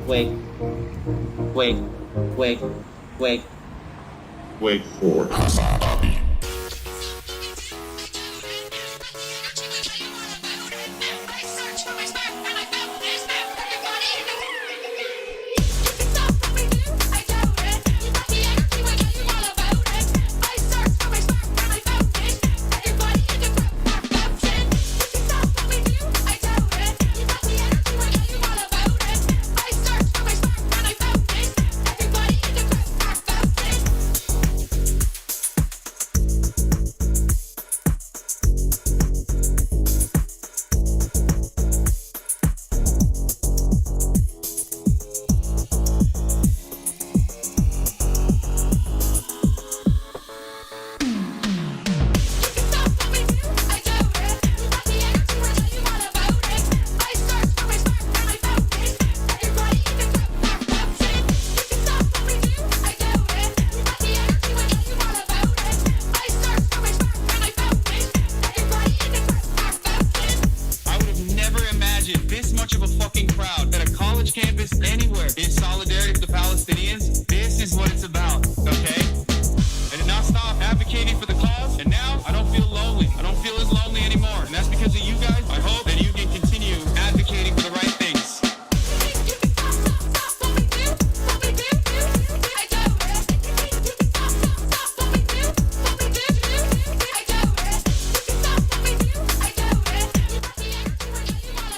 wait, wait, wait, wait. Wait for Hasanabi. Campus anywhere in solidarity with the Palestinians. This is what it's about, okay? I did not stop advocating for the cause, and now I don't feel lonely. I don't feel as lonely anymore, and that's because of you guys. I hope that you can continue advocating for the right things.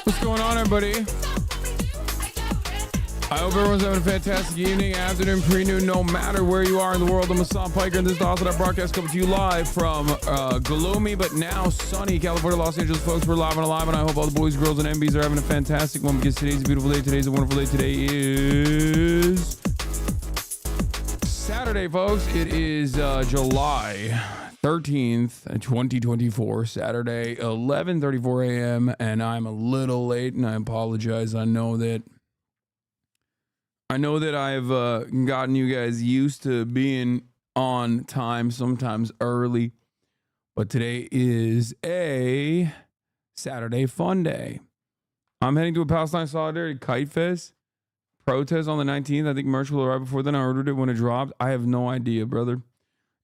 What's going on, everybody? I hope everyone's having a fantastic evening, afternoon, pre-noon, no matter where you are in the world. I'm Hassan Piker, and this is the Aussie broadcast coming to you live from gloomy but now sunny California, Los Angeles, folks. We're live and alive, and I hope all the boys, girls, and MBs are having a fantastic one because today's a beautiful day. Today's a wonderful day. Today is Saturday, folks. It is July 13th, 2024, Saturday, 11:34 a.m., and I'm a little late, and I apologize. I know that I've gotten you guys used to being on time, sometimes early, but today is a Saturday fun day. I'm heading to a Palestine Solidarity Kite Fest protest on the 19th. I think merch will arrive before then. I ordered it when it dropped. I have no idea, brother.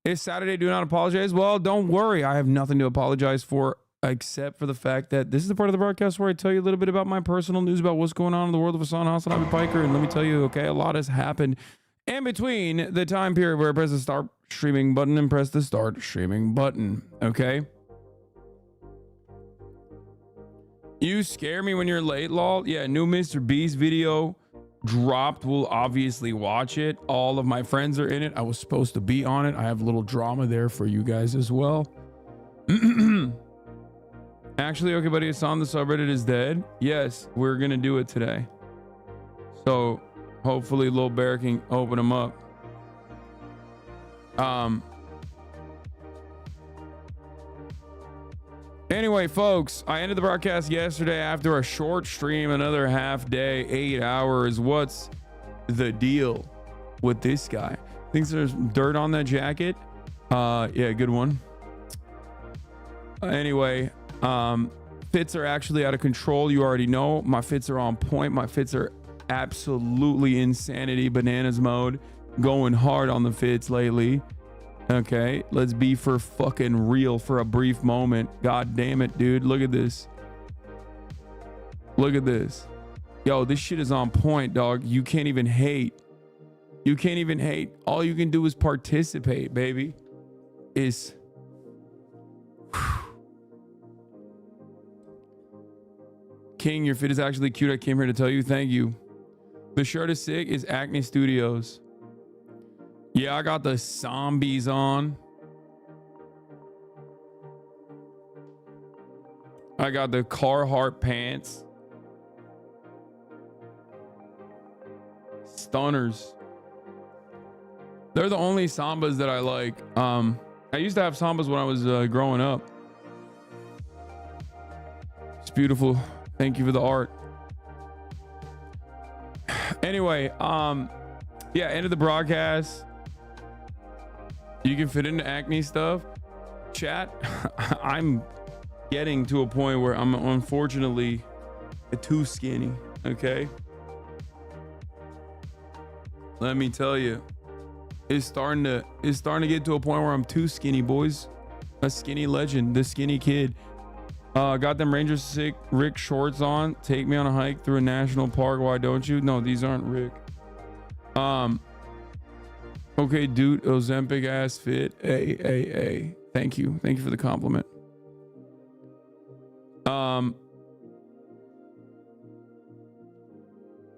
It's Saturday. Do not apologize. Well, don't worry. I have nothing to apologize for, except for the fact that this is the part of the broadcast where I tell you a little bit about my personal news about what's going on in the world of Hasanabi Piker. And let me tell you, okay, a lot has happened in between the time period where I press the start streaming button and press the start streaming button, okay? You scare me when you're late, lol. Yeah, new Mr. Beast video dropped. We'll obviously watch it. All of my friends are in it. I was supposed to be on it. I have a little drama there for you guys as well. Actually, okay, buddy, Hassan, the subreddit is dead. Yes, we're gonna do it today. So hopefully Lil Bear can open them up. Anyway, folks, I ended the broadcast yesterday after a short stream, another half day, 8 hours. What's the deal with this guy? Thinks there's dirt on that jacket. Yeah, good one. Anyway, fits are actually out of control. You already know my fits are on point. My fits are absolutely insanity bananas mode, going hard on the fits lately. Okay, let's be for fucking real for a brief moment. God damn it, dude. Look at this. Look at this. Yo, this shit is on point, dog. You can't even hate. You can't even hate. All you can do is participate, baby. King, your fit is actually cute. I came here to tell you thank you. The shirt is sick. Is Acne Studios. Yeah, I got the zombies on. I got the Carhartt pants. Stunners. They're the only Sambas that I like. I used to have Sambas when I was growing up. It's beautiful. Thank you for the art. Anyway, yeah, end of the broadcast. You can fit into Acne stuff. Chat, I'm getting to a point where I'm unfortunately too skinny, okay? let me tell you, it's starting to get to a point where I'm too skinny, boys. A skinny legend, the skinny kid. Got them Ranger Sick Rick shorts on. Take me on a hike through a national park. Why don't you? No, these aren't Rick. Okay, dude, Ozempic ass fit. Hey. Thank you for the compliment.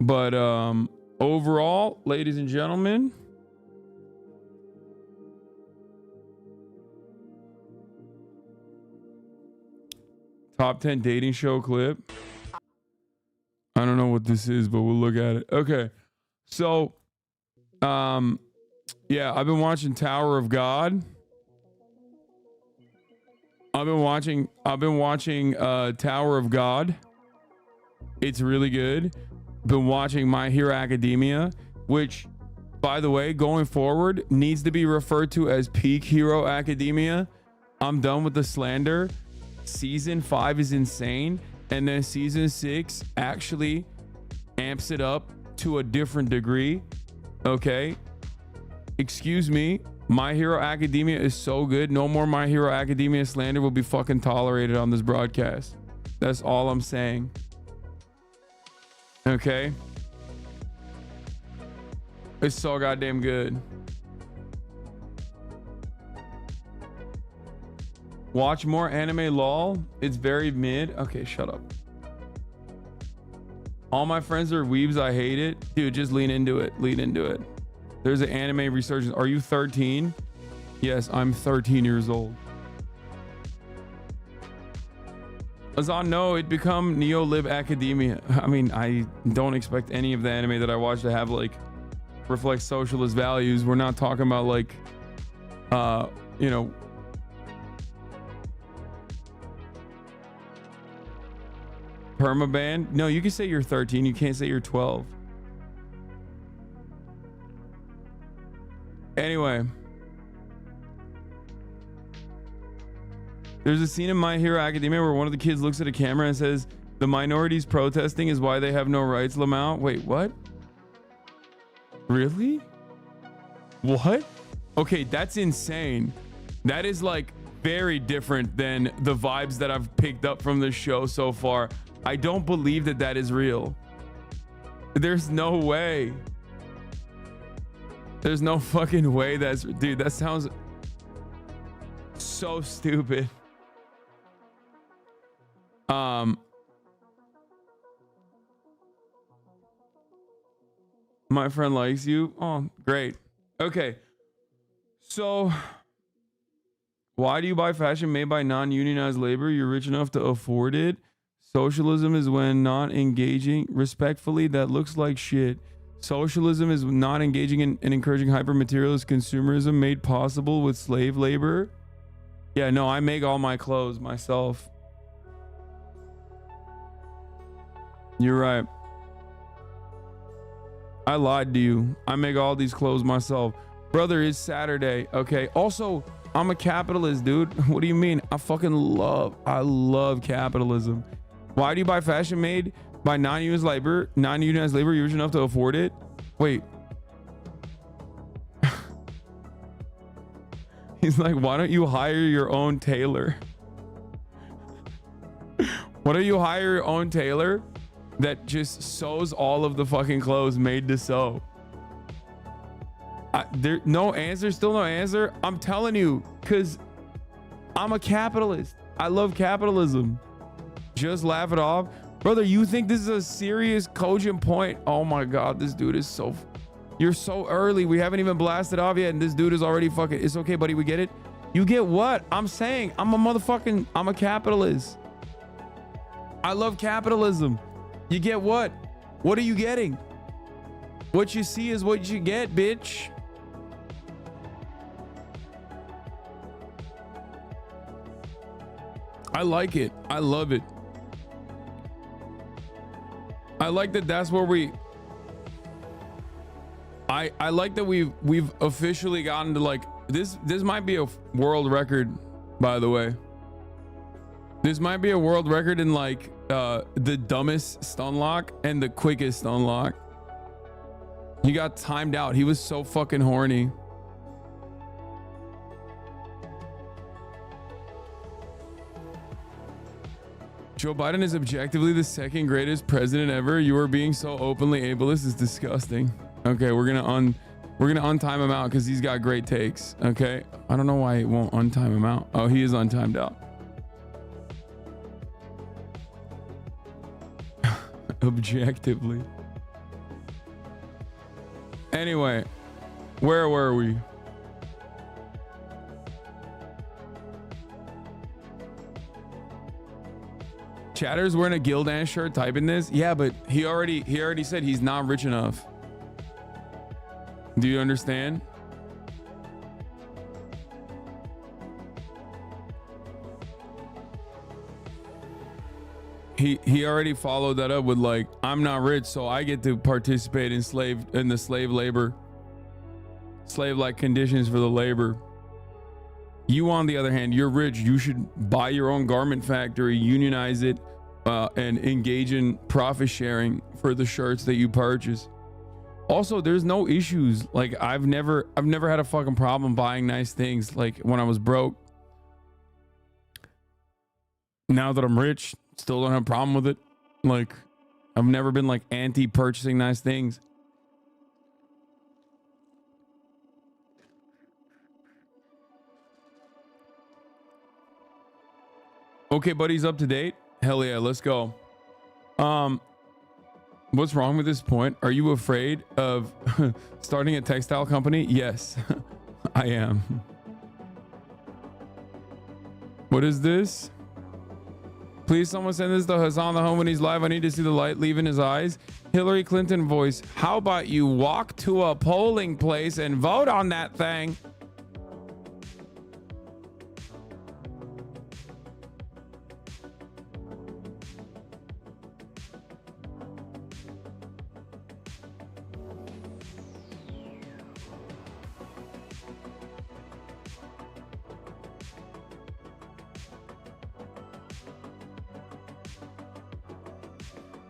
But overall, ladies and gentlemen, top 10 dating show clip. I don't know what this is, but we'll look at it. Okay. So, yeah, I've been watching Tower of God. I've been watching Tower of God. It's really good. Been watching My Hero Academia, which, by the way, going forward needs to be referred to as Peak Hero Academia. I'm done with the slander. Season 5 is insane, and then season 6 actually amps it up to a different degree. Okay, excuse me, My Hero Academia is so good. No more My Hero Academia slander will be fucking tolerated on this broadcast. That's all I'm saying. Okay, it's so goddamn good. Watch more anime, lol. It's very mid. Okay, shut up. All my friends are weebs. I hate it. Dude, just lean into it. Lean into it. There's an anime resurgence. Are you 13? Yes, I'm 13 years old. Azan, no, it become Neolib Academia. I mean, I don't expect any of the anime that I watch to have like reflect socialist values. We're not talking about like, you know, permaban. No, you can say you're 13. You can't say you're 12. Anyway, there's a scene in My Hero Academia where one of the kids looks at a camera and says, "The minorities protesting is why they have no rights, Lamau." Wait, what? Really? What? Okay, that's insane. That is like very different than the vibes that I've picked up from the show so far. I don't believe that that is real. There's no way. There's no fucking way that's... Dude, that sounds so stupid. My friend likes you. Oh, great. Okay. So, why do you buy fashion made by non-unionized labor? You're rich enough to afford it. Socialism is when not engaging respectfully. That looks like shit. Socialism is not engaging in and encouraging hyper-materialist consumerism made possible with slave labor. Yeah, no, I make all my clothes myself. You're right. I lied to you. I make all these clothes myself. Brother, it's Saturday. Okay. Also, I'm a capitalist, dude. What do you mean? I love capitalism. Why do you buy fashion made by non-unionized labor? Non-unionized labor, you're rich enough to afford it? Wait. He's like, why don't you hire your own tailor? Why don't you hire your own tailor that just sews all of the fucking clothes made to sew? There, no answer, still no answer. I'm telling you, because I'm a capitalist. I love capitalism. Just laugh it off. Brother, you think this is a serious, cogent point? Oh my God, this dude is so... You're so early. We haven't even blasted off yet, and this dude is already fucking... It's okay, buddy. We get it. You get what? I'm saying I'm a capitalist. I love capitalism. You get what? What are you getting? What you see is what you get, bitch. I like it. I love it. I like that that's where we... I like that we've officially gotten to like... This might be a world record, by the way. This might be a world record in like the dumbest stun lock and the quickest stun lock. He got timed out. He was so fucking horny. Joe Biden is objectively the second greatest president ever. You are being so openly ableist. It's disgusting. Okay, we're gonna untime him out because he's got great takes. Okay, I don't know why it won't untime him out. Oh, he is untimed out. Objectively. Anyway, where were we? Chatter's wearing a Gildan shirt typing this. Yeah, but he already said he's not rich enough. Do you understand? He already followed that up with like, I'm not rich, so I get to participate in the slave like conditions for the labor. You, on the other hand, you're rich. You should buy your own garment factory, unionize it, and engage in profit sharing for the shirts that you purchase. Also, there's no issues. Like I've never had a fucking problem buying nice things. Like when I was broke. Now that I'm rich, still don't have a problem with it. Like I've never been like anti purchasing nice things. Okay, buddy's up to date. Hell yeah, let's go. What's wrong with this point? Are you afraid of starting a textile company? Yes, I am. What is this? Please, someone send this to Hassan the home when he's live. I need to see the light leaving his eyes. Hillary Clinton voice. How about you walk to a polling place and vote on that thing?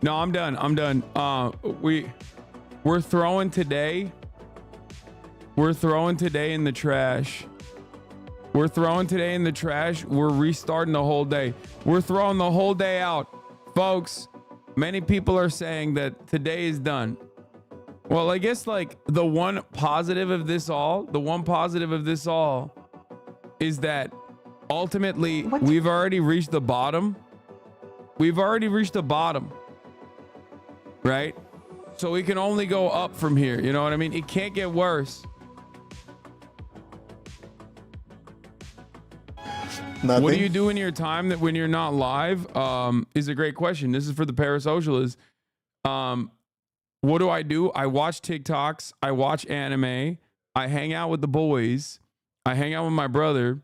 No, I'm done. I'm done. We're throwing today. We're throwing today in the trash. We're throwing today in the trash. We're restarting the whole day. We're throwing the whole day out. Folks, many people are saying that today is done. Well, I guess like the one positive of this all is that ultimately we've already reached the bottom. We've already reached the bottom. Right? So we can only go up from here. You know what I mean? It can't get worse. Nothing. What do you do in your time that when you're not live? Is a great question. This is for the parasocialists. What do? I watch TikToks. I watch anime. I hang out with the boys. I hang out with my brother.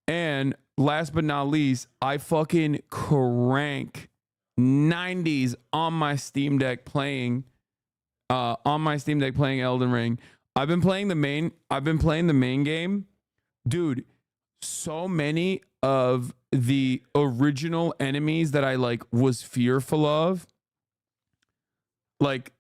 And last but not least, I fucking crank 90s on my Steam Deck playing Elden Ring. I've been playing the main game. Dude, so many of the original enemies that I like was fearful of. Like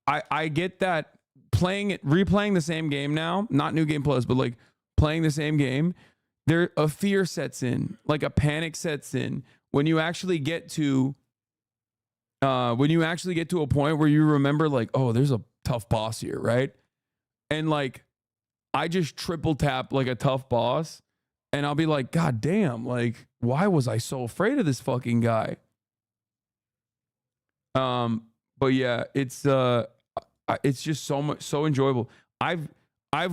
I get that replaying the same game now, not New Game Plus, but like playing the same game, there a fear sets in, like a panic sets in. When you actually get to a point where you remember like, oh, there's a tough boss here, right? And like, I just triple tap like a tough boss and I'll be like, God damn, like, why was I so afraid of this fucking guy? But yeah, it's just so enjoyable. I've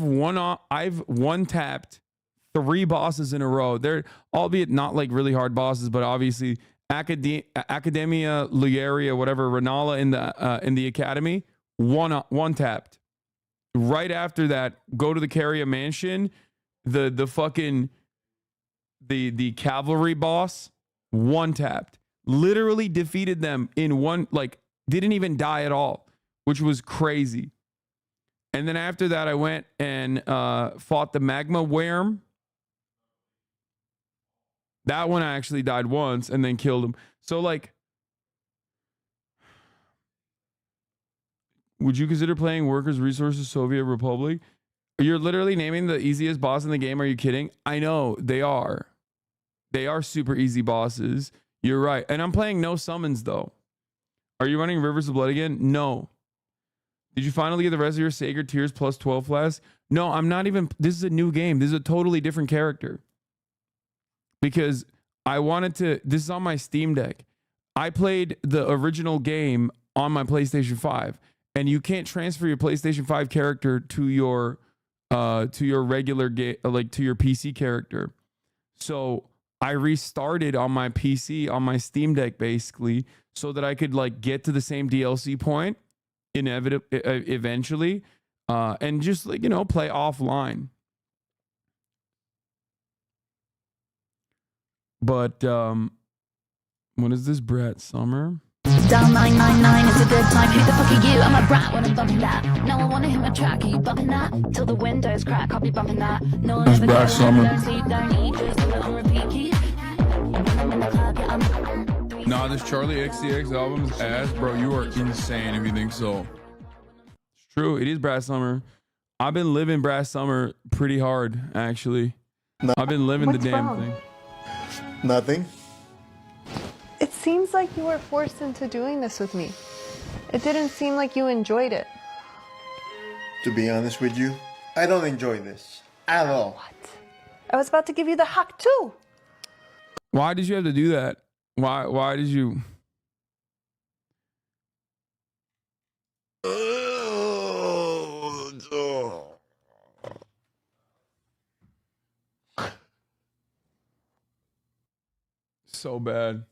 one tapped 3 bosses in a row. They're albeit not like really hard bosses, but obviously Academia Lugaria, whatever, Renala in the academy, one tapped. Right after that, go to the Caria Mansion, the fucking the cavalry boss, one tapped. Literally defeated them in one, like didn't even die at all, which was crazy. And then after that, I went and fought the magma worm. That one I actually died once and then killed him. So like, Would you consider playing Workers' Resources Soviet Republic? You're literally naming the easiest boss in the game. Are you kidding? I know they are. They are super easy bosses. You're right. And I'm playing no summons though. Are you running Rivers of Blood again? No. Did you finally get the rest of your Sacred Tears plus 12 flasks? No, I'm not even. This is a new game. This is a totally different character. Because I wanted to. This is on my Steam Deck. I played the original game on my PlayStation 5. And you can't transfer your PlayStation 5 character to your regular game, like to your PC character. So I restarted on my PC, on my Steam Deck, basically, so that I could like get to the same DLC point eventually, and just like, you know, play offline. But what is this, Brett Summer? Down 999 is a good time. Who the fuck are you? I'm a brat when I'm bumping that. No, I wanna hit my track. Are you bumping that? Till the windows crack, I'll be bumping that. No, That's Brad Summer. Don't sleep, don't eat, just do it on repeat. Keep. When I'm in the club, yeah, I'm. Nah, this Charlie XCX album is ass, bro. You are insane if you think so. It's true. It is Brad Summer. I've been living Brad Summer pretty hard, actually. No. I've been living What's the damn wrong? thing. Nothing. It seems like you were forced into doing this with me. It didn't seem like you enjoyed it. To be honest with you, I don't enjoy this at all. What? I was about to give you the hack too. Why did you have to do that? Why did you? So bad.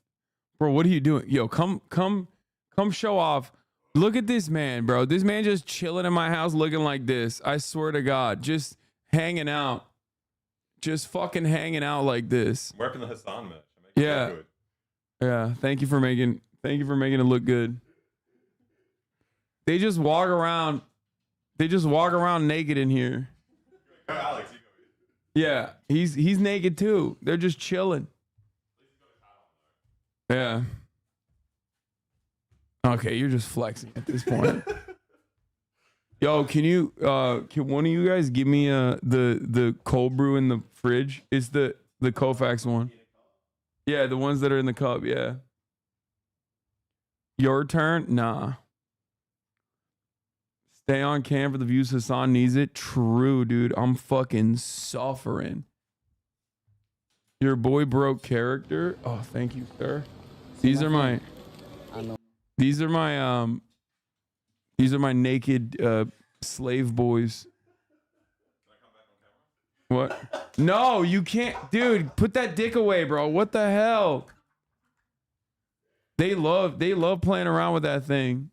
Bro, what are you doing? Yo, come show off. Look at this man, bro. This man just chilling in my house looking like this. I swear to God, just hanging out. Just fucking hanging out like this. Working the Hassan match. Yeah. Good. Yeah, thank you for making it look good. They just walk around naked in here. Alex, you go. Yeah, he's naked too. They're just chilling. Yeah. Okay, you're just flexing at this point. Yo, can one of you guys give me the cold brew in the fridge? It's the Kofax one. Yeah, the ones that are in the cup, yeah. Your turn? Nah. Stay on cam for the views. Hassan needs it. True, dude. I'm fucking suffering. Your boy broke character. Oh, thank you, sir. These are my naked slave boys. What? No, you can't, dude. Put that dick away, bro. What the hell? They love playing around with that thing.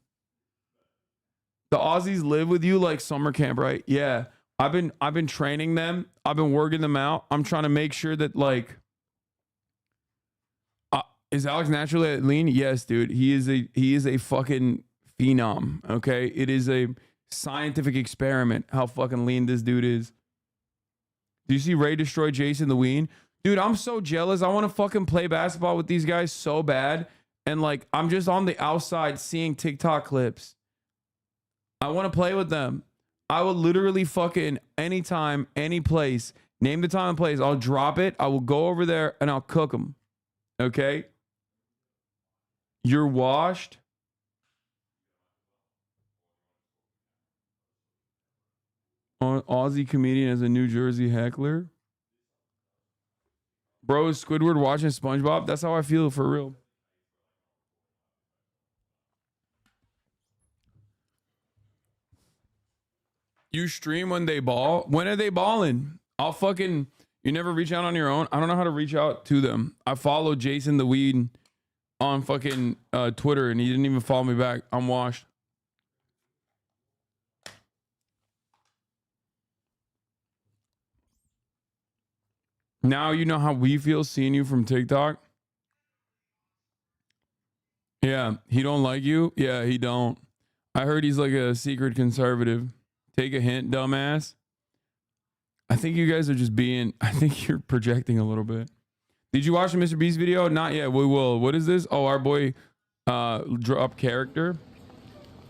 The Aussies live with you like summer camp, right? Yeah. I've been training them. I've been working them out. I'm trying to make sure that like is Alex naturally lean? Yes, dude. He is a fucking phenom. Okay. It is a scientific experiment how fucking lean this dude is. Do you see Ray destroy Jason the Ween? Dude, I'm so jealous. I want to fucking play basketball with these guys so bad. And like, I'm just on the outside seeing TikTok clips. I want to play with them. I will literally fucking anytime, any place, name the time and place. I'll drop it. I will go over there and I'll cook them. Okay? You're washed. Aussie comedian as a New Jersey heckler. Bro, is Squidward watching SpongeBob? That's how I feel for real. You stream when they ball? When are they balling? I'll fucking... You never reach out on your own? I don't know how to reach out to them. I followed Jason the Weed on fucking Twitter and he didn't even follow me back. I'm washed. Now you know how we feel seeing you from TikTok? Yeah, he don't like you? Yeah, he don't. I heard he's like a secret conservative. Take a hint, dumbass. I think you guys are just being... I think you're projecting a little bit. Did you watch the Mr. Beast video? Not yet. We will. What is this? Oh, our boy dropped character.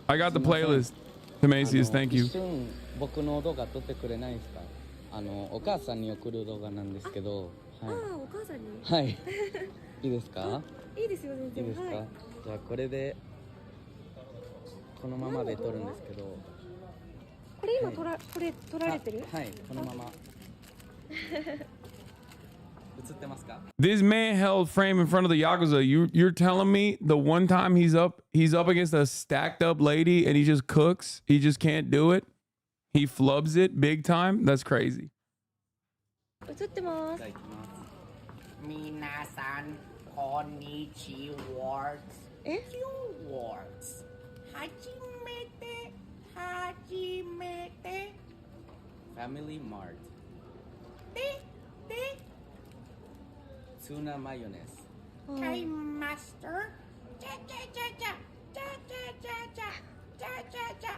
I got the playlist. Macy's, thank you. 一瞬僕の動画撮ってくれないですか？お母さんに送る動画なんですけど、はい。お母さんに。はい。いいですか？いいですよ全然。いいですか？はい。じゃあこれでこのままで撮るんですけど。これ今撮られてる？はい、このまま。映ってますか？ This man held frame in front of the Yakuza. You're telling me the one time he's up against a stacked up lady and he just cooks, he just can't do it? He flubs it big time? That's crazy. 映ってます。皆さん、こんにちは。え？ words。はじめて。Family Mart。ツナマヨネーズ。買いました。じゃじゃじゃじゃじゃじゃじゃじゃじゃじゃ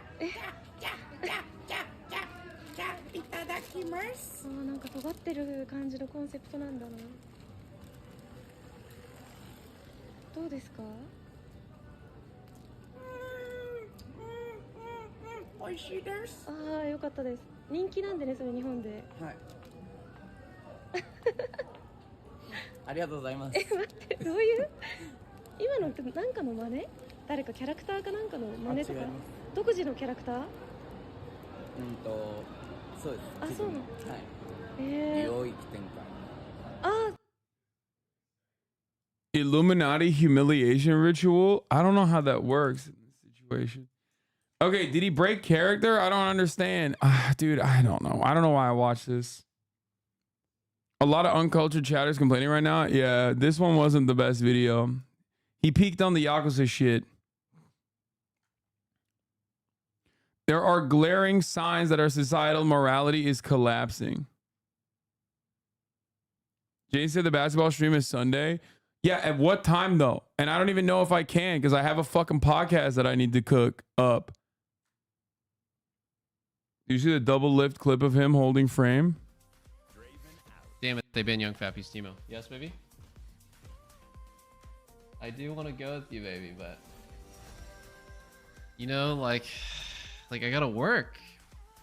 じゃじゃじゃじゃじゃじゃいただきます。なんか尖ってる感じのコンセプトなんだな。どうですか？美味しいです。よかったです。人気なんでね、それ日本で。はい。ありがとうございます。待って、どういう？今のってなんかの真似？誰かキャラクターかなんかの真似とか？独自のキャラクター？そうです。そうなの？はい。領域展開。Illuminati humiliation ritual? I don't know how that works in this situation. Okay, did he break character? I don't understand. Dude, I don't know. I don't know why I watched this. A lot of uncultured chatters complaining right now. Yeah, this one wasn't the best video. He peaked on the Yakuza shit. There are glaring signs that our societal morality is collapsing. Jane said the basketball stream is Sunday. Yeah, at what time though? And I don't even know if I can because I have a fucking podcast that I need to cook up. Do you see the double lift clip of him holding frame? Damn it, they banned Young Fat Piece Timo. Yes, baby? I do want to go with you, baby, but... You know, like I gotta work.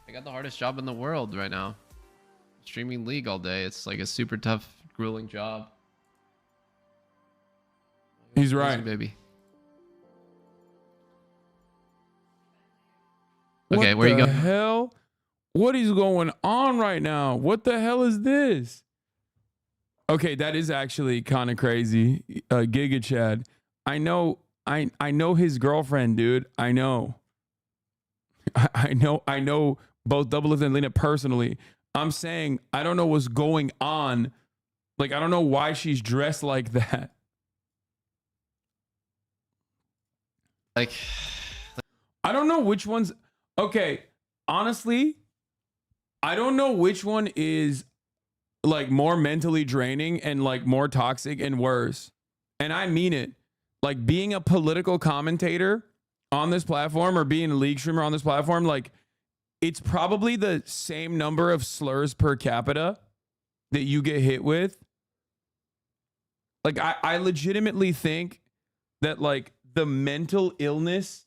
I got the hardest job in the world right now. Streaming League all day. It's like a super tough, grueling job. He's right. Baby. Okay, where you going? What the hell? What is going on right now? What the hell is this? Okay, that is actually kind of crazy. Giga Chad. I know his girlfriend, dude. I know both Doublelift and Lena personally. I'm saying I don't know what's going on. Like, I don't know why she's dressed like that. Like I don't know which one's okay. Honestly, I don't know which one is like more mentally draining and like more toxic and worse. And I mean it. Like being a political commentator on this platform or being a League streamer on this platform, like it's probably the same number of slurs per capita that you get hit with. Like I legitimately think that like the mental illness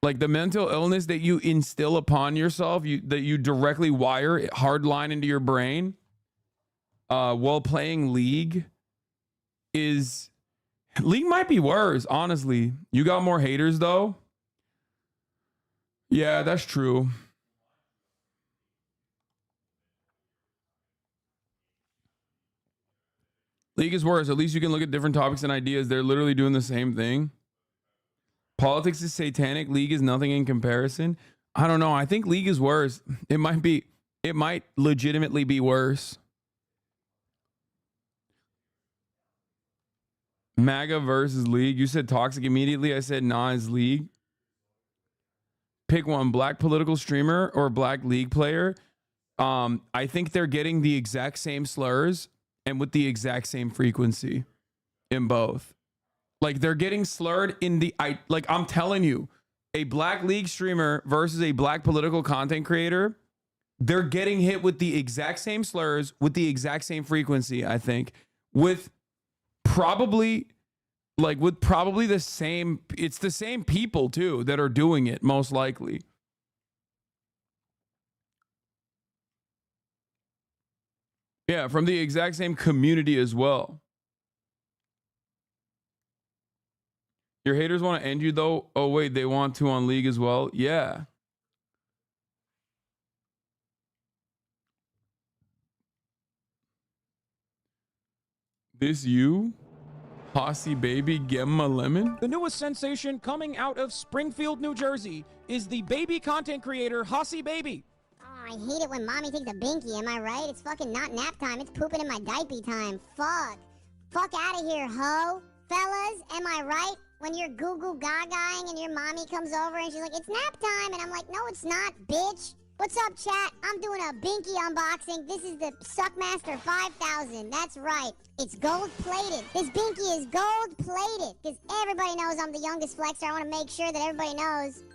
that you instill upon yourself, that you directly wire hard line into your brain while playing League might be worse, honestly. You got more haters though. Yeah, that's true. League is worse. At least you can look at different topics and ideas. They're literally doing the same thing. Politics is satanic. League is nothing in comparison. I don't know. I think League is worse. It might legitimately be worse. MAGA versus League. You said toxic immediately. I said nah, it's League. Pick one, black political streamer or black League player. I think they're getting the exact same slurs and with the exact same frequency in both. Like they're getting slurred in the, I'm telling you, a black League streamer versus a black political content creator, they're getting hit with the exact same slurs with the exact same frequency, I think, with probably the same, it's the same people too that are doing it most likely. Yeah, from the exact same community as well. Your haters want to end you though. Oh wait, they want to on League as well. Yeah. This you? Aussie baby, give him a lemon? The newest sensation coming out of Springfield, New Jersey is the baby content creator, Aussie Baby. Oh, I hate it when mommy takes a binky, am I right? It's fucking not nap time, it's pooping in my diaper time. Fuck. Fuck out of here, ho. Fellas, am I right? When you're goo-goo gagaing and your mommy comes over and she's like, it's nap time, and I'm like, no, it's not, bitch. What's up, chat? I'm doing a binky unboxing. This is the Suckmaster 5000. That's right. It's gold-plated. This binky is gold-plated. Because everybody knows I'm the youngest flexer. I want to make sure that everybody knows.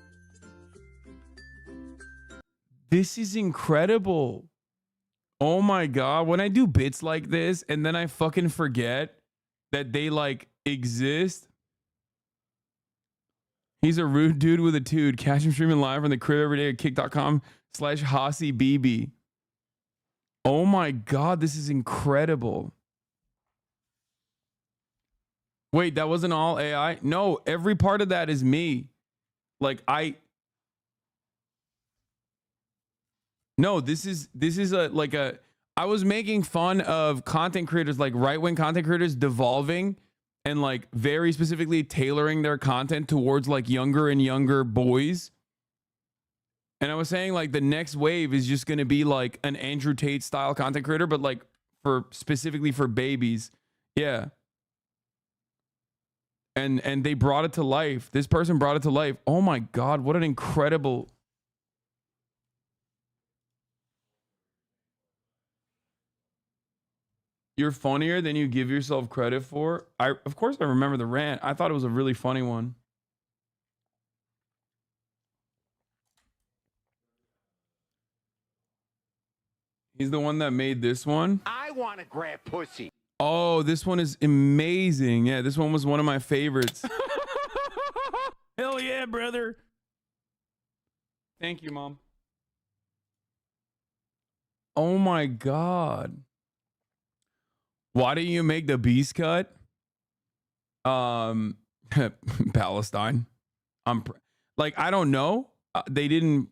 This is incredible. Oh my God. When I do bits like this and then I fucking forget that they like exist. He's a rude dude with a tude. Catch him streaming live from the crib every day at kick.com/HassieBB. Oh my God, this is incredible. Wait, that wasn't all AI? No, every part of that is me. Like No, this is I was making fun of content creators, like right-wing content creators devolving and like very specifically tailoring their content towards like younger and younger boys. And I was saying like the next wave is just going to be like an Andrew Tate style content creator, but like specifically for babies. Yeah. And they brought it to life. This person brought it to life. Oh my God, what an incredible. You're funnier than you give yourself credit for. Of course I remember the rant. I thought it was a really funny one. He's the one that made this one. I want to grab pussy. Oh, this one is amazing. Yeah, this one was one of my favorites. Hell yeah, brother. Thank you, Mom. Oh my God. Why didn't you make the beast cut? Palestine. Like, I don't know. They didn't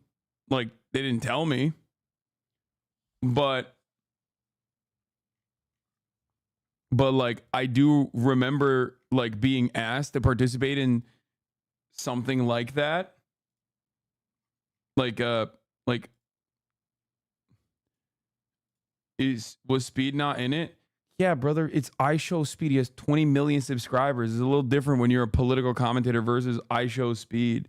tell me. But like, I do remember like being asked to participate in something like that. Was Speed not in it? Yeah, brother, it's iShow Speed. He has 20 million subscribers. It's a little different when you're a political commentator versus iShow Speed.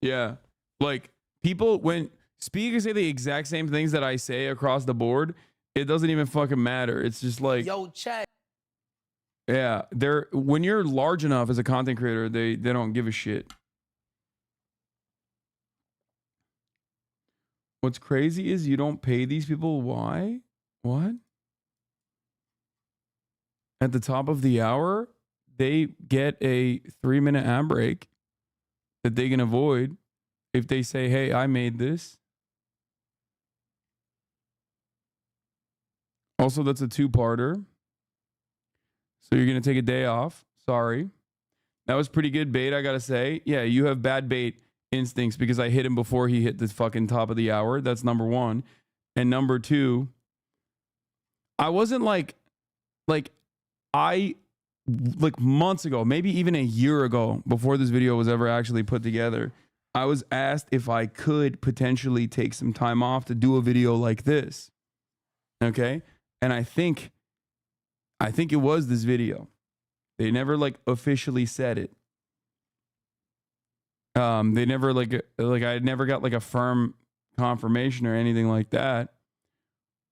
Yeah. Like, people, when Speed can say the exact same things that I say across the board, it doesn't even fucking matter. It's just like, Yo, chat. yeah, when you're large enough as a content creator, they don't give a shit. What's crazy is you don't pay these people. Why? What? At the top of the hour, they get a 3-minute ad break that they can avoid if they say, hey, I made this. Also, that's a 2-parter. So you're going to take a day off. Sorry. That was pretty good bait, I got to say. Yeah, you have bad bait instincts because I hit him before he hit the fucking top of the hour. That's number one. And number two, I wasn't like months ago, maybe even a year ago, before this video was ever actually put together, I was asked if I could potentially take some time off to do a video like this. Okay? And I think it was this video. They never like officially said it. They never I never got like a firm confirmation or anything like that.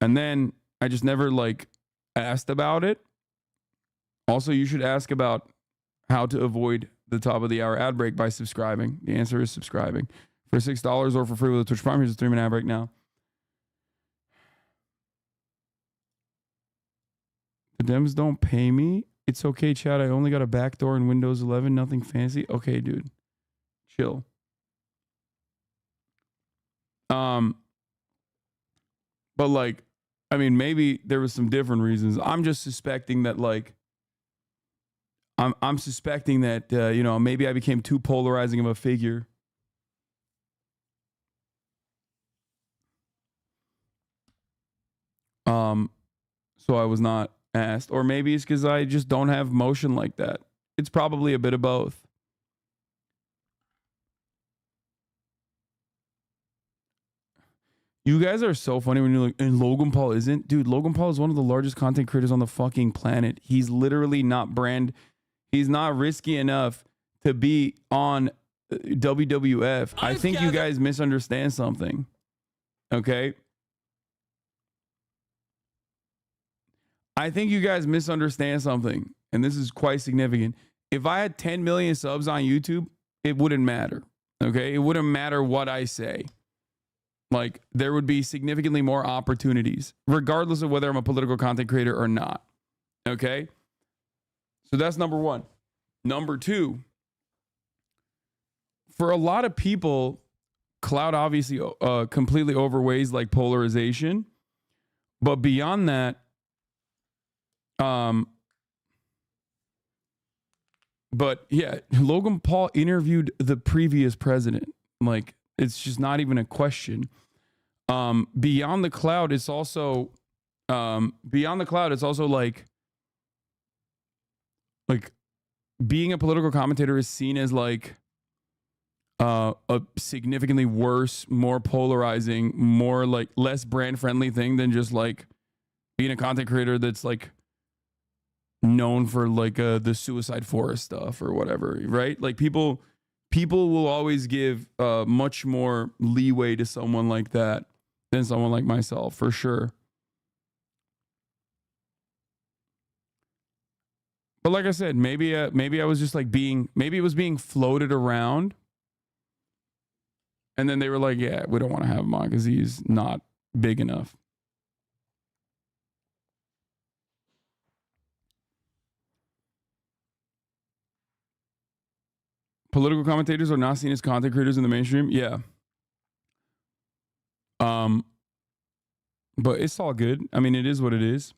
And then I just never like asked about it. Also, you should ask about how to avoid the top of the hour ad break by subscribing. The answer is subscribing. For $6 or for free with a Twitch Prime, here's a 3-minute ad break now. The Dems don't pay me. It's okay, chat. I only got a backdoor in Windows 11. Nothing fancy. Okay, dude. Chill. But like, I mean, maybe there was some different reasons. I'm just suspecting that like, I'm suspecting that, you know, maybe I became too polarizing of a figure. So I was not asked, or maybe it's because I just don't have motion like that. It's probably a bit of both. You guys are so funny when you're like, and Logan Paul isn't. Dude, Logan Paul is one of the largest content creators on the fucking planet. He's literally not he's not risky enough to be on WWF. I think you guys misunderstand something. Okay? I think you guys misunderstand something, and this is quite significant. If I had 10 million subs on YouTube, it wouldn't matter. Okay? It wouldn't matter what I say. Like, there would be significantly more opportunities, regardless of whether I'm a political content creator or not. Okay? So that's number one. Number two, for a lot of people, clout obviously completely overweighs like polarization. But beyond that, but yeah, Logan Paul interviewed the previous president. Like, it's just not even a question. Beyond the cloud, it's also like being a political commentator is seen as like a significantly worse, more polarizing, more like less brand friendly thing than just like being a content creator that's like known for like the Suicide Forest stuff or whatever, right? Like people will always give much more leeway to someone like that than someone like myself, for sure. But like I said, maybe I was just like maybe it was being floated around, and then they were like, yeah, we don't want to have him on because he's not big enough. Political commentators are not seen as content creators in the mainstream. Yeah. But it's all good. I mean, it is what it is.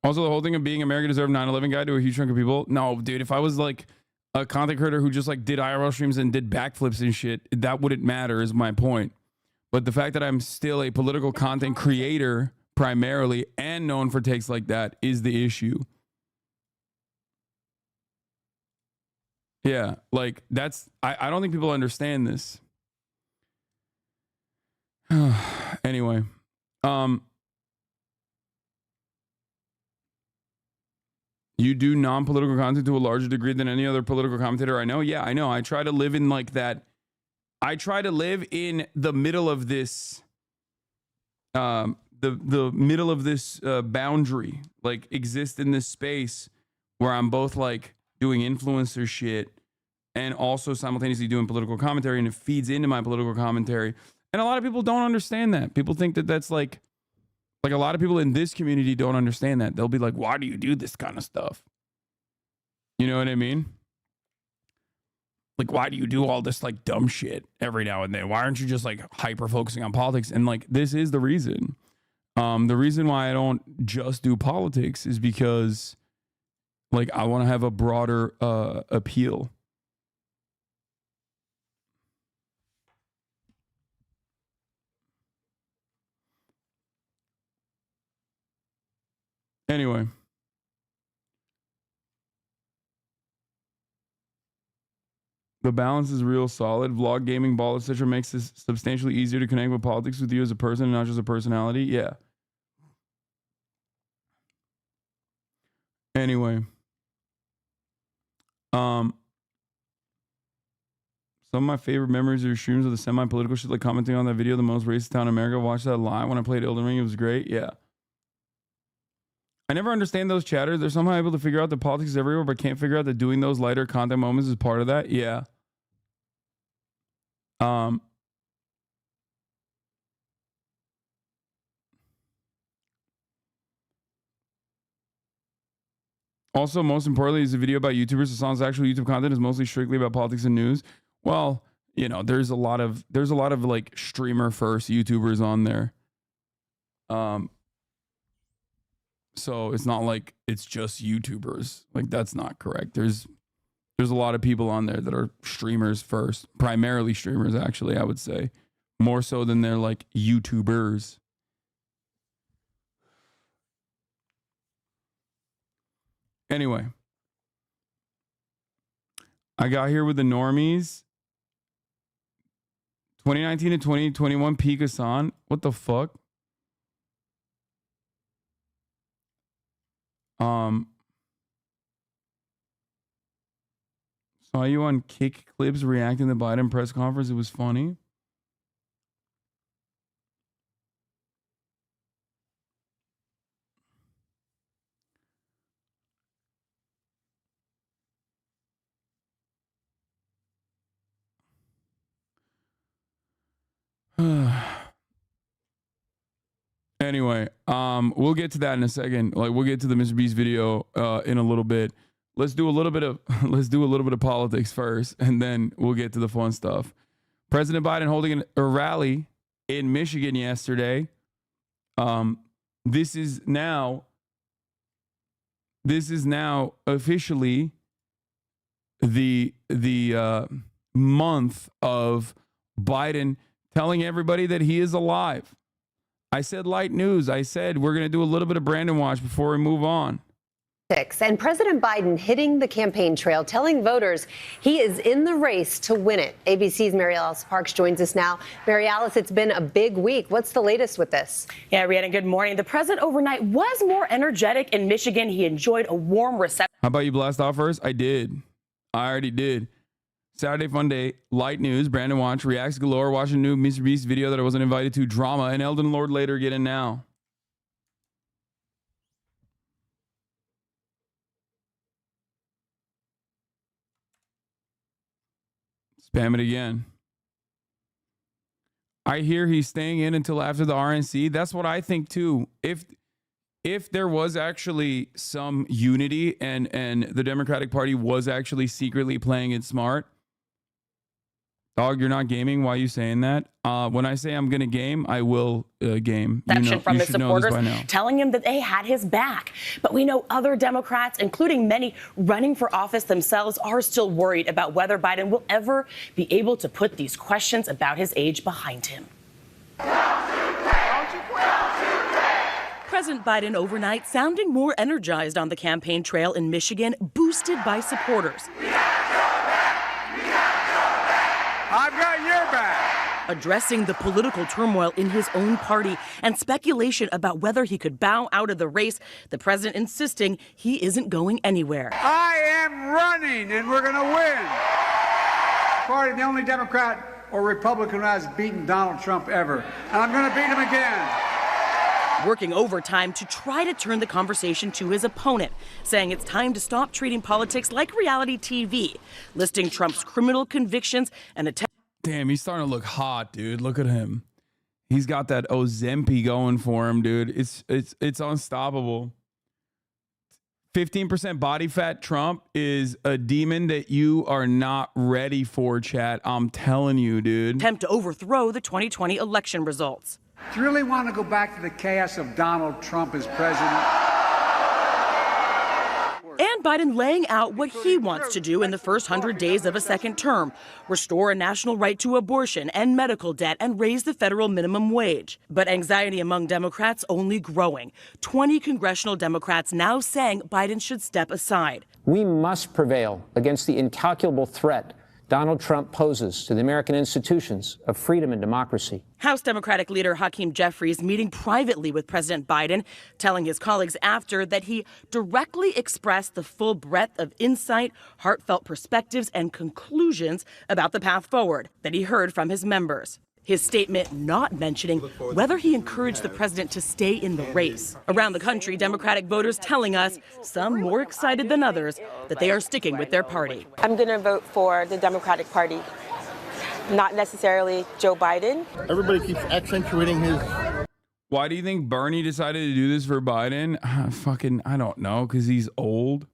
Also, the whole thing of being America Deserved 9/11 guy to a huge chunk of people. No, dude, if I was like a content creator who just like did IRL streams and did backflips and shit, that wouldn't matter is my point. But the fact that I'm still a political content creator primarily and known for takes like that is the issue. Yeah, like that's, I don't think people understand this. Anyway, you do non-political content to a larger degree than any other political commentator I know. Yeah, I know. I try to live in like that. I try to live in the middle of this, the middle of this boundary, like exist in this space where I'm both like doing influencer shit and also simultaneously doing political commentary, and it feeds into my political commentary. And a lot of people don't understand that. People think that that's like a lot of people in this community don't understand that. They'll be like, why do you do this kind of stuff? You know what I mean? Like, why do you do all this like dumb shit every now and then? Why aren't you just like hyper focusing on politics? And like, this is the reason. The reason why I don't just do politics is because like I want to have a broader appeal. Anyway. The balance is real solid. Vlog, gaming, ball, etc. makes this substantially easier to connect with politics with you as a person and not just a personality. Yeah. Anyway. Some of my favorite memories of your streams are the semi-political shit, like commenting on that video, the most racist town in America. Watch that live when I played Elden Ring. It was great. Yeah. I never understand those chatters. They're somehow able to figure out that politics is everywhere, but can't figure out that doing those lighter content moments is part of that. Yeah. Also, most importantly, is a video about YouTubers. Hassan's actual YouTube content is mostly strictly about politics and news. Well, you know, there's a lot of like streamer first YouTubers on there. So it's not like it's just YouTubers. Like, that's not correct. There's a lot of people on there that are streamers first, primarily streamers, actually, I would say, more so than they're like YouTubers. Anyway, I got here with the normies. 2019 to 2021 peak Hassan. What the fuck? Saw you on Kick Clips reacting to the Biden press conference. It was funny. Anyway, we'll get to that in a second. Like, we'll get to the Mr. Beast video in a little bit. Let's do a little bit of politics first, and then we'll get to the fun stuff. President Biden holding a rally in Michigan yesterday. This is now officially the month of Biden telling everybody that he is alive. I said light news. I said we're going to do a little bit of Brandon watch before we move on. And President Biden hitting the campaign trail, telling voters he is in the race to win it. ABC's Mary Alice Parks joins us now. Mary Alice, it's been a big week. What's the latest with this? Yeah, Rhiannon, good morning. The president overnight was more energetic in Michigan. He enjoyed a warm reception. How about you blast off first? I did. I already did. Saturday Fun Day, light news, Brandon watch, reacts galore, watching a new Mr. Beast video that I wasn't invited to, drama, and Elden Lord later. Get in now. Spam it again. I hear he's staying in until after the RNC. That's what I think too. If there was actually some unity and the Democratic Party was actually secretly playing it smart. Dog, you're not gaming. Why are you saying that? When I say I'm going to game, I will game. From his supporters telling him that they had his back. But we know other Democrats, including many running for office themselves, are still worried about whether Biden will ever be able to put these questions about his age behind him. President Biden overnight sounding more energized on the campaign trail in Michigan, boosted by supporters. I've got your back. Addressing the political turmoil in his own party and speculation about whether he could bow out of the race, the president insisting he isn't going anywhere. I am running, and we're going to win. Party, the only Democrat or Republican who has beaten Donald Trump ever, and I'm going to beat him again. Working overtime to try to turn the conversation to his opponent, saying it's time to stop treating politics like reality TV, listing Trump's criminal convictions and Damn, he's starting to look hot, dude. Look at him. He's got that Ozempic going for him, dude. It's unstoppable. 15% body fat Trump is a demon that you are not ready for, chat. I'm telling you, dude. Attempt to overthrow the 2020 election results. Do you really want to go back to the chaos of Donald Trump as president? And Biden laying out what he wants to do in the first 100 days of a second term, restore a national right to abortion and medical debt and raise the federal minimum wage. But anxiety among Democrats only growing. 20 congressional Democrats now saying Biden should step aside. We must prevail against the incalculable threat Donald Trump poses to the American institutions of freedom and democracy. House Democratic leader Hakeem Jeffries meeting privately with President Biden, telling his colleagues after that he directly expressed the full breadth of insight, heartfelt perspectives, and conclusions about the path forward that he heard from his members. His statement not mentioning whether he encouraged the president to stay in the race. Around the country, Democratic voters telling us, some more excited than others, that they are sticking with their party. I'm going to vote for the Democratic Party, not necessarily Joe Biden. Everybody keeps accentuating his... Why do you think Bernie decided to do this for Biden? I don't know, because he's old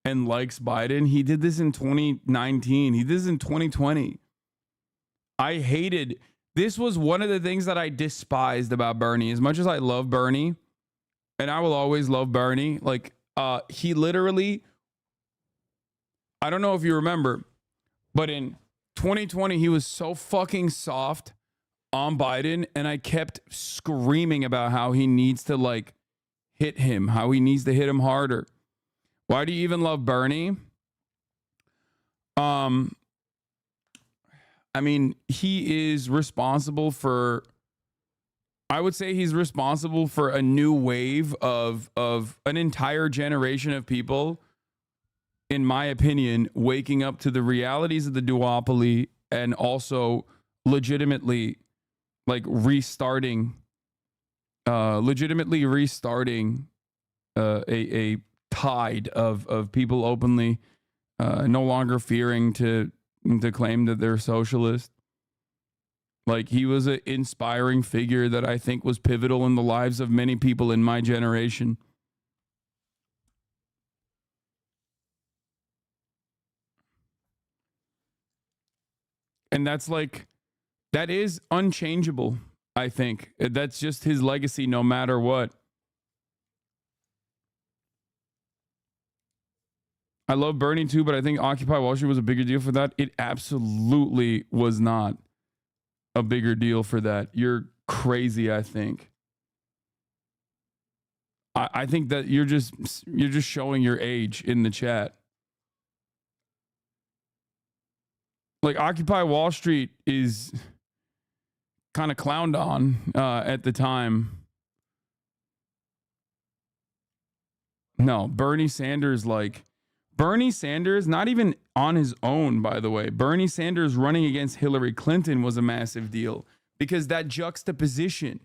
and likes Biden. He did this in 2019. He did this in 2020. I hated this was one of the things that I despised about Bernie. As much as I love Bernie, and I will always love Bernie, like he literally, I don't know if you remember, but in 2020 he was so fucking soft on Biden, and I kept screaming about how he needs to like hit him, how he needs to hit him harder. Why do you even love Bernie? I mean, he is responsible for, I would say he's responsible for a new wave of an entire generation of people, in my opinion, waking up to the realities of the duopoly and also legitimately like restarting a tide of people openly no longer fearing to claim that they're socialist. Like, he was an inspiring figure that I think was pivotal in the lives of many people in my generation. And that's like, that is unchangeable, I think. That's just his legacy no matter what. I love Bernie too, but I think Occupy Wall Street was a bigger deal for that. It absolutely was not a bigger deal for that. You're crazy, I think. I think that you're just showing your age in the chat. Like, Occupy Wall Street is kind of clowned on at the time. No, Bernie Sanders, not even on his own, by the way. Bernie Sanders running against Hillary Clinton was a massive deal because that juxtaposition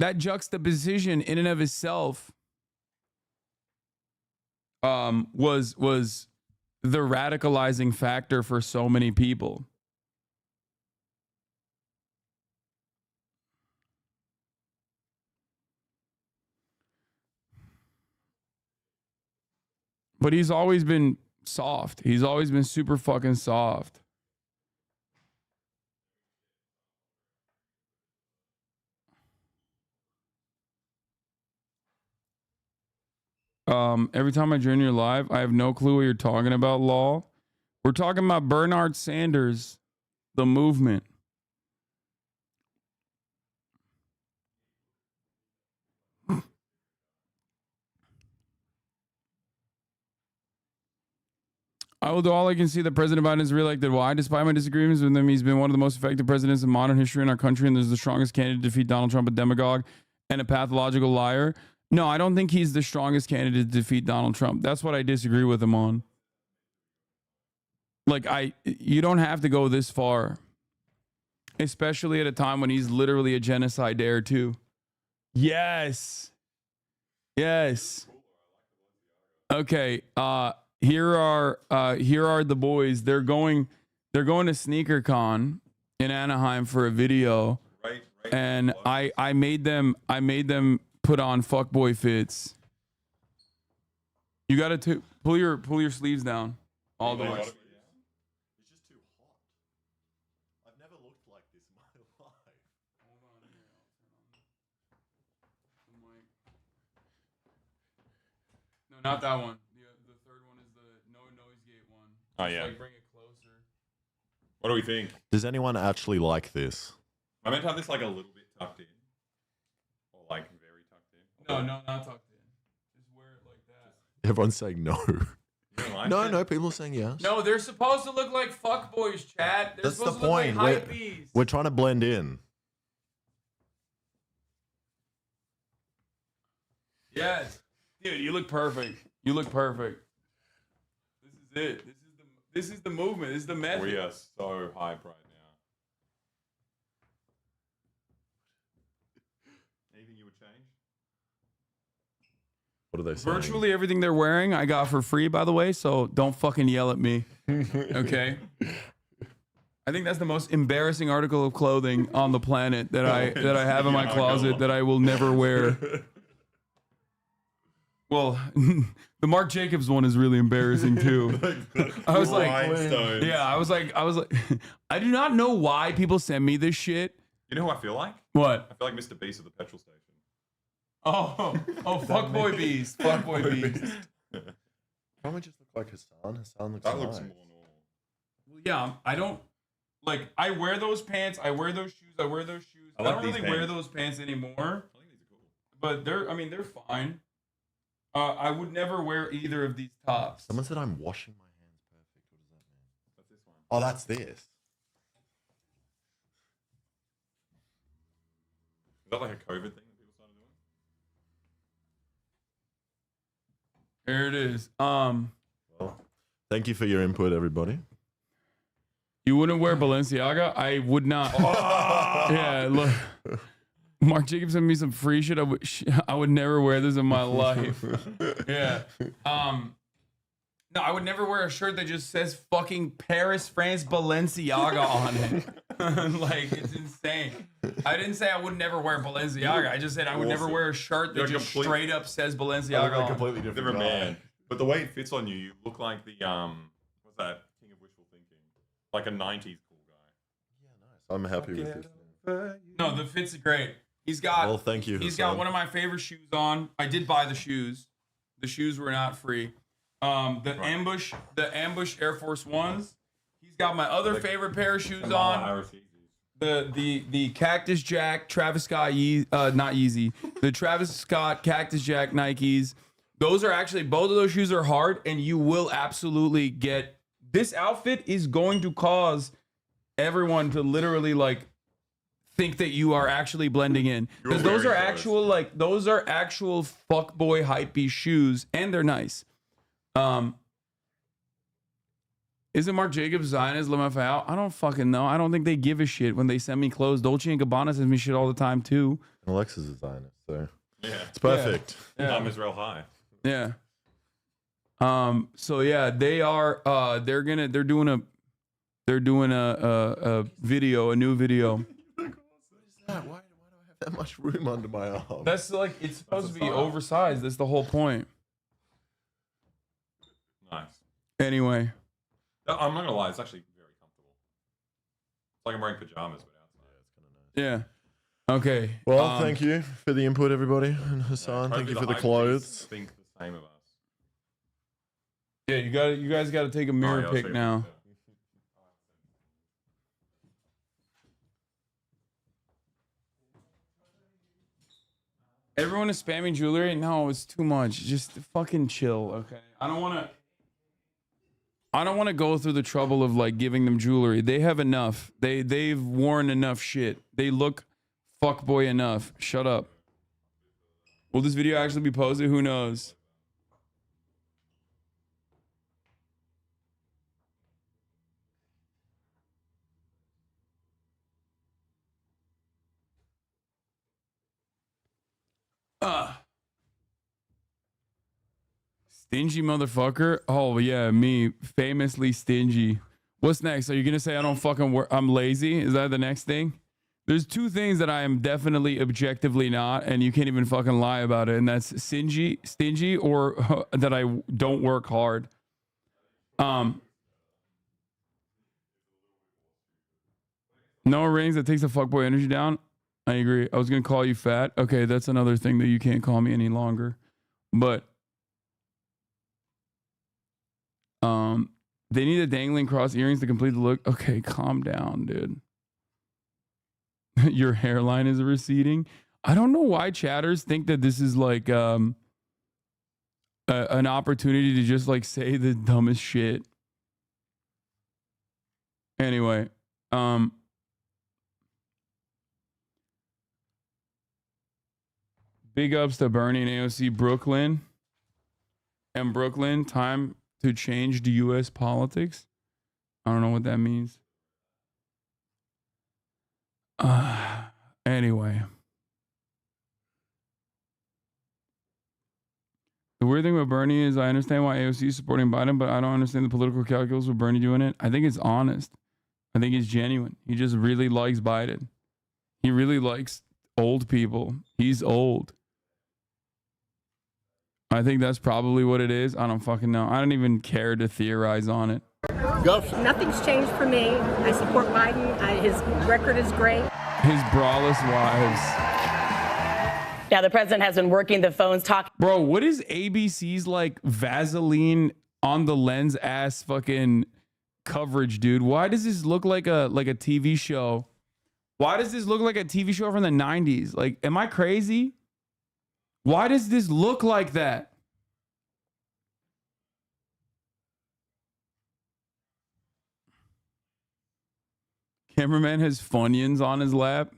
in and of itself was the radicalizing factor for so many people. But he's always been soft. He's always been super fucking soft. Every time I join your live, I have no clue what you're talking about, Law. We're talking about Bernard Sanders, the movement. I will do all I can see that President Biden is reelected. Why? Despite my disagreements with him, he's been one of the most effective presidents in modern history in our country, and there's the strongest candidate to defeat Donald Trump, a demagogue and a pathological liar. No, I don't think he's the strongest candidate to defeat Donald Trump. That's what I disagree with him on. Like, you don't have to go this far, especially at a time when he's literally a genocide dare too. Yes. Yes. Okay. Here are the boys. They're going to SneakerCon in Anaheim for a video. Right. And I made them put on fuckboy fits. You got to pull your sleeves down all the way. It's just too hot. I've never looked like this in my life. Hold on here. I'll turn on the mic. No, not that one. The third one is the no noise gate one. Oh, Just, yeah. like, bring it closer. What do we think? Does anyone actually like this? I meant to have this like a little bit tucked in. Or like very tucked in. No, not tucked in. Just wear it like that. Everyone's saying no. No, people are saying yes. No, they're supposed to look like fuckboys, Chad. They're That's the supposed to look point. like hypebees. We're trying to blend in. Yes. Dude, you look perfect. You look perfect. This is it. This is the movement. This is the method. We are so hype right now. Anything you would change? What are they saying? Virtually everything they're wearing, I got for free, by the way, so don't fucking yell at me. Okay? I think that's the most embarrassing article of clothing on the planet that I have in my closet that I will never wear. Well, the Marc Jacobs one is really embarrassing too. I was like, Rhinestones. yeah, I was like, I do not know why people send me this shit. You know who I feel like? What? I feel like Mr. Beast at the petrol station. Oh, fuckboy Beast, fuckboy Beast. Probably just look like Hassan. Hassan looks That nice. looks more normal. Well, yeah, I don't like. I wear those pants. I wear those shoes. I wear those shoes. I, like don't these really wear pants. those pants anymore. I think these are cool. But they're fine. I would never wear either of these tops. Someone said I'm washing my hands perfect. What does that mean? That's this one. Oh, that's this. Is that like a COVID thing that people started doing? There it is. Well, thank you for your input, everybody. You wouldn't wear Balenciaga? I would not. Yeah, look. Marc Jacobs sent me some free shit. I would never wear this in my life. Yeah. No, I would never wear a shirt that just says fucking Paris, France, Balenciaga on it. Like, it's insane. I didn't say I would never wear Balenciaga. I just said I would never wear a shirt that just straight up says Balenciaga on it. Completely different man. But the way it fits on you, you look like the what's that? King of Wishful Thinking, like a '90s cool guy. Yeah, nice. I'm happy with this. No, the fit's great. He's got. Well, thank you. He's Hassan. got one of my favorite shoes on. I did buy the shoes. The shoes were not free. The ambush Air Force Ones. He's got my other favorite pair of shoes on. The Cactus Jack Travis Scott not Yeezy. The Travis Scott Cactus Jack Nikes. Those are actually, both of those shoes are hard, and you will absolutely get. This outfit is going to cause everyone to literally like think that you are actually blending in, because those are actual fuckboy hypebeast shoes, and they're nice. Isn't Marc Jacobs Zionist LMFAO? I don't fucking know. I don't think they give a shit when they send me clothes. Dolce & Gabbana sends me shit all the time too. And Alexis is Zionist, so Yeah, it's perfect. Yeah. I'm Israel High. Yeah. So yeah, they are. They're doing a video, a new video. What is that? Why do I have that much room under my arm? That's like, it's supposed to be oversized. That's the whole point. Nice. Anyway. I'm not gonna lie, it's actually very comfortable. It's like I'm wearing pajamas, but outside. Yeah. Okay. Well, thank you for the input, everybody. And Hassan, thank you for the clothes. Think the same of us. Yeah, you guys got to take a mirror I'll pic take a now. Everyone is spamming jewelry. No, it's too much. Just fucking chill, okay? I don't want to go through the trouble of like giving them jewelry. They have enough. They've worn enough shit. They look fuckboy enough. Shut up. Will this video actually be posted? Who knows? Stingy motherfucker. Oh yeah, me, famously stingy. What's next? Are you gonna say I don't fucking work? I'm lazy? Is that the next thing? There's two things that I am definitely objectively not, and you can't even fucking lie about it. And that's stingy, or that I don't work hard. No rings. That takes the fuckboy energy down. I agree. I was gonna call you fat. Okay, that's another thing that you can't call me any longer. But they need a dangling cross earrings to complete the look. Okay, calm down, dude. Your hairline is receding. I don't know why chatters think that this is like an opportunity to just like say the dumbest shit. Anyway, big ups to Bernie and AOC Brooklyn. And Brooklyn, time to change the U.S. politics. I don't know what that means. Anyway. The weird thing about Bernie is I understand why AOC is supporting Biden, but I don't understand the political calculus with Bernie doing it. I think it's honest. I think it's genuine. He just really likes Biden. He really likes old people. He's old. I think that's probably what it is. I don't fucking know. I don't even care to theorize on it. Nothing's changed for me. I support Biden. His record is great. His braless wives. Now, the president has been working the phones talking. Bro, what is ABC's like Vaseline on the lens ass fucking coverage, dude? Why does this look like a TV show? Why does this look like a TV show from the 90s? Like, am I crazy? Why does this look like that? Cameraman has Funyuns on his lap.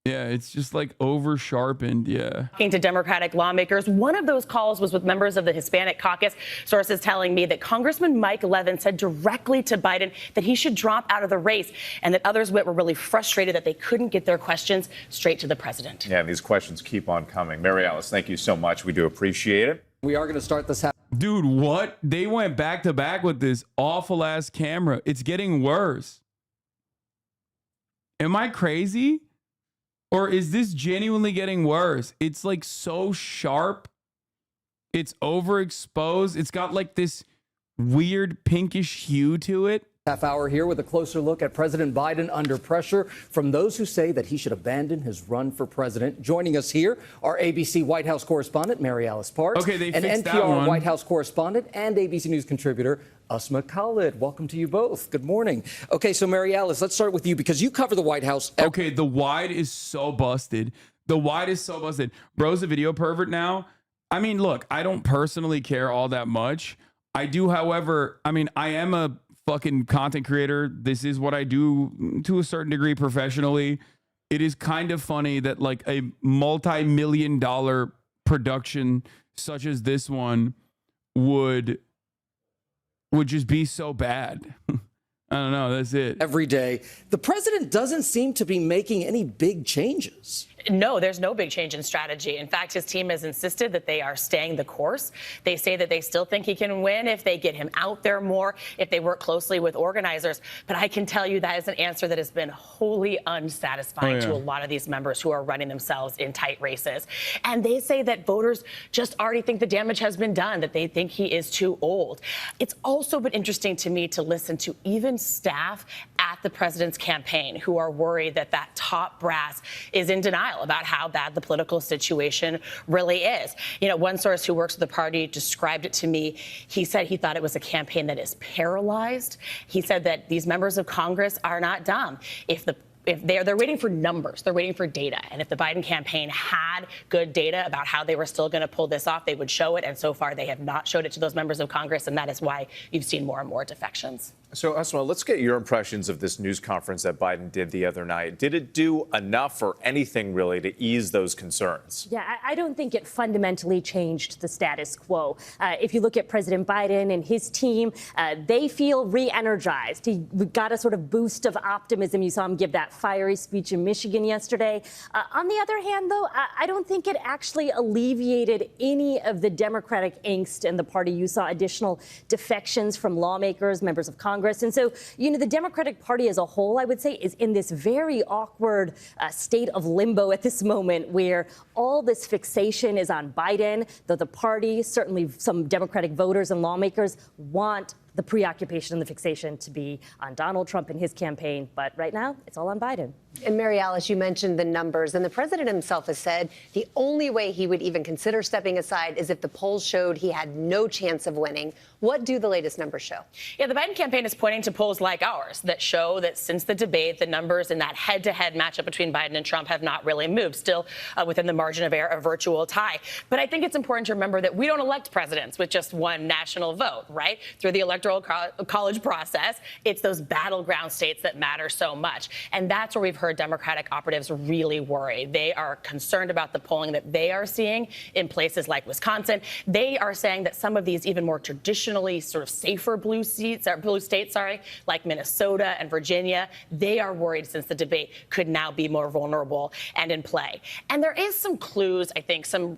Yeah, it's just like over sharpened. Yeah. Talking to Democratic lawmakers. One of those calls was with members of the Hispanic caucus. Sources telling me that Congressman Mike Levin said directly to Biden that he should drop out of the race, and that others were really frustrated that they couldn't get their questions straight to the president. Yeah, these questions keep on coming. Mary Alice, thank you so much. We do appreciate it. We are going to start this. Dude, what? They went back to back with this awful ass camera. It's getting worse. Am I crazy? Or is this genuinely getting worse? It's like so sharp. It's overexposed. It's got like this weird pinkish hue to it. Half hour here with a closer look at President Biden under pressure from those who say that he should abandon his run for president. Joining us here are ABC White House correspondent Mary Alice Parks, okay, they and fixed that NPR one. White House correspondent and ABC News contributor Asma Khalid. Welcome to you both. Good morning. Okay, so Mary Alice, let's start with you because you cover the White House. Okay, the wide is so busted. The wide is so busted. Bro's a video pervert now. I mean, look, I don't personally care all that much. I do, however, I mean, I am a fucking content creator. This is what I do to a certain degree professionally. It is kind of funny that like a multi-million-dollar production such as this one would just be so bad. I don't know. That's it. Every day, the president doesn't seem to be making any big changes. No, there's no big change in strategy. In fact, his team has insisted that they are staying the course. They say that they still think he can win if they get him out there more, if they work closely with organizers. But I can tell you that is an answer that has been wholly unsatisfying to a lot of these members who are running themselves in tight races. And they say that voters just already think the damage has been done, that they think he is too old. It's also been interesting to me to listen to even staff at the president's campaign who are worried that that top brass is in denial about how bad the political situation really is. You know, one source who works with the party described it to me. He said he thought it was a campaign that is paralyzed. He said that these members of Congress are not dumb. If they're waiting for numbers, they're waiting for data. And if the Biden campaign had good data about how they were still going to pull this off, they would show it. And so far, they have not showed it to those members of Congress. And that is why you've seen more and more defections. So, Asma, let's get your impressions of this news conference that Biden did the other night. Did it do enough or anything really to ease those concerns? Yeah, I don't think it fundamentally changed the status quo. If you look at President Biden and his team, they feel re-energized. He got a sort of boost of optimism. You saw him give that fiery speech in Michigan yesterday. On the other hand, though, I don't think it actually alleviated any of the Democratic angst in the party. You saw additional defections from lawmakers, members of Congress. And so, you know, the Democratic Party as a whole, I would say, is in this very awkward state of limbo at this moment where all this fixation is on Biden, though the party, certainly some Democratic voters and lawmakers, want the preoccupation and the fixation to be on Donald Trump and his campaign. But right now, it's all on Biden. And Mary Alice, you mentioned the numbers, and the president himself has said the only way he would even consider stepping aside is if the polls showed he had no chance of winning. What do the latest numbers show? Yeah, the Biden campaign is pointing to polls like ours that show that since the debate, the numbers in that head-to-head matchup between Biden and Trump have not really moved, still within the margin of error, a virtual tie. But I think it's important to remember that we don't elect presidents with just one national vote, right? Through the Electoral College process, it's those battleground states that matter so much. And that's where we've heard Democratic operatives really worry. They are concerned about the polling that they are seeing in places like Wisconsin. They are saying that some of these even more traditionally sort of safer blue states, like Minnesota and Virginia, they are worried since the debate could now be more vulnerable and in play. And there is some clues, I think, some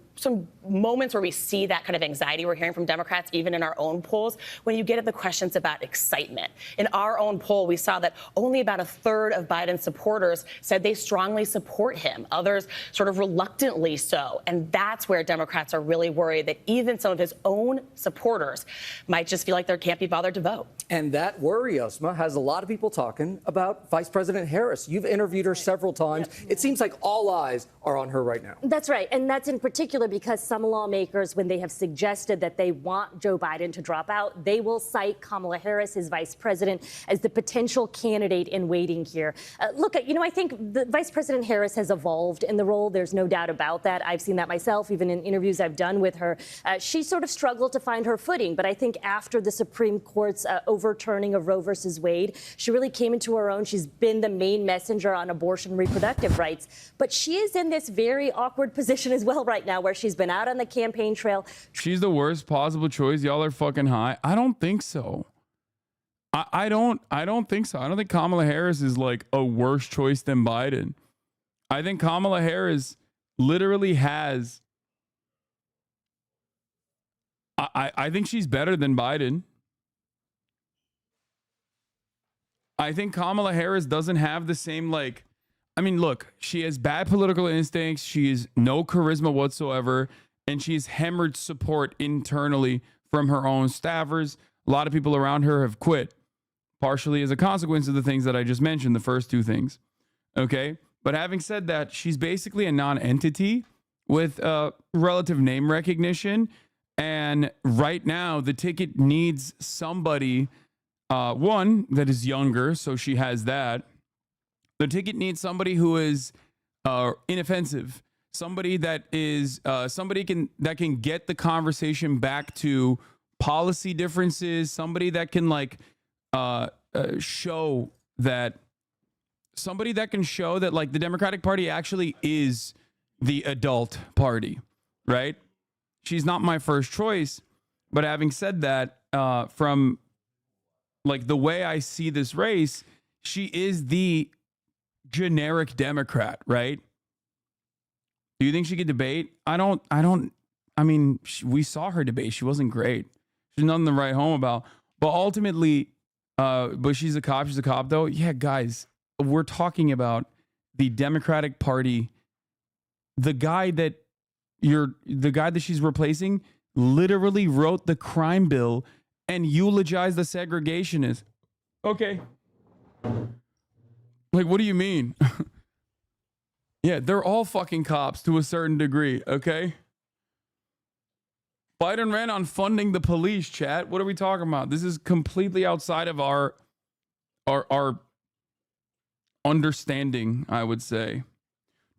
moments where we see that kind of anxiety we're hearing from Democrats, even in our own polls, when you get at the questions about excitement. In our own poll, we saw that only about a third of Biden's supporters voters said they strongly support him, others sort of reluctantly so. And that's where Democrats are really worried that even some of his own supporters might just feel like they can't be bothered to vote. And that worry, Asma, has a lot of people talking about Vice President Harris. You've interviewed her several times. It seems like all eyes are on her right now. That's right. And that's in particular because some lawmakers, when they have suggested that they want Joe Biden to drop out, they will cite Kamala Harris, his vice president, as the potential candidate in waiting here. Look, I think the Vice President Harris has evolved in the role. There's no doubt about that. I've seen that myself, even in interviews I've done with her. She sort of struggled to find her footing. But I think after the Supreme Court's overturning of Roe versus Wade, she really came into her own. She's been the main messenger on abortion and reproductive rights. But she is in this very awkward position as well right now, where she's been out on the campaign trail. She's the worst possible choice. Y'all are fucking high. I don't think so. I don't think so. I don't think Kamala Harris is like a worse choice than Biden. I think Kamala Harris literally has. I think she's better than Biden. I think Kamala Harris doesn't have the same, look, she has bad political instincts. She has no charisma whatsoever. And she's hemorrhaged support internally from her own staffers. A lot of people around her have quit, partially as a consequence of the things that I just mentioned, the first two things. Okay? But having said that, she's basically a non-entity with relative name recognition. And right now, the ticket needs somebody, one, that is younger, so she has that. The ticket needs somebody who is inoffensive, somebody that is that can get the conversation back to policy differences, somebody that can show that the Democratic Party actually is the adult party, right? She's not my first choice, but having said that, from the way I see this race, she is the generic Democrat, right? Do you think she could debate? We saw her debate. She wasn't great. She's nothing to write home about. But ultimately, but she's a cop. She's a cop, though. Yeah, guys, we're talking about the Democratic Party. The guy that she's replacing literally wrote the crime bill and eulogized the segregationists. Okay. What do you mean? Yeah, they're all fucking cops to a certain degree, okay? Biden ran on funding the police, chat. What are we talking about? This is completely outside of our understanding, I would say.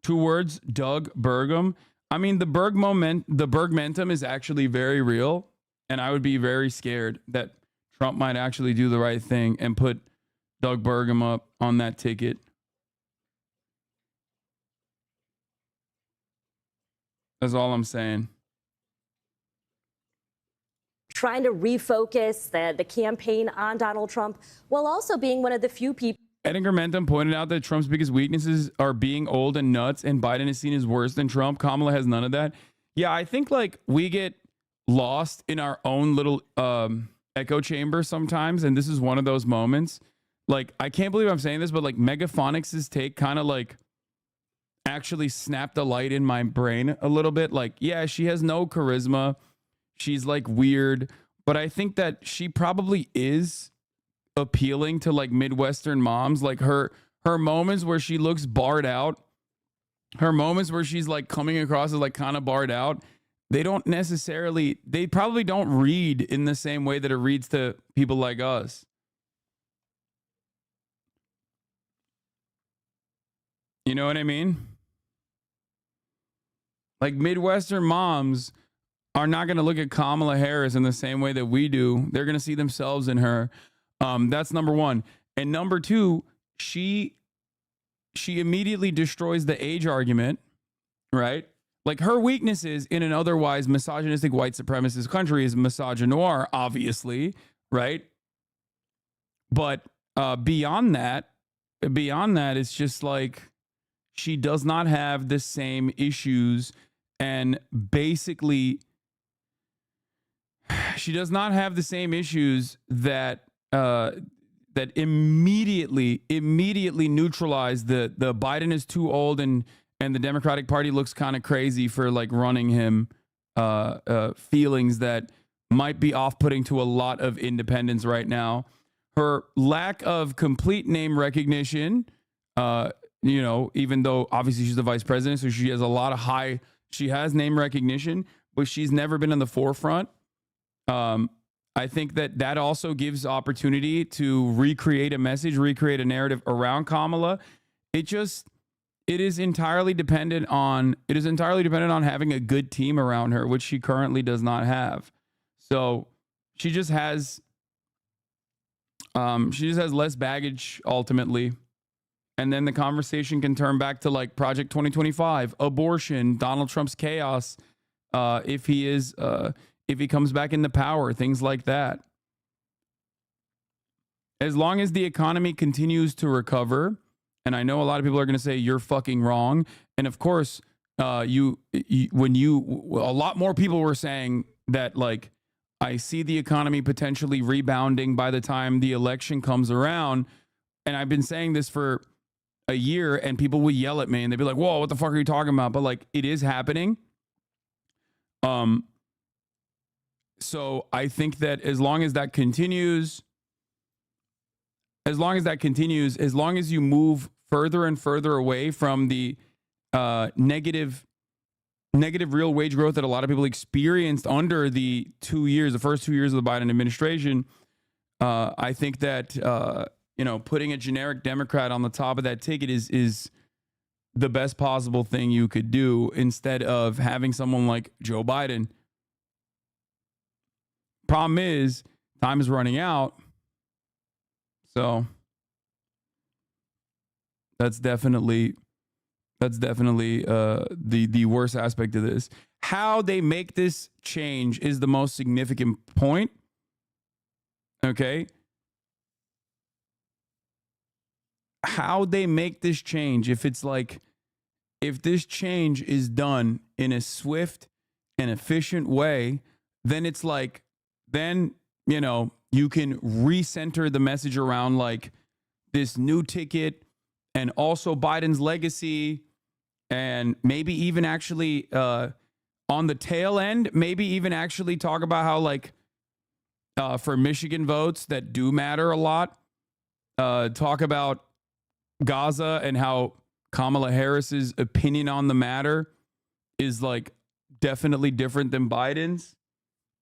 2 words, Doug Burgum. I mean, the Bergmentum is actually very real, and I would be very scared that Trump might actually do the right thing and put Doug Burgum up on that ticket. That's all I'm saying. Trying to refocus the campaign on Donald Trump while also being one of the few people. Edgar Mentum pointed out that Trump's biggest weaknesses are being old and nuts, and Biden is seen as worse than Trump. Kamala has none of that. Yeah, I think we get lost in our own little echo chamber sometimes, and this is one of those moments. I can't believe I'm saying this, but Megaphonics' take kind of actually snapped a light in my brain a little bit. Yeah, she has no charisma. She's weird, but I think that she probably is appealing to Midwestern moms. Her moments where she looks barred out, her moments where she's coming across as kind of barred out, they probably don't read in the same way that it reads to people like us. You know what I mean? Midwestern moms are not going to look at Kamala Harris in the same way that we do. They're going to see themselves in her. That's number one. And number two, she immediately destroys the age argument, right? Her weaknesses in an otherwise misogynistic white supremacist country is misogynoir, obviously, right? But beyond that, it's just she does not have the same issues, and basically she does not have the same issues that that immediately neutralized the Biden is too old and the Democratic Party looks kind of crazy for like running him feelings that might be off-putting to a lot of independents right now. Her lack of complete name recognition, you know, even though obviously she's the vice president, so she has a lot of she has name recognition, but she's never been in the forefront. I think that also gives opportunity to recreate a message, recreate a narrative around Kamala. It is entirely dependent on having a good team around her, which she currently does not have. So she just has less baggage ultimately. And then the conversation can turn back to like Project 2025, abortion, Donald Trump's chaos, if he comes back into power, things like that. As long as the economy continues to recover, and I know a lot of people are going to say you're fucking wrong, and of course, a lot more people were saying that, like, I see the economy potentially rebounding by the time the election comes around, and I've been saying this for a year, and people would yell at me, and they'd be like, "Whoa, what the fuck are you talking about?" But like, it is happening. So I think that as long as that continues, as long as you move further and further away from the negative real wage growth that a lot of people experienced under the first 2 years of the Biden administration, I think that putting a generic Democrat on the top of that ticket is the best possible thing you could do instead of having someone like Joe Biden. Problem is, time is running out. So that's definitely the worst aspect of this. How they make this change is the most significant point. Okay. How they make this change, if this change is done in a swift and efficient way, then it's like, then, you can recenter the message around like this new ticket and also Biden's legacy, and maybe even actually on the tail end, maybe even actually talk about how like for Michigan votes that do matter a lot, talk about Gaza and how Kamala Harris's opinion on the matter is like definitely different than Biden's.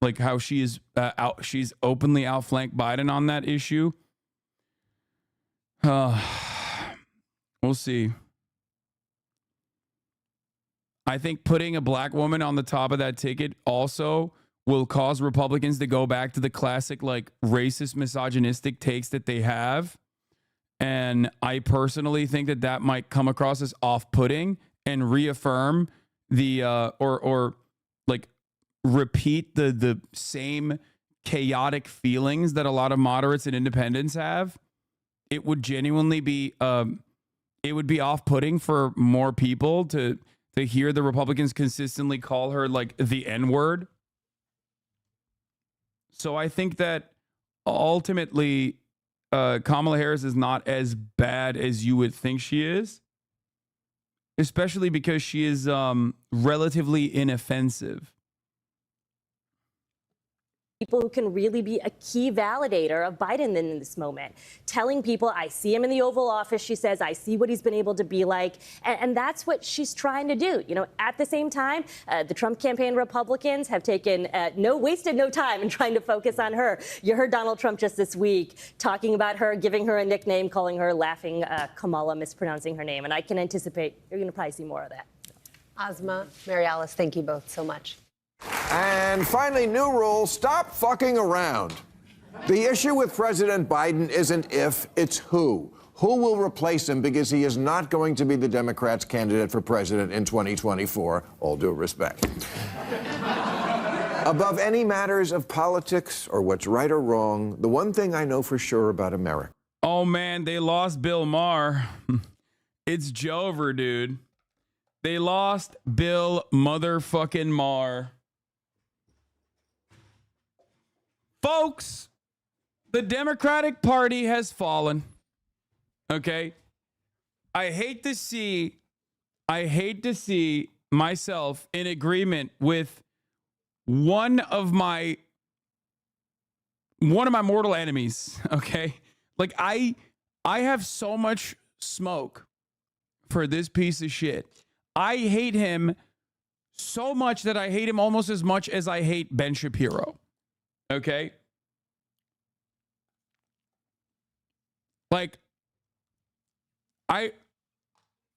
Like how she's openly outflanked Biden on that issue. We'll see. I think putting a black woman on the top of that ticket also will cause Republicans to go back to the classic, like, racist, misogynistic takes that they have. And I personally think that might come across as off-putting and reaffirm or repeat the same chaotic feelings that a lot of moderates and independents have. It would genuinely be off-putting for more people to hear the Republicans consistently call her like the N-word. So I think that ultimately Kamala Harris is not as bad as you would think she is, especially because she is relatively inoffensive. People who can really be a key validator of Biden in this moment, telling people, I see him in the Oval Office, she says, I see what he's been able to be like. And that's what she's trying to do. At the same time, the Trump campaign Republicans have wasted no time in trying to focus on her. You heard Donald Trump just this week talking about her, giving her a nickname, calling her Laughing Kamala, mispronouncing her name. And I can anticipate you're going to probably see more of that. Asma, Mary Alice, thank you both so much. And finally, new rule, stop fucking around. The issue with President Biden isn't if, it's who. Who will replace him, because he is not going to be the Democrats' candidate for president in 2024, all due respect. Above any matters of politics or what's right or wrong, the one thing I know for sure about America. Oh, man, they lost Bill Maher. It's Jover, dude. They lost Bill motherfucking Maher. Folks, The Democratic Party has fallen. Okay? I hate to see myself in agreement with one of my mortal enemies, okay? Like I have so much smoke for this piece of shit. I hate him so much that I hate him almost as much as I hate Ben Shapiro. Okay? Like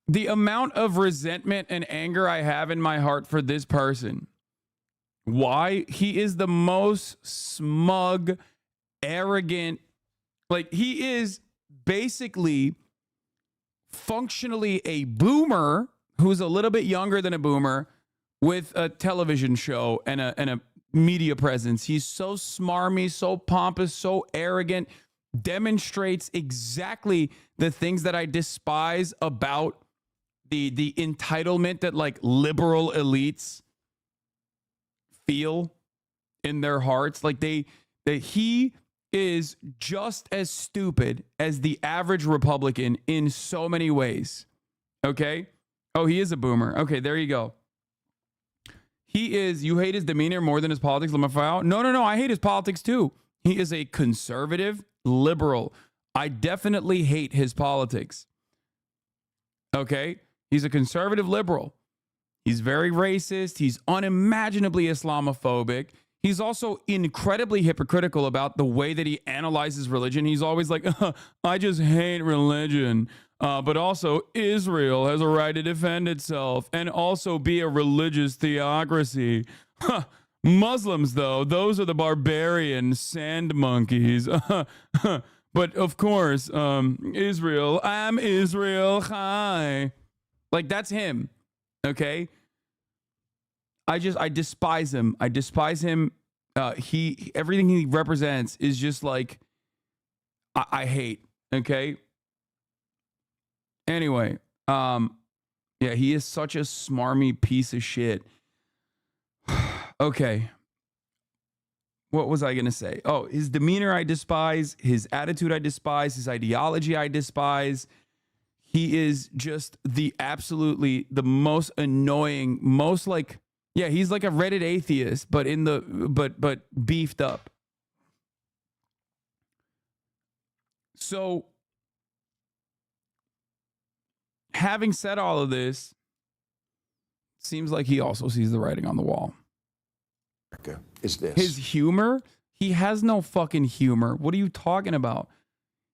the amount of resentment and anger I have in my heart for this person. Why? He is the most smug, arrogant, like he is basically functionally a boomer who's a little bit younger than a boomer with a television show and a media presence. He's so smarmy, so pompous, so arrogant, demonstrates exactly the things that I despise about the entitlement that like liberal elites feel in their hearts. Like he is just as stupid as the average Republican in so many ways. Okay? Oh, he is a boomer. Okay, there you go. You hate his demeanor more than his politics, LaMaFao? No, I hate his politics too. He is a conservative liberal. I definitely hate his politics. Okay? He's a conservative liberal. He's very racist. He's unimaginably Islamophobic. He's also incredibly hypocritical about the way that he analyzes religion. He's always like, I just hate religion. But also, Israel has a right to defend itself and also be a religious theocracy. Muslims, though, those are the barbarian sand monkeys. But of course, Israel, I'm Israel. Hi. Like, that's him. Okay? I despise him. I despise him. Everything he represents is just like, I hate. Okay? Anyway, yeah, he is such a smarmy piece of shit. Okay. What was I going to say? Oh, his demeanor I despise. His attitude I despise. His ideology I despise. He is just the most annoying, most like, yeah, he's like a Reddit atheist, but but beefed up. So, having said all of this, seems like he also sees the writing on the wall. Is this his humor? He has no fucking humor. What are you talking about?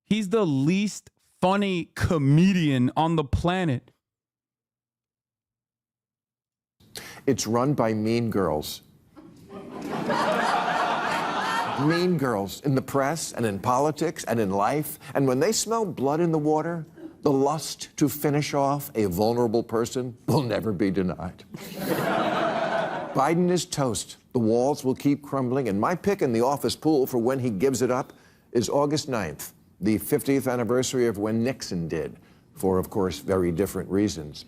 He's the least funny comedian on the planet. It's run by mean girls. Mean girls in the press and in politics and in life. And when they smell blood in the water, the lust to finish off a vulnerable person will never be denied. Biden is toast. The walls will keep crumbling, and my pick in the office pool for when he gives it up is August 9th, the 50th anniversary of when Nixon did, for, of course, very different reasons.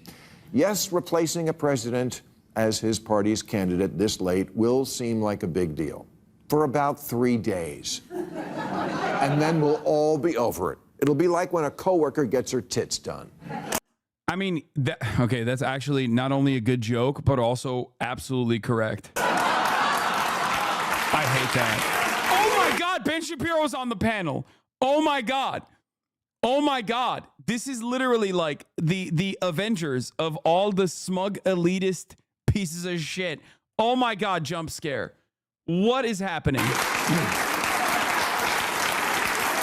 Yes, replacing a president as his party's candidate this late will seem like a big deal for about 3 days. And then we'll all be over it. It'll be like when a coworker gets her tits done. I mean, that's actually not only a good joke, but also absolutely correct. I hate that. Oh my God, Ben Shapiro's on the panel. Oh my God. Oh my God. This is literally like the Avengers of all the smug elitist pieces of shit. Oh my God, jump scare. What is happening?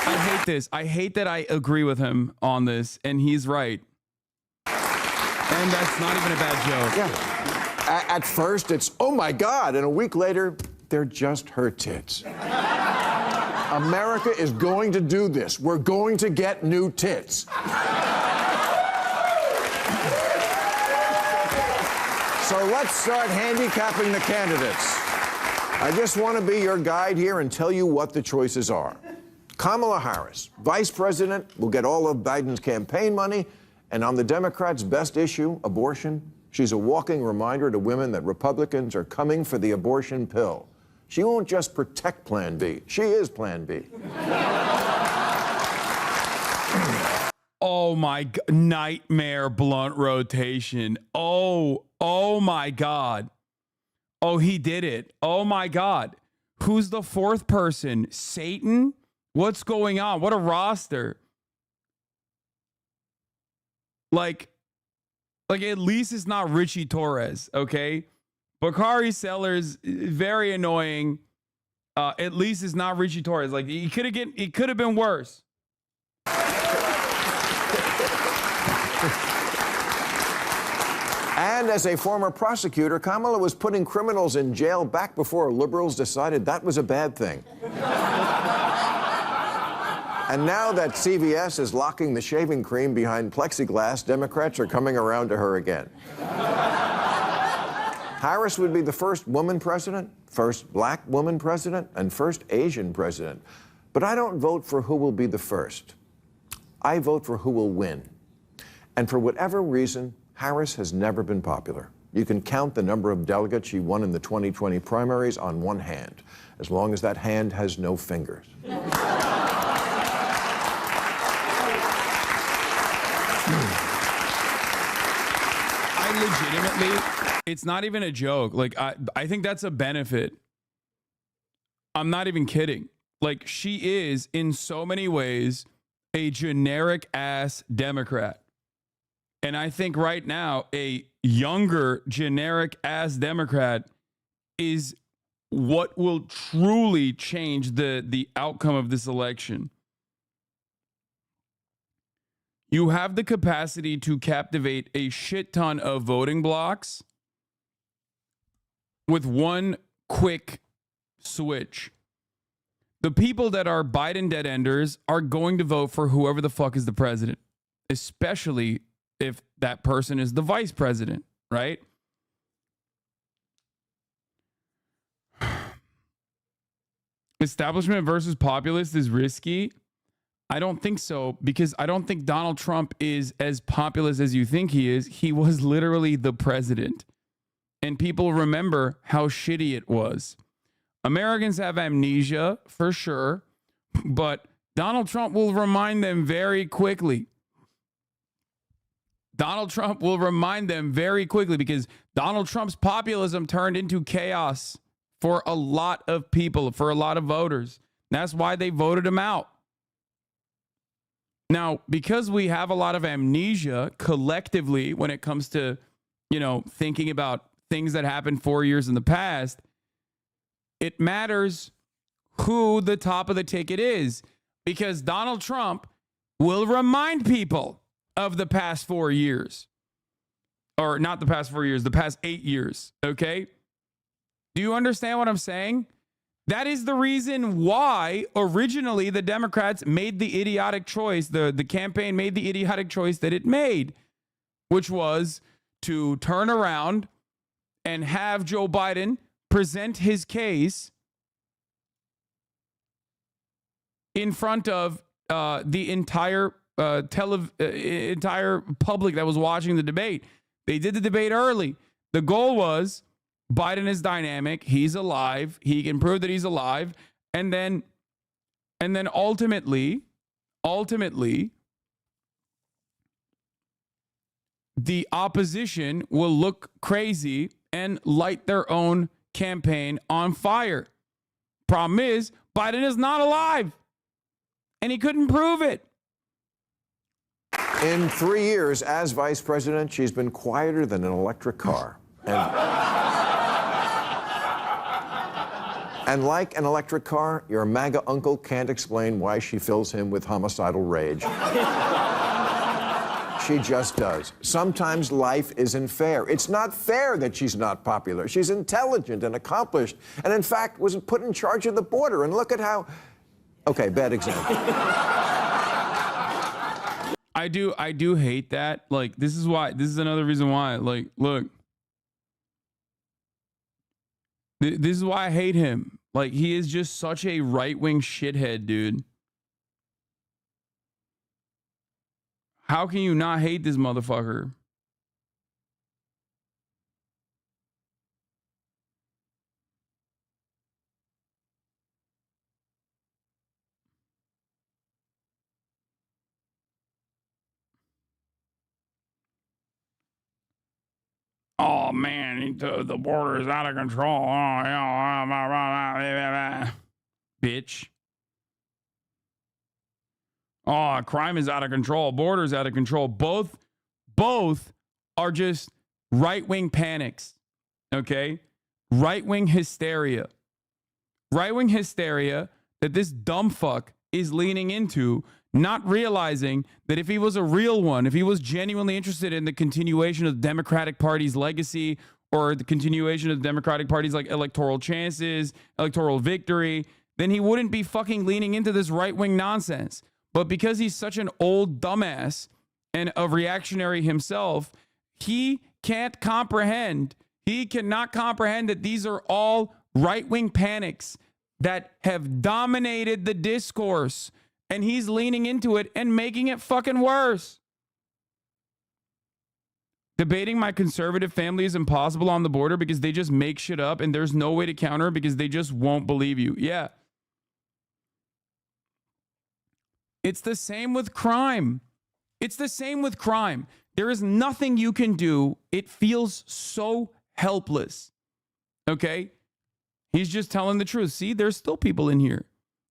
I hate this. I hate that I agree with him on this, and he's right. And that's not even a bad joke. Yeah. At first, it's, oh my God, and a week later, they're just her tits. America is going to do this. We're going to get new tits. So let's start handicapping the candidates. I just want to be your guide here and tell you what the choices are. Kamala Harris, vice president, will get all of Biden's campaign money. And on the Democrats' best issue, abortion, she's a walking reminder to women that Republicans are coming for the abortion pill. She won't just protect Plan B. She is Plan B. Oh my God. Nightmare blunt rotation. Oh my God. Oh, he did it. Oh my God. Who's the fourth person? Satan? What's going on? What a roster. Like at least it's not Richie Torres, okay? Bakari Sellers, very annoying. At least it's not Richie Torres. Like it could have been worse. And as a former prosecutor, Kamala was putting criminals in jail back before liberals decided that was a bad thing. And now that CVS is locking the shaving cream behind plexiglass, Democrats are coming around to her again. Harris would be the first woman president, first black woman president, and first Asian president. But I don't vote for who will be the first. I vote for who will win. And for whatever reason, Harris has never been popular. You can count the number of delegates she won in the 2020 primaries on one hand, as long as that hand has no fingers. Legitimately, it's not even a joke. Like, I think that's a benefit. I'm not even kidding. Like, she is, in so many ways, a generic ass Democrat. And I think right now, a younger generic ass Democrat is what will truly change the outcome of this election. You have the capacity to captivate a shit ton of voting blocks with one quick switch. The people that are Biden dead enders are going to vote for whoever the fuck is the president, especially if that person is the vice president, right? Establishment versus populist is risky. I don't think so, because I don't think Donald Trump is as populist as you think he is. He was literally the president. And people remember how shitty it was. Americans have amnesia, for sure, but Donald Trump will remind them very quickly. Donald Trump will remind them very quickly, because Donald Trump's populism turned into chaos for a lot of people, for a lot of voters. That's why they voted him out. Now, because we have a lot of amnesia collectively when it comes to, thinking about things that happened 4 years in the past, it matters who the top of the ticket is, because Donald Trump will remind people of the past 4 years. Or not the past 4 years, the past 8 years, okay? Do you understand what I'm saying? That is the reason why originally the Democrats made the idiotic choice, the campaign made the idiotic choice that it made, which was to turn around and have Joe Biden present his case in front of the entire entire public that was watching the debate. They did the debate early. The goal was Biden is dynamic. He's alive. He can prove that he's alive. And then ultimately, the opposition will look crazy and light their own campaign on fire. Problem is, Biden is not alive. And he couldn't prove it. In 3 years as vice president, she's been quieter than an electric car. And like an electric car, your MAGA uncle can't explain why she fills him with homicidal rage. She just does. Sometimes life isn't fair. It's not fair that she's not popular. She's intelligent and accomplished, and in fact was put in charge of the border. And look at how... Okay, bad example. I do hate that. Like, this is another reason why. Like, look. This is why I hate him. Like, he is just such a right-wing shithead, dude. How can you not hate this motherfucker? Oh man, the border is out of control. Oh, yeah, bitch. Oh, crime is out of control. Border's out of control. Both are just right-wing panics. Okay? Right-wing hysteria. Right-wing hysteria that this dumb fuck is leaning into, not realizing that if he was a real one, if he was genuinely interested in the continuation of the Democratic Party's legacy or the continuation of the Democratic Party's like electoral chances, electoral victory, then he wouldn't be fucking leaning into this right-wing nonsense. But because he's such an old dumbass and a reactionary himself, he can't comprehend. He cannot comprehend that these are all right-wing panics that have dominated the discourse. And he's leaning into it and making it fucking worse. Debating my conservative family is impossible on the border because they just make shit up and there's no way to counter it because they just won't believe you. Yeah. It's the same with crime. It's the same with crime. There is nothing you can do. It feels so helpless. Okay? He's just telling the truth. See, there's still people in here.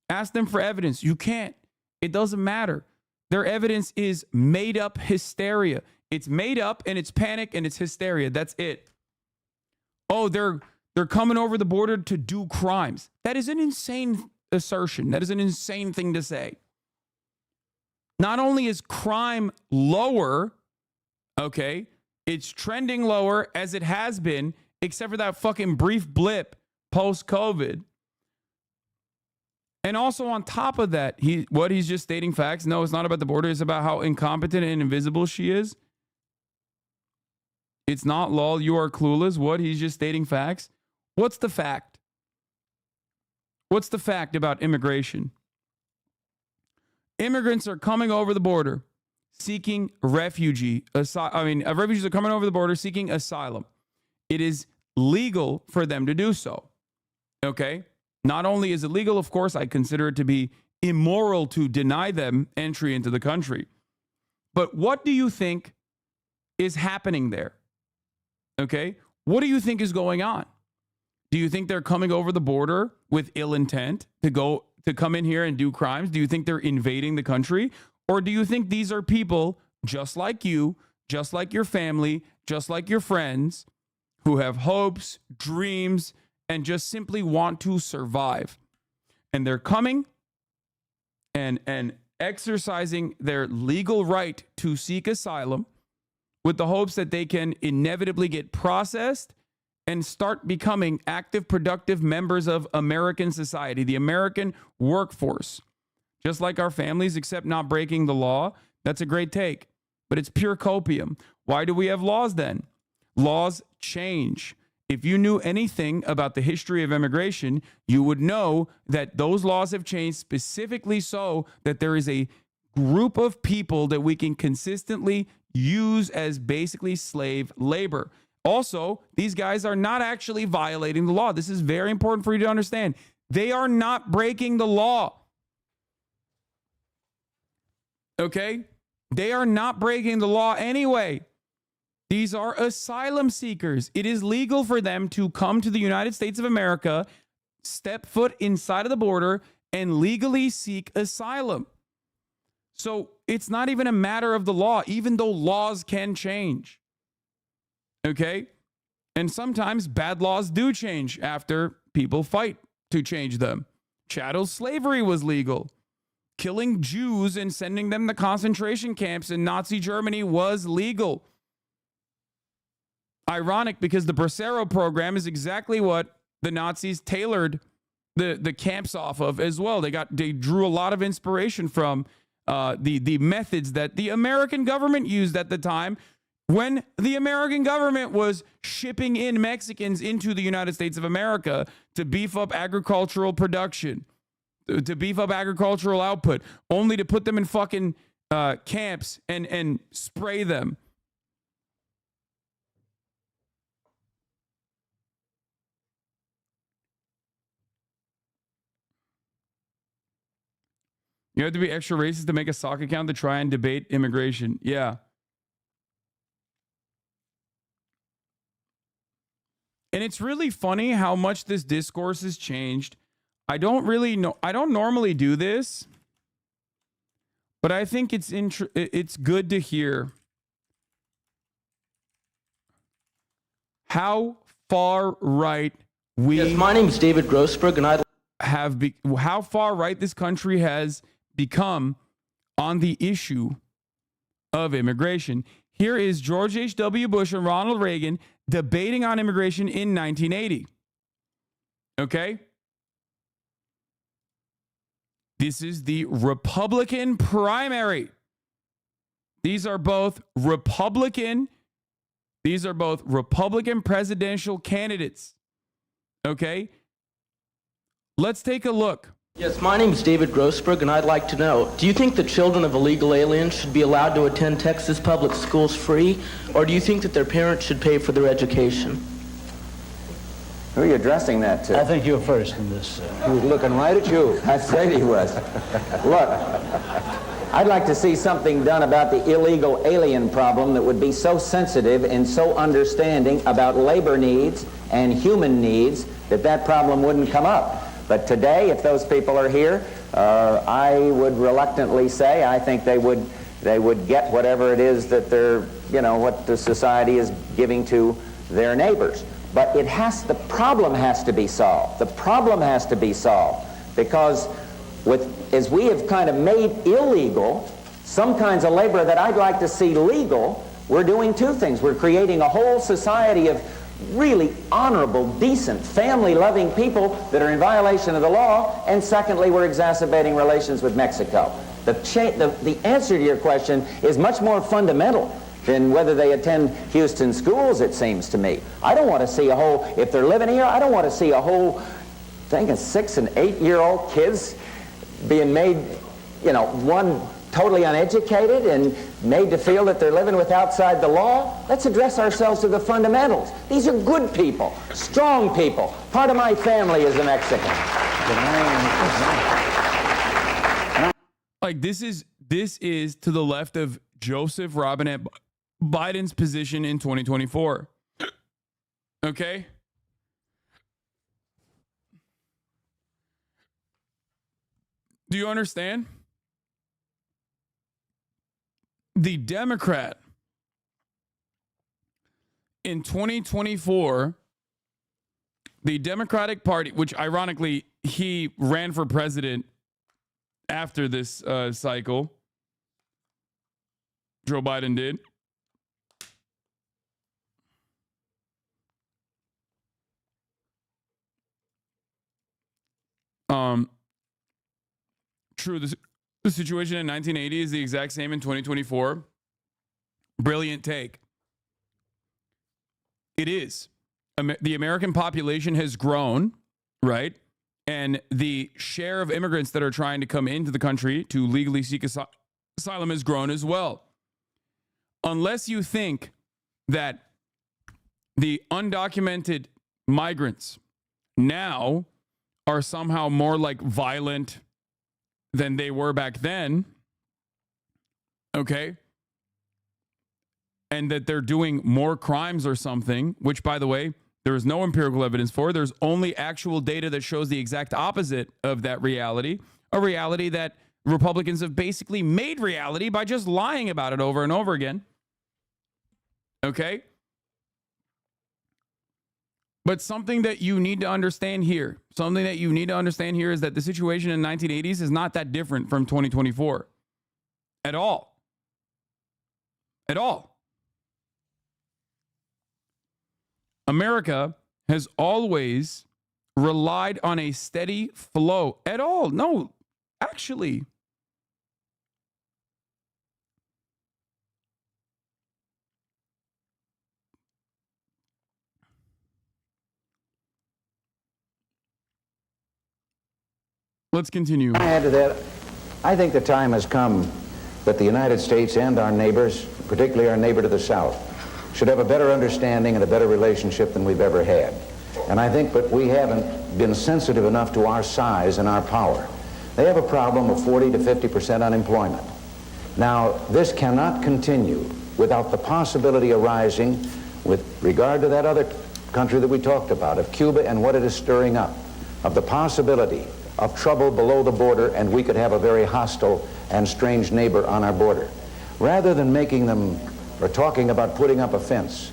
Ask them for evidence. You can't. It doesn't matter. Their evidence is made up hysteria. It's made up and it's panic and it's hysteria. That's it. Oh, they're coming over the border to do crimes. That is an insane assertion. That is an insane thing to say. Not only is crime lower, okay, it's trending lower as it has been, except for that fucking brief blip post-COVID. And also on top of that, he's just stating facts. No, it's not about the border. It's about how incompetent and invisible she is. It's not, lol, you are clueless. What? He's just stating facts. What's the fact? What's the fact about immigration? Immigrants are coming over the border seeking refugees are coming over the border seeking asylum. It is legal for them to do so. Okay? Not only is it legal, of course, I consider it to be immoral to deny them entry into the country. But what do you think is happening there? Okay? What do you think is going on? Do you think they're coming over the border with ill intent to come in here and do crimes? Do you think they're invading the country? Or do you think these are people just like you, just like your family, just like your friends, who have hopes, dreams, and just simply want to survive? And they're coming and exercising their legal right to seek asylum with the hopes that they can inevitably get processed and start becoming active, productive members of American society, the American workforce. Just like our families, except not breaking the law. That's a great take, but it's pure copium. Why do we have laws then? Laws change. If you knew anything about the history of immigration, you would know that those laws have changed specifically so that there is a group of people that we can consistently use as basically slave labor. Also, these guys are not actually violating the law. This is very important for you to understand. They are not breaking the law. Okay? They are not breaking the law anyway. These are asylum seekers. It is legal for them to come to the United States of America, step foot inside of the border, and legally seek asylum. So it's not even a matter of the law, even though laws can change. Okay? And sometimes bad laws do change after people fight to change them. Chattel slavery was legal. Killing Jews and sending them to concentration camps in Nazi Germany was legal. Ironic, because the Bracero program is exactly what the Nazis tailored the camps off of as well. They drew a lot of inspiration from the methods that the American government used at the time when the American government was shipping in Mexicans into the United States of America to beef up agricultural production, to beef up agricultural output, only to put them in fucking camps and spray them. You have to be extra racist to make a sock account to try and debate immigration. Yeah. And it's really funny how much this discourse has changed. I don't really know. I don't normally do this, but I think it's good to hear how far right we. Yes, my name is David Grossberg, and I have how far right this country has become on the issue of immigration. Here is George H.W. Bush and Ronald Reagan debating on immigration in 1980. Okay? This is the Republican primary. These are both Republican presidential candidates. Okay? Let's take a look. Yes, my name is David Grossberg, and I'd like to know, do you think the children of illegal aliens should be allowed to attend Texas public schools free, or do you think that their parents should pay for their education? Who are you addressing that to? I think you're first in this. He was looking right at you. I said he was. Look, I'd like to see something done about the illegal alien problem that would be so sensitive and so understanding about labor needs and human needs that that problem wouldn't come up. But today, if those people are here, I would reluctantly say I think they would get whatever it is that they're, what the society is giving to their neighbors. But the problem has to be solved. The problem has to be solved because as we have kind of made illegal some kinds of labor that I'd like to see legal, we're doing two things. We're creating a whole society of really honorable, decent, family-loving people that are in violation of the law, and secondly, we're exacerbating relations with Mexico. The answer to your question is much more fundamental than whether they attend Houston schools, it seems to me. I don't want to see if they're living here, I don't want to see a whole thing of 6- and 8-year-old kids being made, one totally uneducated and made to feel that they're living with outside the law. Let's address ourselves to the fundamentals. These are good people, strong people. Part of my family is a Mexican. Like this is to the left of Joseph Robinette Biden's position in 2024. Okay? Do you understand? The Democrat in 2024, the Democratic Party, which ironically he ran for president after this cycle, Joe Biden did. True, the situation in 1980 is the exact same in 2024. Brilliant take. It is. The American population has grown, right? And the share of immigrants that are trying to come into the country to legally seek asylum has grown as well. Unless you think that the undocumented migrants now are somehow more like violent than they were back then, okay? And that they're doing more crimes or something, which, by the way, there is no empirical evidence for. There's only actual data that shows the exact opposite of that reality, a reality that Republicans have basically made reality by just lying about it over and over again. Okay? But something that you need to understand here, is that the situation in the 1980s is not that different from 2024. At all. At all. America has always relied on a steady flow. At all. No, actually. Let's continue. I add to that, I think the time has come that the United States and our neighbors, particularly our neighbor to the south, should have a better understanding and a better relationship than we've ever had. And I think that we haven't been sensitive enough to our size and our power. They have a problem of 40 to 50% unemployment. Now, this cannot continue without the possibility arising with regard to that other country that we talked about, of Cuba and what it is stirring up, of the possibility of trouble below the border, and we could have a very hostile and strange neighbor on our border. Rather than making them or talking about putting up a fence,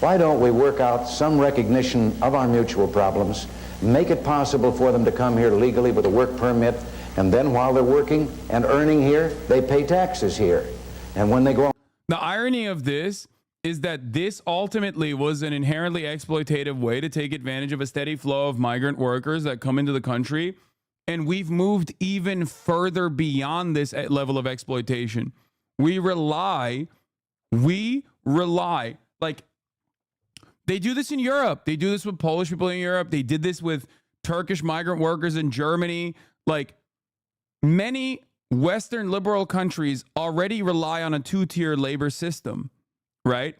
why don't we work out some recognition of our mutual problems, make it possible for them to come here legally with a work permit, and then while they're working and earning here, they pay taxes here. And when they go... The irony of this is that this ultimately was an inherently exploitative way to take advantage of a steady flow of migrant workers that come into the country. And we've moved even further beyond this level of exploitation. We rely, like, they do this in Europe. They do this with Polish people in Europe. They did this with Turkish migrant workers in Germany. Like, many Western liberal countries already rely on a two-tier labor system, right?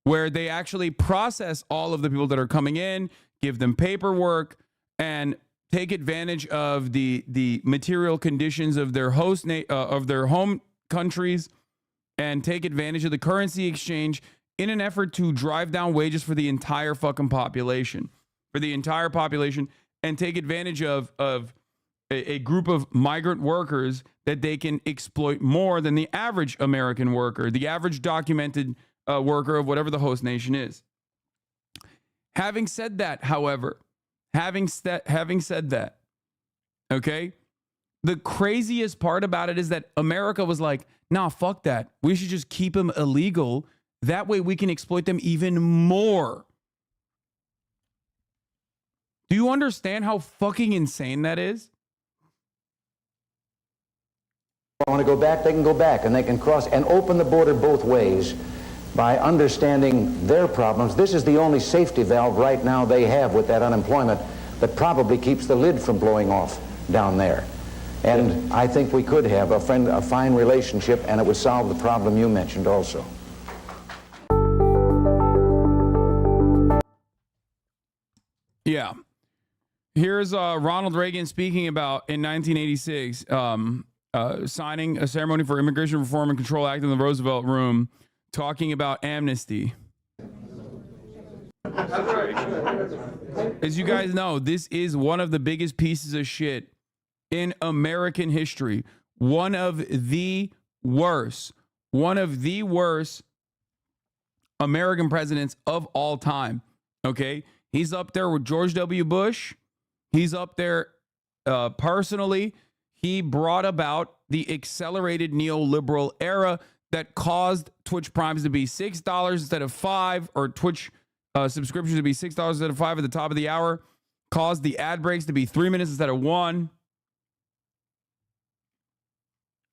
Where they actually process all of the people that are coming in, give them paperwork, and take advantage of the material conditions of their of their home countries, and take advantage of the currency exchange in an effort to drive down wages for the entire fucking population, and take advantage of a group of migrant workers that they can exploit more than the average American worker, the average documented worker of whatever the host nation is. Having said that, however, having said that, okay, the craziest part about it is that America was like, nah, fuck that. We should just keep them illegal. That way we can exploit them even more. Do you understand how fucking insane that is? Want to go back, they can go back, and they can cross and open the border both ways by understanding their problems. This is the only safety valve right now they have with that unemployment that probably keeps the lid from blowing off down there. And I think we could have a fine relationship, and it would solve the problem you mentioned also. Yeah. Here's Ronald Reagan speaking about in 1986, signing a ceremony for Immigration Reform and Control Act in the Roosevelt Room, talking about amnesty. As you guys know, this is one of the biggest pieces of shit in American history. One of the worst American presidents of all time. Okay? He's up there with George W. Bush. He's up there personally. He brought about the accelerated neoliberal era that caused Twitch Primes to be $6 instead of $5, or Twitch subscriptions to be $6 instead of $5 at the top of the hour, caused the ad breaks to be 3 minutes instead of 1.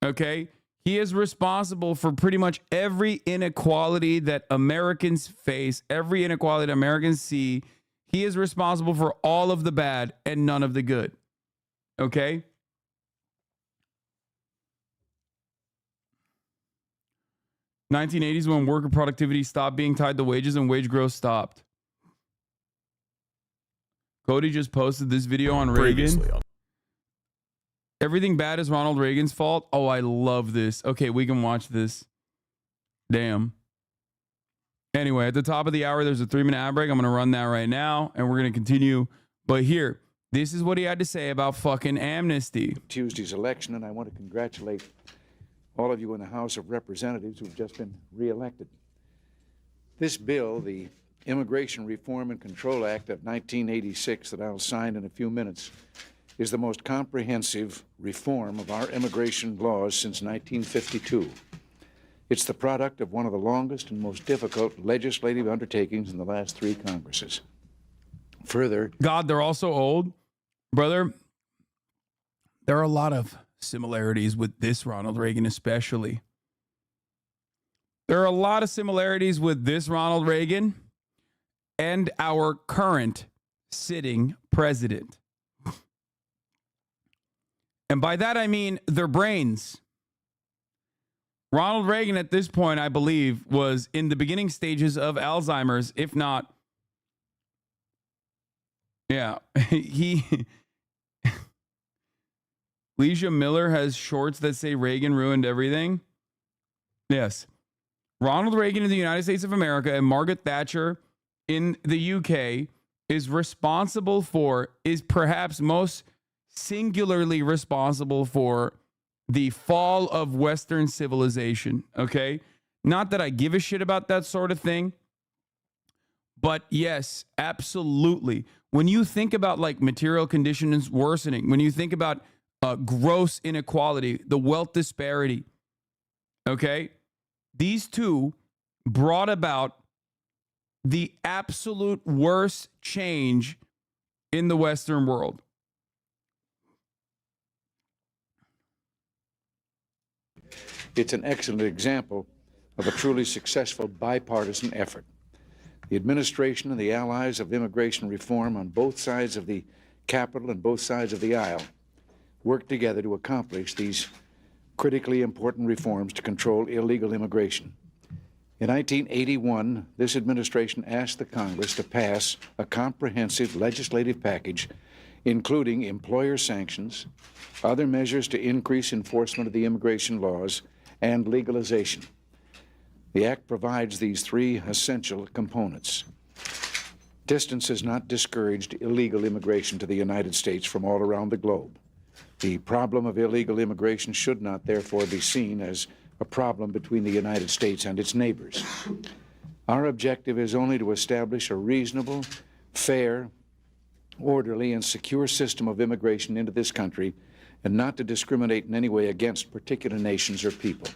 Okay? He is responsible for pretty much every inequality that Americans face, every inequality that Americans see. He is responsible for all of the bad and none of the good. Okay? '80s, when worker productivity stopped being tied to wages and wage growth stopped. Cody just posted this video on Reagan. Everything bad is Ronald Reagan's fault. Oh, I love this. Okay, we can watch this. Damn. Anyway, at the top of the hour, there's a 3-minute ad break. I'm going to run that right now, and we're going to continue. But here, this is what he had to say about fucking amnesty. Tuesday's election, and I want to congratulate all of you in the House of Representatives who've just been reelected. This bill, the Immigration Reform and Control Act of 1986 that I'll sign in a few minutes, is the most comprehensive reform of our immigration laws since 1952. It's the product of one of the longest and most difficult legislative undertakings in the last 3 Congresses. Further, God, they're also old. Brother, there are a lot of similarities with this Ronald Reagan especially. There are a lot of similarities with this Ronald Reagan and our current sitting president. And by that I mean their brains. Ronald Reagan at this point, I believe, was in the beginning stages of Alzheimer's, if not. Yeah, Leisha Miller has shorts that say Reagan ruined everything. Yes. Ronald Reagan in the United States of America and Margaret Thatcher in the UK is responsible for, is perhaps most singularly responsible for the fall of Western civilization, okay? Not that I give a shit about that sort of thing, but yes, absolutely. When you think about like material conditions worsening, when you think about gross inequality, the wealth disparity, okay? These two brought about the absolute worst change in the Western world. It's an excellent example of a truly successful bipartisan effort. The administration and the allies of immigration reform on both sides of the Capitol and both sides of the aisle worked together to accomplish these critically important reforms to control illegal immigration. In 1981, this administration asked the Congress to pass a comprehensive legislative package, including employer sanctions, other measures to increase enforcement of the immigration laws, and legalization. The Act provides these three essential components. Distance has not discouraged illegal immigration to the United States from all around the globe. The problem of illegal immigration should not, therefore, be seen as a problem between the United States and its neighbors. Our objective is only to establish a reasonable, fair, orderly, and secure system of immigration into this country, and not to discriminate in any way against particular nations or people.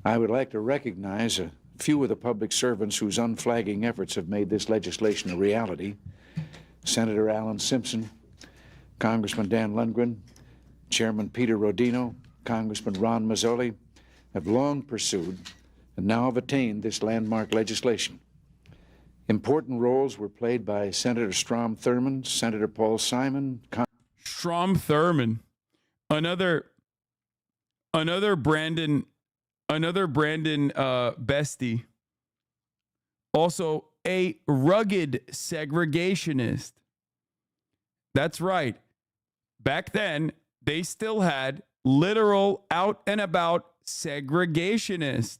I would like to recognize a few of the public servants whose unflagging efforts have made this legislation a reality. Senator Alan Simpson, Congressman Dan Lundgren, Chairman Peter Rodino, Congressman Ron Mazzoli have long pursued and now have attained this landmark legislation. Important roles were played by Senator Strom Thurmond, Senator Paul Simon. Strom Thurmond, another Brandon bestie. Also a rugged segregationist. That's right. Back then, they still had literal out and about segregationists.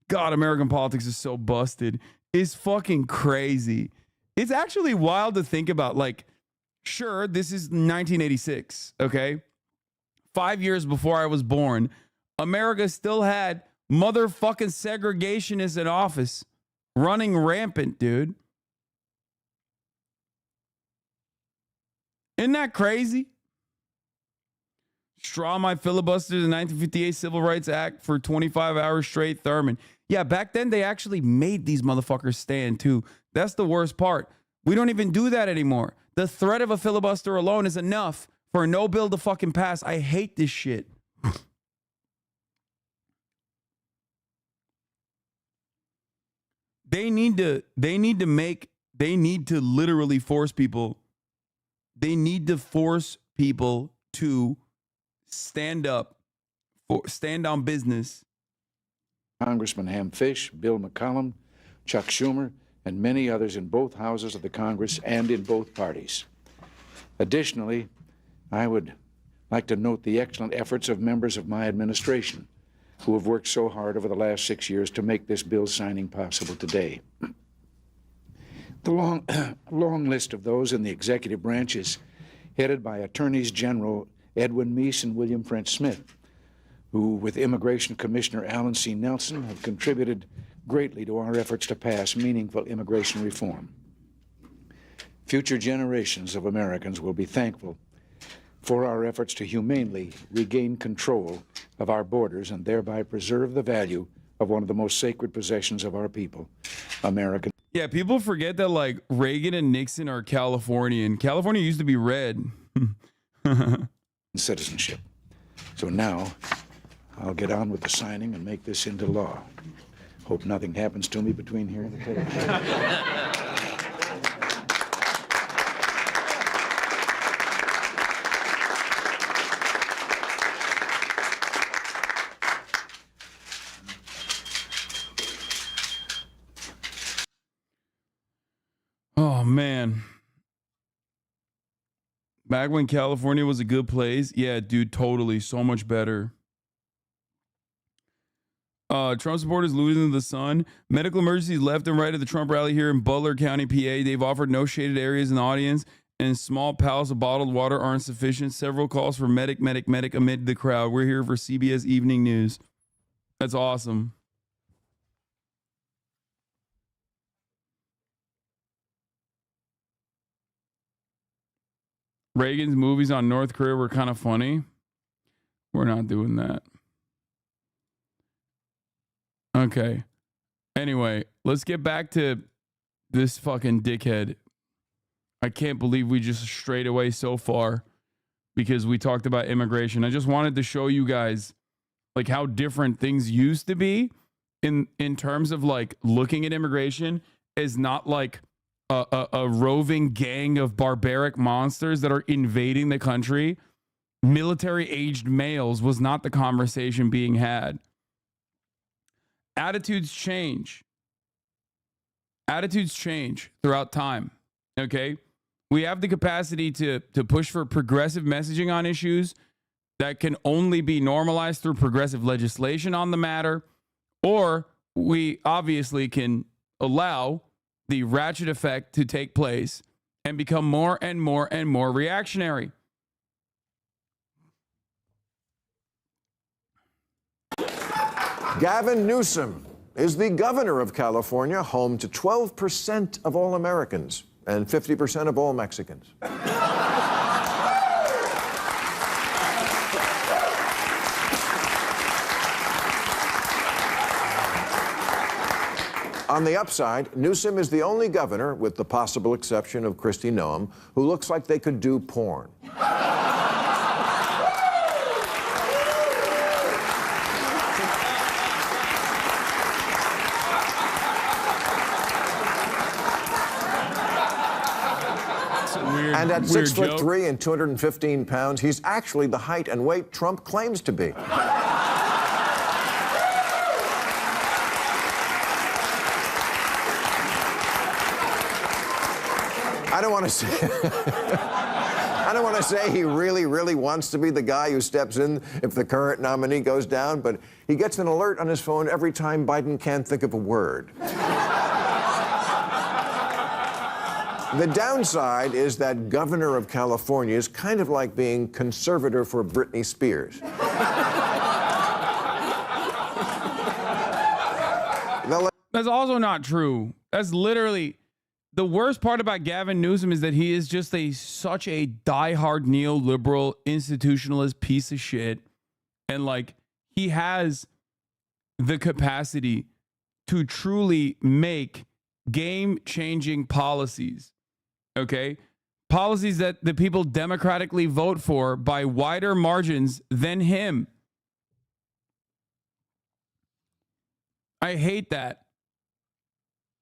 God, American politics is so busted. It's fucking crazy. It's actually wild to think about. Like, sure, this is 1986, okay? 5 years before I was born, America still had motherfucking segregationists in office running rampant, dude. Isn't that crazy? Straw my filibuster the 1958 Civil Rights Act for 25 hours straight, Thurman. Yeah, back then they actually made these motherfuckers stand too. That's the worst part. We don't even do that anymore. The threat of a filibuster alone is enough for no bill to fucking pass. I hate this shit. They need to literally force people. They need to force people to stand up, stand on business. Congressman Ham Fish, Bill McCollum, Chuck Schumer, and many others in both houses of the Congress and in both parties. Additionally, I would like to note the excellent efforts of members of my administration who have worked so hard over the last 6 years to make this bill signing possible today. The long list of those in the executive branch is headed by Attorneys General Edwin Meese and William French Smith, who, with Immigration Commissioner Alan C. Nelson, have contributed greatly to our efforts to pass meaningful immigration reform. Future generations of Americans will be thankful for our efforts to humanely regain control of our borders and thereby preserve the value of one of the most sacred possessions of our people, American. Yeah, people forget that like Reagan and Nixon are Californian. California used to be red. Citizenship. So now I'll get on with the signing and make this into law. Hope nothing happens to me between here and the table. Oh, man. Back when California was a good place. Yeah, dude, totally. So much better. Trump supporters losing the sun. Medical emergencies left and right at the Trump rally here in Butler County, PA. They've offered no shaded areas in the audience, and small pallets of bottled water aren't sufficient. Several calls for medic amid the crowd. We're here for CBS Evening News. That's awesome. Reagan's movies on North Korea were kind of funny. We're not doing that. Okay. Anyway, let's get back to this fucking dickhead. I can't believe we just strayed away so far because we talked about immigration. I just wanted to show you guys like how different things used to be in terms of like looking at immigration as not like a roving gang of barbaric monsters that are invading the country. Military-aged males was not the conversation being had. Attitudes change. Attitudes change throughout time, okay? We have the capacity to push for progressive messaging on issues that can only be normalized through progressive legislation on the matter, or we obviously can allow the ratchet effect to take place and become more and more and more reactionary. Gavin Newsom is the governor of California, home to 12% of all Americans and 50% of all Mexicans. On the upside, Newsom is the only governor, with the possible exception of Kristi Noem, who looks like they could do porn. And at 6'3" and 215 pounds, he's actually the height and weight Trump claims to be. I don't want to say he really wants to be the guy who steps in if the current nominee goes down, but he gets an alert on his phone every time Biden can't think of a word. The downside is that governor of California is kind of like being conservator for Britney Spears. That's also not true. That's literally the worst part about Gavin Newsom is that he is just such a diehard neoliberal institutionalist piece of shit. And like he has the capacity to truly make game-changing policies. Okay? Policies that the people democratically vote for by wider margins than him. I hate that.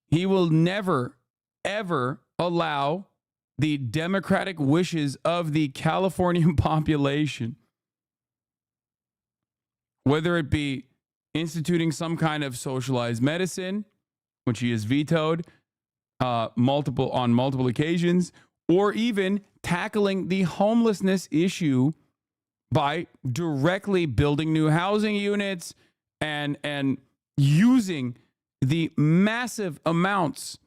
He will never, ever allow the democratic wishes of the Californian population, whether it be instituting some kind of socialized medicine, which he has vetoed on multiple occasions, or even tackling the homelessness issue by directly building new housing units and using the massive amounts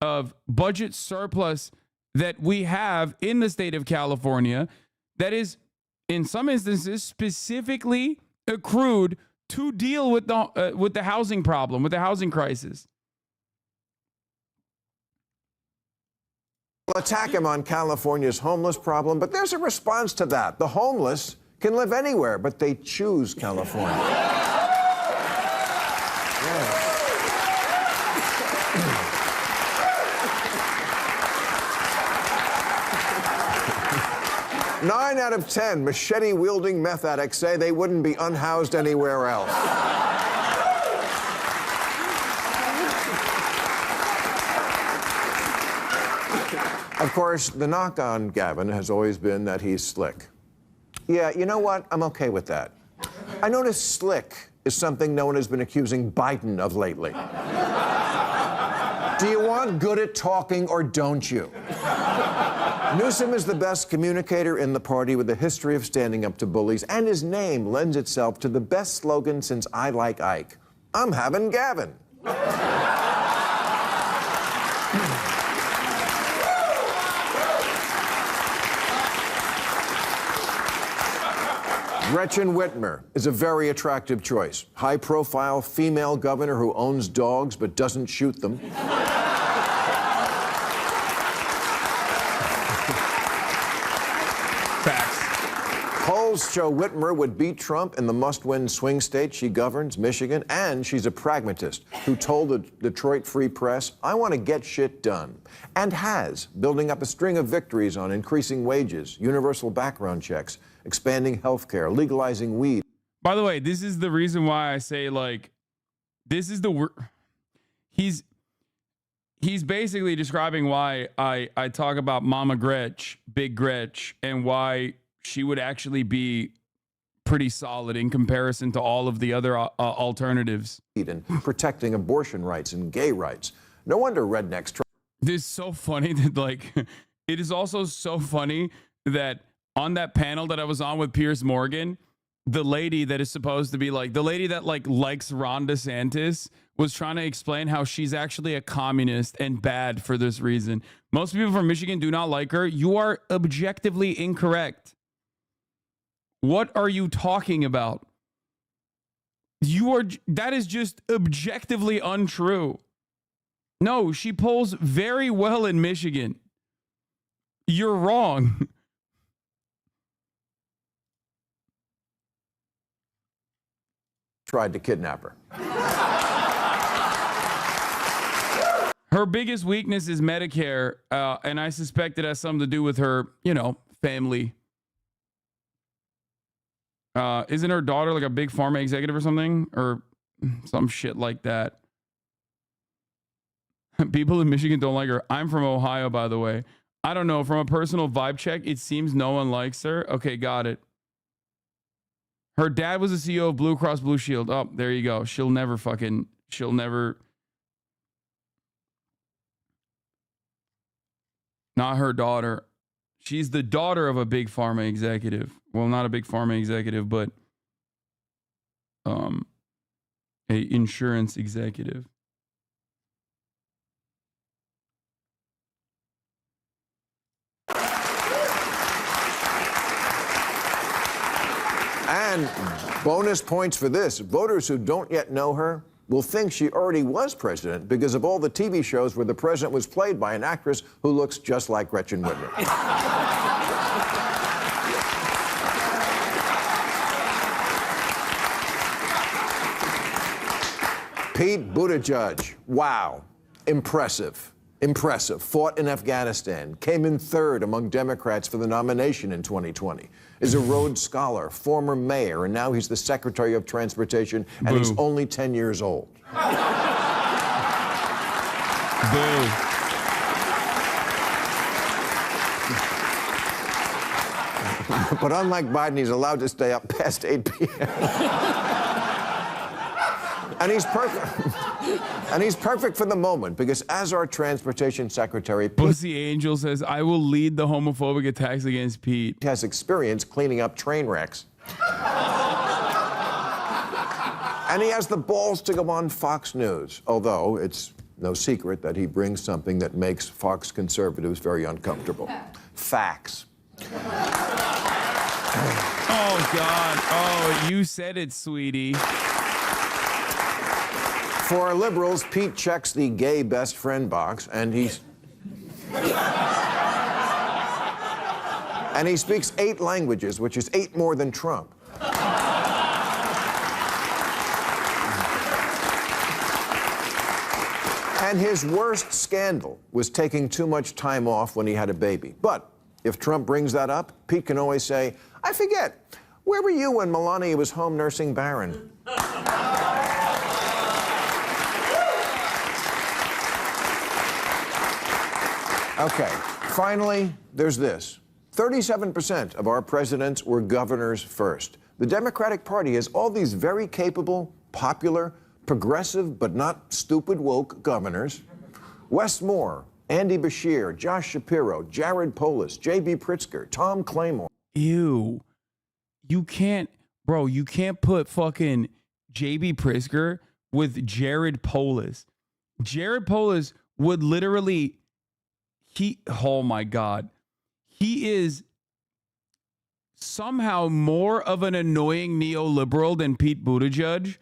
of budget surplus that we have in the state of California that is, in some instances, specifically accrued to deal with the housing problem, with the housing crisis. We'll attack him on California's homeless problem, but there's a response to that. The homeless can live anywhere, but they choose California. Yeah. 9 out of 10 machete-wielding meth addicts say they wouldn't be unhoused anywhere else. Of course, the knock on Gavin has always been that he's slick. Yeah, you know what? I'm okay with that. I notice slick is something no one has been accusing Biden of lately. Do you want good at talking or don't you? Newsom is the best communicator in the party with a history of standing up to bullies, and his name lends itself to the best slogan since I Like Ike. I'm having Gavin. Gretchen Whitmer is a very attractive choice. High-profile female governor who owns dogs but doesn't shoot them. Polls show Whitmer would beat Trump in the must-win swing state she governs, Michigan, and she's a pragmatist who told the Detroit Free Press, I want to get shit done, and has, building up a string of victories on increasing wages, universal background checks, expanding health care, legalizing weed. By the way, this is the reason why I say, like, this is the... He's basically describing why I talk about Mama Gretch, Big Gretch, and why she would actually be pretty solid in comparison to all of the other alternatives. And protecting abortion rights and gay rights. No wonder rednecks try. This is so funny that, like, it is also so funny that on that panel that I was on with Piers Morgan, the lady that is supposed to be like, the lady that likes Ron DeSantis was trying to explain how she's actually a communist and bad for this reason. Most people from Michigan do not like her. You are objectively incorrect. What are you talking about? That is just objectively untrue. No, she polls very well in Michigan. You're wrong. Tried to kidnap her. Her biggest weakness is Medicare, and I suspect it has something to do with her, family. Isn't her daughter like a big pharma executive or something? Or some shit like that. People in Michigan don't like her. I'm from Ohio, by the way. I don't know. From a personal vibe check, it seems no one likes her. Okay, got it. Her dad was the CEO of Blue Cross Blue Shield. Oh, there you go. She'll never. Not her daughter. She's the daughter of a big pharma executive. Well, not a big pharma executive, but a insurance executive. And bonus points for this. Voters who don't yet know her will think she already was president because of all the TV shows where the president was played by an actress who looks just like Gretchen Whitmer. Pete Buttigieg, wow, impressive. Impressive. Fought in Afghanistan, came in third among Democrats for the nomination in 2020. Is a Rhodes Scholar, former mayor, and now he's the Secretary of Transportation, and he's only 10 years old. Boo. But unlike Biden, he's allowed to stay up past 8 p.m. And he's perfect. And he's perfect for the moment because as our transportation secretary, Pussy Angel says, I will lead the homophobic attacks against Pete. Has experience cleaning up train wrecks. And he has the balls to go on Fox News, although it's no secret that he brings something that makes Fox conservatives very uncomfortable. Facts. Oh, God. Oh, you said it, sweetie. For our liberals, Pete checks the gay best friend box, and he speaks 8 languages, which is 8 more than Trump. And his worst scandal was taking too much time off when he had a baby. But if Trump brings that up, Pete can always say, I forget, where were you when Melania was home nursing Barron? Okay, finally, there's this. 37% of our presidents were governors first. The Democratic Party has all these very capable, popular, progressive, but not stupid woke governors. Wes Moore, Andy Beshear, Josh Shapiro, Jared Polis, J.B. Pritzker, Tom Claymore. Ew. You can't put fucking J.B. Pritzker with Jared Polis. Jared Polis would literally, oh my God, he is somehow more of an annoying neoliberal than Pete Buttigieg.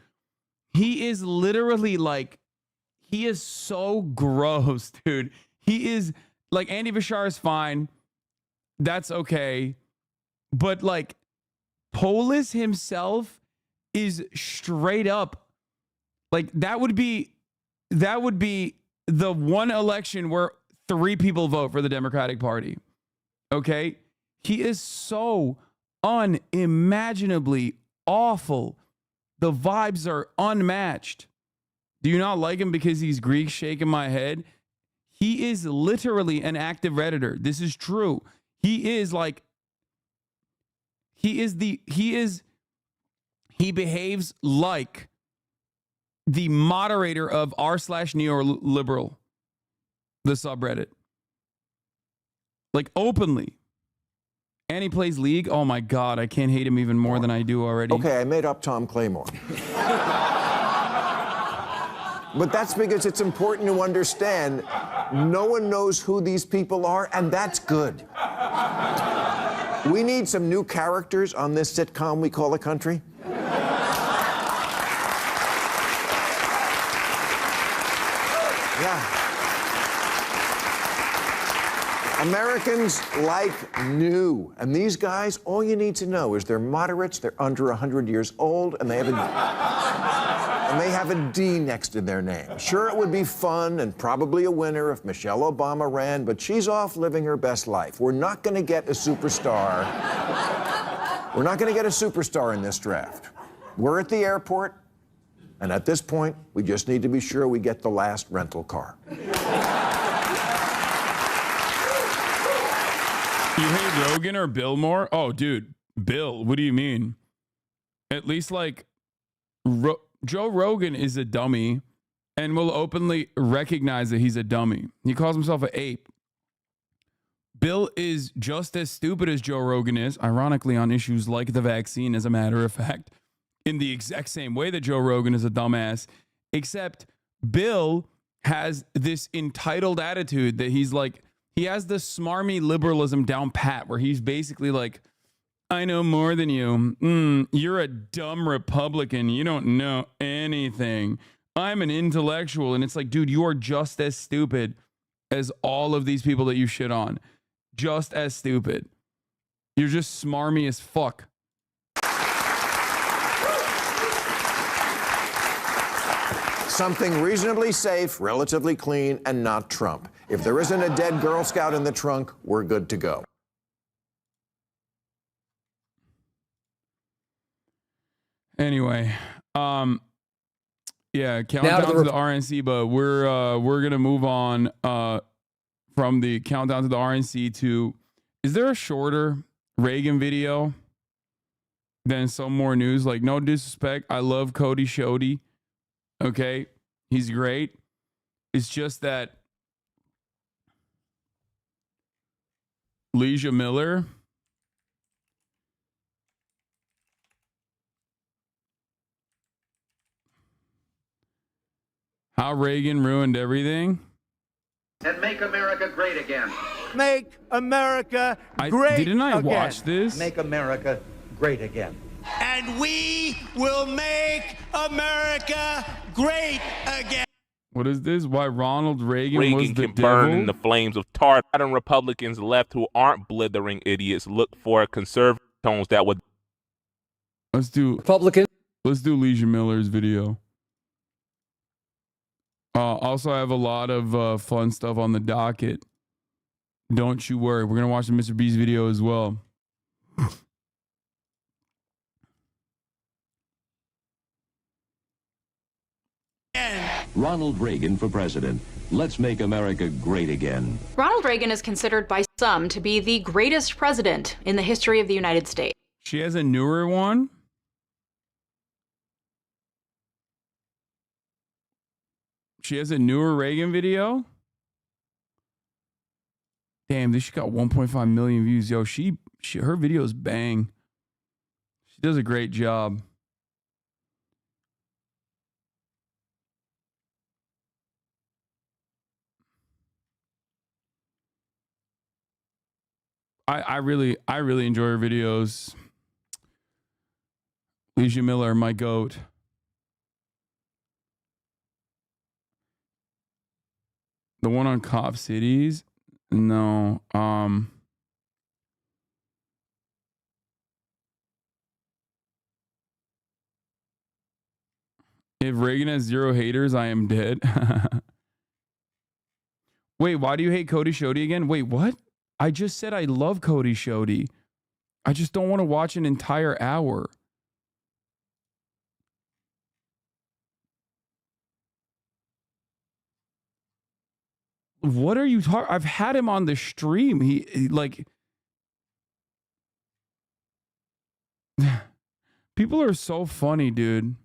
He is literally like, he is so gross, dude. He is like, Andy Bashar is fine. That's okay. But like, Polis himself is straight up like, that would be the one election where 3 people vote for the Democratic Party. Okay? He is so unimaginably awful. The vibes are unmatched. Do you not like him because he's Greek shaking my head? He is literally an active Redditor. This is true. He is like, he behaves like the moderator of r/neoliberal, the subreddit. Like openly. And he plays League. Oh my God, I can't hate him even more than I do already. Okay, I made up Tom Claymore. But that's because it's important to understand no one knows who these people are, and that's good. We need some new characters on this sitcom we call a country. Yeah. Americans like new. And these guys, all you need to know is they're moderates, they're under 100 years old, and they have a D next to their name. Sure, it would be fun and probably a winner if Michelle Obama ran, but she's off living her best life. We're not going to get a superstar. We're not going to get a superstar in this draft. We're at the airport, and at this point, we just need to be sure we get the last rental car. You hate Rogan or Bill more? Oh, dude, Bill, what do you mean? At least like Joe Rogan is a dummy and will openly recognize that he's a dummy. He calls himself an ape. Bill is just as stupid as Joe Rogan is, ironically on issues like the vaccine, as a matter of fact, in the exact same way that Joe Rogan is a dumbass, except Bill has this entitled attitude that he's like, he has the smarmy liberalism down pat, where he's basically like, I know more than you. You're a dumb Republican. You don't know anything. I'm an intellectual. And it's like, dude, you are just as stupid as all of these people that you shit on. Just as stupid. You're just smarmy as fuck. Something reasonably safe, relatively clean, and not Trump. If there isn't a dead Girl Scout in the trunk, we're good to go. Anyway, yeah, countdown to the RNC, but we're gonna move on from the countdown to the RNC to, is there a shorter Reagan video than some more news? Like, no disrespect, I love Cody Shody. Okay, he's great. It's just that Leisha Miller, how Reagan ruined everything. And make America great again. Make America Didn't I watch this? Make America great again. And we will make America great again. What is this? Why Ronald Reagan was the can devil? burn in the flames of tar. Modern Republicans left who aren't blithering idiots look for conservative tones that would. Let's do Republican. Let's do Leisha Miller's video. Also, I have a lot of fun stuff on the docket. Don't you worry. We're gonna watch the Mr. Beast video as well. Ronald Reagan for president. Let's make America great again. Ronald Reagan is considered by some to be the greatest president in the history of the United States. She has a newer one. She has a newer Reagan video. Damn, this she got 1.5 million views. Yo, her videos bang. She does a great job. I really enjoy her videos. Leisha Miller, my goat. The one on Cop Cities? No. If Reagan has 0 haters, I am dead. Wait, why do you hate Cody Shoddy again? Wait, what? I just said I love Cody Shoddy. I just don't want to watch an entire hour. What are you talking? I've had him on the stream. He like people are so funny, dude.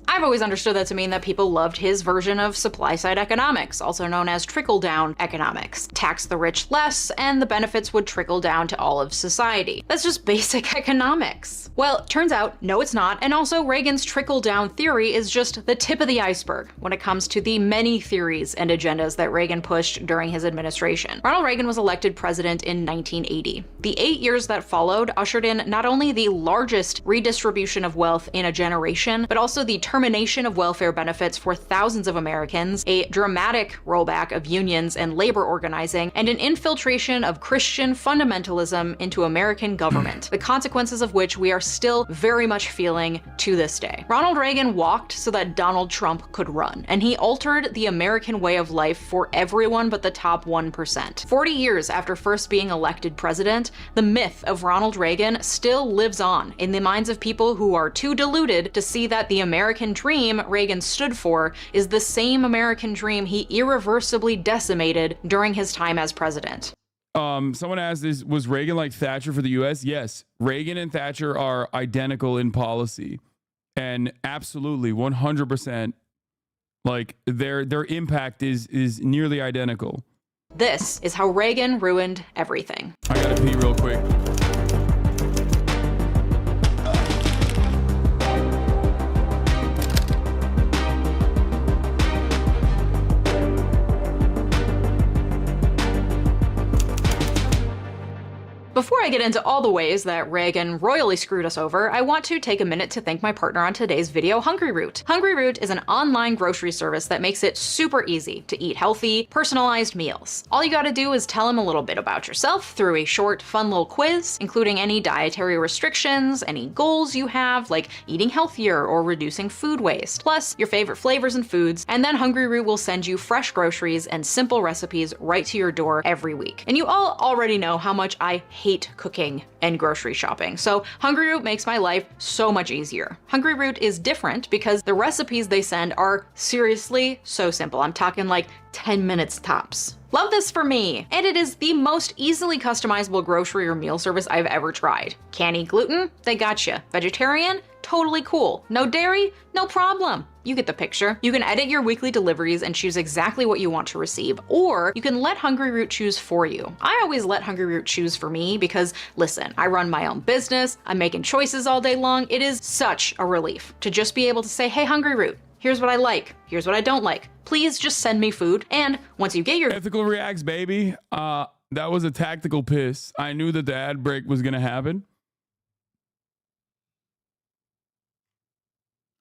I've always understood that to mean that people loved his version of supply-side economics, also known as trickle-down economics. Tax the rich less, and the benefits would trickle down to all of society. That's just basic economics. Well, turns out, no it's not, and also Reagan's trickle-down theory is just the tip of the iceberg when it comes to the many theories and agendas that Reagan pushed during his administration. Ronald Reagan was elected president in 1980. The 8 years that followed ushered in not only the largest redistribution of wealth in a generation, but also the termination of welfare benefits for thousands of Americans, a dramatic rollback of unions and labor organizing, and an infiltration of Christian fundamentalism into American government, the consequences of which we are still very much feeling to this day. Ronald Reagan walked so that Donald Trump could run, and he altered the American way of life for everyone but the top 1%. 40 years after first being elected president, the myth of Ronald Reagan still lives on in the minds of people who are too deluded to see that the American dream Reagan stood for is the same American dream he irreversibly decimated during his time as president. Someone asked, was Reagan like Thatcher for the US? Yes, Reagan and Thatcher are identical in policy, and absolutely 100%, like their impact is nearly identical. This is how Reagan ruined everything. I gotta pee real quick. Before I get into all the ways that Reagan royally screwed us over, I want to take a minute to thank my partner on today's video, Hungry Root. Hungry Root is an online grocery service that makes it super easy to eat healthy, personalized meals. All you gotta do is tell them a little bit about yourself through a short, fun little quiz, including any dietary restrictions, any goals you have, like eating healthier or reducing food waste, plus your favorite flavors and foods, and then Hungry Root will send you fresh groceries and simple recipes right to your door every week. And you all already know how much I hate cooking and grocery shopping, so Hungry Root makes my life so much easier. Hungry Root is different because the recipes they send are seriously so simple. I'm talking like 10 minutes tops. Love this for me, and it is the most easily customizable grocery or meal service I've ever tried. Can't eat gluten? They gotcha. Vegetarian? Totally cool. No dairy? No problem. You get the picture. You can edit your weekly deliveries and choose exactly what you want to receive, or you can let Hungry Root choose for you. I always let Hungry Root choose for me because, listen, I run my own business, I'm making choices all day long. It is such a relief to just be able to say, hey, Hungry Root, here's what I like, here's what I don't like. Please just send me food. And once you get your ethical reacts, baby, that was a tactical piss. I knew that the ad break was gonna happen.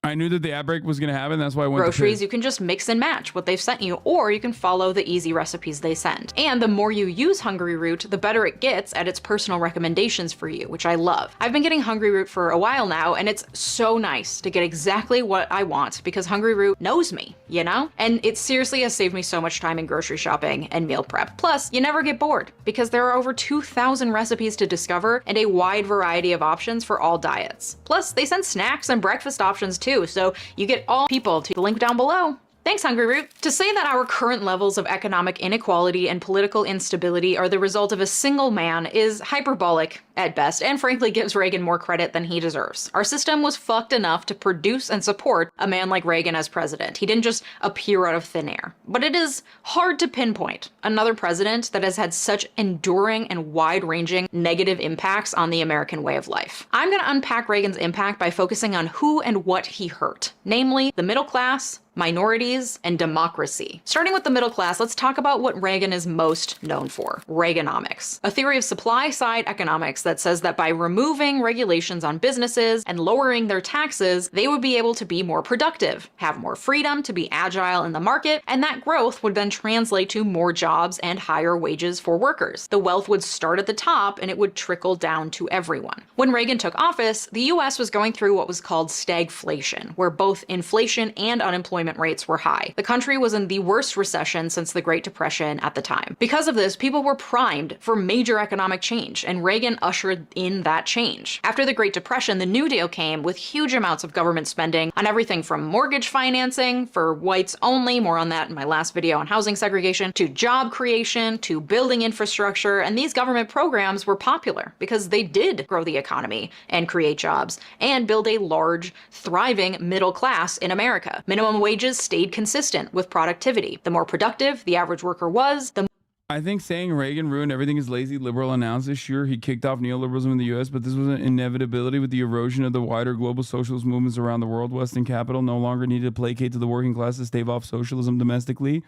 I knew that the ad break was going to happen. That's why I went groceries, you can just mix and match what they've sent you, or you can follow the easy recipes they send. And the more you use Hungry Root, the better it gets at its personal recommendations for you, which I love. I've been getting Hungry Root for a while now, and it's so nice to get exactly what I want because Hungry Root knows me, you know? And it seriously has saved me so much time in grocery shopping and meal prep. Plus, you never get bored because there are over 2,000 recipes to discover and a wide variety of options for all diets. Plus, they send snacks and breakfast options too, so you get all people to the link down below. Thanks, Hungry Root. To say that our current levels of economic inequality and political instability are the result of a single man is hyperbolic at best, and frankly gives Reagan more credit than he deserves. Our system was fucked enough to produce and support a man like Reagan as president. He didn't just appear out of thin air. But it is hard to pinpoint another president that has had such enduring and wide-ranging negative impacts on the American way of life. I'm gonna unpack Reagan's impact by focusing on who and what he hurt, namely the middle class, minorities, and democracy. Starting with the middle class, let's talk about what Reagan is most known for: Reaganomics, a theory of supply-side economics that says that by removing regulations on businesses and lowering their taxes, they would be able to be more productive, have more freedom to be agile in the market, and that growth would then translate to more jobs and higher wages for workers. The wealth would start at the top and it would trickle down to everyone. When Reagan took office, the US was going through what was called stagflation, where both inflation and unemployment rates were high. The country was in the worst recession since the Great Depression at the time. Because of this, people were primed for major economic change, and Reagan ushered in that change. After the Great Depression, the New Deal came with huge amounts of government spending on everything from mortgage financing for whites only, more on that in my last video on housing segregation, to job creation, to building infrastructure, and these government programs were popular because they did grow the economy and create jobs and build a large, thriving middle class in America. Minimum wages stayed consistent with productivity. The more productive the average worker was, the I think saying Reagan ruined everything is lazy liberal analysis. Sure, he kicked off neoliberalism in the U.S., but this was an inevitability with the erosion of the wider global socialist movements around the world. Western capital no longer needed to placate to the working class to stave off socialism domestically.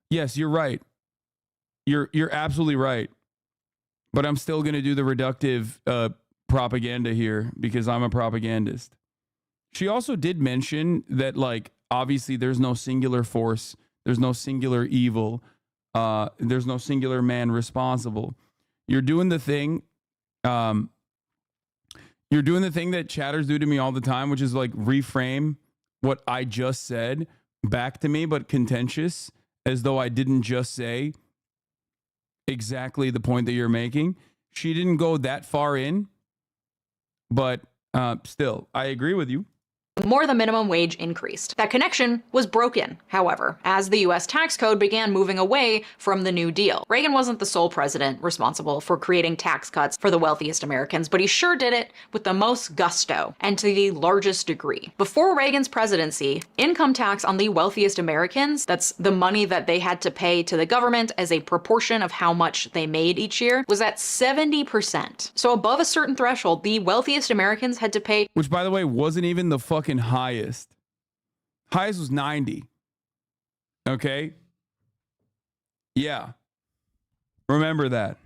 Yes, you're right. You're absolutely right. But I'm still going to do the reductive propaganda here because I'm a propagandist. She also did mention that, like, obviously there's no singular force, there's no singular evil, there's no singular man responsible. You're doing the thing. You're doing the thing that chatters do to me all the time, which is like reframe what I just said back to me, but contentious, as though I didn't just say exactly the point that you're making. She didn't go that far in, but still, I agree with you. more the minimum wage increased. That connection was broken, however, as the US tax code began moving away from the New Deal. Reagan wasn't the sole president responsible for creating tax cuts for the wealthiest Americans, but he sure did it with the most gusto and to the largest degree. Before Reagan's presidency, income tax on the wealthiest Americans, that's the money that they had to pay to the government as a proportion of how much they made each year, was at 70%. So above a certain threshold, the wealthiest Americans had to pay, which, by the way, wasn't even the fucking highest. Highest was 90. Okay? Yeah. Remember that.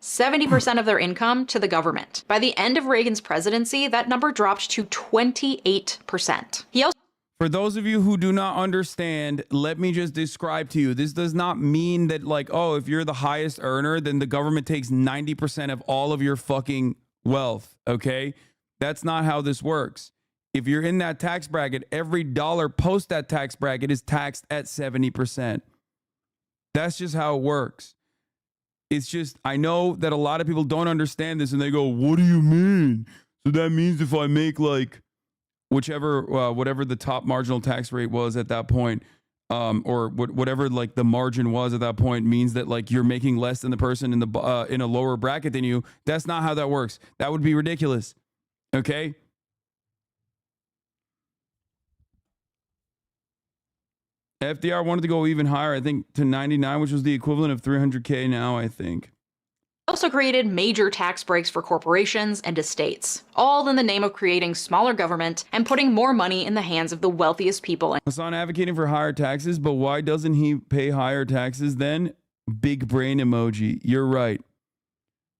70% of their income to the government. By the end of Reagan's presidency, that number dropped to 28%. He also For those of you who do not understand, let me just describe to you. This does not mean that, like, oh, if you're the highest earner, then the government takes 90% of all of your fucking wealth, okay? That's not how this works. If you're in that tax bracket, every dollar post that tax bracket is taxed at 70%. That's just how it works. It's just, I know that a lot of people don't understand this and they go, what do you mean? So that means if I make like whichever, whatever the top marginal tax rate was at that point, or whatever like the margin was at that point, means that like you're making less than the person in the in a lower bracket than you. That's not how that works. That would be ridiculous. Okay? FDR wanted to go even higher, I think, to 99, which was the equivalent of 300K now, I think. also created major tax breaks for corporations and estates, all in the name of creating smaller government and putting more money in the hands of the wealthiest people. Hassan advocating for higher taxes, but why doesn't he pay higher taxes then? Big brain emoji. You're right.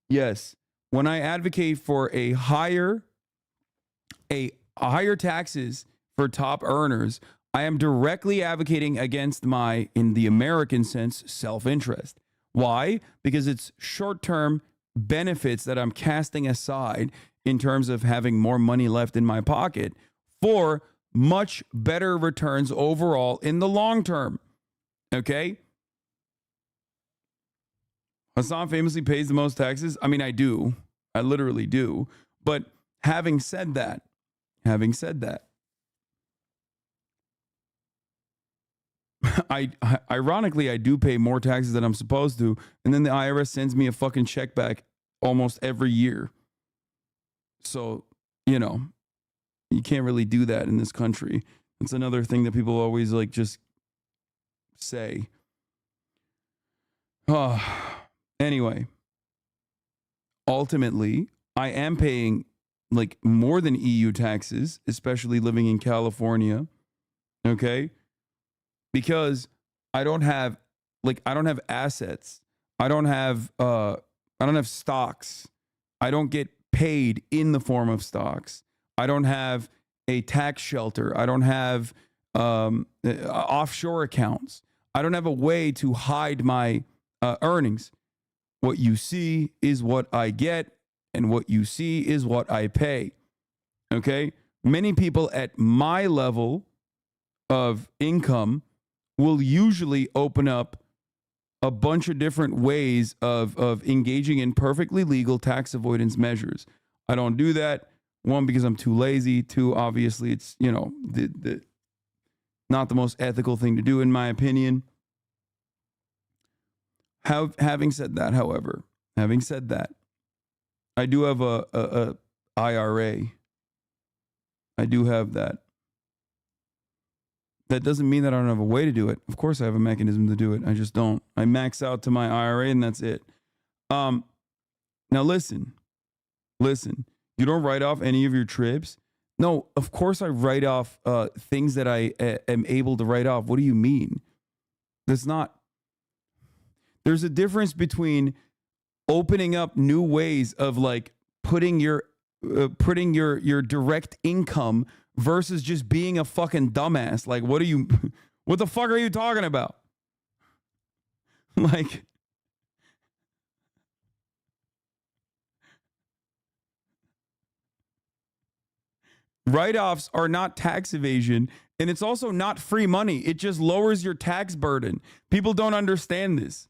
Yes. When I advocate for a higher taxes for top earners, I am directly advocating against my, in the American sense, self-interest. Why? Because it's short-term benefits that I'm casting aside in terms of having more money left in my pocket for much better returns overall in the long term. Okay? Hassan famously pays the most taxes. I mean, I do. I literally do. But having said that, ironically, I do pay more taxes than I'm supposed to, and then the IRS sends me a fucking check back almost every year. So, you know, you can't really do that in this country. It's another thing that people always like just say. Anyway, ultimately, I am paying like more than EU taxes, especially living in California. Okay? Because I don't have assets. I don't have stocks. I don't get paid in the form of stocks. I don't have a tax shelter. I don't have offshore accounts. I don't have a way to hide my earnings. What you see is what I get, and what you see is what I pay. Okay? Many people at my level of income will usually open up a bunch of different ways of engaging in perfectly legal tax avoidance measures. I don't do that. One, because I'm too lazy. Two, obviously, it's, not the most ethical thing to do, in my opinion. Having said that, however, I do have a IRA. I do have that. That doesn't mean that I don't have a way to do it. Of course I have a mechanism to do it. I just don't. I max out to my IRA and that's it. Now listen. You don't write off any of your trips? No, of course I write off things that I am able to write off. What do you mean? There's a difference between opening up new ways of like putting your direct income versus just being a fucking dumbass. Like, what the fuck are you talking about? Like, write-offs are not tax evasion, and it's also not free money. It just lowers your tax burden. People don't understand this.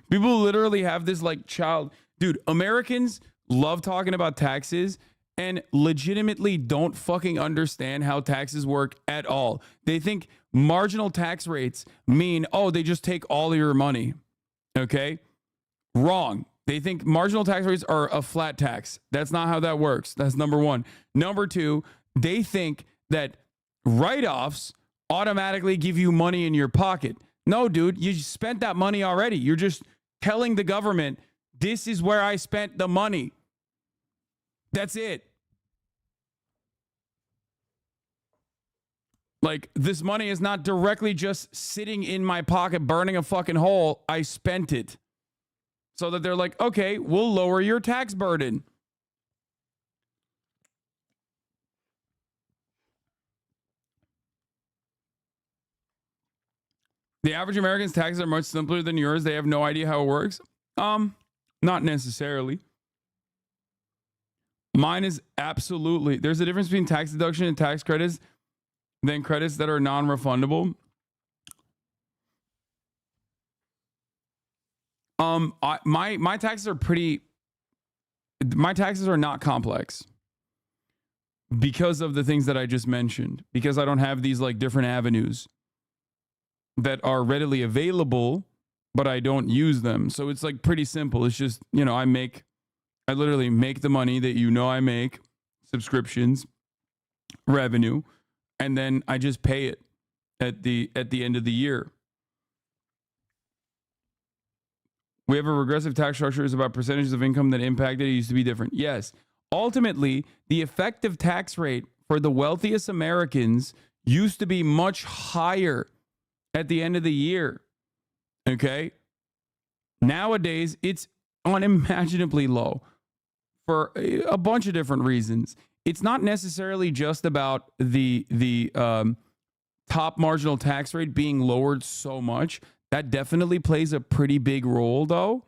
People literally have this like dude, Americans love talking about taxes and legitimately don't fucking understand how taxes work at all. They think marginal tax rates mean, they just take all of your money. Okay? Wrong. They think marginal tax rates are a flat tax. That's not how that works. That's number one. Number two, they think that write-offs automatically give you money in your pocket. No, dude, you spent that money already. You're just telling the government, this is where I spent the money. That's it. Like, this money is not directly just sitting in my pocket, burning a fucking hole. I spent it. So that they're like, okay, we'll lower your tax burden. The average American's taxes are much simpler than yours. They have no idea how it works. Not necessarily. Mine is absolutely. There's a difference between tax deduction and tax credits than credits that are non-refundable. My taxes are my taxes are not complex because of the things that I just mentioned, because I don't have these like different avenues that are readily available, but I don't use them. So it's like pretty simple. It's just, I literally make the money that I make, subscriptions, revenue, and then I just pay it at the end of the year. We have a regressive tax structure is about percentages of income that impacted. It used to be different. Yes. Ultimately, the effective tax rate for the wealthiest Americans used to be much higher at the end of the year. Okay? Nowadays, it's unimaginably low for a bunch of different reasons. It's not necessarily just about the top marginal tax rate being lowered so much. That definitely plays a pretty big role, though.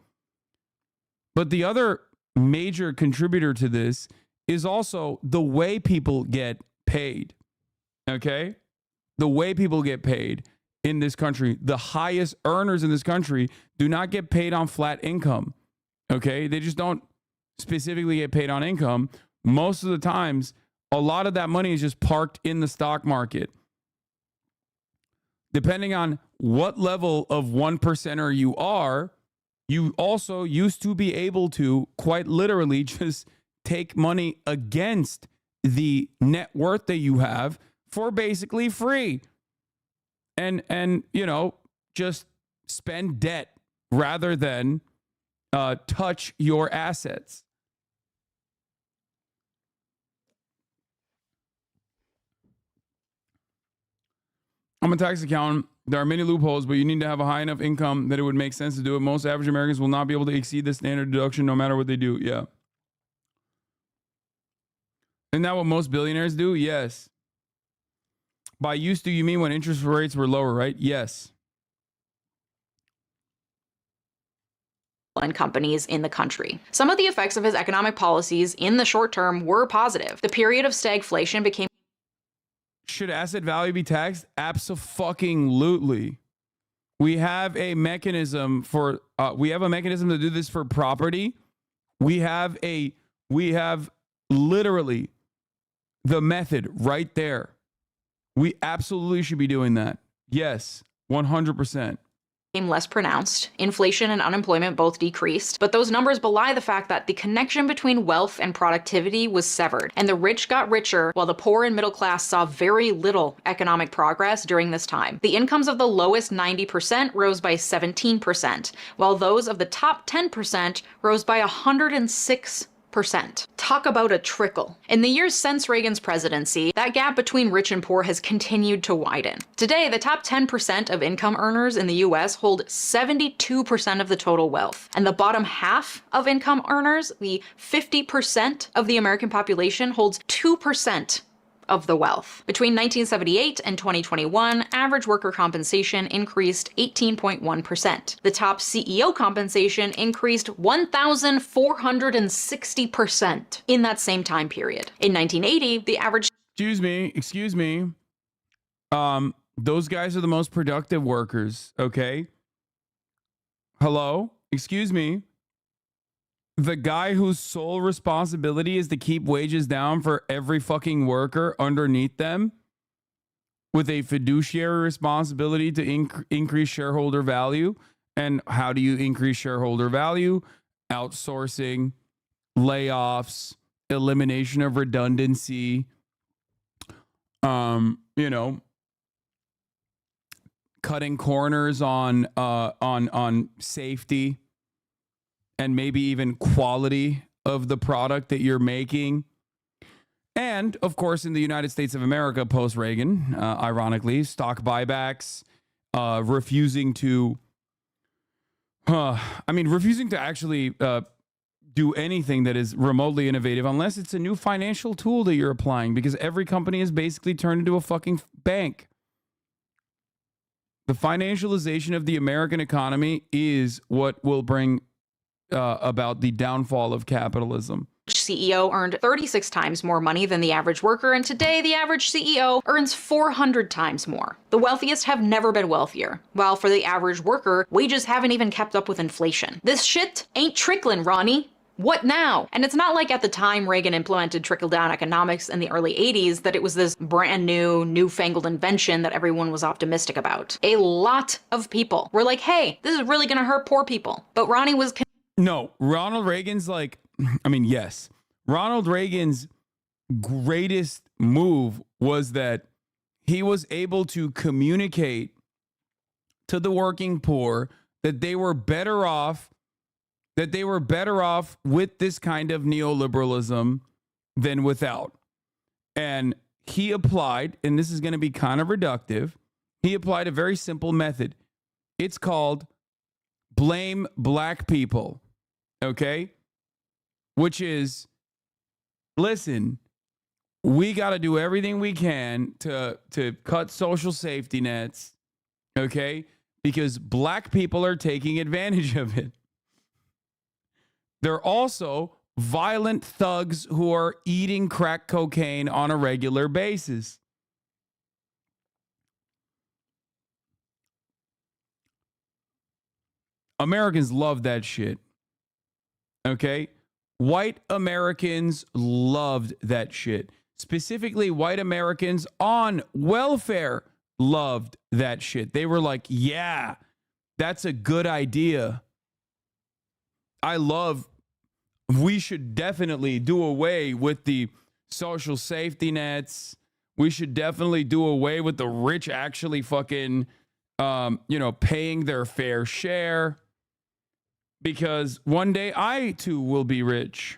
But the other major contributor to this is also the way people get paid. Okay? The way people get paid in this country. The highest earners in this country do not get paid on flat income. Okay? They just don't specifically get paid on income. Most of the times, a lot of that money is just parked in the stock market. Depending on what level of 1%er you are, you also used to be able to quite literally just take money against the net worth that you have for basically free. And just spend debt rather than touch your assets. I'm a tax accountant. There are many loopholes, but you need to have a high enough income that it would make sense to do it. Most average Americans will not be able to exceed the standard deduction no matter what they do. Yeah. Isn't that what most billionaires do? Yes. By used to, you mean when interest rates were lower, right? Yes. And companies in the country. Some of the effects of his economic policies in the short term were positive. The period of stagflation became. Should asset value be taxed? Abso-fucking-lutely. We have a mechanism for to do this for property. We have literally the method right there. We absolutely should be doing that. Yes, 100%. Less pronounced. Inflation and unemployment both decreased, but those numbers belie the fact that the connection between wealth and productivity was severed, and the rich got richer while the poor and middle class saw very little economic progress during this time. The incomes of the lowest 90% rose by 17%, while those of the top 10% rose by 106%. Talk about a trickle. In the years since Reagan's presidency, that gap between rich and poor has continued to widen. Today, the top 10% of income earners in the US hold 72% of the total wealth. And the bottom half of income earners, the 50% of the American population, holds 2% of the wealth. Between 1978 and 2021, average worker compensation increased 18.1%. The top CEO compensation increased 1,460% in that same time period. In 1980, the average... Excuse me. Those guys are the most productive workers, okay? Hello? Excuse me. The guy whose sole responsibility is to keep wages down for every fucking worker underneath them with a fiduciary responsibility to increase shareholder value. And how do you increase shareholder value? Outsourcing, layoffs, elimination of redundancy, cutting corners on safety. And maybe even quality of the product that you're making. And, of course, in the United States of America, post-Reagan, ironically, stock buybacks, refusing to actually do anything that is remotely innovative unless it's a new financial tool that you're applying, because every company is basically turned into a fucking bank. The financialization of the American economy is what will bring about the downfall of capitalism. CEO earned 36 times more money than the average worker, and today the average CEO earns 400 times more. The wealthiest have never been wealthier, while for the average worker, wages haven't even kept up with inflation. This shit ain't trickling, Ronnie. What now? And it's not like at the time Reagan implemented trickle-down economics in the early 80s that it was this brand new, newfangled invention that everyone was optimistic about. A lot of people were like, hey, this is really gonna hurt poor people. But Ronnie was... No, Ronald Reagan's yes. Ronald Reagan's greatest move was that he was able to communicate to the working poor that they were better off with this kind of neoliberalism than without. And he applied, and this is going to be kind of reductive, he applied a very simple method. It's called blame black people. Okay? Which is, listen, we got to do everything we can to cut social safety nets, okay? Because black people are taking advantage of it. They're also violent thugs who are eating crack cocaine on a regular basis. Americans love that shit. Okay? White Americans loved that shit. Specifically, white Americans on welfare loved that shit. They were like, yeah, that's a good idea. We should definitely do away with the social safety nets. We should definitely do away with the rich actually fucking, paying their fair share. Because one day I too will be rich.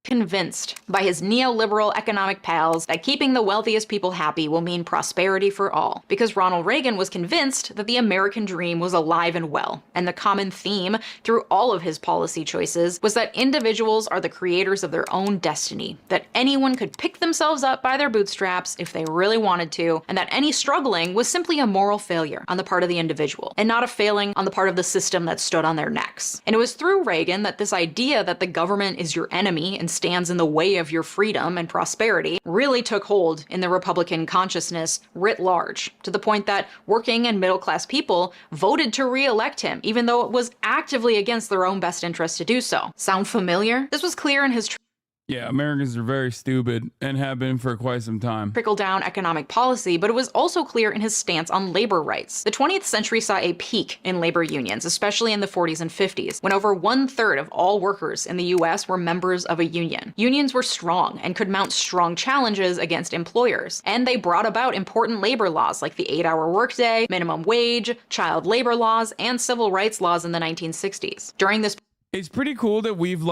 convinced by his neoliberal economic pals that keeping the wealthiest people happy will mean prosperity for all, because Ronald Reagan was convinced that the American dream was alive and well, and the common theme through all of his policy choices was that individuals are the creators of their own destiny, that anyone could pick themselves up by their bootstraps if they really wanted to, and that any struggling was simply a moral failure on the part of the individual, and not a failing on the part of the system that stood on their necks. And it was through Reagan that this idea that the government is your enemy and stands in the way of your freedom and prosperity really took hold in the Republican consciousness writ large, to the point that working and middle-class people voted to re-elect him, even though it was actively against their own best interest to do so. Sound familiar? This was clear in his Yeah, Americans are very stupid and have been for quite some time. trickle-down economic policy, but it was also clear in his stance on labor rights. The 20th century saw a peak in labor unions, especially in the 40s and 50s, when over 1/3 of all workers in the US were members of a union. Unions were strong and could mount strong challenges against employers, and they brought about important labor laws like the 8-hour workday, minimum wage, child labor laws, and civil rights laws in the 1960s. During this, it's pretty cool that we've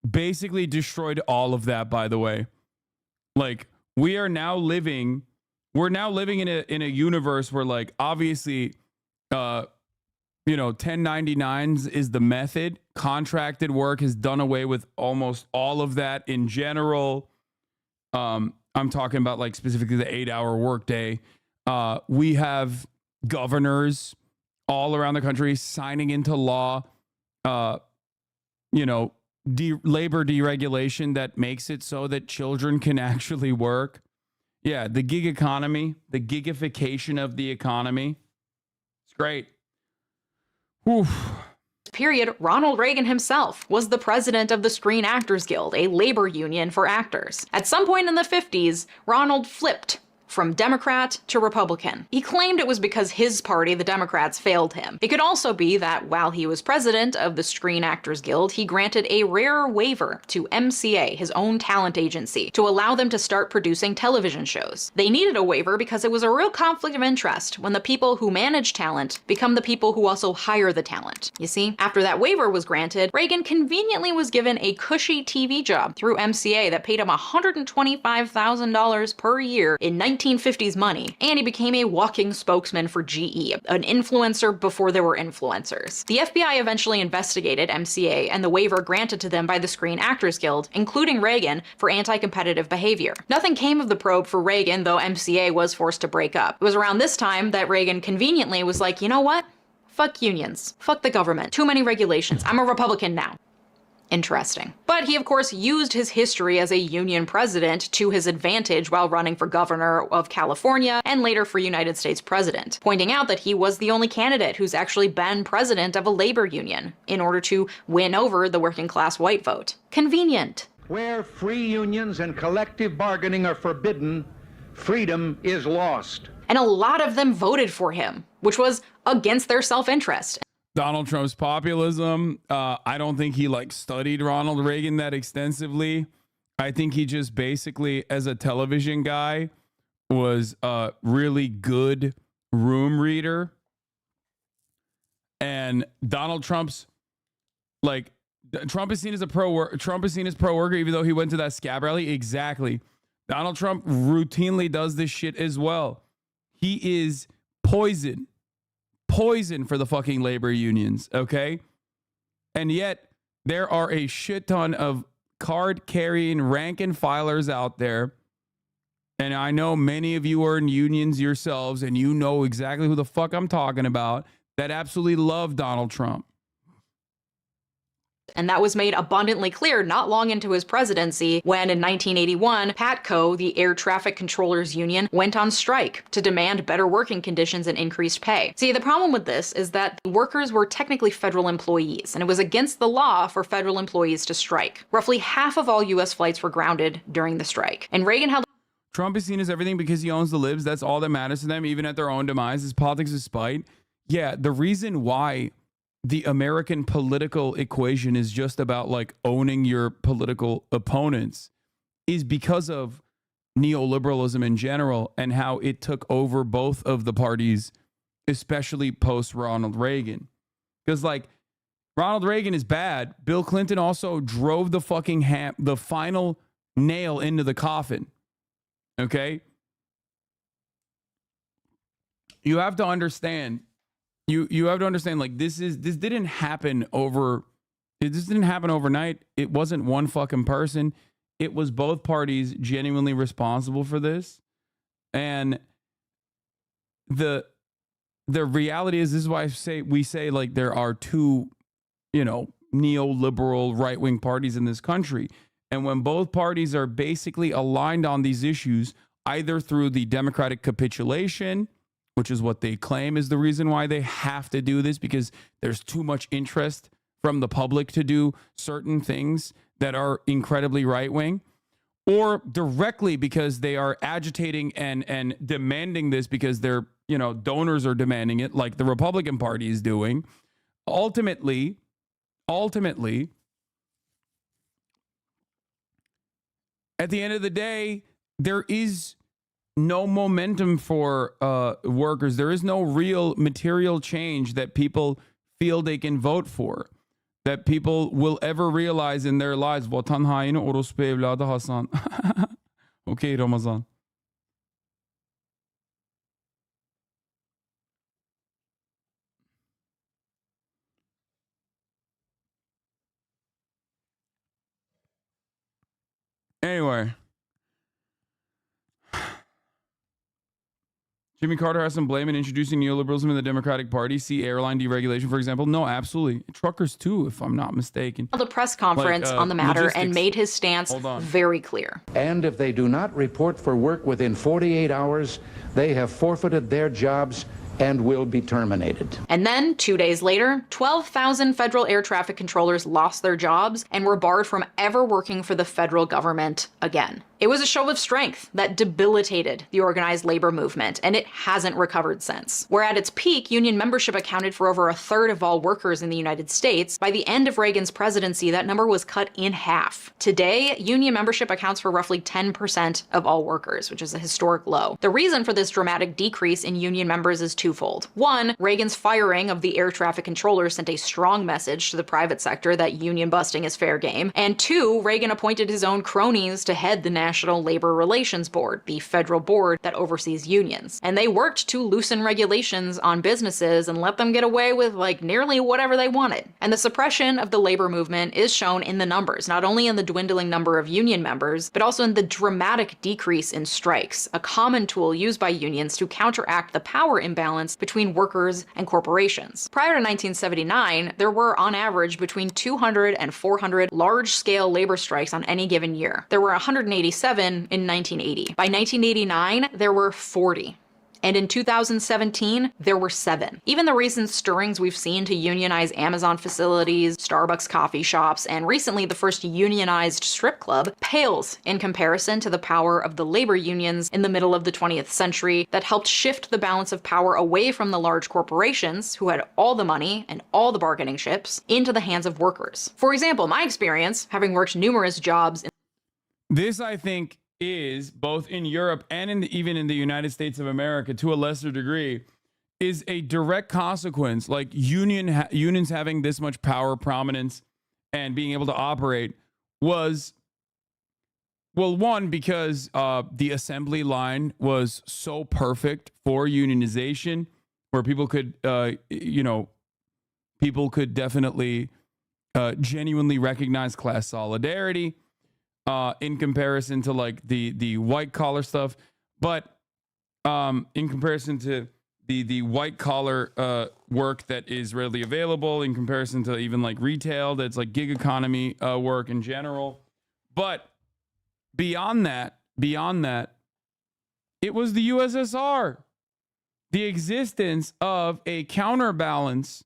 basically destroyed all of that, by the way. Like, we're now living in a universe where, obviously 1099s is the method. Contracted work has done away with almost all of that in general. I'm talking about specifically the 8-hour workday. We have governors all around the country signing into law labor deregulation that makes it so that children can actually work. Yeah, the gig economy, the gigification of the economy. It's great. Oof. period, Ronald Reagan himself was the president of the Screen Actors Guild, a labor union for actors. At some point in the 50s, Ronald flipped from Democrat to Republican. He claimed it was because his party, the Democrats, failed him. It could also be that while he was president of the Screen Actors Guild, he granted a rare waiver to MCA, his own talent agency, to allow them to start producing television shows. They needed a waiver because it was a real conflict of interest when the people who manage talent become the people who also hire the talent. You see, after that waiver was granted, Reagan conveniently was given a cushy TV job through MCA that paid him $125,000 per year in 1950s money, and he became a walking spokesman for GE, an influencer before there were influencers. The FBI eventually investigated MCA and the waiver granted to them by the Screen Actors Guild, including Reagan, for anti-competitive behavior. Nothing came of the probe for Reagan, though MCA was forced to break up. It was around this time that Reagan conveniently was like, you know what? Fuck unions. Fuck the government. Too many regulations. I'm a Republican now. Interesting. But he, of course, used his history as a union president to his advantage while running for governor of California and later for United States president, pointing out that he was the only candidate who's actually been president of a labor union in order to win over the working class white vote. Convenient. Where free unions and collective bargaining are forbidden, freedom is lost. And a lot of them voted for him, which was against their self-interest. Donald Trump's populism. I don't think he studied Ronald Reagan that extensively. I think he just basically, as a television guy, was a really good room reader. And Donald Trump's Trump is seen as Trump is seen as pro worker, even though he went to that scab rally. Exactly. Donald Trump routinely does this shit as well. He is poison for the fucking labor unions, okay? And yet there are a shit ton of card-carrying rank and filers out there, and I know many of you are in unions yourselves, and you know exactly who the fuck I'm talking about, that absolutely love Donald Trump. And that was made abundantly clear not long into his presidency when, in 1981, PATCO, the Air Traffic Controllers Union, went on strike to demand better working conditions and increased pay. See, the problem with this is that the workers were technically federal employees, and it was against the law for federal employees to strike. Roughly half of all U.S. flights were grounded during the strike. And Reagan held... Trump is seen as everything because he owns the libs. That's all that matters to them, even at their own demise. His politics is spite. Yeah, the reason why the American political equation is just about owning your political opponents is because of neoliberalism in general and how it took over both of the parties, especially post Ronald Reagan. Because Ronald Reagan is bad. Bill Clinton also drove the fucking the final nail into the coffin. Okay? You have to understand. You have to understand, like, this didn't happen overnight. It wasn't one fucking person. It was both parties genuinely responsible for this. And the reality is, this is why we say like there are two, neoliberal right-wing parties in this country. And when both parties are basically aligned on these issues, either through the Democratic capitulation, which is what they claim is the reason why they have to do this, because there's too much interest from the public to do certain things that are incredibly right-wing, or directly because they are agitating and demanding this because their donors are demanding it, like the Republican Party is doing. Ultimately, at the end of the day, there is no momentum for workers. There is no real material change that people feel they can vote for, that people will ever realize in their lives. Okay, Ramazan. Anyway, Jimmy Carter has some blame in introducing neoliberalism in the Democratic Party. See airline deregulation, for example. No, absolutely. Truckers too, if I'm not mistaken. Held a press conference on the matter and made his stance very clear. And if they do not report for work within 48 hours, they have forfeited their jobs and will be terminated. And then, 2 days later, 12,000 federal air traffic controllers lost their jobs and were barred from ever working for the federal government again. It was a show of strength that debilitated the organized labor movement, and it hasn't recovered since. Where at its peak, union membership accounted for over a third of all workers in the United States, by the end of Reagan's presidency, that number was cut in half. Today, union membership accounts for roughly 10% of all workers, which is a historic low. The reason for this dramatic decrease in union members is twofold. One, Reagan's firing of the air traffic controllers sent a strong message to the private sector that union busting is fair game. And two, Reagan appointed his own cronies to head the National Labor Relations Board, the federal board that oversees unions. And they worked to loosen regulations on businesses and let them get away with like nearly whatever they wanted. And the suppression of the labor movement is shown in the numbers, not only in the dwindling number of union members, but also in the dramatic decrease in strikes, a common tool used by unions to counteract the power imbalance between workers and corporations. Prior to 1979, there were on average between 200 and 400 large-scale labor strikes on any given year. There were 187 in 1980. By 1989, there were 40. And in 2017, there were 7. Even the recent stirrings we've seen to unionize Amazon facilities, Starbucks coffee shops, and recently the first unionized strip club pales in comparison to the power of the labor unions in the middle of the 20th century that helped shift the balance of power away from the large corporations, who had all the money and all the bargaining chips, into the hands of workers. For example, my experience, having worked numerous jobs in this, I think, is both in Europe and even in the United States of America to a lesser degree, is a direct consequence. Like unions having this much power, prominence, and being able to operate was, well, one, because the assembly line was so perfect for unionization, where people could, people could definitely genuinely recognize class solidarity. In comparison to like the white collar stuff, but in comparison to the white collar work that is readily available, in comparison to even like retail, that's like gig economy work in general. But beyond that, it was the USSR. The existence of a counterbalance,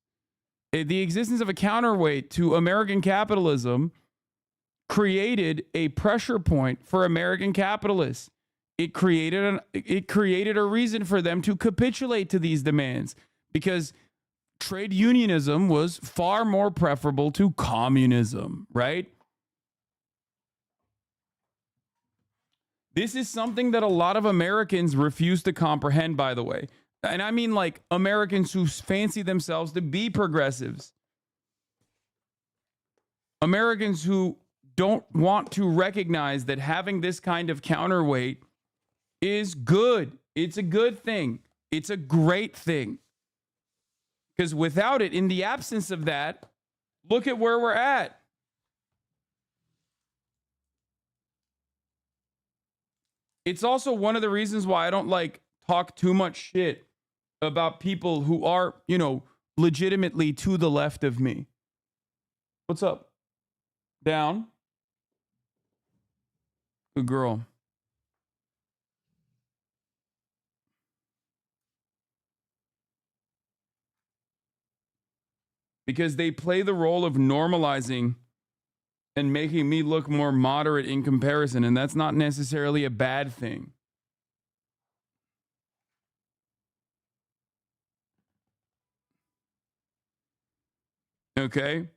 the existence of a counterweight to American capitalism created a pressure point for American capitalists. It created a reason for them to capitulate to these demands, because trade unionism was far more preferable to communism, right? This is something that a lot of Americans refuse to comprehend, by the way. And I mean like Americans who fancy themselves to be progressives. Americans who don't want to recognize that having this kind of counterweight is good. It's a good thing. It's a great thing. Because without it, in the absence of that, look at where we're at. It's also one of the reasons why I don't like talk too much shit about people who are, you know, legitimately to the left of me. What's up? Down. Good girl. Because they play the role of normalizing and making me look more moderate in comparison, and that's not necessarily a bad thing. Okay?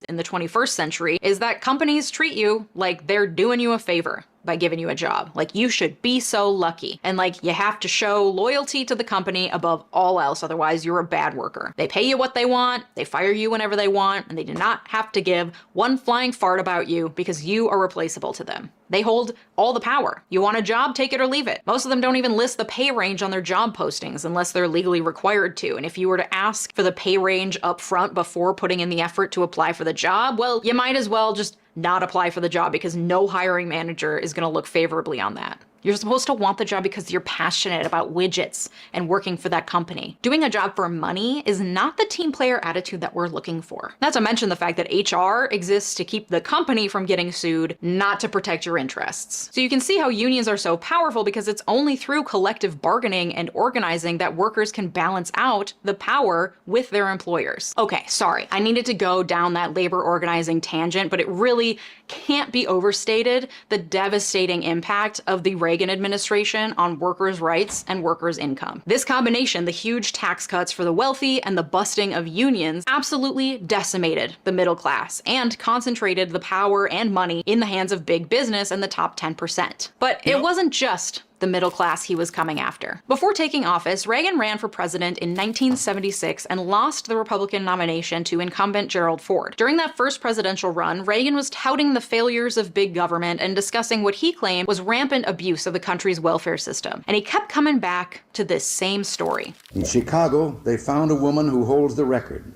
In the 21st century is that companies treat you like they're doing you a favor by giving you a job. Like, you should be so lucky. And like, you have to show loyalty to the company above all else, otherwise you're a bad worker. They pay you what they want, they fire you whenever they want, and they do not have to give one flying fart about you because you are replaceable to them. They hold all the power. You want a job, take it or leave it. Most of them don't even list the pay range on their job postings unless they're legally required to. And if you were to ask for the pay range up front before putting in the effort to apply for the job, well, you might as well just not apply for the job, because no hiring manager is going to look favorably on that. You're supposed to want the job because you're passionate about widgets and working for that company. Doing a job for money is not the team player attitude that we're looking for. Not to mention the fact that HR exists to keep the company from getting sued, not to protect your interests. So you can see how unions are so powerful, because it's only through collective bargaining and organizing that workers can balance out the power with their employers. Okay, sorry, I needed to go down that labor organizing tangent, but it really can't be overstated the devastating impact of the Reagan administration on workers' rights and workers' income. This combination, the huge tax cuts for the wealthy and the busting of unions, absolutely decimated the middle class and concentrated the power and money in the hands of big business and the top 10%. But it wasn't just the middle class he was coming after. Before taking office, Reagan ran for president in 1976 and lost the Republican nomination to incumbent Gerald Ford. During that first presidential run, Reagan was touting the failures of big government and discussing what he claimed was rampant abuse of the country's welfare system. And he kept coming back to this same story. In Chicago, they found a woman who holds the record.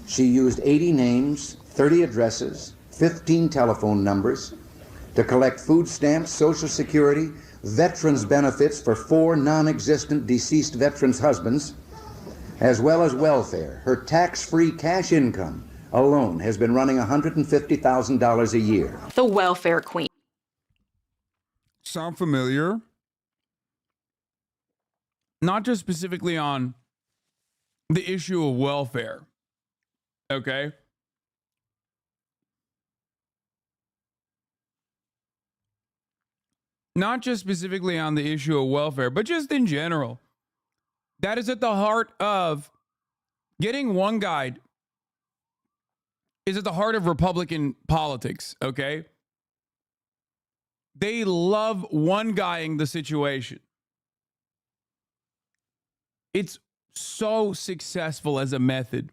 She used 80 names, 30 addresses, 15 telephone numbers to collect food stamps, Social Security, veterans benefits for 4 non-existent deceased veterans' husbands, as well as welfare. Her tax-free cash income alone has been running $150,000 a year. The welfare queen. Sound familiar? Not just specifically on the issue of welfare, okay? Not just specifically on the issue of welfare, but just in general. That is at the heart of getting one guide, is at the heart of Republican politics, okay? They love one guying the situation. It's so successful as a method.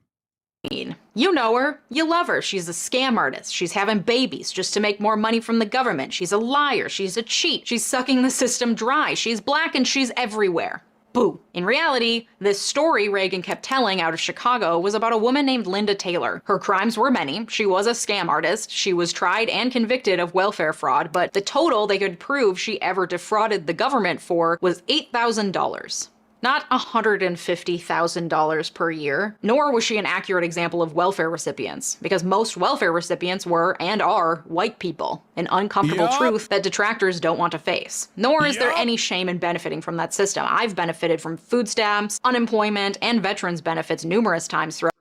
You know her, you love her, she's a scam artist, she's having babies just to make more money from the government, she's a liar, she's a cheat, she's sucking the system dry, she's black and she's everywhere. Boo. In reality, this story Reagan kept telling out of Chicago was about a woman named Linda Taylor. Her crimes were many, she was a scam artist, she was tried and convicted of welfare fraud, but the total they could prove she ever defrauded the government for was $8,000. Not $150,000 per year, nor was she an accurate example of welfare recipients, because most welfare recipients were and are white people, an uncomfortable truth that detractors don't want to face. Nor is there any shame in benefiting from that system. I've benefited from food stamps, unemployment, and veterans benefits numerous times throughout.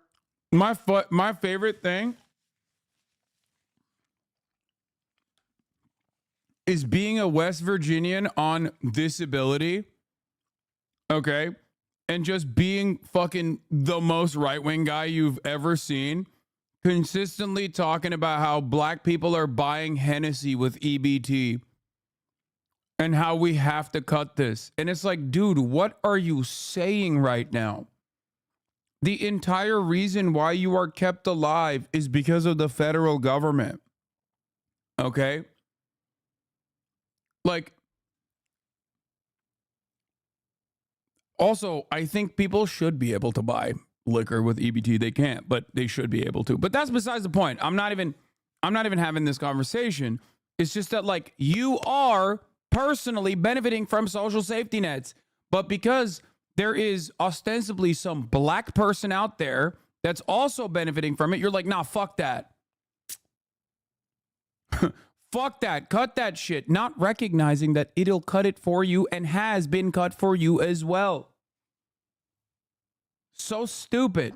My favorite thing is being a West Virginian on disability. Okay, and just being fucking the most right-wing guy you've ever seen, consistently talking about how black people are buying Hennessy with EBT and how we have to cut this. And it's like, dude, what are you saying right now? The entire reason why you are kept alive is because of the federal government. Okay? Like, also, I think people should be able to buy liquor with EBT. They can't, but they should be able to. But that's besides the point. I'm not even having this conversation. It's just that, like, you are personally benefiting from social safety nets, but because there is ostensibly some black person out there that's also benefiting from it, you're like, nah, fuck that. Fuck that. Cut that shit. Not recognizing that it'll cut it for you and has been cut for you as well. So stupid.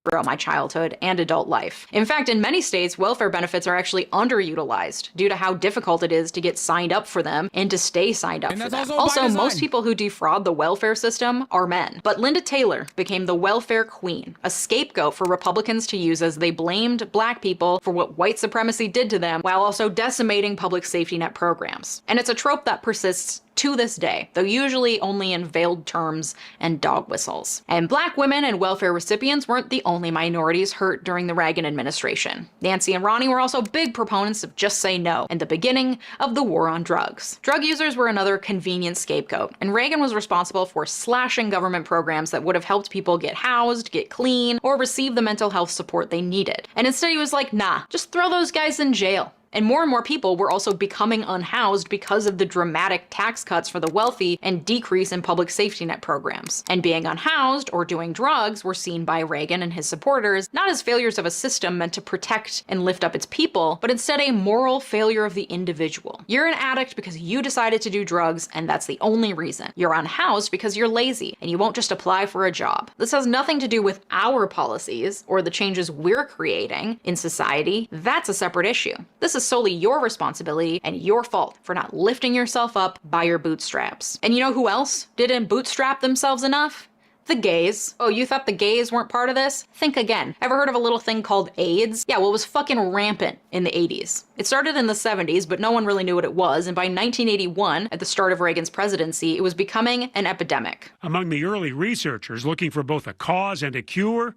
Throughout my childhood and adult life. In fact, in many states, welfare benefits are actually underutilized due to how difficult it is to get signed up for them and to stay signed up for them. Also, most people who defraud the welfare system are men. But Linda Taylor became the welfare queen, a scapegoat for Republicans to use as they blamed black people for what white supremacy did to them while also decimating public safety net programs. And it's a trope that persists to this day, though usually only in veiled terms and dog whistles. And black women and welfare recipients weren't the only minorities hurt during the Reagan administration. Nancy and Ronnie were also big proponents of just say no and the beginning of the war on drugs. Drug users were another convenient scapegoat, and Reagan was responsible for slashing government programs that would have helped people get housed, get clean, or receive the mental health support they needed. And instead he was like, nah, just throw those guys in jail. And more people were also becoming unhoused because of the dramatic tax cuts for the wealthy and decrease in public safety net programs. And being unhoused or doing drugs were seen by Reagan and his supporters not as failures of a system meant to protect and lift up its people, but instead a moral failure of the individual. You're an addict because you decided to do drugs, and that's the only reason. You're unhoused because you're lazy and you won't just apply for a job. This has nothing to do with our policies or the changes we're creating in society. That's a separate issue. This is solely your responsibility and your fault for not lifting yourself up by your bootstraps. And you know who else didn't bootstrap themselves enough? The gays. Oh, you thought the gays weren't part of this? Think again. Ever heard of a little thing called AIDS? Yeah, well, it was fucking rampant in the 80s. It started in the 70s, but no one really knew what it was, and by 1981, at the start of Reagan's presidency, it was becoming an epidemic. Among the early researchers looking for both a cause and a cure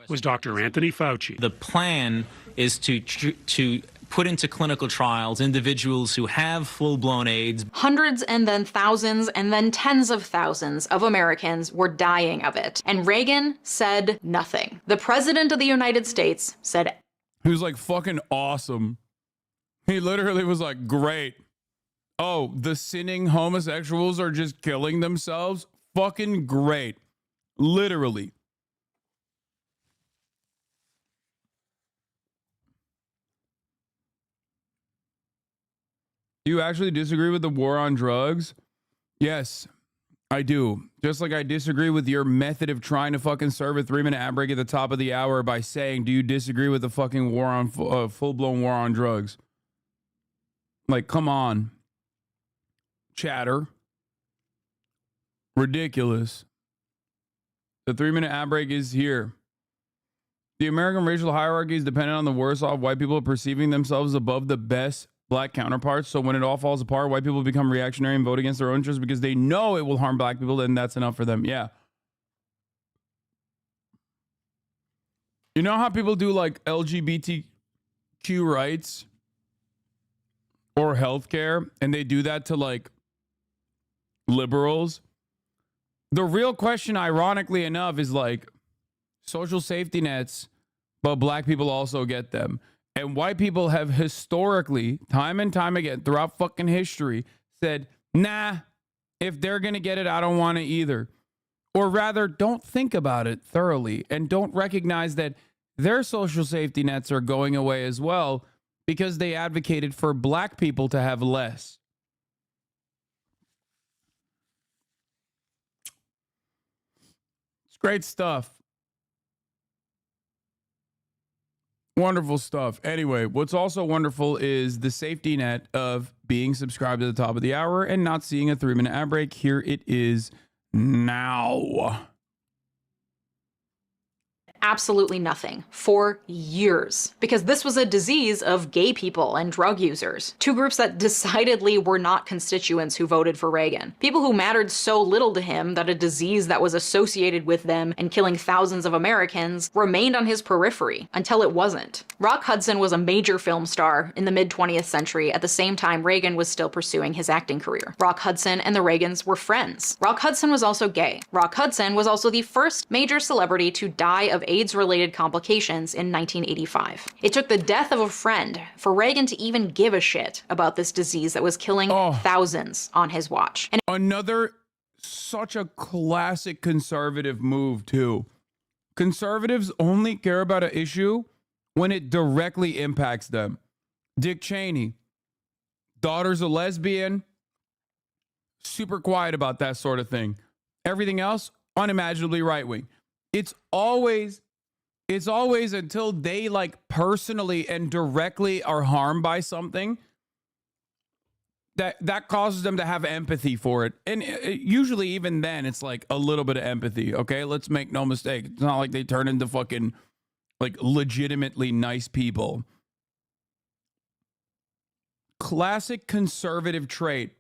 was Dr. Anthony Fauci. The plan is to put into clinical trials individuals who have full-blown AIDS. Hundreds and then thousands and then tens of thousands of Americans were dying of it. And Reagan said nothing. The president of the United States said, he was like fucking awesome. He literally was like, great. Oh, the sinning homosexuals are just killing themselves? Fucking great. Literally. Do you actually disagree with the war on drugs? Yes, I do. Just like I disagree with your method of trying to fucking serve a 3-minute ad break at the top of the hour by saying, do you disagree with the fucking war on, full-blown war on drugs? Like, come on. Chatter. Ridiculous. The 3-minute ad break is here. The American racial hierarchy is dependent on the worse off white people perceiving themselves above the best black counterparts. So when it all falls apart, white people become reactionary and vote against their own interests because they know it will harm black people, and that's enough for them. Yeah. You know how people do like LGBTQ rights or healthcare, and they do that to like liberals? The real question, ironically enough, is like social safety nets, but black people also get them. And white people have historically, time and time again, throughout fucking history, said, nah, if they're going to get it, I don't want it either. Or rather, don't think about it thoroughly and don't recognize that their social safety nets are going away as well because they advocated for black people to have less. It's great stuff. Wonderful stuff. Anyway, what's also wonderful is the safety net of being subscribed at the top of the hour and not seeing a 3-minute ad break. Here it is now. absolutely nothing for years, because this was a disease of gay people and drug users, two groups that decidedly were not constituents who voted for Reagan. People who mattered so little to him that a disease that was associated with them and killing thousands of Americans remained on his periphery until it wasn't. Rock Hudson was a major film star in the mid-20th century at the same time Reagan was still pursuing his acting career. Rock Hudson and the Reagans were friends. Rock Hudson was also gay. Rock Hudson was also the first major celebrity to die of AIDS-related complications in 1985. It took the death of a friend for Reagan to even give a shit about this disease that was killing thousands on his watch. And another such a classic conservative move too. Conservatives only care about an issue when it directly impacts them. Dick Cheney, daughter's a lesbian, super quiet about that sort of thing. Everything else, unimaginably right-wing. It's always until they like personally and directly are harmed by something that causes them to have empathy for it. And usually even then it's like a little bit of empathy. Okay, let's make no mistake. It's not like they turn into fucking like legitimately nice people. Classic conservative trait.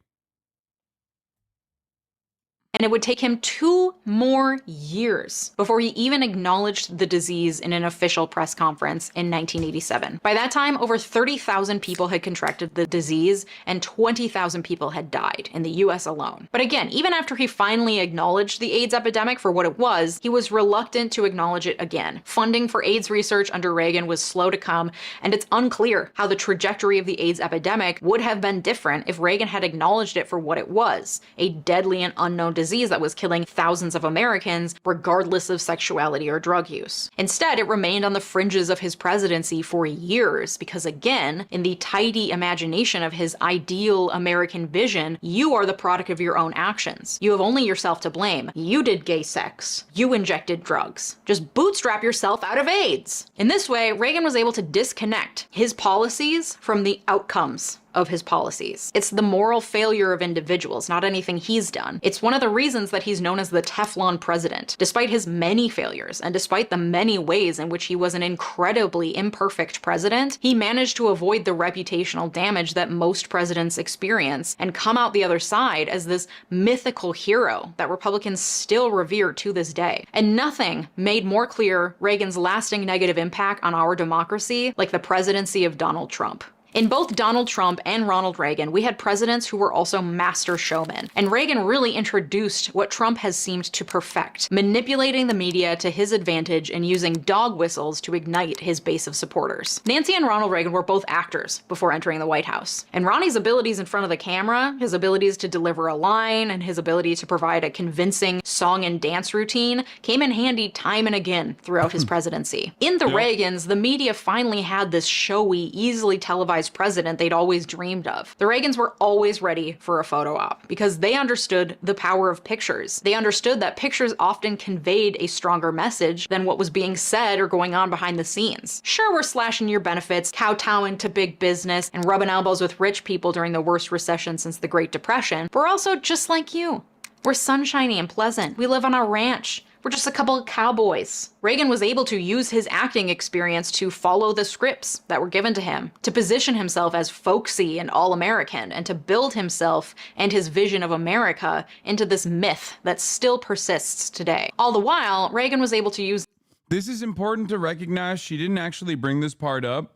And it would take him 2 more years before he even acknowledged the disease in an official press conference in 1987. By that time, over 30,000 people had contracted the disease and 20,000 people had died in the US alone. But again, even after he finally acknowledged the AIDS epidemic for what it was, he was reluctant to acknowledge it again. Funding for AIDS research under Reagan was slow to come, and it's unclear how the trajectory of the AIDS epidemic would have been different if Reagan had acknowledged it for what it was, a deadly and unknown disease that was killing thousands of Americans regardless of sexuality or drug use. Instead, it remained on the fringes of his presidency for years because, again, in the tidy imagination of his ideal American vision, you are the product of your own actions. You have only yourself to blame. You did gay sex. You injected drugs. Just bootstrap yourself out of AIDS. In this way, Reagan was able to disconnect his policies from the outcomes of his policies. It's the moral failure of individuals, not anything he's done. It's one of the reasons that he's known as the Teflon president. Despite his many failures, and despite the many ways in which he was an incredibly imperfect president, he managed to avoid the reputational damage that most presidents experience and come out the other side as this mythical hero that Republicans still revere to this day. And nothing made more clear Reagan's lasting negative impact on our democracy like the presidency of Donald Trump. In both Donald Trump and Ronald Reagan, we had presidents who were also master showmen. And Reagan really introduced what Trump has seemed to perfect, manipulating the media to his advantage and using dog whistles to ignite his base of supporters. Nancy and Ronald Reagan were both actors before entering the White House. And Ronnie's abilities in front of the camera, his abilities to deliver a line, and his ability to provide a convincing song and dance routine came in handy time and again throughout his presidency. In the Reagans, the media finally had this showy, easily televised president they'd always dreamed of. The Reagans were always ready for a photo op because they understood the power of pictures. They understood that pictures often conveyed a stronger message than what was being said or going on behind the scenes. Sure, we're slashing your benefits, kowtowing to big business, and rubbing elbows with rich people during the worst recession since the Great Depression, but we're also just like you. We're sunshiny and pleasant. We live on a ranch. We're just a couple of cowboys. Reagan was able to use his acting experience to follow the scripts that were given to him, to position himself as folksy and all-American, and to build himself and his vision of America into this myth that still persists today. All the while, Reagan was able to use... This is important to recognize. She didn't actually bring this part up,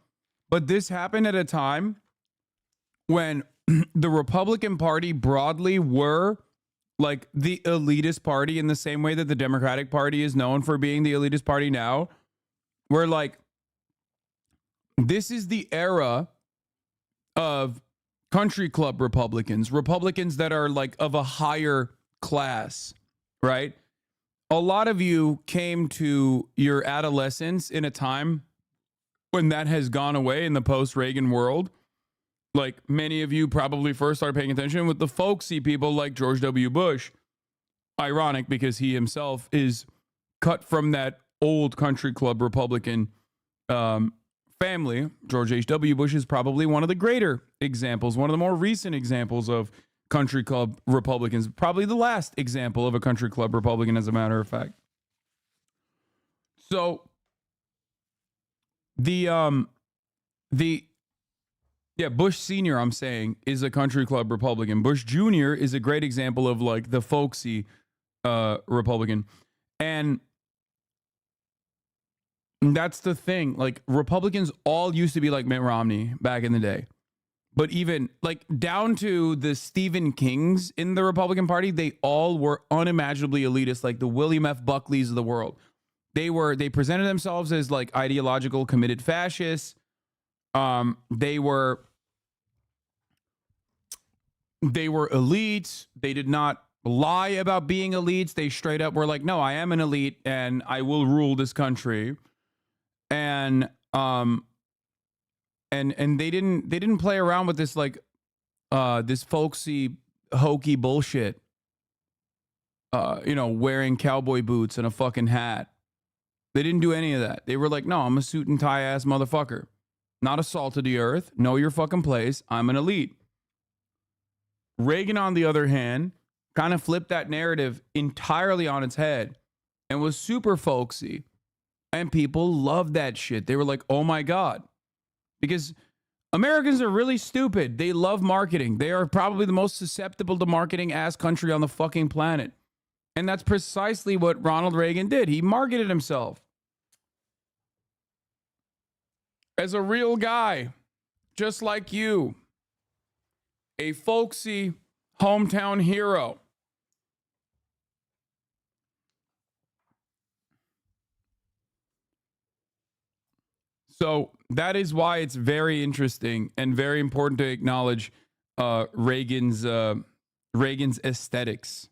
but this happened at a time when the Republican Party broadly were like the elitist party in the same way that the Democratic Party is known for being the elitist party now, where like this is the era of country club Republicans, Republicans that are like of a higher class, right? A lot of you came to your adolescence in a time when that has gone away in the post-Reagan world. Like many of you probably first started paying attention with the folksy people like George W. Bush. Ironic because he himself is cut from that old country club Republican family. George H.W. Bush is probably one of the greater examples, one of the more recent examples of country club Republicans, probably the last example of a country club Republican, as a matter of fact. So Bush Sr., I'm saying, is a country club Republican. Bush Jr. is a great example of like the folksy Republican. And that's the thing. Like, Republicans all used to be like Mitt Romney back in the day. But even like down to the Stephen Kings in the Republican Party, they all were unimaginably elitist, like the William F. Buckleys of the world. They presented themselves as like ideological, committed fascists. They were elites. They did not lie about being elites. They straight up were like, no, I am an elite and I will rule this country. And they didn't play around with this like this folksy hokey bullshit. Wearing cowboy boots and a fucking hat. They didn't do any of that. They were like, no, I'm a suit and tie ass motherfucker. Not a salt of the earth. Know your fucking place. I'm an elite. Reagan, on the other hand, kind of flipped that narrative entirely on its head and was super folksy. And people loved that shit. They were like, oh my God. Because Americans are really stupid. They love marketing. They are probably the most susceptible to marketing ass country on the fucking planet. And that's precisely what Ronald Reagan did. He marketed himself as a real guy, just like you. A folksy hometown hero. So that is why it's very interesting and very important to acknowledge Reagan's aesthetics.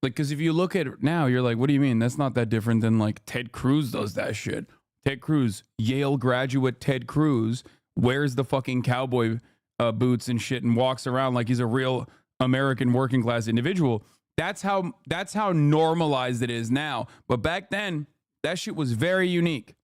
Like, because if you look at it now, you're like, what do you mean? That's not that different than like Ted Cruz does that shit. Ted Cruz, Yale graduate Ted Cruz, wears the fucking cowboy boots and shit and walks around like he's a real American working class individual. That's how normalized it is now. But back then, that shit was very unique.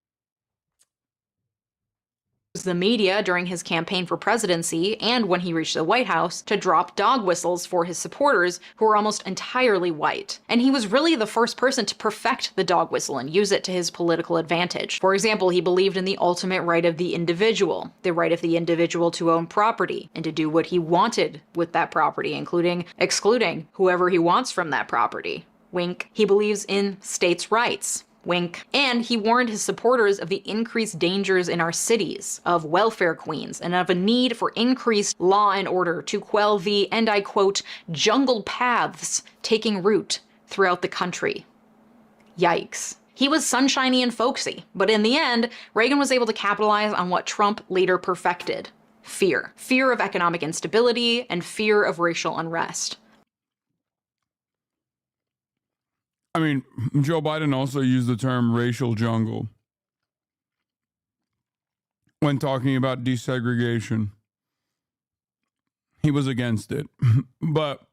The media during his campaign for presidency and when he reached the White House to drop dog whistles for his supporters who were almost entirely white. And he was really the first person to perfect the dog whistle and use it to his political advantage. For example, he believed in the ultimate right of the individual, the right of the individual to own property and to do what he wanted with that property, including excluding whoever he wants from that property. Wink. He believes in states' rights. Wink. And he warned his supporters of the increased dangers in our cities, of welfare queens, and of a need for increased law and order to quell the, and I quote, jungle paths taking root throughout the country. Yikes. He was sunshiny and folksy, but in the end, Reagan was able to capitalize on what Trump later perfected. Fear. Fear of economic instability and fear of racial unrest. I mean, Joe Biden also used the term racial jungle when talking about desegregation. He was against it. But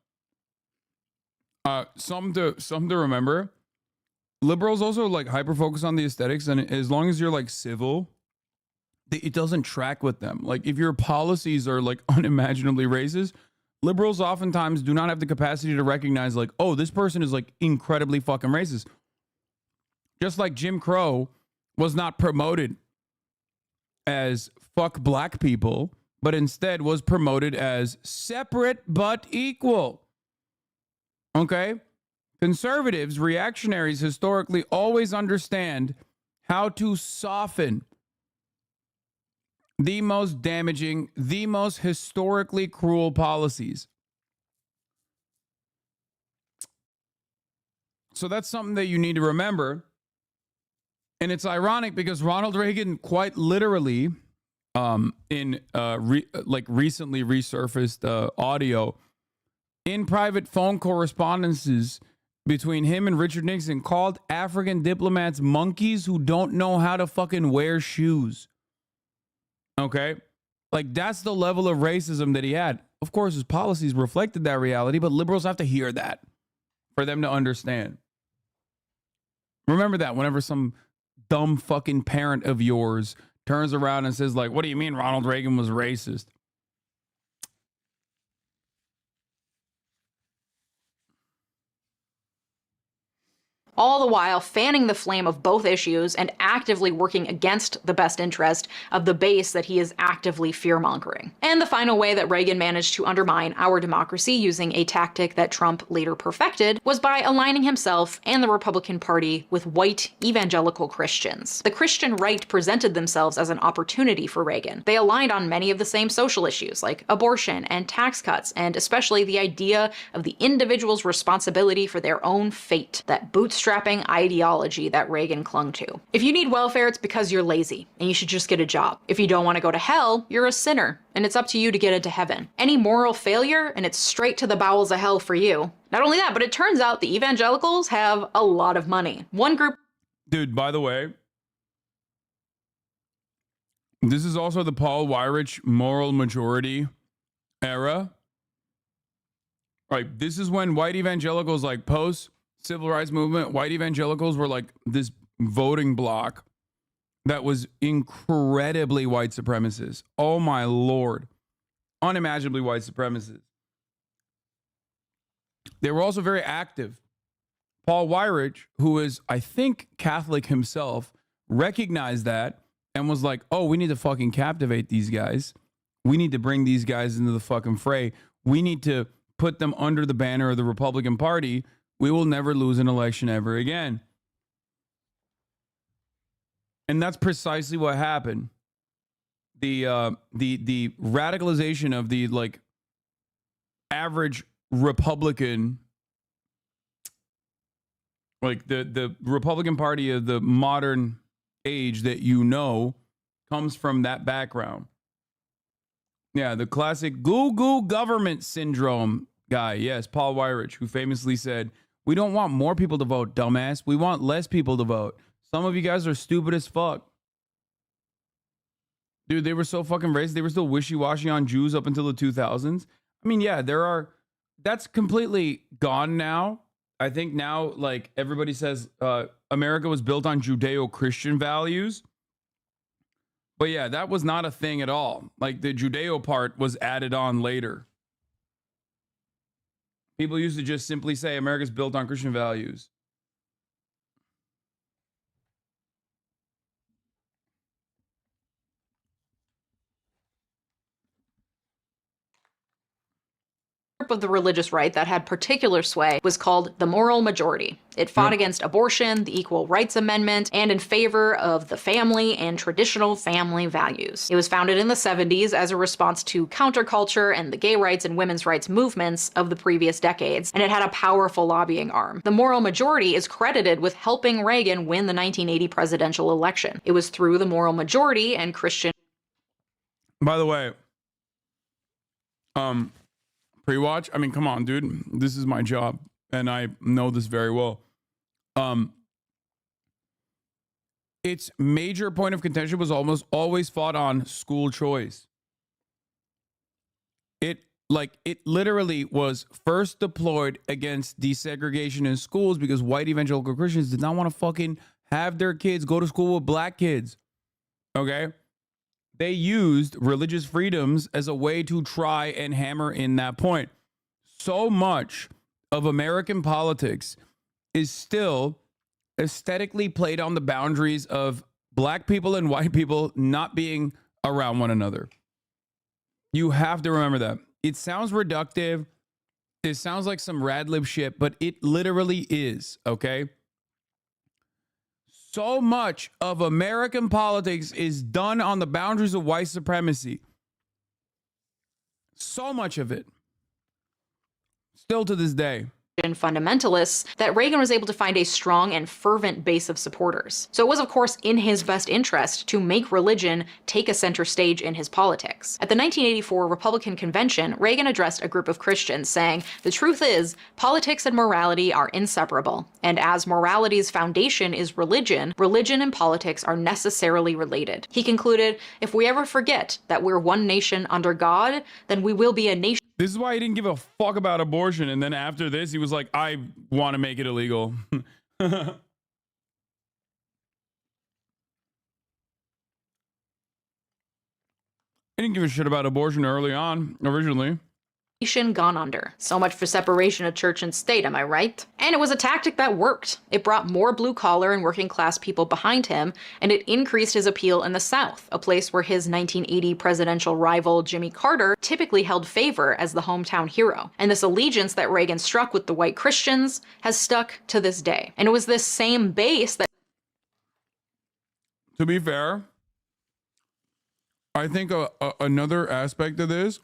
something to remember, liberals also like hyper focus on the aesthetics, and as long as you're like civil, it doesn't track with them. Like if your policies are like unimaginably racist, liberals oftentimes do not have the capacity to recognize like, oh, this person is like incredibly fucking racist. Just like Jim Crow was not promoted as fuck black people, but instead was promoted as separate but equal. Okay? Conservatives, reactionaries historically always understand how to soften the most damaging, the most historically cruel policies. So that's something that you need to remember. And it's ironic because Ronald Reagan quite literally recently resurfaced audio in private phone correspondences between him and Richard Nixon called African diplomats monkeys who don't know how to fucking wear shoes. Okay? Like, that's the level of racism that he had. Of course, his policies reflected that reality, but liberals have to hear that for them to understand. Remember that whenever some dumb fucking parent of yours turns around and says, like, what do you mean Ronald Reagan was racist? all the while fanning the flame of both issues and actively working against the best interest of the base that he is actively fear-mongering. And the final way that Reagan managed to undermine our democracy using a tactic that Trump later perfected was by aligning himself and the Republican Party with white evangelical Christians. The Christian right presented themselves as an opportunity for Reagan. They aligned on many of the same social issues like abortion and tax cuts, and especially the idea of the individual's responsibility for their own fate, that bootstrapping ideology that Reagan clung to. If you need welfare, it's because you're lazy and you should just get a job. If you don't want to go to hell, you're a sinner and it's up to you to get into heaven. Any moral failure and it's straight to the bowels of hell for you. Not only that, but it turns out the evangelicals have a lot of money. One group... Dude, by the way, this is also the Paul Weyrich moral majority era. Right, this is when white evangelicals, like post-civil rights movement, white evangelicals were like this voting bloc that was incredibly white supremacist. Oh my Lord. Unimaginably white supremacist. They were also very active. Paul Weyrich, who is, I think, Catholic himself, recognized that and was like, oh, we need to fucking captivate these guys. We need to bring these guys into the fucking fray. We need to put them under the banner of the Republican Party. We will never lose an election ever again. And that's precisely what happened. The radicalization of the like average Republican, like the Republican Party of the modern age that you know, comes from that background. Yeah, the classic goo government syndrome guy. Yes, Paul Weyrich, who famously said, we don't want more people to vote, dumbass. We want less people to vote. Some of you guys are stupid as fuck. Dude, they were so fucking racist. They were still wishy-washy on Jews up until the 2000s. I mean, yeah, that's completely gone now. I think now, like, everybody says America was built on Judeo-Christian values. But yeah, that was not a thing at all. Like, the Judeo part was added on later. People used to just simply say America's built on Christian values. Of the religious right that had particular sway was called the moral majority. It fought against abortion, the Equal Rights Amendment, and in favor of the family and traditional family values. It was founded in the 70s as a response to counterculture and the gay rights and women's rights movements of the previous decades, and it had a powerful lobbying arm. The moral majority is credited with helping Reagan win the 1980 presidential election. It was through the moral majority and Christian... By the way, pre-watch, I mean, come on, dude. This is my job, and I know this very well. Its major point of contention was almost always fought on school choice. It literally was first deployed against desegregation in schools because white evangelical Christians did not want to fucking have their kids go to school with black kids. Okay? They used religious freedoms as a way to try and hammer in that point. So much of American politics is still aesthetically played on the boundaries of black people and white people not being around one another. You have to remember that. It sounds reductive. It sounds like some rad lib shit, but it literally is, okay? So much of American politics is done on the boundaries of white supremacy. So much of it. Still to this day. Fundamentalists, that Reagan was able to find a strong and fervent base of supporters. So it was, of course, in his best interest to make religion take a center stage in his politics. At the 1984 Republican convention, Reagan addressed a group of Christians saying, "The truth is, politics and morality are inseparable. And as morality's foundation is religion, religion and politics are necessarily related." He concluded, "If we ever forget that we're one nation under God, then we will be a nation." This is why he didn't give a fuck about abortion. And then after this, he was like, I want to make it illegal. He didn't give a shit about abortion early on, originally. gone under. So much for separation of church and state, am I right? And it was a tactic that worked. It brought more blue-collar and working-class people behind him, and it increased his appeal in the South, a place where his 1980 presidential rival Jimmy Carter typically held favor as the hometown hero. And this allegiance that Reagan struck with the white Christians has stuck to this day. And it was this same base that... To be fair, I think another aspect of this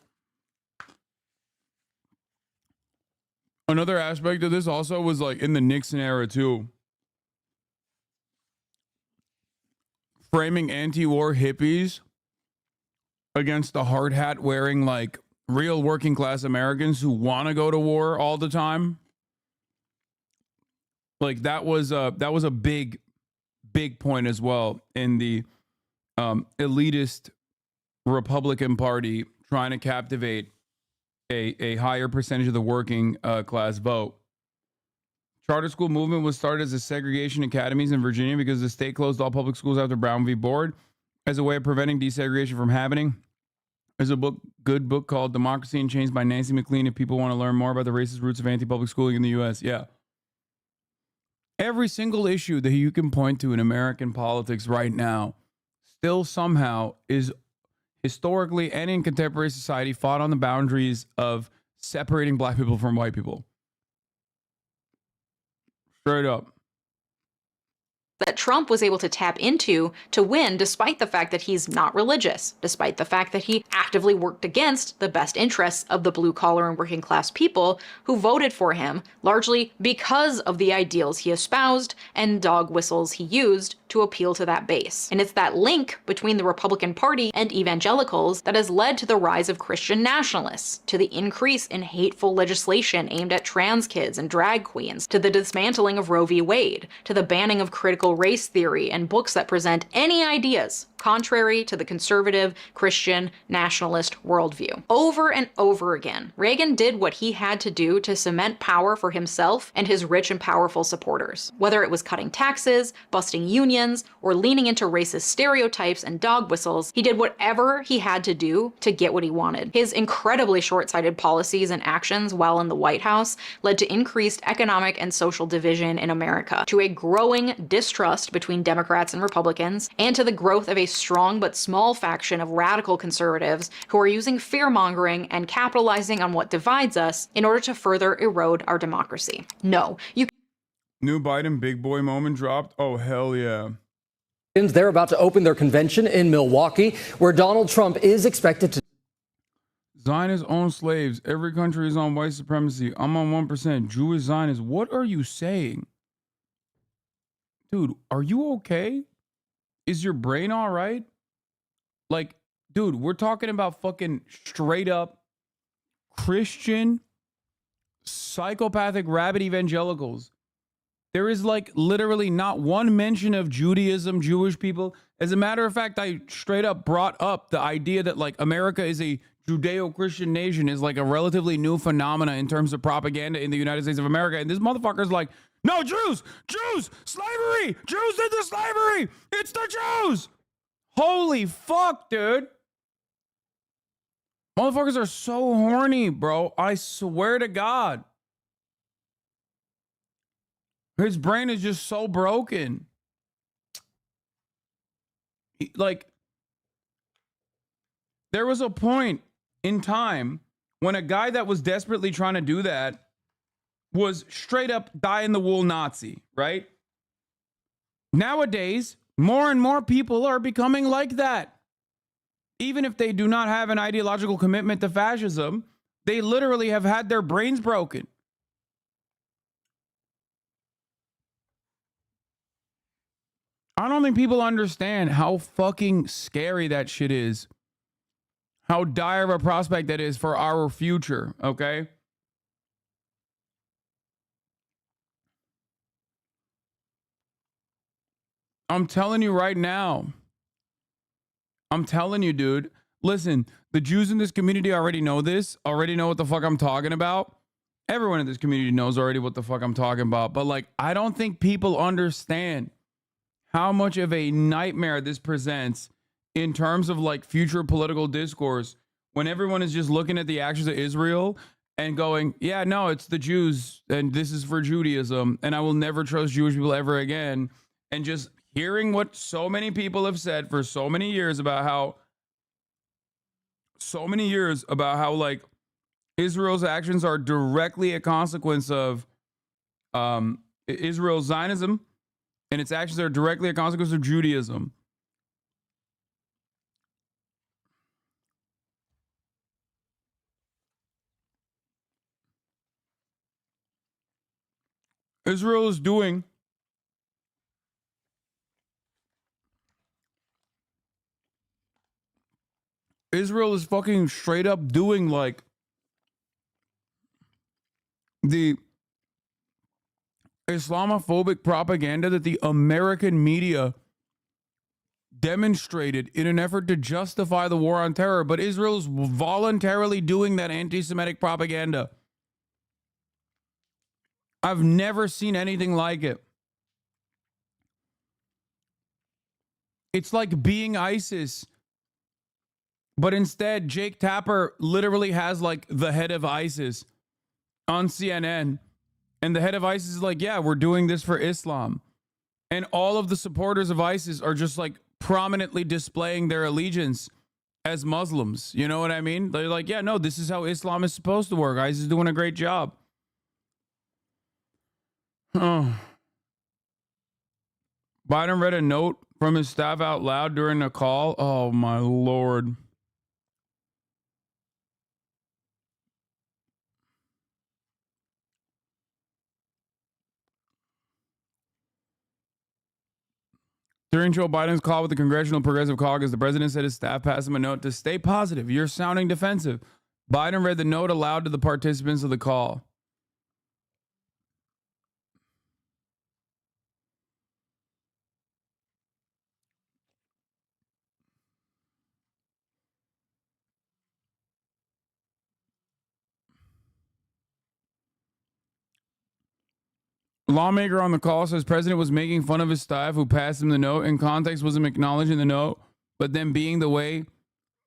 also was like in the Nixon era too. Framing anti-war hippies against the hard hat wearing like real working class Americans who want to go to war all the time. Like that was a big point as well in the elitist Republican Party trying to captivate a higher percentage of the working class vote. Charter school movement was started as a segregation academies in Virginia because the state closed all public schools after Brown v. Board as a way of preventing desegregation from happening. There's a good book called Democracy and Change by Nancy McLean if people want to learn more about the racist roots of anti-public schooling in the U.S. Yeah. Every single issue that you can point to in American politics right now still somehow is historically and in contemporary society fought on the boundaries of separating black people from white people. Straight up. That Trump was able to tap into to win despite the fact that he's not religious, despite the fact that he actively worked against the best interests of the blue-collar and working-class people who voted for him, largely because of the ideals he espoused and dog whistles he used to appeal to that base. And it's that link between the Republican Party and evangelicals that has led to the rise of Christian nationalists, to the increase in hateful legislation aimed at trans kids and drag queens, to the dismantling of Roe v. Wade, to the banning of critical race theory and books that present any ideas contrary to the conservative Christian nationalist worldview. Over and over again, Reagan did what he had to do to cement power for himself and his rich and powerful supporters. Whether it was cutting taxes, busting unions, or leaning into racist stereotypes and dog whistles, he did whatever he had to do to get what he wanted. His incredibly short-sighted policies and actions while in the White House led to increased economic and social division in America, to a growing distrust between Democrats and Republicans, and to the growth of a strong but small faction of radical conservatives who are using fear-mongering and capitalizing on what divides us in order to further erode our democracy. No, you... New Biden big boy moment dropped? Oh, hell yeah. They're about to open their convention in Milwaukee, where Donald Trump is expected to... Zionists own slaves. Every country is on white supremacy. I'm on 1%. Jewish Zionists. What are you saying? Dude, are you okay? Is your brain all right? Like, dude, we're talking about fucking straight up Christian, psychopathic, rabid evangelicals. There is like literally not one mention of Judaism, Jewish people. As a matter of fact, I straight up brought up the idea that like America is a Judeo-Christian nation is like a relatively new phenomena in terms of propaganda in the United States of America. And this motherfucker's like, no, Jews, slavery, Jews into slavery. It's the Jews. Holy fuck, dude. Motherfuckers are so horny, bro. I swear to God. His brain is just so broken. Like, there was a point in time when a guy that was desperately trying to do that was straight up die-in-the-wool Nazi, right? Nowadays, more and more people are becoming like that. Even if they do not have an ideological commitment to fascism, they literally have had their brains broken. I don't think people understand how fucking scary that shit is. How dire of a prospect that is for our future, okay? I'm telling you right now. I'm telling you, dude. Listen, the Jews in this community already know this, already know what the fuck I'm talking about. Everyone in this community knows already what the fuck I'm talking about. But like, I don't think people understand how much of a nightmare this presents in terms of like future political discourse when everyone is just looking at the actions of Israel and going, yeah, no, it's the Jews and this is for Judaism and I will never trust Jewish people ever again. And just hearing what so many people have said for so many years about how like Israel's actions are directly a consequence of Israel's Zionism, and its actions are directly a consequence of Judaism. Israel is fucking straight up doing like the Islamophobic propaganda that the American media demonstrated in an effort to justify the war on terror, but Israel's voluntarily doing that anti-Semitic propaganda. I've never seen anything like it. It's like being ISIS, but instead Jake Tapper literally has like the head of ISIS on CNN. And the head of ISIS is like, yeah, we're doing this for Islam. And all of the supporters of ISIS are just like prominently displaying their allegiance as Muslims. You know what I mean? They're like, yeah, no, this is how Islam is supposed to work. ISIS is doing a great job. Oh. Biden read a note from his staff out loud during a call. Oh, my Lord. During Joe Biden's call with the Congressional Progressive Caucus, the president said his staff passed him a note to stay positive. You're sounding defensive. Biden read the note aloud to the participants of the call. Lawmaker on the call says president was making fun of his staff who passed him the note. In context, was him acknowledging the note, but then being the way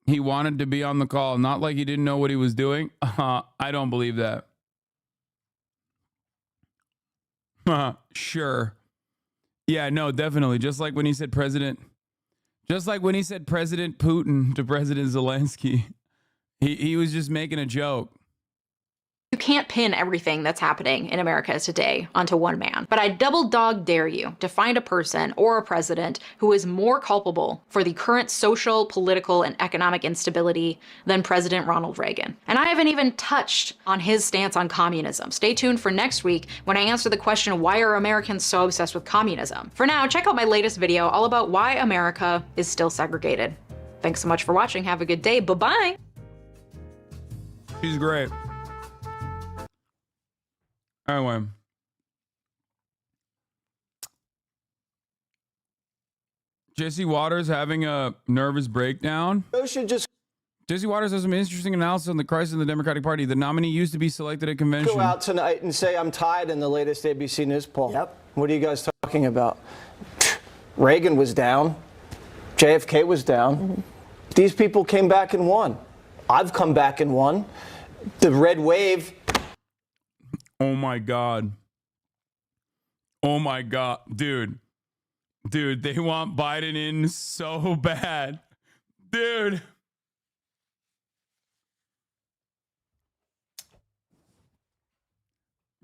he wanted to be on the call. Not like he didn't know what he was doing. I don't believe that. Sure. Yeah, no, definitely. Just like when he said President Putin to President Zelensky, he was just making a joke. You can't pin everything that's happening in America today onto one man, but I double dog dare you to find a person or a president who is more culpable for the current social, political, and economic instability than President Ronald Reagan. And I haven't even touched on his stance on communism. Stay tuned for next week when I answer the question, why are Americans so obsessed with communism? For now, check out my latest video all about why America is still segregated. Thanks so much for watching. Have a good day. Bye-bye. She's great. Anyway. Jesse Waters having a nervous breakdown. Jesse Waters has some interesting analysis on the crisis in the Democratic Party. The nominee used to be selected at convention. Go out tonight and say I'm tied in the latest ABC News poll. Yep. What are you guys talking about? Reagan was down. JFK was down. Mm-hmm. These people came back and won. I've come back and won. The red wave. Oh my God. Oh my God. Dude, they want Biden in so bad. Dude.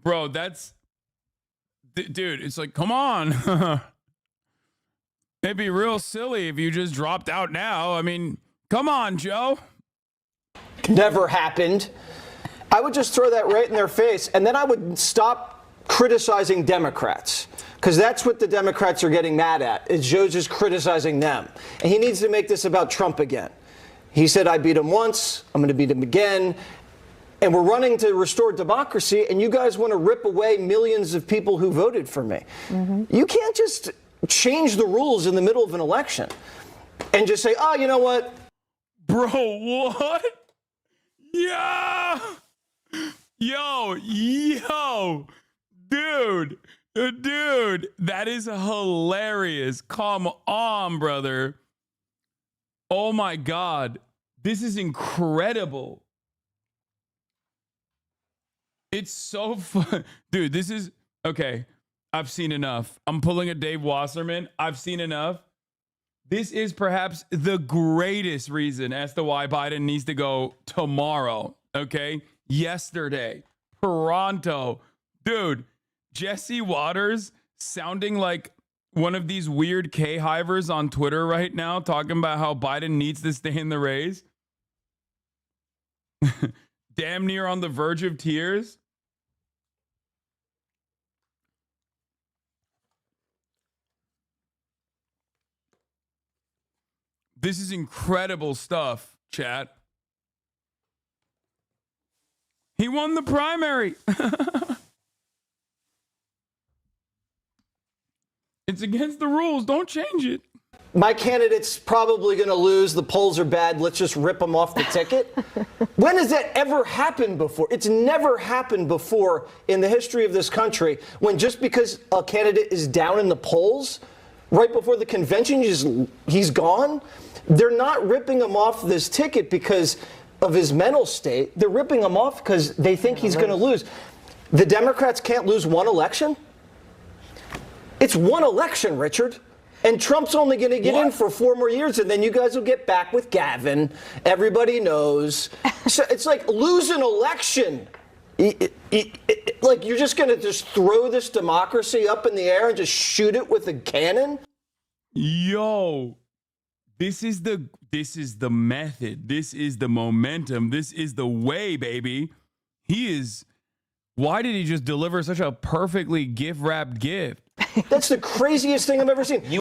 Bro, that's... Dude, it's like, come on. It'd be real silly if you just dropped out now. I mean, come on, Joe. Never happened. I would just throw that right in their face, and then I would stop criticizing Democrats, because that's what the Democrats are getting mad at, is Joe's just criticizing them. And he needs to make this about Trump again. He said, I beat him once, I'm going to beat him again, and we're running to restore democracy, and you guys want to rip away millions of people who voted for me. Mm-hmm. You can't just change the rules in the middle of an election and just say, oh, you know what? Bro, what? Yeah! Yo, dude, that is hilarious. Come on, brother. Oh my God. This is incredible. It's so fun. Dude, this is okay. I've seen enough. I'm pulling a Dave Wasserman. I've seen enough. This is perhaps the greatest reason as to why Biden needs to go tomorrow. Okay. Yesterday, Toronto. Dude, Jesse Waters sounding like one of these weird K-hivers on Twitter right now, talking about how Biden needs to stay in the race. Damn near on the verge of tears. This is incredible stuff, chat. He won the primary. It's against the rules. Don't change it. My candidate's probably going to lose. The polls are bad. Let's just rip them off the ticket. When has that ever happened before? It's never happened before in the history of this country when just because a candidate is down in the polls, right before the convention, he's gone. They're not ripping him off this ticket because of his mental state. They're ripping him off because they think he's going to lose. The Democrats can't lose one election? It's one election, Richard. And Trump's only going to get in for 4 more years, and then you guys will get back with Gavin. Everybody knows. So it's like lose an election. Like you're just going to just throw this democracy up in the air and just shoot it with a cannon? Yo, this is the method. This is the momentum. This is the way, baby. Why did he just deliver such a perfectly gift-wrapped gift? That's the craziest thing I've ever seen.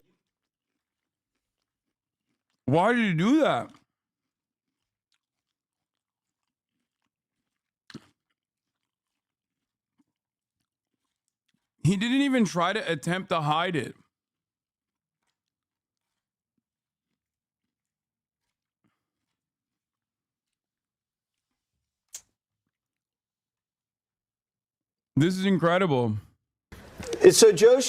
Why did he do that? He didn't even try to attempt to hide it. This is incredible. So, Joe,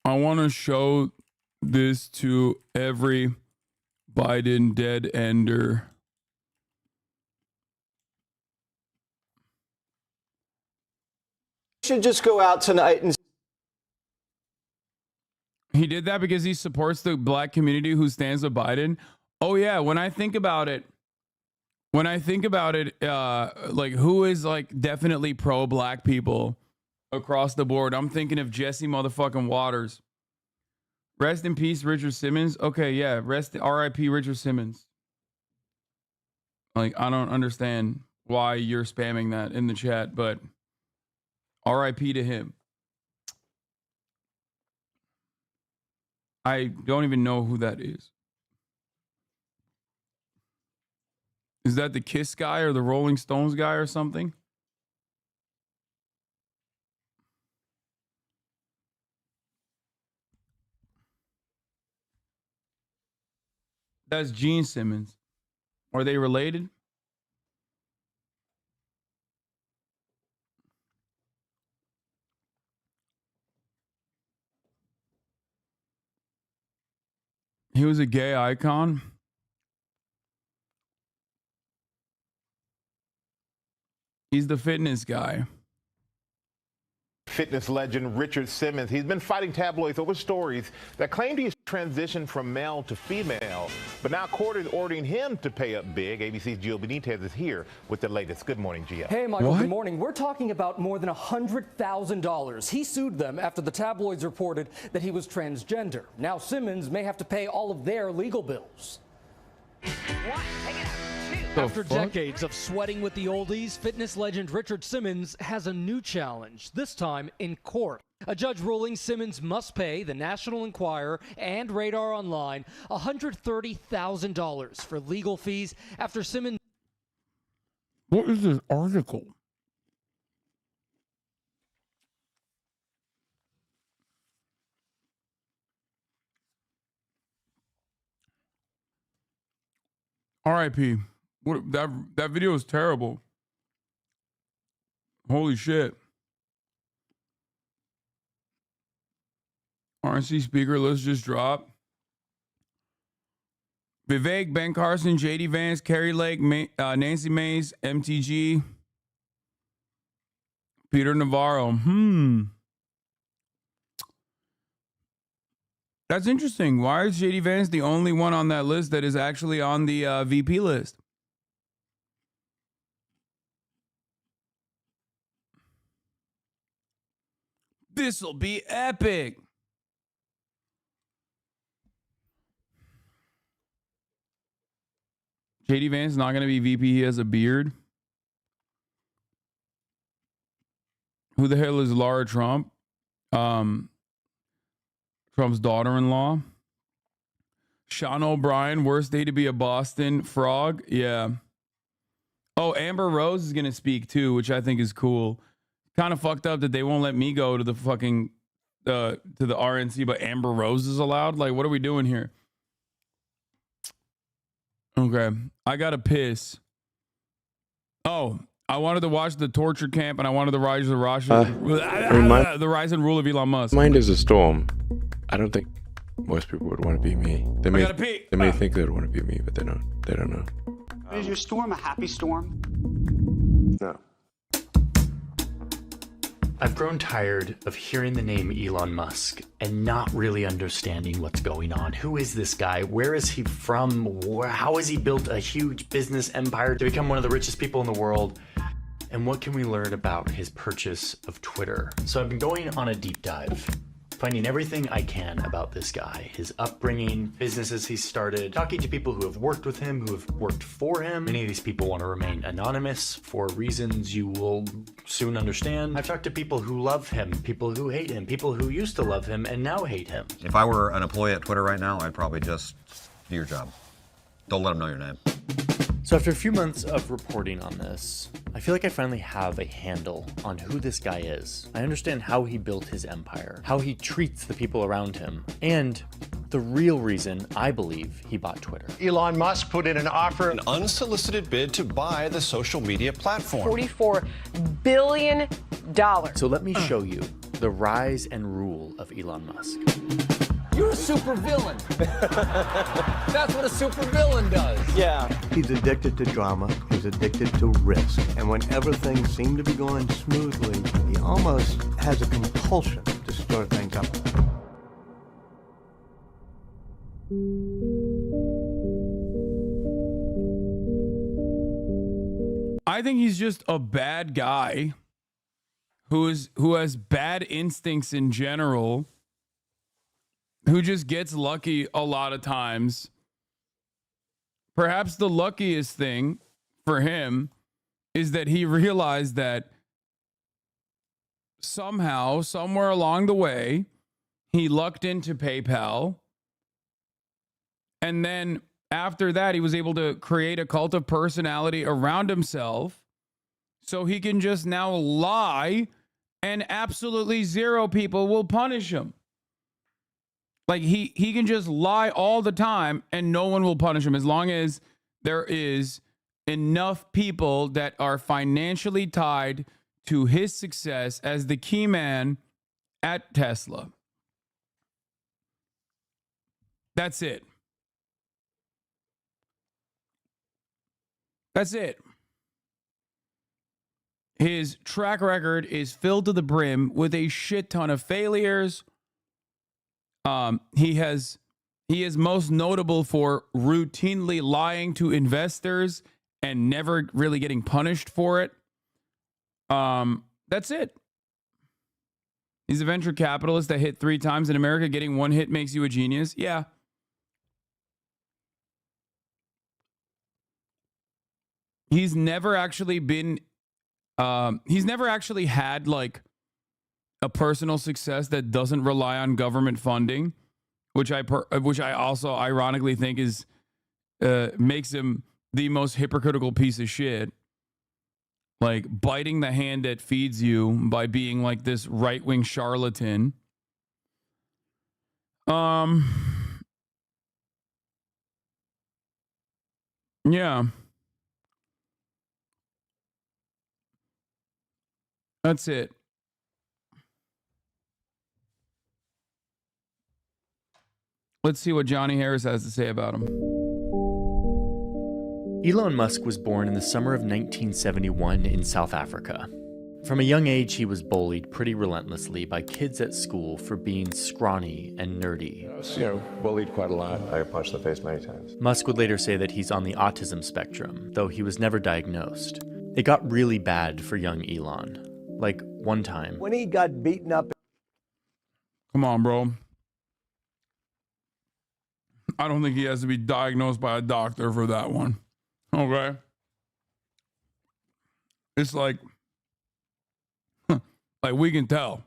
I want to show this to every Biden dead ender. should just go out tonight and. He did that because he supports the black community who stands with Biden. Oh yeah, when I think about it, like who is like definitely pro black people across the board, I'm thinking of Jesse motherfucking Waters. Rest in peace, Richard Simmons. Okay, yeah, R.I.P. Richard Simmons. Like, I don't understand why you're spamming that in the chat, but R.I.P. to him. I don't even know who that is. Is that the Kiss guy or the Rolling Stones guy or something? That's Gene Simmons. Are they related? He was a gay icon. He's the fitness guy. Fitness legend Richard Simmons. He's been fighting tabloids over stories that claimed he's transitioned from male to female. But now court is ordering him to pay up big. ABC's Gio Benitez is here with the latest. Good morning, Gio. Hey, Michael, good morning. We're talking about more than $100,000. He sued them after the tabloids reported that he was transgender. Now Simmons may have to pay all of their legal bills. After decades of sweating with the oldies, fitness legend Richard Simmons has a new challenge, this time in court. A judge ruling Simmons must pay the National Enquirer and Radar Online $130,000 for legal fees after Simmons. What is this article? R.I.P. What that video is terrible. Holy shit. RNC speaker, let's just drop. Vivek, Ben Carson, JD Vance, Carrie Lake, Nancy Mace, MTG, Peter Navarro. That's interesting. Why is JD Vance the only one on that list that is actually on the VP list? This'll be epic. JD Vance is not going to be VP. He has a beard. Who the hell is Laura Trump? Trump's daughter-in-law. Sean O'Brien, worst day to be a Boston frog. Yeah. Oh, Amber Rose is going to speak too, which I think is cool. Kind of fucked up that they won't let me go to the fucking to the RNC, but Amber Rose is allowed. Like, what are we doing here? Okay, I gotta piss. Oh, I wanted to watch the torture camp, and I wanted to rise the the rise and rule of Elon Musk. Mind is a storm. I don't think most people would want to be me. They may think they would want to be me, but they don't. They don't know. Is your storm a happy storm? No. I've grown tired of hearing the name Elon Musk and not really understanding what's going on. Who is this guy? Where is he from? How has he built a huge business empire to become one of the richest people in the world? And what can we learn about his purchase of Twitter? So I've been going on a deep dive, finding everything I can about this guy, his upbringing, businesses he started, talking to people who have worked with him, who have worked for him. Many of these people want to remain anonymous for reasons you will soon understand. I've talked to people who love him, people who hate him, people who used to love him and now hate him. If I were an employee at Twitter right now, I'd probably just do your job. Don't let them know your name. So after a few months of reporting on this, I feel like I finally have a handle on who this guy is. I understand how he built his empire, how he treats the people around him, and the real reason I believe he bought Twitter. Elon Musk put in an offer, an unsolicited bid to buy the social media platform. $44 billion. So let me show you the rise and rule of Elon Musk. You're a super villain. That's what a super villain does. Yeah. He's addicted to drama. He's addicted to risk. And whenever things seem to be going smoothly, he almost has a compulsion to stir things up. I think he's just a bad guy who has bad instincts in general, who just gets lucky a lot of times. Perhaps the luckiest thing for him is that he realized that somehow, somewhere along the way, he lucked into PayPal. And then after that, he was able to create a cult of personality around himself so he can just now lie and absolutely zero people will punish him. Like he can just lie all the time and no one will punish him as long as there is enough people that are financially tied to his success as the key man at Tesla. That's it. That's it. His track record is filled to the brim with a shit ton of failures. He is most notable for routinely lying to investors and never really getting punished for it. That's it. He's a venture capitalist that hit 3 times in America. Getting 1 hit makes you a genius. Yeah. He's never actually been, he's never actually had like a personal success that doesn't rely on government funding, which I also ironically think is makes him the most hypocritical piece of shit. Like biting the hand that feeds you by being like this right-wing charlatan. Yeah. That's it. Let's see what Johnny Harris has to say about him. Elon Musk was born in the summer of 1971 in South Africa. From a young age, he was bullied pretty relentlessly by kids at school for being scrawny and nerdy. I was, bullied quite a lot. I got punched in the face many times. Musk would later say that he's on the autism spectrum, though he was never diagnosed. It got really bad for young Elon. Like, one time, When he got beaten up. Come on, bro. I don't think he has to be diagnosed by a doctor for that one. Okay? It's like we can tell.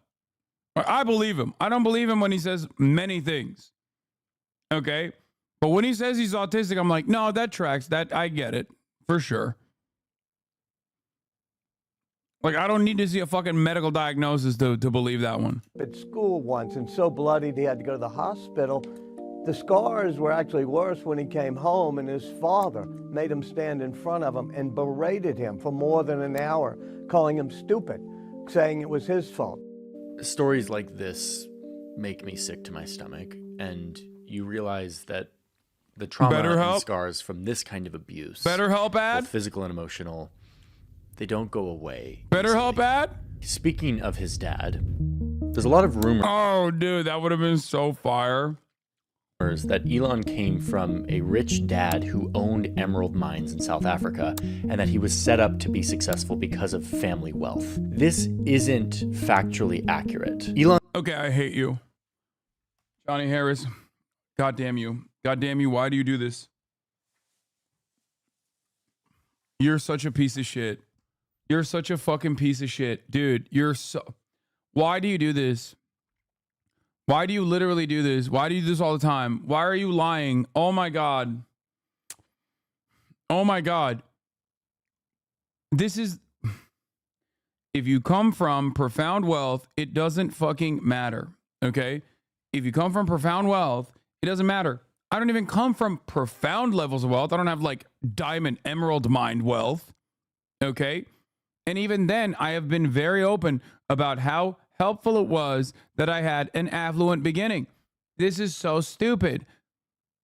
I believe him. I don't believe him when he says many things. Okay? But when he says he's autistic, I'm like, no, that tracks. That I get it. For sure. Like, I don't need to see a fucking medical diagnosis to believe that one. At school once and so bloodied he had to go to the hospital. The scars were actually worse when he came home, and his father made him stand in front of him and berated him for more than an hour, calling him stupid, saying it was his fault. stories like this make me sick to my stomach, and you realize that the trauma and scars from this kind of abuse, BetterHelp ad, both physical and emotional, they don't go away. BetterHelp ad. Speaking of his dad, there's a lot of rumors. Oh, dude, that would have been so fire. That Elon came from a rich dad who owned emerald mines in South Africa, and that he was set up to be successful because of family wealth. This isn't factually accurate. Elon. Okay, I hate you, Johnny Harris. God damn you. God damn you. Why do you do this? You're such a piece of shit. You're such a fucking piece of shit. Dude, you're so... Why do you do this? Why do you literally do this? Why do you do this all the time? Why are you lying? Oh my God. Oh my God. This is... If you come from profound wealth, it doesn't fucking matter. Okay? If you come from profound wealth, it doesn't matter. I don't even come from profound levels of wealth. I don't have like diamond, emerald mine wealth. Okay? And even then, I have been very open about how helpful it was that I had an affluent beginning. This is so stupid.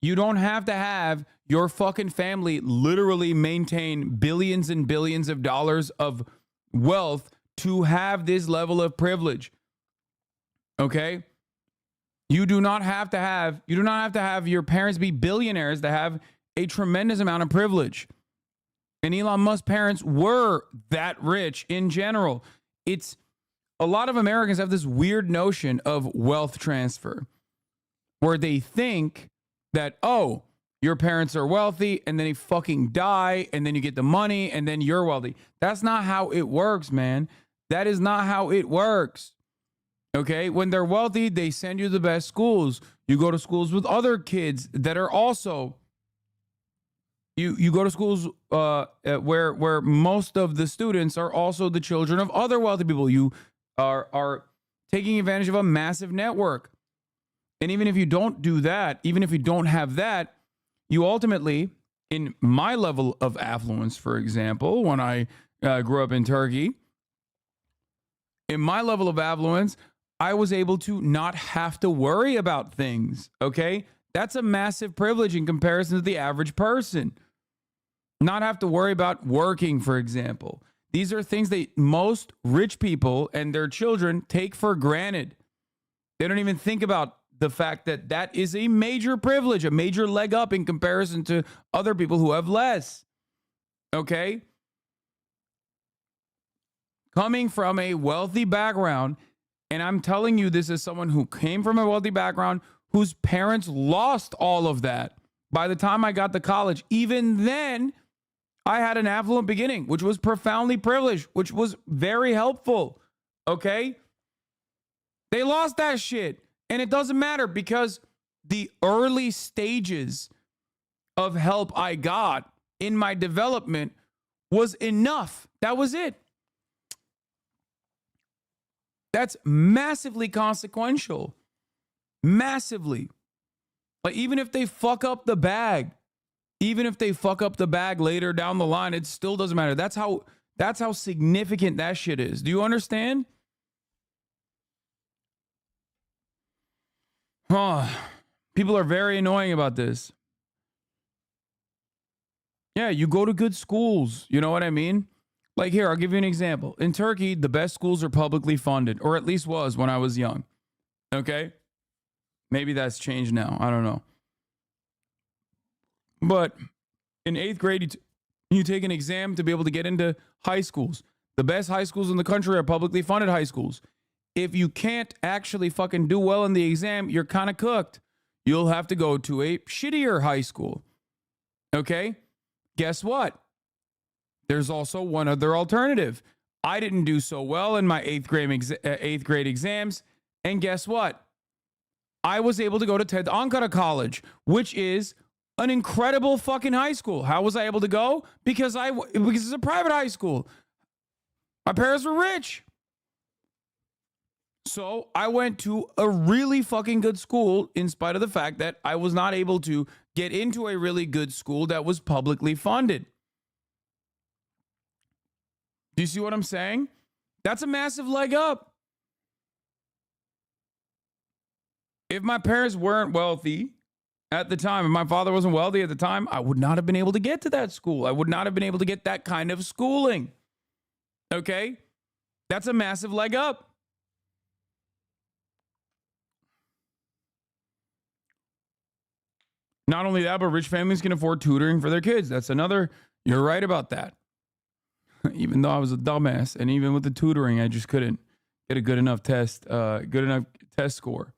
You don't have to have your fucking family literally maintain billions and billions of dollars of wealth to have this level of privilege. Okay? You do not have to have your parents be billionaires to have a tremendous amount of privilege. And Elon Musk's parents were that rich in general. It's a lot of Americans have this weird notion of wealth transfer where they think that, oh, your parents are wealthy and then they fucking die and then you get the money and then you're wealthy. That's not how it works, man. That is not how it works. Okay? When they're wealthy, they send you to the best schools. You go to schools with other kids that are also... You go to schools where most of the students are also the children of other wealthy people. You are taking advantage of a massive network. And even if you don't do that, even if you don't have that, you ultimately, in my level of affluence, for example, when I grew up in Turkey, in my level of affluence, I was able to not have to worry about things, okay? That's a massive privilege in comparison to the average person. Not have to worry about working, for example. These are things that most rich people and their children take for granted. They don't even think about the fact that that is a major privilege, a major leg up in comparison to other people who have less. Okay? Coming from a wealthy background, and I'm telling you this as someone who came from a wealthy background, whose parents lost all of that. By the time I got to college, even then, I had an affluent beginning, which was profoundly privileged, which was very helpful. Okay? They lost that shit. And it doesn't matter because the early stages of help I got in my development was enough. That was it. That's massively consequential. Massively. Like, even if they fuck up the bag, later down the line, it still doesn't matter. That's how significant that shit is. Do you understand? People are very annoying about this. Yeah, you go to good schools. You know what I mean? Like here, I'll give you an example. In Turkey, the best schools are publicly funded, or at least was when I was young. Okay? Maybe that's changed now. I don't know. But in 8th grade, you take an exam to be able to get into high schools. The best high schools in the country are publicly funded high schools. If you can't actually fucking do well in the exam, you're kind of cooked. You'll have to go to a shittier high school. Okay? Guess what? There's also one other alternative. I didn't do so well in my 8th grade exams. And guess what? I was able to go to Ted Ankara College, which is an incredible fucking high school. How was I able to go? Because it's a private high school. My parents were rich. So I went to a really fucking good school in spite of the fact that I was not able to get into a really good school that was publicly funded. Do you see what I'm saying? That's a massive leg up. If my parents weren't wealthy at the time, if my father wasn't wealthy at the time, I would not have been able to get to that school. I would not have been able to get that kind of schooling. Okay? That's a massive leg up. Not only that, but rich families can afford tutoring for their kids. That's another, you're right about that. Even though I was a dumbass, and even with the tutoring, I just couldn't get a good enough test score.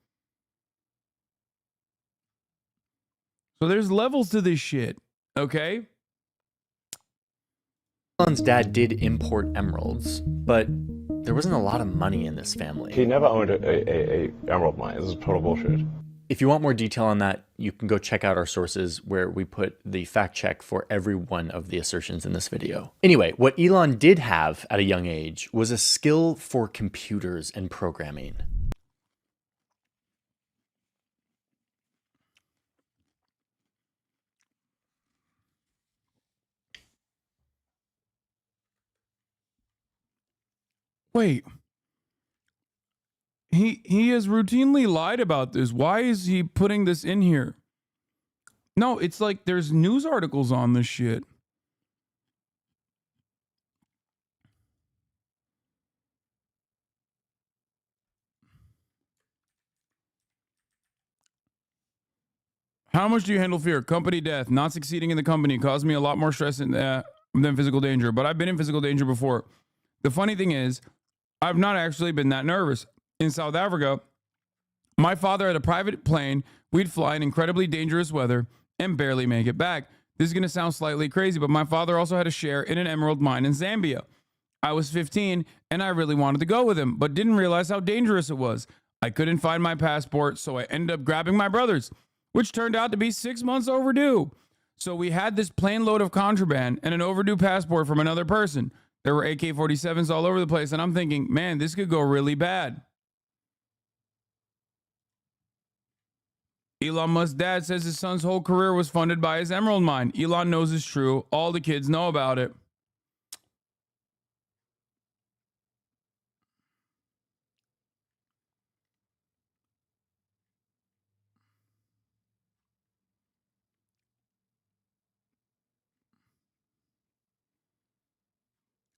So there's levels to this shit, okay? Elon's dad did import emeralds, but there wasn't a lot of money in this family. He never owned a emerald mine. This is total bullshit. If you want more detail on that, you can go check out our sources where we put the fact check for every one of the assertions in this video. Anyway, what Elon did have at a young age was a skill for computers and programming. Wait. He has routinely lied about this. Why is he putting this in here? No, it's like there's news articles on this shit. How much do you handle fear? Company death. Not succeeding in the company caused me a lot more stress than physical danger. But I've been in physical danger before. The funny thing is, I've not actually been that nervous. In South Africa, my father had a private plane. We'd fly in incredibly dangerous weather and barely make it back. This is going to sound slightly crazy, but my father also had a share in an emerald mine in Zambia. I was 15 and I really wanted to go with him, but didn't realize how dangerous it was. I couldn't find my passport, so I ended up grabbing my brother's, which turned out to be 6 months overdue. So we had this plane load of contraband and an overdue passport from another person. There were AK-47s all over the place, and I'm thinking, man, this could go really bad. Elon Musk's dad says his son's whole career was funded by his emerald mine. Elon knows it's true. All the kids know about it.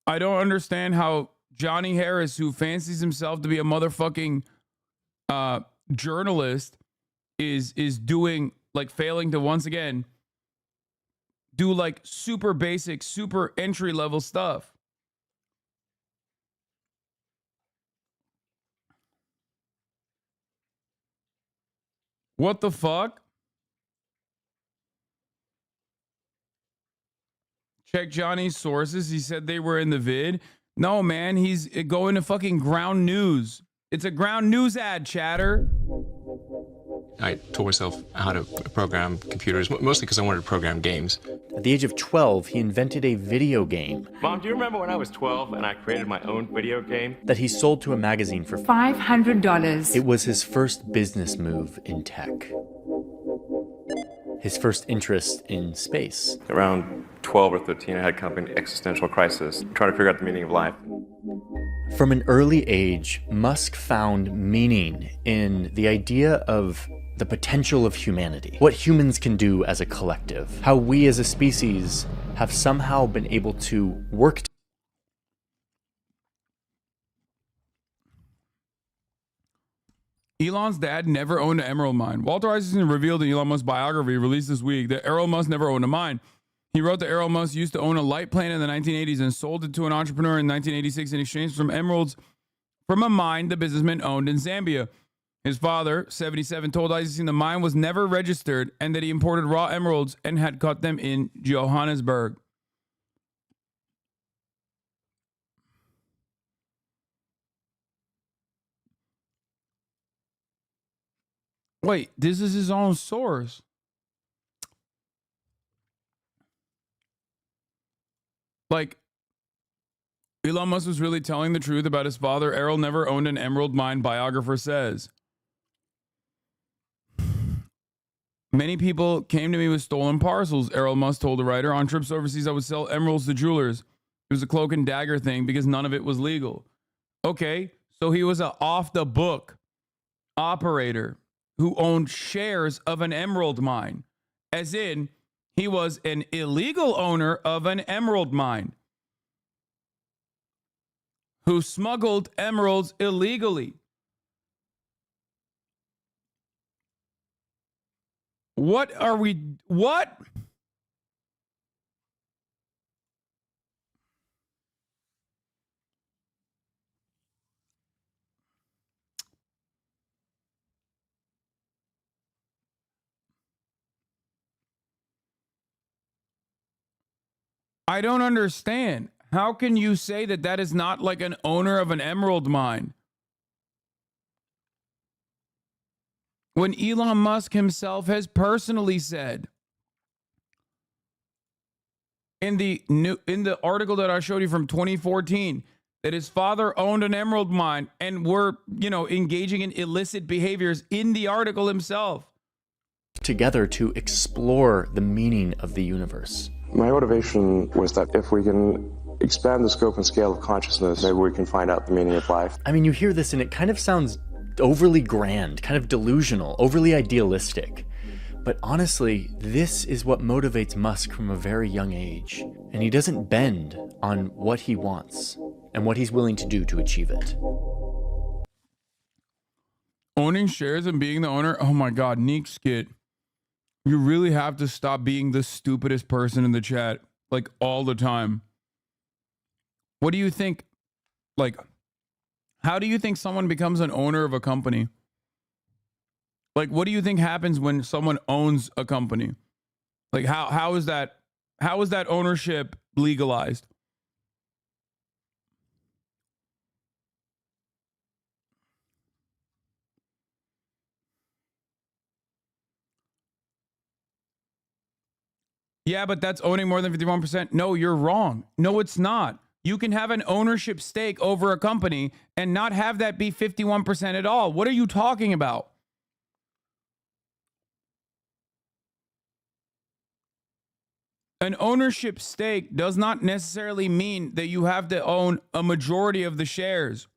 I don't understand how Johnny Harris, who fancies himself to be a motherfucking journalist, is doing, like, failing to once again do like super basic, super entry level stuff. What the fuck? Check Johnny's sources. He said they were in the vid. No, man, he's going to fucking Ground News. It's a Ground News ad, chatter. I taught myself how to program computers, mostly because I wanted to program games. At the age of 12, he invented a video game. Mom, do you remember when I was 12 and I created my own video game? That he sold to a magazine for $500. It was his first business move in tech. His first interest in space. Around 12 or 13, I had kind of an existential crisis, trying to figure out the meaning of life. From an early age, Musk found meaning in the idea of the potential of humanity, what humans can do as a collective, how we as a species have somehow been able to work Elon's dad never owned an emerald mine. Walter Isaacson revealed in Elon Musk's biography released this week that Errol Musk never owned a mine. He wrote that Errol Musk used to own a light plane in the 1980s and sold it to an entrepreneur in 1986 in exchange for some emeralds from a mine the businessman owned in Zambia. His father, 77, told Isaacson the mine was never registered and that he imported raw emeralds and had cut them in Johannesburg. Wait, this is his own source. Like, Elon Musk was really telling the truth about his father. Errol never owned an emerald mine, biographer says. Many people came to me with stolen parcels, Errol Musk told the writer. On trips overseas, I would sell emeralds to jewelers. It was a cloak and dagger thing because none of it was legal. Okay, so he was an off-the-book operator who owned shares of an emerald mine, as in he was an illegal owner of an emerald mine who smuggled emeralds illegally. What? I don't understand. How can you say that that is not like an owner of an emerald mine? When Elon Musk himself has personally said in the article that I showed you from 2014 that his father owned an emerald mine and were, engaging in illicit behaviors in the article himself. together to explore the meaning of the universe. My motivation was that if we can expand the scope and scale of consciousness, maybe we can find out the meaning of life. I mean, you hear this and it kind of sounds overly grand, kind of delusional, overly idealistic. But honestly, this is what motivates Musk from a very young age. And he doesn't bend on what he wants and what he's willing to do to achieve it. Owning shares and being the owner, oh my God, Neek Skit. You really have to stop being the stupidest person in the chat, like all the time. What do you think, like, how do you think someone becomes an owner of a company? Like, what do you think happens when someone owns a company? Like, how is that ownership legalized? Yeah, but that's owning more than 51%. No, you're wrong. No, it's not. You can have an ownership stake over a company and not have that be 51% at all. What are you talking about? An ownership stake does not necessarily mean that you have to own a majority of the shares.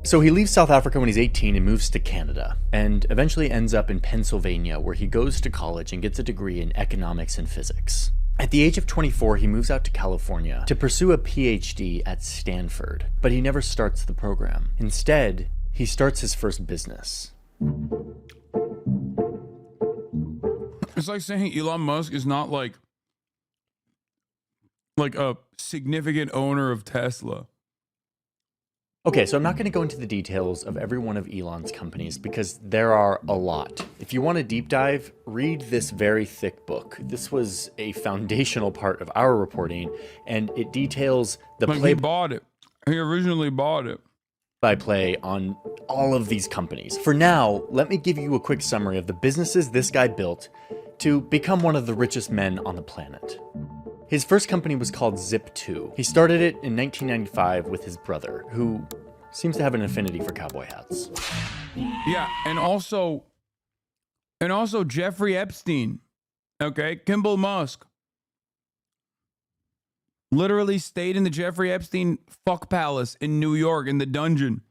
So he leaves South Africa when he's 18 and moves to Canada, and eventually ends up in Pennsylvania, where he goes to college and gets a degree in economics and physics. At the age of 24, he moves out to California to pursue a PhD at Stanford, but he never starts the program. Instead, he starts his first business. It's like saying Elon Musk is not like a significant owner of Tesla. Okay, so I'm not going to go into the details of every one of Elon's companies because there are a lot. If you want a deep dive, read this very thick book. This was a foundational part of our reporting, and it details the He bought it. He originally bought it. Play on all of these companies. For now, let me give you a quick summary of the businesses this guy built to become one of the richest men on the planet. His first company was called Zip2. He started it in 1995 with his brother, who seems to have an affinity for cowboy hats. Yeah, and also Jeffrey Epstein, okay, Kimball Musk. Literally stayed in the Jeffrey Epstein fuck palace in New York in the dungeon.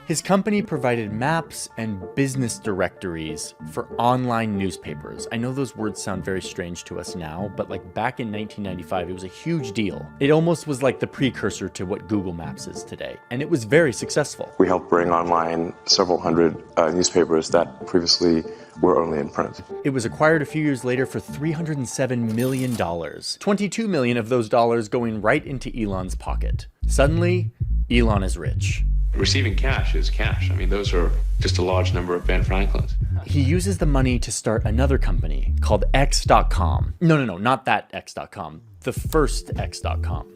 His company provided maps and business directories for online newspapers. I know those words sound very strange to us now, but like back in 1995, it was a huge deal. It almost was like the precursor to what Google Maps is today, and it was very successful. We helped bring online several hundred newspapers that previously were only in print. It was acquired a few years later for $307 million. $22 million of those dollars going right into Elon's pocket. Suddenly, Elon is rich. Receiving cash is cash. I mean, those are just a large number of Ben Franklins. He uses the money to start another company called X.com. No, not that X.com. The first X.com,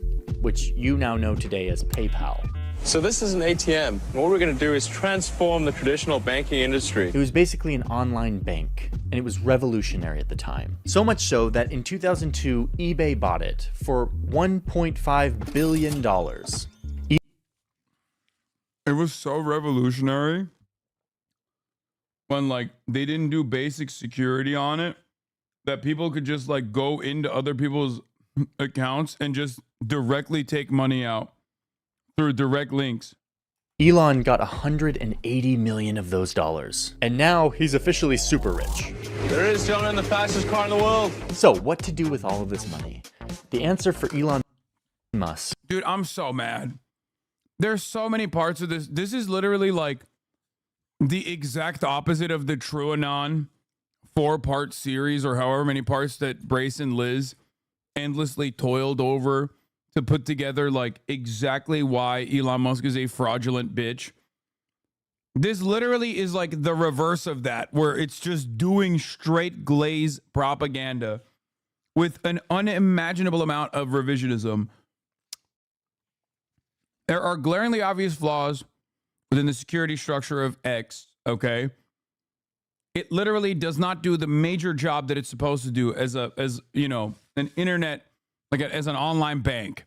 which you now know today as PayPal. So this is an ATM. What we're going to do is transform the traditional banking industry. It was basically an online bank, and it was revolutionary at the time. So much so that in 2002, eBay bought it for $1.5 billion. It was so revolutionary when like they didn't do basic security on it, that people could just like go into other people's accounts and just directly take money out through direct links. Elon got 180 million of those dollars, and now he's officially super rich. There it is, gentlemen, the fastest car in the world. So what to do with all of this money? The answer for Elon Musk. Dude, I'm so mad. There's so many parts of this. This is literally like the exact opposite of the TrueAnon 4-part series, or however many parts that Brace and Liz endlessly toiled over to put together, like exactly why Elon Musk is a fraudulent bitch. This literally is like the reverse of that, where it's just doing straight glaze propaganda with an unimaginable amount of revisionism. There are glaringly obvious flaws within the security structure of X, okay? It literally does not do the major job that it's supposed to do as you know, an internet, like as an online bank.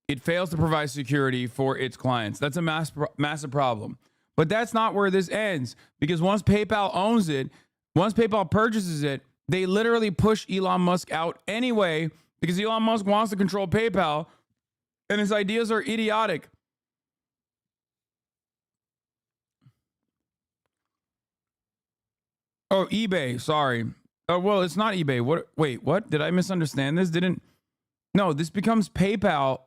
It fails to provide security for its clients. That's a massive problem. But that's not where this ends, because once PayPal owns it, once PayPal purchases it, they literally push Elon Musk out anyway, because Elon Musk wants to control PayPal. And his ideas are idiotic. Oh, eBay. Sorry. Oh, well, it's not eBay. What? Wait, what? Did I misunderstand this? No, this becomes PayPal.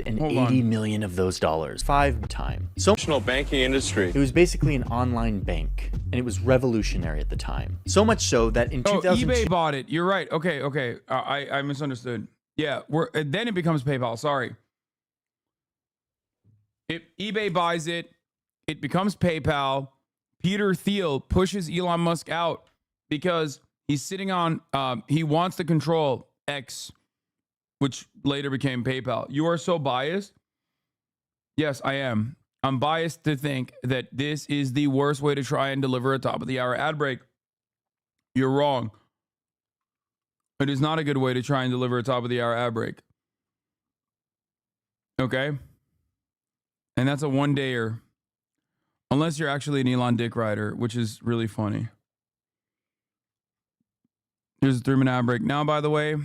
And 80 million of those dollars, 5 times. So Traditional banking industry. It was basically an online bank, and it was revolutionary at the time. So much so that in 2002, eBay bought it. You're right. Okay. I misunderstood. Yeah, then it becomes PayPal. Sorry. If eBay buys it, it becomes PayPal. Peter Thiel pushes Elon Musk out because he's sitting on, he wants to control X, which later became PayPal. You are so biased. Yes, I am. I'm biased to think that this is the worst way to try and deliver a top of the hour ad break. You're wrong. It is not a good way to try and deliver a top of the hour ad break. Okay? And that's a one-dayer. Unless you're actually an Elon dick rider, which is really funny. Here's a 3-minute ad break. Now, by the way,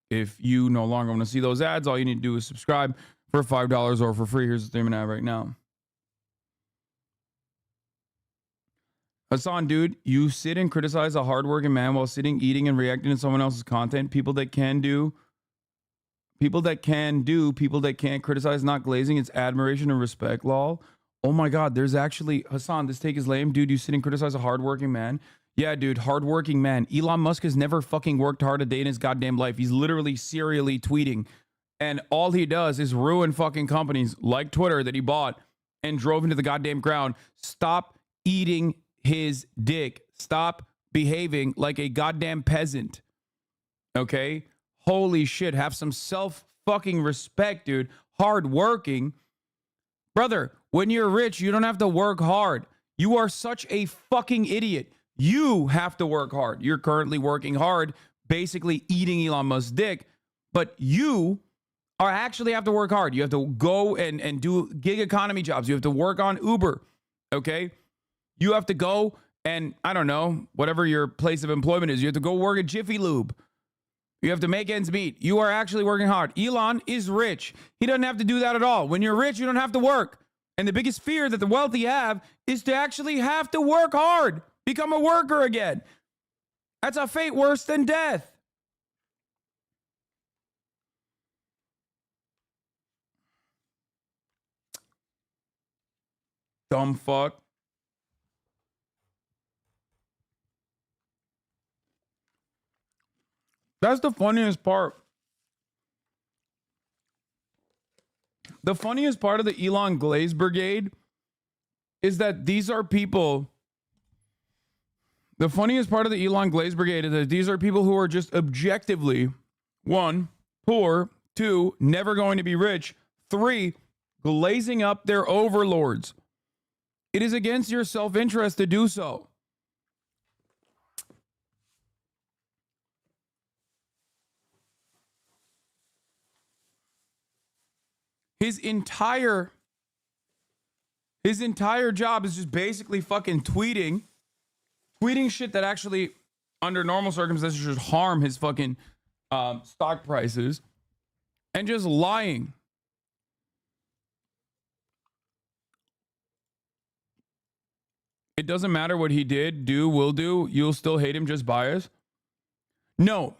if you no longer want to see those ads, all you need to do is subscribe for $5 or for free. Here's a 3-minute ad break now. Hassan, dude, you sit and criticize a hardworking man while sitting, eating, and reacting to someone else's content. People that can't criticize, not glazing. It's admiration and respect, lol. Oh my God, there's actually, Hassan, this take is lame. Dude, you sit and criticize a hardworking man. Yeah, dude, hardworking man. Elon Musk has never fucking worked hard a day in his goddamn life. He's literally serially tweeting. And all he does is ruin fucking companies like Twitter that he bought and drove into the goddamn ground. Stop eating his dick. Stop behaving like a goddamn peasant. Okay? Holy shit. Have some self-fucking respect, dude. Hardworking. Brother, when you're rich, you don't have to work hard. You are such a fucking idiot. You have to work hard. You're currently working hard, basically eating Elon Musk's dick, but you are actually have to work hard. You have to go and do gig economy jobs. You have to work on Uber, okay? You have to go And I don't know, whatever your place of employment is, you have to go work at Jiffy Lube. You have to make ends meet. You are actually working hard. Elon is rich. He doesn't have to do that at all. When you're rich, you don't have to work. And the biggest fear that the wealthy have is to actually have to work hard, become a worker again. That's a fate worse than death. Dumb fuck. That's the funniest part. The funniest part of the Elon Glaze Brigade is that these are people. The funniest part of the Elon Glaze Brigade is that these are people who are just objectively, 1, poor, 2, never going to be rich, 3, glazing up their overlords. It is against your self-interest to do so. His entire job is just basically fucking tweeting shit that actually, under normal circumstances, should harm his fucking stock prices, and just lying. It doesn't matter what he did, will do. You'll still hate him, just bias. No,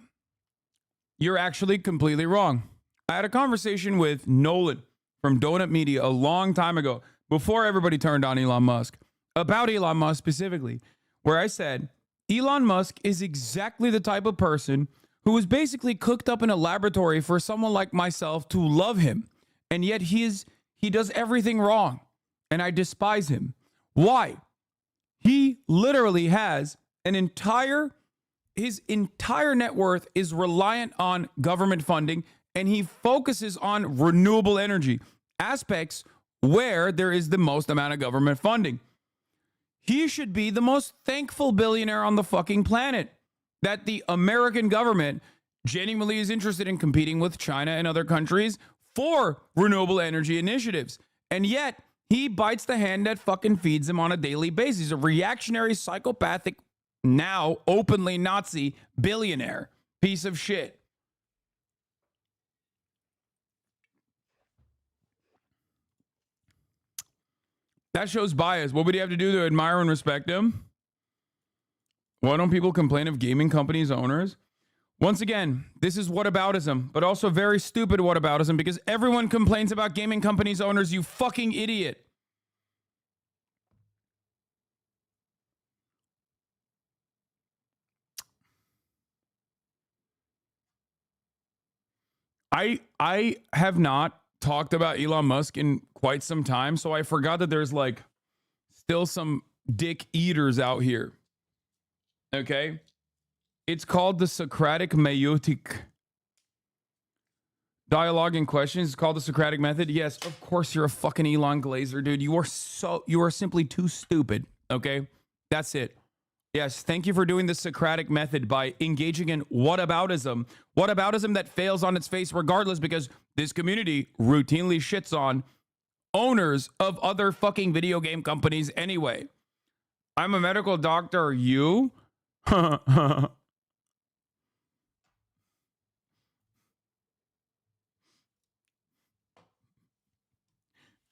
you're actually completely wrong. I had a conversation with Nolan from Donut Media a long time ago, before everybody turned on Elon Musk, about Elon Musk specifically, where I said, Elon Musk is exactly the type of person who was basically cooked up in a laboratory for someone like myself to love him. And yet he does everything wrong. And I despise him. Why? He literally has his entire net worth is reliant on government funding, and he focuses on renewable energy aspects where there is the most amount of government funding. He should be the most thankful billionaire on the fucking planet that the American government genuinely is interested in competing with China and other countries for renewable energy initiatives. And yet he bites the hand that fucking feeds him on a daily basis. He's a reactionary, psychopathic, now openly Nazi billionaire piece of shit. That shows bias. What would he have to do to admire and respect him? Why don't people complain of gaming companies' owners? Once again, this is whataboutism, but also very stupid whataboutism, because everyone complains about gaming companies' owners, you fucking idiot. I have not talked about Elon Musk in quite some time, so I forgot that there's like still some dick eaters out here. Okay? It's called the Socratic Meiotic dialogue in questions. It's called the Socratic method. Yes, of course you're a fucking Elon Glazer, dude. You are simply too stupid. Okay? That's it. Yes, thank you for doing the Socratic method by engaging in whataboutism. Whataboutism that fails on its face regardless, because this community routinely shits on owners of other fucking video game companies anyway. I'm a medical doctor. You?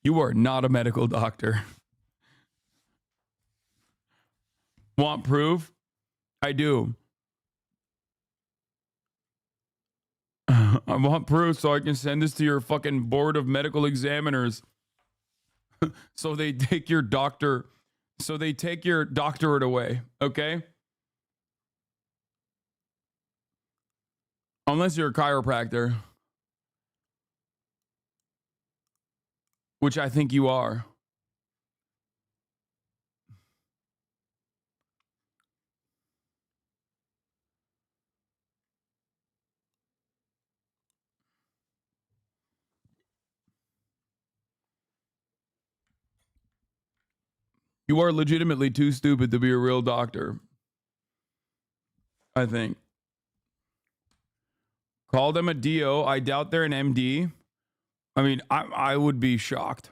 You are not a medical doctor. Want proof? I do. I want proof so I can send this to your fucking board of medical examiners. So they take your doctorate away, okay? Unless you're a chiropractor. Which I think you are. You are legitimately too stupid to be a real doctor. I think. Call them a DO. I doubt they're an MD. I mean, I would be shocked.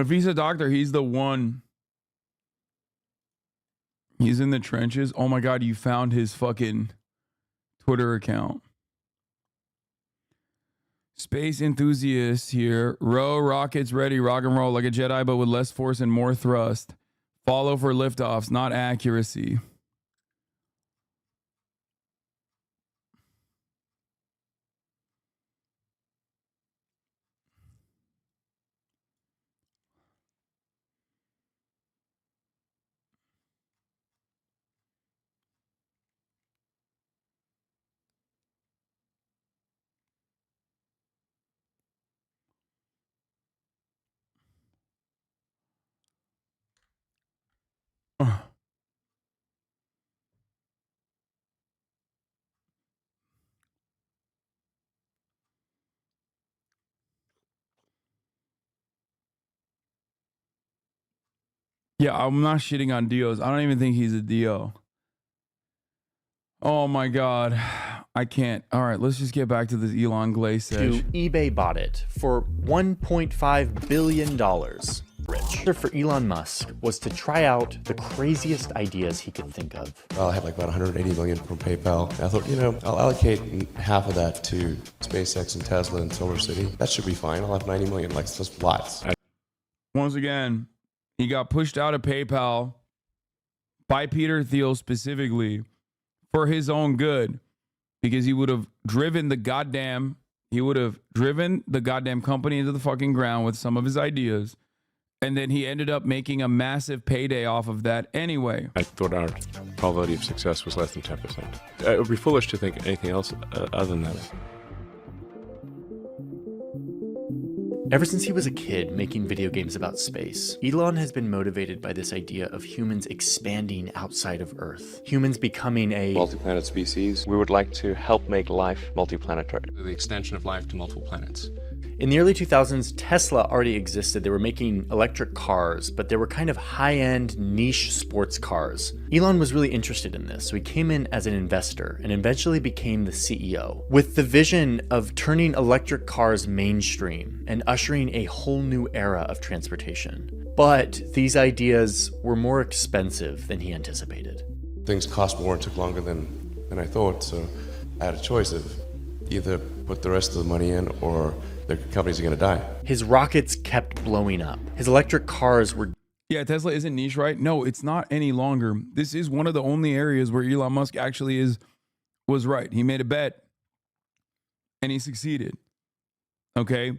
If he's a doctor, he's the one. He's in the trenches. Oh my God, you found his fucking Twitter account. Space enthusiasts here. Row rockets ready, rock and roll like a Jedi, but with less force and more thrust. Follow for liftoffs, not accuracy. Yeah, I'm not shitting on Dios. I don't even think he's a Dio. Oh my God. I can't. All right, let's just get back to this Elon Glaze sesh. eBay bought it for $1.5 billion. Rich. For Elon Musk was to try out the craziest ideas he could think of. I have like about 180 million from PayPal. I thought, you know, I'll allocate half of that to SpaceX and Tesla and Solar City. That should be fine. I'll have 90 million. Like, that's lots. Once again, he got pushed out of PayPal by Peter Thiel specifically for his own good, because he would have driven the goddamn company into the fucking ground with some of his ideas. And then he ended up making a massive payday off of that anyway. I thought our probability of success was less than 10%. It would be foolish to think anything else other than that. Ever since he was a kid making video games about space, Elon has been motivated by this idea of humans expanding outside of Earth. Humans becoming a multi-planet species. We would like to help make life multi-planetary. The extension of life to multiple planets. In the early 2000s, Tesla already existed. They were making electric cars, but they were kind of high-end niche sports cars. Elon was really interested in this, so he came in as an investor and eventually became the CEO, with the vision of turning electric cars mainstream and ushering a whole new era of transportation. But these ideas were more expensive than he anticipated. Things cost more and took longer than I thought, so I had a choice of either put the rest of the money in or the companies are going to die. His rockets kept blowing up. His electric cars were... Yeah, Tesla isn't niche, right? No, it's not any longer. This is one of the only areas where Elon Musk actually was right. He made a bet and he succeeded. Okay?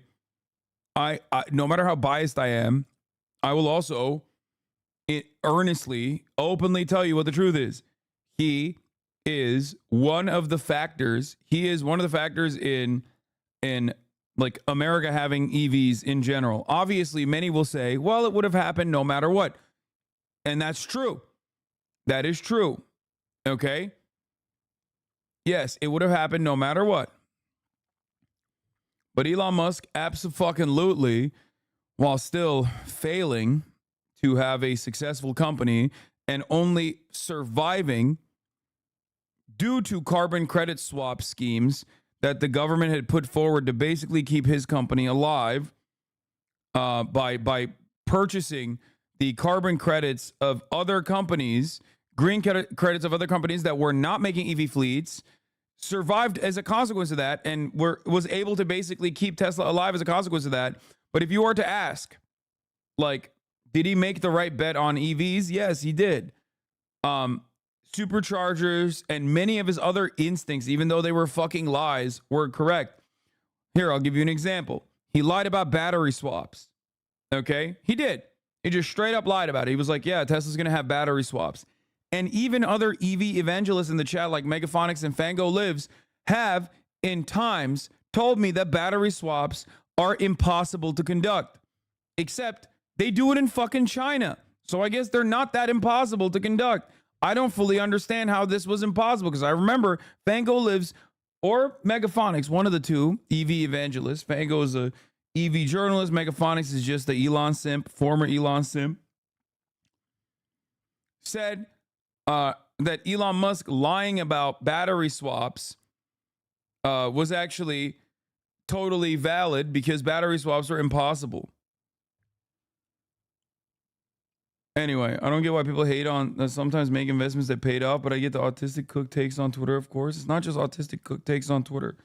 I no matter how biased I am, I will also earnestly, openly tell you what the truth is. He is one of the factors. He is one of the factors in like America having EVs in general. Obviously, many will say, well, it would have happened no matter what. And that's true. That is true. Okay? Yes, it would have happened no matter what. But Elon Musk abso-fucking-lutely, while still failing to have a successful company and only surviving due to carbon credit swap schemes that the government had put forward to basically keep his company alive by purchasing the carbon credits of other companies, green credits of other companies that were not making EV fleets, survived as a consequence of that and was able to basically keep Tesla alive as a consequence of that. But if you were to ask, like, did he make the right bet on EVs? Yes, he did. Superchargers and many of his other instincts, even though they were fucking lies, were correct. Here, I'll give you an example. He lied about battery swaps. Okay? He did. He just straight up lied about it. He was like, yeah, Tesla's going to have battery swaps. And even other EV evangelists in the chat, like Megaphonics and Fango Lives, have in times told me that battery swaps are impossible to conduct. Except they do it in fucking China. So I guess they're not that impossible to conduct. I don't fully understand how this was impossible, because I remember Fango Lives or Megaphonics, one of the two EV evangelists. Fango is a EV journalist. Megaphonics is just the Elon simp, former Elon simp. Said that Elon Musk lying about battery swaps was actually totally valid because battery swaps are impossible. Anyway, I don't get why people hate on sometimes make investments that paid off, but I get the autistic cook takes on Twitter, of course. It's not just autistic cook takes on Twitter.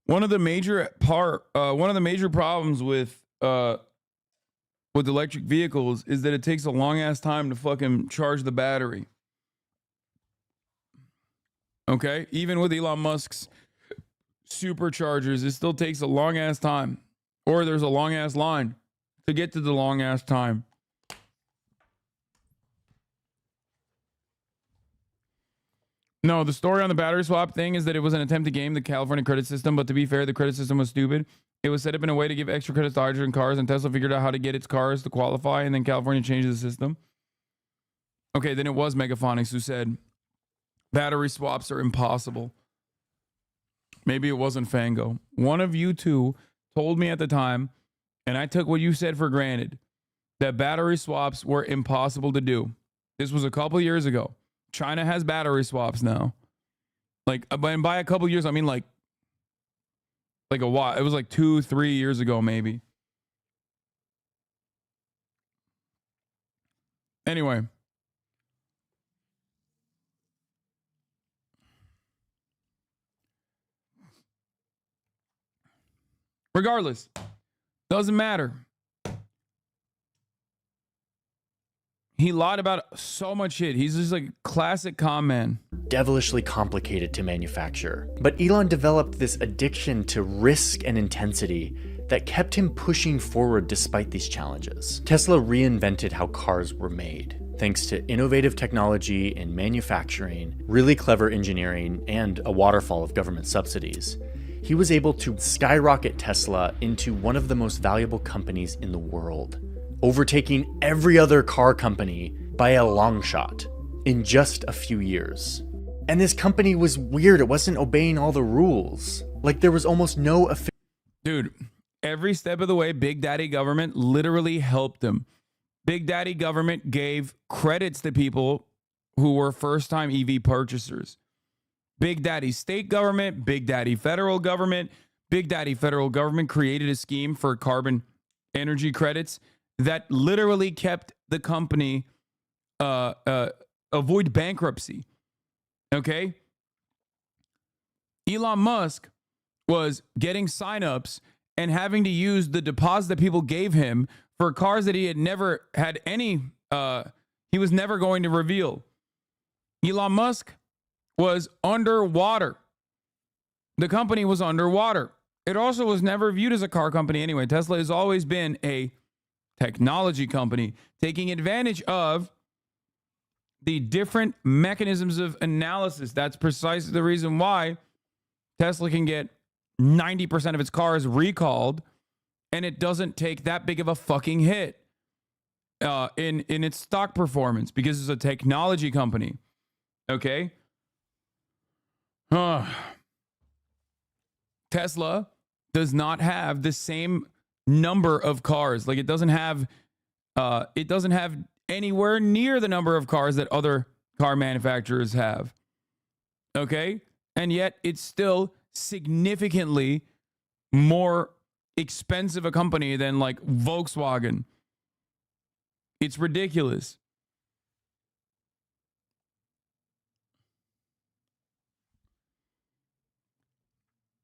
One of the major problems with electric vehicles is that it takes a long ass time to fucking charge the battery. Okay? Even with Elon Musk's superchargers, it still takes a long ass time. Or there's a long ass line to get to the long ass time. No, the story on the battery swap thing is that it was an attempt to game the California credit system, but to be fair, the credit system was stupid. It was set up in a way to give extra credits to hydrogen cars, and Tesla figured out how to get its cars to qualify, and then California changed the system. Okay, then it was Megaphonics who said battery swaps are impossible. Maybe it wasn't Fango. One of you two told me at the time, and I took what you said for granted, that battery swaps were impossible to do. This was a couple years ago. China has battery swaps now. Like, and by a couple years, I mean like a while. It was like 2-3 years ago, maybe. Anyway. Regardless, doesn't matter. He lied about so much shit. He's just like a classic con man. Devilishly complicated to manufacture. But Elon developed this addiction to risk and intensity that kept him pushing forward despite these challenges. Tesla reinvented how cars were made, thanks to innovative technology in manufacturing, really clever engineering, and a waterfall of government subsidies. He was able to skyrocket Tesla into one of the most valuable companies in the world, overtaking every other car company by a long shot in just a few years. And this company was weird. It wasn't obeying all the rules. Like, there was almost no Dude, every step of the way, Big Daddy government literally helped him. Big Daddy government gave credits to people who were first-time EV purchasers. Big Daddy state government, Big Daddy federal government. Big Daddy federal government created a scheme for carbon energy credits that literally kept the company avoid bankruptcy. Okay? Elon Musk was getting signups and having to use the deposit that people gave him for cars that he had never had any, he was never going to reveal. Elon Musk was underwater. The company was underwater. It also was never viewed as a car company anyway. Tesla has always been a technology company taking advantage of the different mechanisms of analysis. That's precisely the reason why Tesla can get 90% of its cars recalled and it doesn't take that big of a fucking hit in its stock performance, because it's a technology company. Okay? Tesla does not have the same number of cars. Like, it doesn't have anywhere near the number of cars that other car manufacturers have. Okay? And yet it's still significantly more expensive a company than like Volkswagen. It's ridiculous.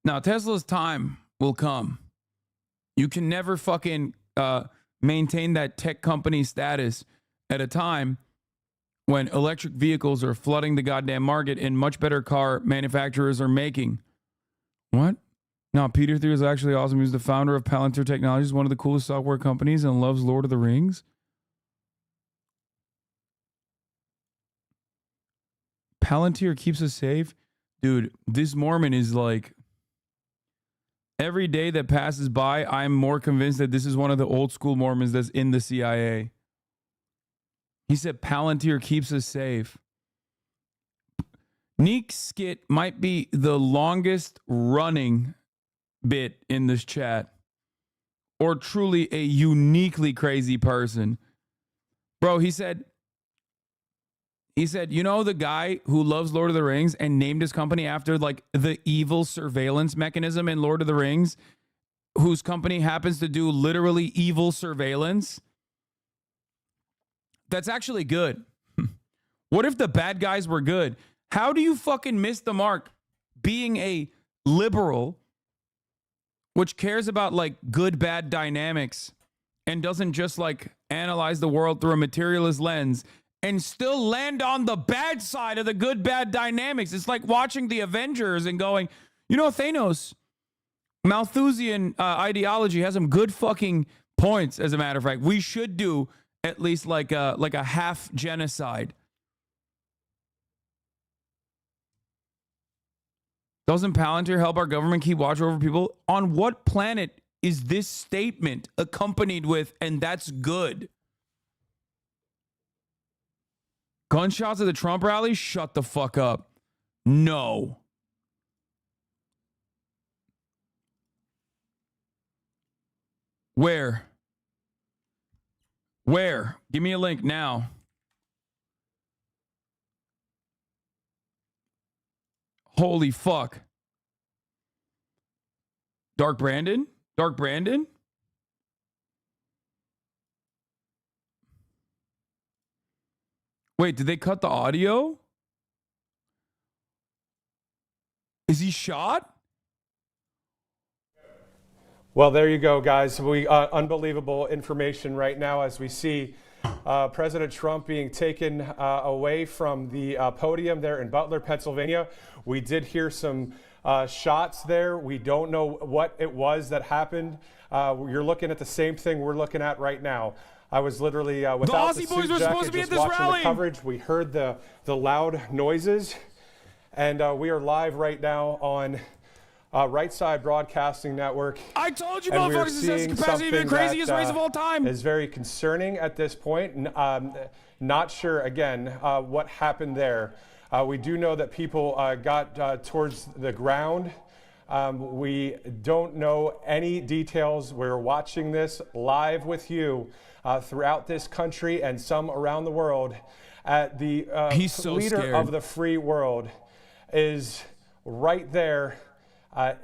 Now, Tesla's time will come. You can never fucking maintain that tech company status at a time when electric vehicles are flooding the goddamn market and much better car manufacturers are making. What? No, Peter Thiel is actually awesome. He's the founder of Palantir Technologies, one of the coolest software companies, and loves Lord of the Rings. Palantir keeps us safe. Dude, this Mormon is like, every day that passes by, I'm more convinced that this is one of the old school Mormons that's in the CIA. He said Palantir keeps us safe. Neek's skit might be the longest running bit in this chat. or truly a uniquely crazy person. Bro, he said, you know, the guy who loves Lord of the Rings and named his company after like the evil surveillance mechanism in Lord of the Rings, whose company happens to do literally evil surveillance? That's actually good. What if the bad guys were good? How do you fucking miss the mark being a liberal, which cares about like good, bad dynamics and doesn't just like analyze the world through a materialist lens, and still land on the bad side of the good, bad dynamics? It's like watching the Avengers and going, you know, Thanos, Malthusian ideology has some good fucking points, as a matter of fact. We should do at least like a half genocide. Doesn't Palantir help our government keep watch over people? On what planet is this statement accompanied with, and that's good? Gunshots at the Trump rally? Shut the fuck up. No. Where? Where? Give me a link now. Holy fuck. Dark Brandon? Dark Brandon? Wait, did they cut the audio? Is he shot? Well, there you go, guys. Unbelievable information right now as we see President Trump being taken away from the podium there in Butler, Pennsylvania. We did hear some shots there. We don't know what it was that happened. You're looking at the same thing we're looking at right now. I was literally without the suit jacket, just watching the coverage. We heard the loud noises, and we are live right now on Right Side Broadcasting Network. I told you, motherfuckers, this has the capacity to be the craziest race of all time. Is very concerning at this point. Not sure, again, what happened there. We do know that people got towards the ground. We don't know any details. We're watching this live with you throughout this country and some around the world. The leader of the free world is right there.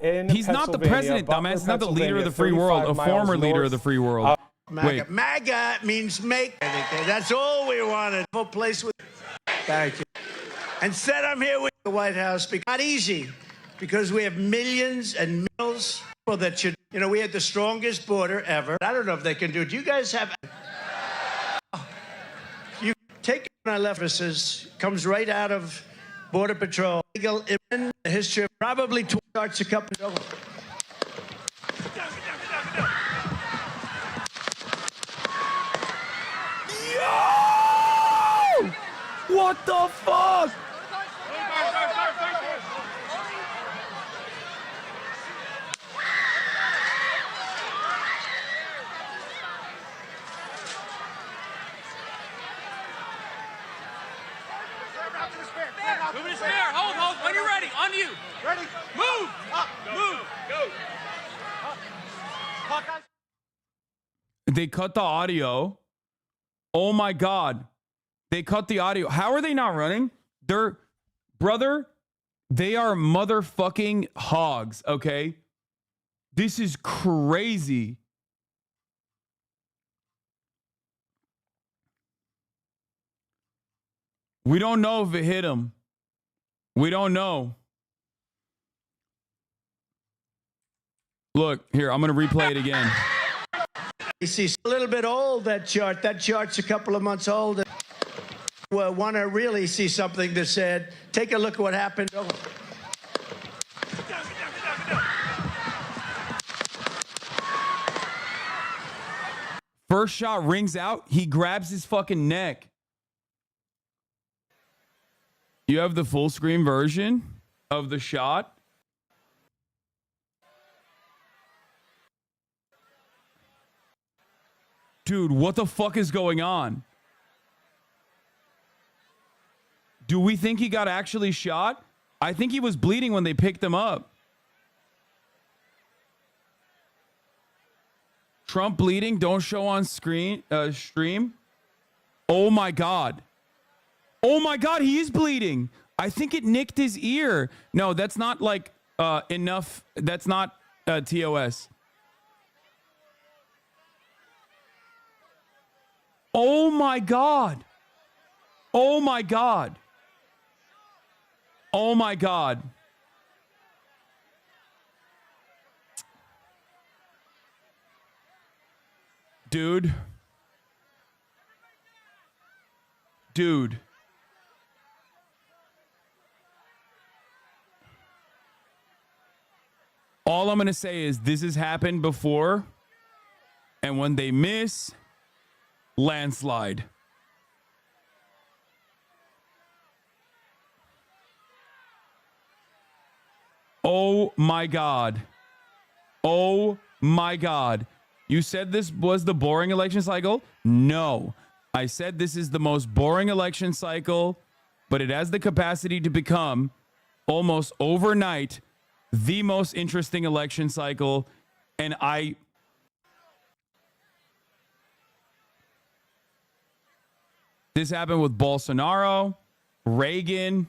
He's not the president, dumbass. He's not the leader of the free world, a former leader of the free world. MAGA. MAGA means make. That's all we wanted. A place with. Thank you. Instead, I'm here with the White House. Because not easy, because we have millions and millions that should. You know, we had the strongest border ever. I don't know if they can do it. Do you guys have? You take our left officers comes right out of Border Patrol. Legal in the history of probably starts a couple. Yo! What the fuck? Moving his spear. Hold. When you're ready. On you. Ready. Move. Up. Move. Go. They cut the audio. Oh my God. They cut the audio. How are they not running? Brother, they are motherfucking hogs, okay? This is crazy. We don't know if it hit him. We don't know. Look, here, I'm going to replay it again. You see, a little bit old, that chart. That chart's a couple of months old. Want to really see something that said, take a look at what happened. First shot rings out. He grabs his fucking neck. You have the full screen version of the shot. Dude, what the fuck is going on? Do we think he got actually shot? I think he was bleeding when they picked him up. Trump bleeding. Don't show on stream. Oh my God. Oh my God, he is bleeding. I think it nicked his ear. No, that's not like enough. That's not TOS. Oh my God. Oh my God. Oh my God. Dude. Dude. All I'm going to say is this has happened before. And when they miss, landslide. Oh my God. Oh my God. You said this was the boring election cycle? No. I said this is the most boring election cycle, but it has the capacity to become almost overnight the most interesting election cycle. And this happened with Bolsonaro, Reagan.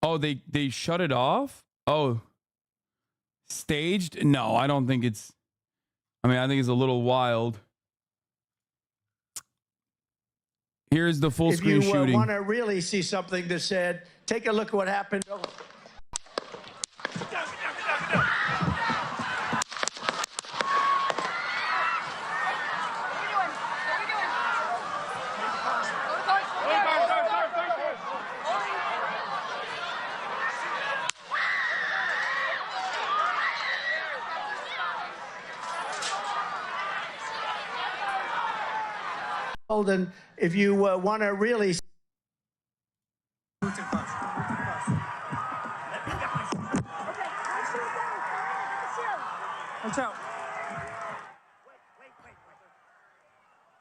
Oh, they shut it off? Oh, staged? No, I don't think it's. I mean, I think it's a little wild. Here's the full screen shooting. If you want to really see something that's said, take a look at what happened. And if you want to really.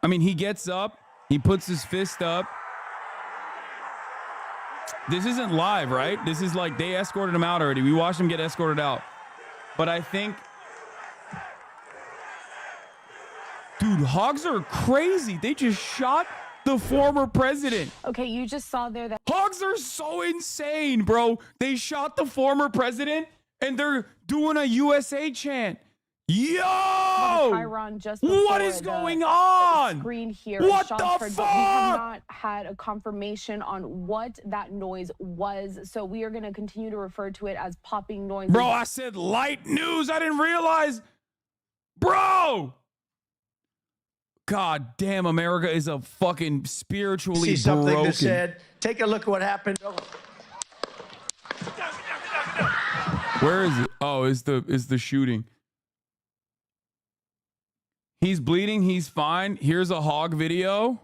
I mean, he gets up, he puts his fist up. This isn't live, right? This is like they escorted him out already. We watched him get escorted out. But I think. Dude, hogs are crazy. They just shot the former president. Okay, you just saw there that hogs are so insane, bro. They shot the former president and they're doing a USA chant. Yo! Just what is going on? Screen here what the fuck? But we have not had a confirmation on what that noise was, so we are going to continue to refer to it as popping noise. Bro, I said light news. I didn't realize. Bro! God damn, America is a fucking spiritually See something broken. that said, take a look at what happened. Where is it? Oh, is the shooting. He's bleeding. He's fine. Here's a hog video.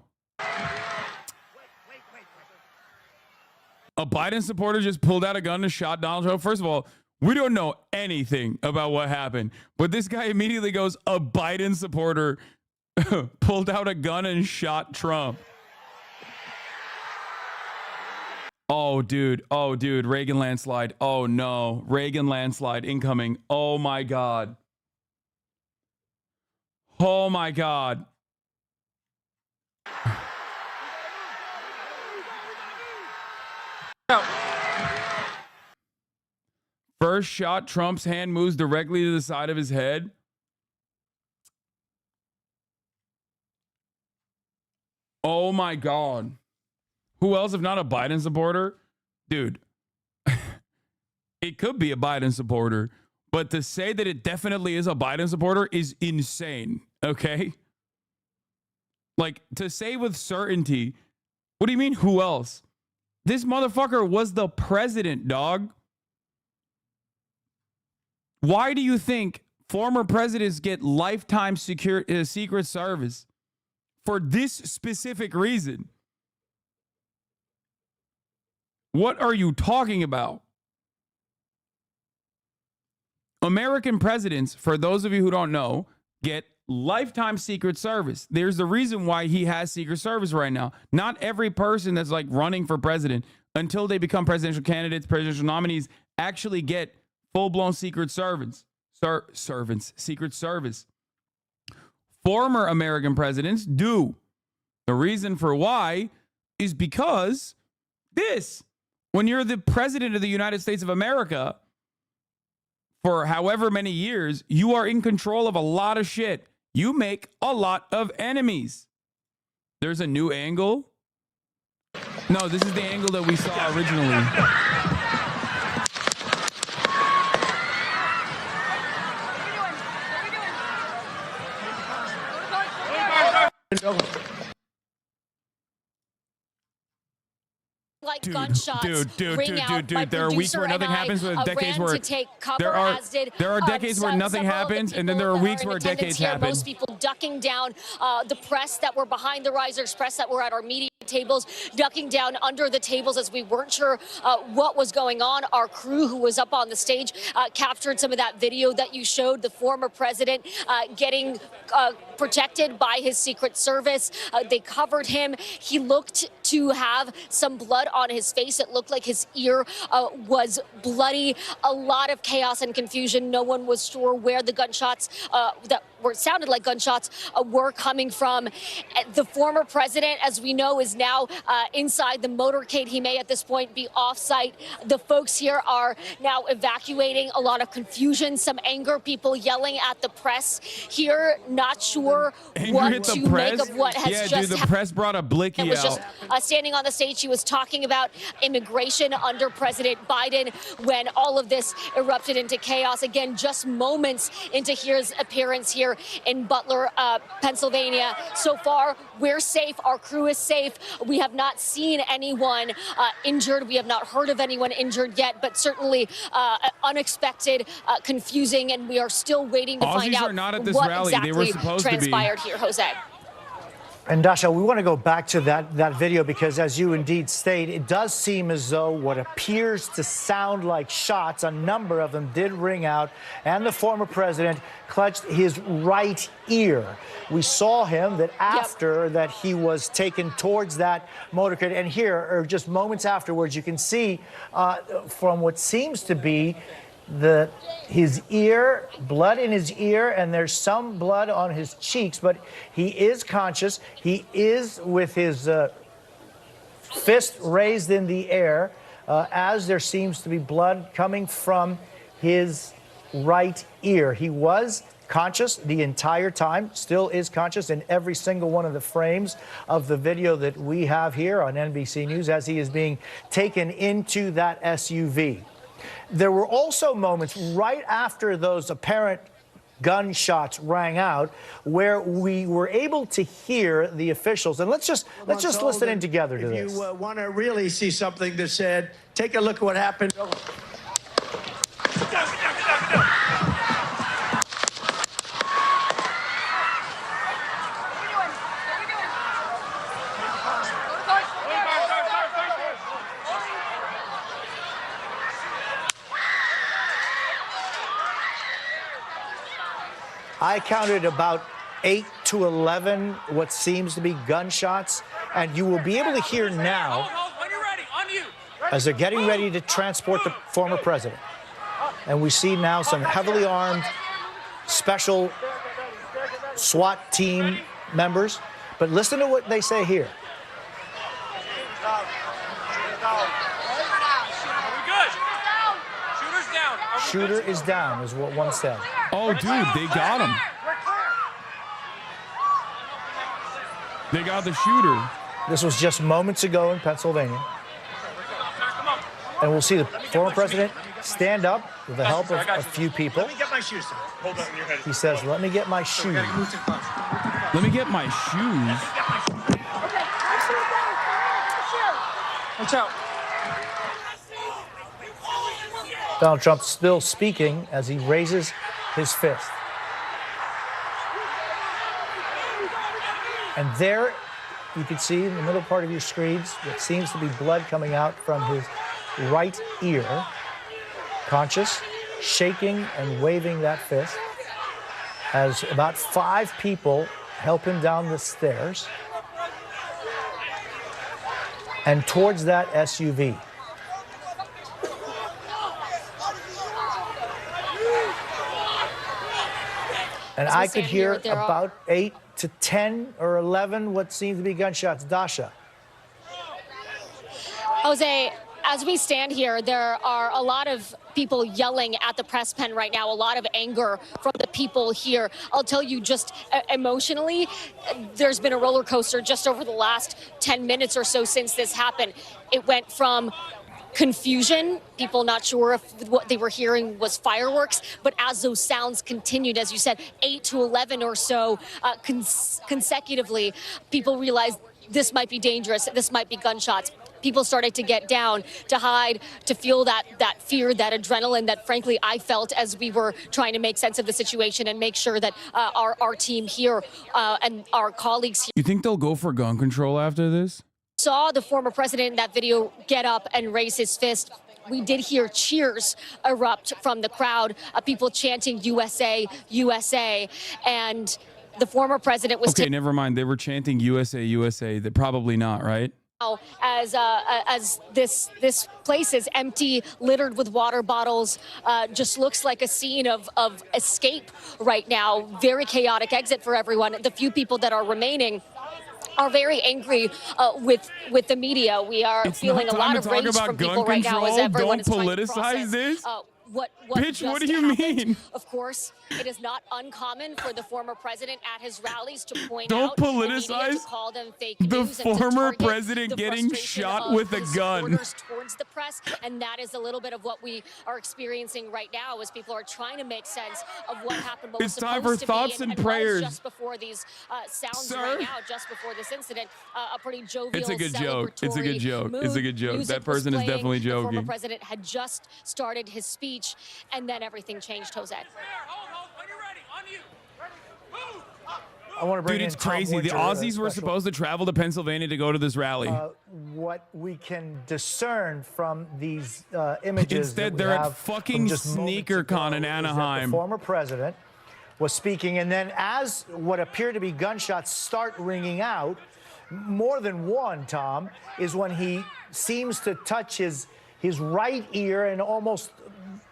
A Biden supporter just pulled out a gun and shot Donald Trump. First of all, we don't know anything about what happened, but this guy immediately goes, a Biden supporter pulled out a gun and shot Trump. Oh, dude. Oh, dude. Reagan landslide. Oh, no. Reagan landslide incoming. Oh, my God. Oh, my God. First shot, Trump's hand moves directly to the side of his head. Oh my God. Who else if not a Biden supporter? Dude, it could be a Biden supporter, but to say that it definitely is a Biden supporter is insane, okay? Like, to say with certainty, what do you mean, who else? This motherfucker was the president, dog. Why do you think former presidents get lifetime Secret Service? For this specific reason. What are you talking about? American presidents, for those of you who don't know, get lifetime Secret Service. There's the reason why he has Secret Service right now. Not every person that's like running for president until they become presidential candidates, presidential nominees, actually get full-blown Secret Servants. Secret Service. Former American presidents do. The reason for why is because when you're the president of the United States of America for however many years, you are in control of a lot of shit. You make a lot of enemies. There's a new angle. No, this is the angle that we saw originally. Like gunshots ring out. My There are weeks where nothing happens, but decades where there are decades where nothing happens, and then there are weeks where decades happen. Most people ducking down. The press that were behind the risers, press that were at our media tables, ducking down under the tables as we weren't sure what was going on. Our crew who was up on the stage captured some of that video that you showed, the former president getting protected by his Secret Service. They covered him. He looked to have some blood on his face. It looked like his ear was bloody. A lot of chaos and confusion. No one was sure where the gunshots sounded like gunshots were coming from. The former president, as we know, is now inside the motorcade. He may at this point be off-site. The folks here are now evacuating. A lot of confusion, some anger, people yelling at the press here, not sure what to make of what has just the press brought a blicky out. Was just standing on the stage. She was talking about immigration under President Biden when all of this erupted into chaos. Again, just moments into his appearance here in Butler, Pennsylvania. So far, we're safe. Our crew is safe. We have not seen anyone injured. We have not heard of anyone injured yet, but certainly unexpected, confusing, and we are still waiting to find out what exactly transpired here, Jose. And Dasha, we want to go back to that video because, as you indeed state, it does seem as though what appears to sound like shots, a number of them did ring out, and the former president clutched his right ear. We saw him that after that he was taken towards that motorcade, and here, or just moments afterwards, you can see from what seems to be his ear, blood in his ear, and there's some blood on his cheeks, but he is conscious. He is with his fist raised in the air as there seems to be blood coming from his right ear. He was conscious the entire time, still is conscious in every single one of the frames of the video that we have here on NBC News as he is being taken into that SUV. There were also moments right after those apparent gunshots rang out where we were able to hear the officials. And let's just listen in together to this. If you want to really see something that said, take a look at what happened. I counted about 8 to 11 what seems to be gunshots, and you will be able to hear now as they're getting ready to transport the former president. And we see now some heavily armed special SWAT team members. But listen to what they say here. Shooter is down, is what one said. Oh, dude, they got him. They got the shooter. This was just moments ago in Pennsylvania. And we'll see the former president stand up with the help of a few people. Let me get my shoes. Hold on in your head. He says, let me get my shoes. Let me get my shoes. Watch out. Donald Trump still speaking as he raises his fist. And there you can see in the middle part of your screens what seems to be blood coming out from his right ear. Conscious, shaking and waving that fist. as about 5 people help him down the stairs and towards that SUV. And I could hear about 8 to 10 or 11 what seems to be gunshots. Dasha. Jose, as we stand here, there are a lot of people yelling at the press pen right now, a lot of anger from the people here. I'll tell you, just emotionally, there's been a roller coaster just over the last 10 minutes or so since this happened. It went from confusion, people not sure if what they were hearing was fireworks, but as those sounds continued, as you said, 8 to 11 or so consecutively, people realized this might be dangerous, this might be gunshots. People started to get down, to hide, to feel that fear, that adrenaline that, frankly, I felt as we were trying to make sense of the situation and make sure that our team here and our colleagues here. You think they'll go for gun control after this? Saw the former president in that video get up and raise his fist. We did hear cheers erupt from the crowd, people chanting USA, USA, and the former president was okay, never mind. They were chanting USA, USA. They're probably not, right? As this place is empty, littered with water bottles, just looks like a scene of escape right now. Very chaotic exit for everyone. The few people that are remaining are very angry with the media. We are feeling a lot of rage from people right now as everyone is trying to process this. What Bitch, what do you mean? Of course, it is not uncommon for the former president at his rallies to point Don't out politicize to call them fake the news and to former target president the getting frustration shot of with a his gun. supporters towards the press, and that is a little bit of what we are experiencing right now as people are trying to make sense of what happened. What It's was time for supposed to thoughts be, and was prayers. just before these sounds Sir? rang out, just before this incident, a pretty jovial, It's a good joke. It's a good joke. mood. It's a good joke. Music That person was is definitely playing. The former joking. president had just started his speech, and then everything changed, Jose. I want to bring Dude, in it's Tom crazy. The Winter, Aussies were special. supposed to travel to Pennsylvania to go to this rally. What we can discern from these images Instead, that we they're at have fucking from just moments Sneaker Con in ago is that Anaheim. The former president was speaking, and then as what appear to be gunshots start ringing out, more than one, Tom, is when he seems to touch his right ear, and almost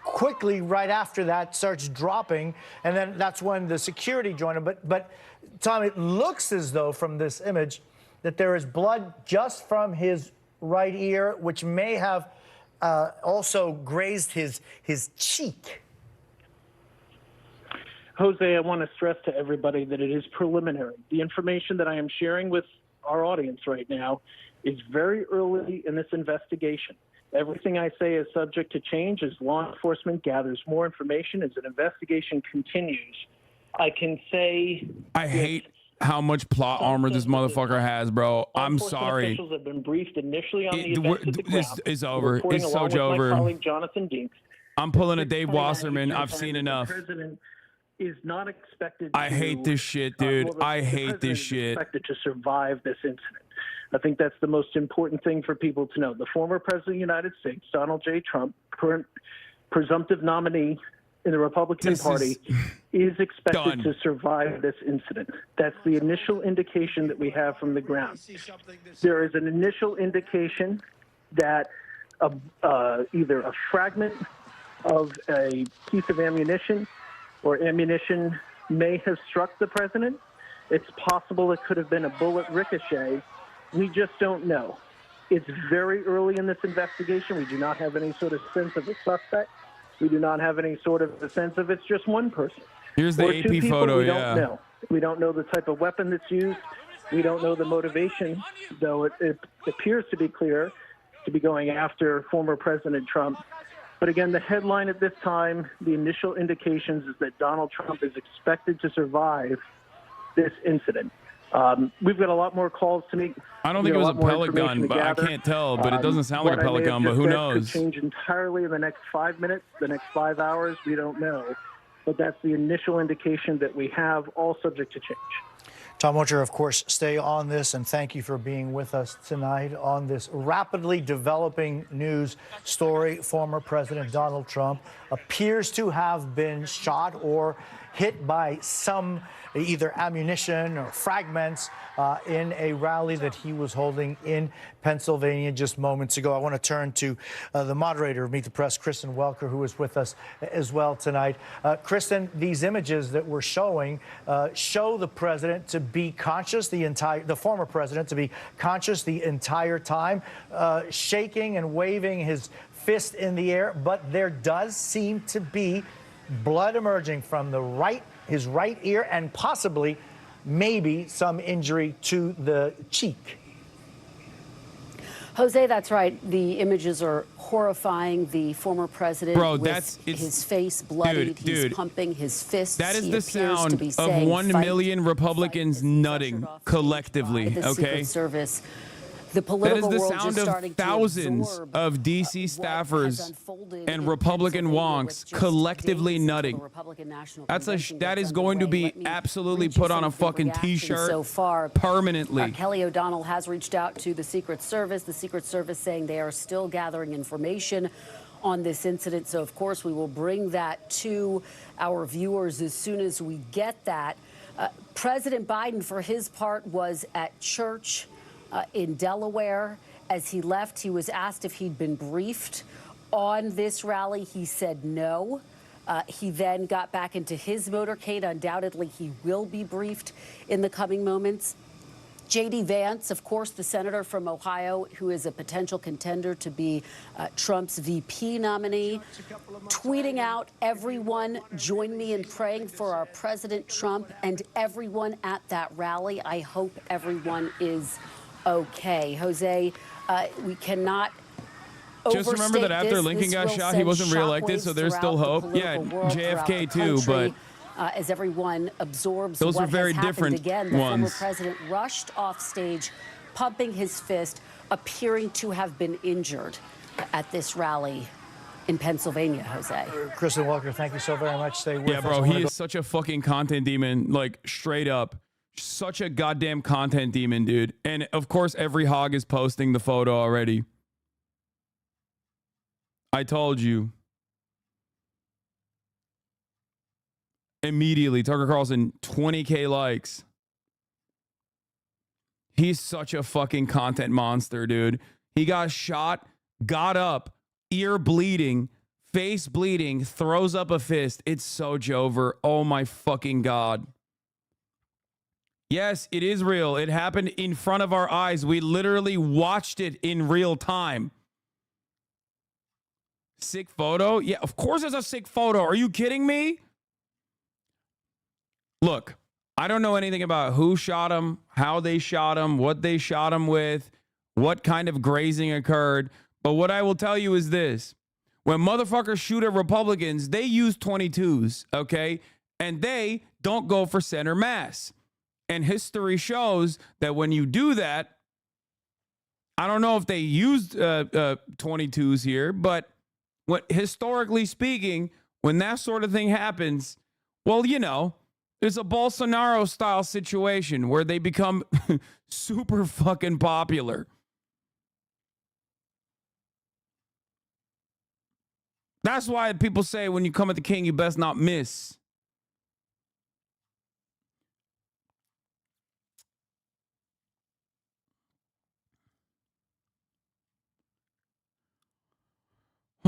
quickly right after that starts dropping, and then that's when the security joined him. But Tom, it looks as though from this image that there is blood just from his right ear, which may have also grazed his cheek. Jose, I want to stress to everybody that it is preliminary. The information that I am sharing with our audience right now is very early in this investigation. Everything I say is subject to change as law enforcement gathers more information as an investigation continues. I can say... I hate how much plot armor this motherfucker has, bro. I'm sorry. Officials have been briefed initially on the events at the ground. It's over. Reporting It's so along with over. my colleague Jonathan Dinks. I'm pulling a Dave Wasserman. I've seen enough. The president is not expected I hate this shit, dude. I hate this is shit. expected to survive this incident. I think that's the most important thing for people to know. The former president of the United States, Donald J. Trump, current presumptive nominee in the Republican Party, is expected to survive this incident. That's the initial indication that we have from the ground. There is an initial indication that either a fragment of a piece of ammunition or ammunition may have struck the president. It's possible it could have been a bullet ricochet. We just don't know. It's very early in this investigation. We do not have any sort of sense of a suspect. We do not have any sort of a sense of it's just one person. Here's the or AP two people. photo, We yeah. don't know. We don't know the type of weapon that's used. We don't know the motivation, though it appears to be clear to be going after former President Trump. But again, the headline at this time, the initial indications is that Donald Trump is expected to survive this incident. We've got a lot more calls to make. I don't think it was a pellet gun, but I can't tell. But it doesn't sound like a pellet gun, but who knows? Could change entirely in the next 5 minutes, the next 5 hours. We don't know. But that's the initial indication that we have, all subject to change. Tom Winter, of course, stay on this, and thank you for being with us tonight on this rapidly developing news story. Former President Donald Trump appears to have been shot, or hit by some either ammunition or fragments in a rally that he was holding in Pennsylvania just moments ago. I want to turn to the moderator of Meet the Press, Kristen Welker, who is with us as well tonight. Kristen, these images that we're showing show the president to be conscious, the former president to be conscious the entire time, shaking and waving his fist in the air, but there does seem to be blood emerging from his right ear, and possibly maybe some injury to the cheek. Jose, that's right. The images are horrifying. The former president, his face bloodied, he's pumping his fists. That is the sound of 1 million Republicans nutting collectively, the okay? Secret Service. The That political is the world sound just of thousands of D.C. staffers and Republican wonks collectively nutting. That is going to be absolutely put on a fucking T-shirt so far permanently. Kelly O'Donnell has reached out to the Secret Service. The Secret Service saying they are still gathering information on this incident. So, of course, we will bring that to our viewers as soon as we get that. President Biden, for his part, was at church in Delaware. As he left, he was asked if he'd been briefed on this rally. He said no. He then got back into his motorcade. Undoubtedly, he will be briefed in the coming moments. J.D. Vance, of course, the senator from Ohio, who is a potential contender to be Trump's VP nominee, tweeting out, "Everyone join me in praying for our President Trump and everyone at that rally. I hope everyone is okay." Jose, we cannot just remember that after Lincoln got shot, he wasn't reelected, so there's still hope. Yeah, JFK too, but as everyone absorbs those what were very has happened different again, the former ones. president rushed off stage, pumping his fist, appearing to have been injured at this rally in Pennsylvania, Jose. Kristen Welker, thank you so very much. Stay with us. Yeah, bro, he is such a fucking content demon, like straight up. Such a goddamn content demon, dude. And of course, every hog is posting the photo already. I told you. Immediately, Tucker Carlson, 20K likes. He's such a fucking content monster, dude. He got shot, got up, ear bleeding, face bleeding, throws up a fist. It's so Jover. Oh my fucking God. Yes, it is real. It happened in front of our eyes. We literally watched it in real time. Sick photo? Yeah, of course it's a sick photo. Are you kidding me? Look, I don't know anything about who shot him, how they shot him, what they shot him with, what kind of grazing occurred. But what I will tell you is this. When motherfuckers shoot at Republicans, they use 22s, okay? And they don't go for center mass. And history shows that when you do that, I don't know if they used 22s here, but historically speaking, when that sort of thing happens, well, you know, it's a Bolsonaro style situation where they become super fucking popular. That's why people say when you come at the king, you best not miss.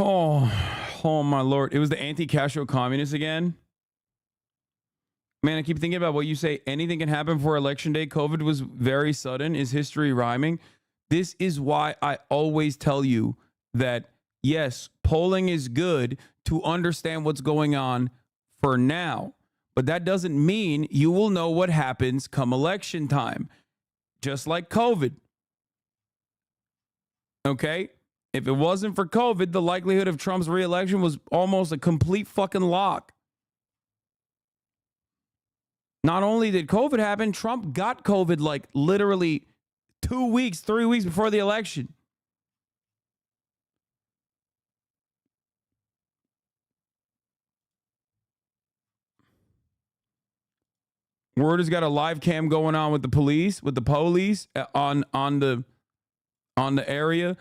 Oh my Lord. It was the anti-Castro communists again. Man, I keep thinking about what you say. Anything can happen for election day. COVID was very sudden. Is history rhyming? This is why I always tell you that, yes, polling is good to understand what's going on for now. But that doesn't mean you will know what happens come election time. Just like COVID. Okay? If it wasn't for COVID, the likelihood of Trump's reelection was almost a complete fucking lock. Not only did COVID happen, Trump got COVID like literally 2 weeks, 3 weeks before the election. Word has got a live cam going on with the police on the area.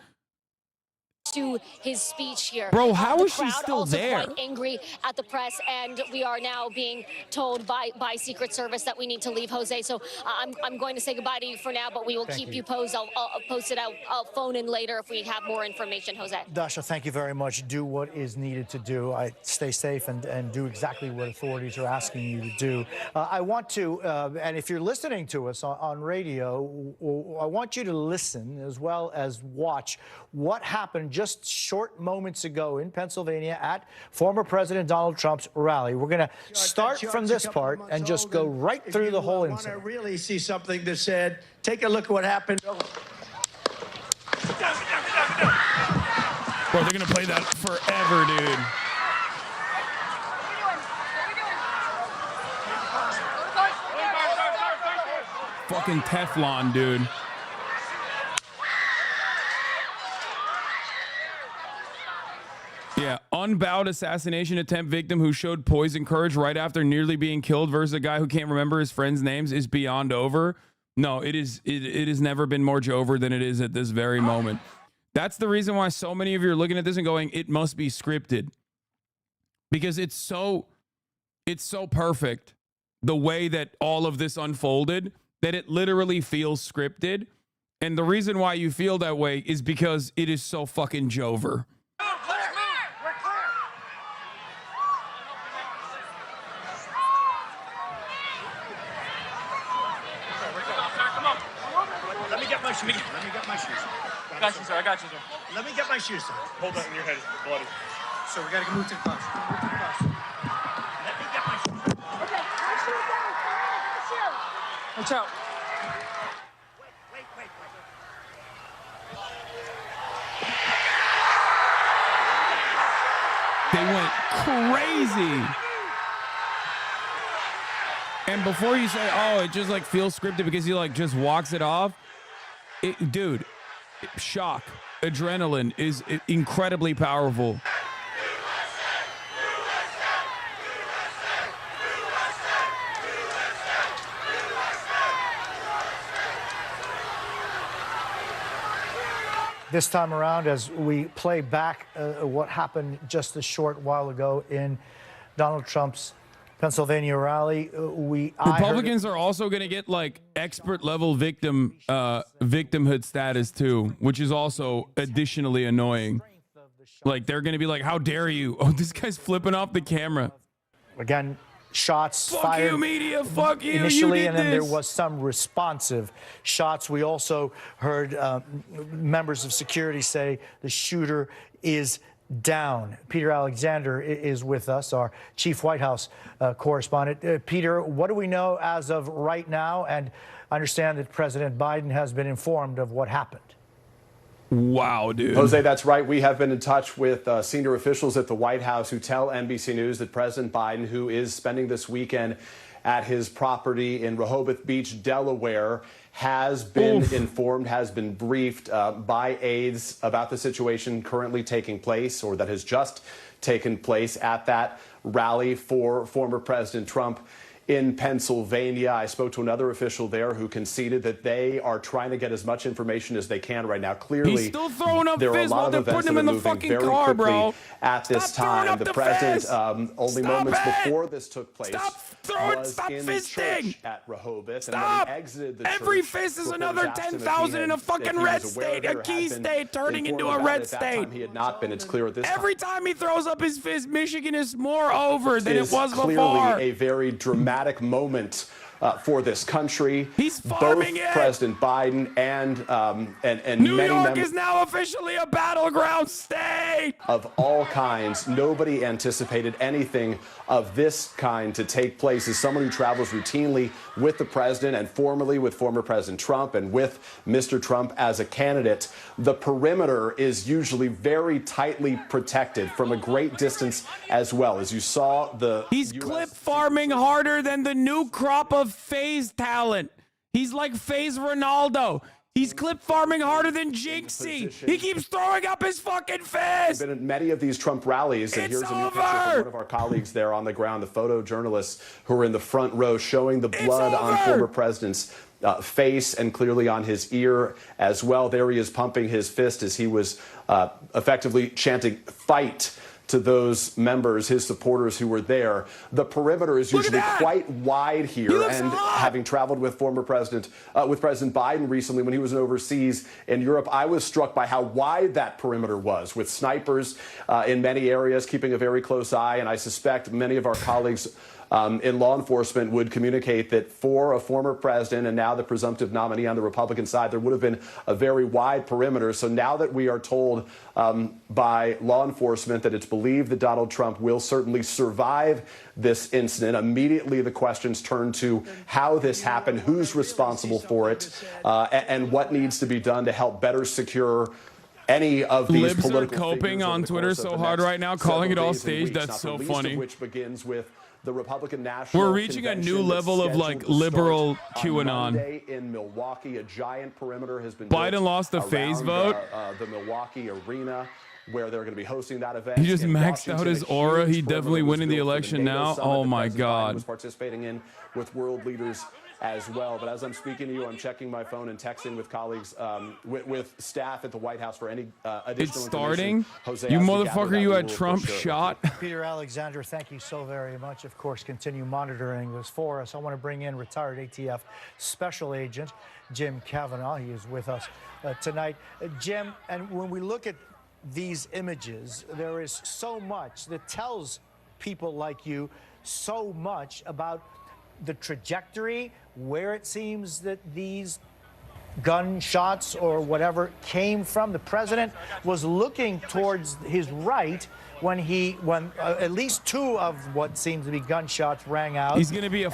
to his speech here. Bro, how is she crowd still also there? quite angry at the press, and we are now being told by Secret Service that we need to leave, Jose. So I'm going to say goodbye to you for now, but we will keep you posted. I'll post it out. I'll phone in later if we have more information, Jose. Dasha, thank you very much. Do what is needed to do. Stay safe and do exactly what authorities are asking you to do. I want to, and if you're listening to us on radio, I want you to listen as well as watch what happened just short moments ago in Pennsylvania at former President Donald Trump's rally. We're going to start from this part and just go right through the whole incident. I really see something that said, take a look at what happened. Bro, they're going to play that forever, dude. Fucking Teflon, dude. Yeah, unbowed assassination attempt victim who showed poise and courage right after nearly being killed versus a guy who can't remember his friends' names is beyond over. No, it has never been more Jover than it is at this very moment. That's the reason why so many of you are looking at this and going, it must be scripted. Because it's so perfect the way that all of this unfolded that it literally feels scripted. And the reason why you feel that way is because it is so fucking Jover. Let me get my shoes. I got you, sir. Let me get my shoes, sir. Hold that in your head. It's bloody. So we got to move to the bus. Let me get my shoes. Okay, my shoes down. Watch out. Wait. They went crazy. And before you say, oh, it just like feels scripted because he like just walks it off. Dude, shock, adrenaline is incredibly powerful. This time around, as we play back what happened just a short while ago in Donald Trump's Pennsylvania rally, Republicans are also going to get like expert level victimhood status too, which is also additionally annoying. Like they're going to be like, how dare you? Oh, this guy's flipping off the camera. Again, shots fuck fired you, media, fuck you, initially, you did and then there this. was some responsive shots. We also heard members of security say the shooter is down. Peter Alexander is with us, our chief White House correspondent. Peter, what do we know as of right now? And I understand that President Biden has been informed of what happened. Wow, dude. Jose, that's right. We have been in touch with senior officials at the White House who tell NBC News that President Biden, who is spending this weekend at his property in Rehoboth Beach, Delaware, has been informed, has been briefed by aides about the situation currently taking place or that has just taken place at that rally for former President Trump in Pennsylvania. I spoke to another official there who conceded that they are trying to get as much information as they can right now. Clearly, he's still throwing up there are a fists lot while of they're events putting that him are in the moving fucking very car, quickly bro. at this Stop throwing time. up The the president, fist. only Stop moments it. before this took place, Stop in fisting. church at Rehoboth. Stop. And when he exited the Every church, fist is reporters another asked him if he 10,000 in a had- fucking if he red was aware state, of it a or key had been state turning into informed a about it. red At that state. time, he had not been. It's clear at this time. Every time he throws up his fist, Michigan is more over than it is was clearly before. a very dramatic moment for this country. He's both farming it. President Biden and New many York members is now officially a battleground state. of all kinds. Nobody anticipated anything of this kind to take place. As someone who travels routinely with the president and formerly with former President Trump and with Mr. Trump as a candidate, the perimeter is usually very tightly protected from a great distance as well. As you saw, He's clip farming harder than the new crop of phase talent. He's like phase Ronaldo. He's clip farming harder than Jinxie. He keeps throwing up his fucking fist. Been at many of these Trump rallies, and It's here's a new over. picture from one of our colleagues there on the ground, the photojournalists who are in the front row showing the blood on over. former presidents face and clearly on his ear as well. There he is pumping his fist as he was effectively chanting "fight" to those members, his supporters who were there. The perimeter is usually quite wide here, and having traveled with President Biden recently when he was overseas in Europe, I was struck by how wide that perimeter was, with snipers in many areas keeping a very close eye, and I suspect many of our colleagues in law enforcement would communicate that for a former president and now the presumptive nominee on the Republican side, there would have been a very wide perimeter. So now that we are told by law enforcement that it's believed that Donald Trump will certainly survive this incident, immediately the questions turn to how this happened, who's responsible for it, and what needs to be done to help better secure any of these Libs political are coping on Twitter so hard right now, calling it all staged. That's so funny. Which begins with the Republican National We're reaching a new level of like liberal QAnon. Monday in Milwaukee, a giant perimeter has been Biden built lost the phase vote. The Milwaukee arena, where they're going to be hosting that event. He just In maxed out Washington, his a aura. huge He definitely perimeter was winning the built for election NATO now. summit Oh that my President Biden God. was participating in with world leaders as well. But as I'm speaking to you, I'm checking my phone and texting with colleagues, with staff at the White House for any additional It's starting. Jose, You as we gather motherfucker, that, you we had will, of Trump course, share it shot. Peter Alexander, thank you so very much. Of course, continue monitoring this for us. I want to bring in retired ATF Special Agent Jim Kavanaugh. He is with us tonight. Jim, and when we look at these images, there is so much that tells people like you so much about the trajectory, where it seems that these gunshots or whatever came from. The president was looking towards his right when at least two of what seems to be gunshots rang out. He's gonna be a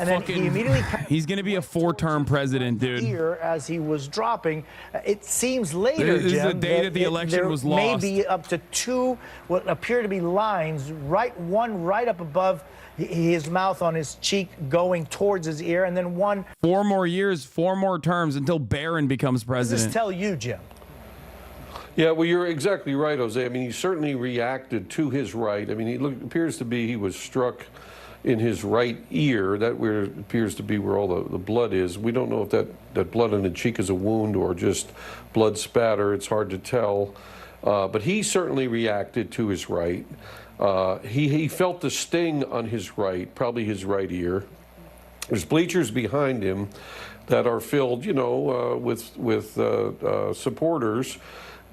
he's gonna be a 4-term president, dude. Here as he was dropping, it seems later, This is Jim, the day that the election there was may lost. be up to two what appear to be lines, one right up above his mouth on his cheek going towards his ear, and then one. 4 more years, 4 more terms until Barron becomes What does president. this tell you, Jim? Yeah, well, you're exactly right, Jose. I mean, he certainly reacted to his right. I mean, appears to be he was struck in his right ear. That where appears to be where all the blood is. We don't know if that blood on the cheek is a wound or just blood spatter. It's hard to tell. But he certainly reacted to his right. He felt the sting on his right, probably his right ear. There's bleachers behind him that are filled, with supportors.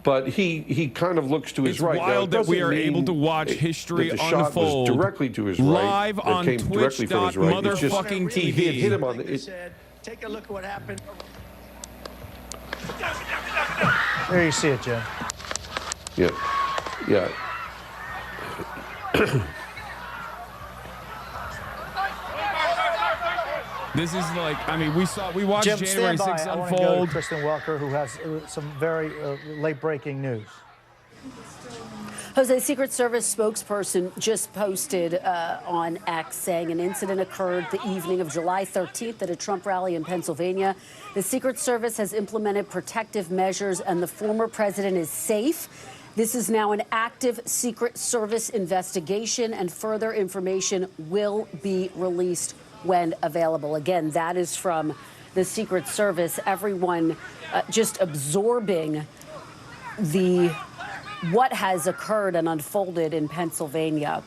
But he kind of looks to his It's right. wild that we are able to watch history that the shot unfold was directly to his right. live that on came directly from his right. It's just- Twitch.motherfucking He had hit him on the. Take a look at what happened. There you see it, Jim. Yeah. This is like, I mean, we watched Jim, January stand by. 6th I want to go to unfold. Kristen Welker, who has some very late-breaking news. Jose, Secret Service spokesperson just posted on X saying an incident occurred the evening of July 13th at a Trump rally in Pennsylvania. The Secret Service has implemented protective measures and the former president is safe. This is now an active Secret Service investigation and further information will be released when available. Again, that is from the Secret Service. Everyone just absorbing what has occurred and unfolded in Pennsylvania.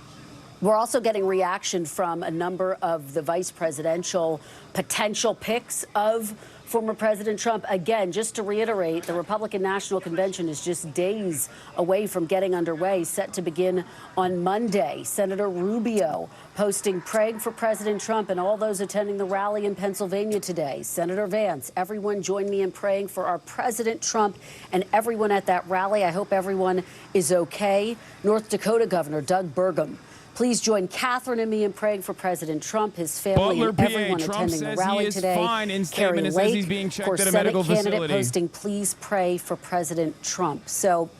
We're also getting reaction from a number of the vice presidential potential picks of former President Trump. Again, just to reiterate, the Republican National Convention is just days away from getting underway, set to begin on Monday. Senator Rubio posting praying for President Trump and all those attending the rally in Pennsylvania today. Senator Vance, everyone join me in praying for our President Trump and everyone at that rally. I hope everyone is okay. North Dakota Governor Doug Burgum, please join Catherine and me in praying for President Trump, his family, Butler, and PA. everyone Trump attending the says rally he is today. fine. In Carrie statement, it Lake, says he's being checked of course, at a Senate medical candidate facility. posting, please pray for President Trump. So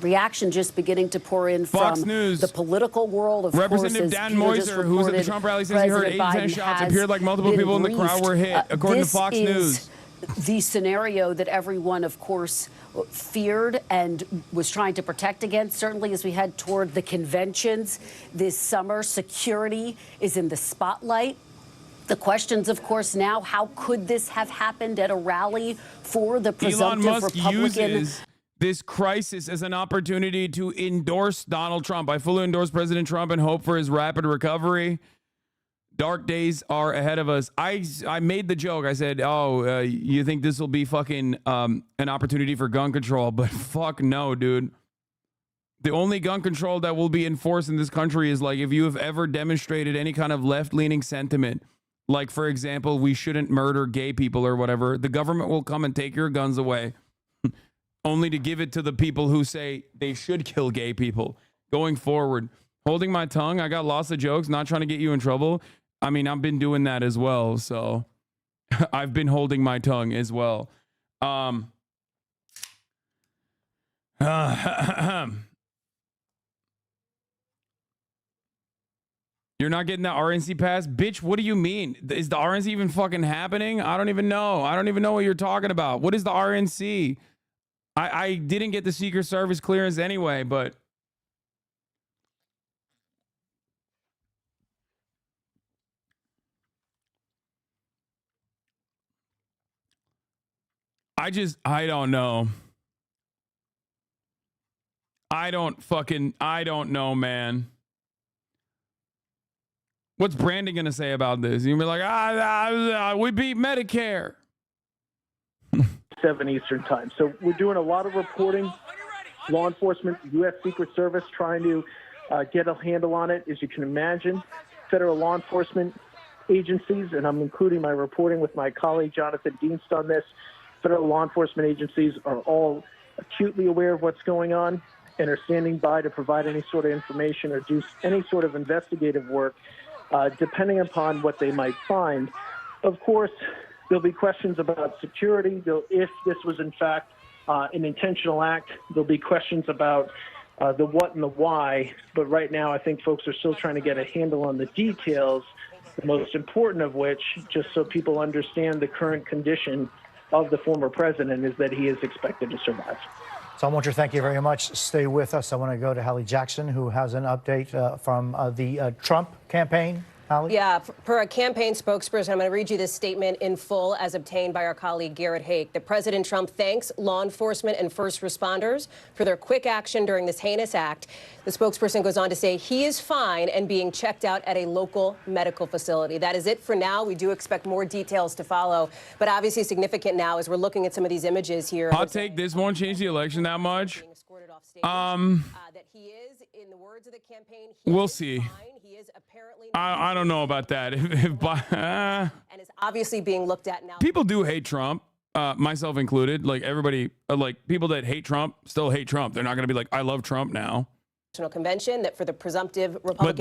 reaction just beginning to pour in Fox from News. the political world. Of Representative course, Dan Moiser, who was at the Trump rally, says he heard 8 to 10 shots. Appeared like multiple people in the crowd were hit, according to Fox News. The scenario that everyone, of course, feared and was trying to protect against. Certainly as we head toward the conventions this summer, security is in the spotlight. The questions, of course, now, how could this have happened at a rally for the presumptive Elon Musk Republican? uses this crisis as an opportunity to endorse Donald Trump. I fully endorse President Trump and hope for his rapid recovery. Dark days are ahead of us. I made the joke. I said, oh, you think this will be fucking an opportunity for gun control? But fuck no, dude. The only gun control that will be enforced in this country is like if you have ever demonstrated any kind of left-leaning sentiment. Like, for example, we shouldn't murder gay people or whatever. The government will come and take your guns away only to give it to the people who say they should kill gay people. Going forward, holding my tongue. I got lots of jokes, not trying to get you in trouble. I mean, I've been doing that as well. So I've been holding my tongue as well. You're not getting the RNC pass? Bitch, what do you mean? Is the RNC even fucking happening? I don't even know. I don't even know what you're talking about. What is the RNC? I didn't get the Secret Service clearance anyway, but I don't know. I don't know, man. What's Brandon going to say about this? You'll be like, we beat Medicare. 7 Eastern time. So we're doing a lot of reporting. Law enforcement, U.S. Secret Service trying to get a handle on it. As you can imagine, federal law enforcement agencies, and I'm including my reporting with my colleague Jonathan Dienst on this, federal law enforcement agencies are all acutely aware of what's going on and are standing by to provide any sort of information or do any sort of investigative work, depending upon what they might find. Of course, there'll be questions about security. If this was, in fact, an intentional act, there'll be questions about the what and the why. But right now, I think folks are still trying to get a handle on the details, the most important of which, just so people understand the current condition of the former president, is that he is expected to survive. So I want to thank you very much. Stay with us. I want to go to Hallie Jackson, who has an update from the Trump campaign. Hallie? Yeah, per a campaign spokesperson, I'm going to read you this statement in full as obtained by our colleague Garrett Hake. That President Trump thanks law enforcement and first responders for their quick action during this heinous act. The spokesperson goes on to say he is fine and being checked out at a local medical facility. That is it for now. We do expect more details to follow, but obviously significant now as we're looking at some of these images here. Hot take, this won't change the election that much. That he is, in the words of the campaign, we'll see. He is apparently I don't know about that. and is obviously being looked at now. People do hate Trump, myself included. Like everybody, like people that hate Trump still hate Trump. They're not going to be like, I love Trump now. Convention that for the presumptive Republican But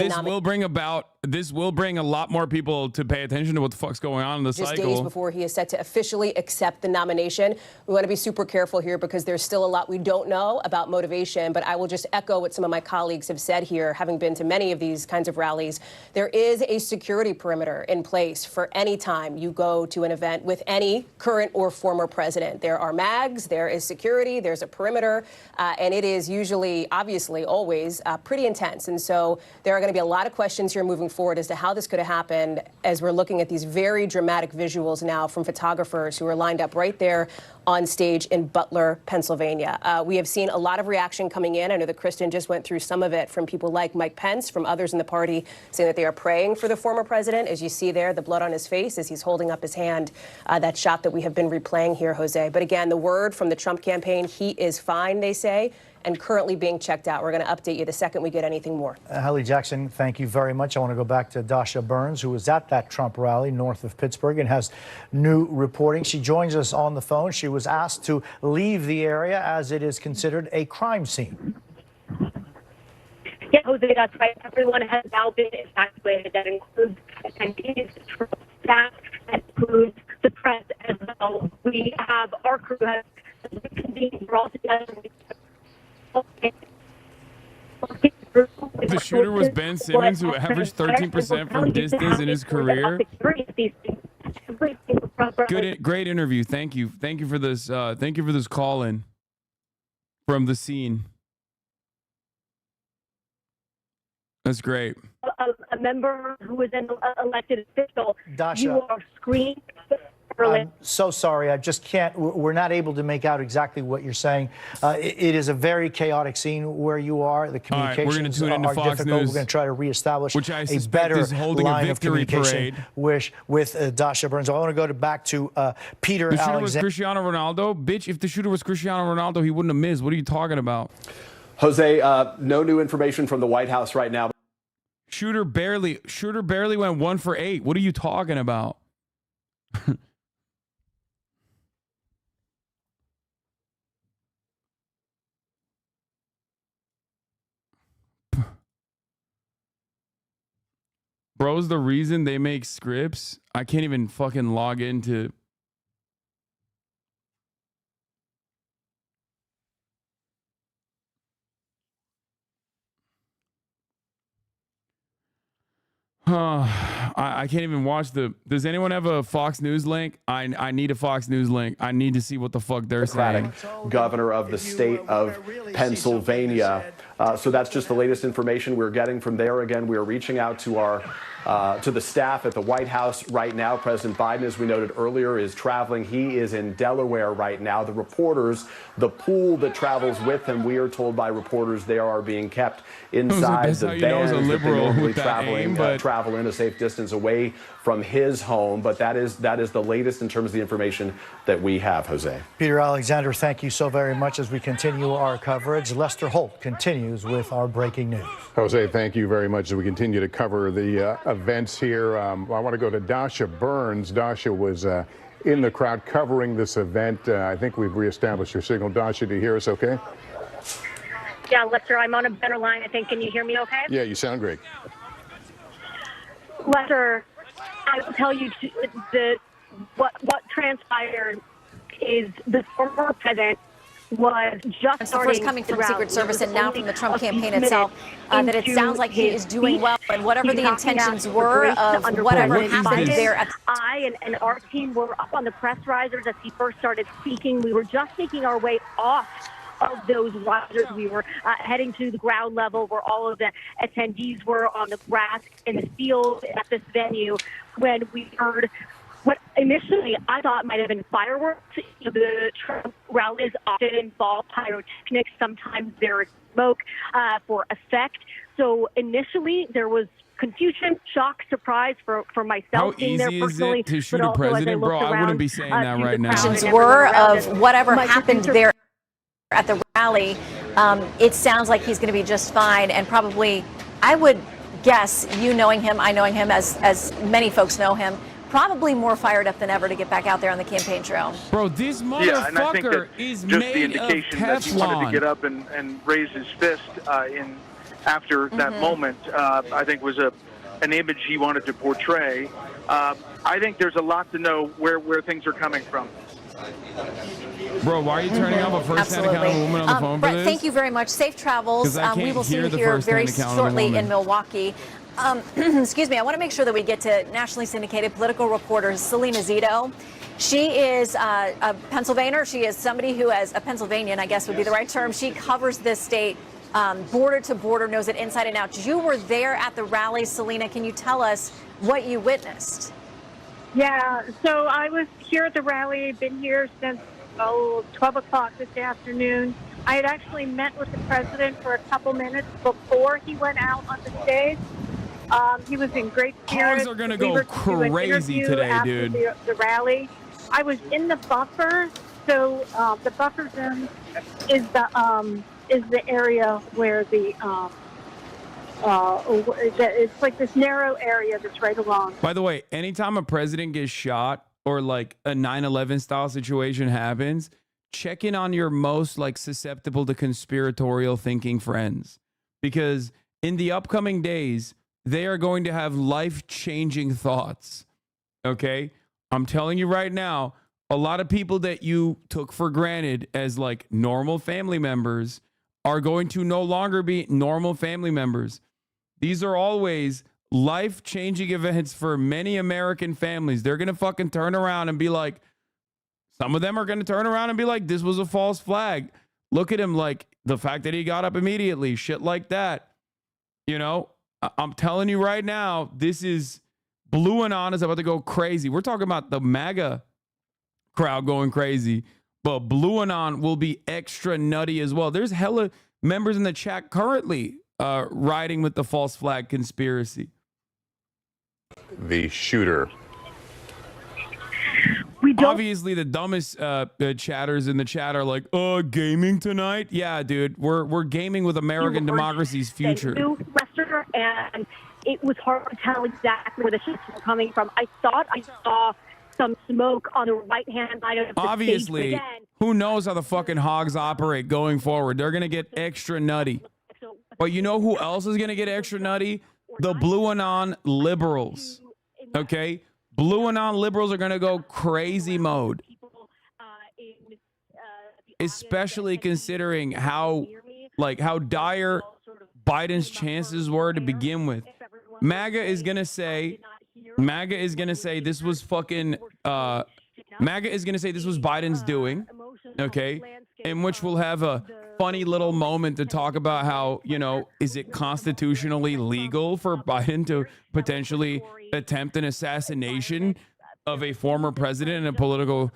this will bring a lot more people to pay attention to what the fuck's going on in the just cycle. days before he is set to officially accept the nomination. We want to be super careful here because there's still a lot we don't know about motivation, but I will just echo what some of my colleagues have said here, having been to many of these kinds of rallies. There is a security perimeter in place for any time you go to an event with any current or former president. There are mags, there is security, there's a perimeter, and it is usually, obviously, always pretty intense. And so there are going to be a lot of questions here moving forward as to how this could have happened as we're looking at these very dramatic visuals now from photographers who are lined up right there on stage in Butler, Pennsylvania. We have seen a lot of reaction coming in. I know that Kristen just went through some of it from people like Mike Pence, from others in the party saying that they are praying for the former president. As you see there, the blood on his face as he's holding up his hand, that shot that we have been replaying here, Jose. But again, the word from the Trump campaign, he is fine, they say, and currently being checked out. We're going to update you the second we get anything more. Hallie Jackson, thank you very much. I want to go back to Dasha Burns, who was at that Trump rally north of Pittsburgh and has new reporting. She joins us on the phone. She was asked to leave the area as it is considered a crime scene. Yeah, Jose, that's right. Everyone has now been evacuated. That includes attendees, staff, that includes the press as well. We have our crew has reconvened. We're all together. The shooter was Ben Simmons, who averaged 13% from distance in his career. Great interview. Thank you. Thank you for this. Thank you for this call in from the scene. That's great. A member who was an elected official. Dasha. You are screened. I'm so sorry. I just can't. We're not able to make out exactly what you're saying. It is a very chaotic scene where you are. The communications tune into are Fox difficult. News, We're going to try to reestablish which I a suspect better is holding a line of victory communication parade. with Dasha Burns. I want to go back to Peter The shooter Alexander. was Cristiano Ronaldo? Bitch, if the shooter was Cristiano Ronaldo, he wouldn't have missed. What are you talking about? Jose, no new information from the White House right now. Shooter barely went 1 for 8. What are you talking about? Bro's the reason they make scripts. I can't even fucking log into. I can't even watch the. Does anyone have a Fox News link? I need a Fox News link. I need to see what the fuck they're saying. Governor of the state of Pennsylvania. So that's just the latest information we're getting from there. Again, we are reaching out to our to the staff at the White House right now. President Biden, as we noted earlier, is traveling. He is in Delaware right now. The reporters, the pool that travels with him, we are told by reporters they are being kept inside the vans that they normally travel in a safe distance away from his home. But that is the latest in terms of the information that we have, Jose. Peter Alexander, thank you so very much as we continue our coverage. Lester Holt continues with our breaking news. Jose, thank you very much as we continue to cover the events here. I want to go to Dasha Burns. Dasha was in the crowd covering this event. I think we've reestablished your signal. Dasha, do you hear us okay? Yeah, Lester, I'm on a better line, I think. Can you hear me okay? Yeah, you sound great. Lester, I will tell you that what transpired is the former president was just It's the first coming from Secret Service and now from the Trump campaign itself that it sounds like he is doing well, and whatever the intentions were of whatever happened there. I and our team were up on the press risers as he first started speaking. We were just making our way off of those risers. We were heading to the ground level where all of the attendees were on the grass in the field at this venue when we heard what initially I thought might have been fireworks. The Trump rallies often involve pyrotechnics. Sometimes there is smoke for effect. So initially there was confusion, shock, surprise for myself. How being there easy is personally, it to shoot but a also as I president, bro? looked I wouldn't around, be saying that right now. Intentions were of whatever happened there at the rally. It sounds like he's going to be just fine, and probably, I would guess, you knowing him, I knowing him, as many folks know him, probably more fired up than ever to get back out there on the campaign trail. Bro, this motherfucker Yeah, and I think that is just made the indication of that he wanted to Teflon. get up and raise his fist after that moment, I think was an image he wanted to portray. I think there's a lot to know where things are coming from. Bro, why are you turning off a first-hand account of a woman on the phone for Brett, this? thank you very much. Safe travels. 'Cause I can't We will see hear you the here first-hand very account of a shortly woman. in Milwaukee. Excuse me, I want to make sure that we get to nationally syndicated political reporter Selena Zito. She is a Pennsylvanian. She is somebody who has a Pennsylvanian, I guess would be the right term. She covers this state border to border, knows it inside and out. You were there at the rally, Selena. Can you tell us what you witnessed? Yeah, so I was here at the rally, been here since 12 o'clock this afternoon. I had actually met with the president for a couple minutes before he went out on the stage. He was in great spirits. Hogs are gonna go crazy today, after dude. The rally. I was in the buffer, so the buffer zone is the area where it's like this narrow area that's right along. By the way, anytime a president gets shot or like a 9/11 style situation happens, check in on your most like susceptible to conspiratorial thinking friends, because in the upcoming days, they are going to have life-changing thoughts. Okay? I'm telling you right now, a lot of people that you took for granted as like normal family members are going to no longer be normal family members. These are always life-changing events for many American families. They're going to fucking turn around and be like, some of them are going to turn around and be like, this was a false flag. Look at him, like the fact that he got up immediately, shit like that. You know, I'm telling you right now, this is Blue Anon is about to go crazy. We're talking about the MAGA crowd going crazy, but Blue Anon will be extra nutty as well. There's hella members in the chat currently riding with the false flag conspiracy. The shooter. Obviously, the dumbest chatters in the chat are like, gaming tonight? Yeah, dude, we're gaming with American democracy's future. Lester, and it was hard to tell exactly where the shots were coming from. I thought I saw some smoke on the right-hand side of the Obviously, stage. Again, who knows how the fucking hogs operate going forward? They're going to get extra nutty. But you know who else is going to get extra nutty? The Blue Anon liberals. Okay? Blue Anon liberals are going to go crazy mode. Especially considering how dire Biden's chances were to begin with. MAGA is going to say this was fucking MAGA is going to say this was Biden's doing, okay? In which we'll have a funny little moment to talk about how, is it constitutionally legal for Biden to potentially attempt an assassination of a former president and a political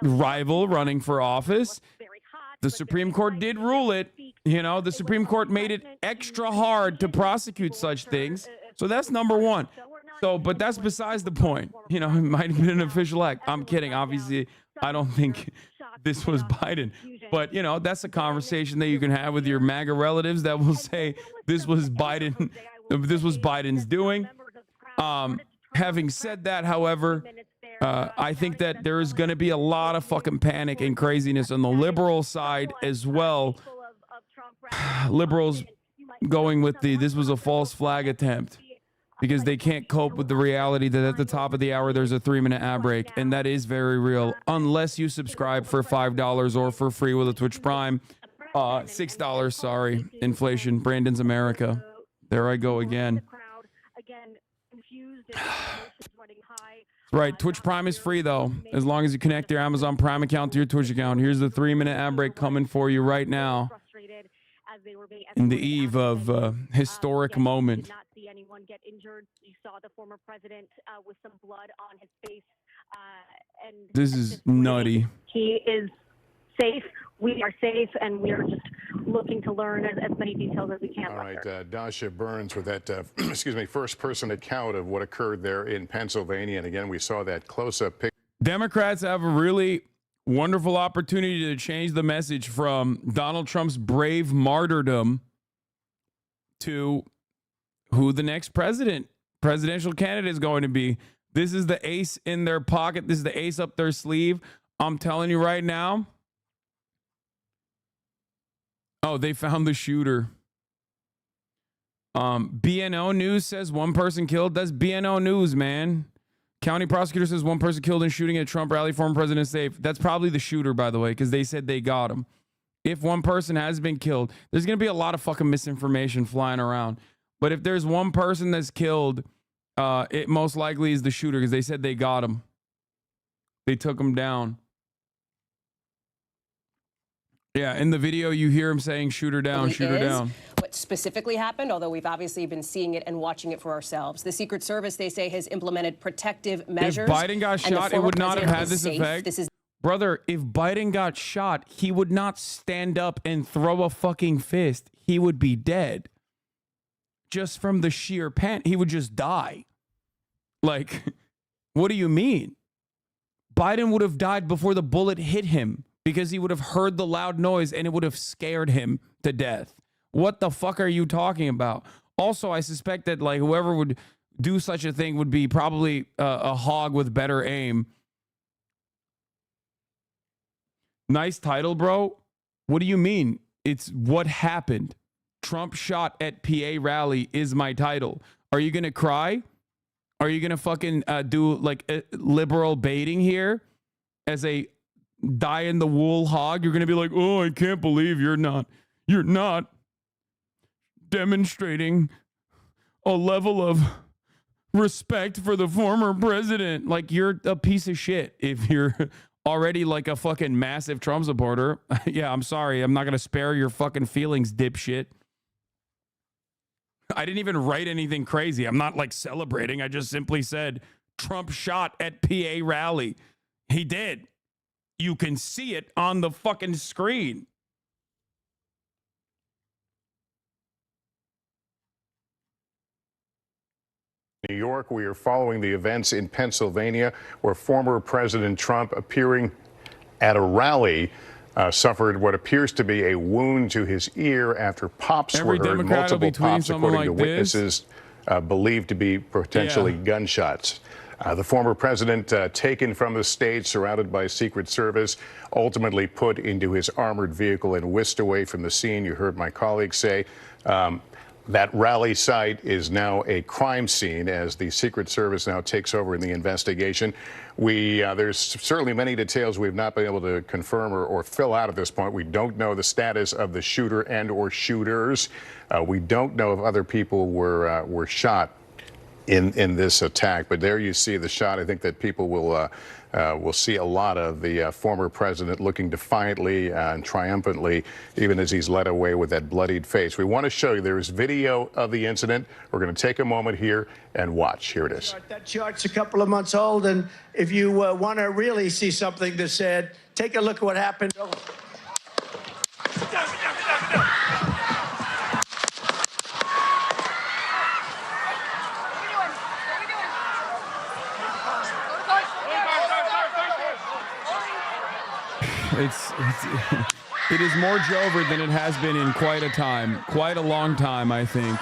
rival running for office? The Supreme Court did rule it. The Supreme Court made it extra hard to prosecute such things. So that's number one. But that's besides the point. It might have been an official act. I'm kidding. Obviously, I don't think this was Biden. But, that's a conversation that you can have with your MAGA relatives that will say this was Biden. This was Biden's doing. Having said that, however, I think that there is going to be a lot of fucking panic and craziness on the liberal side as well. Liberals going with this was a false flag attempt because they can't cope with the reality that at the top of the hour there's a 3-minute ad break, and that is very real unless you subscribe for $5 or for free with a Twitch Prime. $6, sorry. Inflation. Brandon's America. There I go again. Right, Twitch Prime is free though, as long as you connect your Amazon Prime account to your Twitch account. Here's the 3-minute ad break coming for you right now. In the eve of a historic moment. Not see anyone get injured. You saw the former president with some blood on his face. And this is nutty. He is safe. We are safe, and we are just looking to learn as many details as we can. All right, Dasha Burns with that, first-person account of what occurred there in Pennsylvania. And again, we saw that close-up picture. Democrats have a really wonderful opportunity to change the message from Donald Trump's brave martyrdom to who the next presidential candidate is going to be. This is the ace in their pocket. This is the ace up their sleeve. I'm telling you right now. Oh, they found the shooter. BNO News says 1 person killed. That's BNO News, man. County prosecutor says 1 person killed in shooting at Trump rally, former president safe. That's probably the shooter, by the way, because they said they got him. If 1 person has been killed, there's going to be a lot of fucking misinformation flying around. But if there's 1 person that's killed, it most likely is the shooter because they said they got him. They took him down. Yeah, in the video, you hear him saying, shoot her down, shoot her down. What specifically happened, although we've obviously been seeing it and watching it for ourselves. The Secret Service, they say, has implemented protective measures. If Biden got shot, it would not have had this effect. Brother, if Biden got shot, he would not stand up and throw a fucking fist. He would be dead. Just from the sheer panic, he would just die. Like, what do you mean? Biden would have died before the bullet hit him because he would have heard the loud noise and it would have scared him to death. What the fuck are you talking about? Also, I suspect that like whoever would do such a thing would be probably a hog with better aim. Nice title, bro. What do you mean? It's what happened. Trump shot at PA rally is my title. Are you going to cry? Are you going to fucking do like liberal baiting here as a die-in-the-wool hog? You're going to be like, oh, I can't believe you're not demonstrating a level of respect for the former president. Like, you're a piece of shit if you're already like a fucking massive Trump supporter. Yeah, I'm sorry. I'm not going to spare your fucking feelings, dipshit. I didn't even write anything crazy. I'm not like celebrating. I just simply said Trump shot at PA rally. He did. You can see it on the fucking screen. New York, we are following the events in Pennsylvania where former President Trump, appearing at a rally, suffered what appears to be a wound to his ear after pops were heard. Multiple pops, according to witnesses, believed to be potentially gunshots. The former president, taken from the stage, surrounded by Secret Service, ultimately put into his armored vehicle and whisked away from the scene. You heard my colleague say that rally site is now a crime scene as the Secret Service now takes over in the investigation. There's certainly many details we've not been able to confirm or fill out at this point. We don't know the status of the shooter and or shooters. We don't know if other people were shot in this attack, but there you see the shot. I think that people will see a lot of the former president looking defiantly and triumphantly, even as he's led away with that bloodied face. We want to show you there is video of the incident. We're going to take a moment here and watch. Here it is. That chart's a couple of months old, and if you want to really see something that's sad, take a look at what happened. It is more Jover than it has been in quite a long time, I think. Move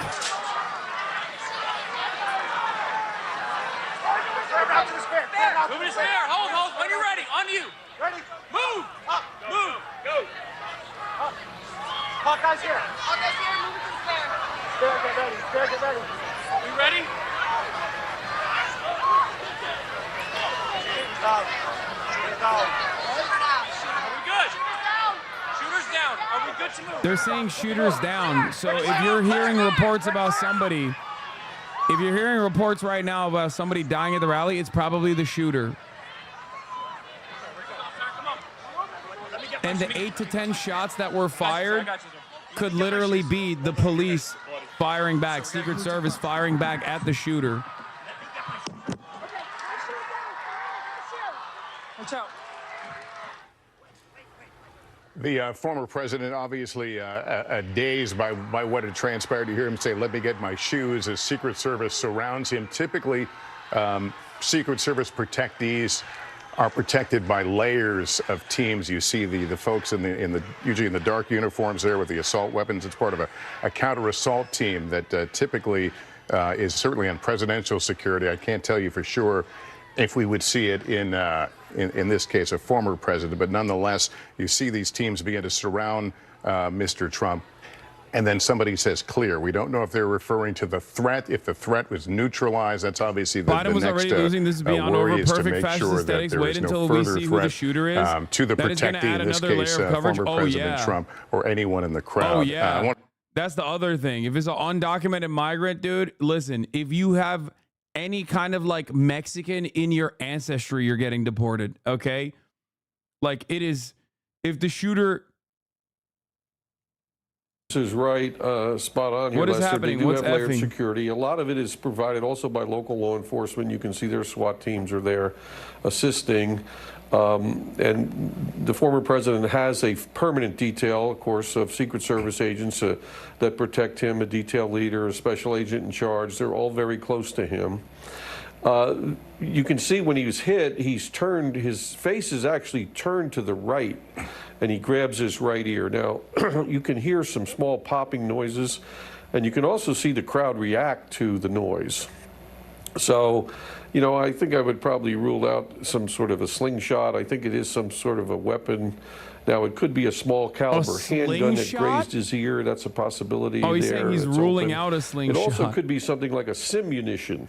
to spare. Hold. When you're ready. On you. Ready. Move. Up. Move. Go. Up. Hawkeye's here. Hawkeye's here. Move to the spare. Spare, get ready. Spare, get ready. We ready? Are we good to move? They're saying shooters down. So if you're hearing reports about somebody, if you're hearing reports right now about somebody dying at the rally, it's probably the shooter. And the 8 to 10 shots that were fired could literally be the police firing back, Secret Service firing back at the shooter. Watch out. The former president obviously dazed by what had transpired. You hear him say, "Let me get my shoes," as Secret Service surrounds him. Typically, Secret Service protectees are protected by layers of teams. You see the folks usually in the dark uniforms there with the assault weapons. It's part of a counter-assault team that typically is certainly on presidential security. I can't tell you for sure if we would see it in this case, a former president, but nonetheless, you see these teams begin to surround Mr. Trump, and then somebody says clear. We don't know if they're referring to the threat. If the threat was neutralized, that's obviously the Biden was next already losing. This is beyond worry over. is to Perfect make fascist sure that aesthetics. there Wait is no until we further see who the threat shooter is. to the That is gonna protectee, add in this another case, layer of coverage. former Oh, President yeah. Trump or anyone in the crowd. Oh, yeah. That's the other thing. If it's an undocumented migrant, dude, listen, if you have any kind of like Mexican in your ancestry, you're getting deported, okay? Like it is, if the shooter... This is right, spot on here, What is Lester. happening? They do What's have layered effing? security. A lot of it is provided also by local law enforcement. You can see their SWAT teams are there assisting. And the former president has a permanent detail, of course, of Secret Service agents that protect him, a detail leader, a special agent in charge. They're all very close to him. You can see when he was hit, his face is actually turned to the right, and he grabs his right ear. Now, you can hear some small popping noises, and you can also see the crowd react to the noise. So, you know, I think I would probably rule out some sort of a slingshot. I think it is some sort of a weapon. Now, it could be a small caliber handgun that grazed his ear. That's a possibility. Oh, he's saying he's ruling out a slingshot. It also could be something like a simunition.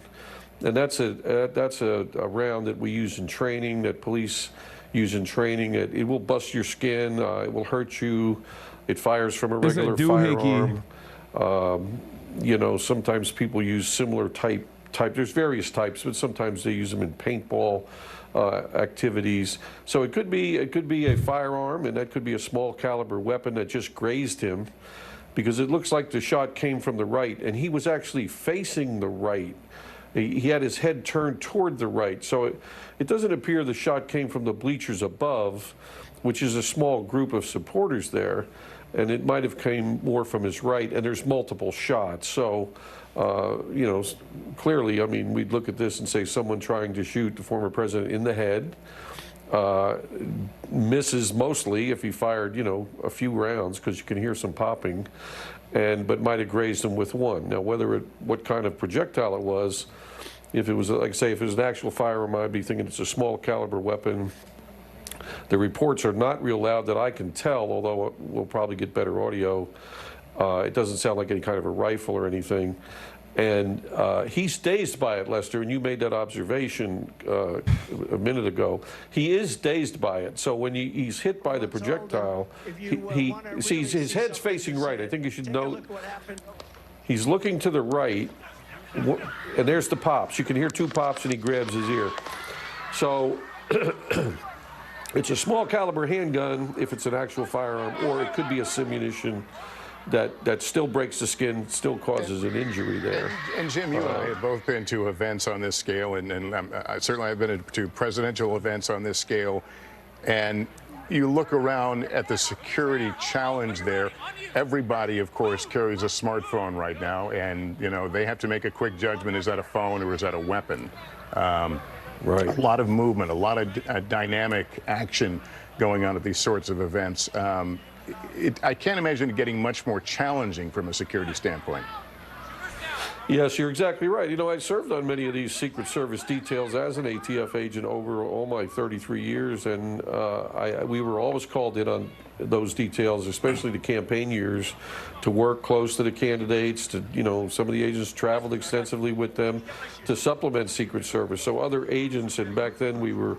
And that's a round that we use in training, that police use in training. It will bust your skin. It will hurt you. It fires from a regular firearm. You know, sometimes people use similar type. There's various types, but sometimes they use them in paintball activities. So it could be a firearm, and that could be a small caliber weapon that just grazed him. because it looks like the shot came from the right, and he was actually facing the right. He had his head turned toward the right, so it doesn't appear the shot came from the bleachers above, which is a small group of supporters there, and it might have came more from his right, and there's multiple shots. So, you know, clearly, I mean, we'd look at this and say someone trying to shoot the former president in the head, misses mostly if he fired, you know, a few rounds, because you can hear some popping, but might have grazed him with one. Now, what kind of projectile it was, if it was, like I say, if it was an actual firearm, I'd be thinking it's a small caliber weapon. The reports are not real loud that I can tell, although we'll probably get better audio. It doesn't sound like any kind of a rifle or anything. And he's dazed by it, Lester, and you made that observation a minute ago. He is dazed by it. So when he's hit by the projectile, he sees his head's facing right. I think you should know. He's looking to the right, and there's the pops. You can hear two pops, and he grabs his ear. So it's a small caliber handgun if it's an actual firearm, or it could be a simunition that still breaks the skin, still causes an injury there. And Jim, you and I have both been to events on this scale, and certainly I've been to presidential events on this scale, and you look around at the security challenge there. Everybody, of course, carries a smartphone right now, and, you know, they have to make a quick judgment. Is that a phone or is that a weapon? Right. A lot of movement, a lot of dynamic action going on at these sorts of events. I can't imagine it getting much more challenging from a security standpoint. Yes, you're exactly right. You know, I served on many of these Secret Service details as an ATF agent over all my 33 years, and we were always called in on those details, especially the campaign years, to work close to the candidates, to, you know, some of the agents traveled extensively with them to supplement Secret Service. So other agents, and back then we were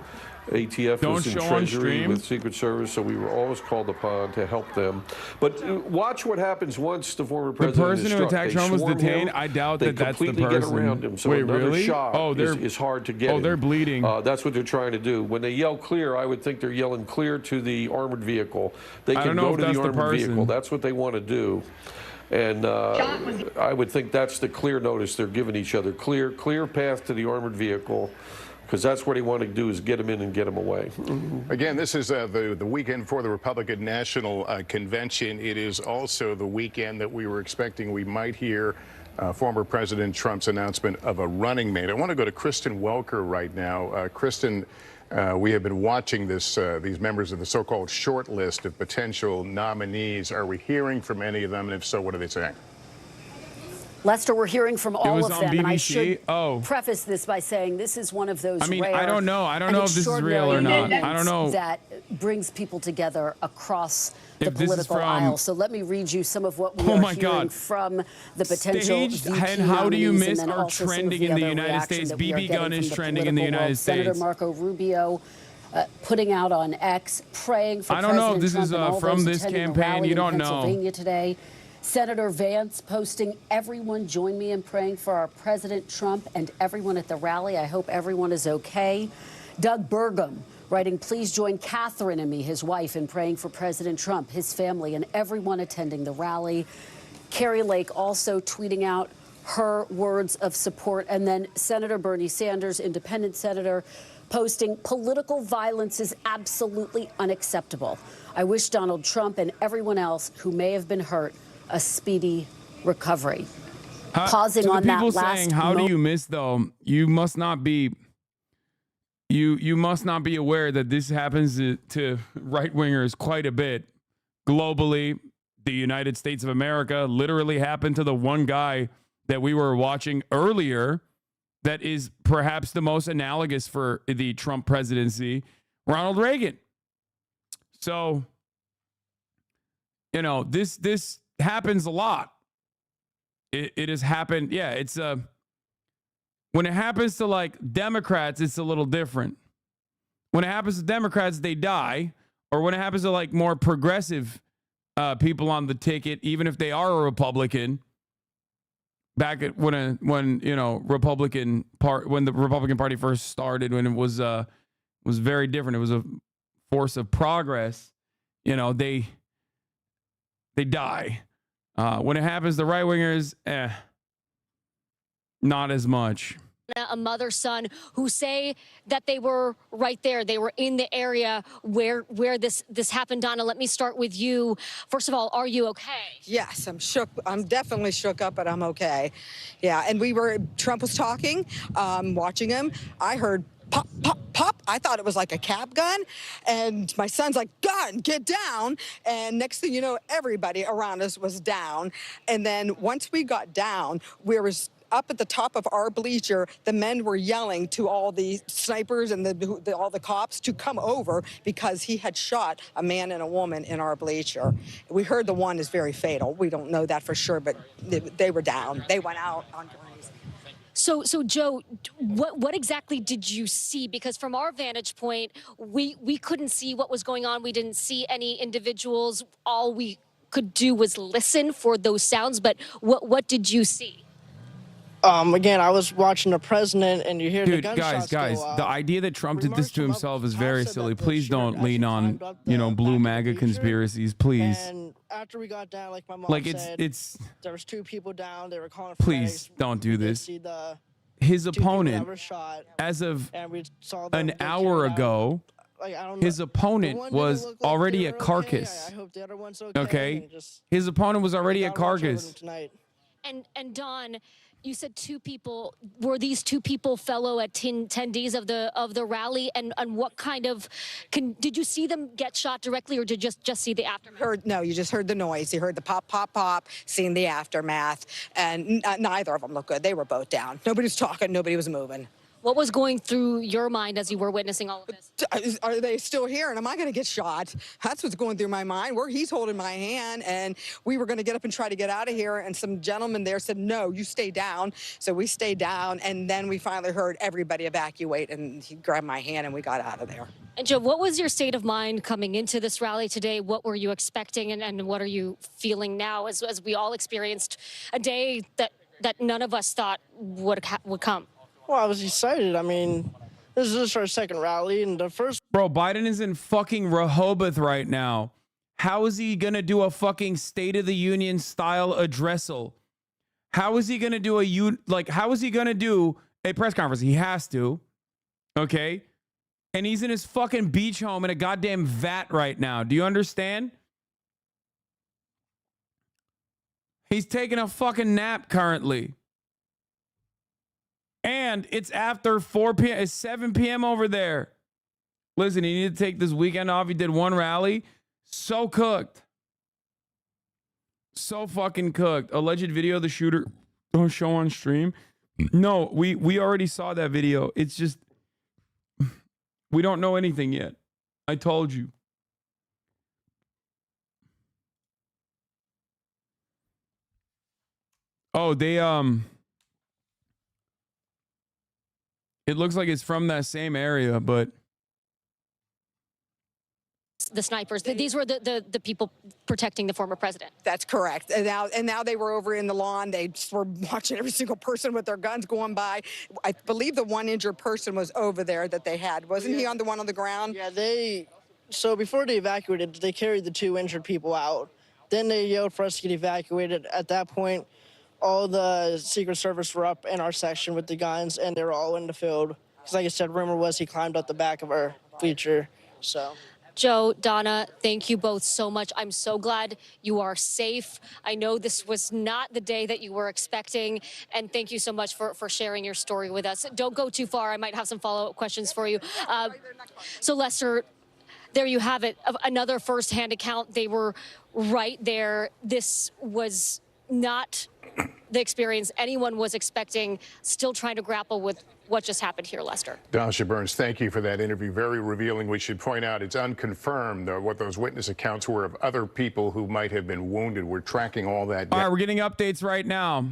ATF was in Treasury with Secret Service, so we were always called upon to help them. But watch what happens once the former president The person who attacked Trump was detained. I doubt that that's the person. They completely get around him. So wait, another really? shot is hard to get. Oh, they're bleeding. That's what they're trying to do. When they yell clear, I would think they're yelling clear to the armored vehicle. They can go to the armored vehicle. That's what they want to do. And I would think that's the clear notice they're giving each other. Clear path to the armored vehicle. Because that's what he wanted to do, is get him in and get him away. Again, this is the weekend for the Republican National Convention. It is also the weekend that we were expecting we might hear former President Trump's announcement of a running mate. I want to go to Kristen Welker right now. Kristen, we have been watching these members of the so-called short list of potential nominees. Are we hearing from any of them? And if so, what are they saying? Lester, we're hearing from all of them, BBC? and I should preface this by saying this is one of those rare, I don't know if this is real or not. I don't know. That brings people together across the political aisle. So let me read you some of what we are hearing from the potential Staged, and how do you miss our trending in the United States? BB gun is trending in the United States. Senator Marco Rubio putting out on X, praying for President Trump. I don't know if this is from this campaign. You don't know. Pennsylvania today. Senator Vance posting, everyone join me in praying for our President Trump and everyone at the rally. I hope everyone is okay. Doug Burgum writing, please join Catherine and me, his wife, in praying for President Trump, his family, and everyone attending the rally. Carrie Lake also tweeting out her words of support. And then Senator Bernie Sanders, independent senator, posting, political violence is absolutely unacceptable. I wish Donald Trump and everyone else who may have been hurt a speedy recovery. Pausing on that last saying, how do you miss, though? You must not be you must not be aware that this happens to right-wingers quite a bit globally. The United States of America literally happened to the one guy that we were watching earlier that is perhaps the most analogous for the Trump presidency, Ronald Reagan. So, you know, this happens a lot. It has happened. Yeah, it's when it happens to like Democrats, it's a little different. When it happens to Democrats, they die. Or when it happens to like more progressive people on the ticket, even if they are a Republican, back at when you know when the Republican Party first started, when it was very different. It was a force of progress. You know, they die. When it happens, the right wingers, not as much. A mother-son who say that they were right there. They were in the area where this happened. Donna, let me start with you. First of all, are you okay? Yes, I'm shook. I'm definitely shook up, but I'm okay. Yeah, and Trump was talking, watching him. I heard pop, pop, pop. I thought it was like a cap gun. And my son's like, gun, get down. And next thing you know, everybody around us was down. And then once we got down, we was up at the top of our bleacher, the men were yelling to all the snipers and all the cops to come over because he had shot a man and a woman in our bleacher. We heard the one is very fatal. We don't know that for sure, but they were down. They went out on grenades. So Joe, what exactly did you see? Because from our vantage point, we couldn't see what was going on. We didn't see any individuals. All we could do was listen for those sounds. But what did you see? Again, I was watching the president, and you hear the Dude, gunshots guys, go off. the idea that Trump did this to himself is very silly. Please don't lean on, blue MAGA conspiracies, please. And after we got down, like my mom said, it's there was 2 people down. They were calling. Please don't do this. His opponent, as of an hour ago, his opponent was already a carcass. Okay, his opponent was already a carcass. And Don, you said 2 people. Were these 2 people fellow attendees of the rally? And what kind of did you see them get shot directly, or did you just see the aftermath? No, you just heard the noise. You heard the pop, pop, pop, seen the aftermath, and neither of them looked good. They were both down. Nobody was talking. Nobody was moving. What was going through your mind as you were witnessing all of this? Are they still here? And am I going to get shot? That's what's going through my mind. He's holding my hand, and we were going to get up and try to get out of here. And some gentleman there said, no, you stay down. So we stayed down, and then we finally heard everybody evacuate, and he grabbed my hand, and we got out of there. And Joe, what was your state of mind coming into this rally today? What were you expecting, and what are you feeling now as we all experienced a day that none of us thought would come? Well, I was excited. I mean, this is our second rally, and the first. Bro, Biden is in fucking Rehoboth right now. How is he gonna do a fucking State of the Union style addressal? How is he gonna do how is he gonna do a press conference? He has to. Okay? And he's in his fucking beach home in a goddamn vat right now. Do you understand? He's taking a fucking nap currently. And it's after 4 p.m. It's 7 p.m. over there. Listen, he needed to take this weekend off. He did 1 rally. So cooked. So fucking cooked. Alleged video of the shooter. Don't show on stream. No, we already saw that video. It's just, we don't know anything yet. I told you. Oh, they, it looks like it's from that same area, but The snipers. These were the people protecting the former president. That's correct. And now they were over in the lawn. They just were watching every single person with their guns going by. I believe the 1 injured person was over there that they had. Wasn't he on the one on the ground? Yeah, so before they evacuated, they carried the 2 injured people out. Then they yelled for us to get evacuated. At that point, all the Secret Service were up in our section with the guns, and they were all in the field. Because like I said, rumor was he climbed up the back of our bleacher, so. Joe, Donna, thank you both so much. I'm so glad you are safe. I know this was not the day that you were expecting, and thank you so much for sharing your story with us. Don't go too far. I might have some follow-up questions for you. So Lester, there you have it. Another firsthand account. They were right there. This was not the experience anyone was expecting, still trying to grapple with what just happened here, Lester. Dasha Burns, thank you for that interview. Very revealing. We should point out it's unconfirmed what those witness accounts were of other people who might have been wounded. We're tracking all that. All right, we're getting updates right now.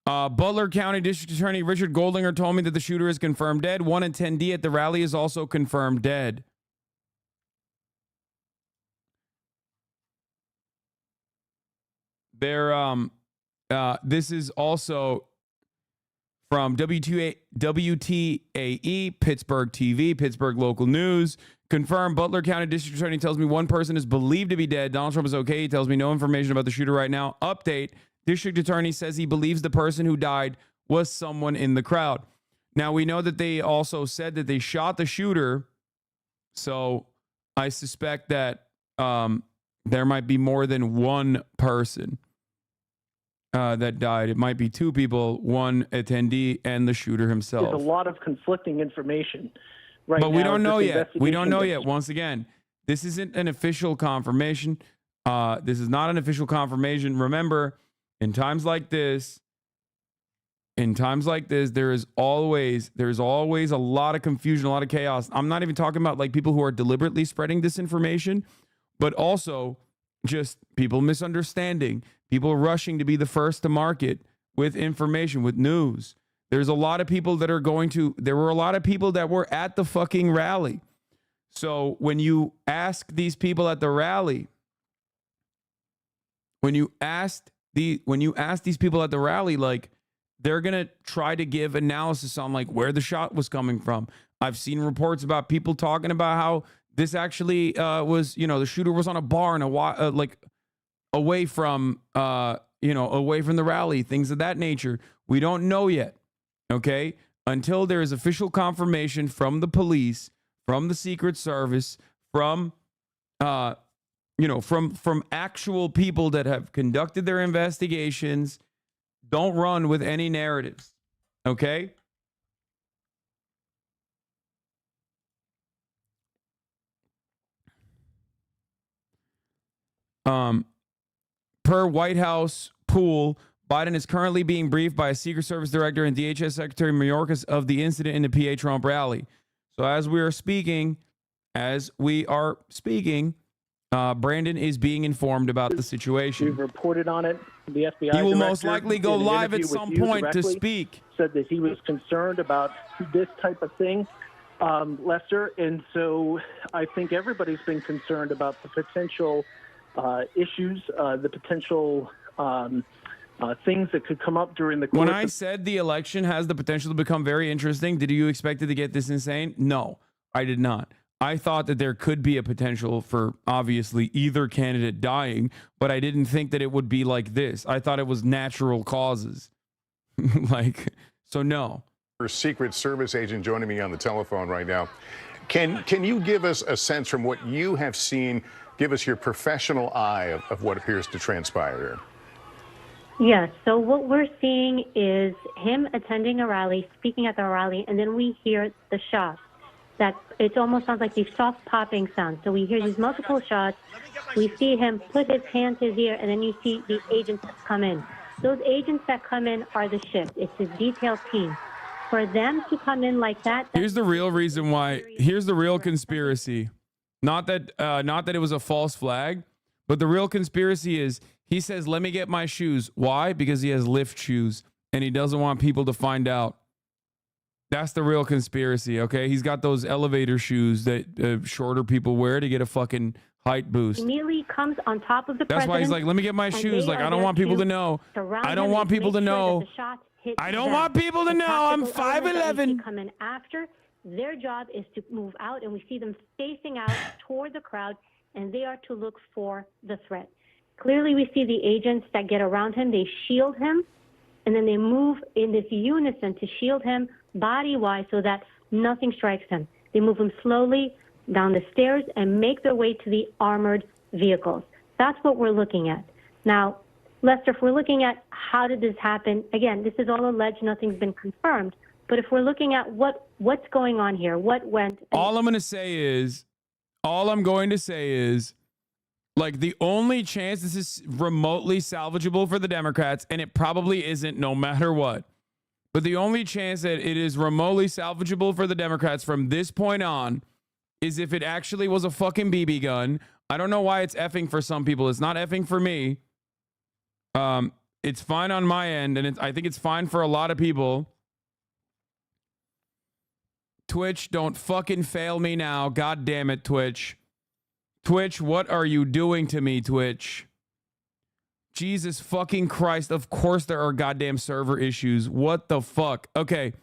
Butler County District Attorney Richard Goldinger told me that the shooter is confirmed dead. 1 attendee at the rally is also confirmed dead. This is also from WTAE, Pittsburgh TV, Pittsburgh Local News. Confirmed, Butler County District Attorney tells me one person is believed to be dead. Donald Trump is okay. He tells me no information about the shooter right now. Update, District Attorney says he believes the person who died was someone in the crowd. Now, we know that they also said that they shot the shooter, so I suspect that there might be more than one person that died. It might be two people, one attendee and the shooter himself. There's a lot of conflicting information right now. But we don't know This yet. We don't know investigation yet. Once again, this isn't an official confirmation. This is not an official confirmation. Remember, in times like this, there is always a lot of confusion, a lot of chaos. I'm not even talking about like people who are deliberately spreading disinformation, but also just people misunderstanding, people rushing to be the first to market with information, with news. There's a lot of people that are there were a lot of people that were at the fucking rally. So when you ask these people at the rally, when you ask these people at the rally, like, they're going to try to give analysis on like where the shot was coming from. I've seen reports about people talking about how this actually was, the shooter was on a bar and like away from the rally, things of that nature. We don't know yet. Okay. Until there is official confirmation from the police, from the Secret Service, from actual people that have conducted their investigations. Don't run with any narratives, okay? Per White House pool, Biden is currently being briefed by a Secret Service director and DHS Secretary Mayorkas of the incident in the PA Trump rally. So as we are speaking, Brandon is being informed about the situation. We've reported on it. The FBI he will director, most likely go in an live at interview some with you point to directly, speak. Said that he was concerned about this type of thing, Lester. And so I think everybody's been concerned about the potential issues, the potential things that could come up during the course When I said the election has the potential to become very interesting, did you expect it to get this insane? No, I did not. I thought that there could be a potential for obviously either candidate dying, but I didn't think that it would be like this. I thought it was natural causes. So no. Secret Service agent joining me on the telephone right now. Can you give us a sense from what you have seen, give us your professional eye of what appears to transpire here? Yes, so what we're seeing is him attending a rally, speaking at the rally, and then we hear the shots. That it almost sounds like these soft popping sounds. So we hear these multiple shots. We see him put his hand to his ear, and then you see the agents come in. Those agents that come in are the shift. It's his detail team. For them to come in like that. Here's the real reason why. Here's the real conspiracy. Not that it was a false flag, but the real conspiracy is he says, "Let me get my shoes." Why? Because he has lift shoes, and he doesn't want people to find out. That's the real conspiracy, okay? He's got those elevator shoes that shorter people wear to get a fucking height boost. Immediately comes on top of the That's president. why he's like, "Let me get my shoes." Like, I don't want people to know. I don't want people to know. I don't want people to know. I'm 5'11". Come in after. Their job is to move out, and we see them facing out toward the crowd, and they are to look for the threat. Clearly, we see the agents that get around him. They shield him, and then they move in this unison to shield him body-wise so that nothing strikes him. They move him slowly down the stairs and make their way to the armored vehicles. That's what we're looking at. Now, Lester, if we're looking at how did this happen, again, this is all alleged, nothing's been confirmed. But if we're looking at what's going on here, what went... All I'm going to say is, like, the only chance this is remotely salvageable for the Democrats, and it probably isn't no matter what, but the only chance that it is remotely salvageable for the Democrats from this point on is if it actually was a fucking BB gun. I don't know why it's effing for some people. It's not effing for me. It's fine on my end, and I think it's fine for a lot of people. Twitch, don't fucking fail me now. God damn it, Twitch. Twitch, what are you doing to me, Twitch? Jesus fucking Christ. Of course there are goddamn server issues. What the fuck? Okay,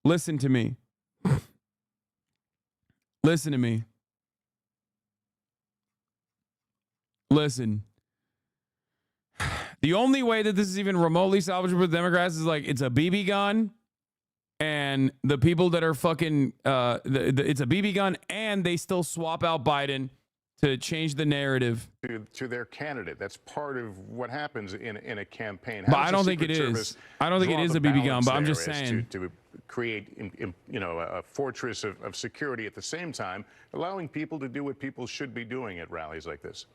listen to me. Listen to me. Listen. The only way that this is even remotely salvageable with Democrats is like it's a BB gun, and the people that are fucking it's a BB gun, and they still swap out Biden to change the narrative to their candidate. That's part of what happens in a campaign. But I don't think it is. I don't think it is a BB gun, but I'm just saying. To create, a fortress of security at the same time, allowing people to do what people should be doing at rallies like this.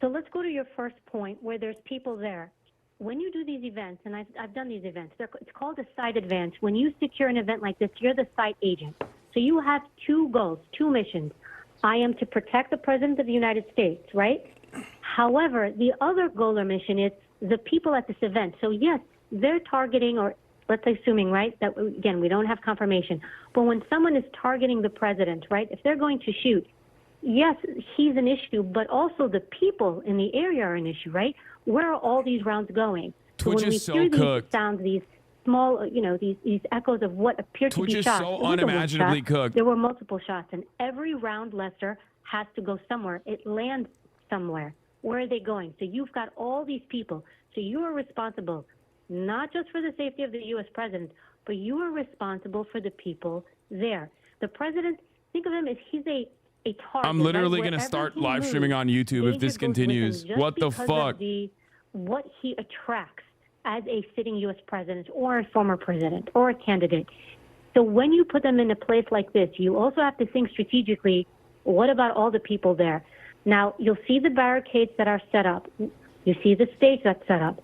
So let's go to your first point where there's people there. When you do these events, and I've done these events, it's called a site advance. When you secure an event like this, you're the site agent. So you have two goals, two missions. I am to protect the President of the United States, right? However, the other goal or mission is the people at this event. So yes, they're targeting, or let's say assuming, right, that again, we don't have confirmation. But when someone is targeting the president, right, if they're going to shoot, yes, he's an issue, but also the people in the area are an issue, right? Where are all these rounds going? Twitch so when is so we hear cooked. These sounds, these small, these echoes of what appear Twitch to be is shots. so It wasn't one unimaginably shot. cooked. There were multiple shots, and every round, Lester, has to go somewhere. It lands somewhere. Where are they going? So you've got all these people. So you are responsible not just for the safety of the U.S. president, but you are responsible for the people there. The president, think of him as he's a target. I'm literally right? going to start Wherever he live moves, streaming on YouTube if this danger goes with him continues. just What the because fuck? of what he attracts as a sitting U.S. president or a former president or a candidate. So when you put them in a place like this, you also have to think strategically, what about all the people there? Now, you'll see the barricades that are set up. You see the stage that's set up.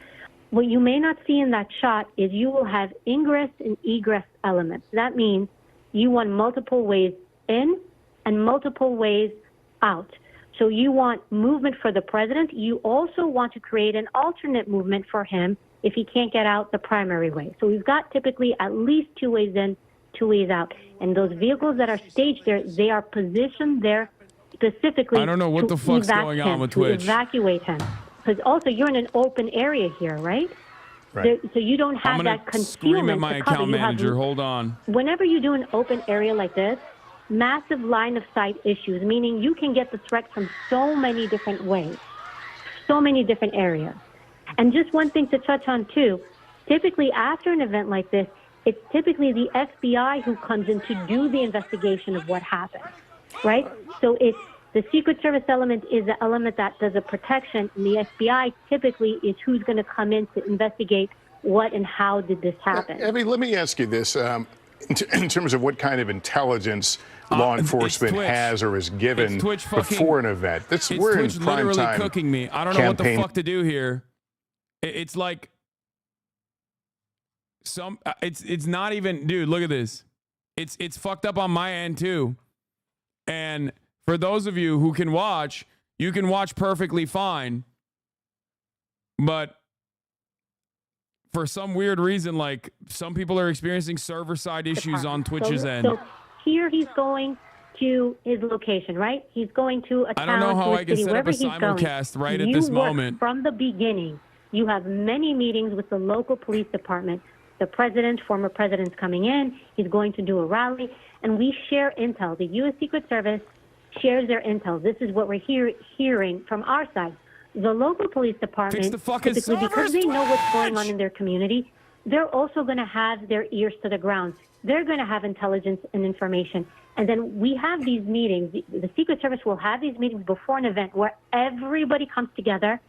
What you may not see in that shot is you will have ingress and egress elements. That means you want multiple ways in and multiple ways out. So you want movement for the president. You also want to create an alternate movement for him if he can't get out the primary way. So we've got typically at least two ways in, two ways out. And those vehicles that are staged there, they are positioned there specifically I don't know what the fuck's going on with Twitch. To evacuate him. Because also you're in an open area here, right? Right. So you don't have I'm that going to scream at concealment my to cover. account You have- manager. Hold on. Whenever you do an open area like this, massive line of sight issues, meaning you can get the threat from so many different ways, so many different areas. And just one thing to touch on too, typically after an event like this, it's typically the FBI who comes in to do the investigation of what happened, right? So it's the Secret Service element is the element that does a protection, and the FBI typically is who's going to come in to investigate what and how did this happen. Abby, let me ask you this. In terms of what kind of intelligence law enforcement has or is given before an event. We're in Twitch prime literally time cooking me. I don't know what the fuck to do here. It's like it's not even, dude, look at this. It's fucked up on my end too. And for those of you who can watch, you can watch perfectly fine. But for some weird reason, like some people are experiencing server side issues on Twitch's end. So here he's going to his location, right? He's going to a town, I don't know how to a I can city, set up wherever a he's simulcast going. right at You this work moment. From the beginning, you have many meetings with the local police department. The president, former president's coming in. He's going to do a rally, and we share intel. The U.S. Secret Service shares their intel. This is what we're hearing from our side. The local police department, Fix the fucking typically because servers, they know what's going on in their community, they're also going to have their ears to the ground. They're going to have intelligence and information. And then we have these meetings. The Secret Service will have these meetings before an event where everybody comes together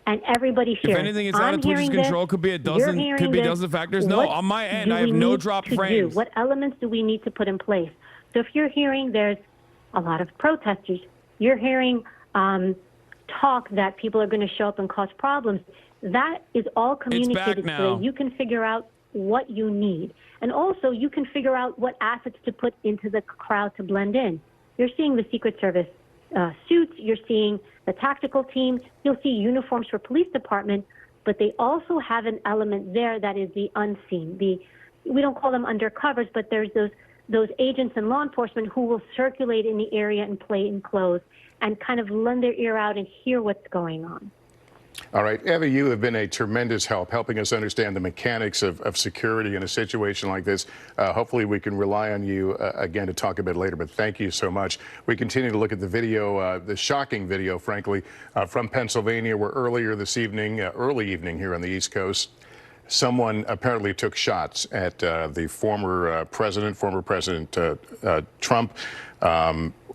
and everybody shares. If anything, it's out of Twitch's control. Could be a dozen factors. No, on my end, I have no drop frames. What elements do we need to put in place? So if you're hearing there's a lot of protesters, you're hearing talk that people are going to show up and cause problems, that is all communicated so that you can figure out what you need. And also, you can figure out what assets to put into the crowd to blend in. You're seeing the Secret Service suits, you're seeing the tactical team, you'll see uniforms for police department, but they also have an element there that is the unseen. We don't call them undercovers, but there's those agents in law enforcement who will circulate in the area in plain clothes and kind of lend their ear out and hear what's going on. All right, Evie, you have been a tremendous help helping us understand the mechanics of security in a situation like this. Hopefully we can rely on you again to talk a bit later, but thank you so much. We continue to look at the video, the shocking video, frankly, from Pennsylvania, where earlier this evening, early evening here on the East Coast, someone apparently took shots at the former President Trump.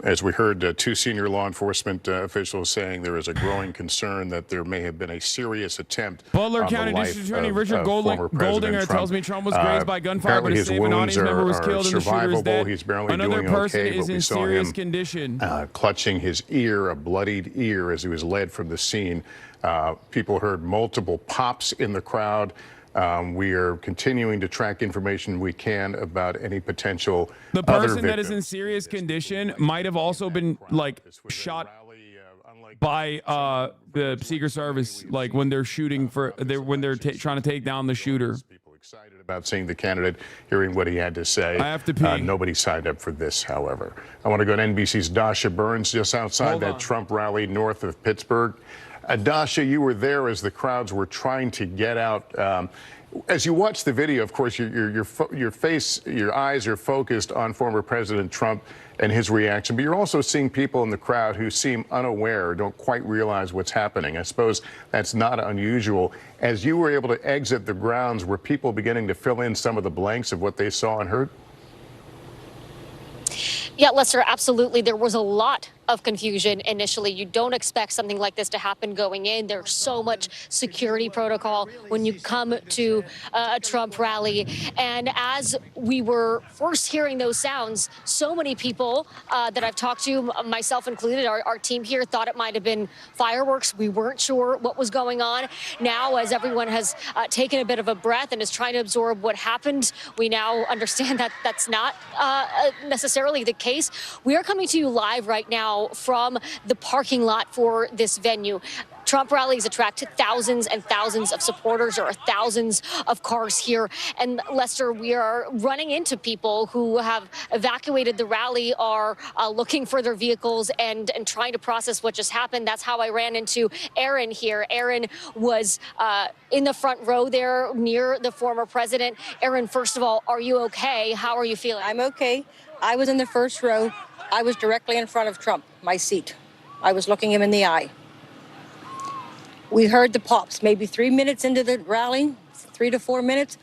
As we heard, two senior law enforcement officials saying there is a growing concern that there may have been a serious attempt Butler on County the life District Attorney of, Richard former President Goldinger Trump. tells me Trump was grazed by gunfire, but Apparently a his safe wounds audience member was are killed and the shooter is survivable. dead. He's barely Another doing person okay, is but we in saw serious him condition. Clutching his ear, a bloodied ear, as he was led from the scene. People heard multiple pops in the crowd. We are continuing to track information we can about any potential The other person that is in victims. serious condition might have also been like shot by the Secret Service, like when they're shooting for when they're trying to take down the shooter. Excited about seeing the candidate, hearing what he had to say. I have to pee. Nobody signed up for this, however. I want to go to NBC's Dasha Burns, just outside that Trump rally north of Pittsburgh. Dasha, you were there as the crowds were trying to get out. As you watch the video, of course, your eyes are focused on former President Trump and his reaction, but you're also seeing people in the crowd who seem unaware, don't quite realize what's happening. I suppose that's not unusual. As you were able to exit the grounds, were people beginning to fill in some of the blanks of what they saw and heard? Yeah, Lester, absolutely. There was a lot of confusion initially. You don't expect something like this to happen going in. There's so much security protocol when you come to a Trump rally. And as we were first hearing those sounds, so many people that I've talked to, myself included, our team here, thought it might have been fireworks. We weren't sure what was going on. Now, as everyone has taken a bit of a breath and is trying to absorb what happened, we now understand that that's not necessarily the case. We are coming to you live right now from the parking lot for this venue. Trump rallies attract thousands and thousands of supporters. There are thousands of cars here. And Lester, we are running into people who have evacuated the rally, are looking for their vehicles and trying to process what just happened. That's how I ran into Aaron here. Aaron was in the front row there near the former president. Aaron, first of all, are you okay? How are you feeling? I'm okay. I was in the first row. I was directly in front of Trump, my seat. I was looking him in the eye. We heard the pops, maybe 3 minutes into the rally, 3 to 4 minutes.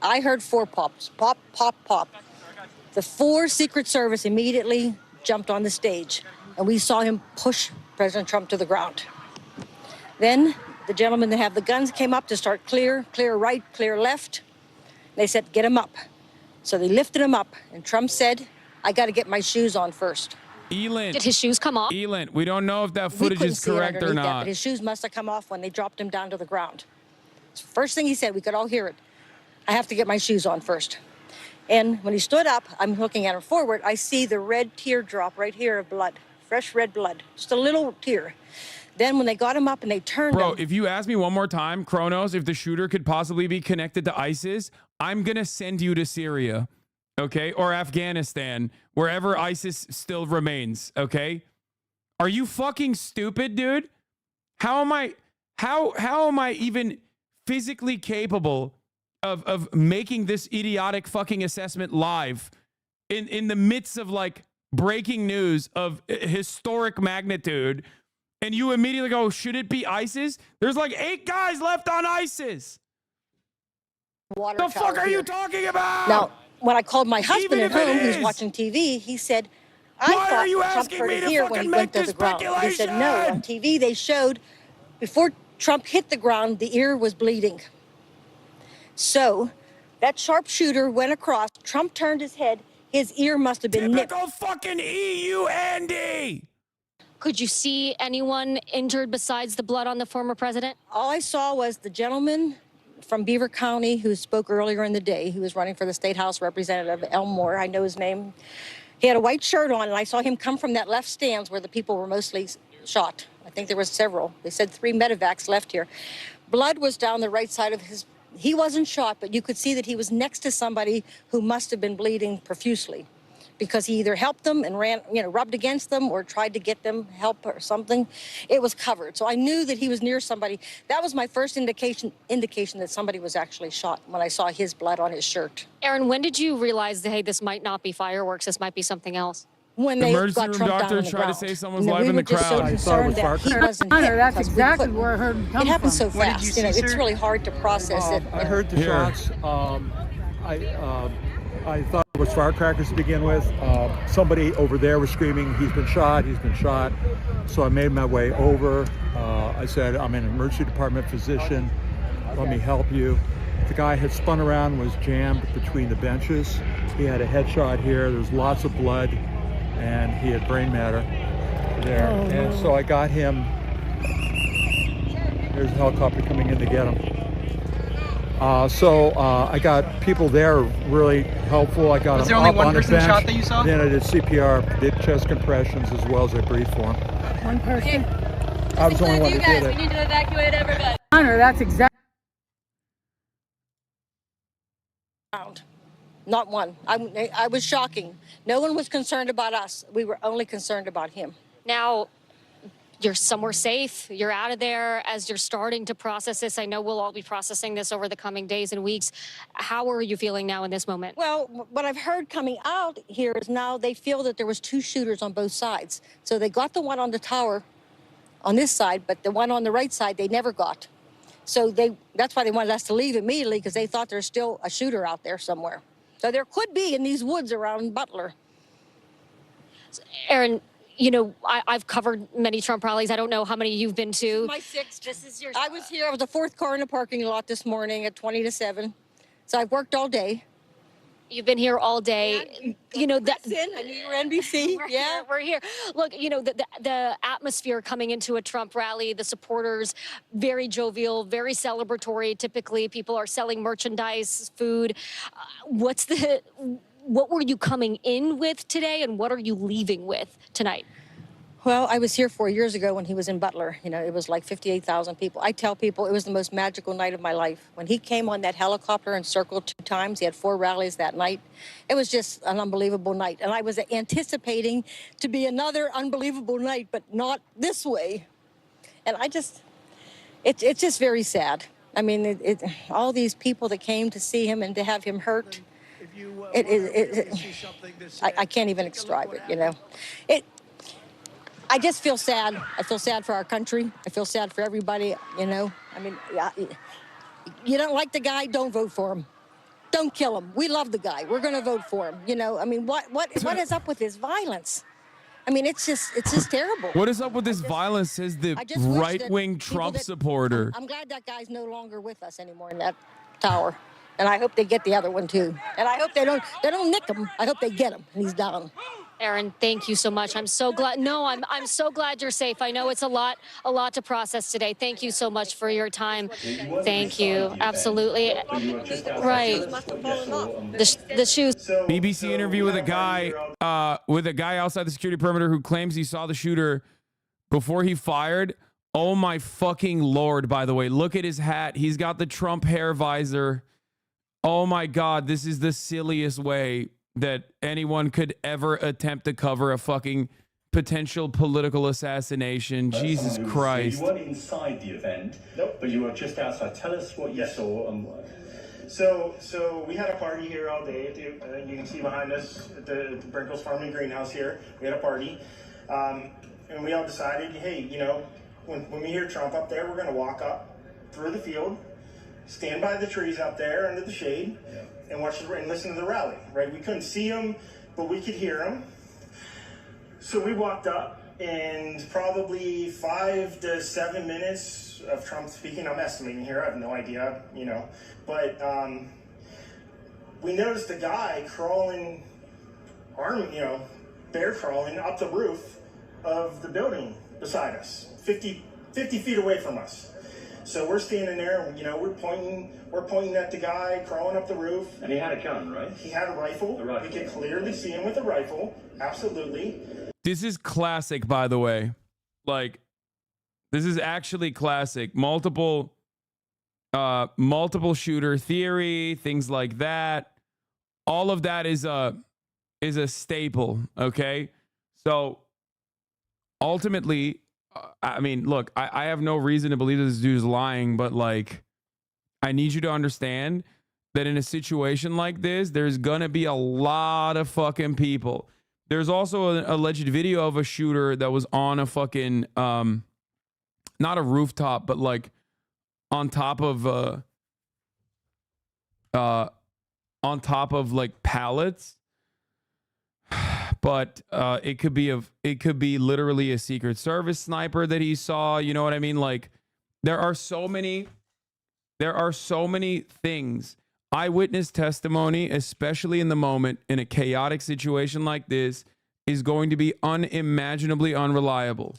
I heard 4 pops, pop, pop, pop. The 4 Secret Service immediately jumped on the stage, and we saw him push President Trump to the ground. Then the gentlemen that have the guns came up to start clear right, clear left. They said, get him up. So they lifted him up, and Trump said, I got to get my shoes on first. Elin. Did his shoes come off? Elin, we don't know if that We footage couldn't is see it correct or underneath that, not. but his shoes must have come off when they dropped him down to the ground. First thing he said, we could all hear it. I have to get my shoes on first. And when he stood up, I'm looking at him forward, I see the red teardrop right here of blood, fresh red blood, just a little tear. Then when they got him up and they turned Bro, him. if you ask me one more time, Kronos, if the shooter could possibly be connected to ISIS, I'm going to send you to Syria, okay? Or Afghanistan, wherever ISIS still remains, okay? Are you fucking stupid, dude? How am I even physically capable of making this idiotic fucking assessment live in the midst of like breaking news of historic magnitude? And you immediately go, should it be ISIS? There's like 8 guys left on ISIS. Water The fuck tower are here. you talking about? Now, when I called my husband Even at if it home, who's is. watching TV, he said, I Why thought are you Trump asking heard me it to here when fucking he make went to this the ground. He said, no, speculation? on TV they showed before Trump hit the ground, the ear was bleeding. So that sharpshooter went across, Trump turned his head, his ear must have been nipped. Typical fucking EUND. Could you see anyone injured besides the blood on the former president? All I saw was the gentleman from Beaver County who spoke earlier in the day. He was running for the State House Representative, Elmore, I know his name. He had a white shirt on, and I saw him come from that left stands where the people were mostly shot. I think there was several. They said 3 medevacs left here. Blood was down the right side of his. He wasn't shot, but you could see that he was next to somebody who must have been bleeding profusely. because he either helped them and ran, rubbed against them or tried to get them help or something. It was covered. So I knew that he was near somebody. That was my first indication that somebody was actually shot when I saw his blood on his shirt. Aaron, when did you realize that, hey, this might not be fireworks, this might be something else? When The they emergency got room Trump down doctor on the tried to ground. say someone's And live we in were the just so crowd. concerned that he wasn't hit. That's because exactly we where I heard him come It happened from. so fast. It's really hard to process it. I heard the Here. shots. I thought it was firecrackers to begin with. Somebody over there was screaming, he's been shot, he's been shot. So I made my way over. I said, I'm an emergency department physician. Let me help you. The guy had spun around, was jammed between the benches. He had a headshot here. There was lots of blood, and he had brain matter there. And so I got him. There's a helicopter coming in to get him. I got people there really helpful. I got Was him there only up one on the person bench. shot that you saw? Then I did CPR, did chest compressions as well as I breathed for him. One person. I was the only one who did it. need to evacuate everybody. Hunter, that's exactly. Not one. I was shocking. No one was concerned about us. We were only concerned about him. Now, you're somewhere safe. You're out of there as you're starting to process this. I know we'll all be processing this over the coming days and weeks. How are you feeling now in this moment? Well, what I've heard coming out here is now they feel that there was two shooters on both sides. So they got the one on the tower on this side, but the one on the right side they never got. So that's why they wanted us to leave immediately, because they thought there's still a shooter out there somewhere. So there could be in these woods around Butler. Aaron, I've covered many Trump rallies. I don't know how many you've been to. My sixth. This is your. I was here. I was the fourth car in the parking lot this morning at 20 to 7. So I've worked all day. You've been here all day. I knew you were NBC. We're here. Look, the atmosphere coming into a Trump rally, the supporters, very jovial, very celebratory. Typically, people are selling merchandise, food. What were you coming in with today, and what are you leaving with tonight? Well, I was here 4 years ago when he was in Butler. It was like 58,000 people. I tell people it was the most magical night of my life. When he came on that helicopter and circled 2 times, he had 4 rallies that night. It was just an unbelievable night. And I was anticipating to be another unbelievable night, but not this way. And it's just very sad. I mean, all these people that came to see him and to have him hurt, I can't even describe it, I just feel sad. I feel sad for our country. I feel sad for everybody, I mean, you don't like the guy, don't vote for him. Don't kill him. We love the guy. We're going to vote for him. I mean, what is up with this violence? I mean, it's just terrible. What is up with this violence, says the right-wing Trump supporter. I'm glad that guy's no longer with us anymore in that tower. And I hope they get the other one too. And I hope they don't nick him. I hope they get him and he's down. Aaron, thank you so much. I'm so glad. No, I'm so glad you're safe. I know it's a lot to process today. Thank you so much for your time. Thank you. Absolutely. Right. The shoes. BBC interview with a guy outside the security perimeter who claims he saw the shooter before he fired. Oh my fucking Lord, by the way. Look at his hat. He's got the Trump hair visor. Oh my God, this is the silliest way that anyone could ever attempt to cover a fucking potential political assassination. Jesus Christ. You weren't inside the event, but you were just outside. Tell us what you saw. So we had a party here all day. You can see behind us at the Brinkles Farm and Greenhouse here. We had a party. And we all decided, hey, when we hear Trump up there, we're going to walk up through the field, stand by the trees out there under the shade, and watch and listen to the rally, right? We couldn't see him, but we could hear him. So we walked up, and probably 5 to 7 minutes of Trump speaking. I'm estimating here, I have no idea, but we noticed a guy crawling, bear crawling up the roof of the building beside us, 50 feet away from us. So we're standing there, and, we're pointing at the guy crawling up the roof. And he had a gun, right? He had a rifle. We could clearly see him with a rifle. Absolutely. This is classic, by the way. Like, this is actually classic. Multiple shooter theory, things like that. All of that is is a staple, okay? So ultimately, I mean, look, I have no reason to believe this dude's lying, but like, I need you to understand that in a situation like this, there's gonna be a lot of fucking people. There's also an alleged video of a shooter that was on a fucking, not a rooftop, but like on top of like pallets. But it could be literally a Secret Service sniper that he saw. You know what I mean? Like, there are so many things. Eyewitness testimony, especially in the moment in a chaotic situation like this, is going to be unimaginably unreliable.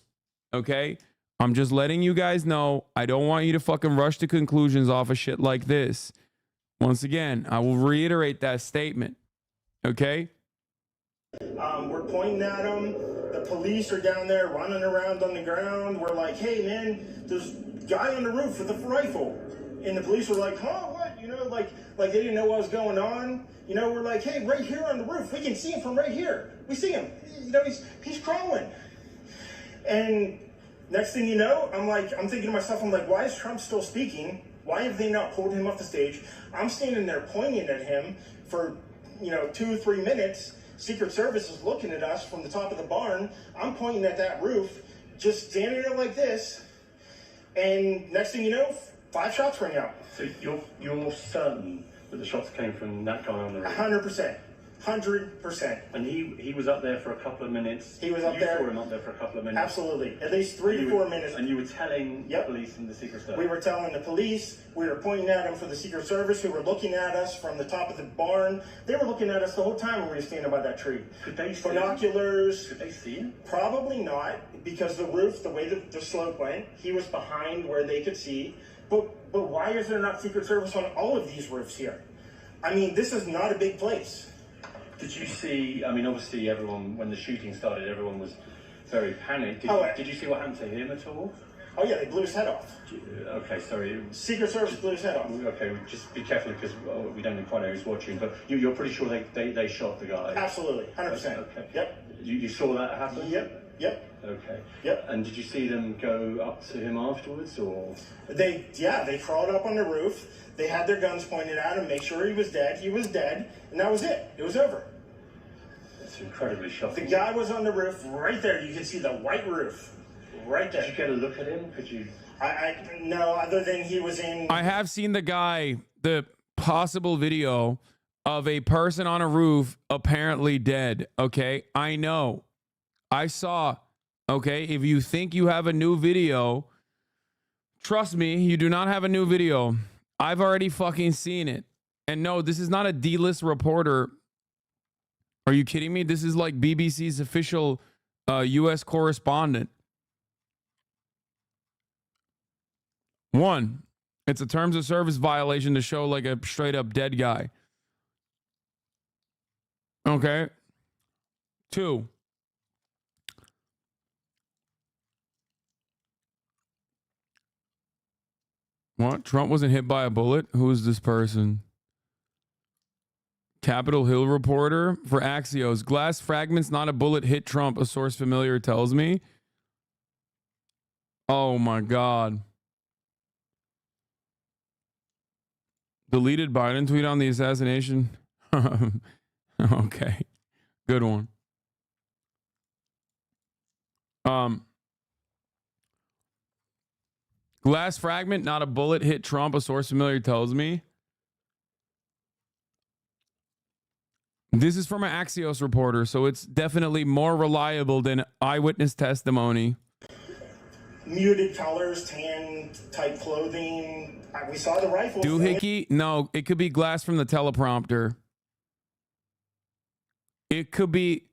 Okay? I'm just letting you guys know. I don't want you to fucking rush to conclusions off of shit like this. Once again, I will reiterate that statement. Okay? We're pointing at them. The police are down there running around on the ground. We're like, hey, man, there's a guy on the roof with a rifle. And the police were like, huh, what? You know, like they didn't know what was going on. You know, we're like, hey, right here on the roof. We can see him from right here. We see him. You know, he's crawling. And next thing you know, I'm thinking to myself, I'm like, why is Trump still speaking? Why have they not pulled him off the stage? I'm standing there pointing at him for, 2 or 3 minutes. Secret Service is looking at us from the top of the barn. I'm pointing at that roof, just standing there like this. And next thing you know, 5 shots ring out. So you're certain that the shots came from that guy on the roof? 100%. 100%. And he was up there for a couple of minutes. He was up there. You saw him up there for a couple of minutes. Absolutely. At least 3 to 4 minutes. And you were telling the police and the Secret Service? We were telling the police. We were pointing at them for the Secret Service, who were looking at us from the top of the barn. They were looking at us the whole time when we were standing by that tree. Could they see binoculars? Could they see him? Probably not, because the roof, the way the slope went, he was behind where they could see. But why is there not Secret Service on all of these roofs here? I mean, this is not a big place. Did you see, obviously everyone, when the shooting started, everyone was very panicked. Did you see what happened to him at all? Oh yeah, they blew his head off. Okay, sorry. Secret Service blew his head off. Okay, just be careful because we don't quite know who's watching, but you're pretty sure they shot the guy? Absolutely, 100%. Okay. Yep. You saw that happen? Yep. Okay. Yep. And did you see them go up to him afterwards, or? They crawled up on the roof. They had their guns pointed at him, make sure he was dead. He was dead, and that was it. It was over. It's incredibly shocking. The guy was on the roof right there. You can see the white roof right there. Did you get a look at him? Could you? No, other than he was in. I have seen the possible video of a person on a roof apparently dead. Okay. I know. I saw. Okay. If you think you have a new video, trust me, you do not have a new video. I've already fucking seen it. And no, this is not a D-list reporter. Are you kidding me? This is like BBC's official U.S. correspondent. 1, it's a terms of service violation to show like a straight up dead guy. Okay. 2, what? Trump wasn't hit by a bullet? Who is this person? Capitol Hill reporter for Axios. Glass fragments, not a bullet, hit Trump, a source familiar tells me. Oh my God. Deleted Biden tweet on the assassination. Okay. Good one. Glass fragment, not a bullet, hit Trump, a source familiar tells me. This is from an Axios reporter, so it's definitely more reliable than eyewitness testimony. Muted colors, tan type clothing. We saw the rifle. Doohickey? No, it could be glass from the teleprompter. It could be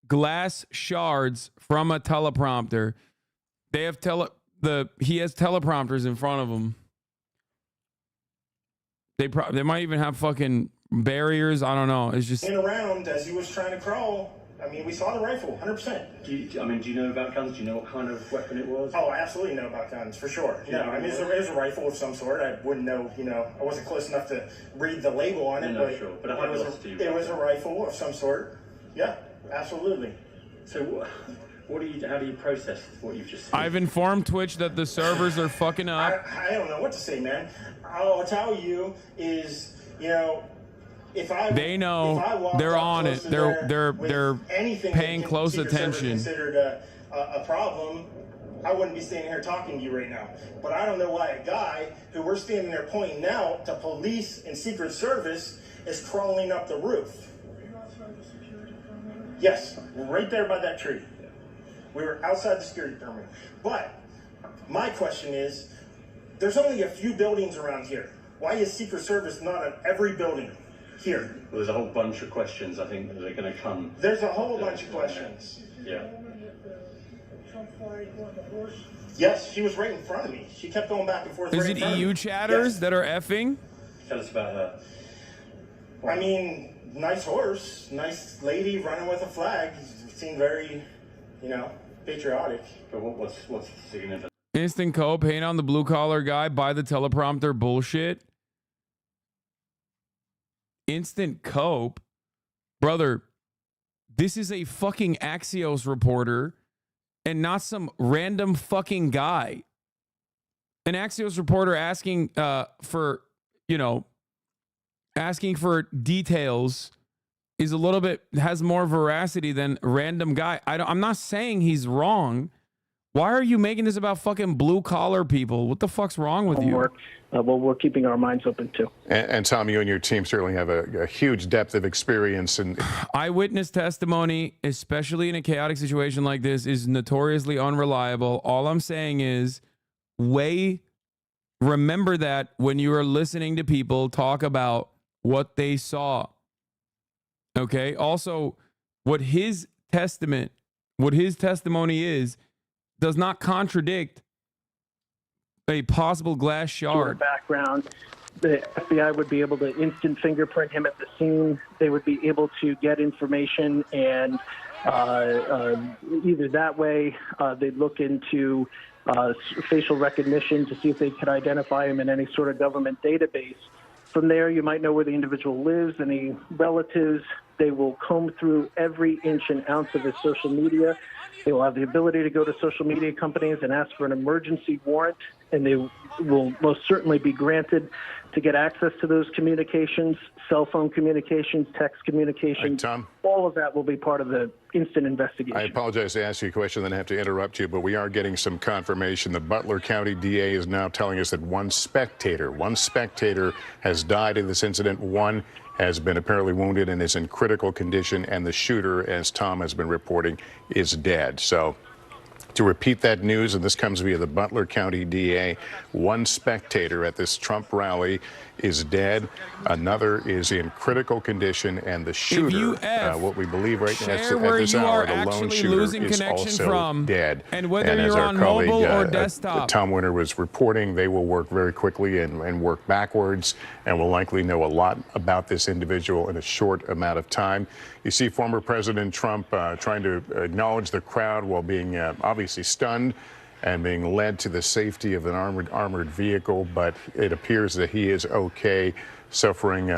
glass shards from a teleprompter. They have he has teleprompters in front of him. They might even have fucking barriers. I don't know. It's just around as he was trying to crawl. I mean, we saw the rifle, 100%. Do you know about guns? Do you know what kind of weapon it was? Oh, I absolutely know about guns, for sure. No, I mean, it was a rifle of some sort. I wouldn't know, I wasn't close enough to read the label on it, but, sure. But it was a rifle of some sort. Yeah, absolutely. So how do you process what you've just seen? I've informed Twitch that the servers are fucking up. I don't know what to say, man. All I'll tell you is, they know they're on it. They're paying close attention. Considered a problem, I wouldn't be standing here talking to you right now. But I don't know why a guy who we're standing there pointing out to police and Secret Service is crawling up the roof. Yes, right there by that tree. We were outside the security perimeter. But my question is, there's only a few buildings around here. Why is Secret Service not at every building here? Well, there's a whole bunch of questions, I think, that are going to come. There's a whole bunch of questions. Yeah. Yes, she was right in front of me. She kept going back and forth. Is it EU chatters that are effing? Tell us about her. I mean, nice horse, nice lady running with a flag. Seemed very, patriotic. But what's the significance? Instant Cope, hate on the blue collar guy, buy the teleprompter bullshit. Instant Cope, brother, this is a fucking Axios reporter and not some random fucking guy. An Axios reporter asking for details is a little bit, has more veracity than random guy. I'm not saying he's wrong. Why are you making this about fucking blue collar people? What the fuck's wrong with you? Well, we're keeping our minds open too. And Tom, you and your team certainly have a huge depth of experience and eyewitness testimony, especially in a chaotic situation like this, is notoriously unreliable. All I'm saying is, remember that when you are listening to people talk about what they saw. Okay. Also, what his testimony is, does not contradict a possible glass shard. Background, the FBI would be able to instant fingerprint him at the scene. They would be able to get information, and either that way they'd look into facial recognition to see if they could identify him in any sort of government database. From there, you might know where the individual lives, any relatives. They will comb through every inch and ounce of his social media. They will have the ability to go to social media companies and ask for an emergency warrant, and they will most certainly be granted to get access to those communications, cell phone communications, text communications. Tom? All of that will be part of the instant investigation. I apologize to ask you a question, then I have to interrupt you, but we are getting some confirmation. The Butler County DA is now telling us that one spectator has died in this incident. One has been apparently wounded and is in critical condition, and the shooter, as Tom has been reporting, is dead. So to repeat that news, and this comes via the Butler County DA, one spectator at this Trump rally is dead. Another is in critical condition, and the shooter, what we believe right now at this hour, the lone shooter is also dead. And whether as you're our on colleague, mobile or desktop. Tom Winter was reporting, they will work very quickly and work backwards, and will likely know a lot about this individual in a short amount of time. You see former President Trump trying to acknowledge the crowd while being obviously stunned and being led to the safety of an armored vehicle, but it appears that he is okay, suffering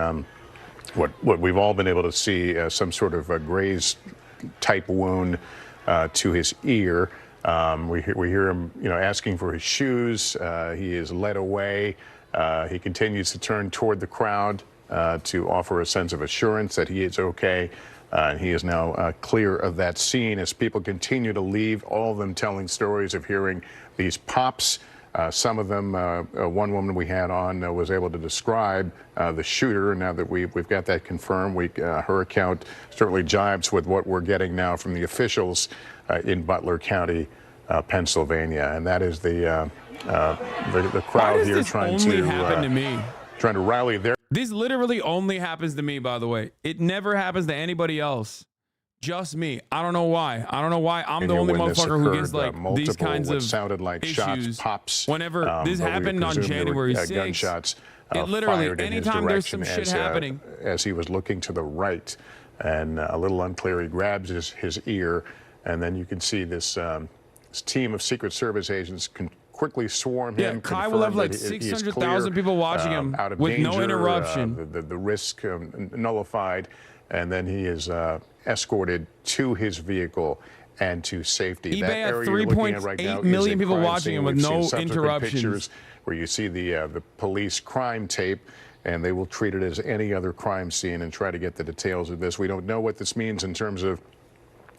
what we've all been able to see, some sort of a graze-type wound to his ear. We hear him, asking for his shoes. He is led away. He continues to turn toward the crowd to offer a sense of assurance that he is okay. He is now clear of that scene as people continue to leave, all of them telling stories of hearing these pops. Some of them, one woman we had on was able to describe the shooter. Now that we've got that confirmed, her account certainly jibes with what we're getting now from the officials in Butler County, Pennsylvania. And that is the crowd here trying to rally their. This literally only happens to me, by the way. It never happens to anybody else. Just me. I don't know why. I'm the only motherfucker who gets like these kinds of sounded like issues. Shots, pops. Whenever this happened on January 6th, gunshots it literally, fired in his anytime there's some direction shit happening. as he was looking to the right and a little unclear, he grabs his ear, and then you can see this, this team of Secret Service agents can quickly swarm him. Yeah, Kai will have like 600,000 people watching him out of with danger, no interruption. The risk nullified, and then he is escorted to his vehicle and to safety. eBay That had area you're looking at right now 3.8 million is a people crime watching scene. him with We've seen no subsequent interruptions. pictures where you see the police crime tape, and they will treat it as any other crime scene and try to get the details of this. We don't know what this means in terms of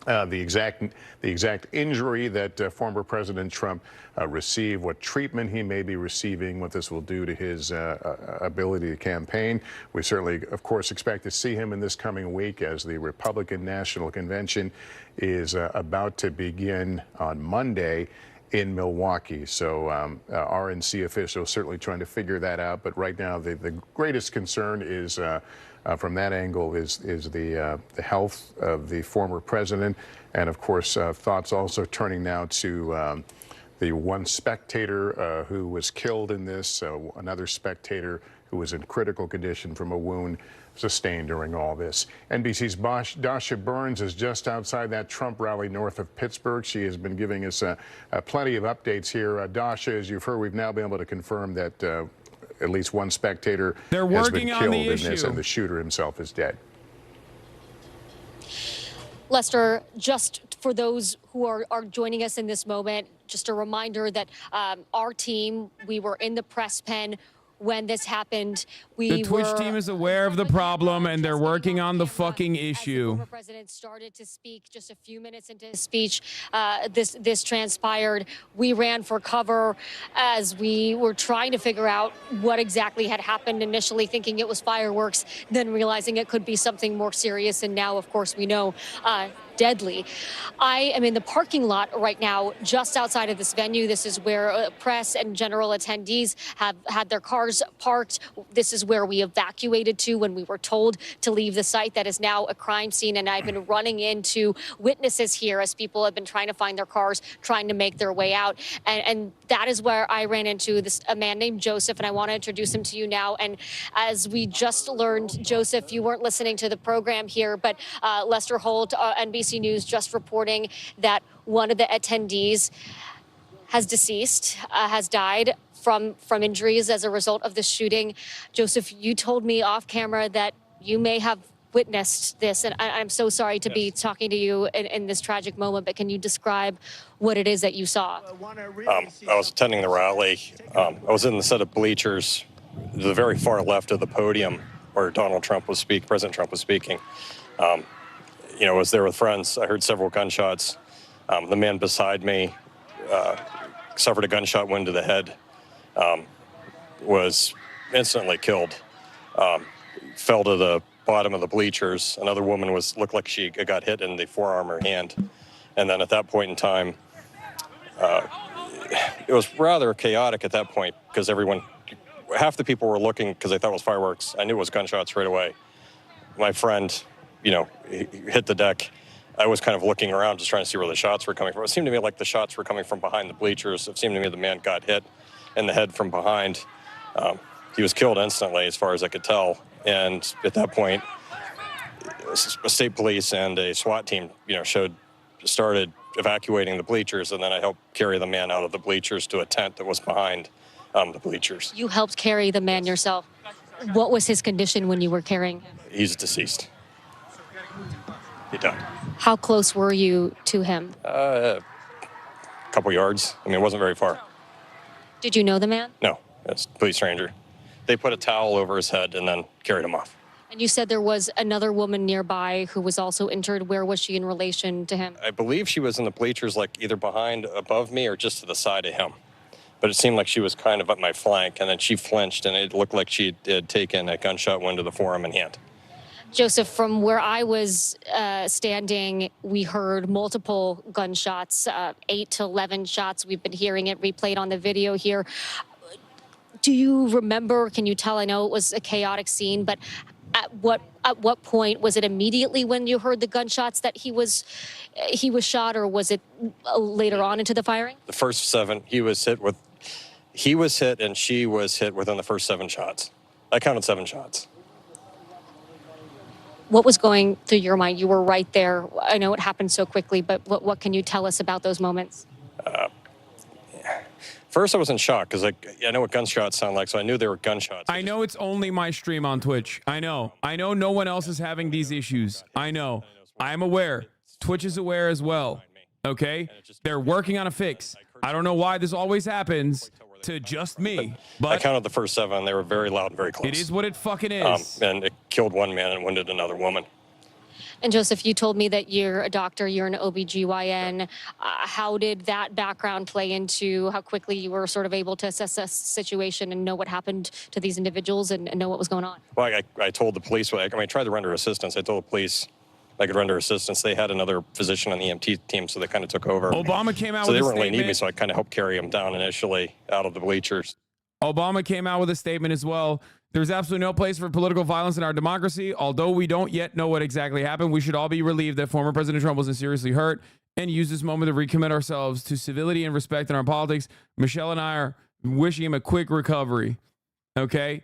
the exact injury that former President Trump received, what treatment he may be receiving, what this will do to his ability to campaign. We certainly, of course, expect to see him in this coming week as the Republican National Convention is about to begin on Monday in Milwaukee. So RNC officials certainly trying to figure that out. But right now, the greatest concern is from that angle is the health of the former president. And of course, thoughts also turning now to the one spectator who was killed in this, another spectator who was in critical condition from a wound sustained during all this. NBC's Dasha Burns is just outside that Trump rally north of Pittsburgh. She has been giving us plenty of updates here. Dasha, as you've heard, we've now been able to confirm that at least one spectator has been killed in this, and the shooter himself is dead. Lester, just for those who are joining us in this moment, just a reminder that our team, we were in the press pen when this happened. The Twitch team is aware of the problem, and they're working on the fucking issue. The former president started to speak just a few minutes into his speech. This transpired. We ran for cover as we were trying to figure out what exactly had happened, initially thinking it was fireworks, then realizing it could be something more serious. And now, of course, we know deadly. I am in the parking lot right now, just outside of this venue. This is where press and general attendees have had their cars parked. This is where we evacuated to when we were told to leave the site. That is now a crime scene, and I've been running into witnesses here as people have been trying to find their cars, trying to make their way out. And that is where I ran into a man named Joseph, and I want to introduce him to you now. And as we just learned, Joseph, you weren't listening to the program here, but Lester Holt, NBC News, just reporting that one of the attendees has deceased, has died from injuries as a result of the shooting. Joseph, you told me off camera that you may have witnessed this, and I'm so sorry to be talking to you in this tragic moment, but can you describe what it is that you saw? I was attending the rally. I was in the set of bleachers, the very far left of the podium where President Trump was speaking. I was there with friends. I heard several gunshots. The man beside me suffered a gunshot wound to the head, was instantly killed, fell to the bottom of the bleachers. Another woman looked like she got hit in the forearm or hand. And then at that point in time, it was rather chaotic at that point because half the people were looking because they thought it was fireworks. I knew it was gunshots right away. My friend, he hit the deck. I was kind of looking around just trying to see where the shots were coming from. It seemed to me like the shots were coming from behind the bleachers. It seemed to me the man got hit in the head from behind. He was killed instantly as far as I could tell. And at that point, a state police and a SWAT team, started evacuating the bleachers, and then I helped carry the man out of the bleachers to a tent that was behind the bleachers. You helped carry the man yourself. What was his condition when you were carrying him? He's deceased. He died. How close were you to him? A couple yards. It wasn't very far. Did you know the man? No, it's a complete stranger. They put a towel over his head and then carried him off. And you said there was another woman nearby who was also injured. Where was she in relation to him? I believe she was in the bleachers, like either above me or just to the side of him. But it seemed like she was kind of up my flank, and then she flinched, and it looked like she had taken a gunshot wound to the forearm and hand. Joseph, from where I was standing, we heard multiple gunshots, 8 to 11 shots. We've been hearing it replayed on the video here. Do you remember, can you tell, I know it was a chaotic scene, but at what point, was it immediately when you heard the gunshots that he was shot, or was it later on into the firing? The first 7, he was hit and she was hit within the first 7 shots. I counted 7 shots. What was going through your mind? You were right there. I know it happened so quickly, but what can you tell us about those moments? First, I was in shock because I know what gunshots sound like, so I knew they were gunshots. I know it's only my stream on Twitch. I know no one else is having these issues. I know. I'm aware. Twitch is aware as well. Okay? They're working on a fix. I don't know why this always happens to just me, I but counted the first 7. They were very loud and very close. it is what it fucking is. And it killed one man and wounded another woman. And Joseph, you told me that you're a doctor, you're an OBGYN. How did that background play into how quickly you were sort of able to assess the situation and know what happened to these individuals and know what was going on? Well, I told the police, I tried to render assistance. I told the police I could render assistance. They had another physician on the EMT team, so they kind of took over. Obama came out so with they a weren't really need me, statement. so I kind of helped carry him down initially out of the bleachers. Obama came out with a statement as well. There's absolutely no place for political violence in our democracy. Although we don't yet know what exactly happened, we should all be relieved that former President Trump wasn't seriously hurt and use this moment to recommit ourselves to civility and respect in our politics. Michelle and I are wishing him a quick recovery. Okay?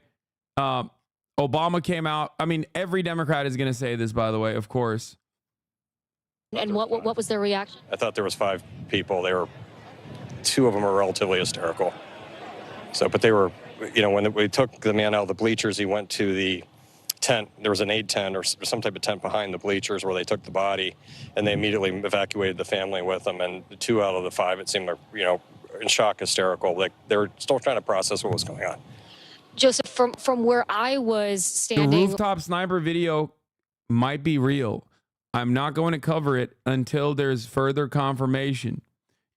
Obama came out. I mean, every Democrat is going to say this, by the way, of course. And what was their reaction? I thought there was 5 people. 2 of them were relatively hysterical. So, but they were, when we took the man out of the bleachers, he went to the tent. There was an aid tent or some type of tent behind the bleachers where they took the body, and they immediately evacuated the family with them. And 2 out of the 5, it seemed, in shock, hysterical. Like they were still trying to process what was going on. Joseph, from where I was standing, The rooftop sniper video might be real. I'm not going to cover it until there's further confirmation.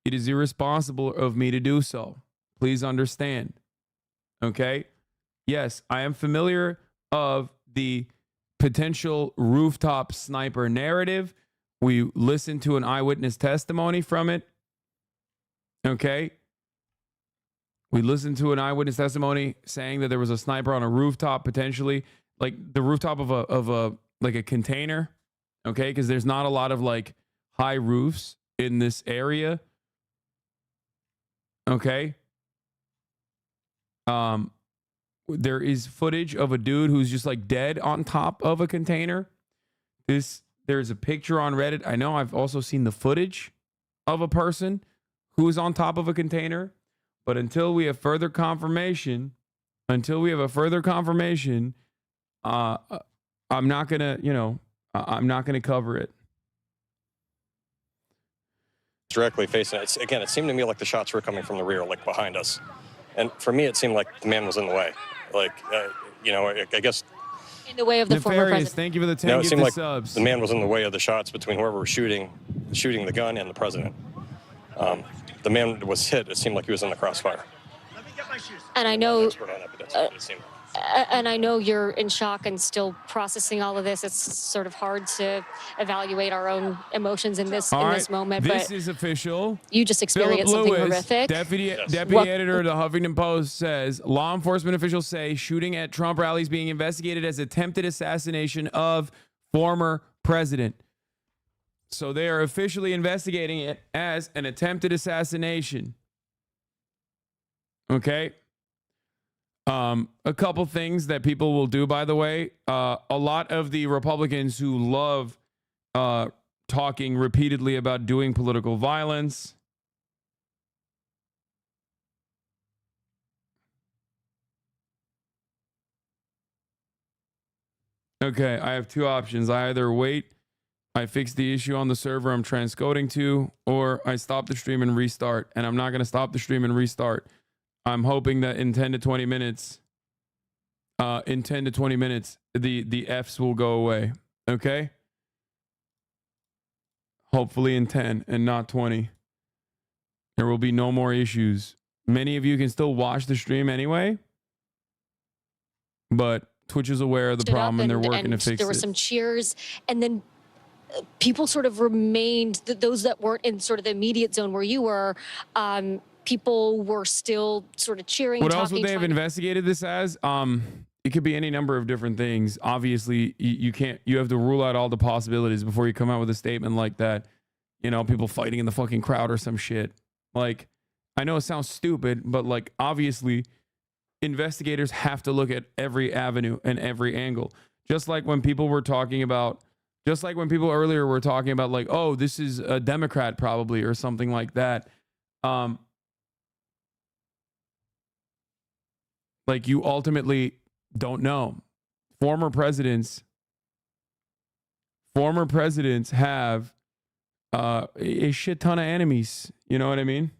It is irresponsible of me to do so. Please understand. Okay? Yes, I am familiar of the potential rooftop sniper narrative. We listened to an eyewitness testimony from it. Okay? We listened to an eyewitness testimony saying that there was a sniper on a rooftop, potentially, like the rooftop of a container. Okay? Because there's not a lot of like high roofs in this area. Okay? There is footage of a dude who's just like dead on top of a container. There's a picture on Reddit. I know I've also seen the footage of a person who's on top of a container, but until we have further confirmation, I'm not gonna, I'm not gonna cover it. Directly facing it. It seemed to me like the shots were coming from the rear, like behind us. And for me, it seemed like the man was in the way. Like, I guess. In the way of the former president. Thank you for the 10 It seemed like subs. the man was in the way of the shots between whoever was shooting the gun and the president. The man was hit. It seemed like he was in the crossfire. And I know. Expert on it, but that's what it seemed like. And I know you're in shock and still processing all of this. It's sort of hard to evaluate our own emotions in this moment. This but is official. you just experienced Philip something Lewis, horrific. Deputy editor of the Huffington Post says law enforcement officials say shooting at Trump rallies being investigated as attempted assassination of former president. So they are officially investigating it as an attempted assassination. Okay. A couple things that people will do, by the way. A lot of the Republicans who love talking repeatedly about doing political violence. Okay, I have 2 options. I either wait, I fix the issue on the server I'm transcoding to, or I stop the stream and restart. And I'm not going to stop the stream and restart. I'm hoping that in 10 to 20 minutes, the Fs will go away. Okay? Hopefully in 10 and not 20. There will be no more issues. Many of you can still watch the stream anyway, but Twitch is aware of the problem and they're working to fix it. There were some cheers, and then people sort of remained, those that weren't in sort of the immediate zone where you were, people were still sort of cheering. What else would they have investigated this as? It could be any number of different things. Obviously, you have to rule out all the possibilities before you come out with a statement like that. People fighting in the fucking crowd or some shit. Like, I know it sounds stupid, but like, obviously, investigators have to look at every avenue and every angle. Just like when people were talking about, just like when people earlier were talking about like, oh, this is a Democrat probably or something like that. Like you ultimately don't know. Former presidents have a shit ton of enemies. You know what I mean?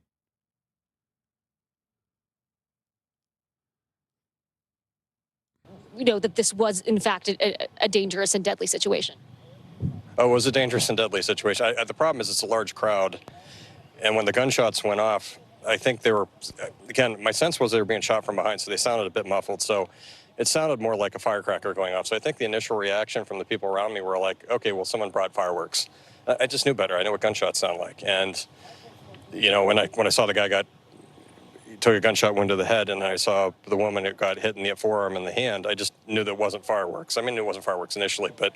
You know, that this was, in fact, a dangerous and deadly situation. Oh, it was a dangerous and deadly situation. The problem is it's a large crowd. And when the gunshots went off, I think they were, again, my sense was they were being shot from behind, so they sounded a bit muffled. So it sounded more like a firecracker going off. So I think the initial reaction from the people around me were like, okay, well, someone brought fireworks. I just knew better. I know what gunshots sound like. And, you know, when I saw the guy took a gunshot wound to the head, and I saw the woman that got hit in the forearm and the hand, I just knew that it wasn't fireworks. I mean, it wasn't fireworks initially, but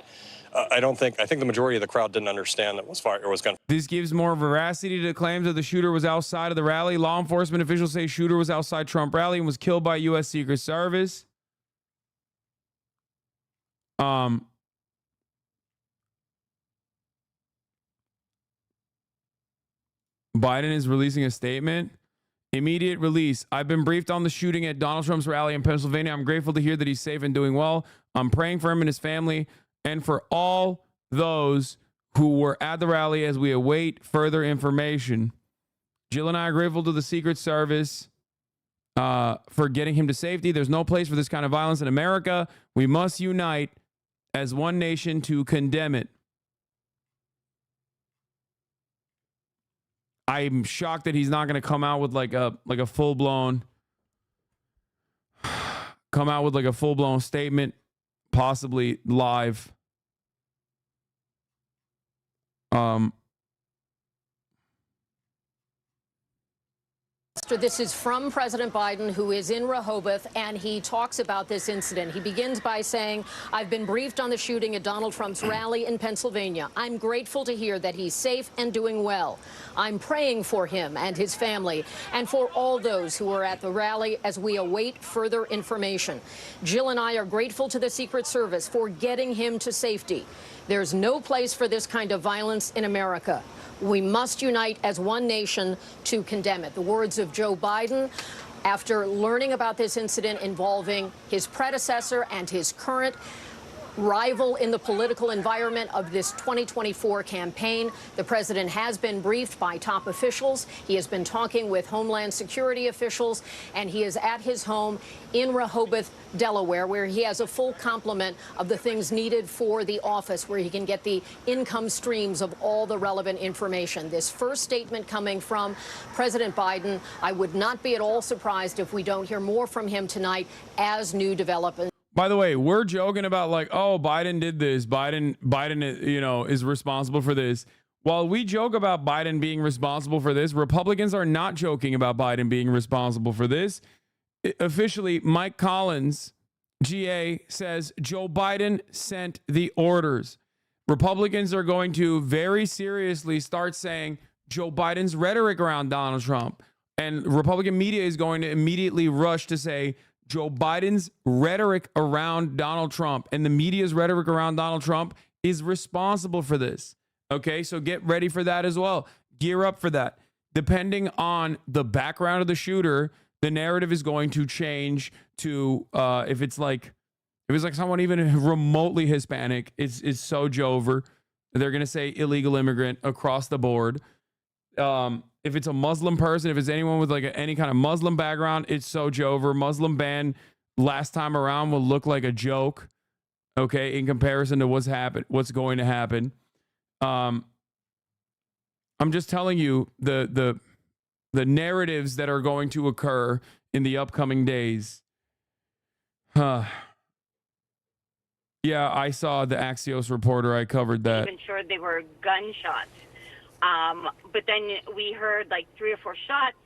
I think the majority of the crowd didn't understand that it was gunfire. This gives more veracity to the claims that the shooter was outside of the rally. Law enforcement officials say shooter was outside Trump rally and was killed by U.S. Secret Service. Biden is releasing a statement. Immediate release. I've been briefed on the shooting at Donald Trump's rally in Pennsylvania. I'm grateful to hear that he's safe and doing well. I'm praying for him and his family and for all those who were at the rally as we await further information. Jill and I are grateful to the Secret Service for getting him to safety. There's no place for this kind of violence in America. We must unite as one nation to condemn it. I'm shocked that he's not going to come out with like a full-blown statement, possibly live. This is from President Biden, who is in Rehoboth, and he talks about this incident. He begins by saying, I've been briefed on the shooting at Donald Trump's rally in Pennsylvania. I'm grateful to hear that he's safe and doing well. I'm praying for him and his family and for all those who are at the rally as we await further information. Jill and I are grateful to the Secret Service for getting him to safety. There's no place for this kind of violence in America. We must unite as one nation to condemn it. The words of Joe Biden after learning about this incident involving his predecessor and his current rival in the political environment of this 2024 campaign. The president has been briefed by top officials. He has been talking with Homeland Security officials, and he is at his home in Rehoboth, Delaware, where he has a full complement of the things needed for the office, where he can get the income streams of all the relevant information. This first statement coming from President Biden, I would not be at all surprised if we don't hear more from him tonight as new developments. By the way, we're joking about like, oh, Biden did this. Biden, you know, is responsible for this. While we joke about Biden being responsible for this, Republicans are not joking about Biden being responsible for this. Officially, Mike Collins, GA, says Joe Biden sent the orders. Republicans are going to very seriously start saying Joe Biden's rhetoric around Donald Trump. And Republican media is going to immediately rush to say Joe Biden's rhetoric around Donald Trump and the media's rhetoric around Donald Trump is responsible for this. Okay, so get ready for that as well. Gear up for that. Depending on the background of the shooter, the narrative is going to change to if it's like someone even remotely Hispanic, it's so Jover. They're going to say illegal immigrant across the board. If it's a Muslim person, if it's anyone with like any kind of Muslim background, it's so Jover. Muslim ban last time around will look like a joke, okay, in comparison to what's going to happen. I'm just telling you the narratives that are going to occur in the upcoming days. Yeah, I saw the Axios reporter. I covered that. Even sure they were gunshots. But then we heard like 3 or 4 shots,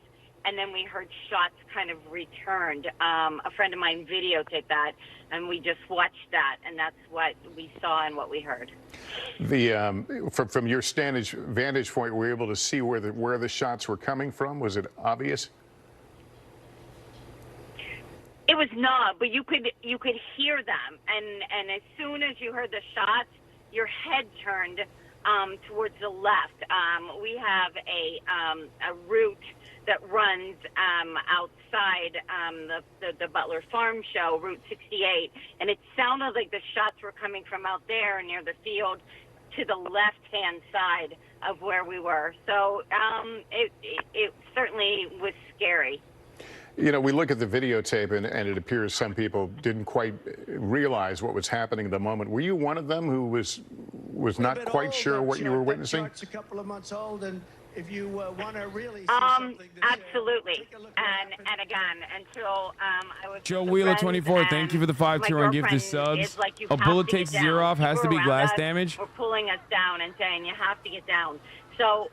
and then we heard shots kind of returned. A friend of mine videotaped that, and we just watched that, and that's what we saw and what we heard. From your vantage point, were you able to see where the shots were coming from? Was it obvious? It was not, but you could hear them, and as soon as you heard the shots, your head turned towards the left. We have a route that runs outside the Butler Farm Show, Route 68, and it sounded like the shots were coming from out there near the field to the left-hand side of where we were. So it certainly was scary. You know, we look at the videotape and it appears some people didn't quite realize what was happening at the moment. Were you one of them who was not quite sure what you were witnessing? It's a couple of months old, and if you want to really see something, absolutely. And again, until I was Joe Wheeler 24, thank you for the 5-2 gift of subs. A bullet takes 0 off, has to be glass damage. We're pulling us down and saying you have to get down. So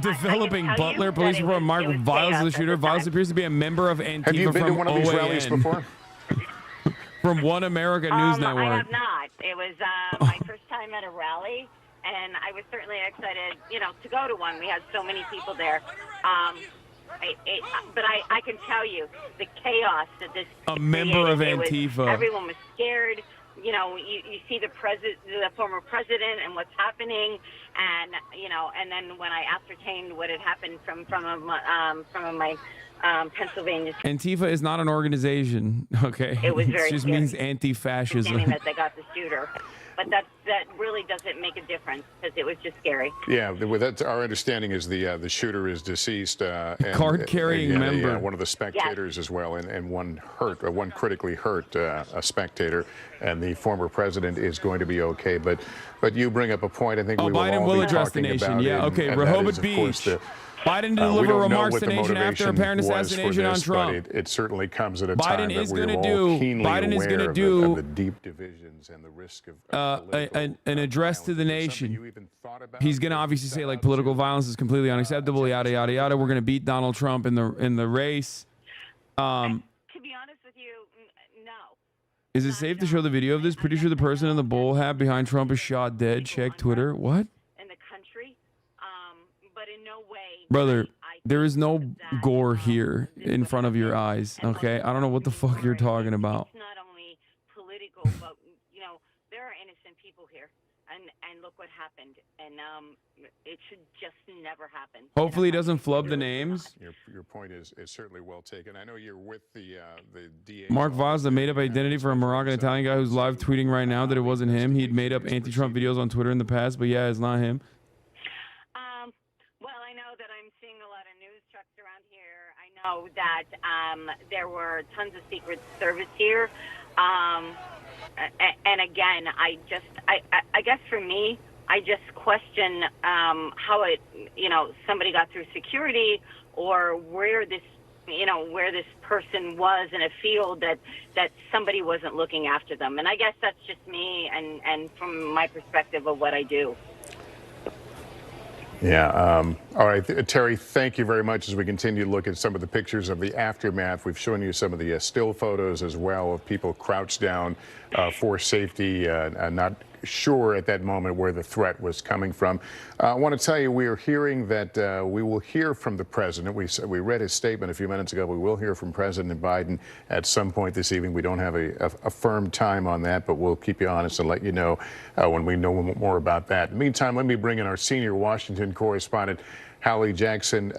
Developing Butler police report. Mark Viles is the shooter. Viles appears to be a member of Antifa. Have you been to one of these rallies before? From One America News Network. I have not. It was my first time at a rally, and I was certainly excited, to go to one. We had so many people there. But I can tell you the chaos that this a member of created. Antifa. Everyone was scared. You see the former president and what's happening, and and then when I ascertained what had happened from my Pennsylvania. Antifa is not an organization, okay? It was very It just scary. means anti-fascism. That they got the shooter, but that really doesn't make a difference because it was just scary. Yeah, that's our understanding is the shooter is deceased. Card-carrying member. One of the spectators as well, and one critically hurt, a spectator, and the former president is going to be okay. But you bring up a point I think we will Biden all will be address the talking nation. about. Yeah, okay. And that Rehoboth is, of course, Beach. Biden to deliver remarks to the nation after apparent assassination on Trump. It certainly comes at a Biden time is that we're gonna all do- keenly Biden is aware gonna of do, the deep divisions and the risk of an address to the nation. He's going to obviously say like political violence is completely unacceptable, yada yada yada. We're going to beat Donald Trump in the race. To be honest with you, no. Is it safe to show the video of this? Pretty sure the person in the bowl hat behind Trump is shot dead. Check Twitter. What? In the country, but in no way. Brother, there is no gore here in front of your eyes, okay? I don't know what the fuck you're talking about. It's not only political, but there are innocent people here, and look what happened, and it should just never happen. Hopefully he doesn't flub the names. Your point is certainly well taken. I know you're with the DA. Mark Voss, the made-up identity for a Moroccan Italian guy who's live tweeting right now that it wasn't him. He'd made up anti-Trump videos on Twitter in the past, but yeah, it's not him. Well, I know that I'm seeing a lot of news trucks around here. I know that there were tons of Secret Service here. And again, I guess for me, I just question how it, somebody got through security, or where this person was in a field that somebody wasn't looking after them. And I guess that's just me and from my perspective of what I do. Yeah. All right, Terry, thank you very much as we continue to look at some of the pictures of the aftermath. We've shown you some of the still photos as well of people crouched down for safety, not sure at that moment where the threat was coming from. I want to tell you, we are hearing that we will hear from the president. We read his statement a few minutes ago. We will hear from President Biden at some point this evening. We don't have a firm time on that, but we'll keep you honest and let you know when we know more about that. In the meantime, let me bring in our senior Washington correspondent, Hallie Jackson.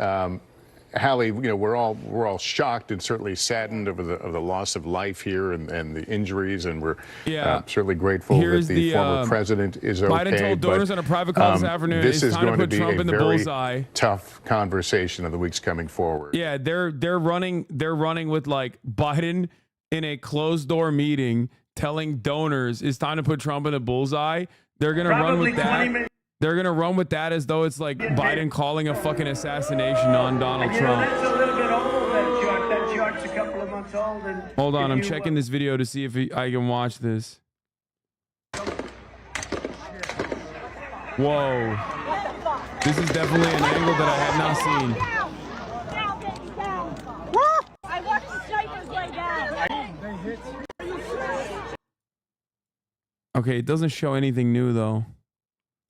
Hallie, we're all shocked and certainly saddened over the loss of life here and the injuries, and we're certainly grateful that the former president is okay. Biden told donors on a private call this afternoon this is time going to put be Trump a in the very bullseye. Tough conversation of the weeks coming forward. Yeah, they're running with like Biden in a closed door meeting telling donors it's time to put Trump in a bullseye. They're gonna run with that. They're going to run with that as though it's like Biden calling a fucking assassination on Donald Trump. That's a little bit old, that chart's a couple of months old. And hold on, I'm checking this video to see if I can watch this. Whoa. This is definitely an angle that I had not seen. I watched the snipers lay down. Okay, it doesn't show anything new though.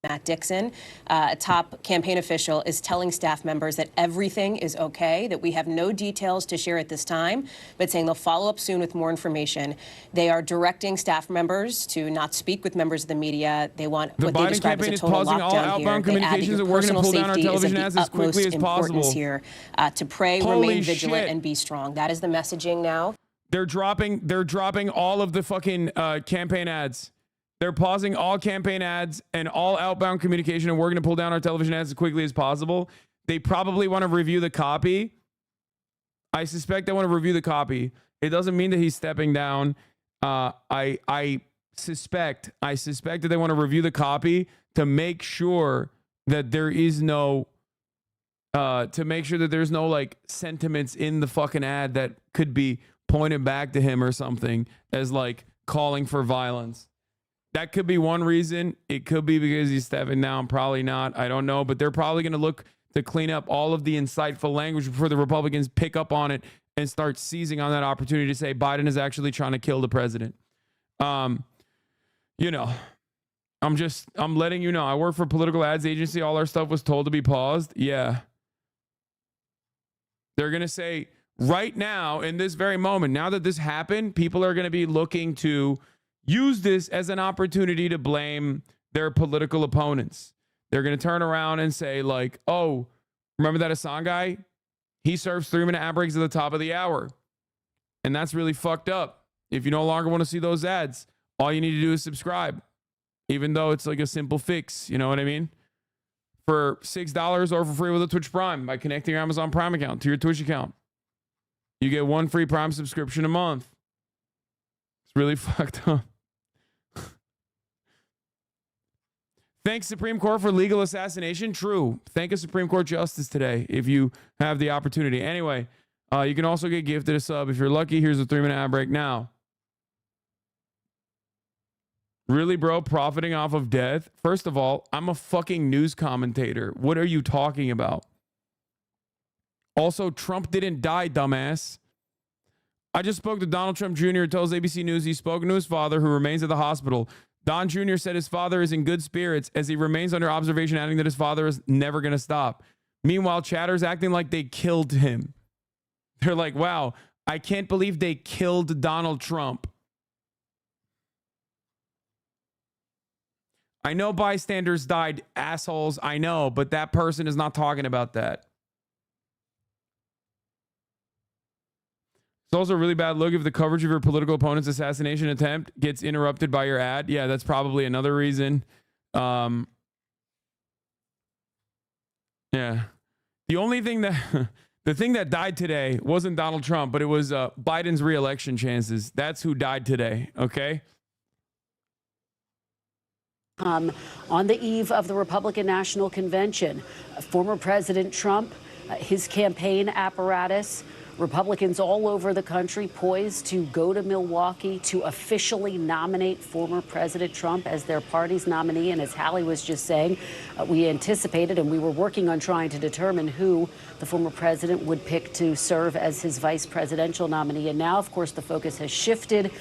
Matt Dixon, a top campaign official, is telling staff members that everything is okay, that we have no details to share at this time, but saying they'll follow up soon with more information. They are directing staff members to not speak with members of the media. They want what they describe as a total lockdown here. They add that your personal safety is of the utmost importance here. To pray, remain vigilant, and be strong. That is the messaging now. They're dropping all of the fucking campaign ads. They're pausing all campaign ads and all outbound communication, and we're going to pull down our television ads as quickly as possible. They probably want to review the copy. I suspect they want to review the copy. It doesn't mean that he's stepping down. I suspect that they want to review the copy to make sure that there is no there's no like sentiments in the fucking ad that could be pointed back to him or something as like calling for violence. That could be one reason. It could be because he's stepping down. Probably not. I don't know. But they're probably going to look to clean up all of the insightful language before the Republicans pick up on it and start seizing on that opportunity to say Biden is actually trying to kill the president. You know, I'm letting you know. I work for a political ads agency. All our stuff was told to be paused. Yeah. They're going to say right now, in this very moment, now that this happened, people are going to be looking to use this as an opportunity to blame their political opponents. They're going to turn around and say like, oh, remember that Hassan guy? He serves 3-minute ad breaks at the top of the hour. And that's really fucked up. If you no longer want to see those ads, all you need to do is subscribe. Even though it's like a simple fix, you know what I mean? For $6 or for free with a Twitch Prime by connecting your Amazon Prime account to your Twitch account. You get 1 free Prime subscription a month. It's really fucked up. Thanks, Supreme Court, for legal assassination. True. Thank a Supreme Court justice today if you have the opportunity. Anyway, you can also get gifted a sub. If you're lucky, here's a 3-minute ad break now. Really, bro? Profiting off of death? First of all, I'm a fucking news commentator. What are you talking about? Also, Trump didn't die, dumbass. I just spoke to Donald Trump Jr. tells ABC News he's spoken to his father, who remains at the hospital. Don Jr. said his father is in good spirits as he remains under observation, adding that his father is never going to stop. Meanwhile, chatter's acting like they killed him. They're like, wow, I can't believe they killed Donald Trump. I know bystanders died, assholes. I know, but that person is not talking about that. It's also a really bad look if the coverage of your political opponent's assassination attempt gets interrupted by your ad. Yeah, that's probably another reason. Yeah. The only thing that the thing that died today wasn't Donald Trump, but it was Biden's re-election chances. That's who died today. Okay. On the eve of the Republican National Convention, former President Trump, his campaign apparatus, Republicans all over the country poised to go to Milwaukee to officially nominate former President Trump as their party's nominee. And as Hallie was just saying, we anticipated and we were working on trying to determine who the former president would pick to serve as his vice presidential nominee. And now, of course, the focus has shifted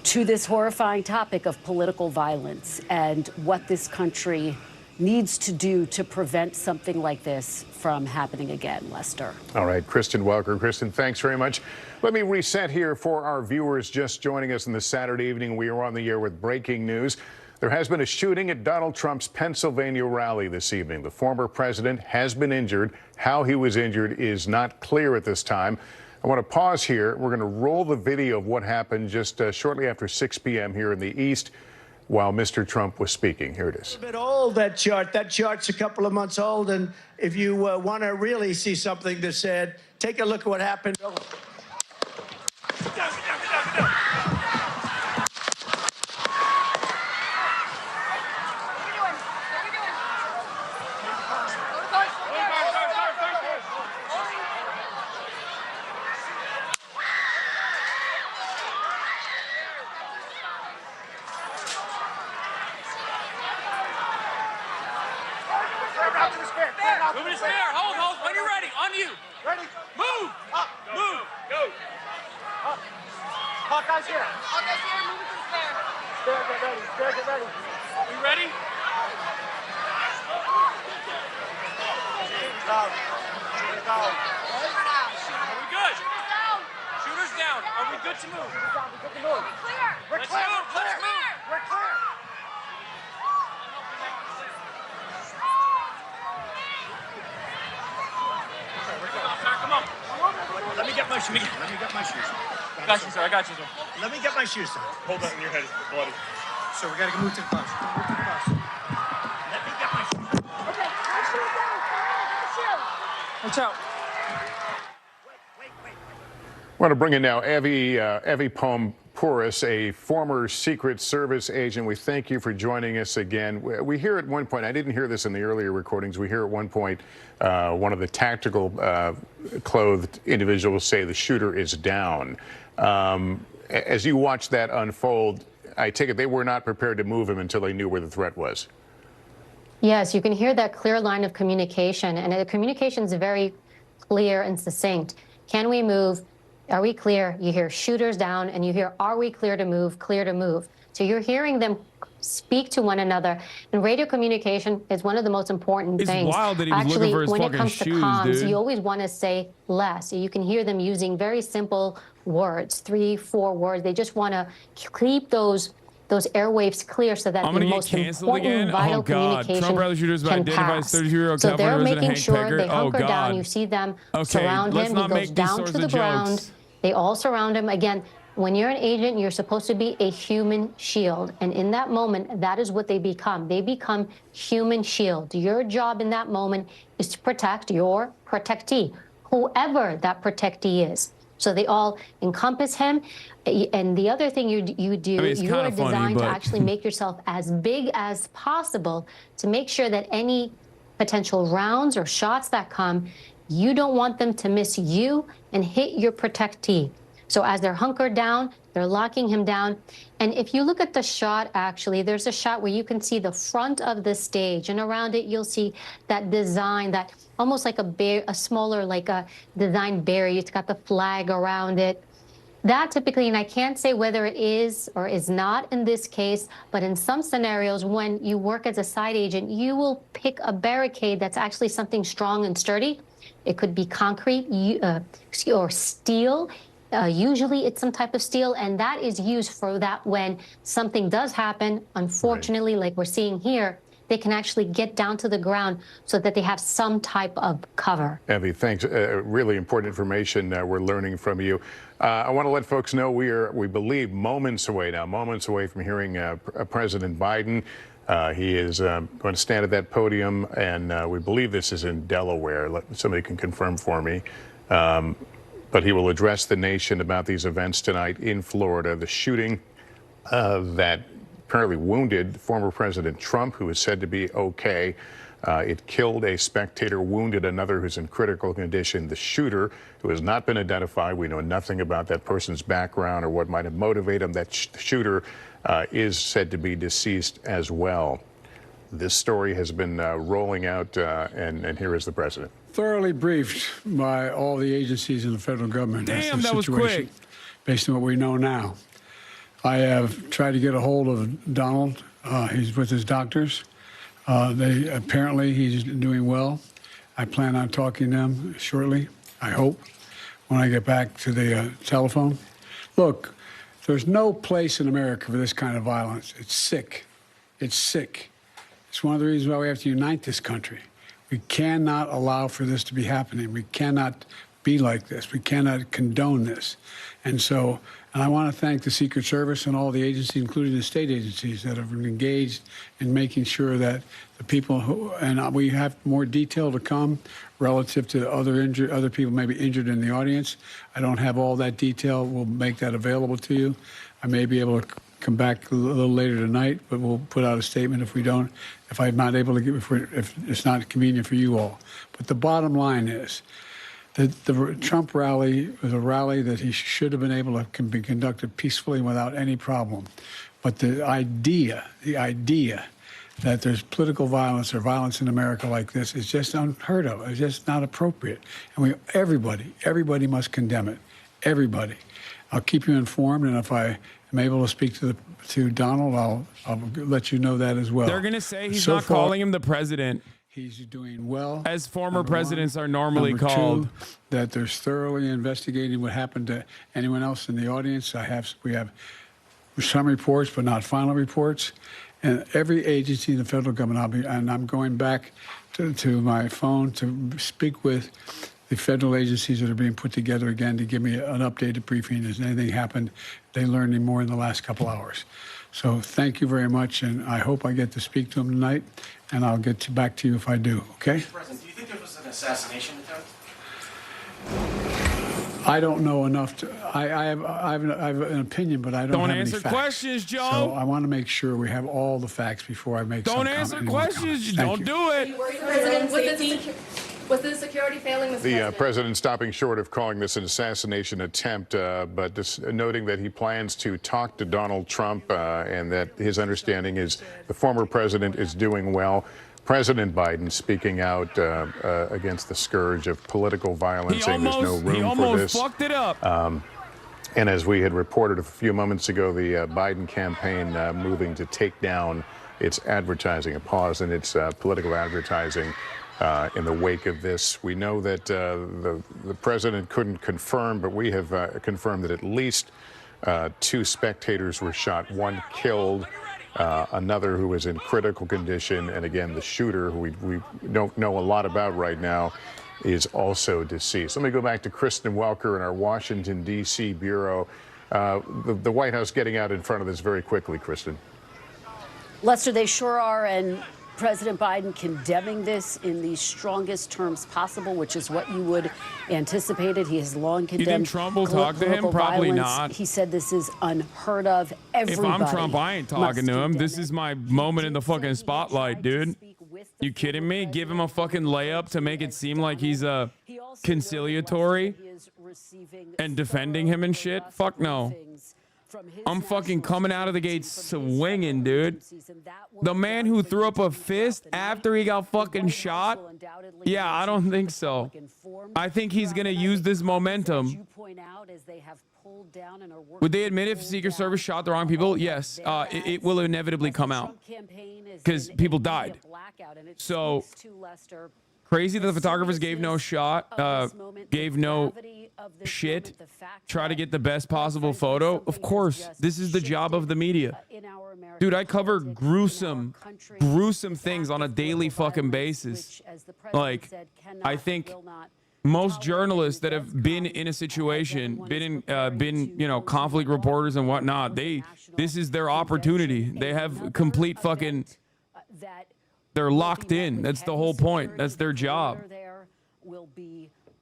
to this horrifying topic of political violence and what this country needs to do to prevent something like this from happening again. Lester. All right, Kristen Welker. Kristen, thanks very much. Let me reset here for our viewers just joining us on this Saturday evening. We are on the air with breaking news. There has been a shooting at Donald Trump's Pennsylvania rally this evening. The former president has been injured. How he was injured is not clear at this time. I want to pause here. We're going to roll the video of what happened just shortly after 6 p.m. here in the East while Mr. Trump was speaking. Here it is. A bit old, that chart. That chart's a couple of months old, and if you want to really see something that's said, take a look at what happened. Move to the spare. Hold. When you're ready. On you. Ready. Move. Up. Move. Go. Up. Hawkeye's here. Hawkeye's here. Move to the spare. Spare, get ready. Spare, get ready. We ready? good? Shooters down. Are we good to move? We're clear. Let's move. We're clear. Come on. Let me get my shoes. Let me get my shoes. I got you, sir. I got you, sir. Let me get my shoes, sir. Hold that in your head, it's bloody. So we gotta move to the bus. Move to the bus. Let me get my shoes. Okay, my shoes down. Watch out. I want to bring in now Evie Pouris, a former Secret Service agent. We thank you for joining us again. We hear at one point, I didn't hear this in the earlier recordings, we hear at one point one of the tactical clothed individuals say the shooter is down. As you watch that unfold, I take it they were not prepared to move him until they knew where the threat was. Yes, you can hear that clear line of communication, and the communication is very clear and succinct. Can we move? Are we clear? You hear shooters down, and you hear, are we clear to move? Clear to move. So you're hearing them speak to one another. And radio communication is one of the most important things. It's wild that he was Actually, looking for his when it fucking comes shoes, to comms, dude. you always want to say less. You can hear them using very simple words, 3, 4 words. They just want to keep those airwaves clear so that the most important vital communication Trump rally shooters can identifies pass. 32-year-old So California they're resident making Hank sure Pecker. they hunker down. You see them surround him. He goes down to the ground. They all surround him. Again, when you're an agent, you're supposed to be a human shield. And in that moment, that is what they become. They become human shield. Your job in that moment is to protect your protectee, whoever that protectee is. So they all encompass him. And the other thing you do, you are designed to actually make yourself as big as possible to make sure that any potential rounds or shots that come, you don't want them to miss you and hit your protectee. So as they're hunkered down, they're locking him down. And if you look at the shot, actually, there's a shot where you can see the front of the stage, and around it, you'll see that design, that almost like a smaller, like a design barrier. It's got the flag around it. That typically, and I can't say whether it is or is not in this case, but in some scenarios, when you work as a side agent, you will pick a barricade that's actually something strong and sturdy. It could be concrete or steel. Usually it's some type of steel, and that is used for that when something does happen, unfortunately, like we're seeing here, they can actually get down to the ground so that they have some type of cover. Evie, thanks. Really important information we're learning from you. I want to let folks know we believe moments away from hearing President Biden. He is going to stand at that podium, and we believe this is in Delaware. Somebody can confirm for me. But he will address the nation about these events tonight in Florida. The shooting that apparently wounded former President Trump, who is said to be okay. It killed a spectator, wounded another who's in critical condition. The shooter, who has not been identified, we know nothing about that person's background or what might have motivated him. That shooter is said to be deceased as well. This story has been rolling out, and here is the president. Thoroughly briefed by all the agencies in the federal government. Damn, that was quick. Based on what we know now. I have tried to get a hold of Donald. He's with his doctors. Apparently he's doing well. I plan on talking to him shortly, I hope, when I get back to the telephone. Look, there's no place in America for this kind of violence. It's sick. It's sick. It's one of the reasons why we have to unite this country. We cannot allow for this to be happening. We cannot be like this. We cannot condone this. And I want to thank the Secret Service and all the agencies, including the state agencies, that have been engaged in making sure that the people who, and we have more detail to come relative to other people maybe injured in the audience. I don't have all that detail. We'll make that available to you. I may be able to come back a little later tonight, but we'll put out a statement if I'm not able to if it's not convenient for you all. But the bottom line is that the Trump rally was a rally that he should have been able to be conducted peacefully without any problem. But the idea that there's political violence or violence in America like this is just unheard of. It's just not appropriate. And everybody must condemn it. Everybody. I'll keep you informed, and if I am able to speak to Donald, I'll let you know that as well. They're going to say he's not calling him the president. he's doing well. As former number presidents one. are normally Number called. two, that they're thoroughly investigating what happened to anyone else in the audience. We have some reports, but not final reports. And every agency in the federal government, I'm going back to my phone to speak with the federal agencies that are being put together again to give me an updated briefing. Has anything happened? They learned any more in the last couple hours. So thank you very much, and I hope I get to speak to them tonight, and I'll get back to you if I do, okay? Mr. President, do you think there was an assassination attempt? I don't know enough to. I have an opinion, but I don't have any answer facts. questions, Joe. So I want to make sure we have all the facts before I make. Don't answer questions. Don't do it. President, was the security failing this The president stopping short of calling this an assassination attempt, but noting that he plans to talk to Donald Trump and that his understanding is the former president is doing well. President Biden speaking out against the scourge of political violence, saying there's no room for this. He almost fucked it up. And as we had reported a few moments ago, the Biden campaign moving to take down its advertising, a pause in its political advertising in the wake of this. We know that the president couldn't confirm, but we have confirmed that at least 2 spectators were shot, 1 killed. Another who is in critical condition, and again, the shooter, who we don't know a lot about right now, is also deceased. Let me go back to Kristen Welker in our Washington, D.C. bureau. The White House getting out in front of this very quickly, Kristen. Lester, they sure are, and President Biden condemning this in the strongest terms possible, which is what you would anticipated. He has long condemned. You think Trump will talk to him? Probably not. He said this is unheard of. If I'm Trump, I ain't talking to him. This is my moment in the fucking spotlight, dude. You kidding me? Give him a fucking layup to make it seem like he's conciliatory and defending him and shit? Fuck no. I'm fucking coming out of the gate swinging, dude. The man who threw up a fist after he got fucking shot? Yeah, I don't think so. I think he's going to use this momentum. Would they admit if Secret Service shot the wrong people? Yes. It will inevitably come out because people died. So crazy that the photographers gave no shot, gave no shit, try to get the best possible photo. Of course, this is the job of the media. Dude, I cover gruesome things on a daily fucking basis. Like, I think most journalists that have been in a situation, been conflict reporters and whatnot, this is their opportunity. They have complete fucking, they're locked in. That's the whole point. That's their job.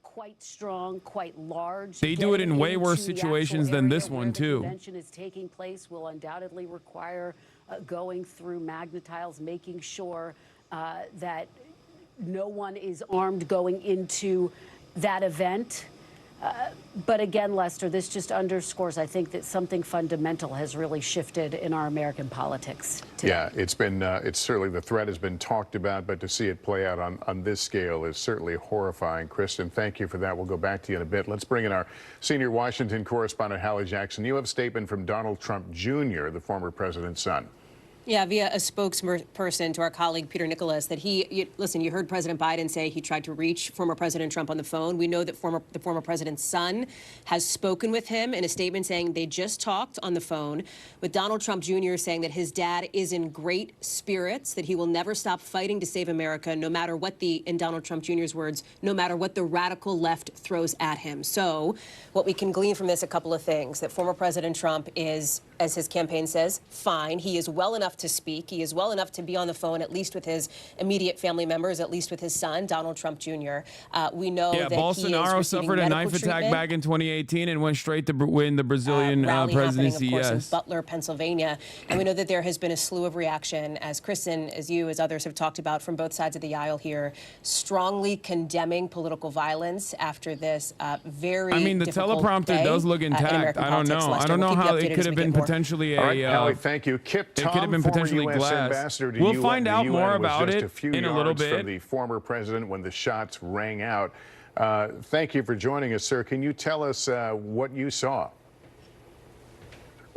Quite strong, quite large. They do it in way worse situations than this one too. The convention is taking place will undoubtedly require going through magnetiles, making sure that no one is armed going into that event. But again, Lester, this just underscores, I think, that something fundamental has really shifted in our American politics today. Yeah, it's certainly, the threat has been talked about, but to see it play out on this scale is certainly horrifying. Kristen, thank you for that. We'll go back to you in a bit. Let's bring in our senior Washington correspondent, Hallie Jackson. You have a statement from Donald Trump Jr., the former president's son. Yeah, via a spokesperson to our colleague Peter Nicholas, that listen, you heard President Biden say he tried to reach former President Trump on the phone. We know that the former president's son has spoken with him in a statement saying they just talked on the phone, with Donald Trump Jr. saying that his dad is in great spirits, that he will never stop fighting to save America, no matter what in Donald Trump Jr.'s words, no matter what the radical left throws at him. So what we can glean from this, a couple of things, that former President Trump is, as his campaign says, fine. He is well enough to speak. He is well enough to be on the phone, at least with his immediate family members, at least with his son, Donald Trump Jr. We know that Bolsonaro suffered a knife attack back in 2018 and went straight to win the Brazilian presidency. Of course, in Butler, Pennsylvania. And we know that there has been a slew of reaction, as Kristen, as you, as others have talked about from both sides of the aisle here, strongly condemning political violence after this very the teleprompter does look intact. I don't know. I don't know how it could have been potentially a. All right, Hallie, thank you. Kip Tom, it could have been potentially US glass. Ambassador to we'll UN. find out more about it a few in a little yards bit. From the former president when the shots rang out. Thank you for joining us, sir. Can you tell us what you saw?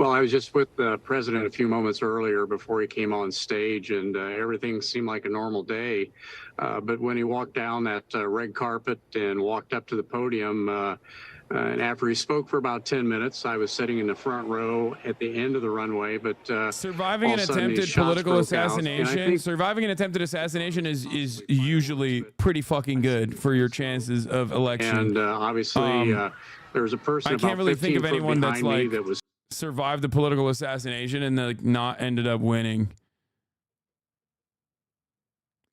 Well, I was just with the president a few moments earlier before he came on stage, and everything seemed like a normal day. But when he walked down that red carpet and walked up to the podium, and after he spoke for about 10 minutes, I was sitting in the front row at the end of the runway. But surviving an attempted political assassination, surviving an attempted assassination is usually pretty fucking good for your chances of election. And obviously, there was a person. I about can't really think of 15 foot anyone that's behind me like that was survived the political assassination and like not ended up winning.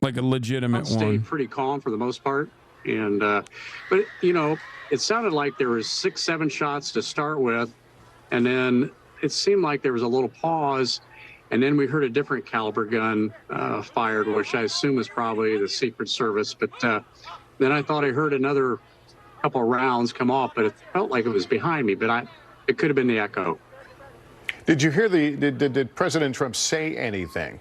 Like a legitimate stayed one. pretty calm for the most part. And but you know, it sounded like there was 6, 7 shots to start with, and then it seemed like there was a little pause, and then we heard a different caliber gun fired, which I assume is probably the Secret Service. But then I thought I heard another couple of rounds come off, but it felt like it was behind me. But it could have been the echo. Did you hear did President Trump say anything?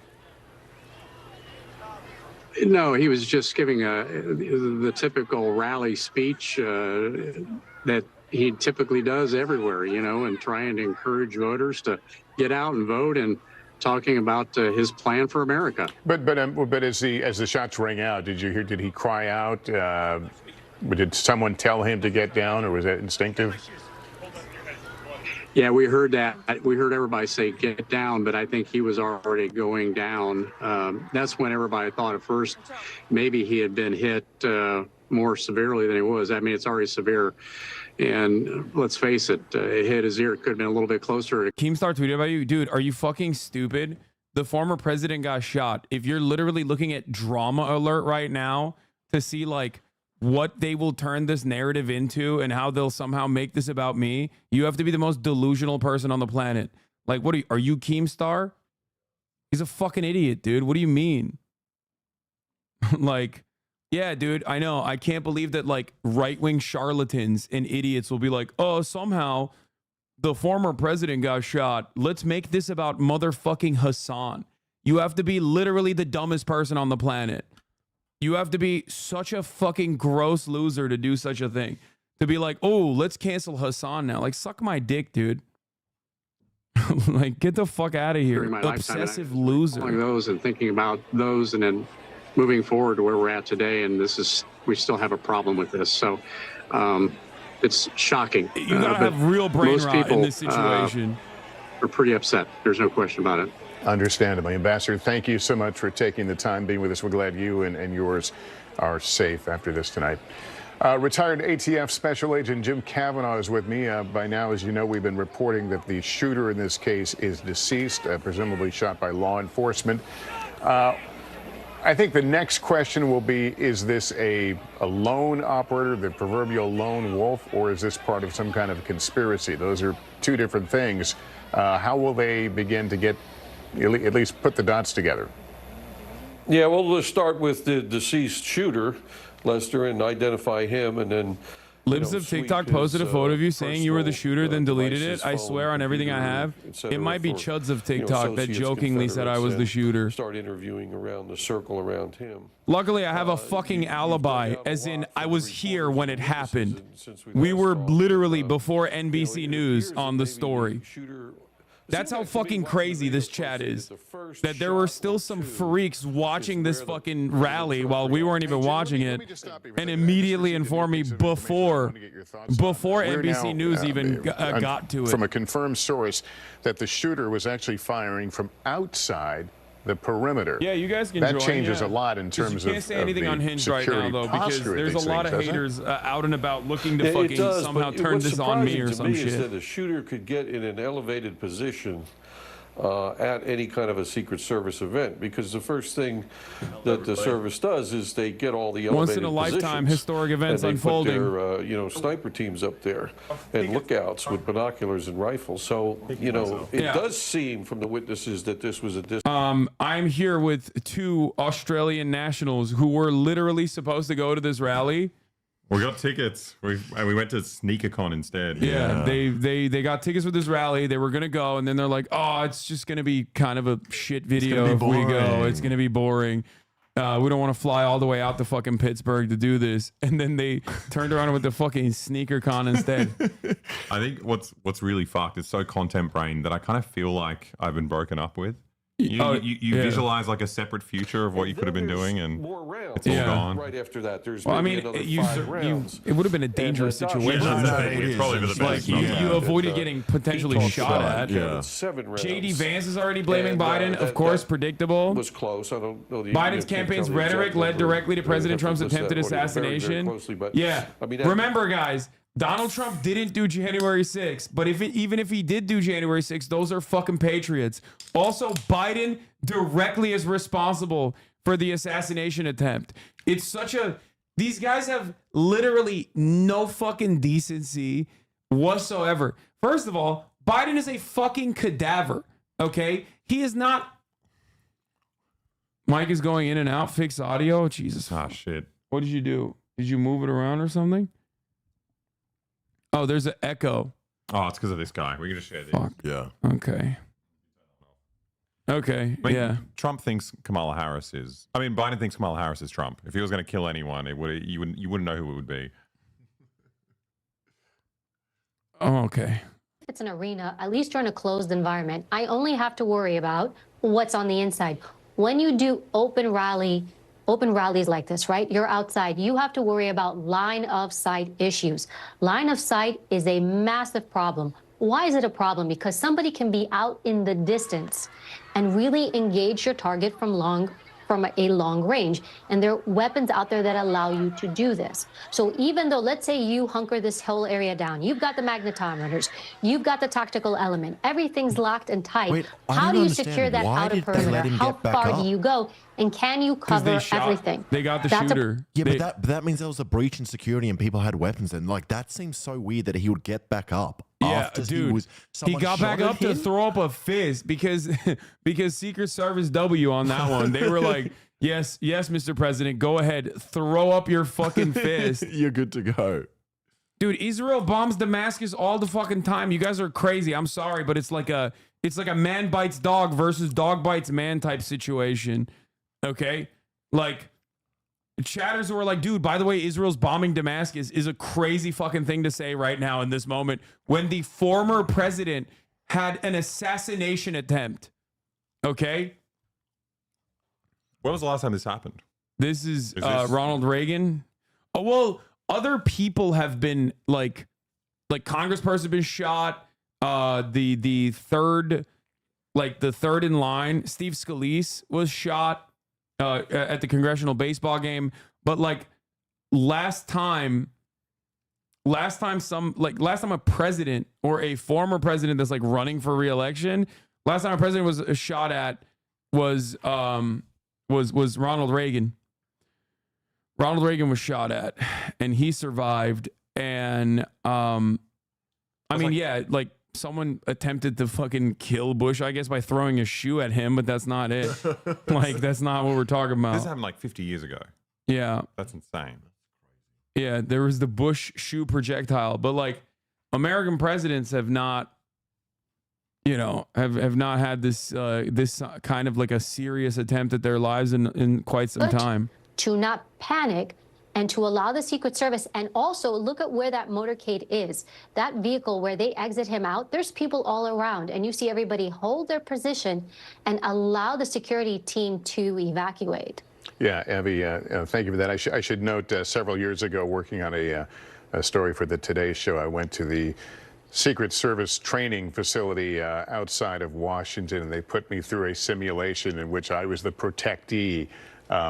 No, he was just giving the typical rally speech that he typically does everywhere, you know, and trying to encourage voters to get out and vote and talking about his plan for America. But as the shots rang out, did he cry out? Did someone tell him to get down, or was that instinctive? Yeah, we heard that. We heard everybody say, get down, but I think he was already going down. That's when everybody thought at first maybe he had been hit more severely than he was. I mean, it's already severe. And let's face it, it hit his ear. It could have been a little bit closer. Keemstar tweeted about you. Dude, are you fucking stupid? The former president got shot. If you're literally looking at drama alert right now to see like what they will turn this narrative into and how they'll somehow make this about me, you have to be the most delusional person on the planet. Like, what are you Keemstar? He's a fucking idiot, dude. What do you mean? Like, yeah, dude, I know. I can't believe that like right-wing charlatans and idiots will be like, oh, somehow the former president got shot. Let's make this about motherfucking Hassan. You have to be literally the dumbest person on the planet. You have to be such a fucking gross loser to do such a thing. To be like, oh, let's cancel Hassan now. Like, suck my dick, dude. Like, get the fuck out of here. Obsessive loser. Those and thinking about those and then moving forward to where we're at today. And we still have a problem with this. So it's shocking. You gotta have real brain most rot people, in this situation. Are pretty upset. There's no question about it. Understandably. Ambassador, thank you so much for taking the time being with us. We're glad you and yours are safe after this tonight. Retired ATF Special Agent Jim Cavanaugh is with me. By now, as you know, we've been reporting that the shooter in this case is deceased, presumably shot by law enforcement. I think the next question will be, is this a lone operator, the proverbial lone wolf, or is this part of some kind of conspiracy? Those are two different things. How will they begin to get at least put the dots together? Yeah, well, let's start with the deceased shooter, Lester, and identify him, and then Libs of TikTok posted a photo of you saying you were the shooter, then deleted it. I swear on everything I have. It might be Chuds of TikTok that jokingly said I was the shooter. Start interviewing around the circle around him. Luckily, I have a fucking alibi, as in I was here when it happened. We were literally before NBC News on the story. That's how fucking crazy this chat is. That there were still some freaks watching this fucking rally while we weren't even watching it, and immediately informed me before NBC News even got to it. From a confirmed source that the shooter was actually firing from outside the perimeter. Yeah, you guys can that join, changes yeah. a lot in terms of you can't say anything unhinged right now though, because there's a lot of haters out and about looking to fucking somehow turn this on me or some shit. Is that a shooter could get in an elevated position at any kind of a Secret Service event, because the first thing that the service does is they get all the elevated once in a lifetime positions, historic events and they unfolding. Put their, sniper teams up there and lookouts with binoculars and rifles. So it does seem from the witnesses that this was a I'm here with 2 Australian nationals who were literally supposed to go to this rally. We got tickets. We went to SneakerCon instead. Yeah, they got tickets for this rally. They were gonna go, and then they're like, "Oh, it's just gonna be kind of a shit video if we go. It's gonna be boring." We don't want to fly all the way out to fucking Pittsburgh to do this. And then they turned around with the fucking sneaker con instead. I think what's really fucked is so content brain that I kind of feel like I've been broken up with. You visualize like a separate future of what you could have been doing, and it's all gone. Right after that, there's Well, I maybe mean, another 5 rounds. it would have been a dangerous situation. It's probably the best. You avoided getting potentially shot at. JD Vance is already blaming Biden. Of course, predictable. Was close. I don't know. Biden's campaign's rhetoric led directly to President Trump's attempted assassination. Yeah. I mean, remember, guys, Donald Trump didn't do January 6th, but even if he did do January 6th, those are fucking patriots. Also, Biden directly is responsible for the assassination attempt. It's such a... These guys have literally no fucking decency whatsoever. First of all, Biden is a fucking cadaver, okay? He is not... Mike is going in and out. Fix audio. Jesus. Ah, shit. What did you do? Did you move it around or something? Oh, there's an echo. Oh, it's because of this guy. We can just share this. Fuck. Yeah. Okay. Okay. I mean, yeah. Trump thinks Kamala Harris is. I mean, Biden thinks Kamala Harris is Trump. If he was going to kill anyone, you wouldn't know who it would be. Oh, okay. It's an arena, at least you're in a closed environment. I only have to worry about what's on the inside. When you do open rallies like this, right? You're outside. You have to worry about line of sight issues. Line of sight is a massive problem. Why is it a problem? Because somebody can be out in the distance and really engage your target from a long range. And there are weapons out there that allow you to do this. So even though, let's say you hunker this whole area down, you've got the magnetometers, you've got the tactical element, everything's locked and tight. Wait, how do you secure that outer perimeter? How far do you go? And can you cover everything? They got the That's shooter. But that means there was a breach in security and people had weapons. And like that seems so weird that he would get back up. Yeah, after dude. He got back up to throw up a fist because Secret Service W on that one. They were like, yes, Mr. President, go ahead, throw up your fucking fist. You're good to go. Dude, Israel bombs Damascus all the fucking time. You guys are crazy. I'm sorry, but it's like a man bites dog versus dog bites man type situation. Okay? Like, chatters were like, dude, by the way, Israel's bombing Damascus is a crazy fucking thing to say right now in this moment when the former president had an assassination attempt. Okay? When was the last time this happened? This is Ronald Reagan. Oh, well, other people have been like congressperson been shot. The third in line, Steve Scalise was shot at the congressional baseball game. But like last time a president or a former president that's like running for re-election, last time a president was shot at was Ronald Reagan. Ronald Reagan was shot at and he survived. And like someone attempted to fucking kill Bush, I guess, by throwing a shoe at him, but that's not it. Like, that's not what we're talking about. This happened like 50 years ago. Yeah. That's insane. Yeah, there was the Bush shoe projectile, but like American presidents have not, have not had this this kind of like a serious attempt at their lives in quite some time. To not panic and to allow the Secret Service, and also look at where that motorcade is. That vehicle where they exit him out, there's people all around, and you see everybody hold their position and allow the security team to evacuate. Yeah, Abby, thank you for that. I should note several years ago, working on a story for the Today Show, I went to the Secret Service training facility outside of Washington, and they put me through a simulation in which I was the protectee,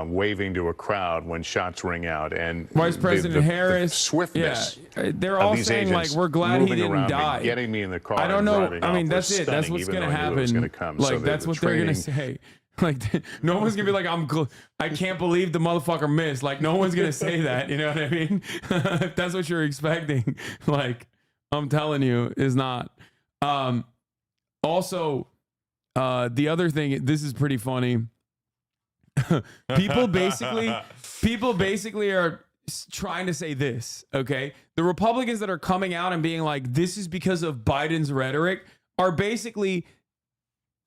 waving to a crowd when shots ring out. And Vice President Harris, the swiftness. Yeah, they're all saying like, we're glad he didn't die. Getting me in the car. I don't know. I mean, that's it. That's what's going to happen. Like, that's what they're going to say. Like, no one's gonna be like, I can't believe the motherfucker missed. Like, no one's gonna say that. You know what I mean? If that's what you're expecting, like, I'm telling you, is not. Also, the other thing, this is pretty funny. People basically are trying to say this. Okay, the Republicans that are coming out and being like, this is because of Biden's rhetoric, are basically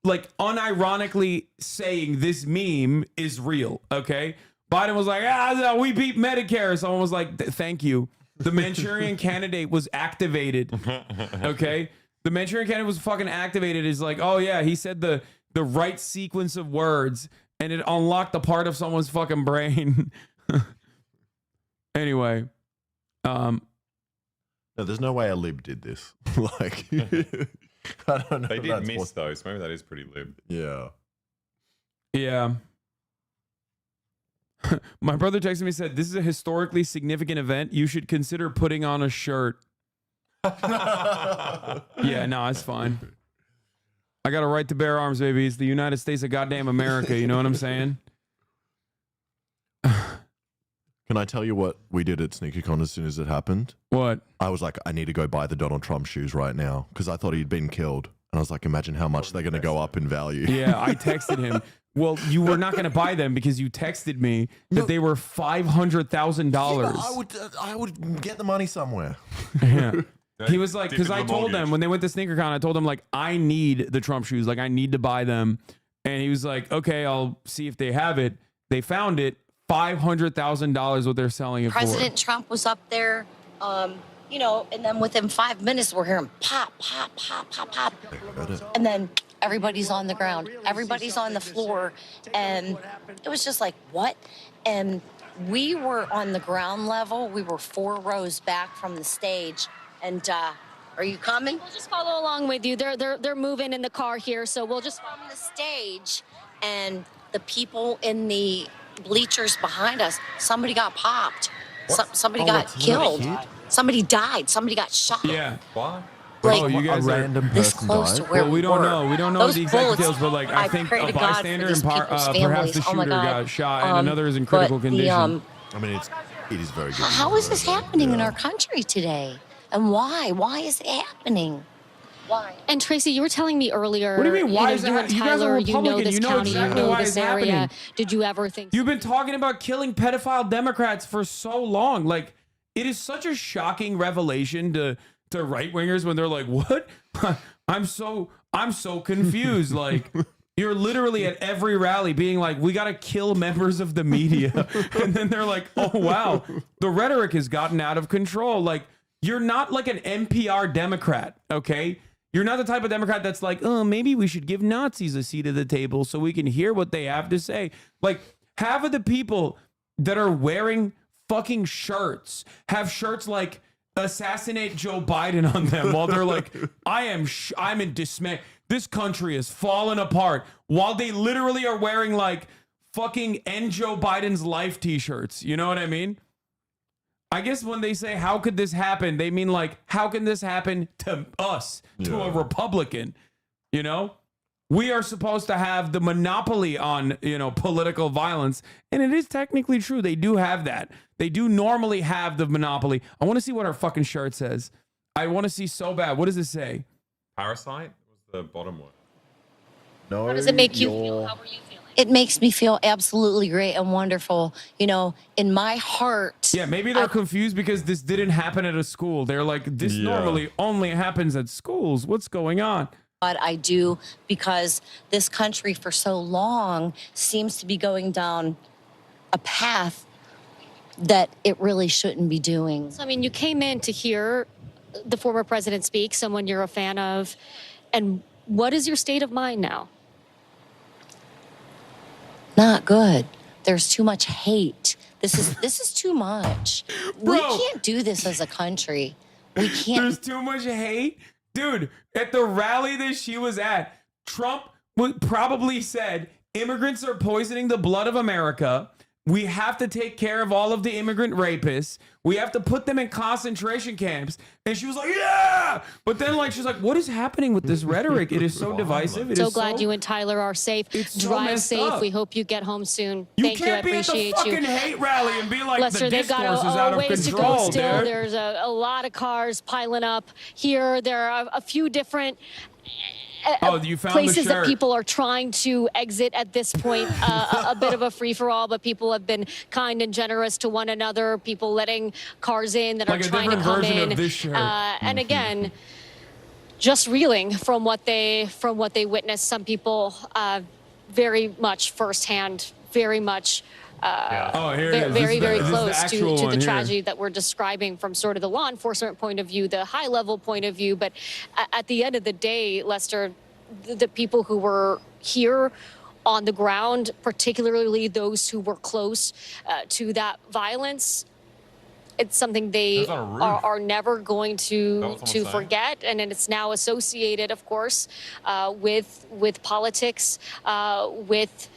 like unironically saying this meme is real. Okay, Biden was like, no, we beat Medicare. Someone was like, thank you. The Manchurian Candidate was activated. Okay, the Manchurian Candidate was fucking activated. Is like, oh yeah, he said the right sequence of words, and it unlocked the part of someone's fucking brain. Anyway, no, there's no way a lib did this. Like, I don't know. They did miss those. Maybe that is pretty lib. Yeah. Yeah. My brother texted me, said, this is a historically significant event. You should consider putting on a shirt. Yeah, no, it's fine. I got a right to bear arms, baby. It's the United States of goddamn America. You know what I'm saying? Can I tell you what we did at SneakerCon as soon as it happened? What? I was like, I need to go buy the Donald Trump shoes right now because I thought he'd been killed. And I was like, imagine how much they're going to go up in value. Yeah, I texted him. Well, you were not going to buy them because you texted me that they were $500,000. I would get the money somewhere. Yeah. He was like, because I told them when they went to SneakerCon, I told them like, I need the Trump shoes. Like, I need to buy them. And he was like, okay, I'll see if they have it. They found it. $500,000 what they're selling it President Trump was up there, you know, and then within 5 minutes, we're hearing pop, pop, pop, pop, pop. And then everybody's on the ground. Everybody's on the floor. And it was just like, what? And we were on the ground level. We were 4 rows back from the stage. And are you coming? We'll just follow along with you. They're moving in the car here, so we'll just from the stage. And the people in the bleachers behind us, somebody got popped. Somebody got killed. Somebody died. Somebody got shot. Yeah. What? Like, you guys are this close to where we don't know. We don't know Those the exact bullets, details, but like I think pray a to God for bystander these and people's perhaps the families. Oh my shooter God. got shot, and another is in critical but the, condition. I mean, it is very good. How is this happening in our country today? And why? Why is it happening? Why? And Tracy, you were telling me earlier. What do you mean? Why is you that? and You guys are Tyler, you know Republican. this You know county, exactly you know why this it's area. happening. Did you ever think? You've been talking about killing pedophile Democrats for so long. Like, it is such a shocking revelation to right wingers when they're like, "What? I'm so confused." Like, you're literally at every rally being like, "We got to kill members of the media," and then they're like, "Oh wow, the rhetoric has gotten out of control." Like, you're not like an NPR Democrat, okay? You're not the type of Democrat that's like, oh, maybe we should give Nazis a seat at the table so we can hear what they have to say. Like, half of the people that are wearing fucking shirts have shirts like assassinate Joe Biden on them while they're like, I'm in dismay. This country is falling apart, while they literally are wearing like fucking end Joe Biden's life t-shirts. You know what I mean? I guess when they say, how could this happen? They mean like, how can this happen to us, to a Republican? You know, we are supposed to have the monopoly on, you know, political violence. And it is technically true. They do have that. They do normally have the monopoly. I want to see what our fucking shirt says. I want to see so bad. What does it say? Parasite was the bottom one. No. How does it make you feel? How were you feeling? It makes me feel absolutely great and wonderful. You know, in my heart. Yeah, maybe they're confused because this didn't happen at a school. They're like, this normally only happens at schools. What's going on? But I do, because this country for so long seems to be going down a path that it really shouldn't be doing. So, I mean, you came in to hear the former president speak, someone you're a fan of. And what is your state of mind now? Not good. There's too much hate. This is too much. Bro. We can't do this as a country. We can't. There's too much hate. Dude, at the rally that she was at, Trump probably said, immigrants are poisoning the blood of America. We have to take care of all of the immigrant rapists. We have to put them in concentration camps. And she was like, yeah. But then, like, she's like, what is happening with this rhetoric? It is so divisive. It So is glad you and Tyler are safe. so Drive messed safe. up. We hope you get home soon. You Thank you. I can't be at the appreciate fucking you. hate rally and be like, Lester, the they've got discourse is out a of ways to go control, still. dude. There's a lot of cars piling up here. There are a few different you found places the that shirt. people are trying to exit at this point. A bit of a free-for-all, but people have been kind and generous to one another. People letting cars in that Like are a trying to different come version in. of this shirt. And again, just reeling from what they witnessed. Some people very much firsthand, very much very close to the tragedy that we're describing from sort of the law enforcement point of view, the high level point of view. But at the end of the day, Lester, the people who were here on the ground, particularly those who were close to that violence, it's something they are never going to forget, and it's now associated, of course, with politics, with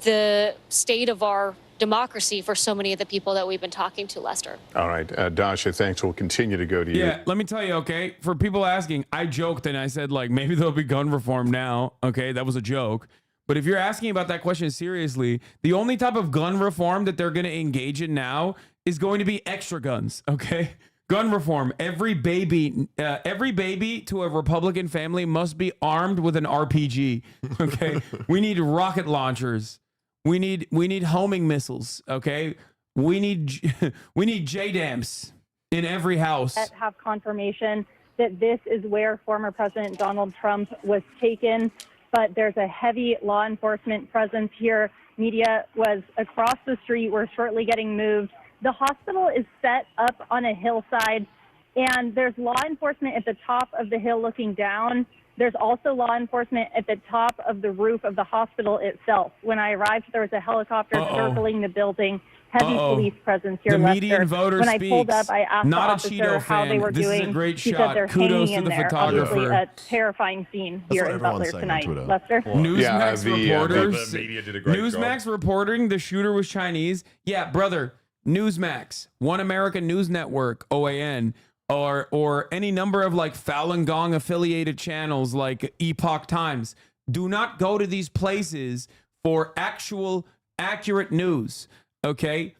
the state of our democracy for so many of the people that we've been talking to, Lester. All right, Dasha, thanks. We'll continue to go to you. Yeah, let me tell you, okay, for people asking, I joked and I said, like, maybe there'll be gun reform now. Okay, that was a joke. But if you're asking about that question seriously, the only type of gun reform that they're going to engage in now is going to be extra guns, okay? Gun reform. Every baby to a Republican family must be armed with an RPG, okay? We need rocket launchers. We need homing missiles, okay? We need JDAMs in every house. Have confirmation that this is where former President Donald Trump was taken, but there's a heavy law enforcement presence here. Media was across the street. We're shortly getting moved. The hospital is set up on a hillside, and there's law enforcement at the top of the hill looking down. There's also law enforcement at the top of the roof of the hospital itself. When I arrived, there was a helicopter circling the building. Heavy police presence here, The Lester. median voter when I speaks. pulled up, I asked Not the a officer Cheeto how they fan. were This doing. is a great He shot. said they're Kudos hanging to in the there. Obviously, photographer. a terrifying scene here in everyone's Butler saying on tonight. Twitter. Lester? Newsmax reporters. The media did a great Newsmax job. reporting the shooter was Chinese. Yeah, brother. Newsmax, One American News Network, OAN, or any number of like Falun Gong affiliated channels like Epoch Times. Do not go to these places for actual accurate news. Okay?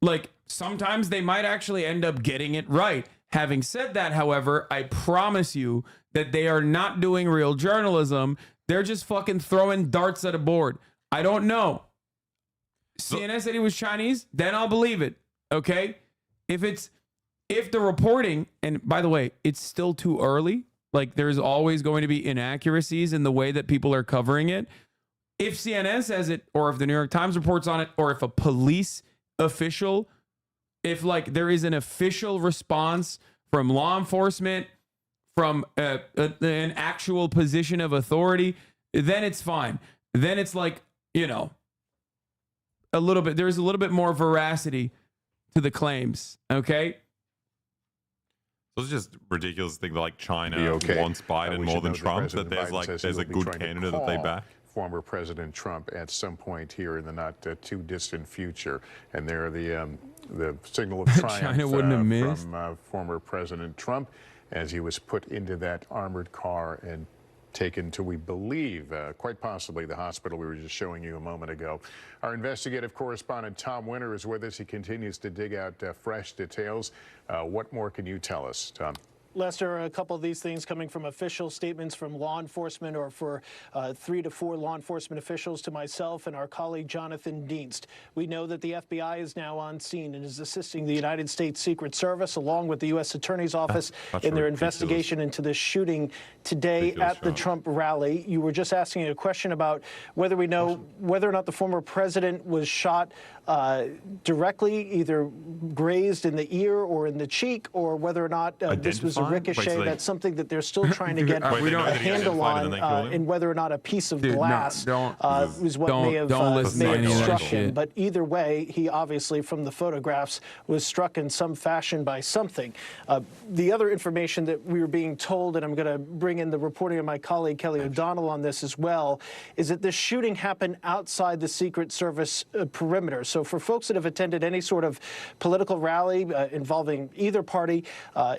Like sometimes they might actually end up getting it right. Having said that, however, I promise you that they are not doing real journalism. They're just fucking throwing darts at a board. I don't know. CNN said he was Chinese, then I'll believe it. Okay? If the reporting, and by the way, it's still too early. Like there's always going to be inaccuracies in the way that people are covering it. If CNN says it, or if the New York Times reports on it, or if a police official, if like there is an official response from law enforcement, from an actual position of authority, then it's fine. Then it's like, you know, there's a little bit more veracity to the claims. Okay. It's just ridiculous thing that like China Okay. wants Biden We more should than know that Trump, President that there's Biden like says there's he a will be good trying to candidate that they call back. Former President Trump at some point here in the not too distant future, and there the signal of triumph China wouldn't have missed. from former President Trump as he was put into that armored car and taken to, we believe, quite possibly the hospital we were just showing you a moment ago. Our investigative correspondent Tom Winter is with us. He continues to dig out fresh details. What more can you tell us, Tom? Lester, a couple of these things coming from official statements from law enforcement, or for 3 to 4 law enforcement officials, to myself and our colleague Jonathan Dienst. We know that the FBI is now on scene and is assisting the United States Secret Service along with the U.S. Attorney's Office in their investigation into this shooting today at the Trump rally. You were just asking a question about whether we know whether or not the former president was shot directly, either grazed in the ear or in the cheek, or whether or not this was a ricochet. That's something that they're still trying to get a handle on, and whether or not a piece of glass is what may have struck him. But either way, he obviously, from the photographs, was struck in some fashion by something. The other information that we were being told, and I'm going to bring in the reporting of my colleague Kelly O'Donnell on this as well, is that this shooting happened outside the Secret Service perimeter. So for folks that have attended any sort of political rally involving either party,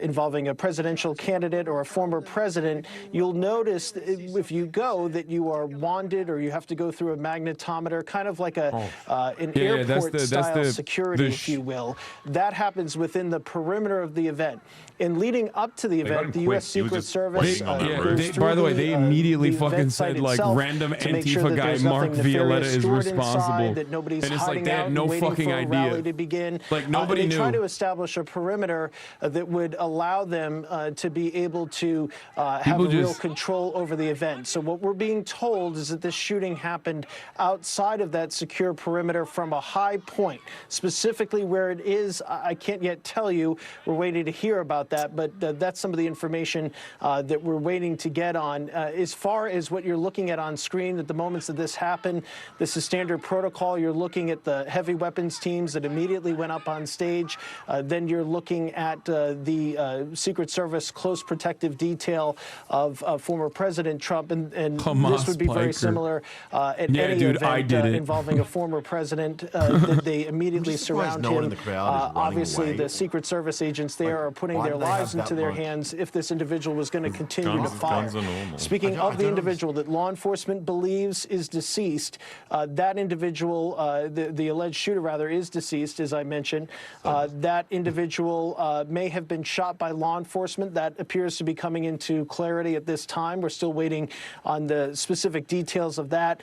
involving a presidential candidate or a former president, you'll notice if you go that you are wanded, or you have to go through a magnetometer, kind of like an airport-style security, if you will. That happens within the perimeter of the event. And leading up to the event, the U.S. Secret Service by the way, they immediately fucking said like random Antifa guy Mark Violetta is responsible. That nobody's and it's like hiding they out had and no waiting fucking for a idea. rally to begin. Like nobody they knew. try to establish a perimeter that would allow them to be able to have real control over the event. So what we're being told is that this shooting happened outside of that secure perimeter from a high point. Specifically where it is, I can't yet tell you. We're waiting to hear about that, but that's some of the information that we're waiting to get on. As far as what you're looking at on screen at the moments that this happened, this is standard protocol. You're looking at the heavy weapons teams that immediately went up on stage. Then you're looking at the Secret Service close protective detail of former President Trump, and this would be very similar at any event involving a former president. That they immediately surround him. Obviously, the Secret Service agents there are putting their lives into their hands if this individual was going to continue to fire. Speaking of the individual that law enforcement believes is deceased, that individual, the alleged shooter rather, is deceased, as I mentioned. That individual may have been shot by law enforcement. That appears to be coming into clarity at this time. We're still waiting on the specific details of that,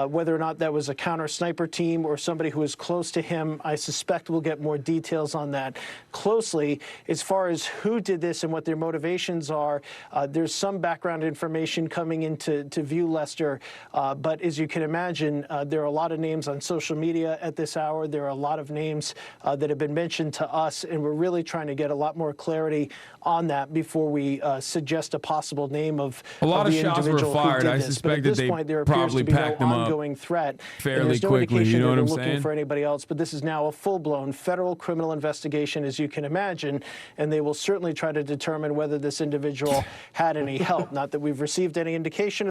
whether or not that was a counter sniper team or somebody who is close to him. I suspect we'll get more details on that closely. As far as who did this and what their motivations are, there's some background information coming into view, Lester, but as you can imagine, there are a lot of names on social media at this hour. There are a lot of names that have been mentioned to us, and we're really trying to get a lot more clarity on that before we suggest a possible name of a lot of the shots were individual fired. who did I this. suspect But at that this point, there they appears probably to be no packed them up ongoing threat. fairly And there's no quickly. indication You know that what they're I'm looking saying? for anybody else, but this is now a full-blown federal criminal investigation, as you can imagine, and they will certainly try to determine whether this individual had any help. Not that we've received any indication.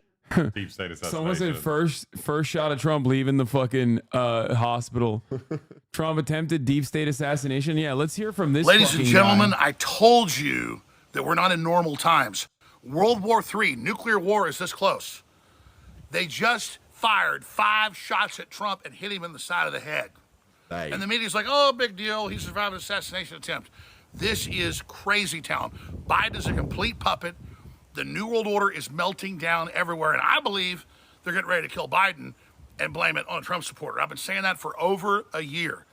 Deep state assassination. Someone said first shot of Trump leaving the fucking hospital. Trump attempted deep state assassination. Yeah, let's hear from this. Ladies and gentlemen, guy. I told you that we're not in normal times. World War III, nuclear war is this close. They just fired 5 shots at Trump and hit him in the side of the head. Hey. And the media's like, oh, big deal. He survived an assassination attempt. This is crazy town. Biden is a complete puppet. The New World Order is melting down everywhere. And I believe they're getting ready to kill Biden and blame it on a Trump supporter. I've been saying that for over a year.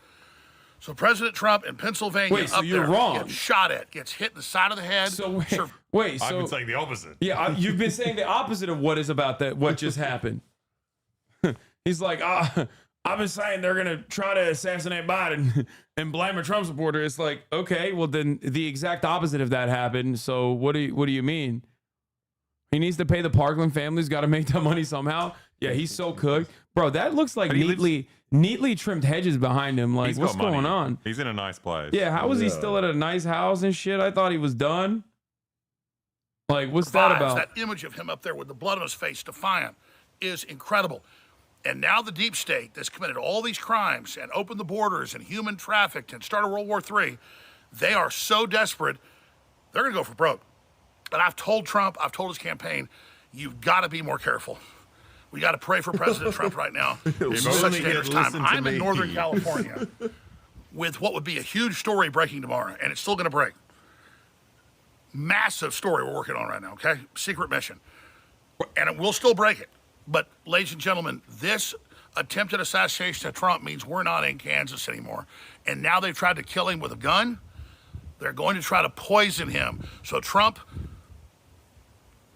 So President Trump in Pennsylvania Wait, so up you're there wrong. gets shot at, gets hit in the side of the head. So wait, I've so been saying the opposite. yeah, you've been saying the opposite of what is about that. What just happened? He's like, I've been saying they're gonna try to assassinate Biden and blame a Trump supporter. It's like, okay, well then the exact opposite of that happened. So what do you mean? He needs to pay the Parkland family. He's got to make that money somehow. Yeah, he's so cooked, bro. That looks like neatly trimmed hedges behind him. Like, what's going on? He's in a nice place. Yeah, how was he still at a nice house and shit? I thought he was done. Like, what's that about? That image of him up there with the blood on his face, defiant, is incredible. And now the deep state that's committed all these crimes and opened the borders and human trafficked and started World War III, they are so desperate, they're going to go for broke. And I've told Trump, I've told his campaign, you've got to be more careful. We got to pray for President Trump right now. It's such a dangerous time. I'm in Northern California with what would be a huge story breaking tomorrow, and it's still going to break. Massive story we're working on right now, okay? Secret mission. And we'll still break it. But, ladies and gentlemen, this attempted assassination of Trump means we're not in Kansas anymore. And now they've tried to kill him with a gun. They're going to try to poison him. So Trump,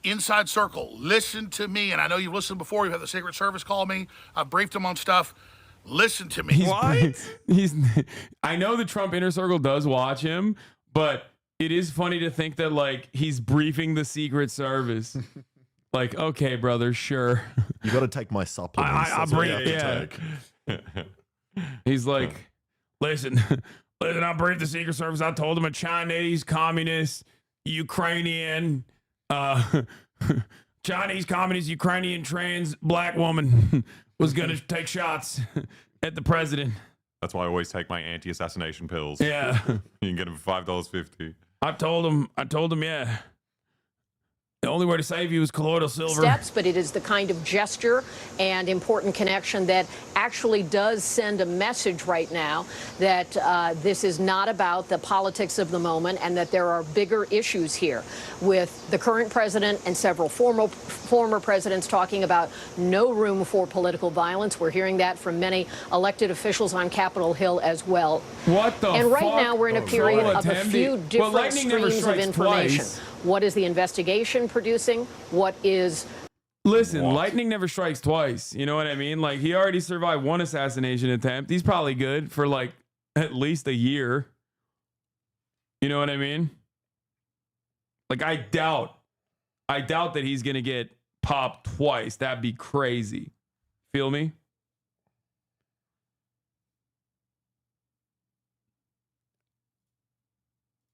inside circle, listen to me. And I know you've listened before. You've had the Secret Service call me. I've briefed him on stuff. Listen to me. I know the Trump inner circle does watch him, but it is funny to think that like he's briefing the Secret Service. Like, okay, brother, sure. You got to take my supplements. I'll bring it. Yeah. He's like, listen, I briefed the Secret Service. I told him a Chinese communist, Ukrainian, Chinese communist, Ukrainian trans black woman was going to take shots at the president. That's why I always take my anti-assassination pills. Yeah. You can get them for $5.50. I told him, yeah. The only way to save you is colloidal silver. Steps, but it is the kind of gesture and important connection that actually does send a message right now that this is not about the politics of the moment and that there are bigger issues here with the current president and several former presidents talking about no room for political violence. We're hearing that from many elected officials on Capitol Hill as well. What the And right fuck? now we're in a period of a few different streams of information. Twice. What is the investigation producing? What is... Listen, lightning never strikes twice. You know what I mean? Like, he already survived one assassination attempt. He's probably good for, like, at least a year. You know what I mean? Like, I doubt that he's going to get popped twice. That'd be crazy. Feel me?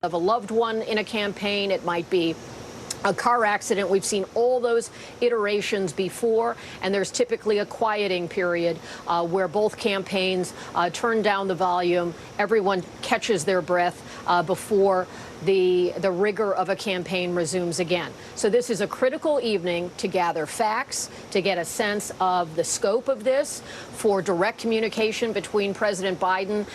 Of a loved one in a campaign, it might be a car accident. We've seen all those iterations before, and there's typically a quieting period where both campaigns turn down the volume, everyone catches their breath before the rigor of a campaign resumes again. So this is a critical evening to gather facts, to get a sense of the scope of this, for direct communication between President Biden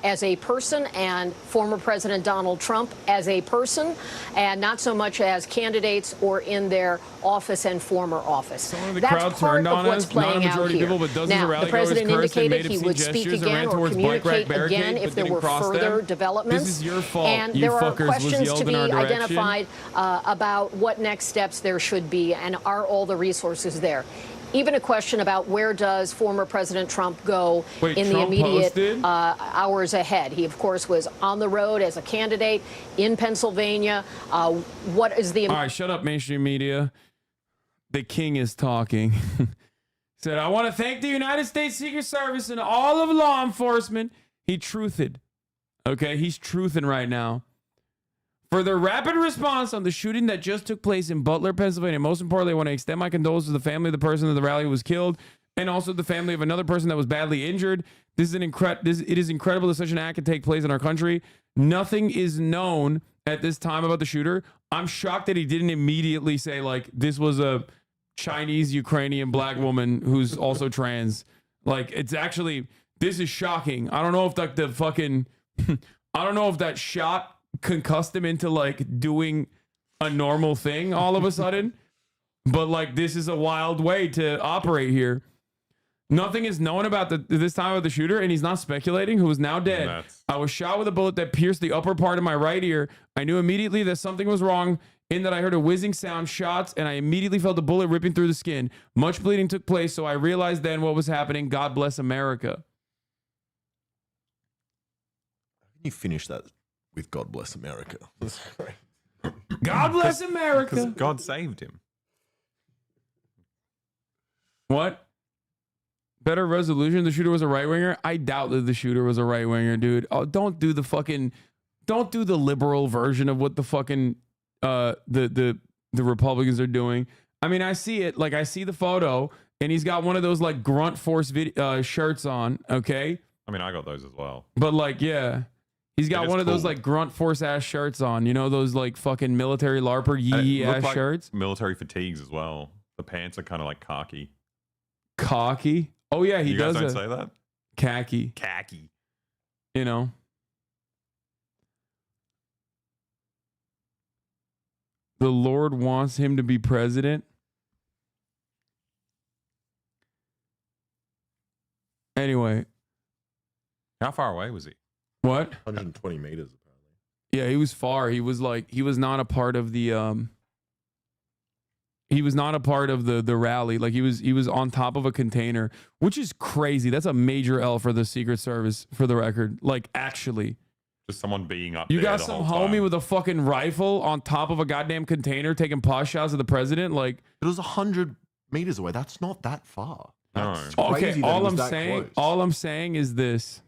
as a person and former President Donald Trump as a person, and not so much as candidates or in their office and former office. That's part of what's playing out here. Now, the president indicated he would speak again or communicate again if there were further developments. This is your fault. And there are questions to be identified about what next steps there should be, and are all the resources there. Even a question about where does former President Trump go in the immediate hours ahead. He, of course, was on the road as a candidate in Pennsylvania. What is the... All right, shut up, mainstream media. The king is talking. Said, I want to thank the United States Secret Service and all of law enforcement. He truthed. Okay, he's truthing right now. For the rapid response on the shooting that just took place in Butler, Pennsylvania. Most importantly, I want to extend my condolences to the family of the person at the rally who was killed, and also the family of another person that was badly injured. This is it is incredible that such an act can take place in our country. Nothing is known at this time about the shooter. I'm shocked that he didn't immediately say, like, this was a Chinese, Ukrainian black woman who's also trans. Like, it's actually, this is shocking. I don't know if like the fucking, I don't know if that shot concussed him into like doing a normal thing all of a sudden, but like this is a wild way to operate here. Nothing is known about this time of the shooter, and he's not speculating, who is now dead. I was shot with a bullet that pierced the upper part of my right ear. I knew immediately that something was wrong in that I heard a whizzing sound, shots, and I immediately felt the bullet ripping through the skin. Much bleeding took place, so I realized then what was happening. God bless America. You finish that with God bless America. God bless America. Because God saved him. What? Better resolution? The shooter was a right winger? I doubt that the shooter was a right winger, dude. Oh, don't do the liberal version of what the fucking the Republicans are doing. I mean, I see it. Like, I see the photo, and he's got one of those like grunt force shirts on. Okay. I mean, I got those as well. But like, yeah. He's got one of those like grunt force ass shirts on, you know, those like fucking military LARPer yee ass shirts. Military fatigues as well. The pants are kind of like khaki. Khaki? Oh yeah, he does. You guys don't say that? Khaki. Khaki. You know. The Lord wants him to be president. Anyway. How far away was he? What? 120 meters, apparently. Yeah, he was far. He was like, he was not a part of the the rally. Like he was on top of a container, which is crazy. That's a major L for the Secret Service, for the record. Like, actually. Just someone being up you there got the some whole homie time. with a fucking rifle on top of a goddamn container taking pot shots of the president. Like, it was 100 meters away. That's not that far. That's No. crazy okay, that it was that close. all I'm saying is this.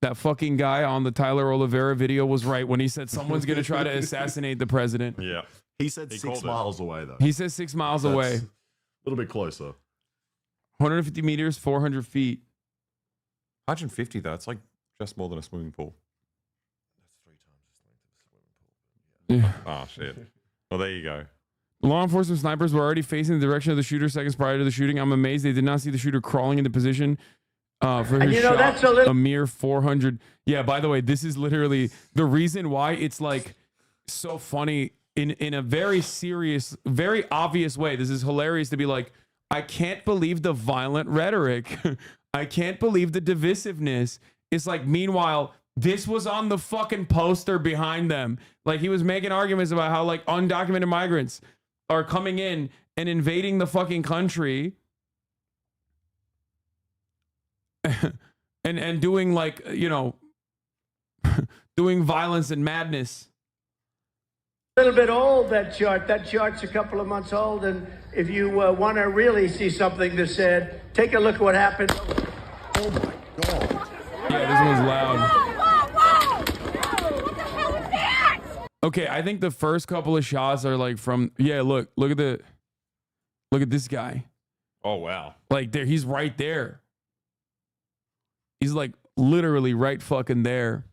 That fucking guy on the Tyler Oliveira video was right when he said someone's going to try to assassinate the president. Yeah. He said 6 miles away, though. He said 6 miles That's away. A little bit closer. 150 meters, 400 feet. 150, though. It's like just more than a swimming pool. That's 3 times the length of a swimming pool. Yeah. Oh, shit. Well, there you go. Law enforcement snipers were already facing the direction of the shooter seconds prior to the shooting. I'm amazed they did not see the shooter crawling into position for his shot. That's a mere 400. Yeah, by the way, this is literally the reason why it's like so funny in a very serious, very obvious way. This is hilarious to be like, I can't believe the violent rhetoric. I can't believe the divisiveness. It's like, meanwhile, this was on the fucking poster behind them. Like, he was making arguments about how like undocumented migrants are coming in and invading the fucking country and doing like, you know, doing violence and madness. A little bit old, that chart. That chart's a couple of months old, and if you want to really see something that's said, take a look at what happened. Oh my God. Yeah, this one's loud. Okay, I think the first couple of shots are like from, yeah, look at this guy. Oh, wow. Like there, he's right there. He's like literally right fucking there.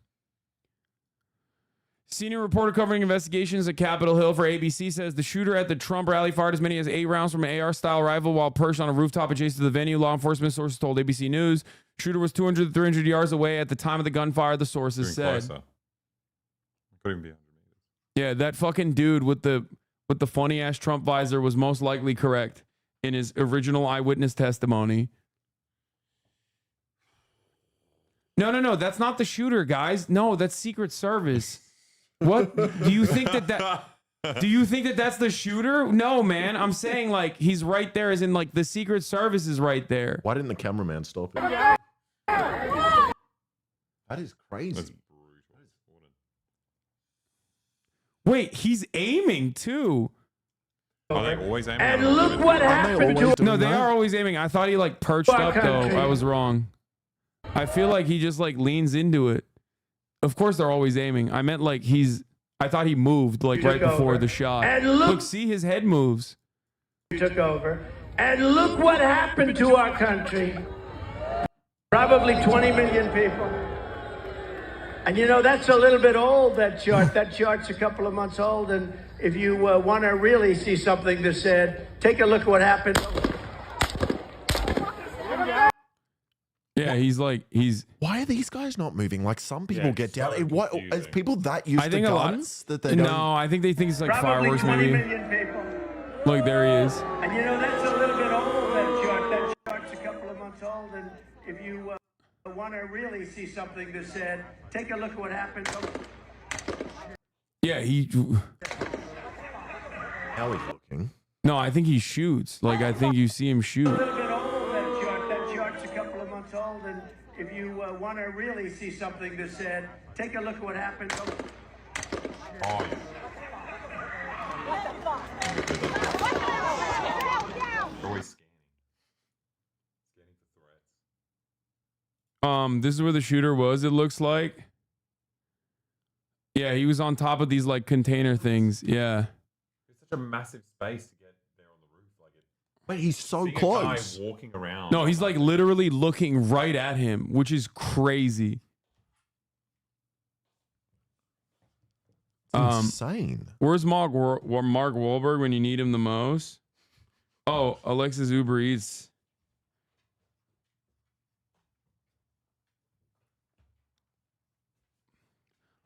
Senior reporter covering investigations at Capitol Hill for ABC says the shooter at the Trump rally fired as many as 8 rounds from an AR-style rifle while perched on a rooftop adjacent to the venue. Law enforcement sources told ABC News. Shooter was 200 to 300 yards away at the time of the gunfire, the sources said. Closer. Couldn't be. Yeah, that fucking dude with the funny ass Trump visor was most likely correct in his original eyewitness testimony. No, that's not the shooter, guys. No, that's Secret Service. What do you think that? Do you think that that's the shooter? No, man. I'm saying like he's right there, as in like the Secret Service is right there. Why didn't the cameraman stop it? That is crazy. That's Wait, he's aiming too. Are they always aiming? And look what happened to him. No, they are always aiming. I thought he like perched up though. I was wrong. I feel like he just like leans into it. Of course they're always aiming. I meant like I thought he moved like right before the shot. And look, see his head moves. Took over. And look what happened to our country. Probably 20 million people. And you know, that's a little bit old, that chart. That chart's a couple of months old. And if you want to really see something that's said, take a look at what happened. Yeah, Why are these guys not moving? Like some people get down. What is people that used to guns that they don't? No, I think they think it's like Probably fireworks 20 maybe. million people. Look, there he is. And you know, that's a little bit old, that chart. That chart's a couple of months old. And if you want to really see something that's said, take a look at what happened. Yeah, How he's looking? No, I think he shoots. Like I think you see him shoot. A little bit old, that chart. That chart's a couple of months old. And if you want to really see something that's said, take a look at what happened. Oh, always scanning for threats. This is where the shooter was, it looks like. Yeah, he was on top of these like container things. Yeah. It's such a massive space to get there on the roof. Like Wait, he's so seeing close. A guy walking around. No, he's like literally looking right at him, which is crazy. Insane. Where's Mark Wahlberg when you need him the most? Oh, Alexa's Uber Eats.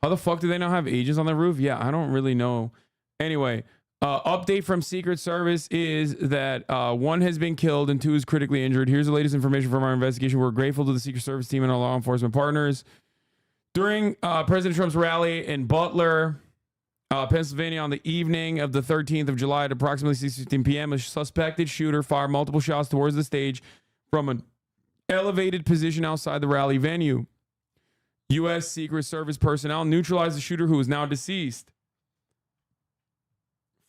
How the fuck do they not have agents on the roof? Yeah, I don't really know. Anyway, update from Secret Service is that 1 has been killed and 2 is critically injured. Here's the latest information from our investigation. We're grateful to the Secret Service team and our law enforcement partners. During President Trump's rally in Butler, Pennsylvania, on the evening of the 13th of July at approximately 6:15 p.m., a suspected shooter fired multiple shots towards the stage from an elevated position outside the rally venue. U.S. Secret Service personnel neutralized the shooter, who is now deceased.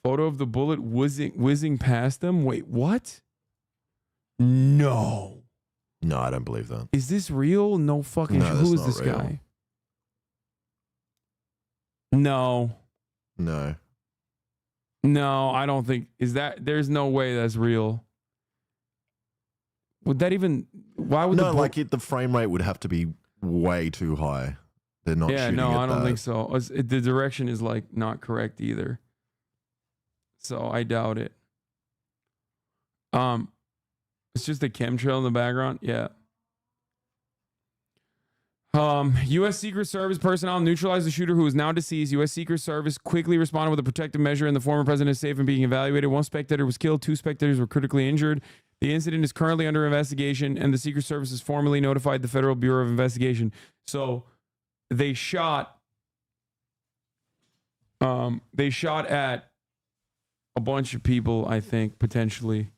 Photo of the bullet whizzing past them. Wait, what? No. No, I don't believe that. Is this real? No fucking. No, Who is that's this not real. guy? No. No, I don't think. Is that? There's no way that's real. Would that even? Why would the frame rate would have to be way too high. They're not. Yeah, shooting no, at I don't that. think so. The direction is like not correct either. so I doubt it. It's just a chemtrail in the background. Yeah. U.S. Secret Service personnel neutralized the shooter who is now deceased. U.S. Secret Service quickly responded with a protective measure, and the former president is safe and being evaluated. One spectator was killed. 2 spectators were critically injured. The incident is currently under investigation, and the Secret Service has formally notified the Federal Bureau of Investigation. So they shot at a bunch of people, I think, potentially.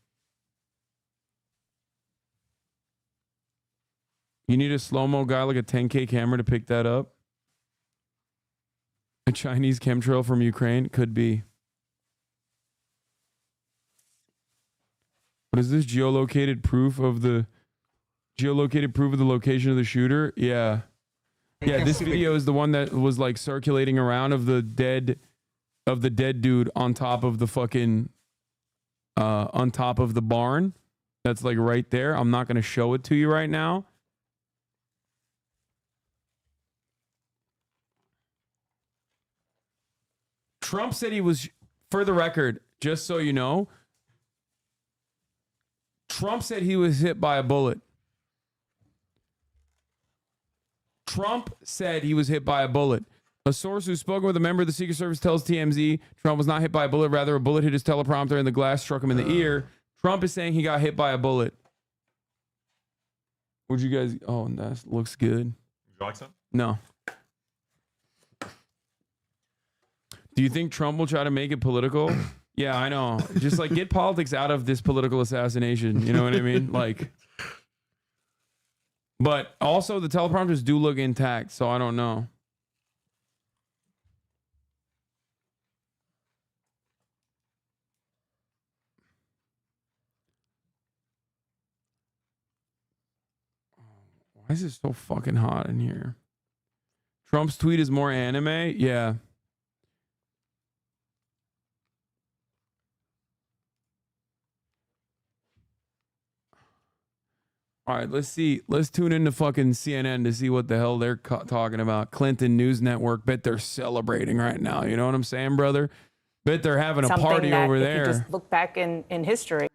You need a slow-mo guy like a 10K camera to pick that up? A Chinese chemtrail from Ukraine? Could be. What is this? Geolocated proof of the location of the shooter? Yeah. Yeah, this video is the one that was like circulating around of the dead dude on top of the fucking on top of the barn. That's like right there. I'm not going to show it to you right now. Trump said he was, for the record, just so you know, Trump said he was hit by a bullet. Trump said he was hit by a bullet. A source who's spoken with a member of the Secret Service tells TMZ Trump was not hit by a bullet. Rather, a bullet hit his teleprompter and the glass struck him in the ear. Trump is saying he got hit by a bullet. Would you guys... Oh, that looks good. Would you like some? No. Do you think Trump will try to make it political? Yeah, I know. Just like get politics out of this political assassination. You know what I mean? Like, but also the teleprompters do look intact, so I don't know. Why is it so fucking hot in here? Trump's tweet is more anime? Yeah. All right, let's see. Let's tune into fucking CNN to see what the hell they're talking about. Clinton News Network. Bet they're celebrating right now. You know what I'm saying, brother? Bet they're having a party over there. If you just look back in history,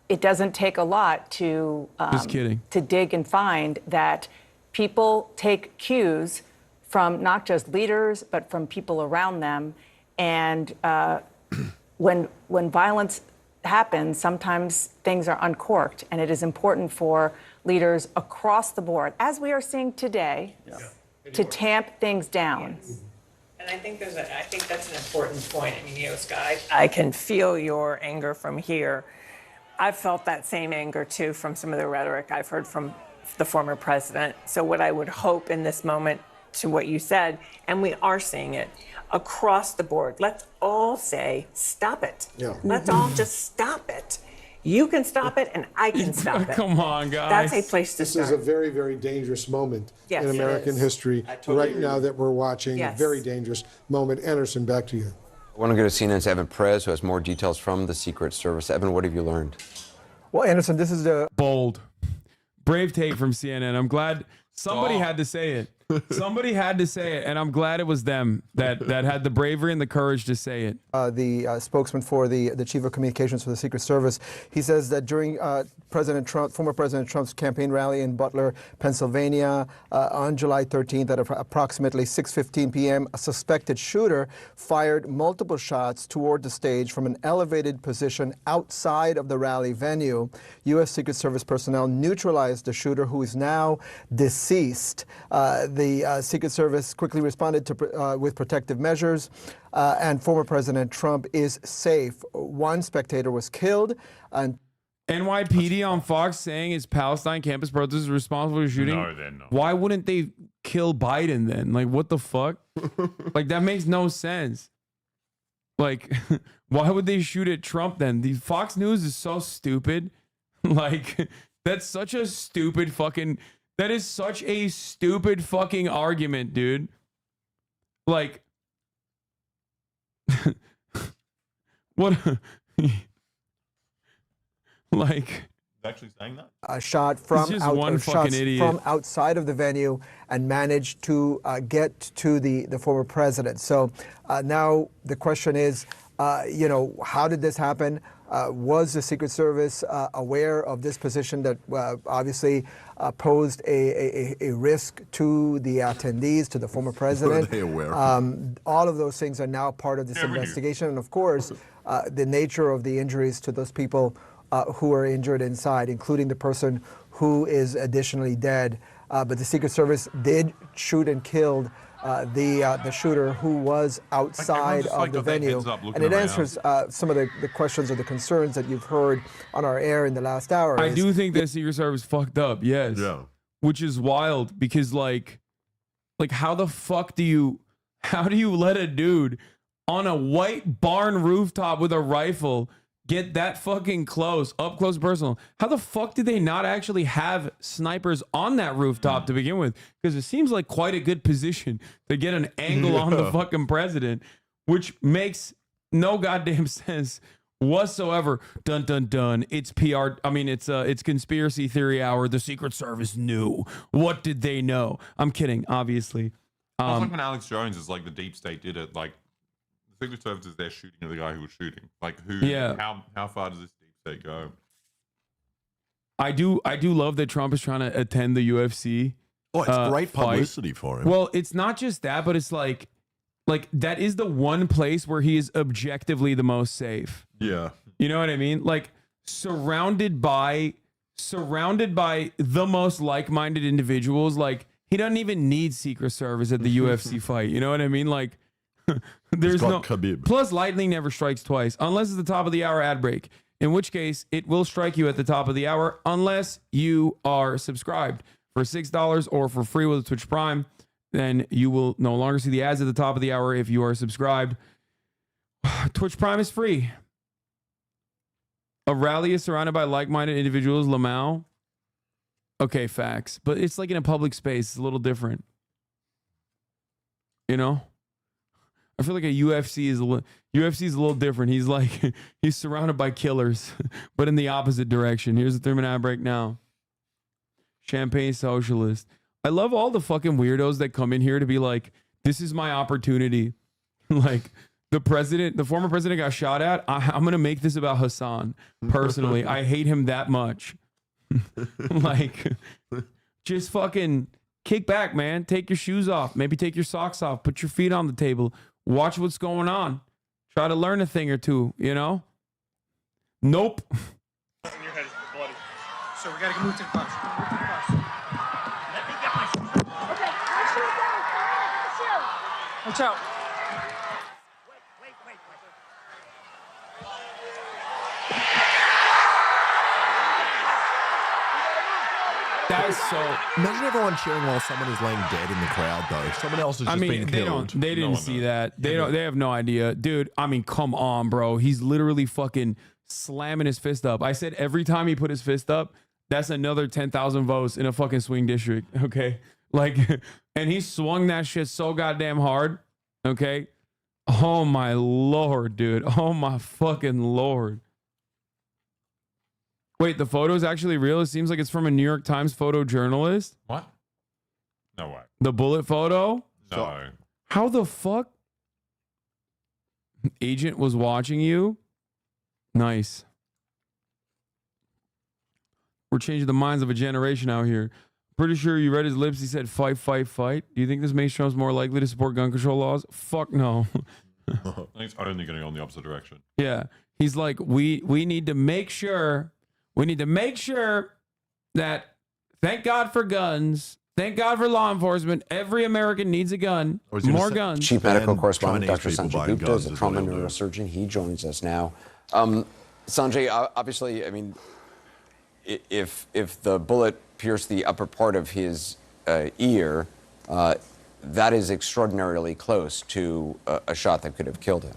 it doesn't take a lot to just kidding. To dig and find that people take cues from not just leaders but from people around them, and when violence happens, sometimes things are uncorked, and it is important for leaders across the board, as we are seeing today, to tamp things down. Yes. And I think that's an important point. I mean, Scott, I can feel your anger from here. I've felt that same anger too from some of the rhetoric I've heard from the former president. So what I would hope in this moment, to what you said, and we are seeing it across the board, let's all say, stop it. Yeah. Let's all just stop it. You can stop it, and I can stop it. Come on, guys. That's a place to start. This is a very, very dangerous moment Yes, in it American is. history right now that we're watching. Yes. A very dangerous moment. Anderson, back to you. I want to go to CNN's Evan Perez, who has more details from the Secret Service. Evan, what have you learned? Well, Anderson, this is the... Bold. Brave take from CNN. I'm glad somebody had to say it. Somebody had to say it, and I'm glad it was them that had the bravery and the courage to say it. The spokesman for the chief of communications for the Secret Service, he says that during former President Trump's campaign rally in Butler, Pennsylvania, on July 13th at approximately 6:15 p.m., a suspected shooter fired multiple shots toward the stage from an elevated position outside of the rally venue. U.S. Secret Service personnel neutralized the shooter, who is now deceased. The Secret Service quickly responded with protective measures, and former President Trump is safe. One spectator was killed. And NYPD on Fox saying his Palestine campus protest is responsible for the shooting. No, they're not. Why wouldn't they kill Biden then? Like, what the fuck? Like, that makes no sense. Like, why would they shoot at Trump then? The Fox News is so stupid. Like, that's such a stupid fucking... That is such a stupid fucking argument, dude. Like, what? Like, actually saying that? A shot from outside of the venue and managed to get to the former president. So now the question is, You know, how did this happen? Was the Secret Service aware of this position that obviously posed a risk to the attendees, to the former president? Were they aware? All of those things are now part of this investigation. And of course, the nature of the injuries to those people who are injured inside, including the person who is additionally dead. But the Secret Service did shoot and killed the shooter who was outside of the venue. And it answers some of the questions or the concerns that you've heard on our air in the last hour. I do think the Secret Service fucked up, yes. Yeah. Which is wild because like how the fuck do you let a dude on a white barn rooftop with a rifle get that fucking close, up close personal? How the fuck did they not actually have snipers on that rooftop to begin with? Because it seems like quite a good position to get an angle on the fucking president, which makes no goddamn sense whatsoever. Dun dun dun. It's PR. I mean, it's conspiracy theory hour. The Secret Service knew. What did they know? I'm kidding, obviously. It's like when Alex Jones is like the deep state did it, like Secret Service is there shooting at the guy who was shooting. Like who? Yeah. How far does this deep state go? I do love that Trump is trying to attend the UFC. Oh, it's great publicity for him. Well, it's not just that, but it's like that is the one place where he is objectively the most safe. Yeah. You know what I mean? Like surrounded by the most like-minded individuals. Like he doesn't even need Secret Service at the UFC fight. You know what I mean? Like. There's no Khabib. Plus lightning never strikes twice unless it's the top of the hour ad break, in which case it will strike you at the top of the hour unless you are subscribed for $6 or for free with Twitch Prime. Then you will no longer see the ads at the top of the hour if you are subscribed. Twitch Prime is free. A rally is surrounded by like-minded individuals. Lamau. Okay, facts, but it's like in a public space. It's a little different. You know. I feel like a UFC is a little different. He's like he's surrounded by killers, but in the opposite direction. Here's a 3-minute ad break now. Champagne socialist. I love all the fucking weirdos that come in here to be like, this is my opportunity. Like the former president got shot at. I'm gonna make this about Hassan personally. I hate him that much. Like, just fucking kick back, man. Take your shoes off. Maybe take your socks off. Put your feet on the table. Watch what's going on. Try to learn a thing or two, you know? Nope. Your head is bloody. So we gotta move to the bus. Move to the bus. Let me get my shoes. Okay, my shoes down. Get the shoe. Watch out. Wait. That is so. Imagine everyone cheering while someone is laying dead in the crowd, though. Someone else is just being killed. They didn't see that. They have no idea, dude. I mean, come on, bro. He's literally fucking slamming his fist up. I said every time he put his fist up, that's another 10,000 votes in a fucking swing district. Okay, like, and he swung that shit so goddamn hard. Okay, oh my lord, dude. Oh my fucking lord. Wait, the photo is actually real? It seems like it's from a New York Times photojournalist. What? No way. The bullet photo? No. How the fuck? Agent was watching you? Nice. We're changing the minds of a generation out here. Pretty sure you read his lips. He said, fight, fight, fight. Do you think this makes Trump's more likely to support gun control laws? Fuck no. I think it's only going to go in the opposite direction. Yeah. He's like, we need to make sure... We need to make sure that, thank God for guns, thank God for law enforcement, every American needs a gun, more guns. Chief Medical Correspondent Dr. Sanjay Gupta is a trauma neurosurgeon. He joins us now. Sanjay, obviously, I mean, if the bullet pierced the upper part of his ear, that is extraordinarily close to a shot that could have killed him.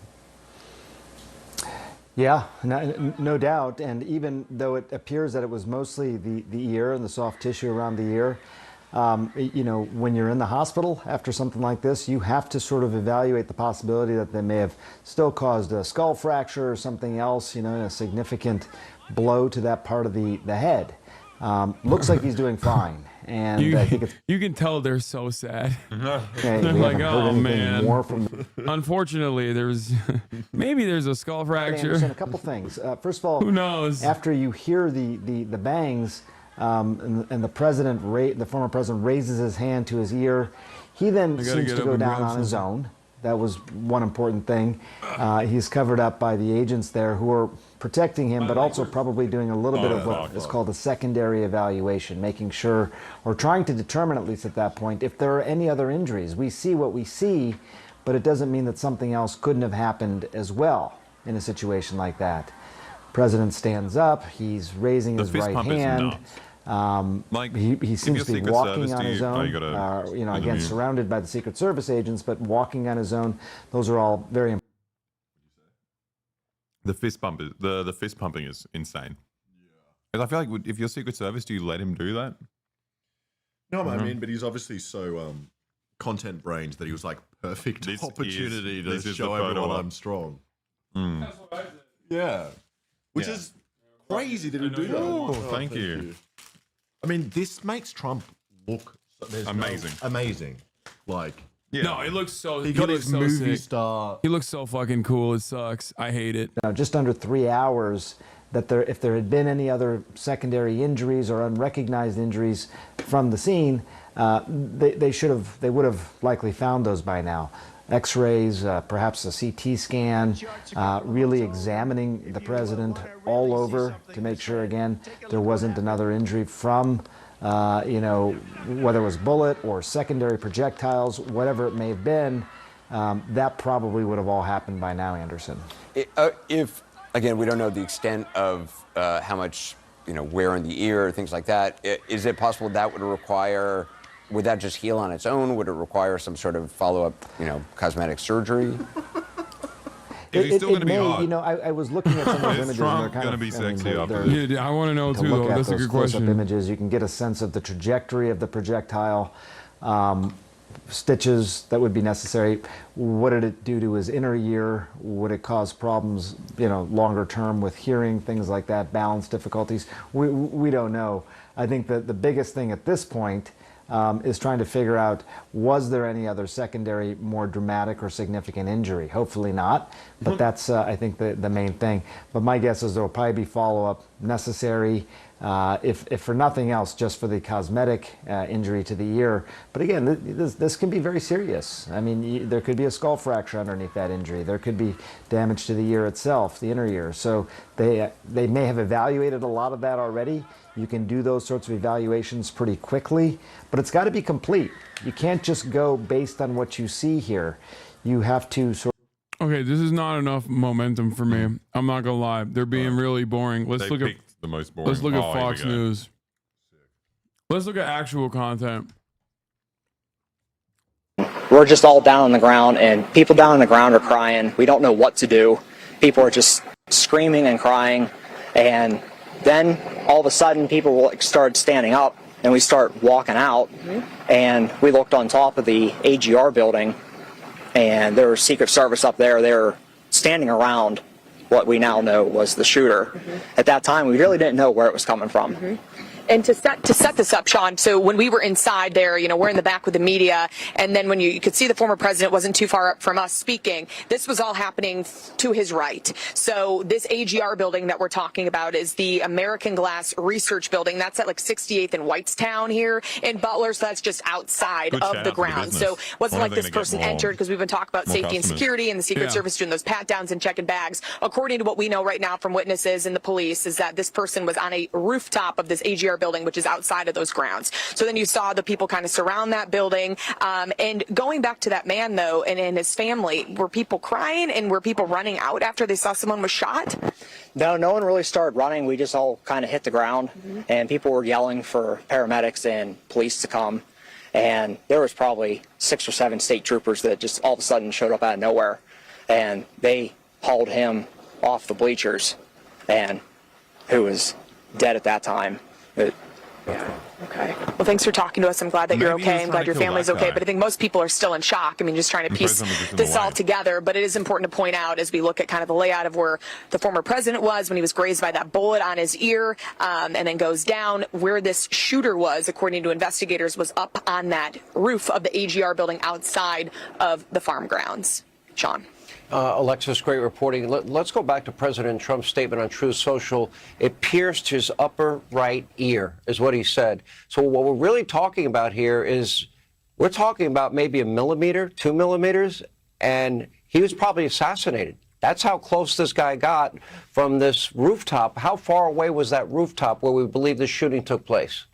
Yeah, no doubt. And even though it appears that it was mostly the ear and the soft tissue around the ear, you know, when you're in the hospital after something like this, you have to sort of evaluate the possibility that they may have still caused a skull fracture or something else, you know, a significant blow to that part of the head. Looks like he's doing fine. And I think you can tell they're so sad. okay, They're we like, haven't heard oh anything man. more from. Unfortunately, maybe there's a skull fracture. Anderson, a couple things. First of all, who knows? After you hear the bangs, and the former president raises his hand to his ear, he then seems to go down on his own. That was one important thing. He's covered up by the agents there who are protecting him, but also probably doing a little bit of what is called a secondary evaluation, making sure, or trying to determine, at least at that point, if there are any other injuries. We see what we see, but it doesn't mean that something else couldn't have happened as well in a situation like that. President stands up, he's raising his right hand. He seems to be walking on his own, again, surrounded by the Secret Service agents, but walking on his own. Those are all very important. The fist pumping is insane. Yeah. I feel like if you're Secret Service, do you let him do that? No, I mean, but he's obviously so content brained that he was like, perfect opportunity to show everyone I'm strong. Mm. Yeah. Which is crazy that he do that. Oh, thank you. I mean, this makes Trump look amazing. Amazing. Like, yeah. No, it looks so. He got his so movie sick. star. He looks so fucking cool. It sucks. I hate it. Just under 3 hours. That if there had been any other secondary injuries or unrecognized injuries from the scene, they would have likely found those by now. X-rays, perhaps a CT scan, really examining the president all over to make sure, again, there wasn't another injury from, whether it was bullet or secondary projectiles, whatever it may have been, that probably would have all happened by now, Anderson. Again, we don't know the extent of how much, wear in the ear, things like that. Is it possible that would that just heal on its own? Would it require some sort of follow-up, cosmetic surgery? It may, I was looking at some of those images. Trump going to be sexy after this? Yeah, I want to know too, though. That's a good question. Images, you can get a sense of the trajectory of the projectile. Stitches that would be necessary. What did it do to his inner ear? Would it cause problems, longer term with hearing, things like that, balance difficulties? We don't know. I think that the biggest thing at this point is trying to figure out, was there any other secondary, more dramatic or significant injury? Hopefully not, but that's, I think, the main thing. But my guess is there will probably be follow-up necessary, if for nothing else, just for the cosmetic injury to the ear. But again, this can be very serious. I mean, there could be a skull fracture underneath that injury. There could be damage to the ear itself, the inner ear. So they may have evaluated a lot of that already. You can do those sorts of evaluations pretty quickly, but it's got to be complete. You can't just go based on what you see here. You have to sort of... Okay, this is not enough momentum for me. I'm not gonna lie. They're being really boring. Let's look at the most boring. Let's look at Fox News. Let's look at actual content. We're just all down on the ground, and people down on the ground are crying. We don't know what to do. People are just screaming and crying, and then all of a sudden people start standing up, and we start walking out, and we looked on top of the AGR building, and there was Secret Service up there. They were standing around what we now know was the shooter. At that time, we really didn't know where it was coming from. And to set this up, Sean, so when we were inside there, we're in the back with the media, and then when you could see the former president wasn't too far up from us speaking, this was all happening to his right. So this AGR building that we're talking about is the American Glass Research Building. That's at like 68th and Whitestown here in Butler, so that's just outside of the ground. So it wasn't like this person entered, because we've been talking about safety and security and the Secret Service doing those pat-downs and checking bags. According to what we know right now from witnesses and the police is that this person was on a rooftop of this AGR building, which is outside of those grounds. So then you saw the people kind of surround that building. And going back to that man, though, and his family, were people crying and were people running out after they saw someone was shot? No one really started running. We just all kind of hit the ground, and people were yelling for paramedics and police to come. And there was probably 6 or 7 state troopers that just all of a sudden showed up out of nowhere, and they hauled him off the bleachers, and who was dead at that time. Okay. Well, thanks for talking to us. I'm glad that you're okay. I'm glad your family's okay. But I think most people are still in shock. I mean, just trying to piece this all together. But it is important to point out as we look at kind of the layout of where the former president was when he was grazed by that bullet on his ear, and then goes down, where this shooter was, according to investigators, was up on that roof of the AGR building outside of the farm grounds. Sean. Alexis, great reporting. Let's go back to President Trump's statement on Truth Social. It pierced his upper right ear, is what he said. So what we're really talking about here is we're talking about maybe 1 millimeter, 2 millimeters, and he was probably assassinated. That's how close this guy got from this rooftop. How far away was that rooftop where we believe the shooting took place?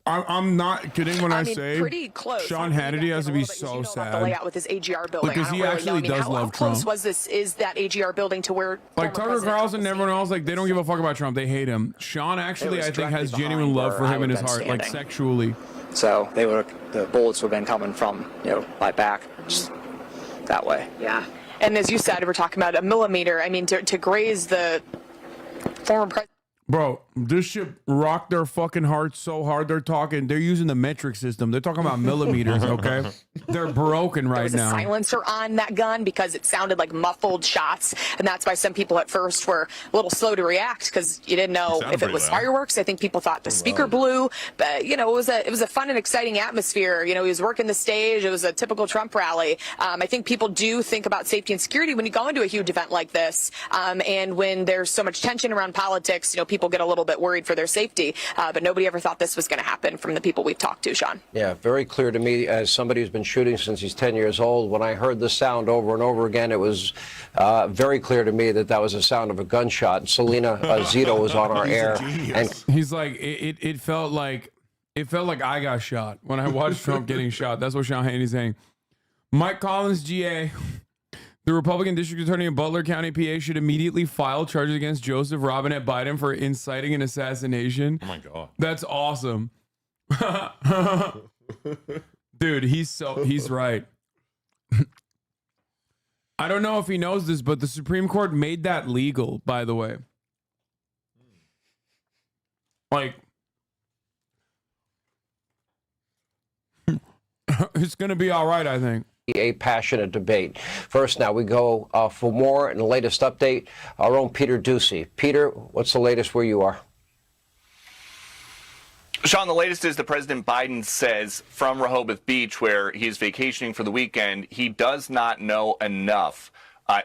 I'm not kidding when I say pretty close. Sean Hannity has to be so sad. The layout with his AGR building. Because he actually does love Trump. How close was this? Is that AGR building to where? Like Tucker Carlson and everyone else, like they don't give a fuck about Trump. They hate him. Sean actually, I think, has genuine love for him in his heart, like sexually. So the bullets would have been coming from, my back, just that way. Yeah. And as you said, we're talking about 1 millimeter. I mean, to graze the former president. Bro, this shit rocked their fucking hearts so hard. They're using the metric system. They're talking about millimeters, okay? They're broken right now. There was a silencer on that gun because it sounded like muffled shots, and that's why some people at first were a little slow to react because you didn't know if it was fireworks. I think people thought the speaker blew, but it was a fun and exciting atmosphere. He was working the stage. It was a typical Trump rally. I think people do think about safety and security when you go into a huge event like this, and when there's so much tension around politics, people get a little bit worried for their safety, but nobody ever thought this was going to happen from the people we've talked to, Sean. Yeah, very clear to me as somebody who's been shooting since he's 10 years old. When I heard the sound over and over again, it was very clear to me that was the sound of a gunshot. And Selena Zito was on our air. And he's like, it felt like I got shot when I watched Trump getting shot. That's what Sean Hannity's saying. Mike Collins, GA. The Republican District Attorney in Butler County, PA, should immediately file charges against Joseph Robinette Biden for inciting an assassination. Oh my God. That's awesome. Dude, he's right. I don't know if he knows this, but the Supreme Court made that legal, by the way. Like, it's going to be all right, I think. A passionate debate. First, now we go for more and the latest update. Our own Peter Ducey. Peter, what's the latest where you are? Sean, the latest is that President Biden says from Rehoboth Beach, where he is vacationing for the weekend, he does not know enough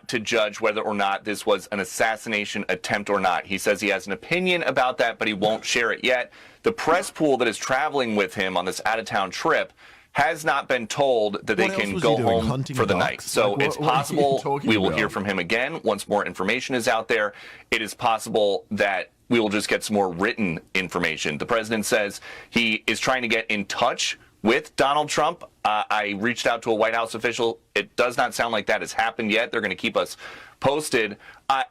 to judge whether or not this was an assassination attempt or not. He says he has an opinion about that, but he won't share it yet. The press pool that is traveling with him on this out-of-town trip has not been told that they can go home for the night. So it's possible we will hear from him again once more information is out there. It is possible that we will just get some more written information. The president says he is trying to get in touch with Donald Trump. I reached out to a White House official. It does not sound like that has happened yet. They're going to keep us posted.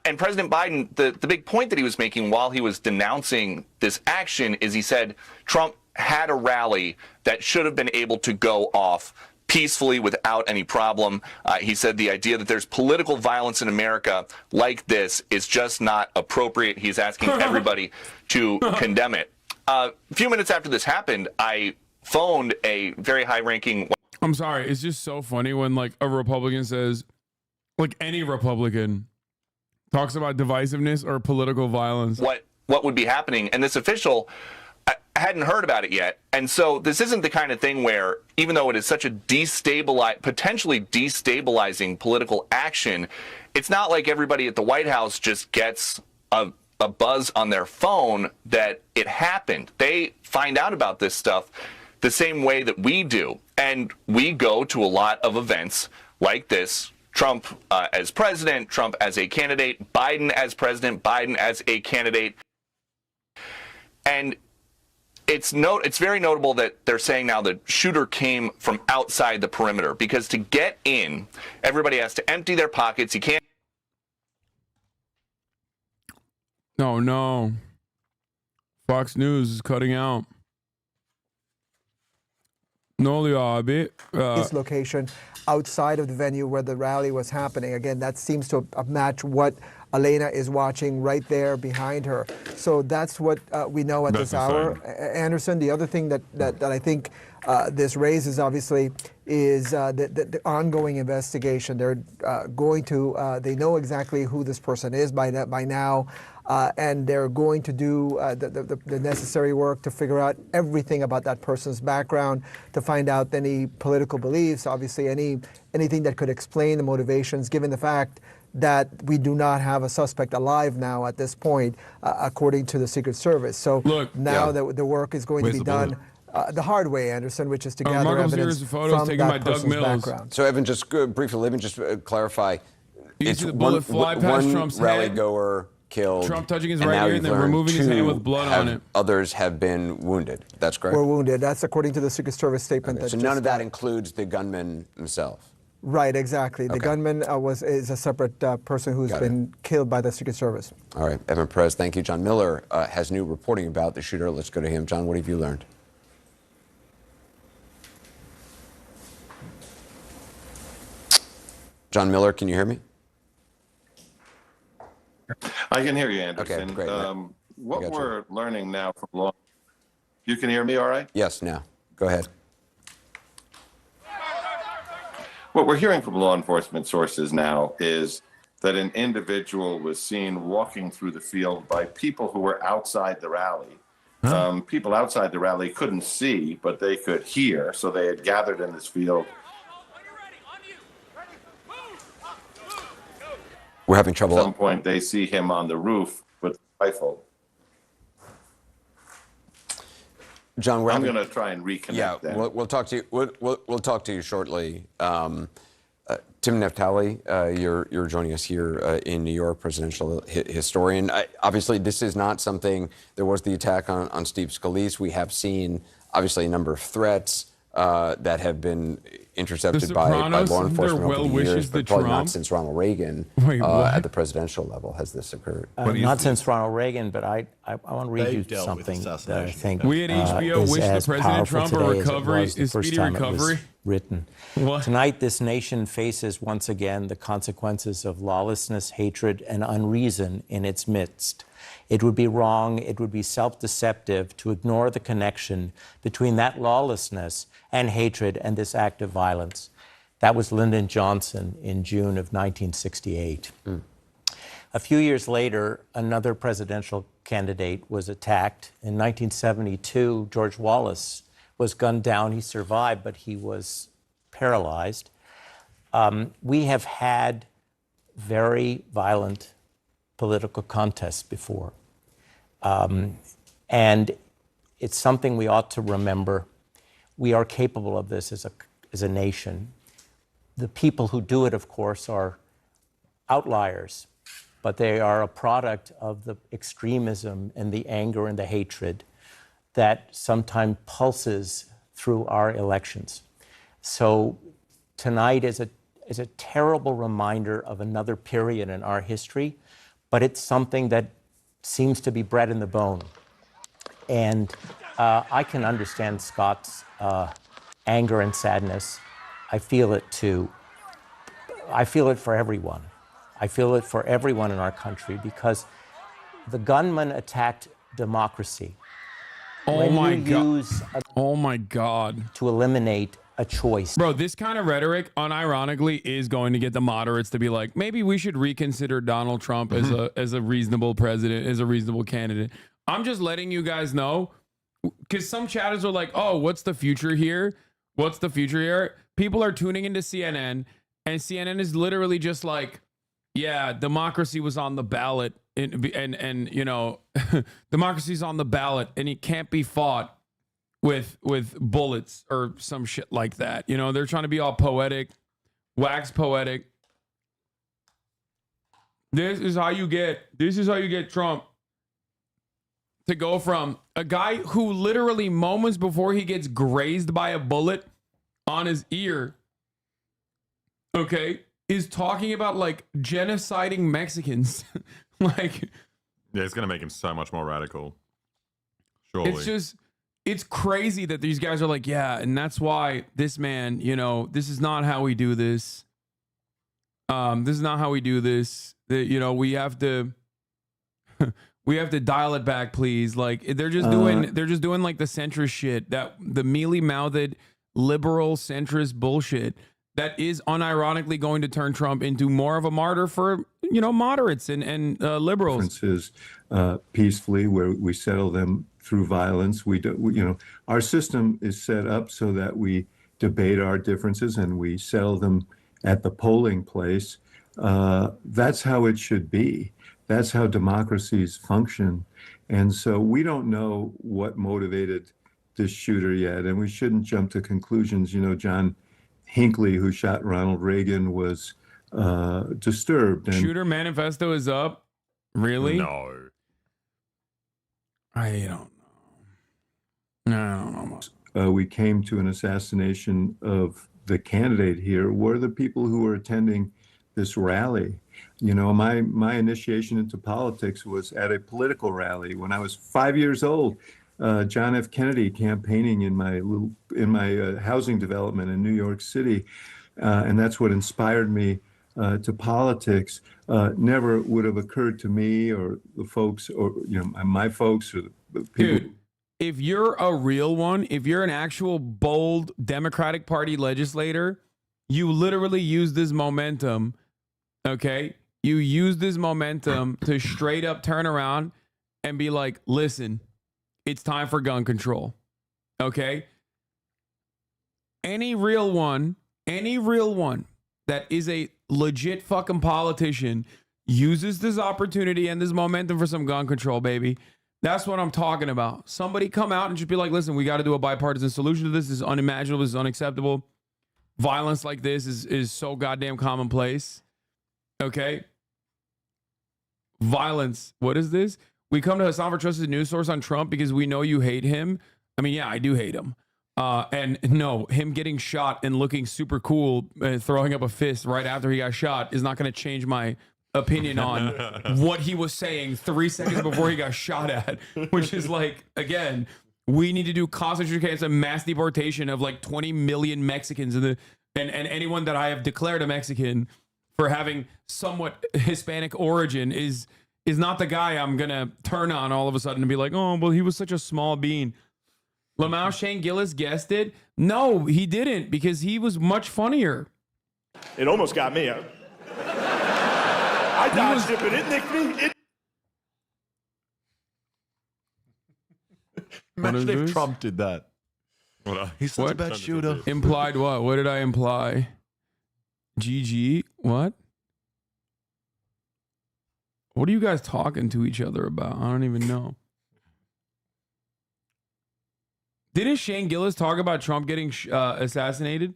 And President Biden, the big point that he was making while he was denouncing this action is he said Trump had a rally that should have been able to go off peacefully without any problem. He said the idea that there's political violence in America like this is just not appropriate. He's asking everybody to condemn it. A few minutes after this happened, I phoned a very high-ranking... I'm sorry, it's just so funny when like a Republican says, like any Republican talks about divisiveness or political violence. What would be happening? And this official... I hadn't heard about it yet. And so this isn't the kind of thing where, even though it is such a potentially destabilizing political action, it's not like everybody at the White House just gets a buzz on their phone that it happened. They find out about this stuff the same way that we do. And we go to a lot of events like this. Trump as president, Trump as a candidate, Biden as president, Biden as a candidate. And it's very notable that they're saying now the shooter came from outside the perimeter, because to get in, everybody has to empty their pockets. You can't. No. Fox News is cutting out. This location outside of the venue where the rally was happening. Again, that seems to match what Elena is watching right there behind her. So that's what we know at this hour. Anderson, the other thing that I think this raises, obviously, is the ongoing investigation. They're going to, they know exactly who this person is by now, and they're going to do the necessary work to figure out everything about that person's background, to find out any political beliefs, obviously anything that could explain the motivations, given the fact that we do not have a suspect alive now at this point, according to the Secret Service. So now that the work is going to be done the hard way, Anderson, which is to gather evidence from that person's background. So, Evan, just briefly, let me just clarify. It's the bullet fly past Trump's rally head. goer killed. Trump touching his and right now ear you've and then learned removing his hand with blood on it. Others have been wounded. That's correct? Were wounded. That's according to the Secret Service statement. Okay, so none of that includes the gunman himself? Right, exactly. The Okay. gunman is a separate person who's been killed by the Secret Service. All right, Evan Perez, thank you. John Miller has new reporting about the shooter. Let's go to him. John, what have you learned? John Miller, can you hear me? I can hear you, Anderson. Okay, great. What we're learning now from law. You can hear me all right? Yes, now. Go ahead. What we're hearing from law enforcement sources now is that an individual was seen walking through the field by people who were outside the rally. People outside the rally couldn't see, but they could hear, so they had gathered in this field. We're having trouble. At some point, they see him on the roof with a rifle. John, I'm going to try and reconnect. Yeah, them. we'll talk to you. We'll talk to you shortly. Tim Naftali, you're joining us here in New York, presidential historian. Obviously, this is not something. There was the attack on Steve Scalise. We have seen obviously a number of threats that have been intercepted by law enforcement over the years, but probably not since Ronald Reagan. At the presidential level has this occurred. Not since Ronald Reagan, but I want to read you something that I think we at HBO is wish as the President powerful Trump a today as it recovery, was the a first speedy time it was recovery. written. Tonight, this nation faces once again the consequences of lawlessness, hatred, and unreason in its midst. It would be wrong, it would be self-deceptive to ignore the connection between that lawlessness and hatred and this act of violence. That was Lyndon Johnson in June of 1968. A few years later, another presidential candidate was attacked. In 1972, George Wallace was gunned down. He survived, but he was paralyzed. We have had very violent political contests before. And it's something we ought to remember. We are capable of this as a nation. The people who do it, of course, are outliers, but they are a product of the extremism and the anger and the hatred that sometimes pulses through our elections. So tonight is a terrible reminder of another period in our history, but it's something that seems to be bred in the bone. And I can understand Scott's anger and sadness. I feel it too. I feel it for everyone. I feel it for everyone in our country because the gunman attacked democracy. Oh my God. Oh my God. To eliminate a choice. Bro, this kind of rhetoric, unironically, is going to get the moderates to be like, maybe we should reconsider Donald Trump as a reasonable president, as a reasonable candidate. I'm just letting you guys know, because some chatters are like, oh, what's the future here? What's the future here? People are tuning into CNN, and CNN is literally just like, yeah, democracy was on the ballot, and you know, democracy's on the ballot, and it can't be fought with bullets or some shit like that. You know, they're trying to be all poetic, wax poetic. This is how you get Trump to go from a guy who literally moments before he gets grazed by a bullet on his ear, okay, is talking about like genociding Mexicans. Like, yeah, it's gonna make him so much more radical. Surely. It's crazy that these guys are like, yeah, and that's why this man, you know, this is not how we do this. This is not how we do this. You know, we have to we have to dial it back, please. Like they're just doing like the centrist shit, that the mealy-mouthed liberal centrist bullshit that is unironically going to turn Trump into more of a martyr for, you know, moderates and liberals. Differences peacefully, where we settle them through violence. You know, our system is set up so that we debate our differences and we settle them at the polling place. That's how it should be. That's how democracies function. And so we don't know what motivated this shooter yet, and we shouldn't jump to conclusions. You know, John Hinckley, who shot Ronald Reagan, was disturbed. And Shooter manifesto is up? Really? No. I don't know. We came to an assassination of the candidate here. Were the people who were attending this rally? You know, my initiation into politics was at a political rally when I was 5 years old. John F. Kennedy campaigning in my housing development in New York City, and that's what inspired me to politics. Never would have occurred to me or the folks, or you know, my folks, or the people. Dude, if you're a real one, if you're an actual bold Democratic Party legislator, you literally use this momentum. Okay, you use this momentum to straight up turn around and be like, listen, it's time for gun control. Okay? Any real one that is a legit fucking politician uses this opportunity and this momentum for some gun control, baby. That's what I'm talking about. Somebody come out and just be like, listen, we got to do a bipartisan solution to this. This is unimaginable. This is unacceptable. Violence like this is so goddamn commonplace. Okay? Violence. What is this? We come to Hassan for Trusted News Source on Trump because we know you hate him. I mean, yeah, I do hate him. And no, him getting shot and looking super cool and throwing up a fist right after he got shot is not going to change my opinion on what he was saying 3 seconds before he got shot at, which is like, again, we need to do concentration camps and mass deportation of like 20 million Mexicans and anyone that I have declared a Mexican for having somewhat Hispanic origin is not the guy I'm going to turn on all of a sudden and be like, oh, well, he was such a small bean. Lamau Shane Gillis guessed it? No, he didn't, because he was much funnier. It almost got me. I dodged it, but it nicked me. Imagine if Trump did that. He's such a bad shooter. Implied what? What did I imply? GG? What? What are you guys talking to each other about? I don't even know. Didn't Shane Gillis talk about Trump getting assassinated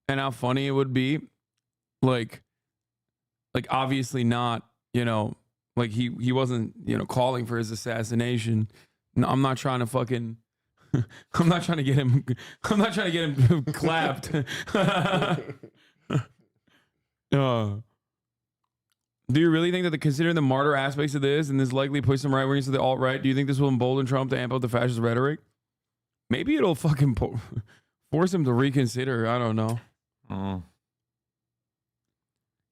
and how funny it would be? Like obviously not, you know, like he wasn't, you know, calling for his assassination. No, I'm not trying to fucking I'm not trying to get him clapped. Do you really think that considering the martyr aspects of this and this likely push some right wingers to the alt-right, do you think this will embolden Trump to amp up the fascist rhetoric? Maybe it'll fucking force him to reconsider. I don't know.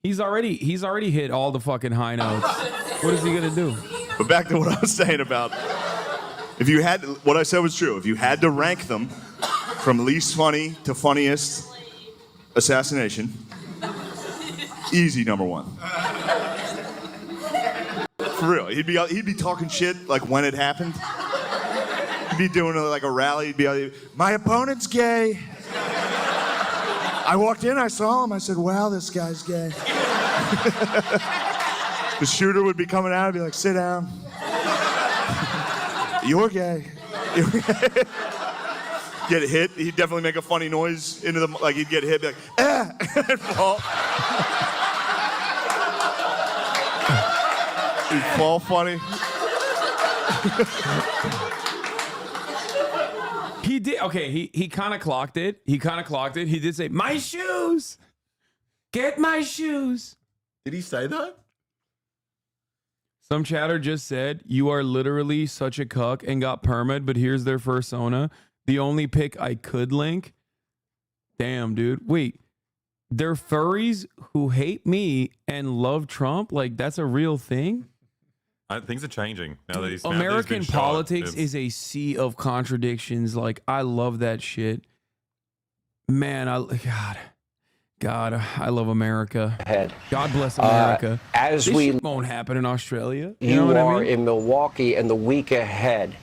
He's already hit all the fucking high notes. What is he gonna do? But back to what I was saying about, if you had, what I said was true. If you had to rank them from least funny to funniest assassination, easy number one. For real, he'd be talking shit like when it happened. He'd be doing like a rally. He'd be like, my opponent's gay. I walked in, I saw him. I said, wow, this guy's gay. The shooter would be coming out and be like, sit down. You're gay. Get hit. He'd definitely make a funny noise into the, like he'd get hit, be like, ah, and fall. He'd fall funny. He did. Okay, he kind of clocked it. He did say, my shoes. Get my shoes. Did he say that? Some chatter just said, you are literally such a cuck and got permit, but here's their fursona. The only pic I could link. Damn, dude. Wait. they're furries who hate me and love Trump. Like, that's a real thing. Things are changing now that he's American shot. politics is a sea of contradictions. Like, I love that shit. Man, God, I love America. God bless America. As this we shit won't happen in Australia. You know what are I mean? in Milwaukee and the week ahead.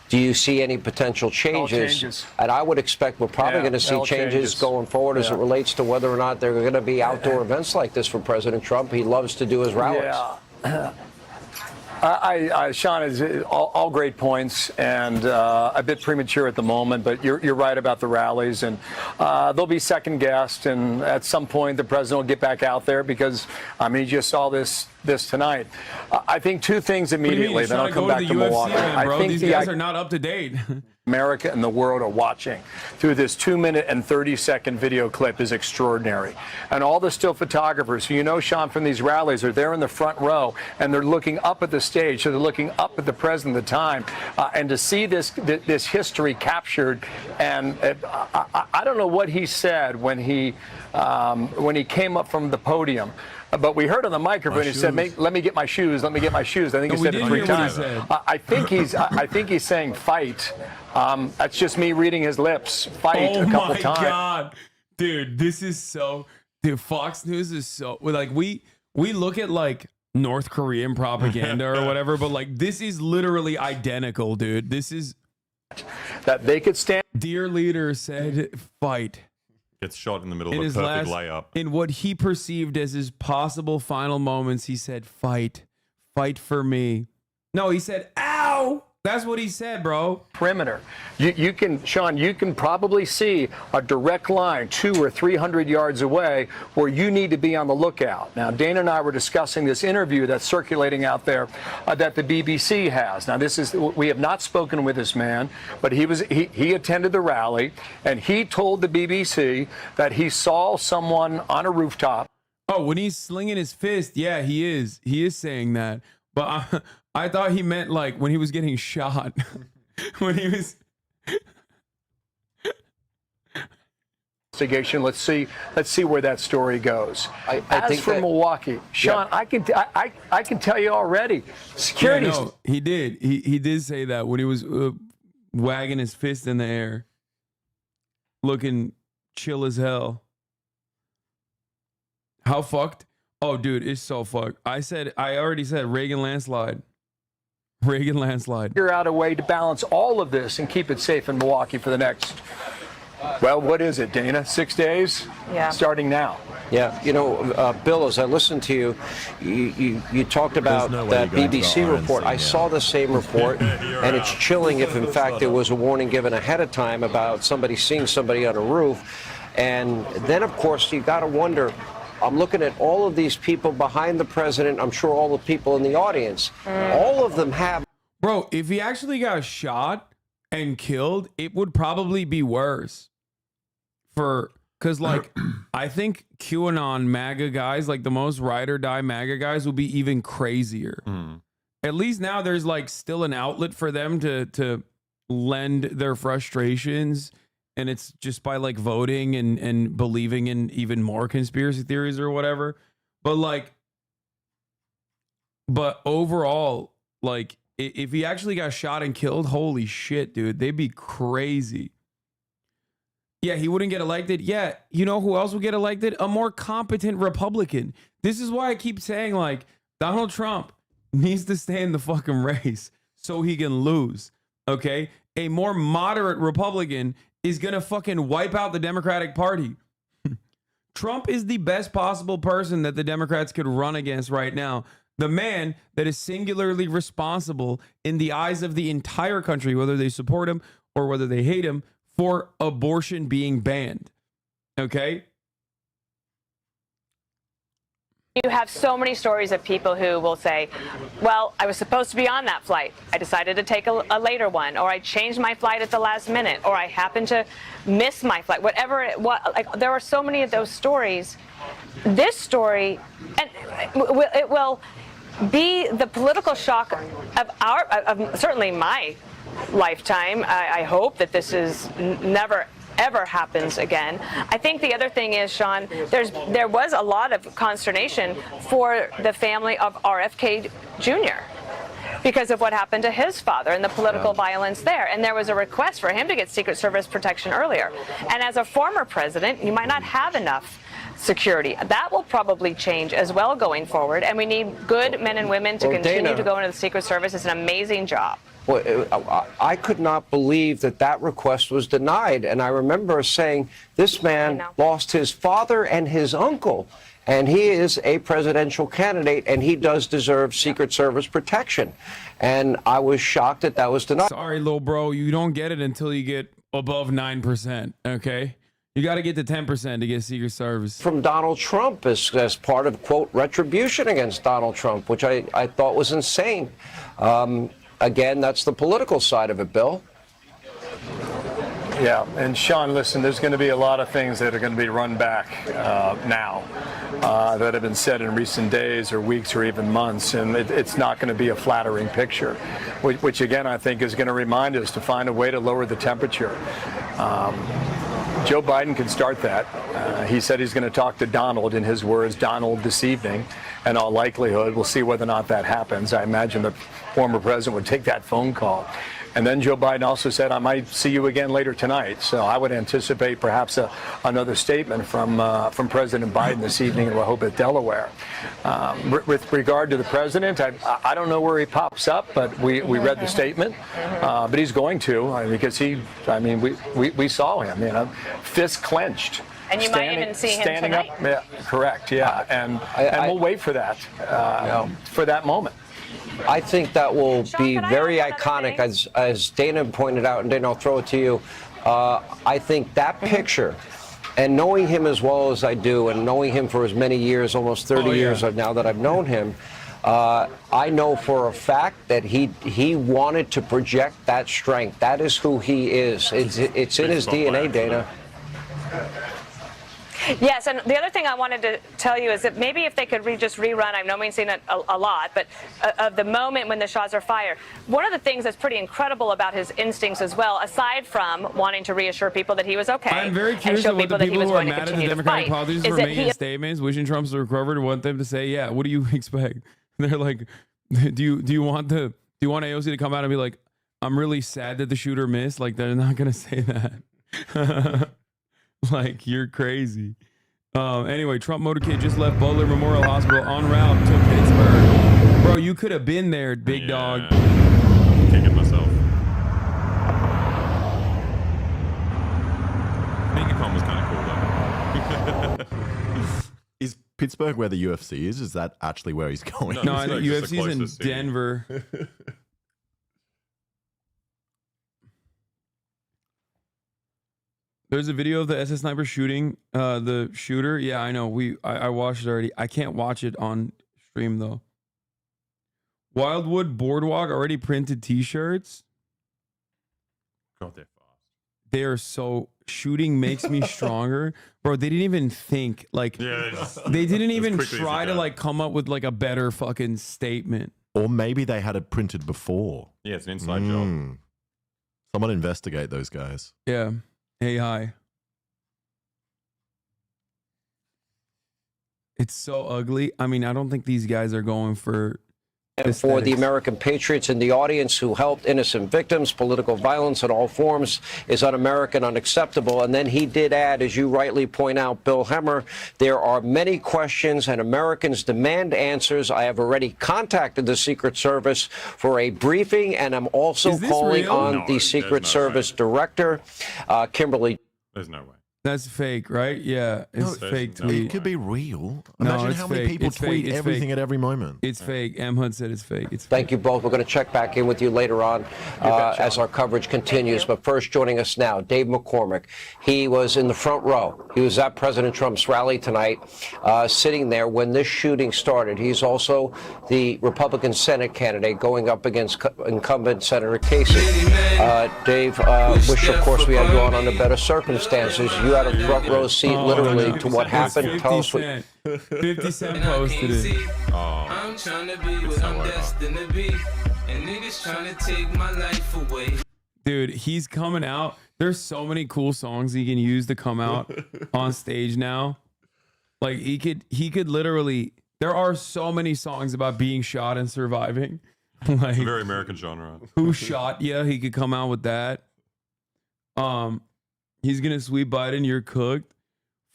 Do you see any potential changes? And I would expect we're probably going to see changes going forward as it relates to whether or not there are going to be outdoor events like this for President Trump. He loves to do his rallies. Yeah. Sean, is all great points, and a bit premature at the moment, but you're right about the rallies, and they'll be second guessed, and at some point the president will get back out there because, I mean, you just saw this tonight. I think two things immediately, then I'll come back to Milwaukee. I think these guys are not up to date. America and the world are watching through this 2-minute and 30-second video clip is extraordinary. And all the still photographers who, you know, Sean, from these rallies are there in the front row and they're looking up at the stage. So they're looking up at the president at the time. And to see this history captured, and I don't know what he said when he came up from the podium. But we heard on the microphone he said, "Let me get my shoes. Let me get my shoes." I think he said it 3 times. I think he's saying fight. That's just me reading his lips. Fight a couple times. Oh my God, dude, this is so. Dude, Fox News is so like we look at like North Korean propaganda or whatever, but like this is literally identical, dude. This is that they could stand. Dear leader said, "Fight." Gets shot in the middle of a perfect layup. In what he perceived as his possible final moments, he said, "Fight. Fight for me." No, he said, "Ow." That's what he said, bro. Perimeter. You can, Sean, you can probably see a direct line 200 or 300 yards away where you need to be on the lookout. Now, Dana and I were discussing this interview that's circulating out there that the BBC has. Now, we have not spoken with this man, but he attended the rally and he told the BBC that he saw someone on a rooftop. Oh, when he's slinging his fist, yeah, he is. He is saying that. But I thought he meant like when he was getting shot. When he was investigation. Let's see where that story goes. I think for Milwaukee, Sean, yeah. I can tell you already. Security. Yeah, no, he did. He did say that when he was wagging his fist in the air, looking chill as hell. How fucked? Oh, dude, it's so fucked. I already said Reagan landslide. Reagan landslide. Figure out a way to balance all of this and keep it safe in Milwaukee for the next, well, what is it, Dana? 6 days? Yeah. Starting now. Yeah, you know, Bill, as I listened to you talked about that BBC report. I saw the same report, and it's chilling if, in fact, there was a warning given ahead of time about somebody seeing somebody on a roof. And then, of course, you got to wonder, I'm looking at all of these people behind the president. I'm sure all the people in the audience, all of them have. Bro, if he actually got shot and killed, it would probably be worse. Because, like, I think QAnon MAGA guys, like the most ride or die MAGA guys, will be even crazier. At least now there's, like, still an outlet for them to lend their frustrations. And it's just by like voting and believing in even more conspiracy theories or whatever. But overall, like if he actually got shot and killed, holy shit, dude, they'd be crazy. Yeah, he wouldn't get elected. Yeah, you know who else would get elected? A more competent Republican. This is why I keep saying like Donald Trump needs to stay in the fucking race so he can lose. Okay? A more moderate Republican is going to fucking wipe out the Democratic Party. Trump is the best possible person that the Democrats could run against right now. The man that is singularly responsible in the eyes of the entire country, whether they support him or whether they hate him, for abortion being banned. Okay? You have so many stories of people who will say, well, I was supposed to be on that flight. I decided to take a later one, or I changed my flight at the last minute, or I happened to miss my flight, whatever it was. Like, there are so many of those stories. This story, and it will be the political shock of certainly my lifetime. I hope that this is never ever happens again. I think the other thing is, Sean, there was a lot of consternation for the family of RFK Jr. because of what happened to his father and the political violence there. And there was a request for him to get Secret Service protection earlier. And as a former president, you might not have enough security. That will probably change as well going forward. And we need good men and women to continue Dana, to go into the Secret Service. It's an amazing job. Well, I could not believe that request was denied. And I remember saying, this man lost his father and his uncle, and he is a presidential candidate, and he does deserve Secret Service protection. And I was shocked that was denied. Sorry, little bro, you don't get it until you get above 9%, okay? You got to get to 10% to get Secret Service. From Donald Trump as part of, quote, retribution against Donald Trump, which I thought was insane. Again, that's the political side of it, Bill. Yeah, and Sean, listen, there's going to be a lot of things that are going to be run back now that have been said in recent days or weeks or even months, and it's not going to be a flattering picture, which again, I think is going to remind us to find a way to lower the temperature. Joe Biden can start that. He said he's going to talk to Donald, in his words, Donald this evening. In all likelihood, we'll see whether or not that happens. I imagine the former president would take that phone call. And then Joe Biden also said, I might see you again later tonight. So I would anticipate perhaps another statement from President Biden this evening in Rehoboth, Delaware. With regard to the president, I don't know where he pops up, but we read the statement. But he's going to, because we saw him, fists clenched. And you might even see him standing tonight. Up, yeah, correct, yeah. And we'll wait for that, for that moment. I think that will be very iconic, as Dana pointed out, and Dana, I'll throw it to you. I think that picture, and knowing him as well as I do, and knowing him for as many years, almost 30 years now that I've known him, I know for a fact that he wanted to project that strength. That is who he is. It's in his DNA, Dana. Yes, and the other thing I wanted to tell you is that maybe if they could just rerun, I know we've seen it a lot, but of the moment when the shots are fired. One of the things that's pretty incredible about his instincts as well, aside from wanting to reassure people that he was okay, I'm very curious of what the people who are mad at the Democratic politicians for making statements, wishing Trump's recovered, want them to say, yeah, what do you expect? They're like, do you want AOC to come out and be like, I'm really sad that the shooter missed? Like, they're not going to say that. Like, you're crazy. Anyway, Trump motorcade just left Butler Memorial Hospital en route to Pittsburgh. Bro, you could have been there, big dog. Kicking myself. Being a con was kind of cool, though. Is Pittsburgh where the UFC is? Is that actually where he's going? No, the UFC's in Denver. There's a video of the SS Sniper shooting the shooter. Yeah, I know. I watched it already. I can't watch it on stream though. Wildwood Boardwalk already printed T-shirts. Got there fast. They are so shooting makes me stronger, bro. They didn't even think like they didn't even try to like come up with like a better fucking statement. Or maybe they had it printed before. Yeah, it's an inside job. Someone investigate those guys. Yeah. Hey, hi. It's so ugly. I mean, I don't think these guys are going for And for the American patriots in the audience who helped innocent victims, political violence in all forms is un-American, unacceptable. And then he did add, as you rightly point out, Bill Hemmer, there are many questions and Americans demand answers. I have already contacted the Secret Service for a briefing, and I'm also calling on the Secret Service Director, Kimberly. There's no way. That's fake, right? Yeah, it's fake tweet. It could be real. No, Imagine it's how many fake. people It's fake. tweet It's everything fake. at every moment. It's fake. M. Hood said it's fake. It's Thank you both. We're going to check back in with you later on as our coverage continues. But first, joining us now, Dave McCormick. He was in the front row. He was at President Trump's rally tonight, sitting there when this shooting started. He's also the Republican Senate candidate going up against incumbent Senator Casey. Dave, wish, of course, we had you on under better circumstances. You had a front row seat, literally, to what happened. Tell us what. 50 Cent posted it. I'm trying to be what I'm destined to be, and niggas trying to take my life away. Dude, he's coming out There's so many cool songs he can use to come out on stage now. Like he could literally. There are so many songs about being shot and surviving. Like, it's a very American genre. Who shot you? He could come out with that. He's gonna sweep Biden. You're cooked.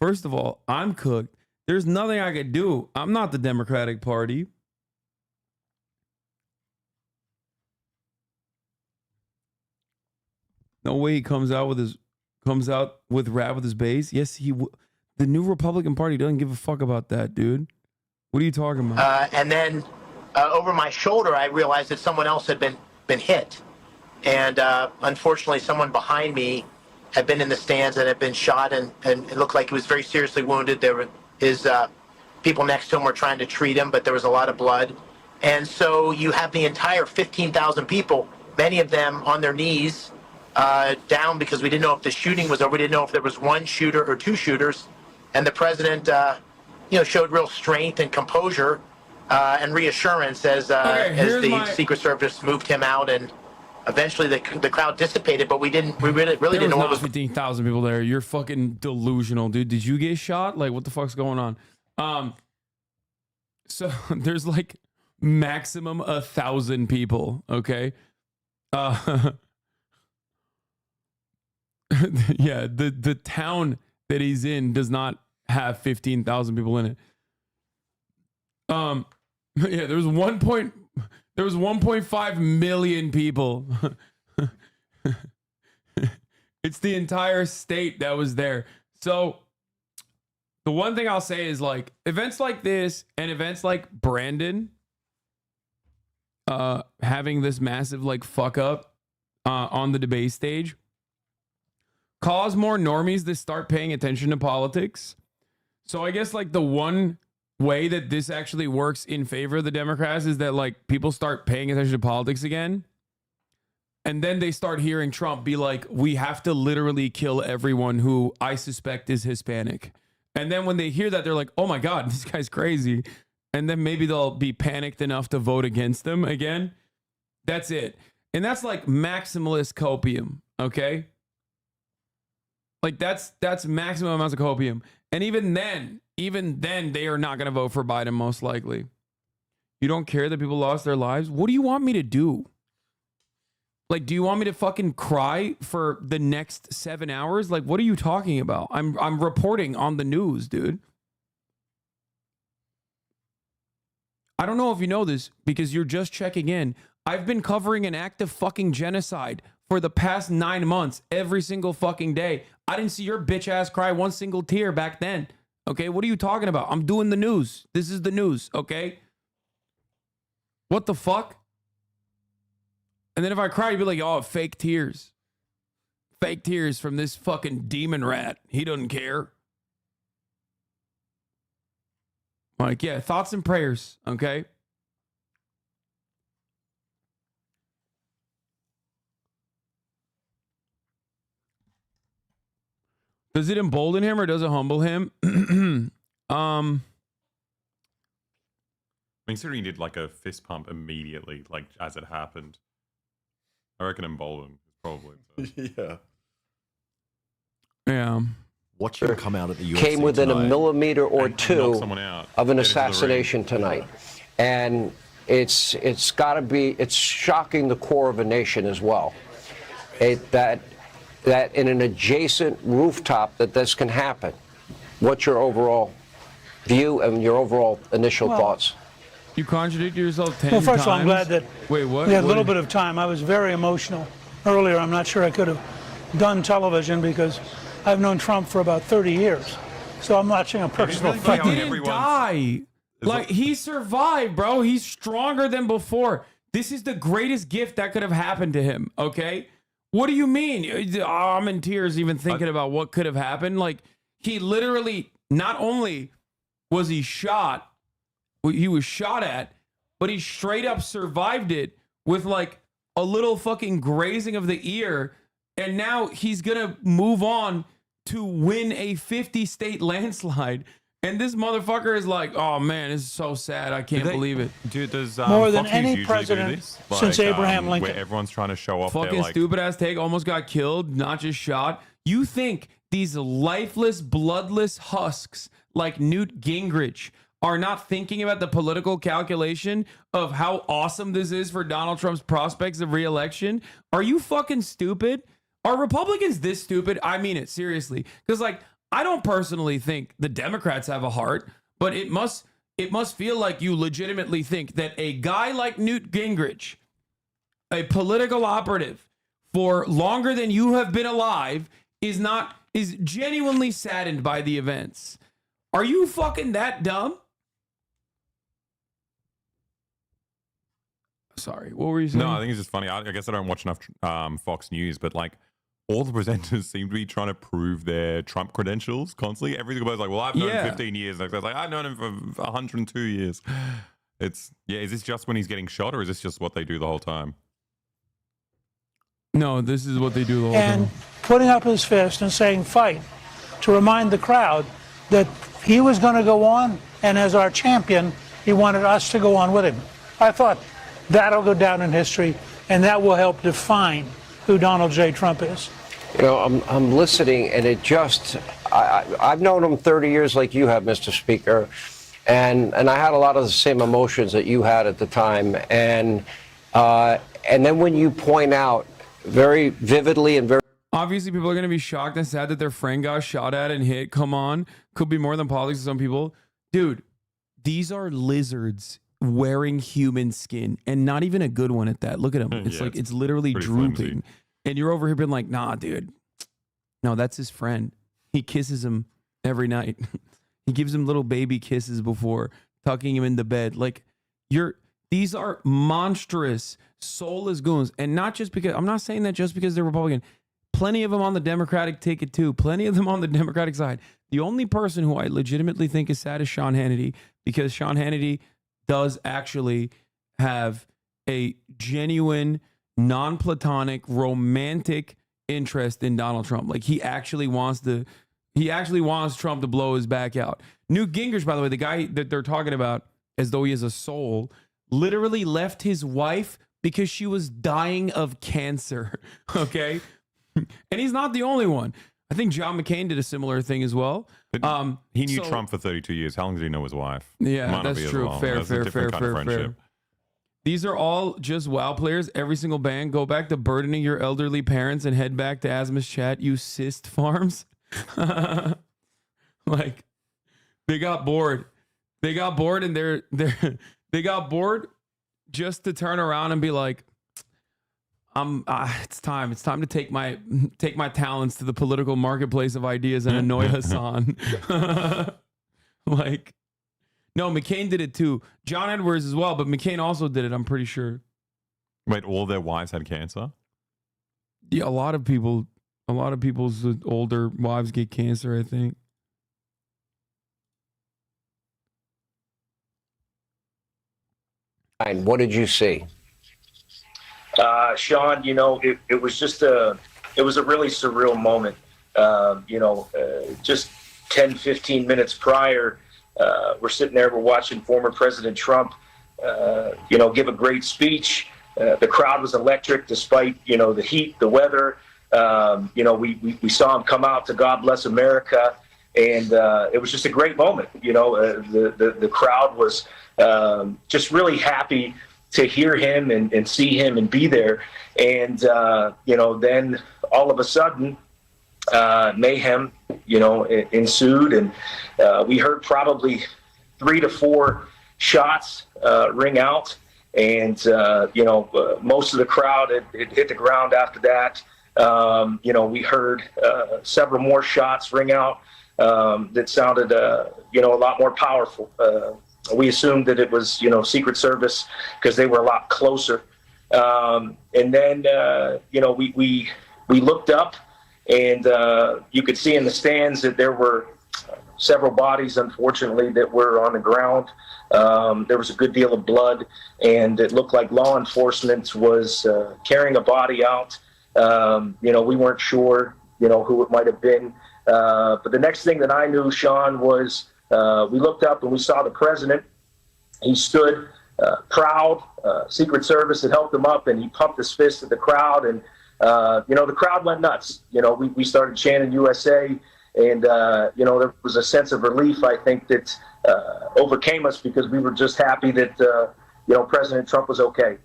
First of all, I'm cooked. There's nothing I could do. I'm not the Democratic Party. No way he comes out with rap with his base. Yes, the new Republican Party doesn't give a fuck about that, dude. What are you talking about? And then over my shoulder, I realized that someone else had been hit, and unfortunately, someone behind me had been in the stands and had been shot, and it looked like he was very seriously wounded. There were his people next to him were trying to treat him, but there was a lot of blood, and so you have the entire 15,000 people, many of them on their knees, down because we didn't know if the shooting was over. We didn't know if there was one shooter or two shooters, and the president, showed real strength and composure and reassurance as the Secret Service moved him out, and eventually the crowd dissipated. But we really didn't know what was. 15,000 people there. You're fucking delusional, dude. Did you get shot? Like, what the fuck's going on? So there's like maximum 1,000 people. Okay. Yeah, the town that he's in does not have 15,000 people in it. Yeah, there was 1.5 million people. It's the entire state that was there. So the one thing I'll say is, like, events like this and events like Brandon having this massive like fuck up on the debate stage cause more normies to start paying attention to politics. So I guess like the one way that this actually works in favor of the Democrats is that like people start paying attention to politics again. And then they start hearing Trump be like, we have to literally kill everyone who I suspect is Hispanic. And then when they hear that, they're like, oh my God, this guy's crazy. And then maybe they'll be panicked enough to vote against them again. That's it. And that's like maximalist copium. Okay. Like that's maximum amounts of copium. And even then they are not going to vote for Biden most likely. You don't care that people lost their lives? What do you want me to do? Like, do you want me to fucking cry for the next 7 hours? Like, what are you talking about? I'm reporting on the news, dude. I don't know if you know this because you're just checking in. I've been covering an act of fucking genocide for the past 9 months, every single fucking day. I didn't see your bitch ass cry one single tear back then. Okay, what are you talking about? I'm doing the news. This is the news, okay? What the fuck? And then if I cry, you'd be like, oh, fake tears. Fake tears from this fucking demon rat. He doesn't care. Like, yeah, thoughts and prayers, okay? Does it embolden him or does it humble him? Considering he did like a fist pump immediately, like as it happened, I reckon embolden probably. Yeah. Yeah. Watch him come out at the UFC came within tonight. a millimeter or knock two someone out. of an Get into the ring. assassination tonight. And it's got to be, it's shocking the core of a nation as well. That in an adjacent rooftop that this can happen. What's your overall view and your overall initial thoughts? You contradict yourself 10 times. Well, first of all, I'm glad that Wait, what? we had a little What? bit of time. I was very emotional earlier. I'm not sure I could have done television because I've known Trump for about 30 years. So I'm watching a personal He fight. didn't die. Like, he survived, bro. He's stronger than before. This is the greatest gift that could have happened to him, okay? What do you mean? Oh, I'm in tears even thinking about what could have happened. Like, he literally, not only was he shot, he was shot at, but he straight up survived it with like a little fucking grazing of the ear. And now he's going to move on to win a 50-state landslide And this motherfucker is like, oh man, this is so sad. I can't believe it. Dude, does More than Fox News any usually president do this? since Abraham Lincoln. Where everyone's trying to show off their Fucking like stupid ass take, almost got killed, not just shot. You think these lifeless, bloodless husks like Newt Gingrich are not thinking about the political calculation of how awesome this is for Donald Trump's prospects of re-election? Are you fucking stupid? Are Republicans this stupid? I mean it, seriously. Because, like, I don't personally think the Democrats have a heart, but it must feel like you legitimately think that a guy like Newt Gingrich, a political operative for longer than you have been alive, is genuinely saddened by the events. Are you fucking that dumb? Sorry, what were you saying? No, I think it's just funny. I guess I don't watch enough Fox News, but like all the presenters seem to be trying to prove their Trump credentials constantly. Every single person's like, well, I've known him 15 years. Like, I've known him for 102 years. Is this just when he's getting shot, or is this just what they do the whole time? No, this is what they do the whole time. And putting up his fist and saying fight to remind the crowd that he was going to go on, and as our champion, he wanted us to go on with him. I thought that'll go down in history, and that will help define who Donald J. Trump is. You know, I'm listening, and it just, I've known him 30 years like you have, Mr. Speaker, and I had a lot of the same emotions that you had at the time. And then when you point out very vividly and very... Obviously, people are going to be shocked and sad that their friend got shot at and hit. Come on. Could be more than politics to some people. Dude, these are lizards wearing human skin, and not even a good one at that. Look at him. It's like, it's literally drooping. Flimsy. And you're over here being like, nah, dude. No, that's his friend. He kisses him every night. He gives him little baby kisses before tucking him into bed. Like, these are monstrous, soulless goons. And not just because, I'm not saying that just because they're Republican. Plenty of them on the Democratic ticket too. Plenty of them on the Democratic side. The only person who I legitimately think is sad is Sean Hannity, because Sean Hannity does actually have a genuine, non-platonic, romantic interest in Donald Trump. Like, he actually wants Trump to blow his back out. Newt Gingrich, by the way, the guy that they're talking about as though he has a soul, literally left his wife because she was dying of cancer. Okay? And he's not the only one. I think John McCain did a similar thing as well. He knew Trump for 32 years. How long did he know his wife? Yeah, that's true. Fair. These are all just WoW players. Every single band. Go back to burdening your elderly parents and head back to Asmus chat, you cyst farms. Like, they got bored. They got bored, and they got bored just to turn around and be like, it's time. It's time to take my talents to the political marketplace of ideas and annoy Hassan. Like, no, McCain did it too. John Edwards as well, but McCain also did it, I'm pretty sure. Wait, all their wives had cancer? Yeah, a lot of people's older wives get cancer, I think. And what did you see? Sean, you know, it was a really surreal moment. Just 10, 15 minutes prior, we're sitting there, we're watching former President Trump, give a great speech. The crowd was electric despite, the heat, the weather. We saw him come out to God Bless America, and it was just a great moment. The crowd was just really happy to hear him and see him and be there. And, then all of a sudden, mayhem, ensued. And we heard probably 3 to 4 shots ring out. And, most of the crowd had hit the ground after that. We heard several more shots ring out that sounded, a lot more powerful. We assumed that it was, Secret Service because they were a lot closer. And then, we looked up, and you could see in the stands that there were several bodies, unfortunately, that were on the ground. There was a good deal of blood, and it looked like law enforcement was carrying a body out. We weren't sure, who it might have been. But the next thing that I knew, Sean, was we looked up and we saw the president. He stood proud. Secret Service had helped him up, and he pumped his fist at the crowd. And, the crowd went nuts. We started chanting USA. And, there was a sense of relief, I think, that overcame us because we were just happy that, President Trump was okay.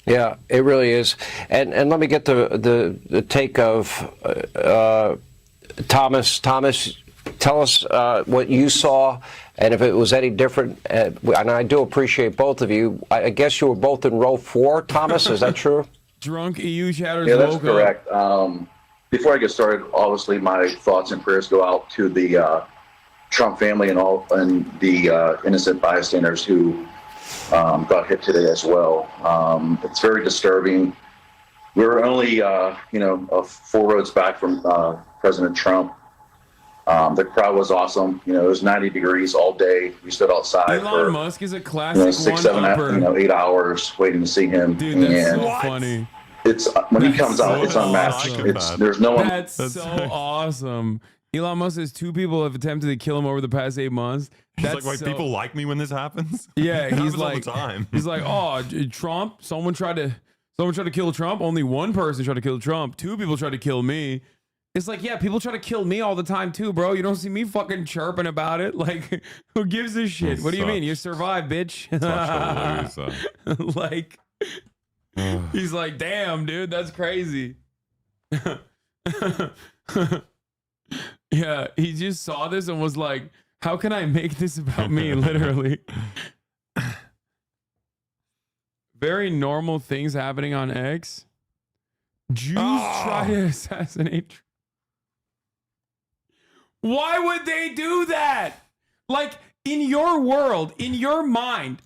Yeah, it really is. And let me get the take of Thomas. Thomas, tell us what you saw and if it was any different. And I do appreciate both of you. I guess you were both in row 4, Thomas. Is that true? Drunk EU chatters. Yeah, that's correct. Before I get started, obviously my thoughts and prayers go out to the Trump family and the innocent bystanders who got hit today as well. It's very disturbing. We were only, 4 roads back from President Trump. The crowd was awesome. It was 90 degrees all day. We stood outside Elon Musk is a classic 6, 7, 8 hours waiting to see him. Dude, that's so funny. It's when he comes out, it's unmatched. There's no one. That's so awesome. Elon Musk says 2 people have attempted to kill him over the past 8 months. He's like, wait, people like me when this happens? Yeah, It he's happens all like, the time. he's like, oh, Trump. Someone tried to kill Trump. Only one person tried to kill Trump. 2 people tried to kill me. It's like, yeah, people try to kill me all the time too, bro. You don't see me fucking chirping about it. Like, who gives a shit? What do you mean? You survived, bitch. Like, he's like, damn, dude, that's crazy. Yeah, he just saw this and was like, how can I make this about me? Literally. Very normal things happening on X. Jews try to assassinate. Why would they do that? Like, in your world, in your mind,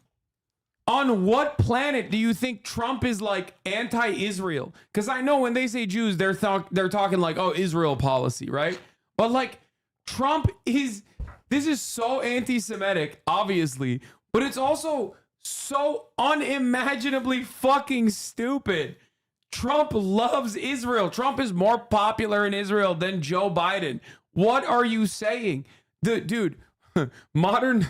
on what planet do you think Trump is like anti-Israel? Because I know when they say Jews, they're talking like, oh, Israel policy, right? But like, Trump is, this is so anti-Semitic, obviously, but it's also so unimaginably fucking stupid. Trump loves Israel. Trump is more popular in Israel than Joe Biden. What are you saying? Dude, modern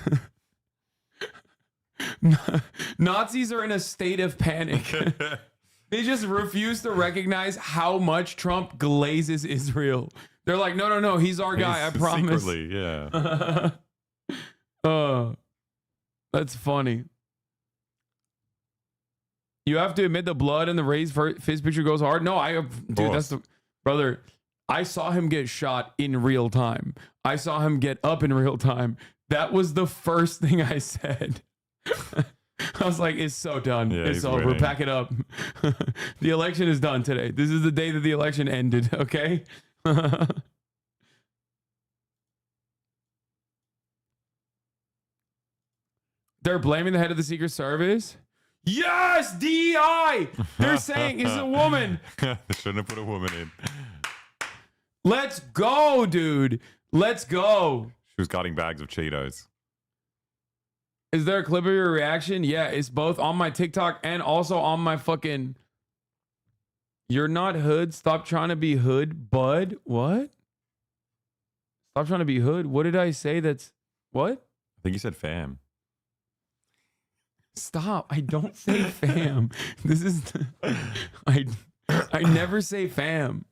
Nazis are in a state of panic. They just refuse to recognize how much Trump glazes Israel. They're like, no, he's our guy, I promise. Secretly, yeah. That's funny. You have to admit the blood and the raised fist picture goes hard. No, that's the brother. I saw him get shot in real time. I saw him get up in real time. That was the first thing I said. I was like, it's so done. Yeah, it's over. winning. Pack it up. The election is done today. This is the day that the election ended. Okay. They're blaming the head of the Secret Service. Yes, DEI. They're saying it's a woman. They shouldn't have put a woman in. Let's go, dude. Let's go. She was guarding bags of Cheetos. Is there a clip of your reaction? Yeah, it's both on my TikTok and also on my fucking... You're not hood. Stop trying to be hood, bud. What? Stop trying to be hood. What did I say that's... What? I think you said fam. Stop. I don't say fam. This is... I never say fam.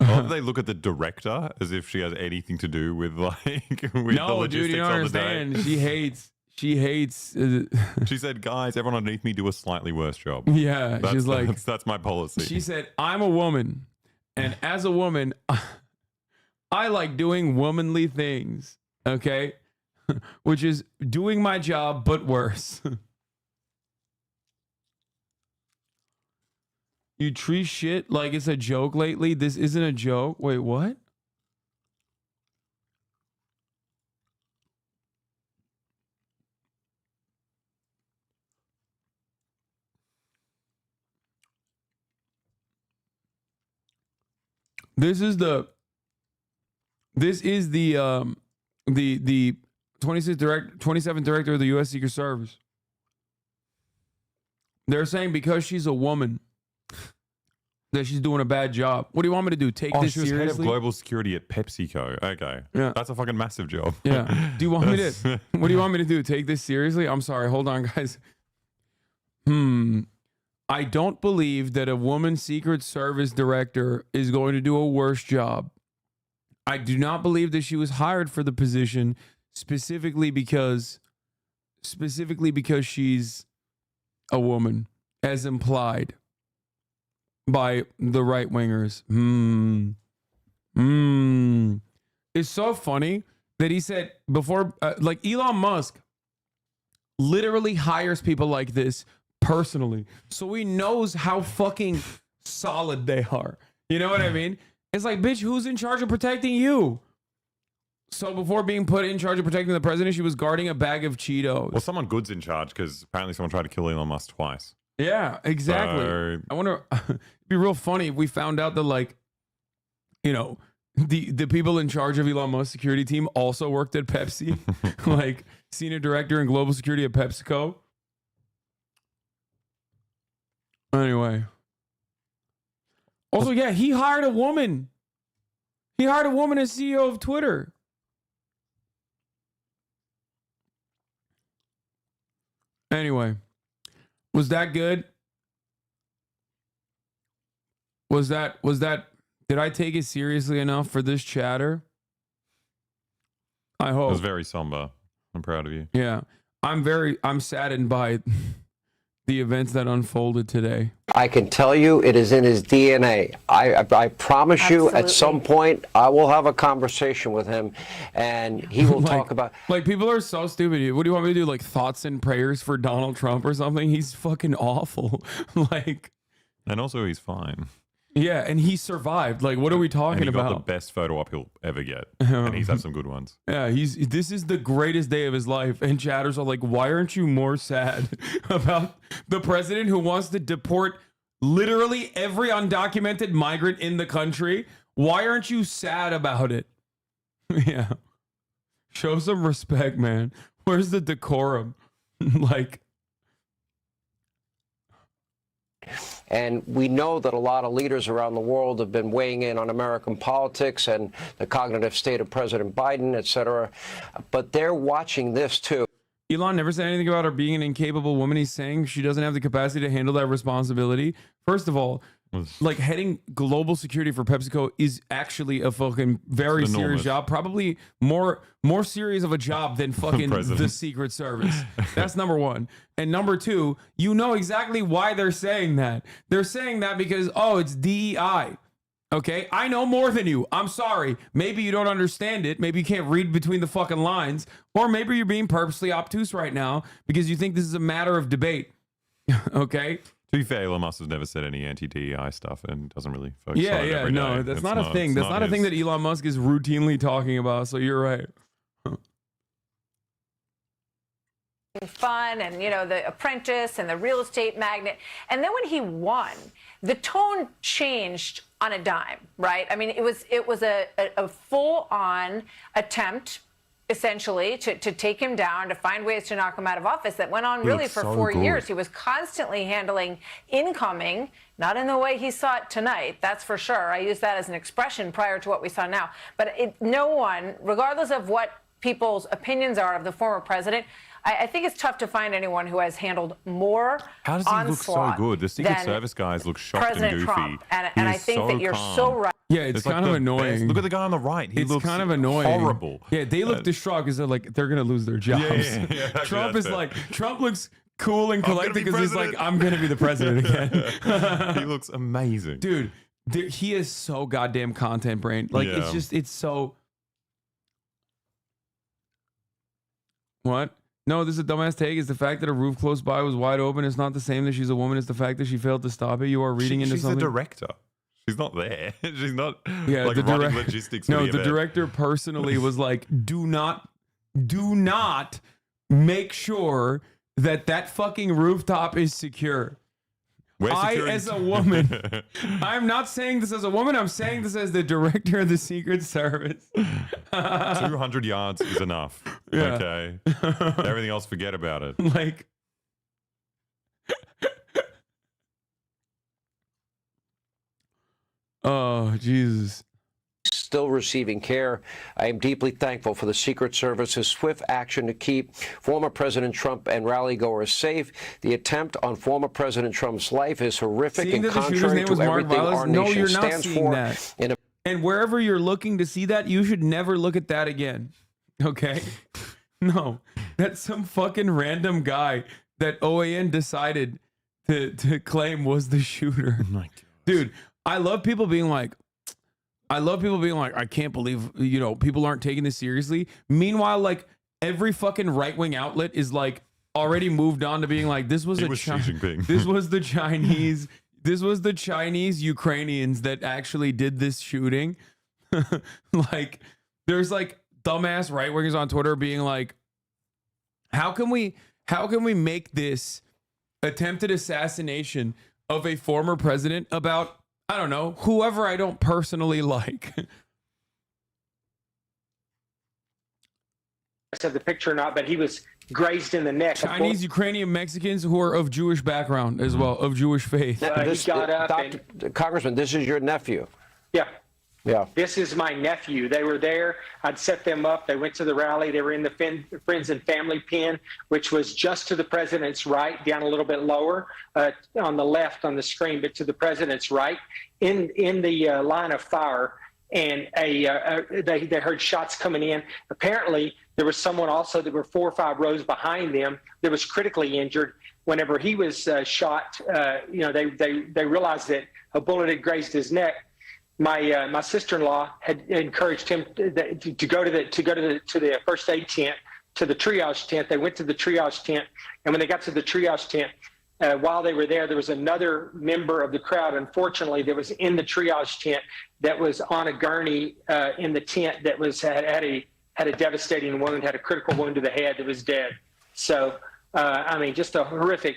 Or they look at the director as if she has anything to do with with the No, logistics dude, you don't of the understand. day. She hates. She said, "Guys, everyone underneath me do a slightly worse job." Yeah, she's like, that's my policy. She said, "I'm a woman, and as a woman, I like doing womanly things. Okay, which is doing my job, but worse." You treat shit like it's a joke lately. This isn't a joke. Wait, what? This is the 27th director of the U.S. Secret Service. They're saying because she's a woman, that she's doing a bad job. What do you want me to do? Take this she was seriously? head of global security at PepsiCo. Okay. Yeah. That's a fucking massive job. Yeah. Do you want me to? What do you want me to do? Take this seriously? I'm sorry. Hold on, guys. I don't believe that a woman Secret Service director is going to do a worse job. I do not believe that she was hired for the position specifically because she's a woman, as implied by the right wingers. It's so funny that he said before, like Elon Musk literally hires people like this personally, so he knows how fucking solid they are. You know what I mean? It's like, bitch, who's in charge of protecting you? So before being put in charge of protecting the president, she was guarding a bag of Cheetos. Well, someone good's in charge because apparently someone tried to kill Elon Musk twice. Yeah, exactly. So- I wonder, it'd be real funny if we found out that, like, you know, the people in charge of Elon Musk's security team also worked at Pepsi, like senior director and global security at PepsiCo. Anyway. Also, yeah, he hired a woman. He hired a woman as CEO of Twitter. Anyway, was that good? Was that, did I take it seriously enough for this chatter? I hope. It was very somber. I'm proud of you. Yeah. I'm saddened by the events that unfolded today. I can tell you it is in his DNA. I promise you at some point I will have a conversation with him and he will talk about... Like, people are so stupid. What do you want me to do? Like, thoughts and prayers for Donald Trump or something? He's fucking awful. Like... And also he's fine. Yeah, and he survived. Like, what are we talking and he about? got the best photo op he'll ever get. And he's had some good ones. Yeah, this is the greatest day of his life. And chatters are like, why aren't you more sad about the president who wants to deport literally every undocumented migrant in the country? Why aren't you sad about it? Yeah. Show some respect, man. Where's the decorum? Like... And we know that a lot of leaders around the world have been weighing in on American politics and the cognitive state of President Biden, et cetera. But they're watching this, too. Elon never said anything about her being an incapable woman. He's saying she doesn't have the capacity to handle that responsibility. First of all, like, heading global security for PepsiCo is actually a fucking very serious job. Probably more serious of a job than fucking the Secret Service. That's number one. And number two, you know exactly why they're saying that. They're saying that because, oh, it's DEI. Okay, I know more than you. I'm sorry. Maybe you don't understand it. Maybe you can't read between the fucking lines. Or maybe you're being purposely obtuse right now because you think this is a matter of debate. Okay? To be fair, Elon Musk has never said any anti-DEI stuff and doesn't really focus on it every no, day. that's It's not a thing. That's not a thing that Elon Musk is routinely talking about, so you're right. Fun and, you know, The Apprentice and The Real Estate Magnate. And then when he won, the tone changed on a dime, right? I mean, it was a full-on attempt, essentially, to take him down, to find ways to knock him out of office that went on really for 4 years. He was constantly handling incoming, not in the way he saw it tonight, that's for sure. I use that as an expression prior to what we saw now. But no one, regardless of what people's opinions are of the former president, I think it's tough to find anyone who has handled more How does he look so good? The Secret Service guys look shocked President and goofy. Trump. And I think that you're so right. Yeah, it's kind of annoying. Look at the guy on the right. He It's looks kind of annoying. horrible. Yeah, they look distraught because they're gonna lose their jobs. Yeah, Trump that's is it. like, Trump looks cool and I'm gonna collected be because he's like, president. I'm gonna be the president again. He looks amazing. Dude, he is so goddamn content brain. Like, Yeah. it's so. What? No, this is a dumbass take. Is the fact that a roof close by was wide open is not the same that she's a woman. It's the fact that she failed to stop it. You are reading into She's something. the director. She's not there. She's not Yeah, like the running direct- logistics. For No, the the event. director personally was like, do not make sure that fucking rooftop is secure. Where's I, security? as a woman, I'm not saying this as a woman. I'm saying this as the director of the Secret Service. 200 yards is enough. Yeah. Okay. Everything else, forget about it. Like, Oh, Jesus. Still receiving care. I am deeply thankful for the Secret Service's swift action to keep former President Trump and rally-goers safe. The attempt on former President Trump's life is horrific and contrary to everything our nation stands for. And wherever you're looking to see that, you should never look at that again. Okay? No. That's some fucking random guy that OAN decided to claim was the shooter. Oh my God. Dude, I love people being like, I can't believe, you know, people aren't taking this seriously. Meanwhile, like, every fucking right-wing outlet is like already moved on to being like, this was this was the Chinese Ukrainians that actually did this shooting. Like, there's like dumbass right-wingers on Twitter being like, how can we make this attempted assassination of a former president about, I don't know, whoever I don't personally like? Of the picture or not, but he was grazed in the neck. Chinese, Ukrainian, Mexicans who are of Jewish background as well, of Jewish faith. This, he got up Congressman, this is your nephew. Yeah. Yeah. This is my nephew. They were there. I'd set them up. They went to the rally. They were in the Friends and Family pen, which was just to the president's right, down a little bit lower on the left on the screen, but to the president's right in the line of fire. And they heard shots coming in. Apparently, there was someone also that were 4 or 5 rows behind them that was critically injured. Whenever he was shot, you know, they realized that a bullet had grazed his neck. My sister-in-law had encouraged him to go to the first aid tent, to the triage tent. They went to the triage tent, and when they got to the triage tent, while they were there was another member of the crowd, unfortunately, that was in the triage tent that was on a gurney in the tent that was had a devastating wound, had a critical wound to the head, that was dead. So. I mean, just a horrific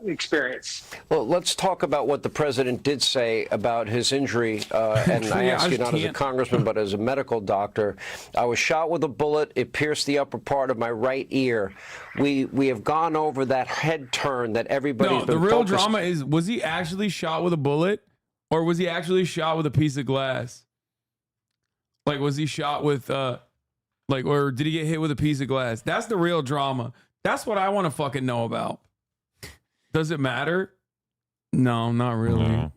experience. Well, let's talk about what the president did say about his injury. And I ask you not as a congressman, but as a medical doctor. I was shot with a bullet. It pierced the upper part of my right ear. We have gone over that head turn that everybody's been the real focused. drama is, was he actually shot with a bullet, or was he actually shot with a piece of glass? Like, was he shot with, or did he get hit with a piece of glass? That's the real drama. That's what I want to fucking know about. Does it matter? No, not really. No.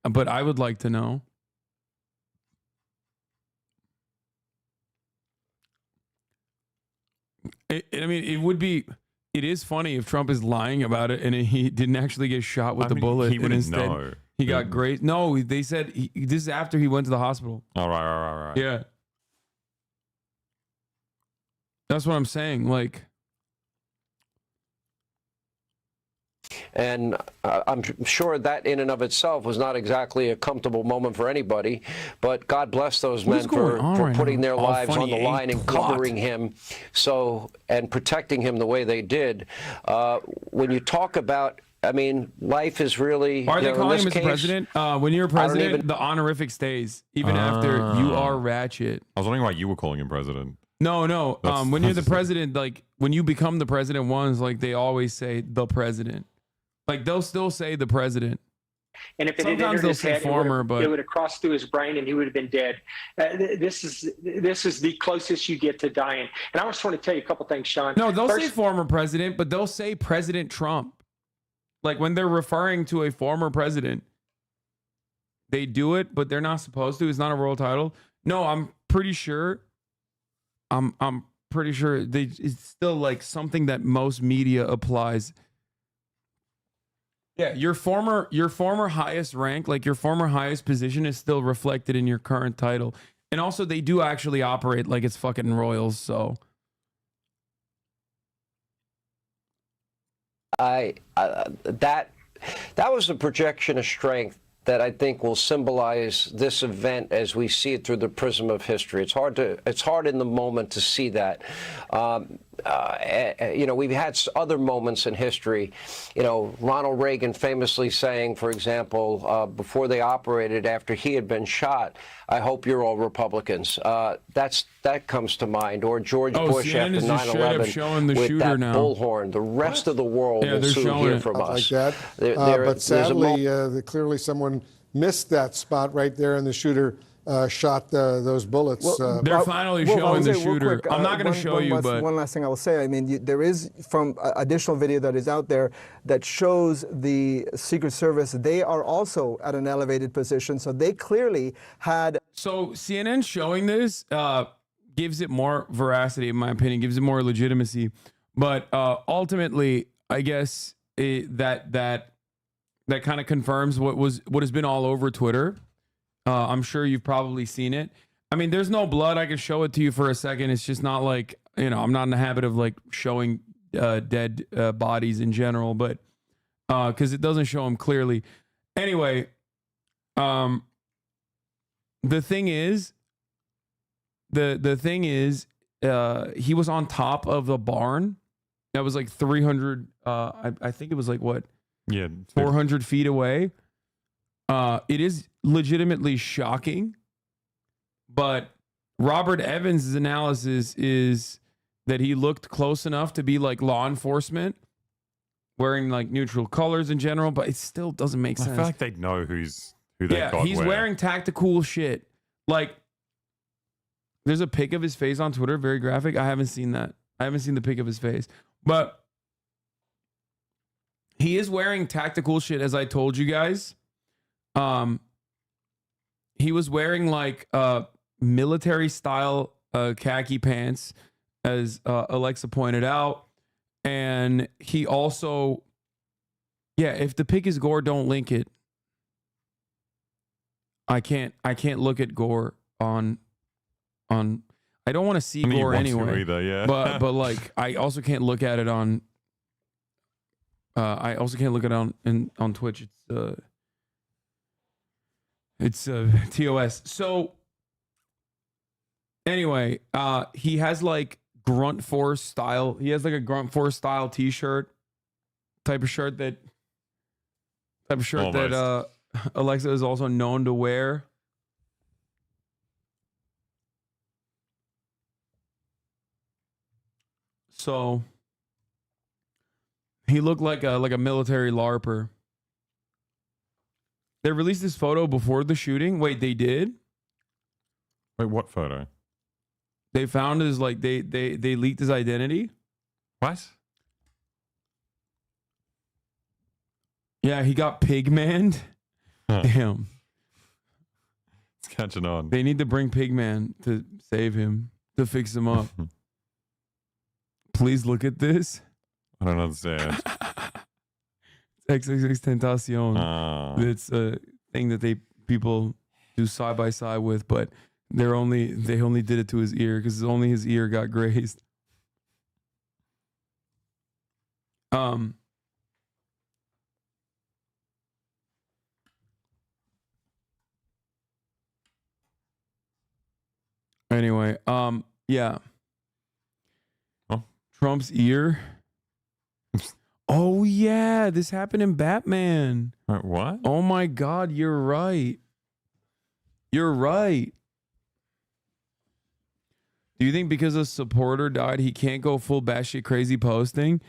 But I would like to know. It is funny if Trump is lying about it and he didn't actually get shot with the bullet. He wouldn't instead know. He got grazed. No, they said this is after he went to the hospital. All right. Yeah. That's what I'm saying. Like, And I'm sure that in and of itself was not exactly a comfortable moment for anybody, but God bless those men for putting their lives on the line and covering him and protecting him the way they did. When you talk about, I mean, life is really... Are they calling him Mr. President? When you're president, the honorific stays, even after you are ratchet. I was wondering why you were calling him president. No. When you're the president, like, when you become the president once, like, they always say the president. Like, they'll still say the president. And if it had entered his head, it would have crossed through his brain and he would have been dead. This is the closest you get to dying. And I just want to tell you a couple things, Sean. No, they'll say former president, but they'll say President Trump. Like, when they're referring to a former president, they do it, but they're not supposed to. It's not a royal title. No, I'm pretty sure. I'm pretty sure it's still like something that most media applies. Yeah, your former highest rank, like your former highest position, is still reflected in your current title. And also, they do actually operate like it's fucking royals. So, that was a projection of strength that I think will symbolize this event as we see it through the prism of history. It's hard in the moment to see that. You know, we've had other moments in history. You know, Ronald Reagan famously saying, for example, before they operated, after he had been shot, "I hope you're all Republicans." That comes to mind. Or George Bush after 9/11 with that bullhorn. The rest of the world will soon hear from us. Like that. But sadly, clearly someone missed that spot right there, and the shooter shot those bullets. They're finally showing the shooter. Quick, I'm not going to show you, but one last thing I will say. I mean, there is from additional video that is out there that shows the Secret Service. They are also at an elevated position, so they clearly had. So CNN showing this gives it more veracity, in my opinion, gives it more legitimacy. But ultimately, I guess that kind of confirms what has been all over Twitter. I'm sure you've probably seen it. I mean, there's no blood. I can show it to you for a second. It's just not like, I'm not in the habit of like showing dead bodies in general, but because it doesn't show them clearly. Anyway, the thing is, he was on top of the barn that was like 300. I think it was like what? Yeah, 400 feet away. It is legitimately shocking, but Robert Evans' analysis is that he looked close enough to be like law enforcement, wearing like neutral colors in general, but it still doesn't make sense. I feel like they'd know who they got. He's wearing tactical shit. Like, there's a pic of his face on Twitter, very graphic. I haven't seen that. I haven't seen the pic of his face, but he is wearing tactical shit, as I told you guys. He was wearing like military style khaki pants, as Alexa pointed out, and he also, if the pic is gore, don't link it. I can't look at gore on. I don't want to see gore anyway. Either, yeah. but like I also can't look at it on. I also can't look at it on Twitch. It's TOS. So anyway, he has like grunt force style. He has like a grunt force style t-shirt type of shirt that Alexa is also known to wear. So he looked like a military LARPer. They released this photo before the shooting. Wait, they did? Wait, what photo? They found his, like, they leaked his identity. What? Yeah, he got pigmaned. Huh. Damn. It's catching on. They need to bring Pigman to save him, to fix him up. Please look at this. I don't understand. XXX Tentacion. It's a thing that people do side by side with, but they only did it to his ear because only his ear got grazed. Anyway, yeah. Oh. Trump's ear. Oh yeah, this happened in Batman. Wait, what? Oh my God, you're right. You're right. Do you think because a supporter died, he can't go full batshit crazy posting?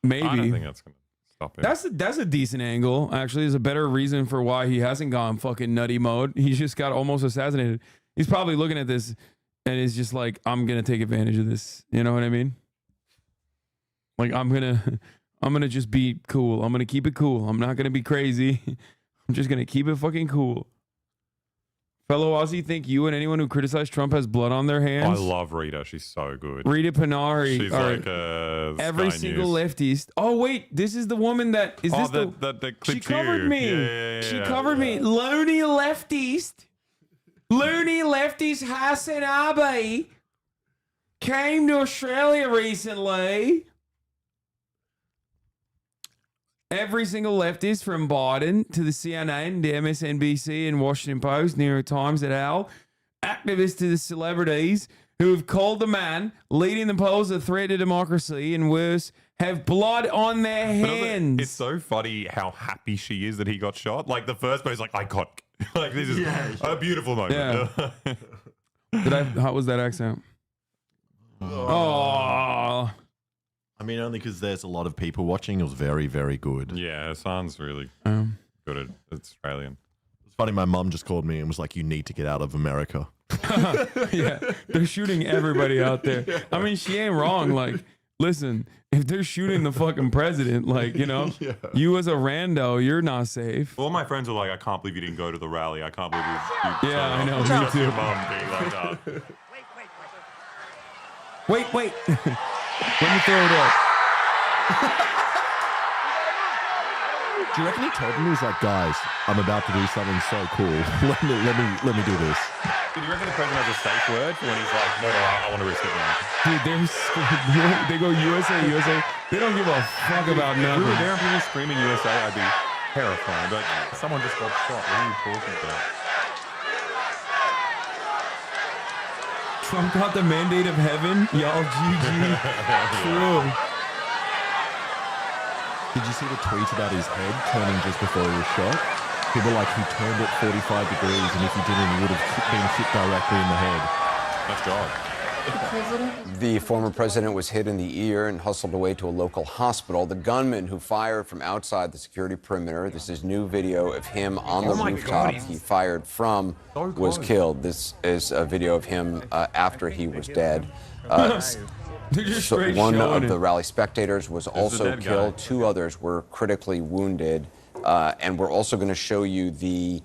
Maybe. I don't think that's gonna stop it. That's a decent angle. Actually, there's a better reason for why he hasn't gone fucking nutty mode. He's just got almost assassinated. He's probably looking at this and is just like, I'm gonna take advantage of this. You know what I mean? Like, I'm gonna just be cool. I'm gonna keep it cool. I'm not gonna be crazy. I'm just gonna keep it fucking cool. Fellow Aussie, think you and anyone who criticized Trump has blood on their hands? I love Rita. She's so good. Rita Panari. She's like every Sky single News. leftist. Oh wait, this is the woman that is this that she clipped covered you. me. Yeah. She covered me. Loony leftist. Loony leftist Hasanabi came to Australia recently. Every single leftist from Biden to the CNN, the MSNBC and Washington Post, New York Times et al., activists to the celebrities who have called the man leading the polls a threat to democracy and worse, have blood on their hands. It's so funny how happy she is that he got shot. Like the first post, like iconic. Like this is a beautiful moment. Yeah. How was that accent? Oh. I mean, only because there's a lot of people watching. It was very, very good. Yeah, sounds really Good. It's Australian. It's funny. My mum just called me and was like, "You need to get out of America." Yeah, they're shooting everybody out there. I mean, she ain't wrong. Like, listen, if they're shooting the fucking president, like, you know, you as a rando, you're not safe. All my friends are like, I can't believe you didn't go to the rally. I can't believe you Yeah, I know, Just me your too. mom being like that. Wait. Let me throw it up. Do you reckon he told him? He's like, "Guys, I'm about to do something so cool. let me do this." Do you reckon the president has a safe word for when he's like, no, I want to risk it now? Dude, they go USA. They don't give a fuck about If we nothing. were there and people screaming USA, I'd be terrified. But someone just got shot. What are you talking about? Trump got the mandate of heaven. Y'all, GG. True. Did you see the tweet about his head turning just before he was shot? People like, he turned it 45 degrees, and if he didn't, he would have been hit directly in the head. Nice job. The former president was hit in the ear and hustled away to a local hospital. The gunman who fired from outside the security perimeter, this is new video of him on the rooftop he fired from, was killed. This is a video of him after he was dead. So one of the rally spectators was also killed. Two others were critically wounded. And we're also going to show you the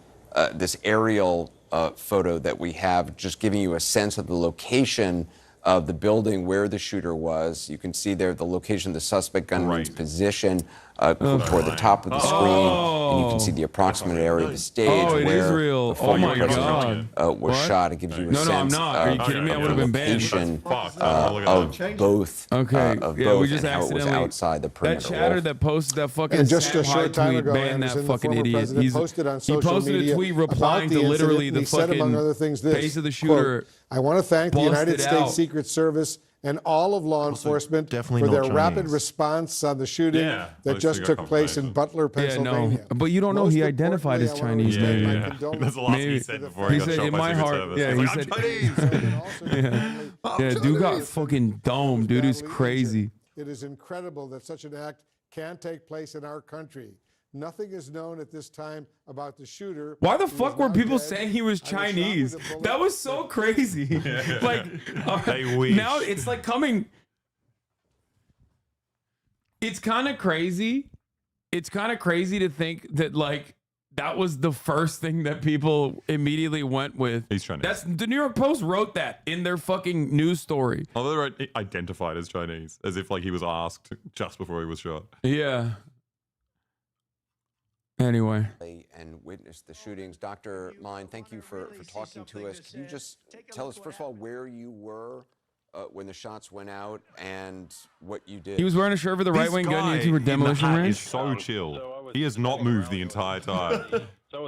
this aerial photo that we have, just giving you a sense of the location of the building where the shooter was. You can see there the location of the suspect gunman's position toward the top of the screen, and you can see the approximate area of the stage where the former president was shot. It gives you a sense Are you kidding me? I would have been banned. of both. Okay, of yeah, both we just and how it was accidentally outside the perimeter. That chatter wall. that posted that fucking And just a Sam short Hyde time tweet, ago, ban that Anderson, the fucking former idiot. president, posted on social he posted media a tweet about replying the to incident, literally and the he said, among other things, fucking this, face of the quote, shooter. I want to thank the United busted States out. Secret Service and all of law enforcement definitely for not their rapid Chinese. response on the shooting that just took place in Butler, Yeah, Pennsylvania. no, but you don't know. He identified as Chinese. Maybe. That's the last he said before he got said shot in by my Secret heart. Service. Yeah, He's he like, said. Yeah, dude got fucking domed. Dude is crazy. It is incredible that such an act can take place in our country. Nothing is known at this time about the shooter. Why the who fuck is were now people dead. saying he was Chinese? That was so crazy. Like, They wish. now it's like coming. It's kind of crazy. It's kind of crazy to think that like that was the first thing that people immediately went with. He's Chinese. That's the New York Post wrote that in their fucking news story. Although they're identified as Chinese, as if like he was asked just before he was shot. Yeah. Anyway. And witnessed the shootings. Dr. Mine, thank you for talking to us. Can you just tell us, first of all, where you were when the shots went out and what you did? He was wearing a shirt for the right-wing gun YouTuber Demolition Ranch. Ranch. Is so chill. He has not moved the entire time.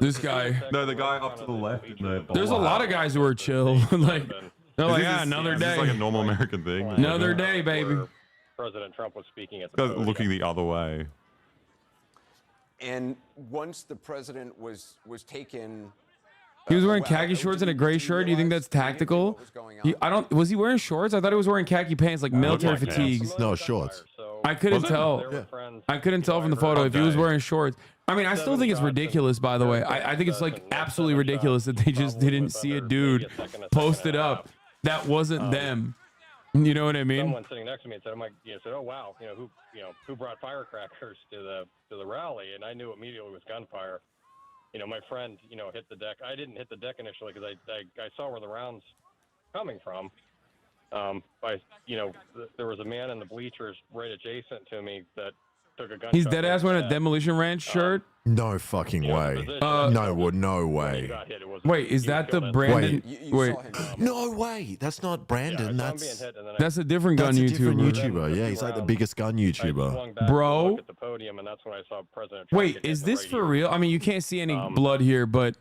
This guy. No, the guy up to the left. There's a lot of guys who are chill. Like they're like, another Is day. this like a normal American thing? Another day, baby. President Trump was speaking at the Guys podium. looking the other way. And once the president was taken, He was wearing khaki shorts and a gray shirt. Do you think that's tactical? Was he wearing shorts? I thought he was wearing khaki pants, like military fatigues. No, shorts. I couldn't Was it? tell. I couldn't tell from the photo if he was wearing shorts. I mean, I still think it's ridiculous, by the way. I think it's like absolutely ridiculous that they just didn't see a dude posted up that wasn't them. You know what I mean? Someone sitting next to me and said, said, oh wow, who brought firecrackers to the rally? And I knew immediately it was gunfire. My friend, hit the deck. I didn't hit the deck initially because I saw where the rounds coming from. There was a man in the bleachers right adjacent to me that took a gunshot. He's dead ass wearing a Demolition Ranch shirt. No fucking way. No way. Wait, is that the Brandon? Wait, No way. That's not Brandon. that's a different gun That's a different YouTuber. YouTuber. Yeah, he's like the biggest gun YouTuber. Bro. At the podium, and that's when I saw President Trump Wait, get is hit this right for here. real? I mean, you can't see any blood here, but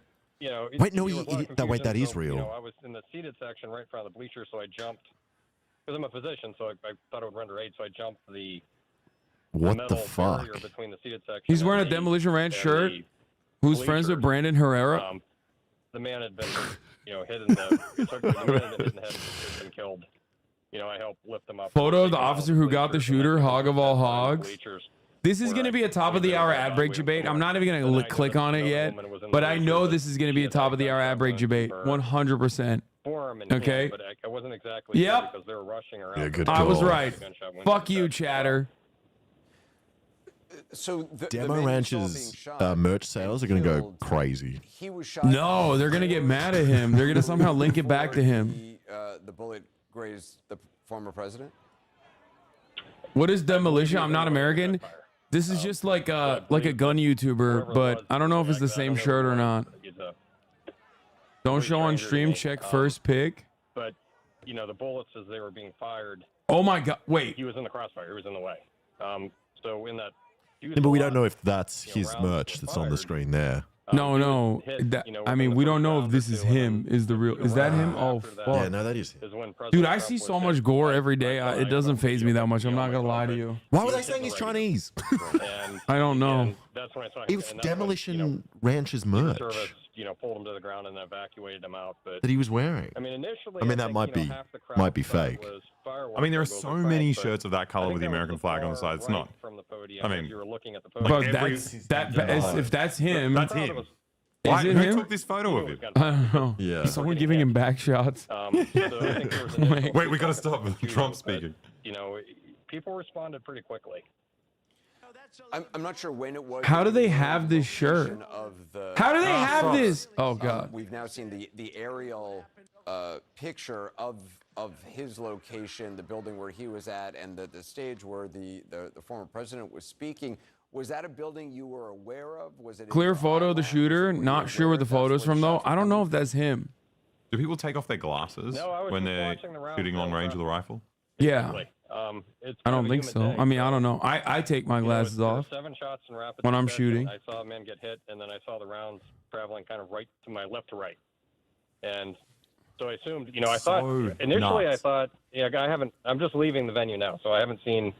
Wait, no, there was a lot of wait, that confusion, is so, real. I was in the seated section right in front of the bleachers, so I jumped because I'm a physician, so I thought it would render aid, so I jumped the What metal the fuck? barrier between the seated section. he's wearing a and the- Demolition Ranch and shirt. the Who's friends with Brandon Herrera? The man had been, hit in the man had been hit in the head, had been killed. I helped lift him up. Photo of the officer who got the shooter, hog of all hogs. Bleachers. This is going to be a top of the hour ad break debate. I'm not even going to click on it yet, but I know this is going to be a top of the hour ad break debate. 100%. Okay. But I wasn't exactly sure because they were rushing around. Yeah, good I was call. right. Fuck you, chatter. So Demo Ranch's merch sales are going to go crazy. No, they're going to get mad at him. They're going to somehow link it back to him. The bullet grazed the former president? What is Demolition? I'm not American. This is just like a gun YouTuber, but I don't know if it's the same shirt or not. Don't show on stream. Check first pick. But you know, the bullets as they were being fired. Oh my God! Wait. He was in the crossfire. He was in the way. So in that. Yeah, but we don't know if that's his merch that's on the screen there. No. I mean, we don't know if this is him. Is that him? Oh, fuck. Yeah, no, that is him. Dude, I see so much gore every day. It doesn't faze me that much. I'm not gonna lie to you. Why were they saying he's Chinese? I don't know. That's when I saw It was Demolition Ranch's merch service, pulled him to the ground and evacuated him out. But that he was wearing. I mean, initially, I mean, that might be fake. I mean, there are so many shirts of that color with the American flag on the side. It's not. I mean, But if that's him. That's him. Is it Who him? took this photo of him? I don't know. Yeah. Someone giving him back shots. Wait, we gotta stop Trump speaking. People responded pretty quickly. I'm not sure when it was. How do they have this shirt? How do they have this? Oh God. We've now seen the aerial picture of his location, the building where he was at, and the stage where the former president was speaking. Was that a building you were aware of? Was it Clear photo of the shooter. Not sure where the photo's from though. I don't know if that's him. Do people take off their glasses when they're shooting long range with a rifle? Yeah. I don't think so. I mean, I don't know. I take my glasses off 7 shots in rapid when I'm succession. shooting. I saw a man get hit, and then I saw the rounds traveling kind of right to my left to right. And so I assumed, I thought initially, I thought, I'm just leaving the venue now, so I haven't seen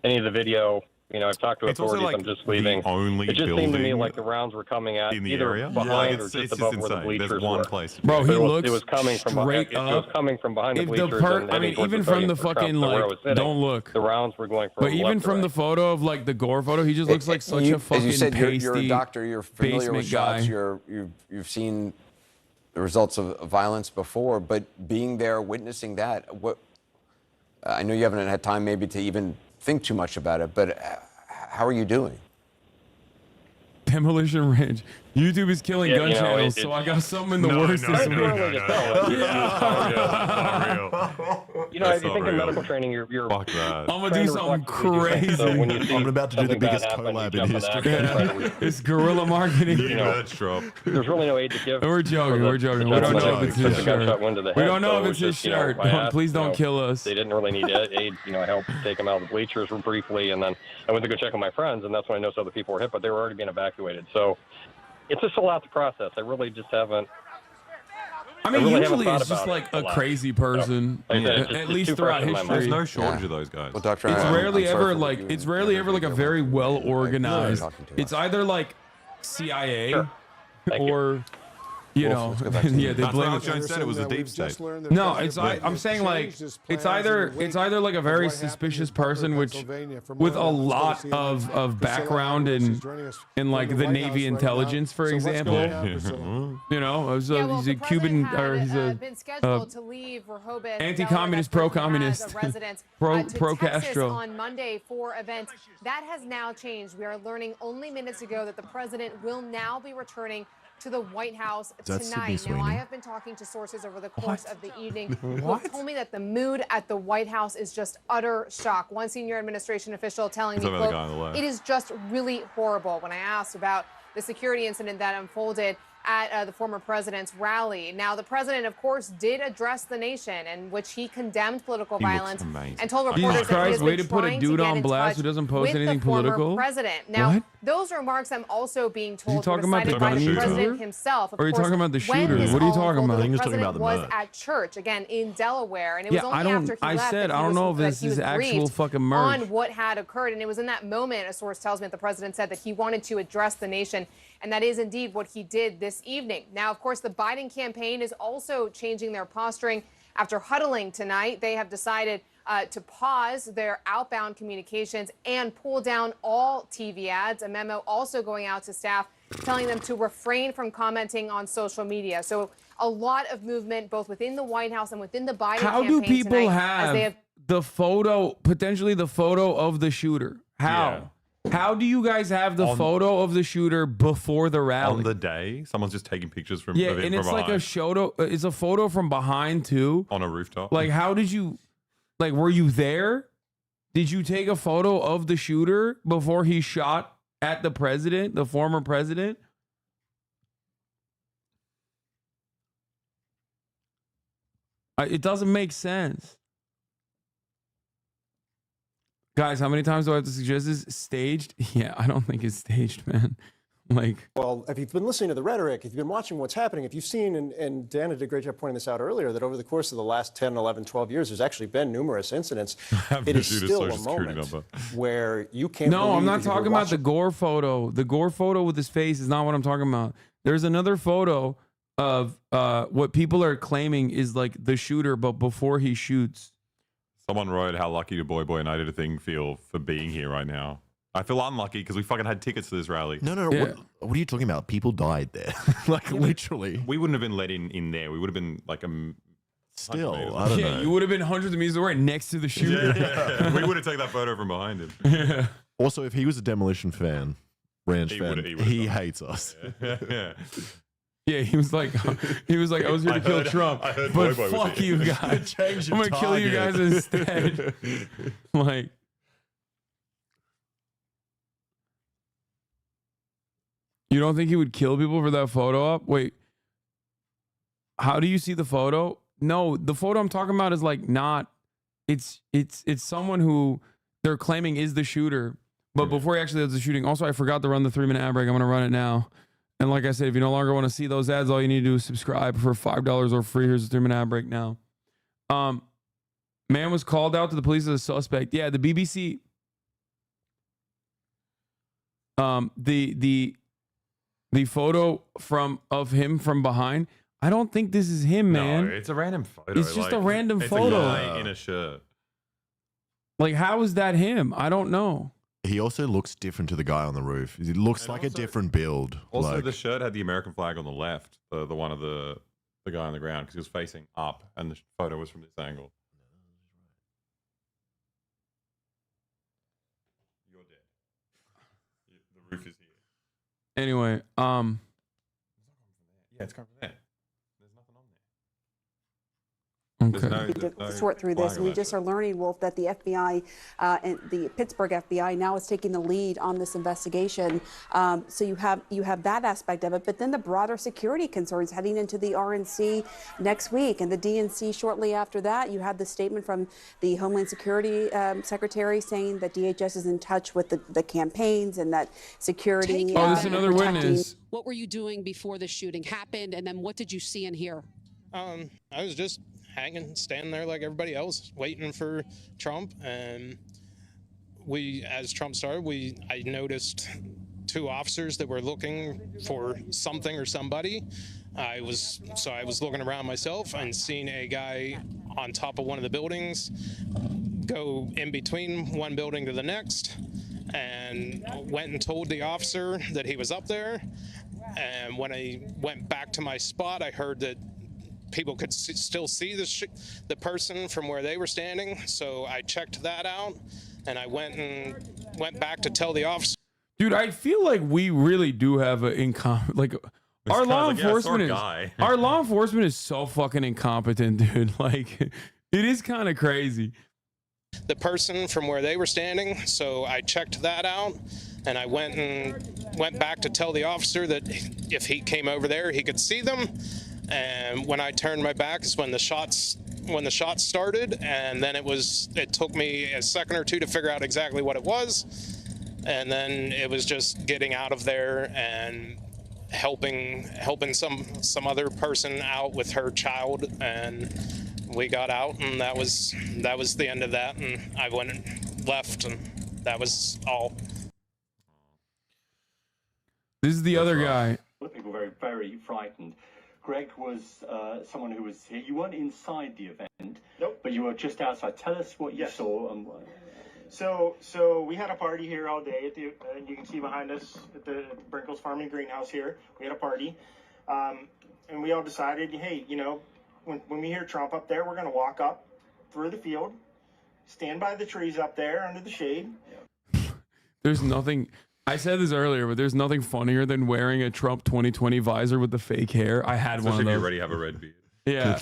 any of the video. I've talked to authorities. I'm just leaving. It just seemed to me like the rounds were coming out either behind or just above where the bleachers There's one were. place. Bro, he looks it was coming from straight behind, It was coming from behind the bleachers. I mean, even from the fucking don't look. The rounds were going from. But even from the photo of the gore photo, he just looks like such a fucking As you said, pasty you're a doctor. You're familiar with shots. guy. You've seen the results of violence before, but being there, witnessing that, I know you haven't had time maybe to even think too much about it, but how are you doing? Demolition Ranch. YouTube is killing gun channels, so I got something in the works this week. If you think in medical training, you're Fuck that. I'm gonna do something crazy. So when you see I'm about to do the something bad biggest happen, collab you in jump on history. action. It's guerrilla marketing. Merch drop. There's really no aid to give. We're joking. We're joking. We don't know if it's his shirt. We don't know if it's his shirt. Please don't kill us. They didn't really need aid. I helped take him out of the bleachers briefly, and then I went to go check on my friends, and that's when I noticed other people were hit, but they were already being evacuated. So it's just a lot to process. I really just haven't. I mean, really usually haven't it's just thought like about a it crazy person, Like I said, it's at just least too throughout fresh in my history. mind. There's no shortage of those guys. Well, Dr. It's I'm rarely sorry ever for like you it's and rarely ever everything like a you're very doing. well I really organized. talking to It's either like CIA Sure. or Let's go back to yeah, they That's what blame Alex Jones said. It was a deep state. No, I'm saying like it's either like a very suspicious person, which with a lot of background in like the Navy intelligence, for example. He's a Cuban or he's a been scheduled to leave Rehoboth, anti-communist, pro-communist, pro-Castro. on Monday for events. That has now changed. We are learning only minutes ago that the president will now be returning to the White House tonight. Now, I have been talking to sources over the course of the evening who have told me that the mood at the White House is just utter shock. One senior administration official telling me, quote, it is just really horrible. When I asked about the security incident that unfolded at the former president's rally. Now, the president, of course, did address the nation in which he condemned political violence and told reporters that he has been trying to get in touch who doesn't post with anything the former political? president. Now, those remarks I'm also being told were talking about the decided by gun the shooter? president himself. Of Or are you course, talking about the when shooter? this What are you all talking about? unfolded, I think the he's talking president about the was merch. at church, again, in Delaware. And it was Yeah, only after he left that I don't know if this is actual fucking merch. on what had occurred. And it was in that moment, a source tells me, that the president said that he wanted to address the nation. And that is indeed what he did this evening. Now, of course, the Biden campaign is also changing their posturing After huddling tonight, they have decided to pause their outbound communications and pull down all TV ads. A memo also going out to staff telling them to refrain from commenting on social media. So a lot of movement both within the White House and within the Biden How campaign do people tonight, have, as they have the photo, potentially the photo of the shooter? How? How do you guys have the photo of the shooter before the rally? On the day, someone's just taking pictures from Yeah, of it and from it's like behind. it's a photo from behind too. On a rooftop. Like, how did you, like, were you there? Did you take a photo of the shooter before he shot at the president, the former president? It doesn't make sense. Guys, how many times do I have to suggest this? Staged? Yeah, I don't think it's staged, man. Like, well, if you've been listening to the rhetoric, if you've been watching what's happening, if you've seen, and Dana did a great job pointing this out earlier, that over the course of the last 10, 11, 12 years, there's actually been numerous incidents. It is still a moment where you can't no, I'm believe not that you're talking about the watching- Gore photo. The Gore photo with his face is not what I'm talking about. There's another photo of what people are claiming is like the shooter, but before he shoots. Someone wrote, how lucky do Boy and I did a thing feel for being here right now. I feel unlucky because we fucking had tickets to this rally. No. What are you talking about? People died there. Like, literally. We wouldn't have been let in there. We would have been like Still, I don't know. You would have been hundreds of meters away next to the shooter. Yeah. We would have taken that photo from behind him. Also, if he was a Demolition fan, Ranch fan, he hates us. Yeah. Yeah, he was like, I was here to kill Trump, but Boy was fuck here. you guys. Change I'm your gonna kill you guys target. instead. Like, you don't think he would kill people for that photo op? Wait, how do you see the photo? No, the photo I'm talking about is like not. It's someone who they're claiming is the shooter, but before he actually does the shooting. Also, I forgot to run the 3-minute ad break. I'm gonna run it now. And like I said, if you no longer want to see those ads, all you need to do is subscribe for $5 or free. Here's a 3-minute ad break now. Man was called out to the police as a suspect. Yeah, the BBC. The photo of him from behind. I don't think this is him, man. No, it's a random photo. It's just a random photo. It's a guy in a shirt. Like, how is that him? I don't know. He also looks different to the guy on the roof. He looks like a different build. Also, like, the shirt had the American flag on the left, the one of the guy on the ground, because he was facing up, and the photo was from this angle. You're dead. The roof is here. Anyway, Yeah, it's coming from there. There's nothing on there. Okay. To sort through this. We just are learning, Wolf, that the FBI and the Pittsburgh FBI now is taking the lead on this investigation. So you have that aspect of it, but then the broader security concerns heading into the RNC next week and the DNC shortly after that. You had the statement from the Homeland Security Secretary saying that DHS is in touch with the campaigns and that security. Oh, this is another witness. What were you doing before the shooting happened, and then what did you see and hear? I was just hanging, standing there like everybody else, waiting for Trump. And as Trump started, I noticed 2 officers that were looking for something or somebody. I was looking around myself and seeing a guy on top of one of the buildings go in between one building to the next, and went and told the officer that he was up there. And when I went back to my spot, I heard that people could still see the person from where they were standing. So I checked that out, and I went back to tell the officer. Dude, I feel like we really do have our law enforcement our law enforcement is so fucking incompetent, dude. Like, it is kind of crazy. The person from where they were standing. So I checked that out, and I went back to tell the officer that if he came over there, he could see them. And when I turned my back is when the shots started, and then it took me a second or two to figure out exactly what it was. And then it was just getting out of there and helping some other person out with her child, and we got out, and that was the end of that. And I went and left, and that was all. This is the other guy. People very, very frightened. Greg was someone who was here. You weren't inside the event, nope, but you were just outside. Tell us what you saw. And So we had a party here all day. At the, you can see behind us at the Brinkles Farm and Greenhouse here. We had a party, and we all decided, hey, you know, when we hear Trump up there, we're going to walk up through the field, stand by the trees up there under the shade. There's nothing. I said this earlier, but there's nothing funnier than wearing a Trump 2020 visor with the fake hair. I had Especially one of those. if you already have a red beard. Yeah.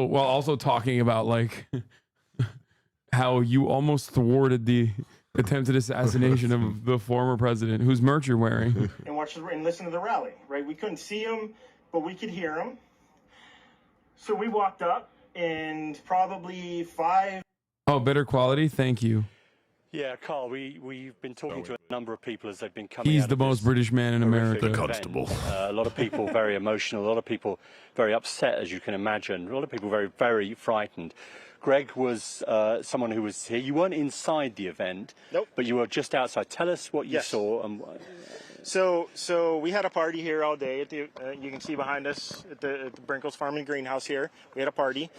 while also talking about like how you almost thwarted the attempted assassination of the former president, whose merch you're wearing. And watch and listen to the rally. Right, we couldn't see him, but we could hear him. So we walked up, and probably 5. Oh, better quality. Thank you. yeah, Carl, we've been talking to a number of people as they've been coming. He's out the of most this British man in America. horrific event. A lot of people very emotional. A lot of people very upset, as you can imagine. A lot of people very, very frightened. Greg was someone who was here. You weren't inside the event, nope, but you were just outside. Tell us what you saw. And So we had a party here all day. At the you can see behind us at the Brinkles Farm and Greenhouse here. We had a party,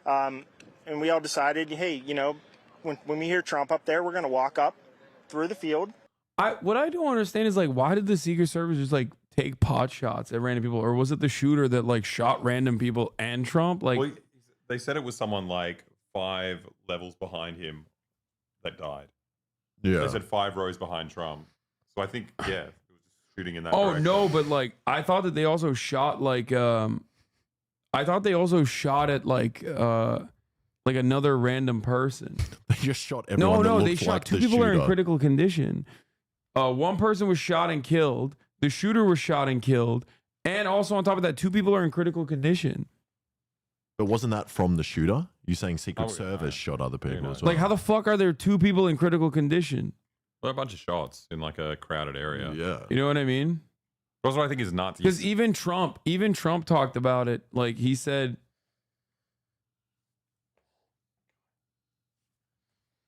and we all decided, hey, you know, when we hear Trump up there, we're going to walk up through the field. What I don't understand is like, why did the Secret Service just like take pot shots at random people, or was it the shooter that like shot random people and Trump? Like, well, they said it was someone like 5 levels behind him that died. Yeah. They said 5 rows behind Trump. So I think, yeah, it was just shooting in that oh direction. no, but like I thought that they also shot like I thought they also shot at like another random person. They just shot everyone. No, that they looked shot like 2 the people that are in shooter. critical condition. One person was shot and killed. The shooter was shot and killed. And also on top of that, 2 people are in critical condition. But wasn't that from the shooter? You saying Secret Service shot other people as well? Like, how the fuck are there 2 people in critical condition? Well, a bunch of shots in like a crowded area. Yeah. You know what I mean? That's what I think is nuts. Because even Trump talked about it. Like, he said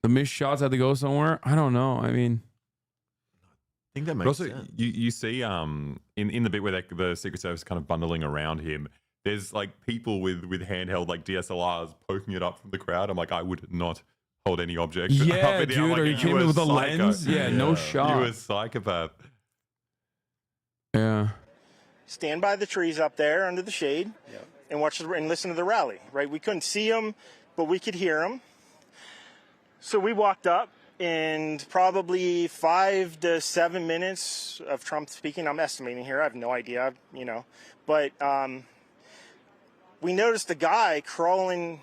the missed shots had to go somewhere. I don't know. I mean, I think that but makes also, sense. you see in the bit where the Secret Service is kind of bundling around him, there's like people with handheld like DSLRs poking it up from the crowd. I'm like, I would not hold any object. yeah, up in the air. dude, Like, are you kidding me with a psycho. lens? Yeah, no shot. You a psychopath. Yeah. Stand by the trees up there under the shade, and watch and listen to the rally. Right, we couldn't see him, but we could hear him. So we walked up, and probably 5 to 7 minutes of Trump speaking. I'm estimating here. I have no idea, you know, but we noticed a guy crawling,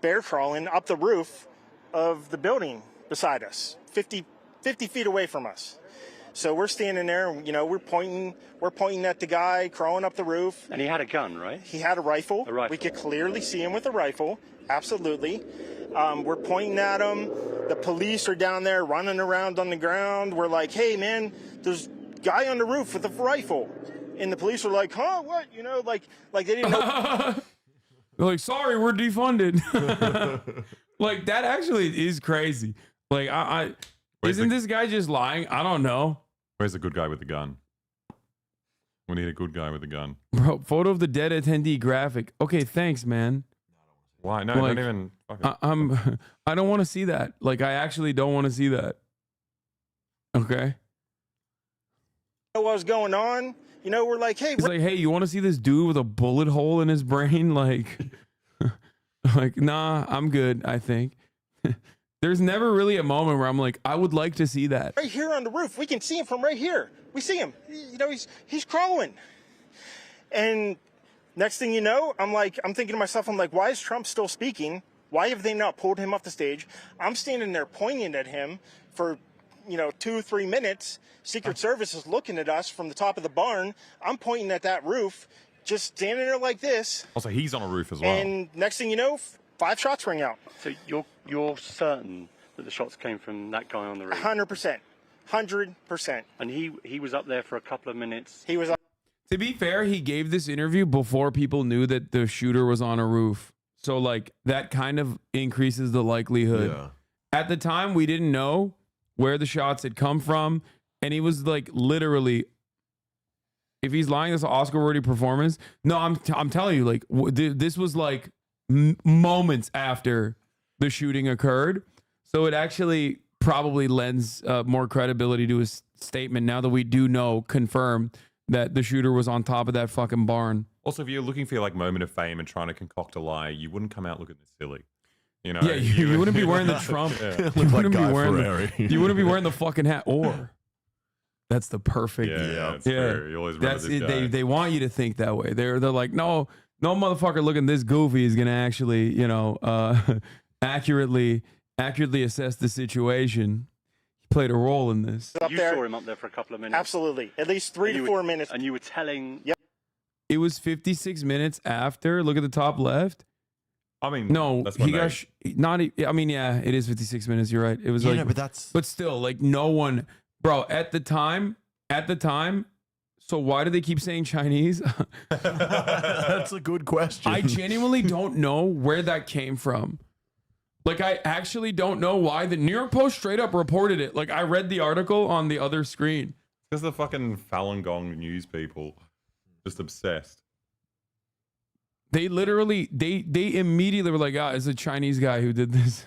bear crawling up the roof of the building beside us, 50 feet away from us. So we're standing there, you know, we're pointing at the guy crawling up the roof. And he had a gun, right? He had a rifle. A rifle. We could clearly see him with a rifle. Absolutely. We're pointing at him. The police are down there running around on the ground. We're like, hey, man, there's a guy on the roof with a rifle. And the police were like, huh, what? You know, like they didn't know. They're like, sorry, we're defunded. Like, that actually is crazy. Like, isn't this guy just lying? I don't know. Where's the good guy with the gun? We need a good guy with a gun. Bro, photo of the dead attendee graphic. Okay, thanks, man. Why? No, Like, don't even. I don't want to see that. Like, I actually don't want to see that. Okay. What was going on? You know, we're like, hey, He's like, hey, you want to see this dude with a bullet hole in his brain? Like, like, nah, I'm good, I think. There's never really a moment where I'm like, I would like to see that. right here on the roof, we can see him from right here. We see him. You know, he's crawling. And next thing you know, I'm thinking to myself, I'm like, why is Trump still speaking? Why have they not pulled him off the stage? I'm standing there pointing at him for, 2-3 minutes. Secret Service is looking at us from the top of the barn. I'm pointing at that roof, just standing there like this. Also, he's on a roof as well. And next thing you know, 5 shots ring out. So you're certain that the shots came from that guy on the roof? 100%. 100%. And he was up there for a couple of minutes? He was up. To be fair, he gave this interview before people knew that the shooter was on a roof. So, like, that kind of increases the likelihood. Yeah. At the time, we didn't know where the shots had come from. And he was, like, literally if he's lying, this Oscar-worthy performance. No, I'm telling you, like this was like moments after the shooting occurred, so it actually probably lends more credibility to his statement now that we do know, confirm that the shooter was on top of that fucking barn. Also, if you're looking for your like moment of fame and trying to concoct a lie, you wouldn't come out looking this silly. You know, Yeah, you wouldn't be wearing the Trump. You wouldn't be wearing you wouldn't be wearing the fucking hat. Or that's the perfect. That's fair. You always remember That's this it. guy. They want you to think that way. They're like, no motherfucker looking this goofy is gonna actually, you know, accurately assess the situation. He played a role in this. You saw him up there for a couple of minutes. Absolutely. At least 3 to 4 minutes. And you were telling... Yep. It was 56 minutes after. Look at the top left. I mean, no, that's he my got I mean, yeah, it is 56 minutes. You're right. It was like, no, but still, like, no one, bro. At the time. So why do they keep saying Chinese? That's a good question. I genuinely don't know where that came from. Like, I actually don't know why. The New York Post straight up reported it. Like, I read the article on the other screen. Because the fucking Falun Gong news people just obsessed. They literally, they immediately were like, it's a Chinese guy who did this.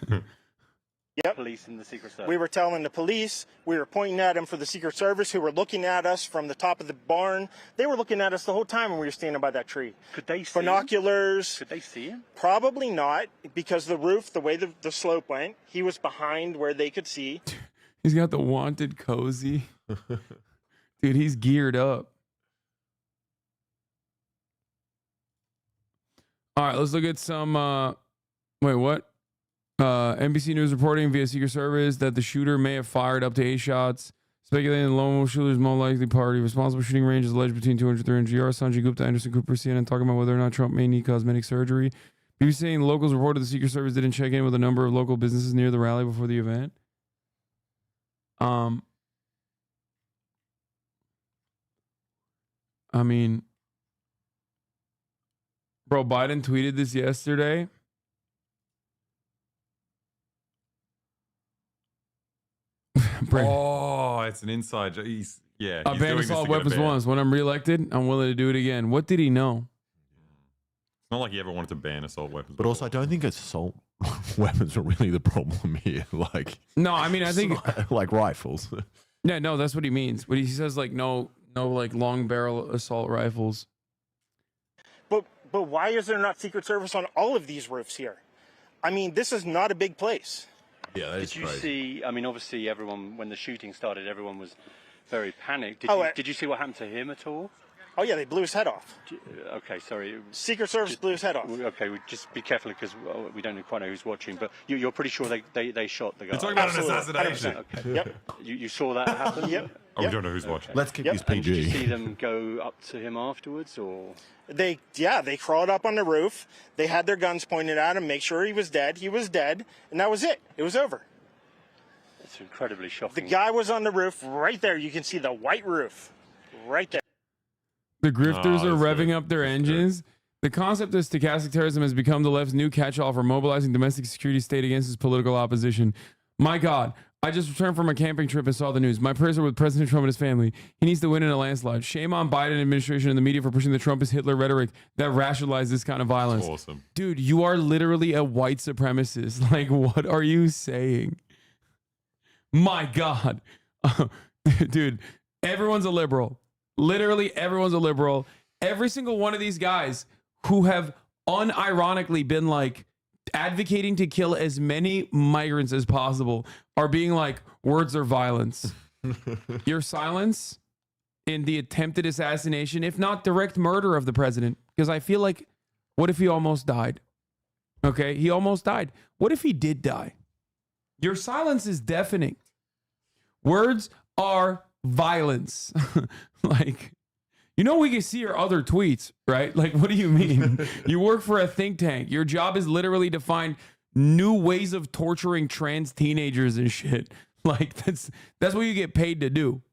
Yep. Police and the Secret Service. We were telling the police, we were pointing at them for the Secret Service, who were looking at us from the top of the barn. They were looking at us the whole time when we were standing by that tree. Could they see binoculars? Could they see him? Probably not, because the roof, the way the slope went, he was behind where they could see. He's got the wanted cozy. Dude, he's geared up. All right, let's look at some, wait, what? NBC News reporting via Secret Service that the shooter may have fired up to 8 shots, speculating the lone shooter's more likely party. Responsible shooting range is alleged between 200 and 300 yards. Sanjay Gupta, Anderson Cooper, CNN talking about whether or not Trump may need cosmetic surgery. BBC saying locals reported the Secret Service didn't check in with a number of local businesses near the rally before the event. I mean, bro, Biden tweeted this yesterday. Oh, it's an inside joke. Yeah. I banned assault weapons once. When I'm reelected, I'm willing to do it again. What did he know? It's not like he ever wanted to ban assault weapons. But also, I don't think assault weapons are really the problem here. Like, no, I mean, I think like rifles. Yeah, no, that's what he means. But he says like no, like long barrel assault rifles. But why is there not Secret Service on all of these roofs here? I mean, this is not a big place. Yeah, that is Did you crazy. see? I mean, obviously, everyone when the shooting started, everyone was very panicked. Did you see what happened to him at all? Oh yeah, they blew his head off. Okay, sorry. Secret Service blew his head off. Okay, just be careful because we don't quite know who's watching. But you're pretty sure they shot the guy. You're talking about an assassination. Okay. Yep. You saw that happen? Yep. Oh, we don't know who's watching. Let's keep these And did you PG. see them go up to him afterwards, or? They crawled up on the roof. They had their guns pointed at him, make sure he was dead. He was dead, and that was it. It was over. It's incredibly shocking. The guy was on the roof right there. You can see the white roof right there. The grifters are revving up their engines. The concept of stochastic terrorism has become the left's new catch-all for mobilizing domestic security state against its political opposition. My God, I just returned from a camping trip and saw the news. My prayers are with President Trump and his family. He needs to win in a landslide. Shame on Biden administration and the media for pushing the Trump is Hitler rhetoric that rationalizes this kind of violence. That's awesome. Dude, you are literally a white supremacist. Like, what are you saying? My God. Dude, everyone's a liberal. Literally, everyone's a liberal. Every single one of these guys who have unironically been like advocating to kill as many migrants as possible are being like, words are violence. Your silence in the attempted assassination, if not direct murder of the president, because I feel like, what if he almost died? Okay, he almost died. What if he did die? Your silence is deafening. Words are violence. Like, you know, we can see your other tweets, right? Like, what do you mean? You work for a think tank. Your job is literally to find new ways of torturing trans teenagers and shit. Like, that's what you get paid to do.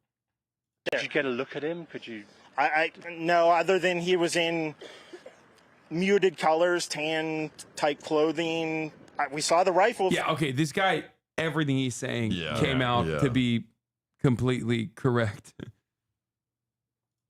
Did you get a look at him? Could you? No, other than he was in muted colors, tan type clothing. We saw the rifles. Yeah, okay, this guy, everything he's saying came out to be completely correct.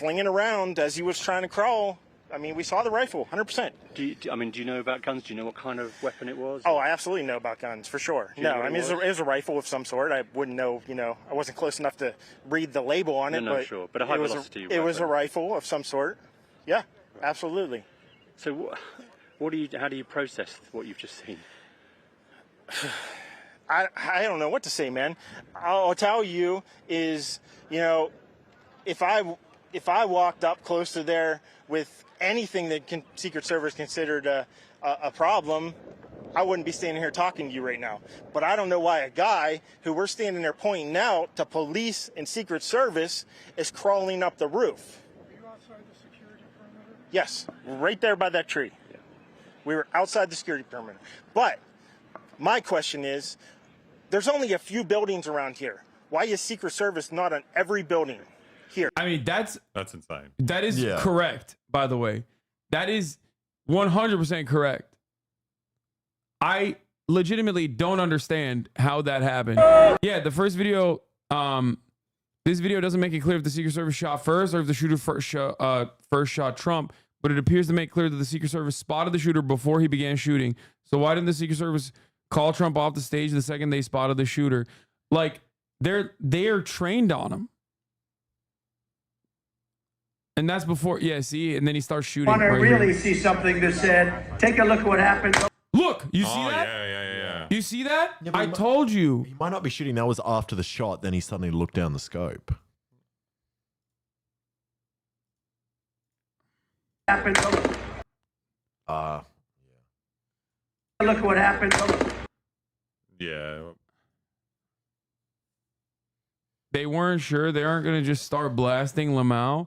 flinging around as he was trying to crawl. I mean, we saw the rifle, 100%. Do you know about guns? Do you know what kind of weapon it was? Oh, I absolutely know about guns, for sure. Do you know No, what I it mean, it was a rifle of some sort. I wouldn't know, I wasn't close enough to read the label on it. No, but sure. But a high velocity It was a weapon. rifle of some sort. Yeah, absolutely. So how do you process what you've just seen? I don't know what to say, man. I'll tell you is, if I walked up close to there with anything that Secret Service considered a problem, I wouldn't be standing here talking to you right now. But I don't know why a guy who we're standing there pointing out to police and Secret Service is crawling up the roof. Were you outside the security perimeter? Yes, right there by that tree. We were outside the security perimeter. But my question is, there's only a few buildings around here. Why is Secret Service not on every building here? I mean, that's insane. That is correct, by the way. That is 100% correct. I legitimately don't understand how that happened. Yeah, the first video, this video doesn't make it clear if the Secret Service shot first or if the shooter first shot Trump, but it appears to make clear that the Secret Service spotted the shooter before he began shooting. So why didn't the Secret Service call Trump off the stage the second they spotted the shooter? Like, they are trained on him. And that's before, see, and then he starts shooting. Want to really see something that said, take a look at what happened. Look, you see that? Yeah. You see that? I told you. He might not be shooting. That was after the shot. Then he suddenly looked down the scope. Happened. Look at what happened. Yeah. They weren't sure. They aren't going to just start blasting Lamau.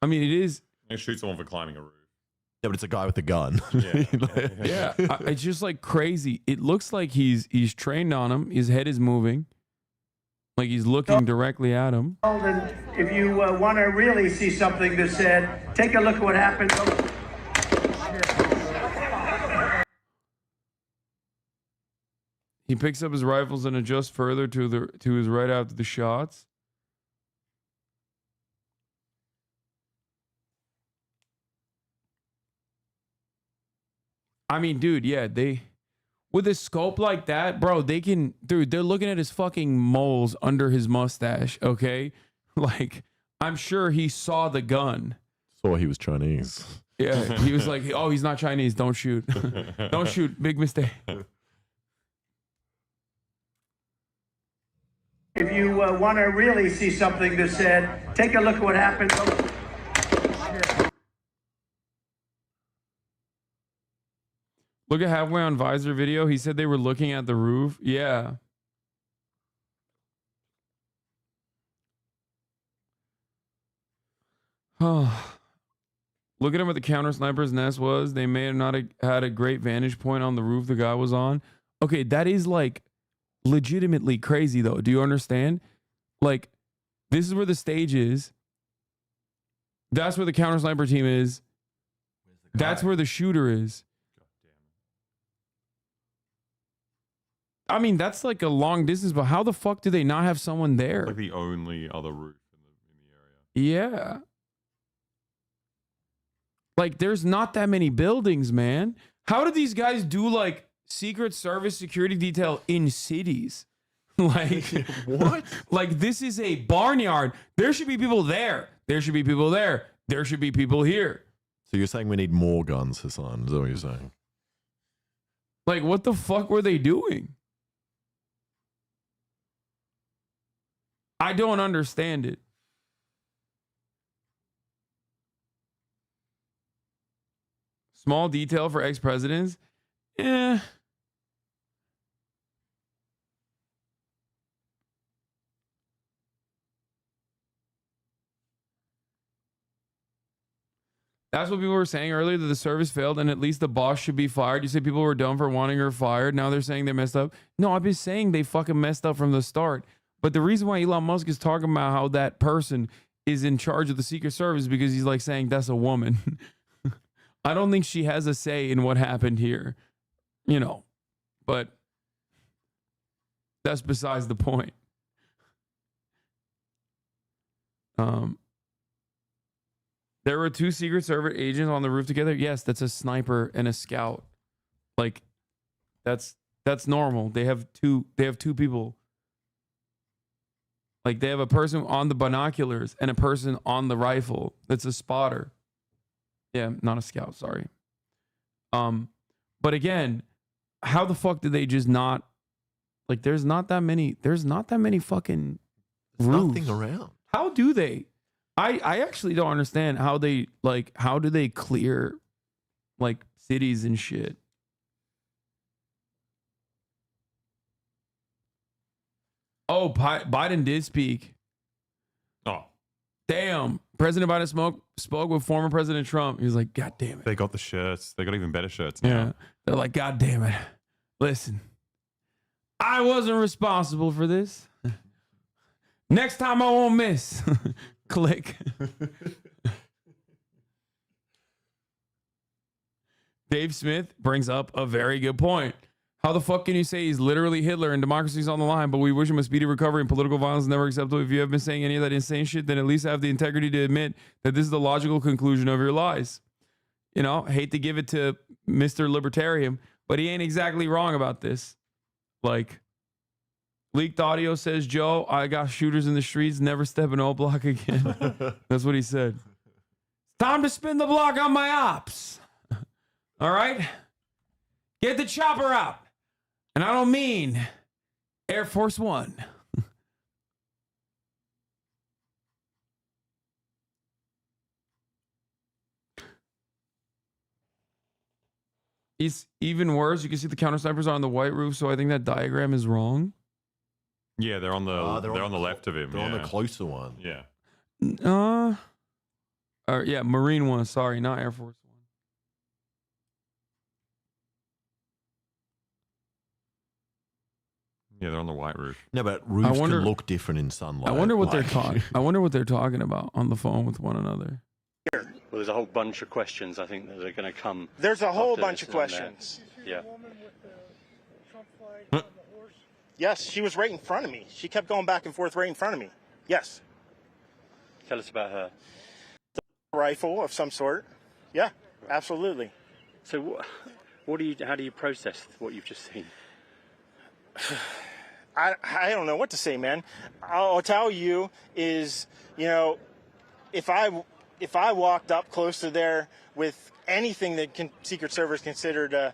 I mean, it is. They shoot someone for climbing a roof. Yeah, but it's a guy with a gun. Yeah, it's just like crazy. It looks like he's trained on him. His head is moving, like he's looking directly at him. And if you want to really see something that said, take a look at what happened. He picks up his rifles and adjusts further to his right after the shots. I mean, dude, yeah, with a scope like that, bro, they're looking at his fucking moles under his mustache, okay? Like, I'm sure he saw the gun. Saw he was Chinese. Yeah, he was like, oh, he's not Chinese, don't shoot. Don't shoot, big mistake. If you want to really see something that said, take a look at what happened. Look at halfway on visor video. He said they were looking at the roof. Yeah. Oh. Look at him at the counter sniper's nest was. They may have not had a great vantage point on the roof the guy was on. Okay, that is like legitimately crazy though. Do you understand? Like, this is where the stage is. That's where the counter sniper team is. That's where the shooter is. I mean, that's like a long distance, but how the fuck do they not have someone there? Like the only other roof in the area. Yeah. Like, there's not that many buildings, man. How did these guys do like Secret Service security detail in cities? Like, what? Like, this is a barnyard. There should be people there. There should be people there. There should be people here. So you're saying we need more guns, Hassan? Is that what you're saying? Like, what the fuck were they doing? I don't understand it. Small detail for ex-presidents? Eh. That's what people were saying earlier, that the service failed and at least the boss should be fired. You say people were dumb for wanting her fired. Now they're saying they messed up. No, I've been saying they fucking messed up from the start. But the reason why Elon Musk is talking about how that person is in charge of the Secret Service is because he's like saying that's a woman. I don't think she has a say in what happened here, you know, but that's besides the point. There were 2 Secret Service agents on the roof together. Yes, that's a sniper and a scout. Like, that's normal. They have two people. Like, they have a person on the binoculars and a person on the rifle. That's a spotter. Yeah, not a scout, sorry. But again, how the fuck did they just not, like, there's not that many fucking roofs. Nothing around. How do they? I actually don't understand how they, like, how do they clear, like, cities and shit? Oh, Biden did speak. Oh. Damn. President Biden spoke with former President Trump. He was like, God damn it. They got the shirts. They got even better shirts now. Yeah. They're like, God damn it. Listen, I wasn't responsible for this. Next time I won't miss. Click. Dave Smith brings up a very good point. How the fuck can you say he's literally Hitler and democracy's on the line, but we wish him a speedy recovery and political violence is never acceptable? If you have been saying any of that insane shit, then at least have the integrity to admit that this is the logical conclusion of your lies. You know, hate to give it to Mr. Libertarian, but he ain't exactly wrong about this. Like, leaked audio says, Joe, I got shooters in the streets, never step in O Block again. That's what he said. Time to spin the block on my ops. All right? Get the chopper out. And I don't mean Air Force One. It's even worse. You can see the counter snipers are on the white roof, so I think that diagram is wrong. Yeah, they're on the they're on the left of him. They're on the closer one. Yeah. Yeah, Marine One. Sorry, not Air Force One. Yeah, they're on the white roof. No, but roofs can look different in sunlight. I wonder what they're talking. I wonder what they're talking about on the phone with one another. Well, there's a whole bunch of questions I think that are going to come. There's a whole after bunch this of and questions. Yeah. Yes, she was right in front of me. She kept going back and forth right in front of me. Yes. Tell us about her. A rifle of some sort. Yeah, absolutely. So, how do you process what you've just seen? I don't know what to say, man. I'll tell you is, you know, if I walked up close to there with anything that Secret Service considered a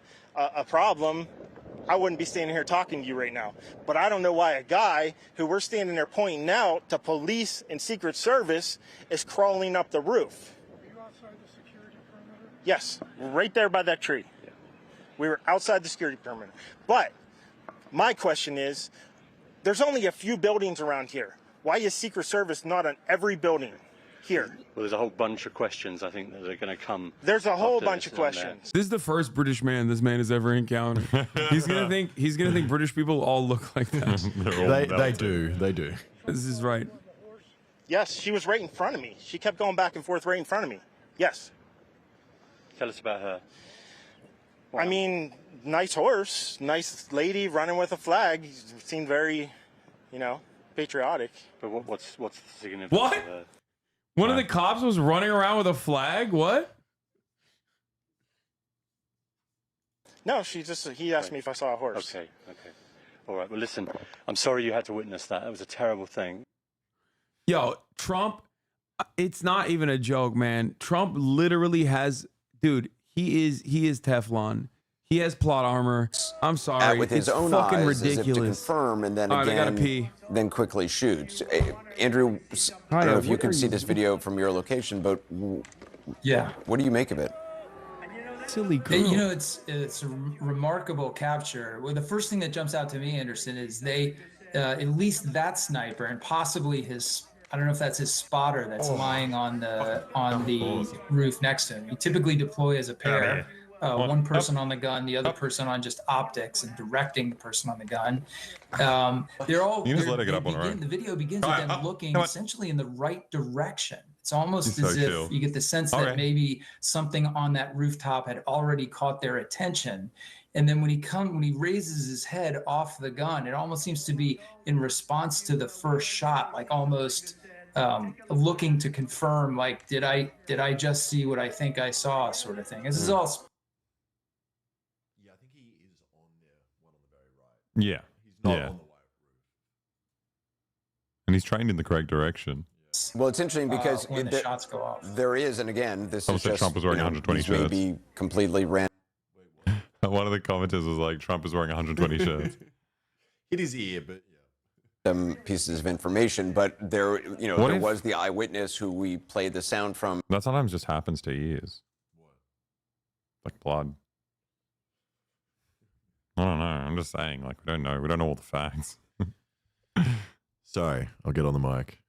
problem, I wouldn't be standing here talking to you right now. But I don't know why a guy who we're standing there pointing out to police and Secret Service is crawling up the roof. Were you outside the security perimeter? Yes, right there by that tree. Yeah. We were outside the security perimeter. But my question is, there's only a few buildings around here. Why is Secret Service not on every building here? Well, there's a whole bunch of questions I think that are going to come. There's a whole bunch of questions. This is the first British man this man has ever encountered. He's gonna think British people all look like that. They do. This is right. Yes, she was right in front of me. She kept going back and forth right in front of me. Yes. Tell us about her. Wow. I mean, nice horse, nice lady running with a flag. Seemed very, you know, patriotic. But what's the significance? What? Of her? One of the cops was running around with a flag? What? No, he asked me if I saw a horse. Okay. All right, well, listen, I'm sorry you had to witness that. That was a terrible thing. Yo, Trump, it's not even a joke, man. Trump literally has, dude, he is Teflon. He has plot armor. I'm sorry. With his it's own fucking eyes, ridiculous. as if to confirm, and then All right, I gotta again, pee. then quickly shoots. Andrew, I don't know if you can see this video from your location, but yeah, what do you make of it? Silly girl. You know, it's a remarkable capture. Well, the first thing that jumps out to me, Anderson, is they, at least that sniper and possibly his, I don't know if that's his spotter that's lying on the roof next to him. You typically deploy as a pair. One person on the gun, the other person on just optics and directing the person on the gun. They're all. You just let it get up on her. The video begins with them looking essentially in the right direction. It's almost as if you get the sense that maybe something on that rooftop had already caught their attention. And then when he raises his head off the gun, it almost seems to be in response to the first shot, like almost looking to confirm, like, did I just see what I think I saw, sort of thing. This is all. Yeah, I think he is on there, one on the very right. Yeah. He's not Yeah. on the way. And he's trained in the correct direction. Well, it's interesting because when the shots go off. there is, and again, this Someone is said just, Trump was wearing you know, 120 these may shirts. be completely random. One of the commenters was like, Trump is wearing 120 shirts. Hit his ear, but Pieces of information, but there, you know, What there if- was the eyewitness who we played the sound from. That sometimes just happens to ears. Like blood. I don't know. I'm just saying, like, we don't know. We don't know all the facts. Sorry, I'll get on the mic.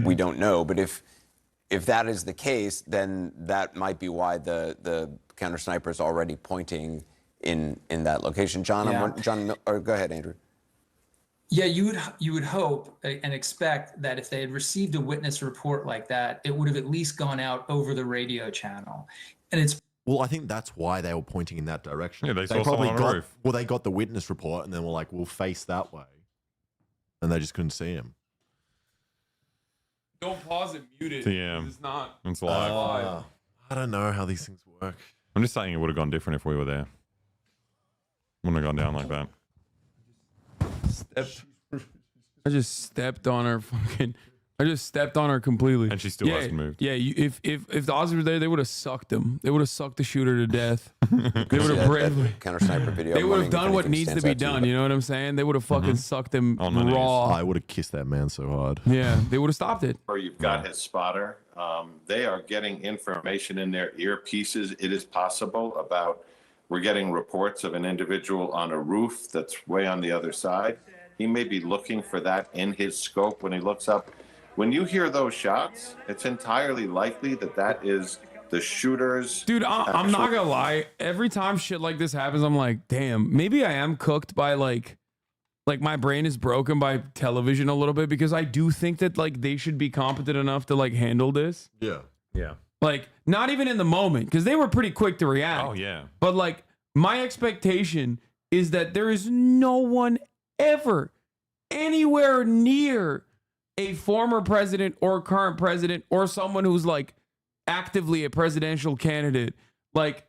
We don't know, but if that is the case, then that might be why the counter sniper is already pointing in that location. John, Yeah. or go ahead, Andrew. Yeah, you would hope and expect that if they had received a witness report like that, it would have at least gone out over the radio channel. And it's Well, I think that's why they were pointing in that direction. Yeah, they saw someone on a got roof. well, they got the witness report, and then were like, "We'll face that way," and they just couldn't see him. Don't pause it, mute it. Yeah. It's not. It's live. I don't know how these things work. I'm just saying it would have gone different if we were there. Wouldn't have gone down like that. I just stepped on her fucking. I just stepped on her completely. And she still hasn't moved. Yeah, if the Aussies were there, they would have sucked him. They would have sucked the shooter to death. They would have bravely. Counter sniper video. They would running have done if what anything needs to stands be out to done. You know what I'm saying? They would have fucking sucked him On my knees. raw. I would have kissed that man so hard. Yeah, they would have stopped it. Or you've got his spotter. They are getting information in their earpieces. It is possible about, we're getting reports of an individual on a roof that's way on the other side. He may be looking for that in his scope when he looks up. When you hear those shots, it's entirely likely that that is the shooter's. Dude, I'm not gonna lie. Every time shit like this happens, I'm like, damn, maybe I am cooked by like my brain is broken by television a little bit, because I do think that like they should be competent enough to like handle this. Yeah. Yeah. Like, not even in the moment, because they were pretty quick to react. Oh, yeah. But like, my expectation is that there is no one ever anywhere near a former president or current president or someone who's like actively a presidential candidate. Like,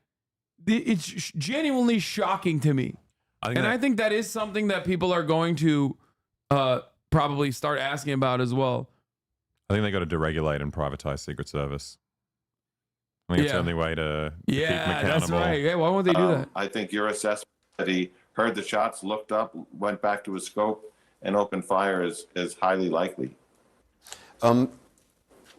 it's genuinely shocking to me. I think that is something that people are going to probably start asking about as well. I think they got to deregulate and privatize Secret Service. I think it's the only way to keep them accountable. That's right. Yeah, why won't they do that? I think your assessment that he heard the shots, looked up, went back to his scope, and opened fire is highly likely. I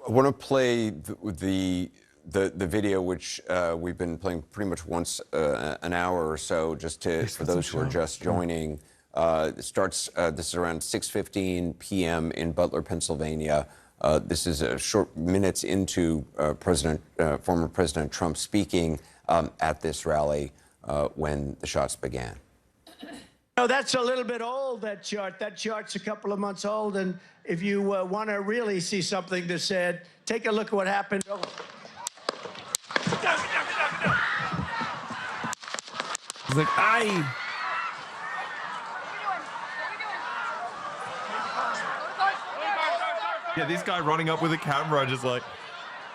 want to play the video, which we've been playing pretty much once an hour or so, just for those who are just joining. It starts. This is around 6:15 p.m. in Butler, Pennsylvania. This is a short minutes into former President Trump speaking at this rally when the shots began. No, that's a little bit old, that chart. That chart's a couple of months old, and if you want to really see something that's said, take a look at what happened. He's like, aye. Yeah, this guy running up with a camera, just like.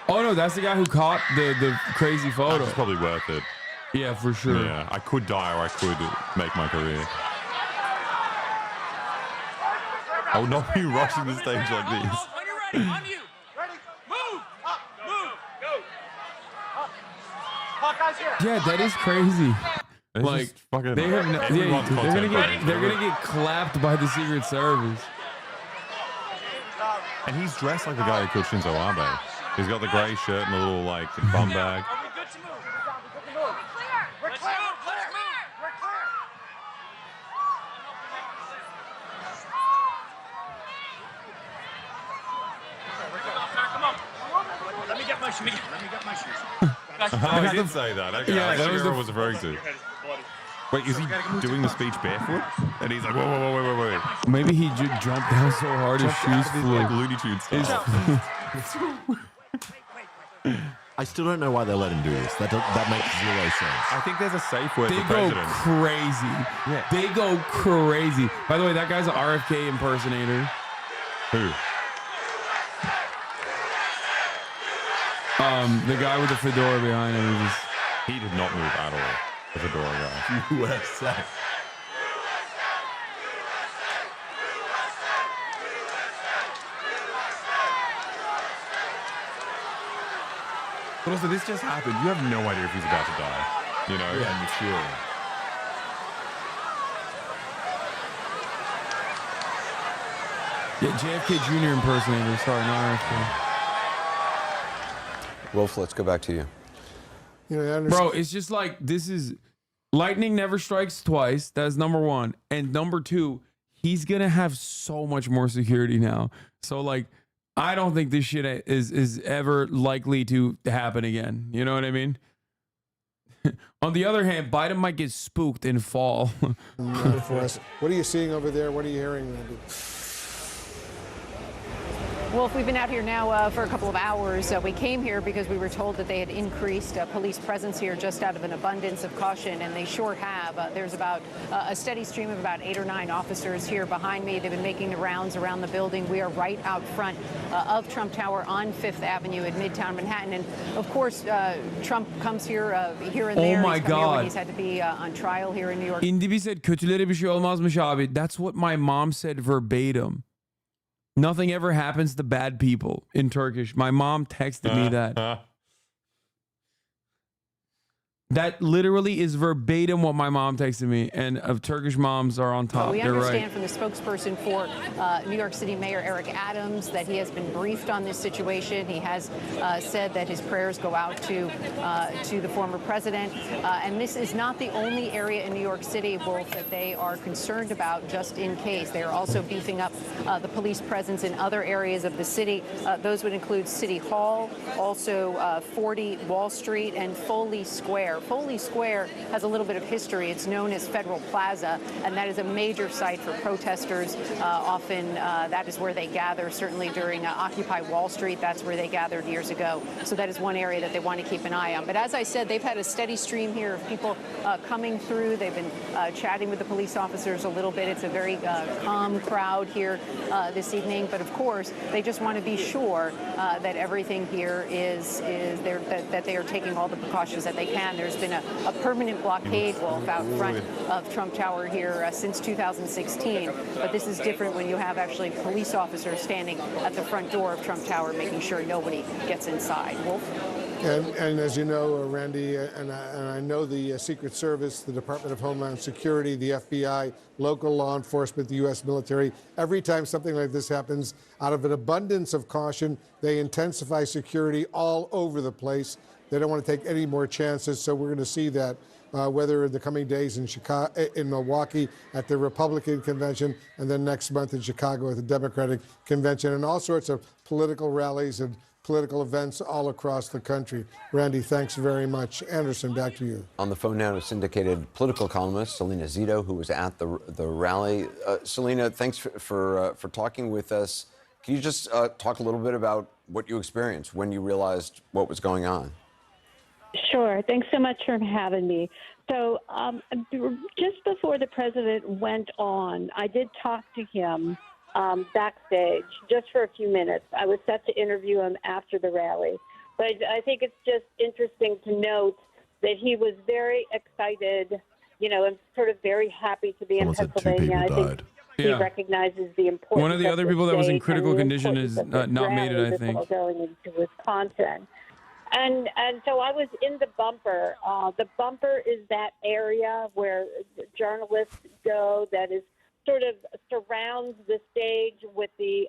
Oh no, that's the guy who caught the crazy photo. It's probably worth it. Yeah, for sure. Yeah, I could die or I could make my career. I would not be rushing the stage like this. When you're ready, on you. Ready? Move! Up, move! Go! Up. Hawkeye's here. Yeah, that is crazy. It's Like just fucking they have, everyone's content they're gonna get clapped by the Secret Service. And he's dressed like the guy who killed Shinzo Abe. He's got the grey shirt and a little like bum bag. Are we good to move? We're clear. We're clear. Let's move. We're clear. Come on. Let me get my shoes. Let me get my shoes. Oh, he did say that. Okay, Yeah, I that was was the- was referring to. Wait, is he doing the speech barefoot? And he's like, whoa, wait. Maybe he jumped down so hard his shoes flew. Like Looney Tunes style. I still don't know why they let him do this. That makes zero sense. I think there's a safe word They for go president. crazy. Yeah. They go crazy. By the way, that guy's an RFK impersonator. Who? the guy with the fedora behind him. He did not move at all. The fedora guy. USA. But also, this just happened. You have no idea if he's about to die. You know? Yeah, and you feel it. Yeah, JFK Jr. impersonator. Sorry, not RFK. Wolf, let's go back to you. Bro, it's just like, this is lightning never strikes twice. That's number one. And number two, he's gonna have so much more security now. So like, I don't think this shit is ever likely to happen again. You know what I mean? On the other hand, Biden might get spooked and fall. For us. What are you seeing over there? What are you hearing, Randy? Wolf, we've been out here now for a couple of hours. We came here because we were told that they had increased police presence here just out of an abundance of caution, and they sure have. There's about a steady stream of about 8 or 9 officers here behind me. They've been making the rounds around the building. We are right out front of Trump Tower on 5th Avenue in Midtown Manhattan. And of course, Trump comes here and there. Oh my He's come here when God. he's had to be on trial here in New York. Indibi said kötülere bir şey olmazmış abi. That's what my mom said verbatim. Nothing ever happens to bad people in Turkish. My mom texted me that. That literally is verbatim what my mom texted me, and of Turkish moms are on top. We They're understand right. from the spokesperson for New York City Mayor Eric Adams that he has been briefed on this situation. He has said that his prayers go out to the former president. And this is not the only area in New York City, Wolf, that they are concerned about just in case. They are also beefing up the police presence in other areas of the city. Those would include City Hall, also 40 Wall Street, and Foley Square. Foley Square has a little bit of history. It's known as Federal Plaza, and that is a major site for protesters. Often that is where they gather. Certainly during Occupy Wall Street, that's where they gathered years ago. So that is one area that they want to keep an eye on. But as I said, they've had a steady stream here of people coming through. They've been chatting with the police officers a little bit. It's a very calm crowd here this evening. But of course, they just want to be sure that everything here is that they are taking all the precautions that they can. There's been a permanent blockade, Wolf, out front of Trump Tower here since 2016. But this is different when you have actually police officers standing at the front door of Trump Tower making sure nobody gets inside. Wolf? And as you know, Randy, and I know the Secret Service, the Department of Homeland Security, the FBI, local law enforcement, the U.S. military, every time something like this happens, out of an abundance of caution, they intensify security all over the place. They don't want to take any more chances, so we're going to see that whether in the coming days in Milwaukee at the Republican convention, and then next month in Chicago at the Democratic convention, and all sorts of political rallies and political events all across the country. Randy, thanks very much. Anderson, back to you. On the phone now to syndicated political columnist Selena Zito, who was at the rally. Selena, thanks for talking with us. Can you just talk a little bit about what you experienced when you realized what was going on? Sure. Thanks so much for having me. So just before the president went on, I did talk to him backstage just for a few minutes. I was set to interview him after the rally. But I think it's just interesting to note that he was very excited, and sort of very happy to be in Pennsylvania. I think he recognizes the importance. One of the other people that was in critical condition is not made it, I think. Going into Wisconsin. And so I was in the bumper. The bumper is that area where journalists go that is sort of surrounds the stage with the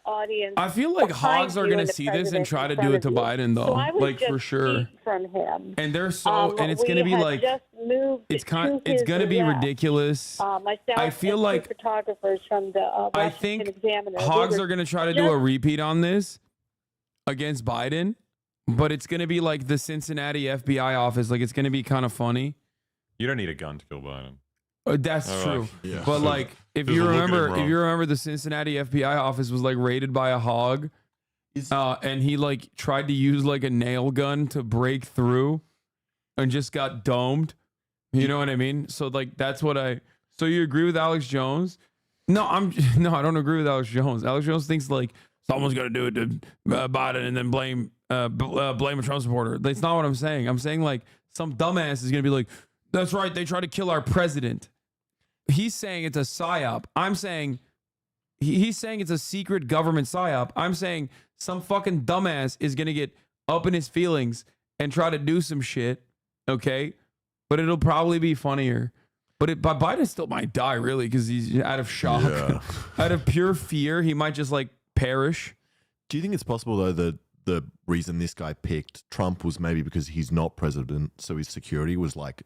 audience. I feel like hogs are going to see this and try to do it to Biden, though, so like for sure. From him, and they're so, and it's going to be like, it's going to be ridiculous. I feel like photographers from the Washington Examiner. Hogs are going to try to do a repeat on this against Biden, but it's going to be like the Cincinnati FBI office. Like it's going to be kind of funny. You don't need a gun to kill Biden. That's true. But like, if you remember, the Cincinnati FBI office was like raided by a hog, and he like tried to use like a nail gun to break through, and just got domed. You know what I mean? So like, that's what I. So you agree with Alex Jones? No, I don't agree with Alex Jones. Alex Jones thinks like someone's gonna do it to Biden and then blame blame a Trump supporter. That's not what I'm saying. I'm saying like some dumbass is gonna be like, that's right, they tried to kill our president. He's saying it's a psyop. I'm saying he's saying it's a secret government psyop. I'm saying some fucking dumbass is gonna get up in his feelings and try to do some shit. Okay, but it'll probably be funnier. But Biden still might die really because he's out of shock, out of pure fear. He might just like perish. Do you think it's possible though that the reason this guy picked Trump was maybe because he's not president, so his security was like,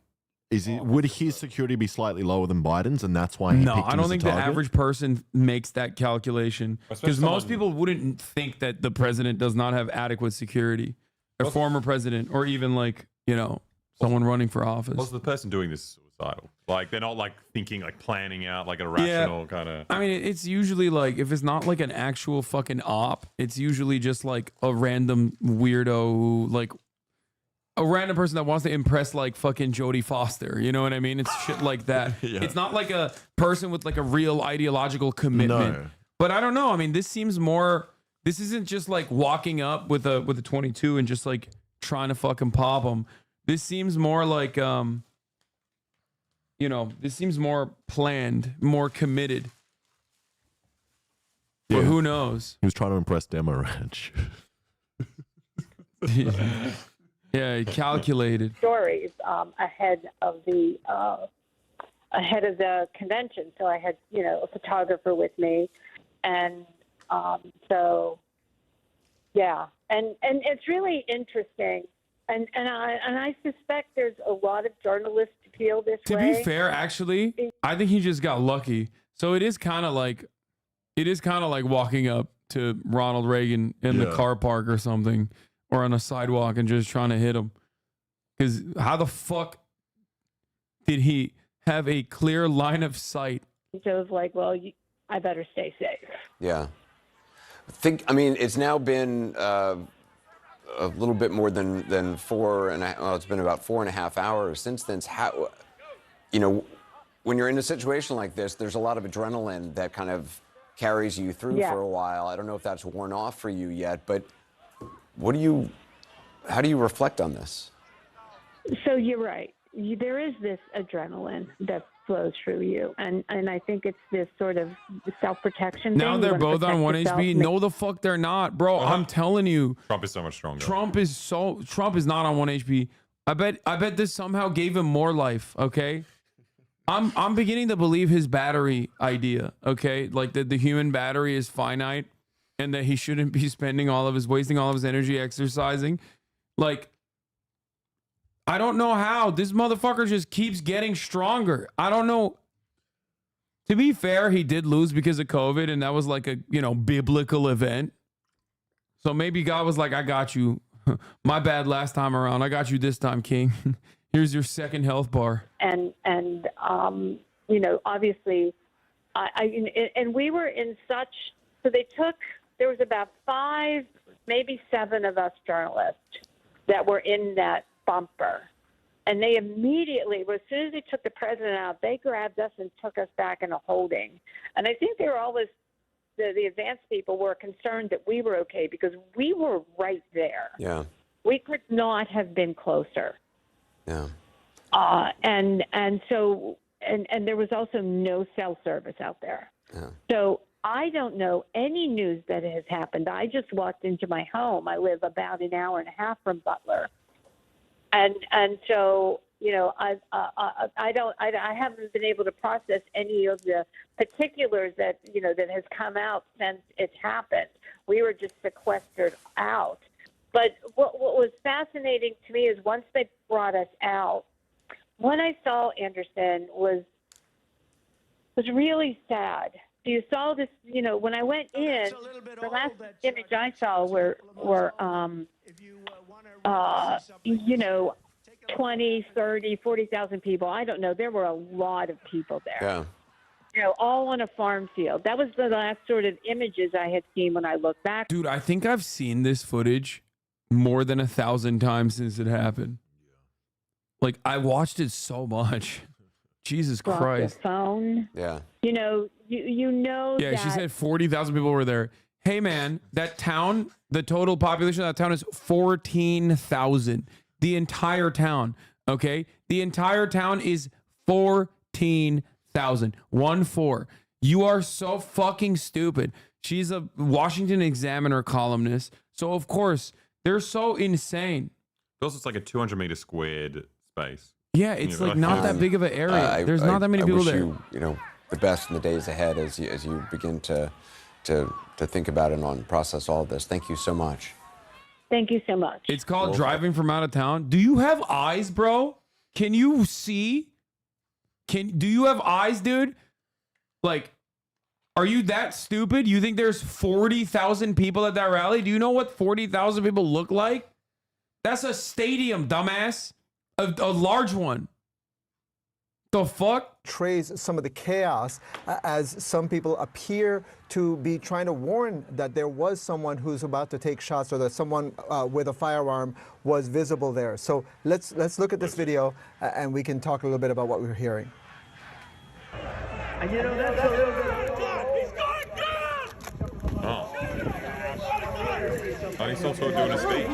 would his security be slightly lower than Biden's, and that's why he picked him I don't as a think the target? average person makes that calculation because most people wouldn't think that the president does not have adequate security, a former president, or even like someone running for office. Was the person doing this suicidal? Like they're not like thinking, like planning out like a rational kind of. I mean, it's usually like if it's not like an actual fucking op, it's usually just like a random weirdo who like a random person that wants to impress like fucking Jodie Foster. You know what I mean? It's shit like that. It's not like a person with like a real ideological commitment. No. But I don't know. I mean, this seems more. This isn't just like walking up with a 22 and just like trying to fucking pop them. This seems more like this seems more planned, more committed. But who knows? He was trying to impress Demo Ranch. Yeah, calculated. Stories ahead of the convention. So I had a photographer with me, and so yeah, and it's really interesting. And I suspect there's a lot of journalists feel this way. To be fair, actually, I think he just got lucky. So it is kind of like walking up to Ronald Reagan in the car park or something, or on a sidewalk and just trying to hit him. Because how the fuck did he have a clear line of sight? Joe's like, well, I better stay safe. Yeah. It's now been a little bit more than it's been about 4.5 hours since then. How, when you're in a situation like this, there's a lot of adrenaline that kind of carries you through for a while. I don't know if that's worn off for you yet, but how do you reflect on this? So you're right. There is this adrenaline that flows through you, and I think it's this sort of self-protection Now thing. they're both on 1HB. No, the fuck they're not, bro. I'm telling you. Trump is so much stronger. Trump is not on 1HB. I bet this somehow gave him more life. Okay, I'm beginning to believe his battery idea. Okay, like that the human battery is finite, and that he shouldn't be wasting all of his energy exercising. Like, I don't know how this motherfucker just keeps getting stronger. I don't know. To be fair, he did lose because of COVID, and that was like a biblical event. So maybe God was like, I got you. My bad last time around. I got you this time, King. Here's your second health bar. And obviously, and we were in such. So there was about 5, maybe 7 of us journalists that were in that bumper. And they immediately, as soon as they took the president out, they grabbed us and took us back into holding. And I think they were always, the advanced people were concerned that we were okay because we were right there. Yeah. We could not have been closer. Yeah. And there was also no cell service out there. Yeah. So I don't know any news that has happened. I just walked into my home. I live about an hour and a half from Butler. And so, I haven't been able to process any of the particulars that has come out since it's happened. We were just sequestered out. But what was fascinating to me is once they brought us out, what I saw, Anderson, was really sad. You saw this, when I went in, the last image I saw were 20, 30, 40,000 people. I don't know. There were a lot of people there. Yeah. All on a farm field. That was the last sort of images I had seen when I looked back. Dude, I think I've seen this footage more than 1,000 times since it happened. Like, I watched it so much. Jesus Christ. Your phone. Yeah. You know Yeah, that she said 40,000 people were there. hey man, that town, the total population of that town is 14,000. The entire town, okay? The entire town is 14,000. 1-4. You are so fucking stupid. She's a Washington Examiner columnist. So of course, they're so insane. Also, it's like a 200-meter squared space. Yeah, it's like not that big of an area. There's not that many people there. You know, the best in the days ahead as you begin to think about it and process all of this. Thank you so much. Thank you so much. It's called driving from out of town. Do you have eyes, bro? Can you see? Do you have eyes, dude? Like, are you that stupid? You think there's 40,000 people at that rally? Do you know what 40,000 people look like? That's a stadium, dumbass. A large one. The fuck? Trace some of the chaos as some people appear to be trying to warn that there was someone who's about to take shots or that someone with a firearm was visible there. So let's look at this video and we can talk a little bit about what we're hearing. And you know, that's a little bit... Oh. Oh, he's also doing a speech.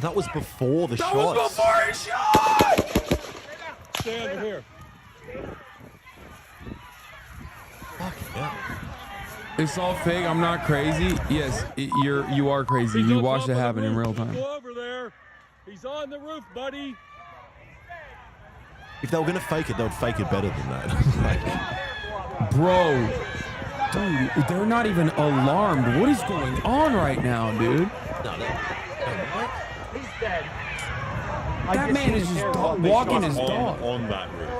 That was before the shots. That was before he shot! Stay under here. It's all fake. I'm not crazy. Yes, you are crazy. You watched it happen in real time. Go over there. He's on the roof, buddy. If they were going to fake it, they would fake it better than that. Bro, dude, they're not even alarmed. What is going on right now, dude? He's dead. That man is just walking his dog. On that roof.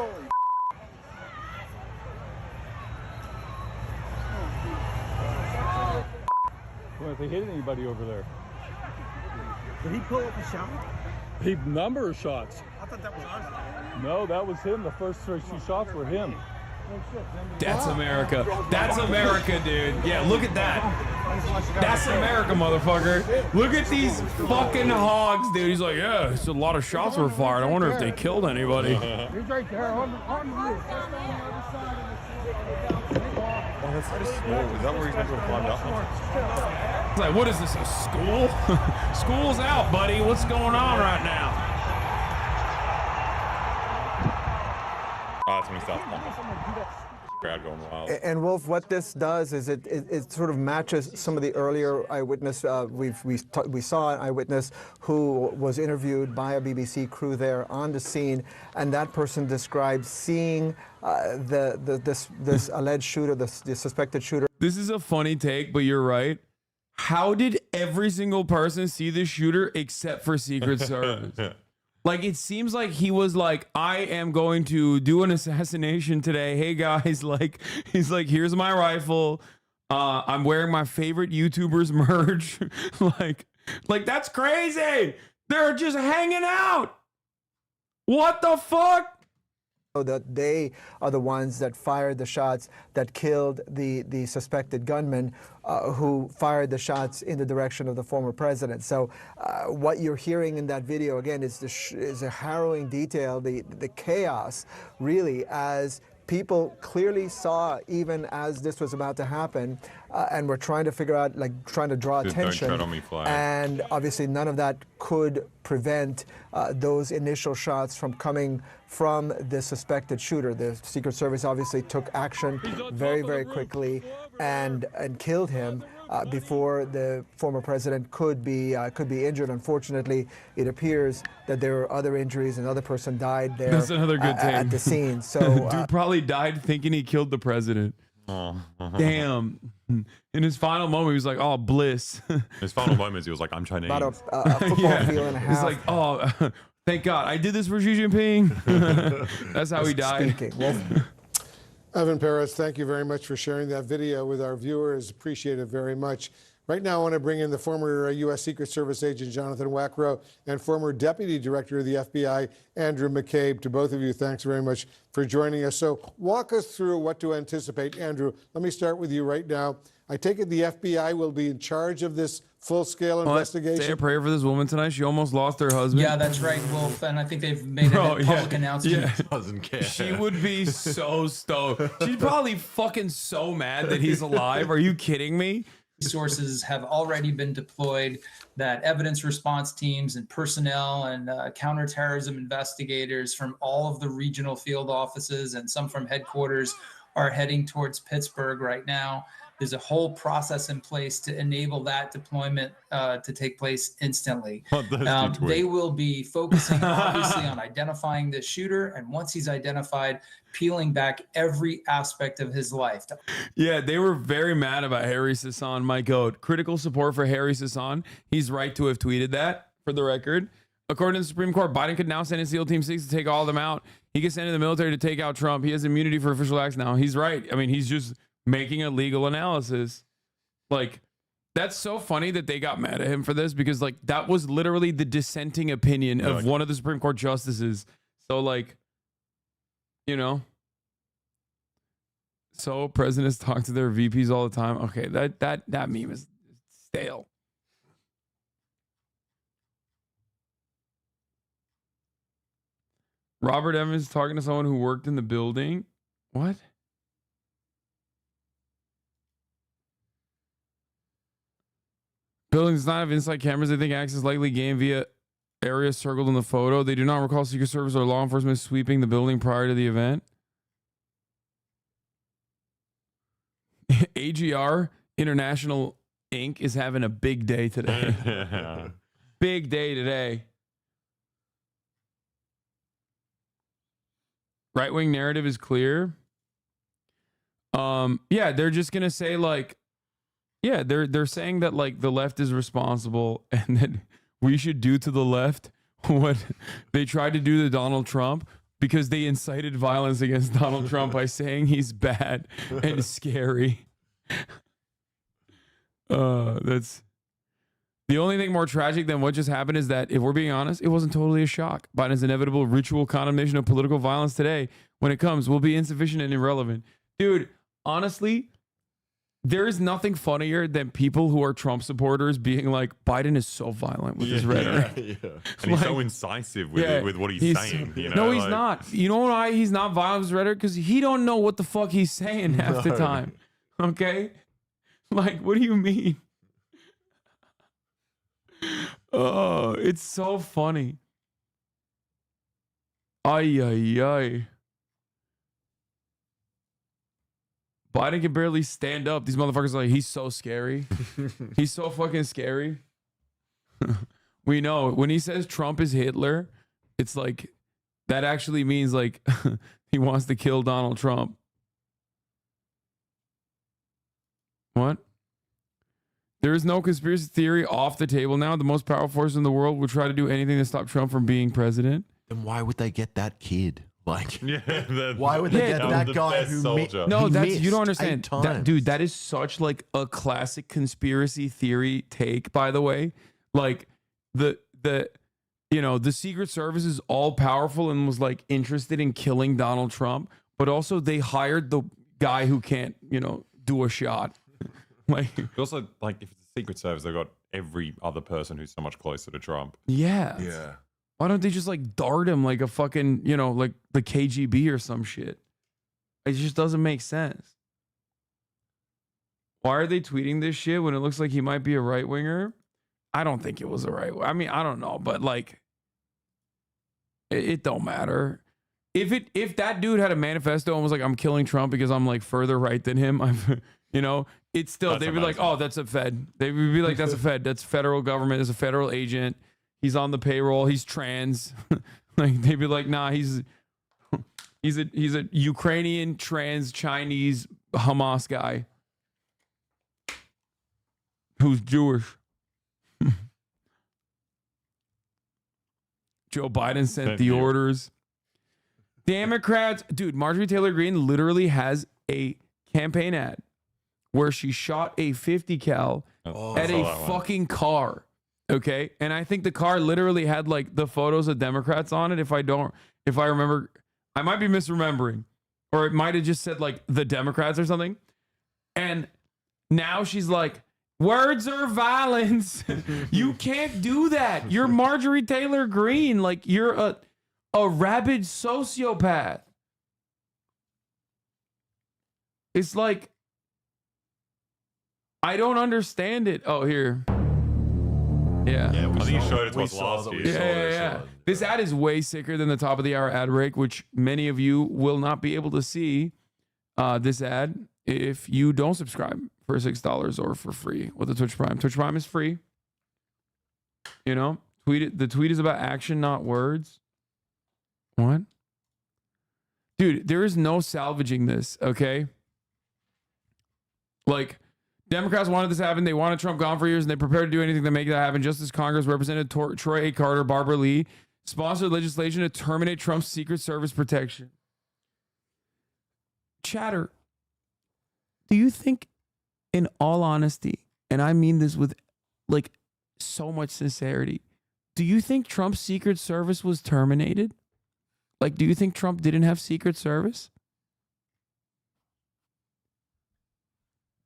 Well, if they hit anybody over there. Did he pull up a shot? He number of shots. I thought that was Aussie. No, that was him. The first 2 shots were him. That's America. That's America, dude. Yeah, look at that. That's America, motherfucker. Look at these fucking hogs, dude. He's like, yeah, it's a lot of shots were fired. I wonder if they killed anybody. He's right there on the roof. Oh, that's so small. Is that where he's meant to have climbed up? It's like, what is this, a school? School's out, buddy. What's going on right now? Oh, that's when he starts pumping. Crowd going wild. And Wolf, what this does is it sort of matches some of the earlier eyewitness. We saw an eyewitness who was interviewed by a BBC crew there on the scene, and that person described seeing this alleged shooter, the suspected shooter. This is a funny take, but you're right. How did every single person see the shooter except for Secret Service? Like, it seems like he was like, I am going to do an assassination today. Hey, guys, like, he's like, here's my rifle. I'm wearing my favorite YouTuber's merch. like, that's crazy. They're just hanging out. What the fuck? That they are the ones that fired the shots that killed the suspected gunman who fired the shots in the direction of the former president. So what you're hearing in that video, again, is a harrowing detail, the chaos, really, as people clearly saw even as this was about to happen and were trying to figure out, like, trying to draw attention. Don't tread on me, flag. And obviously none of that could prevent those initial shots from coming from the suspected shooter. The Secret Service obviously took action very, very quickly and killed him before the former president could be injured. Unfortunately, it appears that there were other injuries. Another person died there. That's another good thing. At the scene. So dude probably died thinking he killed the president. Oh. Damn. In his final moment, he was like, oh, bliss. His final moment, he was like, I'm Chinese. About a football field and a half. He's like, oh, thank God. I did this for Xi Jinping. That's how he died. Well, Evan Perez, thank you very much for sharing that video with our viewers. Appreciate it very much. Right now, I want to bring in the former U.S. Secret Service agent Jonathan Wackrow and former Deputy Director of the FBI, Andrew McCabe. To both of you, thanks very much for joining us. So walk us through what to anticipate. Andrew, let me start with you right now. I take it the FBI will be in charge of this full-scale investigation? Say a prayer for this woman tonight. She almost lost her husband. Yeah, that's right, Wolf. And I think they've made a public announcement. Yeah. Doesn't care. She would be so stoked. She's probably fucking so mad that he's alive. Are you kidding me? Resources have already been deployed, that evidence response teams and personnel and counterterrorism investigators from all of the regional field offices and some from headquarters are heading towards Pittsburgh right now. There's a whole process in place to enable that deployment to take place instantly. They will be focusing obviously on identifying the shooter, and once he's identified, peeling back every aspect of his life. Yeah, they were very mad about Harry Sasson, my goat. Critical support for Harry Sasson. He's right to have tweeted that, for the record. According to the Supreme Court, Biden could now send in SEAL Team 6 to take all of them out. He could send in the military to take out Trump. He has immunity for official acts now. He's right. I mean, he's just making a legal analysis. Like, that's so funny that they got mad at him for this, because like that was literally the dissenting opinion of one of the Supreme Court justices. So like, you know, so presidents talk to their VPs all the time. Okay, that meme is stale. Robert Evans talking to someone who worked in the building. What? Building does not have inside cameras. They think access likely gained via areas circled in the photo. They do not recall Secret Service or law enforcement sweeping the building prior to the event. AGR International Inc. is having a big day today. Big day today. Right-wing narrative is clear. Yeah, they're just gonna say like, yeah, they're saying that like the left is responsible and that we should do to the left what they tried to do to Donald Trump, because they incited violence against Donald Trump by saying he's bad and scary. That's the only thing more tragic than what just happened is that, if we're being honest, it wasn't totally a shock. Biden's inevitable ritual condemnation of political violence today, when it comes, will be insufficient and irrelevant. Dude, honestly, there is nothing funnier than people who are Trump supporters being like, Biden is so violent with his rhetoric. And he's so incisive with what he's saying. You know? No, he's not. You know why he's not violent with his rhetoric? Because he don't know what the fuck he's saying half the time. Okay? Like, what do you mean? Oh, it's so funny. Ay, ay, ay. Biden can barely stand up. These motherfuckers are like, he's so scary. He's so fucking scary. We know when he says Trump is Hitler, it's like, that actually means like he wants to kill Donald Trump. What? There is no conspiracy theory off the table now. The most powerful force in the world will try to do anything to stop Trump from being president. Then why would they get that kid? Like, yeah, why would they get that guy who No, that's, missed you don't understand. 8 times. Dude, that is such like a classic conspiracy theory take, by the way. Like the you know, the Secret Service is all powerful and was like interested in killing Donald Trump, but also they hired the guy who can't, you know, do a shot. Like, also, like, if it's the Secret Service, they've got every other person who's so much closer to Trump. Yeah. Yeah. Why don't they just like dart him like a fucking, you know, like the KGB or some shit? It just doesn't make sense. Why are they tweeting this shit when it looks like he might be a right winger? I don't think it was a right. I mean, I don't know, but like, it don't matter. If that dude had a manifesto and was like, I'm killing Trump because I'm like further right than him, you know, it's still, they'd be like, oh, that's a Fed. They would be like, that's a Fed. That's federal government. It's a federal agent. He's on the payroll. He's trans. Like, they'd be like, nah, he's a Ukrainian trans Chinese Hamas guy who's Jewish. Joe Biden sent the orders. Democrats, dude, Marjorie Taylor Greene literally has a campaign ad where she shot a 50 cal at a fucking car. Okay. And I think the car literally had like the photos of Democrats on it. If I remember, I might be misremembering, or it might have just said like the Democrats or something. And now she's like, words are violence. You can't do that. You're Marjorie Taylor Greene. Like, you're a rabid sociopath. It's like, I don't understand it. Oh, here. Yeah. I think you showed it to us last year. Yeah. This ad is way sicker than the top of the hour ad break, which many of you will not be able to see this ad if you don't subscribe for $6 or for free with the Twitch Prime. Twitch Prime is free. You know, the tweet is about action, not words. What? Dude, there is no salvaging this, okay? Like, Democrats wanted this to happen. They wanted Trump gone for years, and they prepared to do anything to make that happen. Just as Congress, Representative Troy A. Carter, Barbara Lee, sponsored legislation to terminate Trump's Secret Service protection. Chatter, do you think, in all honesty, and I mean this with like so much sincerity, do you think Trump's Secret Service was terminated? Like, do you think Trump didn't have Secret Service?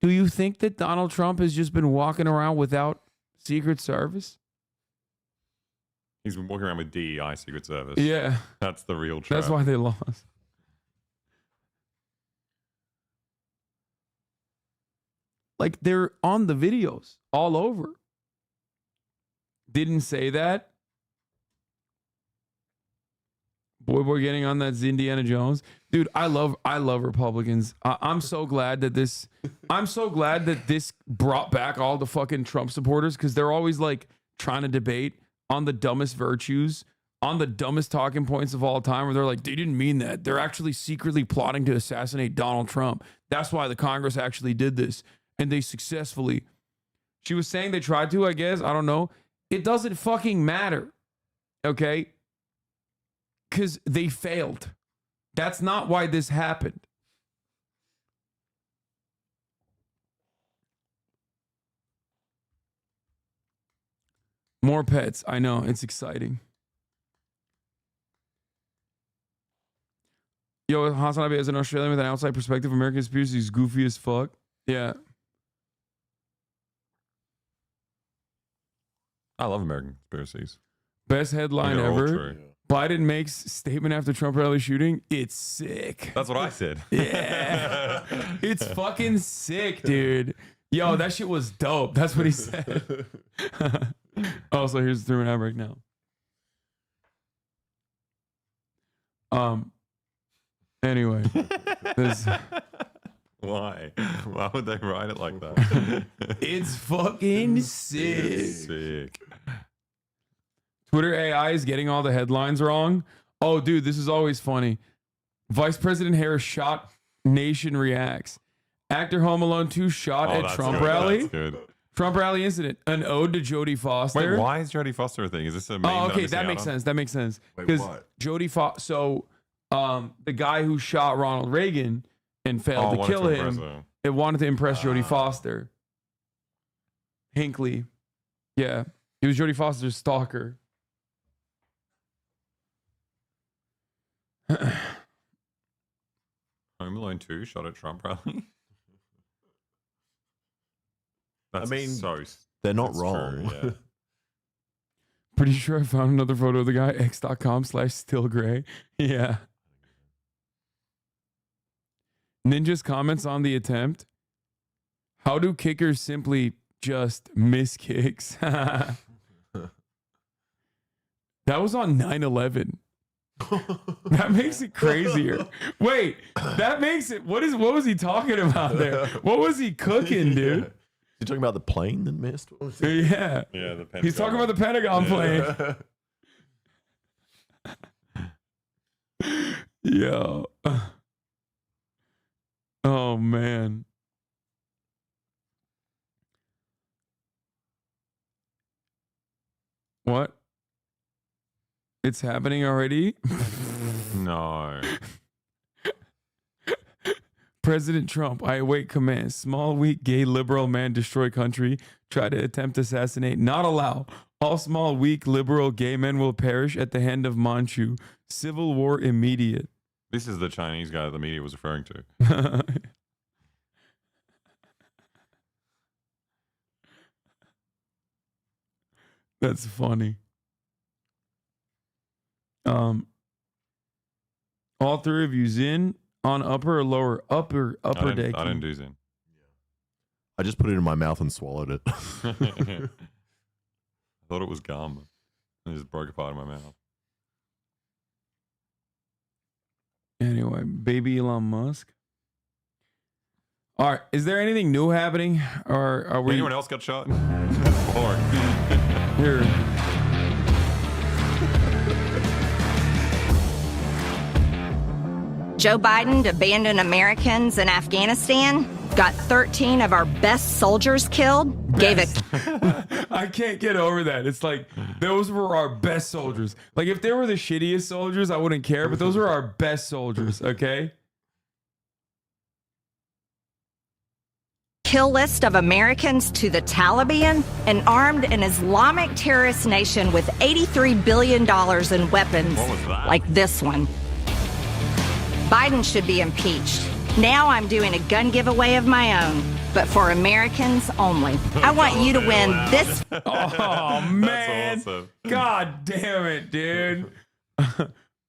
Do you think that Donald Trump has just been walking around without Secret Service? He's been walking around with DEI Secret Service. Yeah. That's the real trap. That's why they lost. Like, they're on the videos all over. Didn't say that. Boy getting on that Indiana Jones. Dude, I love Republicans. I'm so glad that this brought back all the fucking Trump supporters, because they're always like trying to debate on the dumbest virtues, on the dumbest talking points of all time, where they're like, they didn't mean that. They're actually secretly plotting to assassinate Donald Trump. That's why the Congress actually did this. And they successfully. She was saying they tried to, I guess. I don't know. It doesn't fucking matter. Okay? Because they failed. That's not why this happened. More pets. I know. It's exciting. Yo, Hasanabi, as an Australian with an outside perspective, American conspiracy is goofy as fuck. Yeah. I love American conspiracies. Best headline ever. Biden makes statement after Trump rally shooting. It's sick. That's what I said. Yeah. It's fucking sick, dude. Yo, that shit was dope. That's what he said. Also, here's the 3-minute break now. Anyway. Why? Why would they write it like that? It's fucking sick. It's sick. Twitter AI is getting all the headlines wrong. Oh, dude, this is always funny. Vice President Harris shot. Nation reacts. Actor Home Alone 2 shot at Trump rally. That's good. Trump rally incident. An ode to Jodie Foster. Wait, why is Jodie Foster a thing? Is this a meme? Oh, okay, that makes sense. That makes sense. Wait, what? Jodie Foster. So, the guy who shot Ronald Reagan and failed to kill him, it wanted to impress Jodie Foster. Hinckley. Yeah, he was Jodie Foster's stalker. Home Alone 2 shot at Trump rally. That's they're not wrong. True, yeah. Pretty sure I found another photo of the guy, x.com/stillgray. Yeah. Ninja's comments on the attempt. How do kickers simply just miss kicks? That was on 9/11. That makes it crazier. Wait, that makes it. What was he talking about there? What was he cooking, dude? You talking about the plane that missed? Yeah. Yeah, the Pentagon. He's talking about the Pentagon plane. Yo. Oh, man. What? It's happening already? No. President Trump, I await command. Small, weak, gay, liberal man destroy country. Try to attempt assassinate. Not allow. All small, weak, liberal, gay men will perish at the hand of Manchu. Civil war immediate. This is the Chinese guy the media was referring to. That's funny. All three of you Zin on upper or lower? Upper deck. I didn't do Zin. I just put it in my mouth and swallowed it. I thought it was gum. I just broke a part of my mouth. Anyway, baby Elon Musk. All right, is there anything new happening, or are we? Anyone else got shot? That's boring. Here. Joe Biden abandoned Americans in Afghanistan, got 13 of our best soldiers killed, I can't get over that. It's like, those were our best soldiers. Like, if they were the shittiest soldiers, I wouldn't care, but those were our best soldiers, okay? kill list of Americans to the Taliban, an armed and Islamic terrorist nation with $83 billion in weapons like this one. Biden should be impeached. Now I'm doing a gun giveaway of my own, but for Americans only. I want you to win this. Oh, man. That's awesome. God damn it, dude.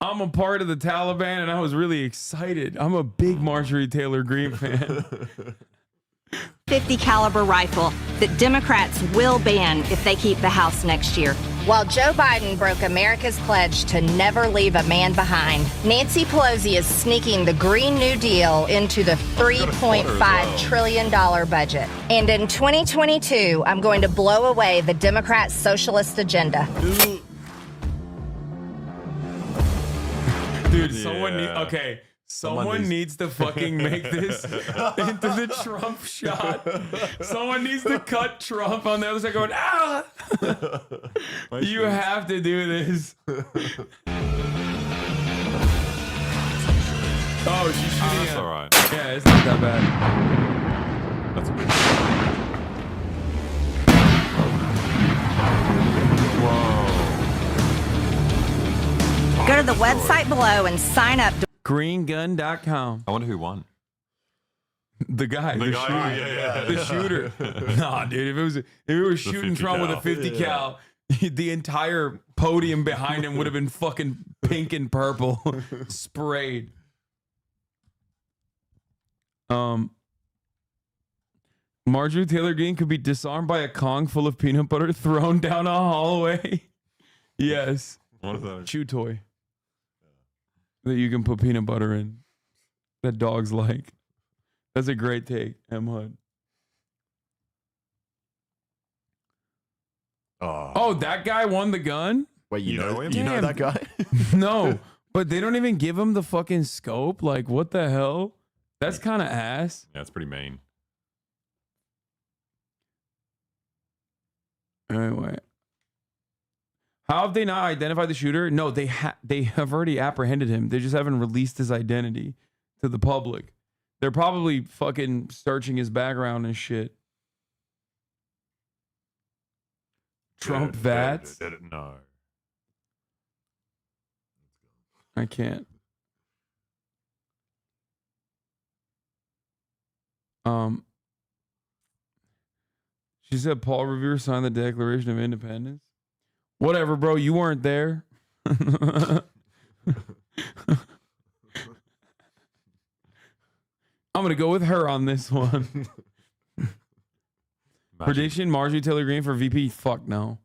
I'm a part of the Taliban, and I was really excited. I'm a big Marjorie Taylor Greene fan. .50 caliber rifle that Democrats will ban if they keep the House next year. While Joe Biden broke America's pledge to never leave a man behind, Nancy Pelosi is sneaking the Green New Deal into the $3.5 trillion budget. And in 2022, I'm going to blow away the Democrat socialist agenda. Dude, someone needs to fucking make this into the Trump shot. Someone needs to cut Trump on the other side going, ah! You have to do this. Oh, she's shooting That's all right. Yeah, it's not that bad. That's a big Go to the website below and sign up. Greengun.com. I wonder who won. The guy, The the guy, shooter. yeah. The shooter. Nah, dude, if it was shooting 50 Trump with a cal. 50 cal, the entire podium behind him would have been fucking pink and purple sprayed. Marjorie Taylor Greene could be disarmed by a Kong full of peanut butter thrown down a hallway. Yes. What is that? Chew toy that you can put peanut butter in that dogs like. That's a great take, M. Hood. Oh, that guy won the gun? Wait, you know him? Damn. You know that guy? No, but they don't even give him the fucking scope. Like, what the hell? That's kind of ass. Yeah, it's pretty mean. Anyway. How have they not identified the shooter? No, they have already apprehended him. They just haven't released his identity to the public. They're probably fucking searching his background and shit. Trump Vats? No. I can't. She said Paul Revere signed the Declaration of Independence. Whatever, bro. You weren't there. I'm going to go with her on this one. Prediction, Marjorie Taylor Greene for VP? Fuck no.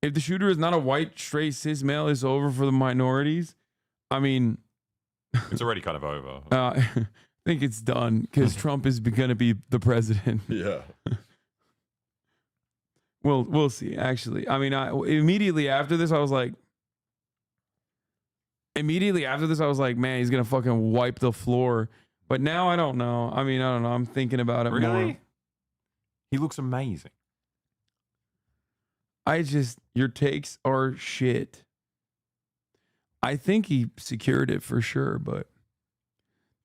If the shooter is not a white, straight, cis male, it's over for the minorities. I mean... It's already kind of over. I think it's done because Trump is going to be the president. Yeah. We'll see, actually. I mean, immediately after this, I was like, man, he's going to fucking wipe the floor. But now I don't know. I mean, I don't know. I'm thinking about it Really? more. He looks amazing. Your takes are shit. I think he secured it for sure, but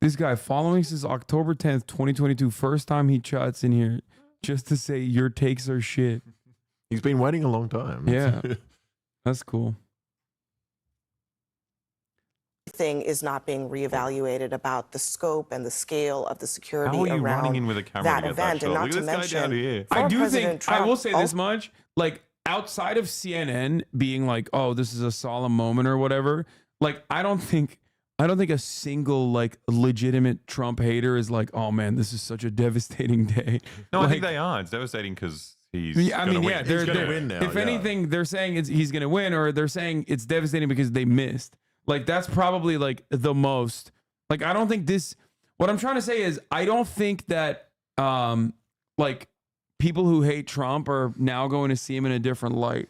this guy following since October 10th, 2022, first time he chats in here just to say your takes are shit. He's been waiting a long time. Yeah. That's cool. Thing is not being reevaluated about the scope and the scale of the security How are you running around in with a camera that to get that event, and shot? not Look to at this guy down mention, here. I do President think, Trump I will say this also- much, like outside of CNN being like, oh, this is a solemn moment or whatever, like I don't think a single like legitimate Trump hater is like, oh man, this is such a devastating day. No, Like, I think they are. It's devastating because he's yeah, I gonna mean, win. yeah, He's gonna they're win now. if anything, they're saying he's going to win, or they're saying it's devastating because they missed. Like that's probably like the most. Like I don't think this. What I'm trying to say is I don't think that like people who hate Trump are now going to see him in a different light.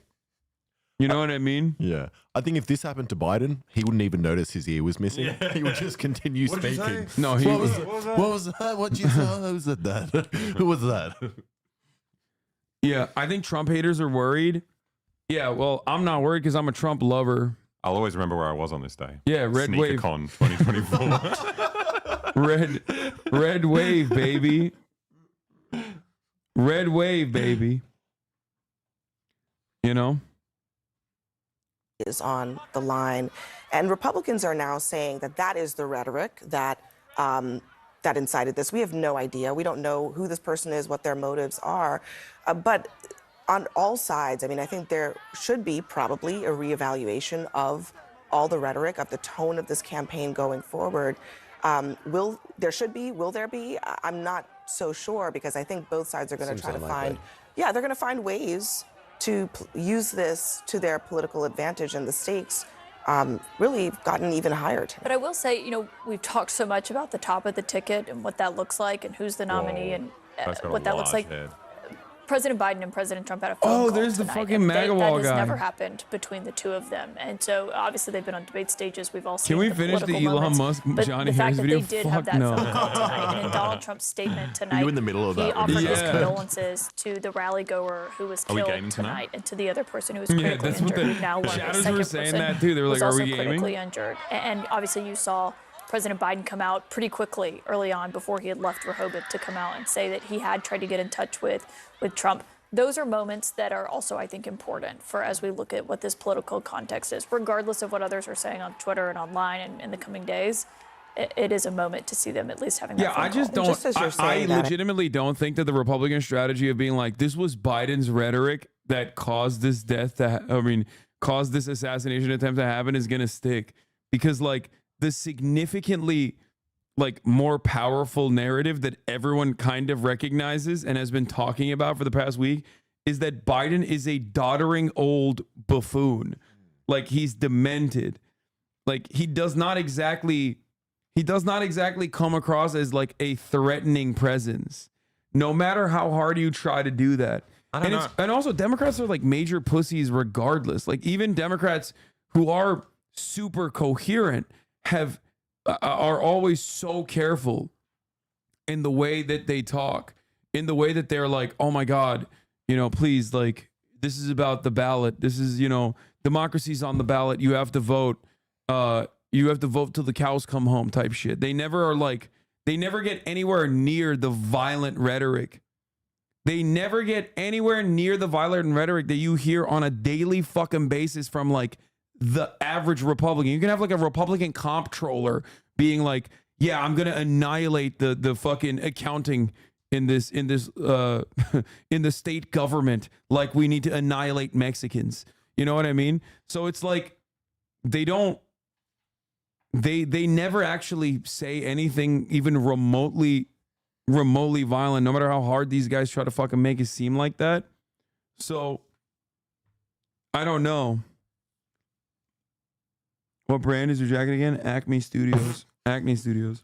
You know what I mean? Yeah. I think if this happened to Biden, he wouldn't even notice his ear was missing. Yeah. He would just continue What did you speaking. say? No, what was that? What you saw? Who was that? Who was that? Yeah, I think Trump haters are worried. Yeah, well, I'm not worried because I'm a Trump lover. I'll always remember where I was on this day. Yeah, Red Wave. SneakerCon 2024. Red wave, baby. Red wave, baby. You know? Is on the line, and Republicans are now saying that that is the rhetoric that that incited this. We have no idea. We don't know who this person is, what their motives are, but on all sides, I mean, I think there should be probably a reevaluation of all the rhetoric, of the tone of this campaign going forward. Will there be? I'm not so sure, because I think both sides are going to try to find, they're going to find ways to use this to their political advantage, and the stakes really gotten even higher today. But I will say, you know, we've talked so much about the top of the ticket and what that looks like and who's the nominee and what that looks like. President Biden and President Trump had a phone call there's the tonight, fucking and MAGA wall that has guy. never happened between the two of them. And so obviously they've been on debate stages. We've all seen Can we the finish the political Elon moments. Musk But Johnny the fact Harris that video? they did have Fuck that no. phone call tonight, and in Donald Trump's statement tonight, in the middle of he that? offered his Yeah. condolences to the rally goer who was Are we killed gaming tonight? tonight, and to the other person who was Yeah, critically that's what injured. the We've now learned the shadows second were saying person that too. They were was like, "Are also we gaming?" critically injured. And obviously you saw President Biden come out pretty quickly early on before he had left Rehoboth to come out and say that he had tried to get in touch with Trump. Those are moments that are also, I think, important for as we look at what this political context is, regardless of what others are saying on Twitter and online and in the coming days. It is a moment to see them at least having that Yeah, phone I just call. don't. Just as you're I saying that- legitimately don't think that the Republican strategy of being like, this was Biden's rhetoric that caused this death to, caused this assassination attempt to happen is going to stick, because like the significantly like more powerful narrative that everyone kind of recognizes and has been talking about for the past week is that Biden is a doddering old buffoon. Like he's demented. Like he does not exactly come across as like a threatening presence, no matter how hard you try to do that. And also Democrats are like major pussies regardless. Like even Democrats who are super coherent are always so careful in the way that they talk, in the way that they're like, oh my God, please, like, this is about the ballot. This is, democracy's on the ballot. You have to vote. You have to vote till the cows come home type shit. They never get anywhere near the violent rhetoric. They never get anywhere near the violent rhetoric that you hear on a daily fucking basis from like the average Republican. You can have like a Republican comptroller being like, yeah, I'm going to annihilate the fucking accounting in the state government. Like we need to annihilate Mexicans. You know what I mean? So it's like, they never actually say anything even remotely violent, no matter how hard these guys try to fucking make it seem like that. So I don't know. What brand is your jacket again? Acme Studios. Acme Studios.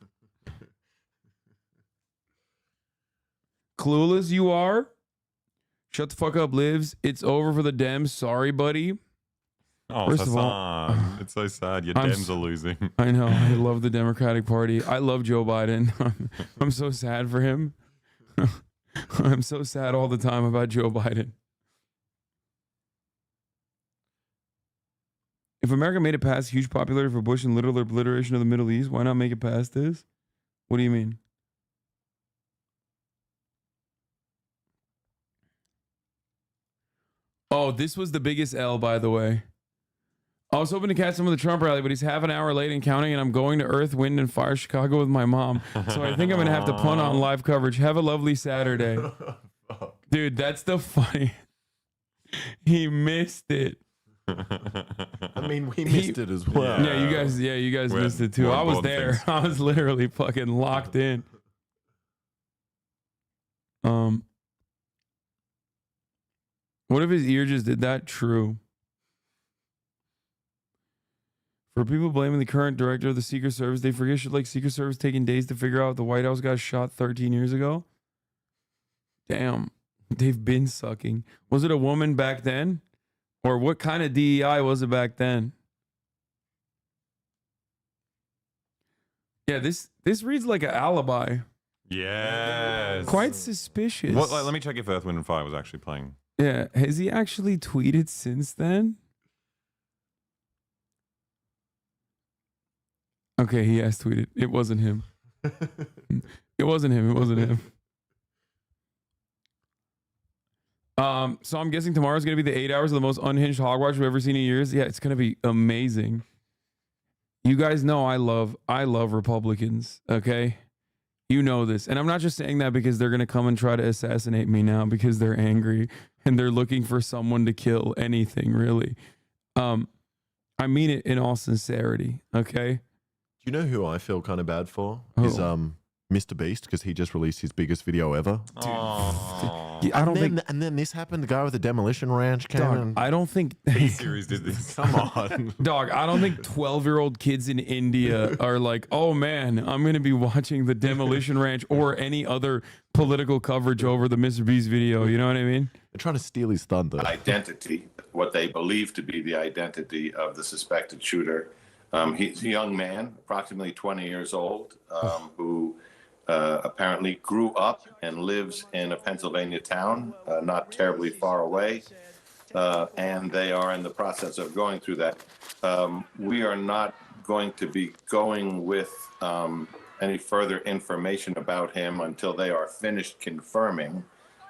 Clueless you are? Shut the fuck up, Lives. It's over for the Dems. Sorry, buddy. Oh, First of all, Hassan. It's so sad. Your Dems are losing. I know. I love the Democratic Party. I love Joe Biden. I'm so sad for him. I'm so sad all the time about Joe Biden. If America made it past huge popularity for Bush and literal obliteration of the Middle East, why not make it past this? What do you mean? Oh, this was the biggest L, by the way. I was hoping to catch some of the Trump rally, but he's half an hour late and counting, and I'm going to Earth, Wind, and Fire Chicago with my mom. So I think I'm going to have to punt on live coverage. Have a lovely Saturday. Dude, that's the funny. He missed it. I mean, we missed it as well. Yeah, you guys missed it too. I was there. I was literally fucking locked in. What if his ear just did that? True. For people blaming the current director of the Secret Service, they forget shit like Secret Service taking days to figure out the White House got shot 13 years ago. Damn, they've been sucking. Was it a woman back then? Or what kind of DEI was it back then? Yeah, this reads like an alibi. Yes. Quite suspicious. What? Let me check if Earth, Wind, and Fire was actually playing. Yeah, has he actually tweeted since then? Okay, he has tweeted. It wasn't him. It wasn't him. It wasn't him. So I'm guessing tomorrow's going to be the 8 hours of the most unhinged hogwash we've ever seen in years. Yeah, it's going to be amazing. You guys know I love Republicans, okay? You know this. And I'm not just saying that because they're going to come and try to assassinate me now because they're angry and they're looking for someone to kill. Anything, really. I mean it in all sincerity, okay? Do you know who I feel kind of bad for? Is Mr. Beast, because he just released his biggest video ever. And then this happened. The guy with the demolition ranch came in. I don't think series did this. Come on, dog. I don't think 12-year-old kids in India are like, oh man, I'm going to be watching the demolition ranch or any other political coverage over the Mr. Beast video. You know what I mean? They're trying to steal his thunder. Identity, what they believe to be the identity of the suspected shooter. He's a young man, approximately 20 years old, who apparently grew up and lives in a Pennsylvania town, not terribly far away, and they are in the process of going through that. We are not going to be going with any further information about him until they are finished confirming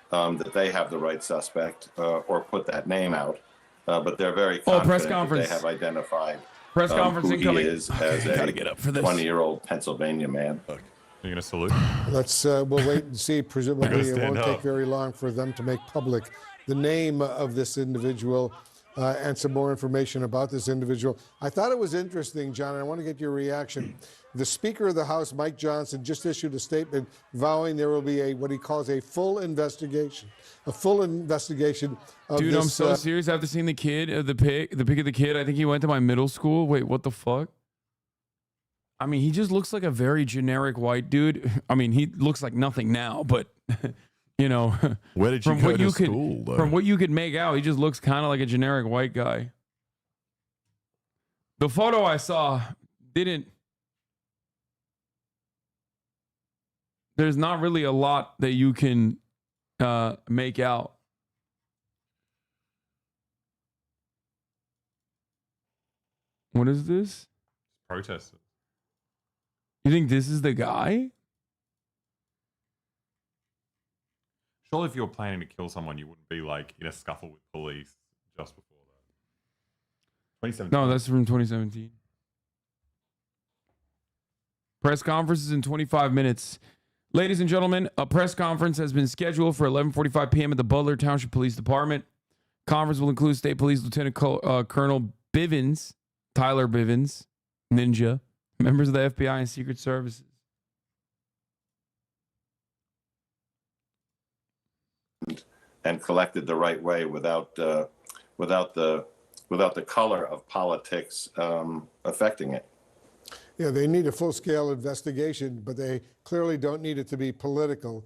that they have the right suspect or put that name out. But they're very confident press that conference. they have identified Press conference who incoming. he is as a 20-year-old Pennsylvania man. You're going to salute? Let's we'll wait and see. Presumably, it won't up. take very long for them to make public the name of this individual and some more information about this individual. I thought it was interesting, John, and I want to get your reaction. The Speaker of the House, Mike Johnson, just issued a statement vowing there will be what he calls a full investigation. A full investigation of Dude, this, I'm so serious. After seeing the kid, the pic of the kid, I think he went to my middle school. Wait, what the fuck? I mean, he just looks like a very generic white dude. I mean, he looks like nothing now, but you know, where did you go to school? From what you could make out, he just looks kind of like a generic white guy. The photo I saw didn't. There's not really a lot that you can make out. What is this? Protesters. You think this is the guy? Surely if you're planning to kill someone, you wouldn't be like in a scuffle with police just before that. 2017. No, that's from 2017. Press conference is in 25 minutes. Ladies and gentlemen, a press conference has been scheduled for 11:45 p.m. at the Butler Township Police Department. Conference will include State Police Lieutenant Colonel Bivens, Tyler Bivens, Ninja, members of the FBI and Secret Services. And collected the right way without the color of politics affecting it. Yeah, they need a full-scale investigation, but they clearly don't need it to be political.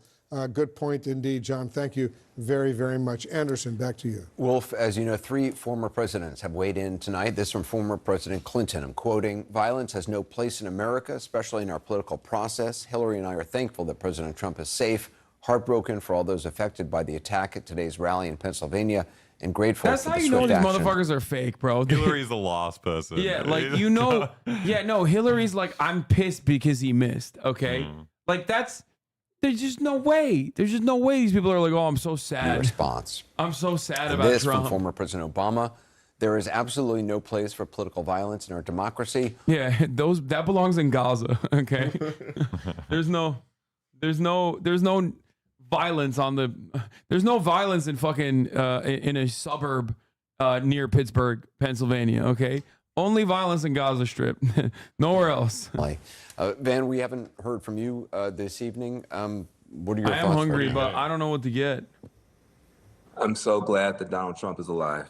Good point indeed, John. Thank you very, very much. Anderson, back to you. Wolf, as you know, 3 former presidents have weighed in tonight. This from former President Clinton. I'm quoting, "Violence has no place in America, especially in our political process. Hillary and I are thankful that President Trump is safe, heartbroken for all those affected by the attack at today's rally in Pennsylvania, and grateful That's for how the you know swift these action. motherfuckers are fake, bro. Hillary's the last person. Yeah, like you know, yeah, no, Hillary's like, I'm pissed because he missed. Okay, like there's just no way. There's just no way these people are like, oh, I'm so In sad. response. I'm so sad And about this Trump. from former President Obama. There is absolutely no place for political violence in our democracy. Yeah, that belongs in Gaza. Okay, there's no violence there's no violence in fucking in a suburb near Pittsburgh, Pennsylvania. Okay, only violence in Gaza Strip, nowhere else. Van, we haven't heard from you this evening. What are your I thoughts? am hungry, for but I don't know what to get. I'm so glad that Donald Trump is alive.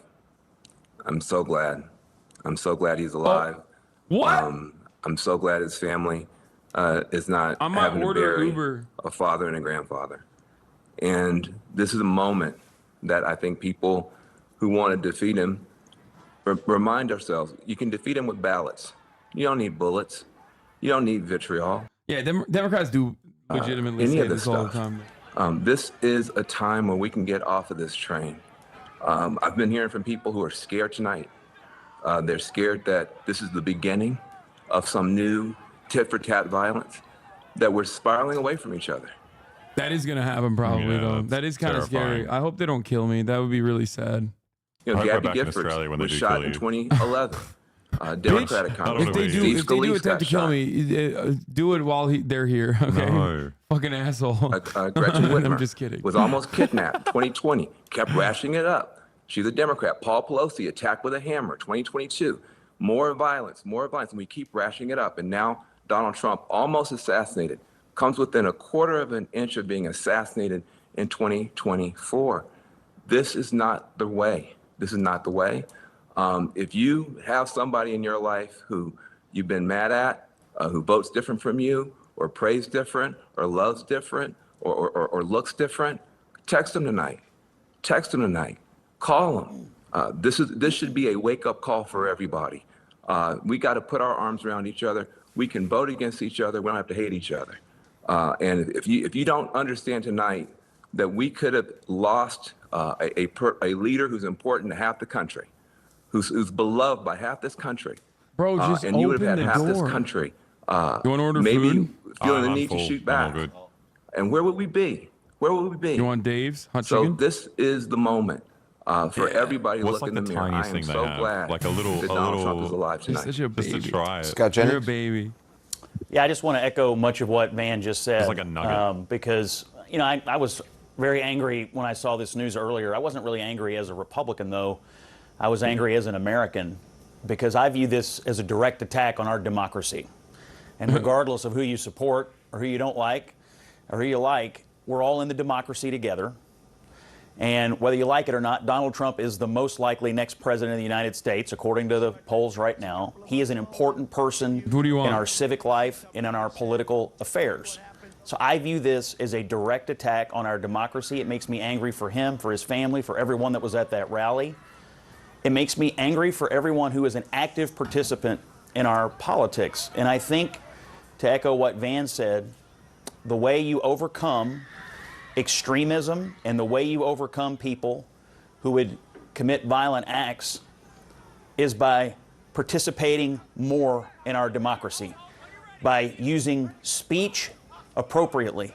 I'm so glad. I'm so glad he's alive. What? I'm so glad his family is not having to bury a father and a grandfather. And this is a moment that I think people who want to defeat him remind ourselves, you can defeat him with ballots. You don't need bullets. You don't need vitriol. Yeah, Democrats do legitimately any say of this this all the stuff. time. This is a time where we can get off of this train. I've been hearing from people who are scared tonight. They're scared that this is the beginning of some new tit-for-tat violence, that we're spiraling away from each other. That is gonna happen probably though. That is kind of scary. I hope they don't kill me. That would be really sad. You know, Gabby Giffords was shot in 2011. Democratic Congress. If they do attempt to kill me, do it while they're here. Okay, No. fucking asshole. Gretchen Whitmer I'm just kidding. was almost kidnapped 2020, kept rationing it up. She's a Democrat. Paul Pelosi attacked with a hammer 2022. More violence, and we keep rationing it up. And now Donald Trump, almost assassinated, comes within a quarter of an inch of being assassinated in 2024. This is not the way. This is not the way. If you have somebody in your life who you've been mad at, who votes different from you, or prays different, or loves different, or looks different, text them tonight. Text them tonight. Call them. This should be a wake-up call for everybody. We got to put our arms around each other. We can vote against each other. We don't have to hate each other. And if you don't understand tonight that we could have lost a leader who's important to half the country, who's beloved by half this country, bro, just and you would have open had the half door. this country, You want to order maybe food? feeling the need to shoot back. And where would we be? Where would we be? You want Dave's hot So chicken? this is the moment for everybody to What's look like in the the mirror. I tiniest am thing they so have? glad Like a little, that Donald Trump is alive tonight. Such a just to baby. try it. Scott You're a Jennings? baby. Yeah, I just want to echo much of what Van just said. It's like a nugget. Because, you know, I was very angry when I saw this news earlier. I wasn't really angry as a Republican, though. I was angry as an American because I view this as a direct attack on our democracy. And regardless of who you support or who you don't like or who you like, we're all in the democracy together. And whether you like it or not, Donald Trump is the most likely next president of the United States, according to the polls right now. He is an important person in our civic life and in our political affairs. So I view this as a direct attack on our democracy. It makes me angry for him, for his family, for everyone that was at that rally. It makes me angry for everyone who is an active participant in our politics. And I think, to echo what Van said, the way you overcome extremism and the way you overcome people who would commit violent acts is by participating more in our democracy, by using speech appropriately,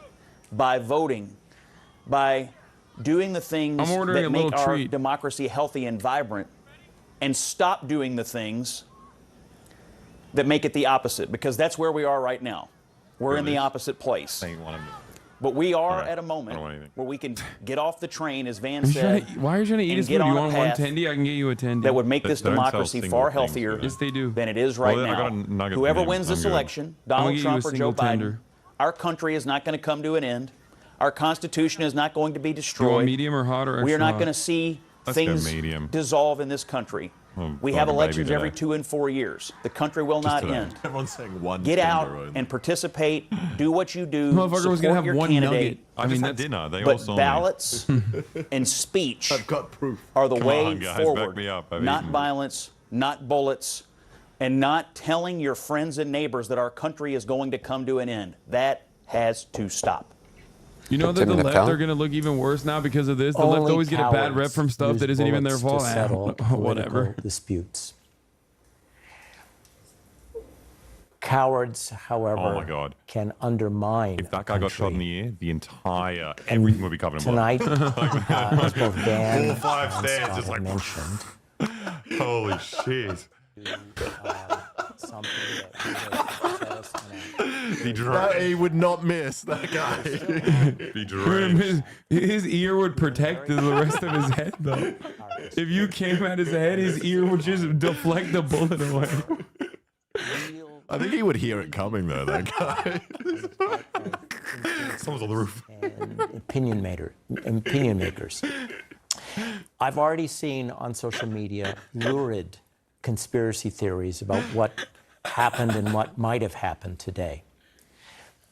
by voting, by doing the things that make our democracy healthy and vibrant, and stop doing the things that make it the opposite, because that's where we are right now. We're in the opposite place. But we are at a moment where we can get off the train, as Van said. Why are you trying to eat his food? You want one tendy? I can get you a tendy. That would make this democracy far healthier than it is right now. Whoever wins this election, Donald Trump or Joe Biden, our country is not going to come to an end. Our Constitution is not going to be destroyed. You want medium or hot or extra We are not hot? going to see Let's go things medium. dissolve in this country. We have elections every 2 and 4 years. The country will not end. Everyone's saying one. Get out and participate. Do what you do. Motherfucker was gonna Support have your one candidate. nugget. I just had dinner. They all But saw ballots and speech are the Come way on, guys, back forward. me up. I've Not eaten. violence, not bullets, and not telling your friends and neighbors that our country is going to come to an end. That has to stop. You know that the left are going to look even worse now because of this? The left always get a bad rep from stuff that isn't even their fault. Whatever. Disputes. Cowards, however, oh my God, can undermine. If that guy got shot in the ear, the entire everything would be covered in blood. Tonight, as both Dan all 5 and stairs, Scott just like mentioned. Holy shit! He would not miss that guy. Be drenched. His ear would protect the rest of his head, though. If you came at his head, his ear would just deflect the bullet away. I think he would hear it coming, though, that guy. Someone's on the roof. And opinion makers. I've already seen on social media lurid conspiracy theories about what happened and what might have happened today.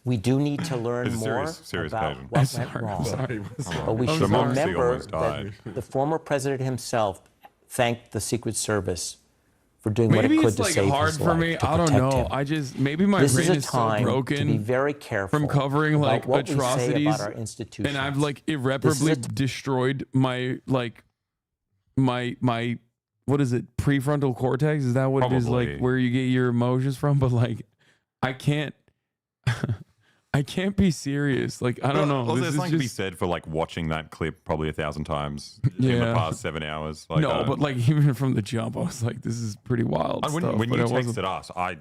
We do need to learn more about what went wrong. But we should remember that the former president himself thanked the Secret Service for doing what it could to save hard his for life, me. to I don't protect know. him. Maybe my This brain is a is so time broken to be very careful from covering like about what atrocities, we say about our institutions. and I've like irreparably destroyed my my what is it, prefrontal cortex? Is that what it is, like where you get your emotions from? But like, I can't. I can't be serious. Like, I don't know. Also, This there's is something to be just- said for like watching that clip probably 1,000 times in the Yeah. past 7 hours. Like, no, but like even from the jump, I was like, this is pretty wild. when stuff, when but you it wasn't- texted us, I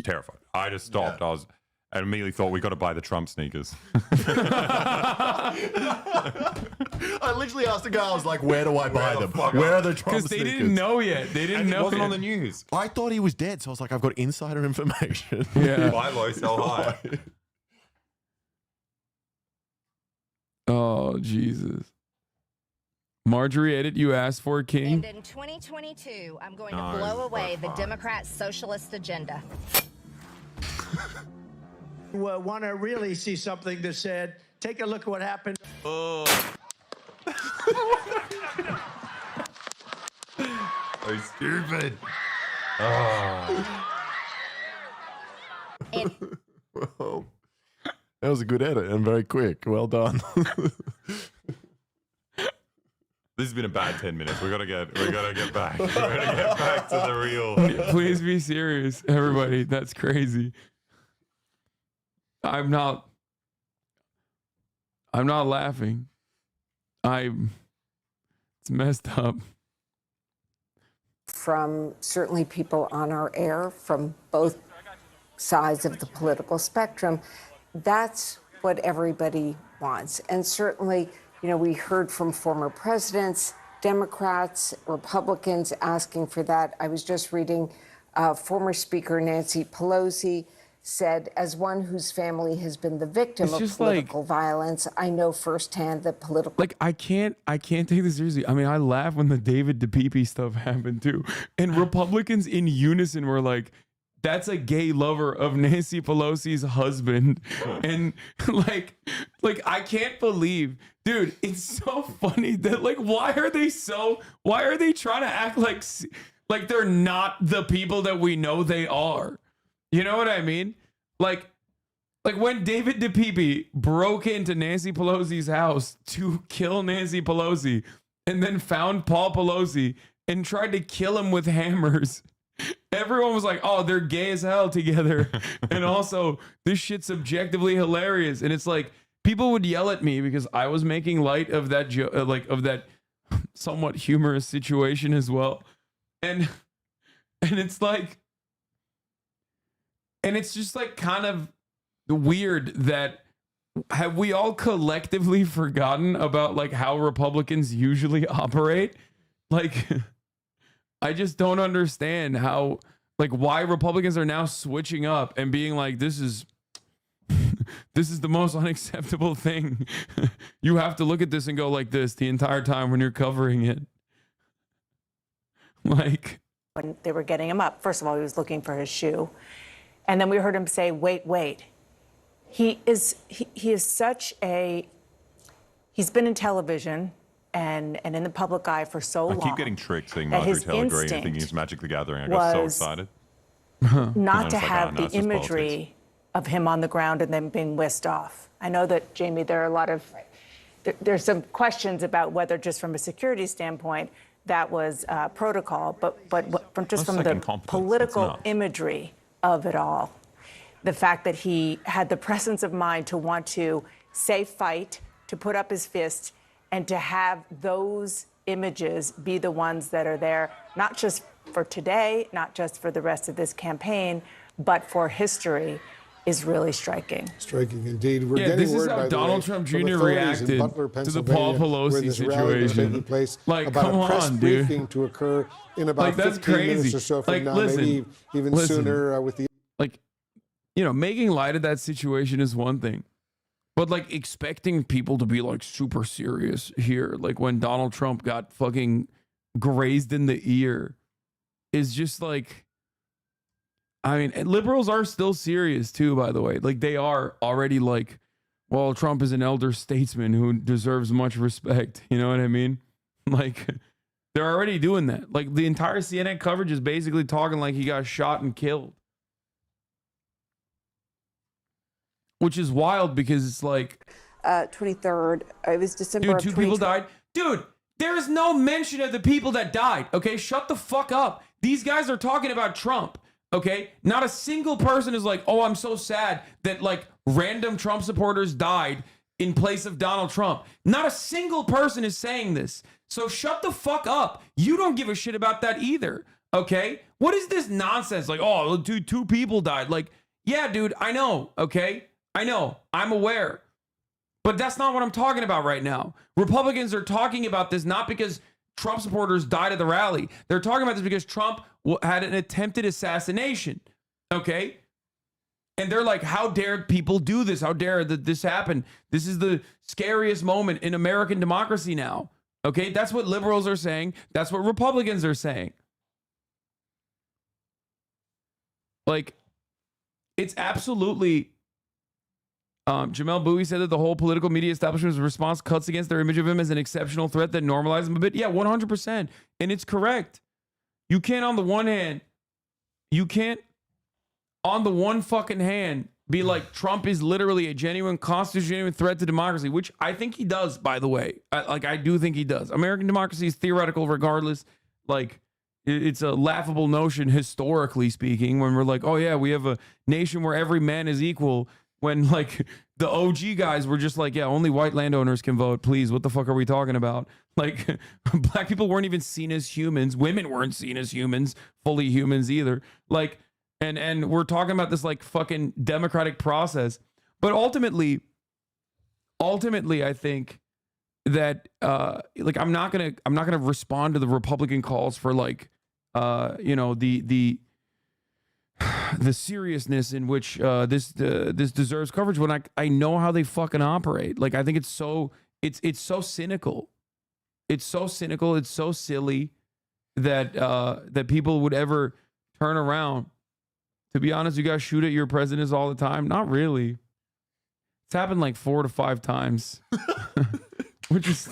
terrified. I just stopped. I immediately thought we got to buy the Trump sneakers. I literally asked the guy, I was like, where do I buy them? Where are the Trump Because they sneakers? didn't know yet. They didn't And know it wasn't yet. on the news. I thought he was dead, so I was like, I've got insider information. Yeah. Buy low, sell high. Oh, Jesus. Marjorie, edit, you asked for a king? And in 2022, I'm going to blow away the Democrat socialist agenda. You want to really see something that said, take a look at what happened. Oh. So stupid. Oh. Well, that was a good edit and very quick. Well done. This has been a bad 10 minutes. We gotta get back. We gotta get back to the real. Please be serious, everybody. That's crazy. I'm not laughing. It's messed up. From certainly people on our air from both sides of the political spectrum, that's what everybody wants. And certainly, you know, we heard from former presidents, Democrats, Republicans asking for that. I was just reading former Speaker Nancy Pelosi said, as one whose family has been the victim It's of just political violence, I know firsthand that political... Like, I can't take this seriously. I mean, I laugh when the David DePipe stuff happened too. And Republicans in unison were like, that's a gay lover of Nancy Pelosi's husband. And like I can't believe, dude, it's so funny that like, why are they trying to act like they're not the people that we know they are? You know what I mean? Like when David DePipe broke into Nancy Pelosi's house to kill Nancy Pelosi and then found Paul Pelosi and tried to kill him with hammers, everyone was like, oh, they're gay as hell together. And also, this shit's objectively hilarious. And it's like, people would yell at me because I was making light of that of that somewhat humorous situation as well. And it's like, and it's just like kind of weird that have we all collectively forgotten about like how Republicans usually operate? Like, I just don't understand how, like, why Republicans are now switching up and being like, this is the most unacceptable thing. You have to look at this and go like this the entire time when you're covering it. Like, when they were getting him up, first of all, he was looking for his shoe. And then we heard him say, wait. He is such a, he's been in television and in the public eye for so long. I keep getting tricked seeing that Marjorie his Taylor Greene instinct thinking it's Magic the Gathering. I got so was excited. Not And to I was like, have oh, no, the it's just imagery of him on the ground and then being whisked off. I know that, Jamie, there are a lot of, there's some questions about whether just from a security standpoint that was protocol, but from the political imagery of it all, the fact that he had the presence of mind to want to say fight, to put up his fist, and to have those images be the ones that are there, not just for today, not just for the rest of this campaign, but for history, is really striking. Striking indeed. We're Yeah, getting this is word, how by the Donald way, Trump from Jr. authorities in reacted Butler, to the Paul Pennsylvania, where Pelosi this rally is situation. taking place, Like, about come a press on, dude. briefing to occur in about Like, that's 15 minutes crazy. or so from Like, now, listen, maybe even listen. sooner with the... Like, you know, making light of that situation is one thing. But, like, expecting people to be, like, super serious here, like when Donald Trump got fucking grazed in the ear, is just like... I mean, and liberals are still serious too, by the way. Like, they are already like, well, Trump is an elder statesman who deserves much respect. You know what I mean? Like, they're already doing that. Like, the entire CNN coverage is basically talking like he got shot and killed. Which is wild because it's like... 23rd, it was December dude, of 2 people died. Dude, there is no mention of the people that died, okay? Shut the fuck up. These guys are talking about Trump. Okay, not a single person is like, oh, I'm so sad that like random Trump supporters died in place of Donald Trump. Not a single person is saying this. So shut the fuck up. You don't give a shit about that either. Okay, what is this nonsense? Like, oh, dude, 2 people died. Like, yeah, dude, I know. Okay, I know. I'm aware. But that's not what I'm talking about right now. Republicans are talking about this not because Trump supporters died at the rally. They're talking about this because Trump had an attempted assassination. Okay? And they're like, how dare people do this? How dare this happen? This is the scariest moment in American democracy now. Okay? That's what liberals are saying. That's what Republicans are saying. Like, it's absolutely... Jamel Bowie said that the whole political media establishment's response cuts against their image of him as an exceptional threat that normalizes him a bit. Yeah, 100%. And it's correct. You can't on the one hand, fucking hand be like, Trump is literally a genuine constitutional threat to democracy, which I think he does, by the way. I do think he does. American democracy is theoretical regardless. Like, it's a laughable notion, historically speaking, when we're like, oh yeah, we have a nation where every man is equal. When like the OG guys were just like, yeah, only white landowners can vote. Please, what the fuck are we talking about? Like, black people weren't even seen as humans. Women weren't seen as humans, fully humans either. Like, and we're talking about this like fucking democratic process. But ultimately, I think that like I'm not gonna respond to the Republican calls for like you know, the seriousness in which this deserves coverage when I know how they fucking operate. Like, I think it's so cynical. It's so cynical. It's so silly that that people would ever turn around. To be honest, you guys shoot at your presidents all the time. Not really. It's happened like 4 to 5 times, which is,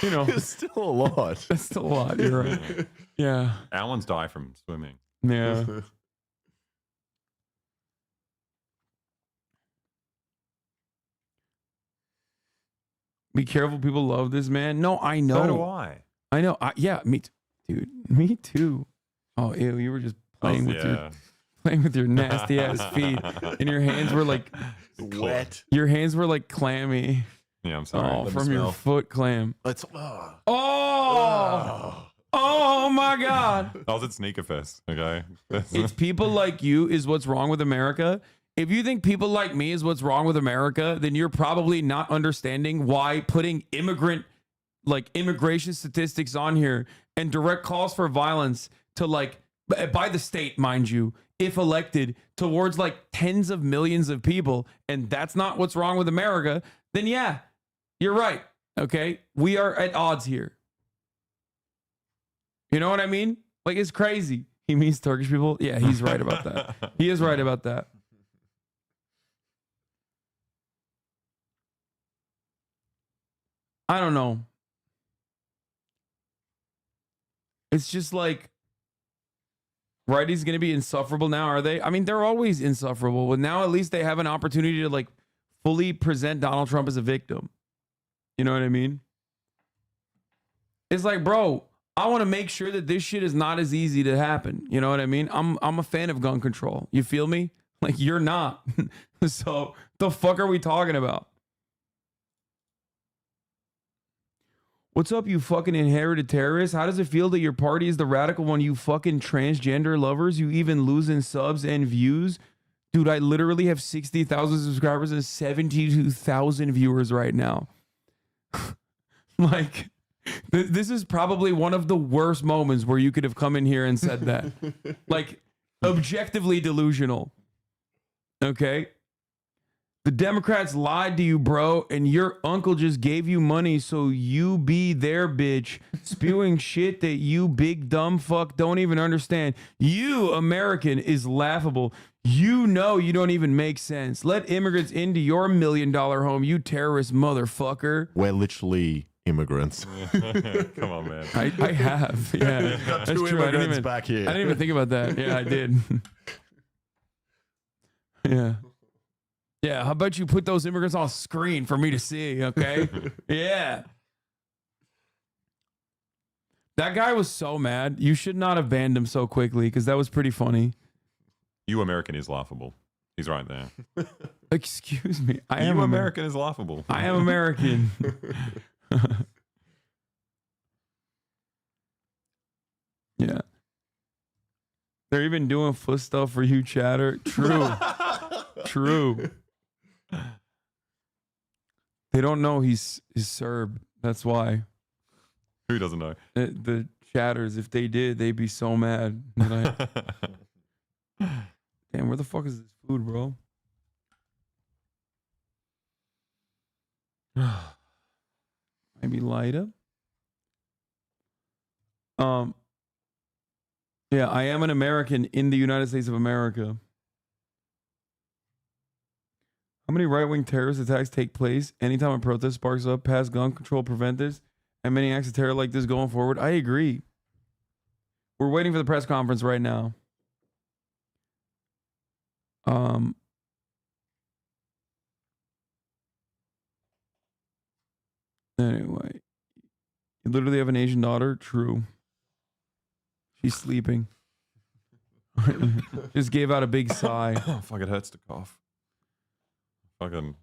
you know, it's still a lot. That's still a lot. You're right. Yeah. Alan's died from swimming. Yeah. Be careful, people love this man. No, I know. So do I. I know. Yeah, me too. Dude, me too. Oh, ew, you were just playing with your nasty ass feet. And your hands were like wet. Your hands were like clammy. Yeah, I'm sorry. Oh, from your foot clam. Let's Oh my God. I was at Sneaker Fest, okay? It's people like you is what's wrong with America. If you think people like me is what's wrong with America, then you're probably not understanding why putting immigration statistics on here and direct calls for violence to like, by the state, mind you, if elected, towards like tens of millions of people, and that's not what's wrong with America, then yeah, you're right. Okay? We are at odds here. You know what I mean? Like, it's crazy. He means Turkish people. Yeah, he's right about that. He is right about that. I don't know. It's just like, Right? He's going to be insufferable now, are they? I mean, they're always insufferable, but now at least they have an opportunity to like fully present Donald Trump as a victim. You know what I mean? It's like, bro, I want to make sure that this shit is not as easy to happen. You know what I mean? I'm a fan of gun control. You feel me? Like, you're not. So the fuck are we talking about? What's up, you fucking inherited terrorists? How does it feel that your party is the radical one, you fucking transgender lovers? You even losing subs and views? Dude, I literally have 60,000 subscribers and 72,000 viewers right now. Like, this is probably one of the worst moments where you could have come in here and said that. Like, objectively delusional. Okay? The Democrats lied to you, bro, and your uncle just gave you money so you be their bitch, spewing shit that you big dumb fuck don't even understand. You, American, is laughable. You know you don't even make sense. Let immigrants into your $1 million home, you terrorist motherfucker. We're literally immigrants. Come on, man. I have. Yeah. Got That's two true. immigrants back here. I didn't even think about that. Yeah, I did. Yeah. Yeah, how about you put those immigrants on screen for me to see, okay? Yeah. That guy was so mad. You should not have banned him so quickly because that was pretty funny. You American is laughable. He's right there. Excuse me. I You am American is laughable. I am American. Yeah. They're even doing foot stuff for you, chatter. True. True. They don't know he's Serb. That's why. Who doesn't know? The chatters, if they did, they'd be so mad. That Damn, where the fuck is this food, bro? Maybe lighter. Yeah, I am an American in the United States of America. How many right-wing terrorist attacks take place anytime a protest sparks up past gun control prevent this? And many acts of terror like this going forward? I agree. We're waiting for the press conference right now. Anyway. You literally have an Asian daughter? True. She's sleeping. Just gave out a big sigh. Oh, fuck, it hurts to cough. Fucking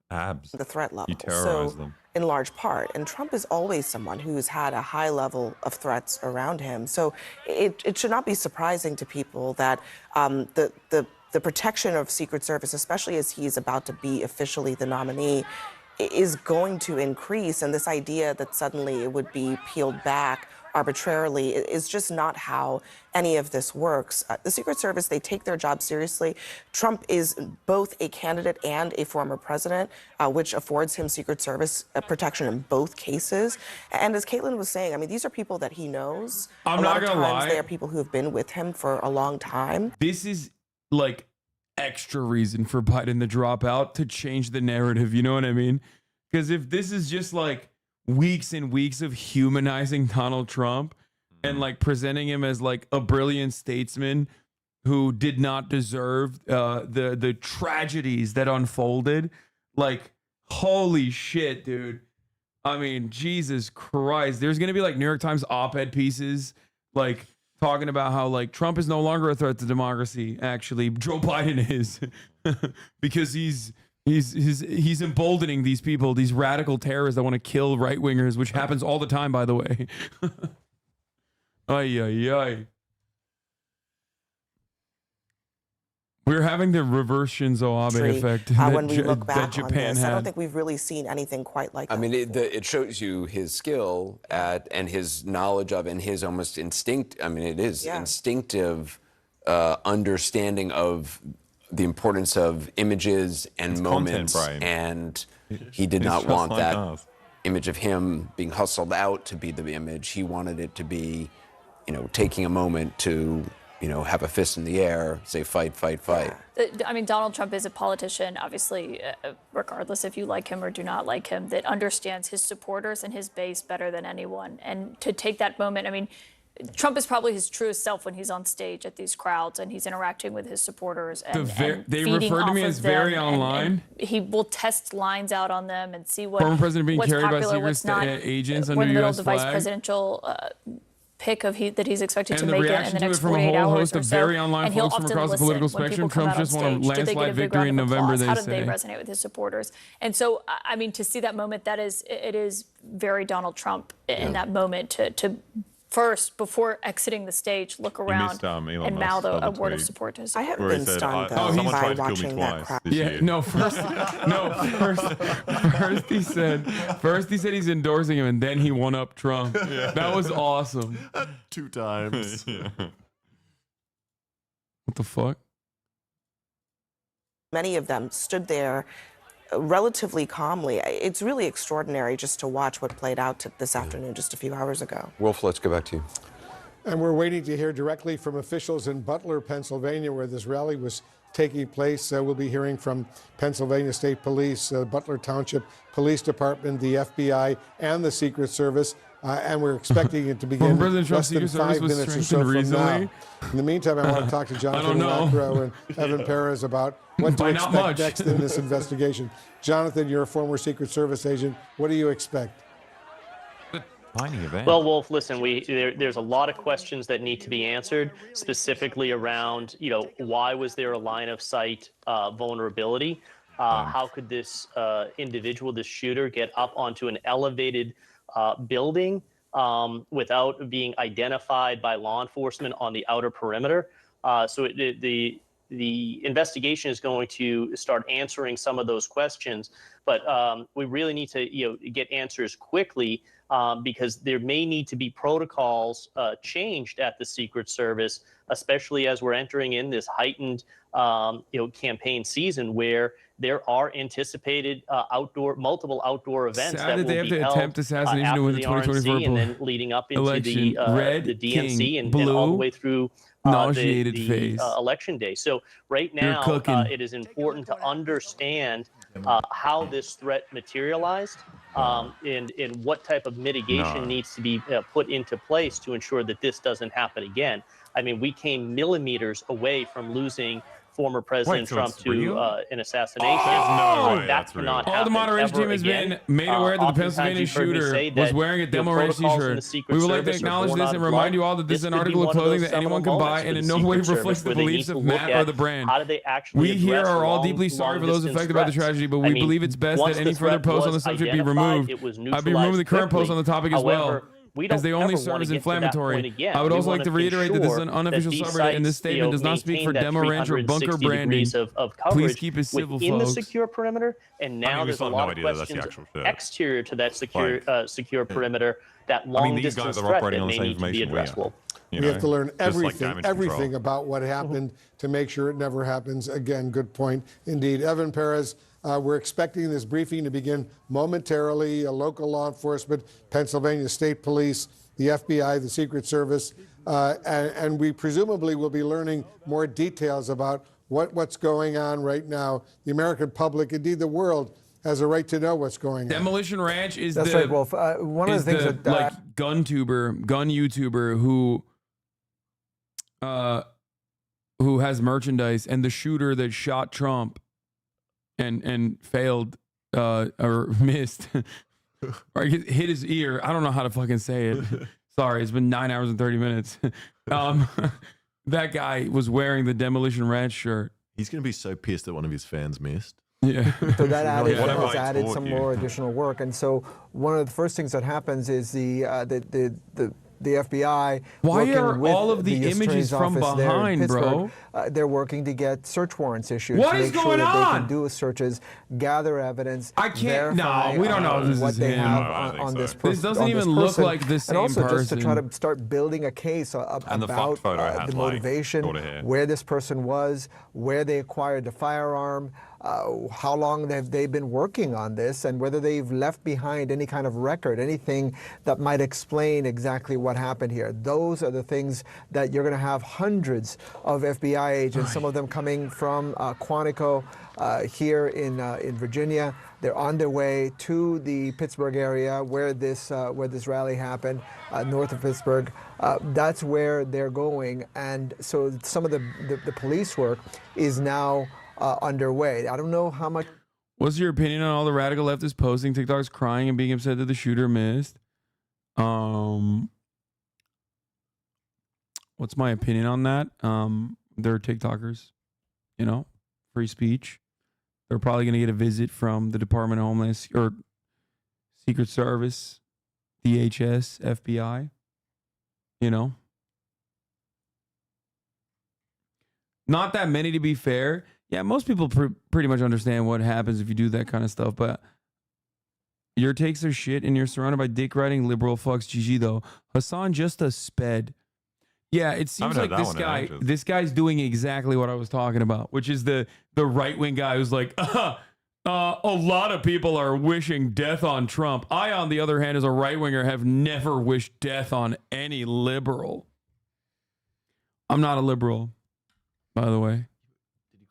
abs. The threat level. You terrorize So, them. in large part, and Trump is always someone who's had a high level of threats around him. So it should not be surprising to people that the protection of Secret Service, especially as he's about to be officially the nominee, is going to increase. And this idea that suddenly it would be peeled back arbitrarily is just not how any of this works. The Secret Service, they take their job seriously. Trump is both a candidate and a former president, which affords him Secret Service protection in both cases. And as Caitlin was saying, I mean, these are people that he knows. I'm not gonna lie. They are people who have been with him for a long time. This is like extra reason for Biden to drop out, to change the narrative. You know what I mean? Because if this is just like weeks and weeks of humanizing Donald Trump and like presenting him as like a brilliant statesman who did not deserve the tragedies that unfolded, like, holy shit, dude. I mean, Jesus Christ. There's going to be like New York Times op-ed pieces like talking about how like Trump is no longer a threat to democracy. Actually, Joe Biden is because he's emboldening these people, these radical terrorists that want to kill right-wingers, which happens all the time, by the way. Ay, ay, ay. We're having the reverse Shinzo Abe effect When we look back that Japan on this, I had. don't think we've really seen anything quite like that. I mean, it shows you his skill and his knowledge of, and his almost instinct. I mean, it is instinctive understanding of the importance of images and It's moments, content, Brian. and he did It's not just want like that us. image of him being hustled out to be the image. He wanted it to be, taking a moment to, have a fist in the air, say fight, fight, fight. I mean, Donald Trump is a politician, obviously, regardless if you like him or do not like him, that understands his supporters and his base better than anyone. And to take that moment, I mean, Trump is probably his truest self when he's on stage at these crowds and he's interacting with his supporters. And They feeding refer to off me of as very them, online. and he will test lines out on them and see what Former president being what's carried by popular, secret what's not. agents We're under in the middle U.S. of the vice flag. presidential pick of that he's expected to And the make it in reaction the to it next from a 48 whole hours host or of so. very online And he'll folks from often across the listen political when spectrum. people come Trump out on just won a stage. Did they get landslide a big victory round in of November, applause? they How did say. they resonate with his supporters? And so, I mean, to see that moment, it is very Donald Trump in that moment to first, before exiting the stage, look around missed, Elon and mouth Musk's a other word of tweet, support to his I have where he been said, stunned, though, someone by tried to kill me watching that twice crowd. this Yeah, year. no, first he said he's endorsing him, and then he won up Trump. Yeah. That was awesome. 2 times. Yeah. What the fuck? Many of them stood there relatively calmly. It's really extraordinary just to watch what played out this afternoon, just a few hours ago. Wolf, let's go back to you. And we're waiting to hear directly from officials in Butler, Pennsylvania, where this rally was taking place. We'll be hearing from Pennsylvania State Police, Butler Township Police Department, the FBI, and the Secret Service. And we're expecting it to begin President less Trump's than Secret Service 5 was minutes or so from strengthened now. In the meantime, I want to talk to Jonathan Wackrow and Evan Perez about what to By not expect much. next in this investigation. Jonathan, you're a former Secret Service agent. What do you expect? Tiny event. Well, Wolf, listen, there's a lot of questions that need to be answered, specifically around, why was there a line of sight vulnerability? How could this individual, this shooter, get up onto an elevated building without being identified by law enforcement on the outer perimeter? So the investigation is going to start answering some of those questions, but we really need to get answers quickly because there may need to be protocols changed at the Secret Service, especially as we're entering in this heightened campaign season where there are anticipated multiple outdoor events Sad that that will they have be to held attempt assassination to after win the the 2024 RNC and then leading up into election. Red, the DNC king, and all the blue, way through nauseated the face. election day. So right You're now, cooking. it is important to understand how this threat materialized and what type of mitigation needs to be put into place to ensure that this doesn't happen again. I mean, we came millimeters away from losing former President so Trump it's to real? An assassination. Oh! No way that that's cannot real. All the happen moderation ever team has again. been made aware that the Oftentimes Pennsylvania you've heard me shooter say was that, wearing a Demo Race protocols in the t-shirt. Secret We would like to Service are acknowledge born this out and of remind blood. you all that this is an could be article of one of clothing those that anyone seminal can buy moments and for in the no way Secret reflects Service the where they beliefs need of to look Matt or at the brand. how do they actually We here address are all long- deeply sorry for those long-distance affected by the threats. tragedy, but I we mean, believe it's best once that any the further threat posts on the was subject be identified, removed. it was I'll be removing the current neutralized post on the topic as quickly. well. However, we As don't they only ever serve wanna as get to that inflammatory. point again. I would We also like wanna to reiterate that this is an ensure unofficial that these subreddit and this sites, statement does not speak maintain for that Demo Ranch or bunker 360 branding. degrees of Please coverage keep it civil, within the folks. secure perimeter, and now we there's a still have lot no of idea that that's the questions actual shit. exterior to that secure perimeter, that I mean, long these guys distance are threat operating that on the may same need to be information we addressed. are. Well, We have to learn Just like everything, damage control. everything about what happened to make sure it never happens again. Good point indeed. Evan Perez, we're expecting this briefing to begin momentarily. Local law enforcement, Pennsylvania State Police, the FBI, the Secret Service, and we presumably will be learning more details about what's going on right now. The American public, indeed the world, has a right to know what's going on. Demolition Ranch is That's the right, Wolf. One of the things that like gun YouTuber who has merchandise, and the shooter that shot Trump and failed or missed or hit his ear. I don't know how to fucking say it. Sorry, it's been 9 hours and 30 minutes. That guy was wearing the Demolition Ranch shirt. He's going to be so pissed that one of his fans missed. Yeah. So that What has have I added taught some you? more additional work. And so one of the first things that happens is the FBI. Why working are with all of the U.S. images Attorney's from office there in behind, bro? Pittsburgh, they're working to get search warrants issued. What to is make sure going that they on? can do searches, gather evidence. I can't. Verify, No, we don't know if this what is they him. have No, I don't think on so. this person. This doesn't even look like the same And also just to try person. to start building a case And the about fucked photo had, the like, motivation, shorter hair. where this person was, where they acquired the firearm, how long have they been working on this, and whether they've left behind any kind of record, anything that might explain exactly what what happened here. Those are the things that you're going to have hundreds of FBI agents, some of them coming from Quantico here in Virginia. They're on their way to the Pittsburgh area where this rally happened, north of Pittsburgh. That's where they're going, and so some of the police work is now underway. I don't know how much. What's your opinion on all the radical leftists posting TikToks crying and being upset that the shooter missed? What's my opinion on that? They're TikTokers, you know, free speech. They're probably going to get a visit from the Department of Homeland or Secret Service, DHS, FBI, you know. Not that many, to be fair. Yeah, most people pretty much understand what happens if you do that kind of stuff, but your takes are shit and you're surrounded by dick-riding liberal fucks. GG, though. Hassan just a sped. Yeah, it seems like this guy's doing exactly what I was talking about, which is the right-wing guy who's like, a lot of people are wishing death on Trump. I, on the other hand, as a right-winger, have never wished death on any liberal. I'm not a liberal, by the way.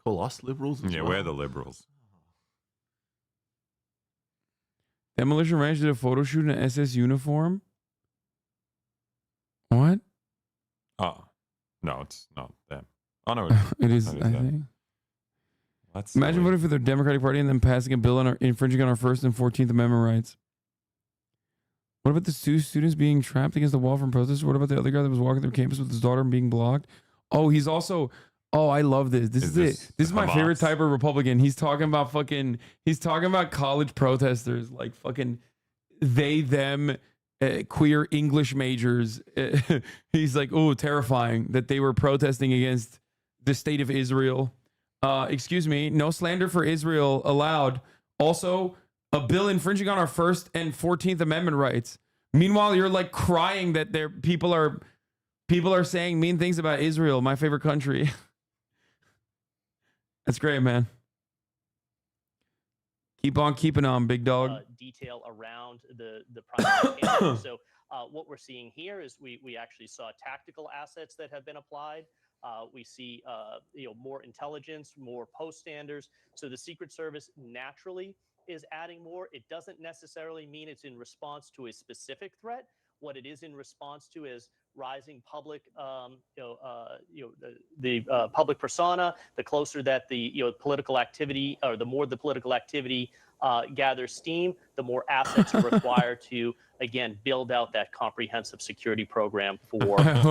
Call us liberals as yeah, well? we're the liberals. Demolition Ranch did a photo shoot in an SS uniform? What? Oh, no, it's not them. Oh, no. It is, I think. Imagine voting for the Democratic Party and then passing a bill infringing on our First and 14th Amendment rights. What about the two students being trapped against the wall from protesters? What about the other guy that was walking through campus with his daughter and being blocked? Oh, he's also... Oh, I love this. This is my favorite type of Republican. He's talking about college protesters, like fucking they, them, queer English majors. He's like, oh, terrifying that they were protesting against the state of Israel. Excuse me, no slander for Israel allowed. Also, a bill infringing on our First and 14th Amendment rights. Meanwhile, you're like crying that people are saying mean things about Israel, my favorite country. That's great, man. Keep on keeping on, big dog. Detail around the primary candidate. So what we're seeing here is we actually saw tactical assets that have been applied. We see more intelligence, more post standers. So the Secret Service naturally is adding more. It doesn't necessarily mean it's in response to a specific threat. What it is in response to is rising public, the public persona. The closer that the political activity, or the more the political activity gathers steam, the more assets are required to again build out that comprehensive security program for not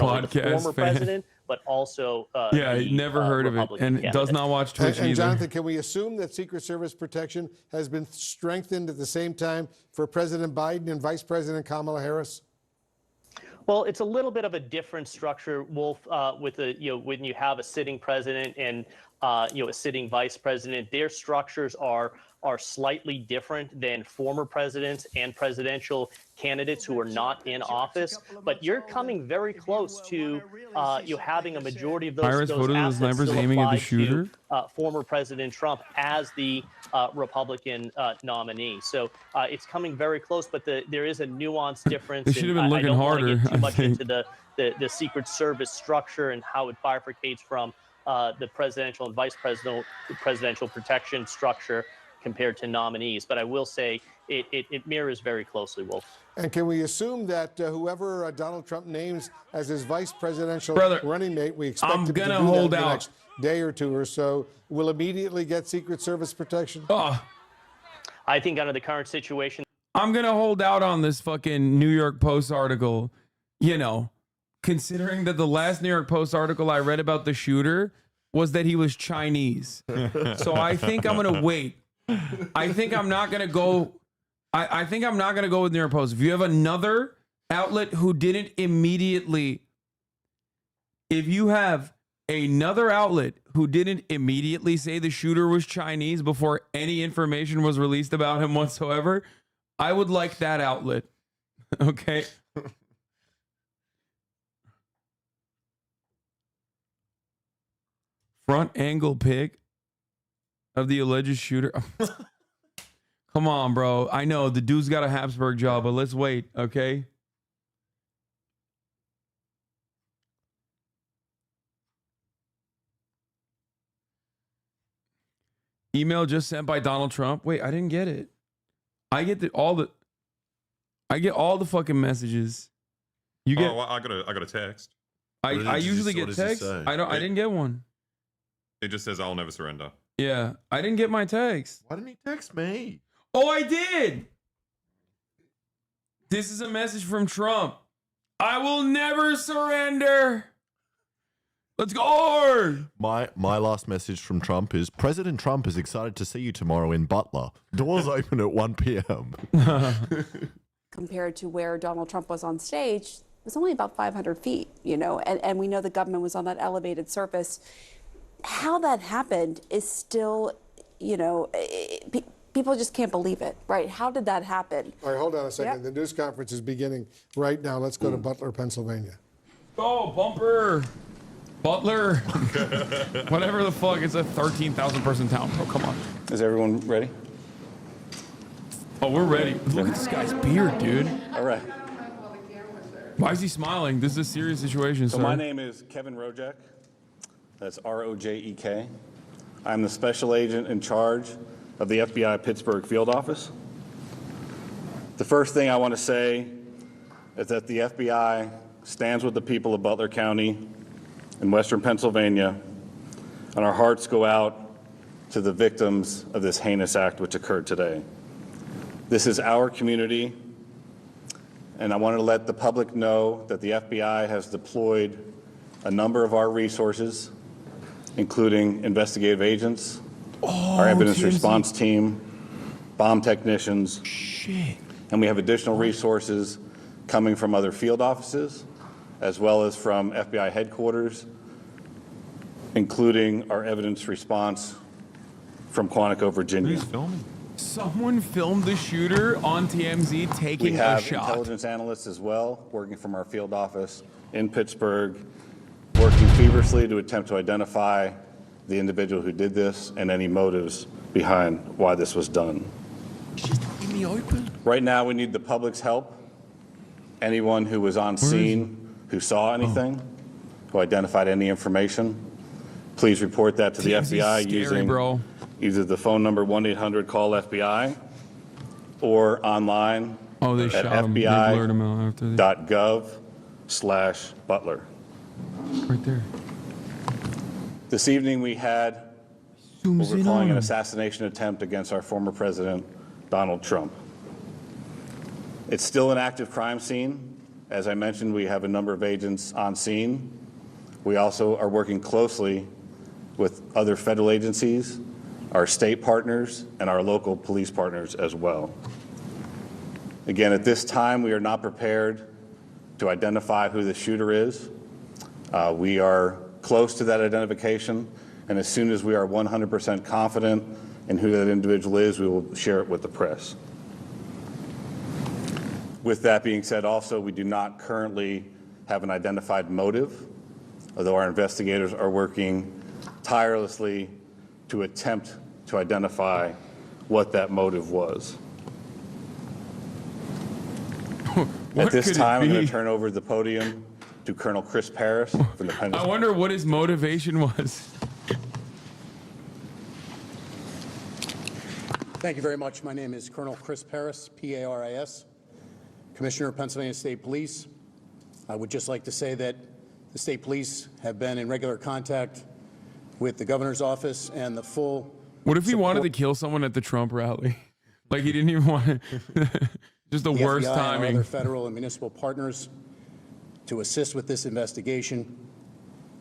only the former president, but also I never heard of it, and does not watch Twitch and either. Jonathan, can we assume that Secret Service protection has been strengthened at the same time for President Biden and Vice President Kamala Harris? Well, it's a little bit of a different structure, Wolf, with when you have a sitting president and a sitting vice president. Their structures are slightly different than former presidents and presidential candidates who are not in office. But you're coming very close to having a majority of those Iris voted the assets snipers still aiming at the applied shooter. to former President Trump as the Republican nominee. So it's coming very close, but there is a nuanced difference. They should have been I looking don't want to harder, get too I much think. into the Secret Service structure and how it bifurcates from the presidential and vice presidential protection structure compared to nominees. But I will say it mirrors very closely, Wolf. And can we assume that whoever Donald Trump names as his vice presidential running mate, we expect him to do that in the next day or two or so, will immediately get Secret Service protection? I think under the current situation, I'm going to hold out on this fucking New York Post article, considering that the last New York Post article I read about the shooter was that he was Chinese. So I think I'm going to wait. I think I'm not going to go. I think I'm not going to go with New York Post. If you have another outlet who didn't immediately, if you have another outlet who didn't immediately say the shooter was Chinese before any information was released about him whatsoever, I would like that outlet. Okay. Front angle pic of the alleged shooter. Come on, bro. I know the dude's got a Habsburg job, but let's wait, okay? Email just sent by Donald Trump. Wait, I didn't get it. I get all the fucking messages. You get? Well, I got a text. I usually get texts. I didn't get one. It just says I'll never surrender. Yeah, I didn't get my text. Why didn't he text me? Oh, I did. This is a message from Trump. I will never surrender. Let's go. My last message from Trump is, President Trump is excited to see you tomorrow in Butler. Doors open at 1 p.m. Compared to where Donald Trump was on stage, it was only about 500 feet, you know, and we know the government was on that elevated surface. How that happened is still, you know, people just can't believe it, right? How did that happen? All right, hold on a second. Yep. The news conference is beginning right now. Let's go to Butler, Pennsylvania. Oh, bumper. Butler. Whatever the fuck. It's a 13,000 person town, bro. Come on. Is everyone ready? Oh, we're ready. Look at this guy's beard, dude. All right. Why is he smiling? This is a serious situation, So sir. my name is Kevin Rojek. That's R-O-J-E-K. I'm the special agent in charge of the FBI Pittsburgh field office. The first thing I want to say is that the FBI stands with the people of Butler County in Western Pennsylvania, and our hearts go out to the victims of this heinous act which occurred today. This is our community, and I want to let the public know that the FBI has deployed a number of our resources, including investigative agents, our evidence response team, bomb technicians, and we have additional resources coming from other field offices, as well as from FBI headquarters, including our evidence response from Quantico, Virginia. Who's filming? Someone filmed the shooter on TMZ taking We have a shot. intelligence analysts as well, working from our field office in Pittsburgh, working feverishly to attempt to identify the individual who did this and any motives behind why this was done. In the open. Right now, we need the public's help. Anyone who was on scene, who saw anything, who identified any information, please report that to the TMZ 's FBI scary, using bro. either the phone number 1-800-CALL-FBI or online Oh, they at shot him. They blurred him out after they... fbi.gov/Butler. Right there. This evening we had what Zooms we're in calling on an him. assassination attempt against our former president, Donald Trump. It's still an active crime scene. As I mentioned, we have a number of agents on scene. We also are working closely with other federal agencies, our state partners, and our local police partners as well. Again, at this time, we are not prepared to identify who the shooter is. We are close to that identification, and as soon as we are 100% confident in who that individual is, we will share it with the press. With that being said, also, we do not currently have an identified motive, although our investigators are working tirelessly to attempt to identify what that motive was. At this time, I'm going to turn over the podium to Colonel Chris Paris from the I wonder what his motivation was. Thank you very much. My name is Colonel Chris Paris, P-A-R-I-S, Commissioner of Pennsylvania State Police. I would just like to say that the state police have been in regular contact with the governor's office and the full... What if he wanted to kill someone at the Trump rally? Like he didn't even want to... Just the worst FBI timing. And other federal and municipal partners to assist with this investigation.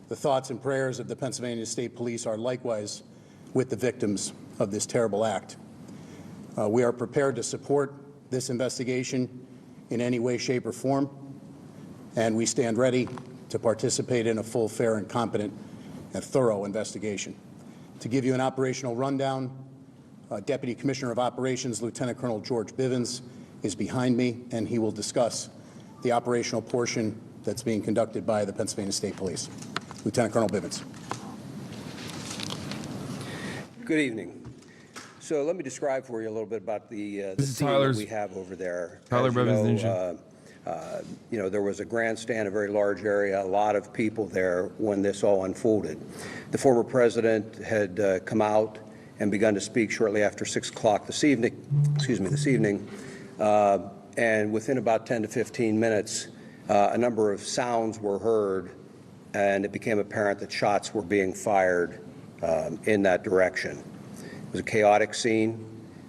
The thoughts and prayers of the Pennsylvania State Police are likewise with the victims of this terrible act. We are prepared to support this investigation in any way, shape, or form, and we stand ready to participate in a full, fair, and competent and thorough investigation. To give you an operational rundown, Deputy Commissioner of Operations, Lieutenant Colonel George Bivens, is behind me, and he will discuss the operational portion that's being conducted by the Pennsylvania State Police. Lieutenant Colonel Bivens. Good evening. So let me describe for you a little bit about the scene that we have over there. Tyler As you Bivens, know, there was a grandstand, a very large area, a lot of people there when this all unfolded. The former president had come out and begun to speak shortly after 6 o'clock this evening. And within about 10 to 15 minutes, a number of sounds were heard, and it became apparent that shots were being fired in that direction. It was a chaotic scene.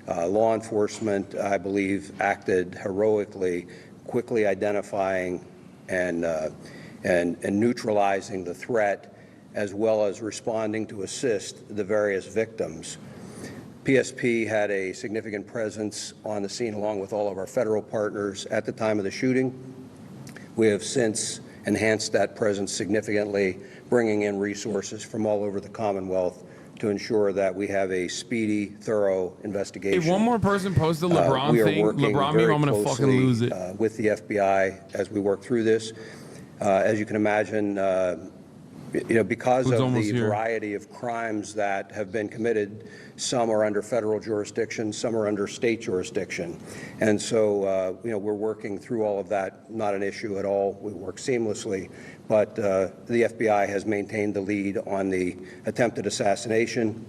Law enforcement, I believe, acted heroically, quickly identifying and neutralizing the threat, as well as responding to assist the various victims. PSP had a significant presence on the scene along with all of our federal partners at the time of the shooting. We have since enhanced that presence significantly, bringing in resources from all over the Commonwealth to ensure that we have a speedy, thorough investigation. If one more person posts the LeBron we are thing, working LeBron very meme, I'm gonna fucking closely, lose it. with the FBI as we work through this. As you can imagine, because Who's of almost the here? variety of crimes that have been committed, some are under federal jurisdiction, some are under state jurisdiction. And so, we're working through all of that, not an issue at all. We work seamlessly, but the FBI has maintained the lead on the attempted assassination.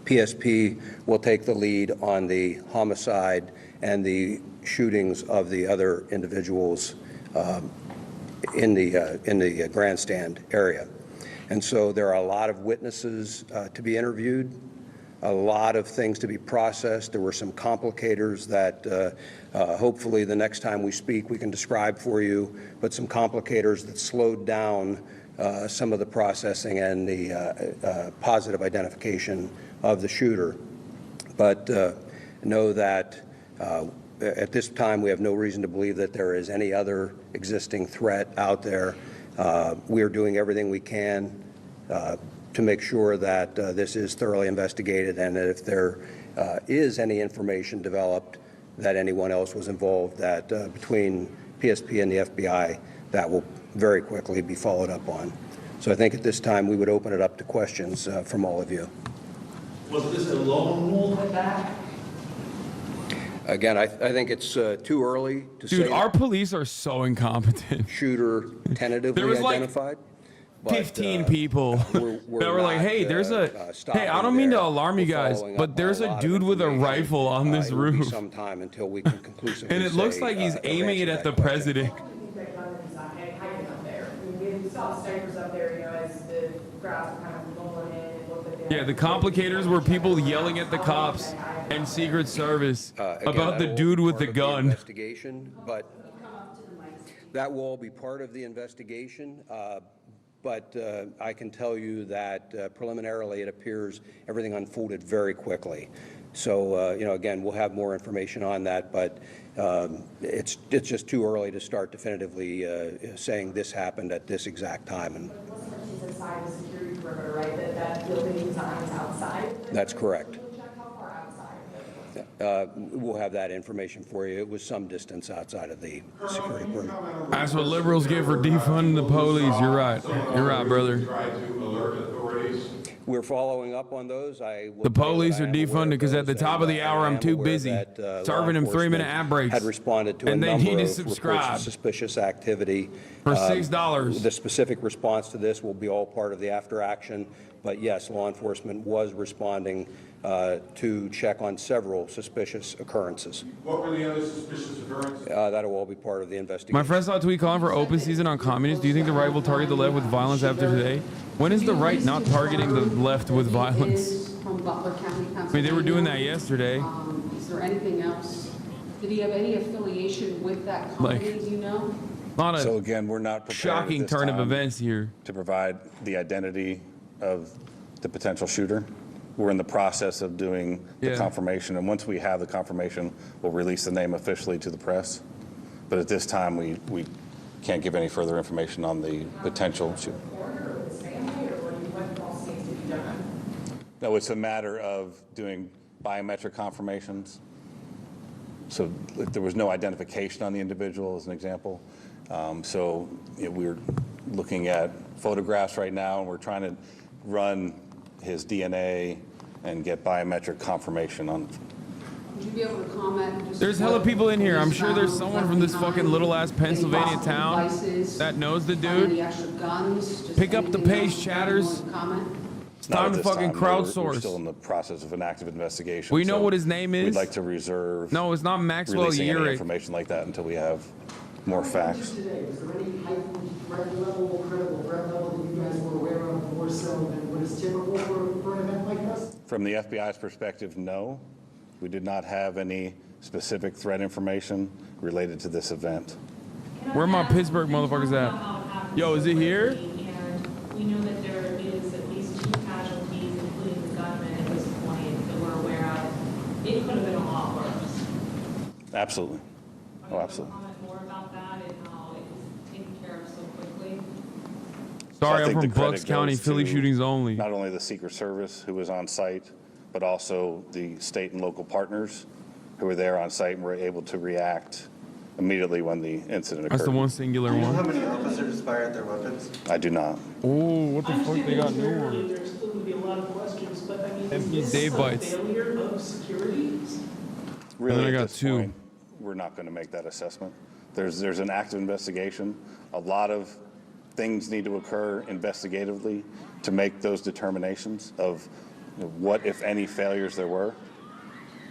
PSP will take the lead on the homicide and the shootings of the other individuals in the grandstand area. And so there are a lot of witnesses to be interviewed, a lot of things to be processed. There were some complicators that hopefully the next time we speak we can describe for you, but some complicators that slowed down some of the processing and the positive identification of the shooter. But know that at this time we have no reason to believe that there is any other existing threat out there. We are doing everything we can to make sure that this is thoroughly investigated, and that if there is any information developed that anyone else was involved, that between PSP and the FBI, that will very quickly be followed up on. So I think at this time we would open it up to questions from all of you. Was this a lone wolf attack? Again, I think it's too early to say. Dude, our police are so incompetent. Shooter tentatively There was like identified. 15 people that were like, hey, there's hey, I don't mean to alarm you guys, but there's a dude with a rifle on this roof. Some time until we can conclusively And it looks like he's aiming it at the president. We saw snipers up there, as the crowds were kind of rolling in and looked at Yeah, the complicators were people yelling at the cops and Secret Service about the dude with the gun. Investigation, but that will all be part of the investigation. But I can tell you that preliminarily it appears everything unfolded very quickly. So, again, we'll have more information on that, but it's just too early to start definitively saying this happened at this exact time. And inside the security perimeter, right? That building design is outside? that's correct. How far outside? We'll have that information for you. It was some distance outside of the security perimeter. That's what liberals get for defunding the police. You're right. You're right, brother. We're following up on those. The police are defunded because at the top of the hour I'm too busy serving them 3-minute ad breaks. Had responded to and a they number need to of subscribe reports of suspicious activity for $6. The specific response to this will be all part of the after action. But yes, law enforcement was responding to check on several suspicious occurrences. What were the other suspicious occurrences? That'll all be part of the investigation. My friend saw a tweet calling for open season on communists. Do you think the right will target the left with violence after today? When is the right not targeting the left with violence? From Butler County, Pennsylvania. I mean, they were doing that yesterday. Is there anything else? Did he have any affiliation with that company, do you know? So again, we're not prepared at shocking this turn of time events here to provide the identity of the potential shooter. We're in the process of doing the confirmation, and once we have the confirmation, we'll release the name officially to the press. But at this time, we can't give any further information on the potential shooter. No, it's a matter of doing biometric confirmations. So there was no identification on the individual, as an example. We're looking at photographs right now, and we're trying to run his DNA and get biometric confirmation on. Would you be able to comment? There's hella people in here. I'm sure there's someone from this fucking little ass Pennsylvania town that knows the dude. Pick up the pace, chatters. It's Not time at to this fucking time. We're crowdsource. still in the process of an active investigation. We know so what his name is. We'd like to reserve. No, it's not Maxwell releasing any Uric. information like that until we have more facts. Today, is there any heightened threat level, critical threat level that you guys were aware of more so than what is typical for an event like this? From the FBI's perspective, no. We did not have any specific threat information related to this event. Where my Pittsburgh motherfuckers at? Yo, is it here? And we know that there is at least 2 casualties, including the gunman at this point, that we're aware of. It could have been a lot worse. Absolutely. Oh, absolutely. Comment more about that and how it was taken care of so quickly. Sorry, I I'm think from the credit Bucks County, goes Philly to shootings only. Not only the Secret Service who was on site, but also the state and local partners who were there on site and were able to react immediately when the incident occurred. That's the one singular Do you know how one. many officers fired their weapons? I do not. Oh, what the fuck? They got new ones. There's still going to be a lot of questions, but I mean, MP is Dave this bites. a failure of security? Really, And then I at got this 2. point, we're not going to make that assessment. There's an active investigation. A lot of things need to occur investigatively to make those determinations of what, if any, failures there were.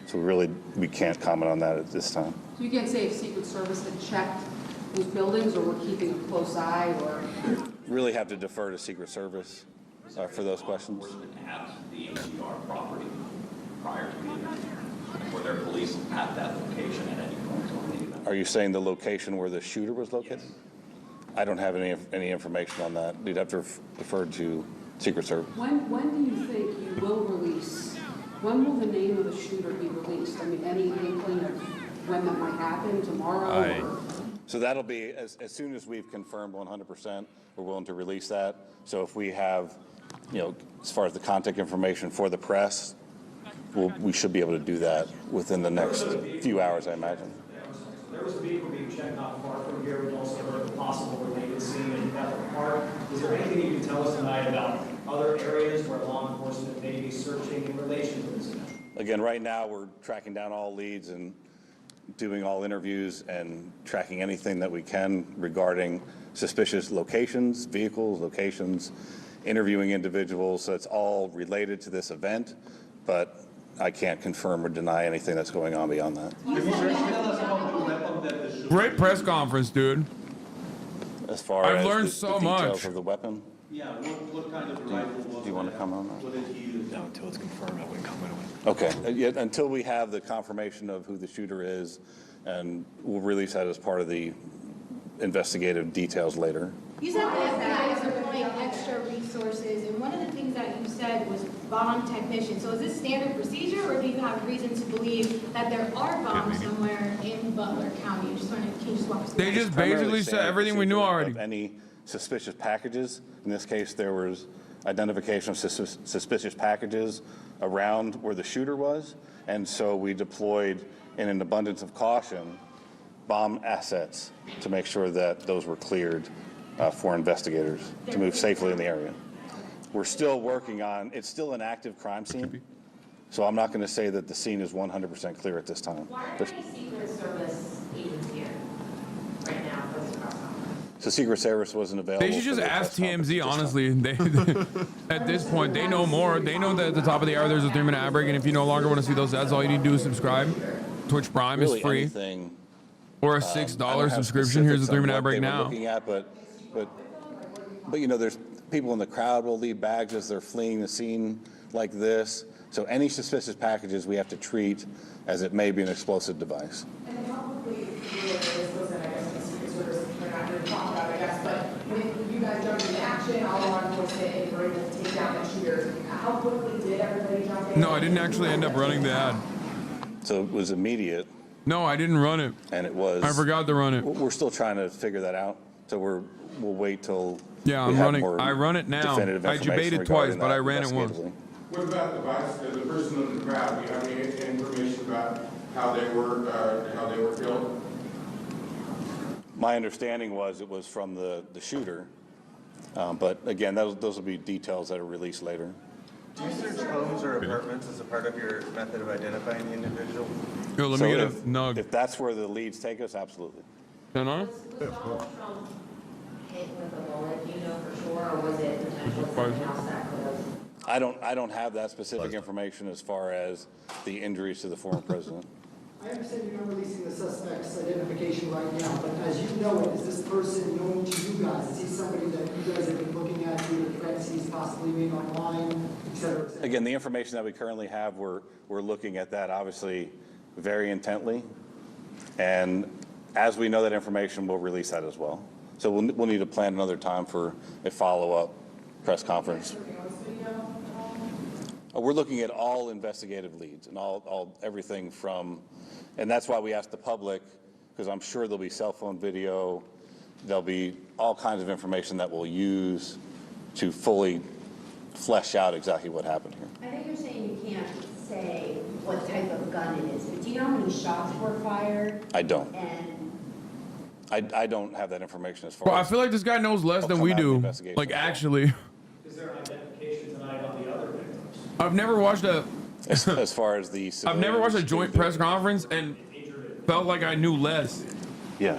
So really, we can't comment on that at this time. So you can't say if Secret Service had checked those buildings or were keeping a close eye or? Really have to defer to Secret Service for those questions. At the ACR property prior to the event? Were there police at that location at any point on the event? Are you saying the location where the shooter was located? Yes. I don't have any information on that. You'd have to defer to Secret Service. When do you think you will release? When will the name of the shooter be released? I mean, any inkling of when that might happen, tomorrow? Or? So that'll be, as soon as we've confirmed 100%, we're willing to release that. So if we have, as far as the contact information for the press, we should be able to do that within the next few hours, I imagine. There was a vehicle being checked not far from here. We also heard a possible related scene in Bethel Park. Is there anything you can tell us tonight about other areas where law enforcement may be searching in relation to this event? Again, right now we're tracking down all leads and doing all interviews and tracking anything that we can regarding suspicious locations, vehicles, locations, interviewing individuals. So it's all related to this event, but I can't confirm or deny anything that's going on beyond that. Great press conference, dude. As far I've as learned the so details much. of the weapon, Yeah, what kind of rifle was it? do you want to comment on that? What did he use? No, until it's confirmed, I wouldn't comment on it. Okay, yeah, until we have the confirmation of who the shooter is, and we'll release that as part of the investigative details later. You said the FBI is deploying extra resources, and one of the things that you said was bomb technicians. So is this standard procedure, or do you have reason to believe that there are bombs somewhere in Butler County? Can you just walk us through They that? just basically said everything we knew already. Of any suspicious packages. In this case, there was identification of suspicious packages around where the shooter was, and so we deployed, in an abundance of caution, bomb assets to make sure that those were cleared for investigators to move safely in the area. We're still working on, it's still an active crime scene, so I'm not going to say that the scene is 100% clear at this time. Why are there any Secret Service agents here right now for this press conference? So Secret Service wasn't available. They should just for the ask press conference TMZ, at this honestly. They, at this point, they know more. They know that at the top of the hour there's a 3-minute ad break, and if you no longer want to see those ads, all you need to do is subscribe. Twitch Prime Really is free. anything, Or a I $6 don't have subscription. Here's a specifics on 3-minute ad what break they were now. looking at, but there's people in the crowd will leave bags as they're fleeing the scene like this. So any suspicious packages we have to treat as it may be an explosive device. And how quickly, this was, I guess, the Secret Service, we're not here to talk about it, I guess, but when you guys jumped into action, all law enforcement, and were able to take down the shooter, how quickly did everybody jump in? No, I didn't actually end up running the ad. So it was immediate. No, I didn't run it. And it was. I forgot to run it. We're still trying to figure that out. So we'll wait till. Yeah, we I'm have running. more I run it now. definitive I information debated twice, regarding but that I ran it once. investigatively. What about the person in the crowd? Do you have any information about how they were killed? My understanding was it was from the shooter, but again, those will be details that are released later. Do you search homes or apartments as a part of your method of identifying the individual? Yo, let So me get a if- nug. If that's where the leads take us, absolutely. Can I? Was Donald Trump hit with a bullet, do you know for sure, or was it potentially something else that could have? I don't have that specific information as far as the injuries to the former president. I understand you're not releasing the suspect's identification right now, but as you know it, is this person known to you guys? Is he somebody that you guys have been looking at due to threats he's possibly made online, et cetera, et cetera? Again, the information that we currently have, we're looking at that obviously very intently. And as we know that information, we'll release that as well. So we'll need to plan another time for a follow-up press conference. We're looking at all investigative leads and everything from, and that's why we asked the public, because I'm sure there'll be cell phone video, there'll be all kinds of information that we'll use to fully flesh out exactly what happened here. I know you're saying you can't say what type of gun it is, but do you know how many shots were fired? I don't. And I don't have that information as far Bro, as. I feel like this guy knows less than we do. Like, actually. Is there an identification tonight on the other victims? I've never watched a. As far as the. I've never watched a joint press conference and felt like I knew less. Yeah.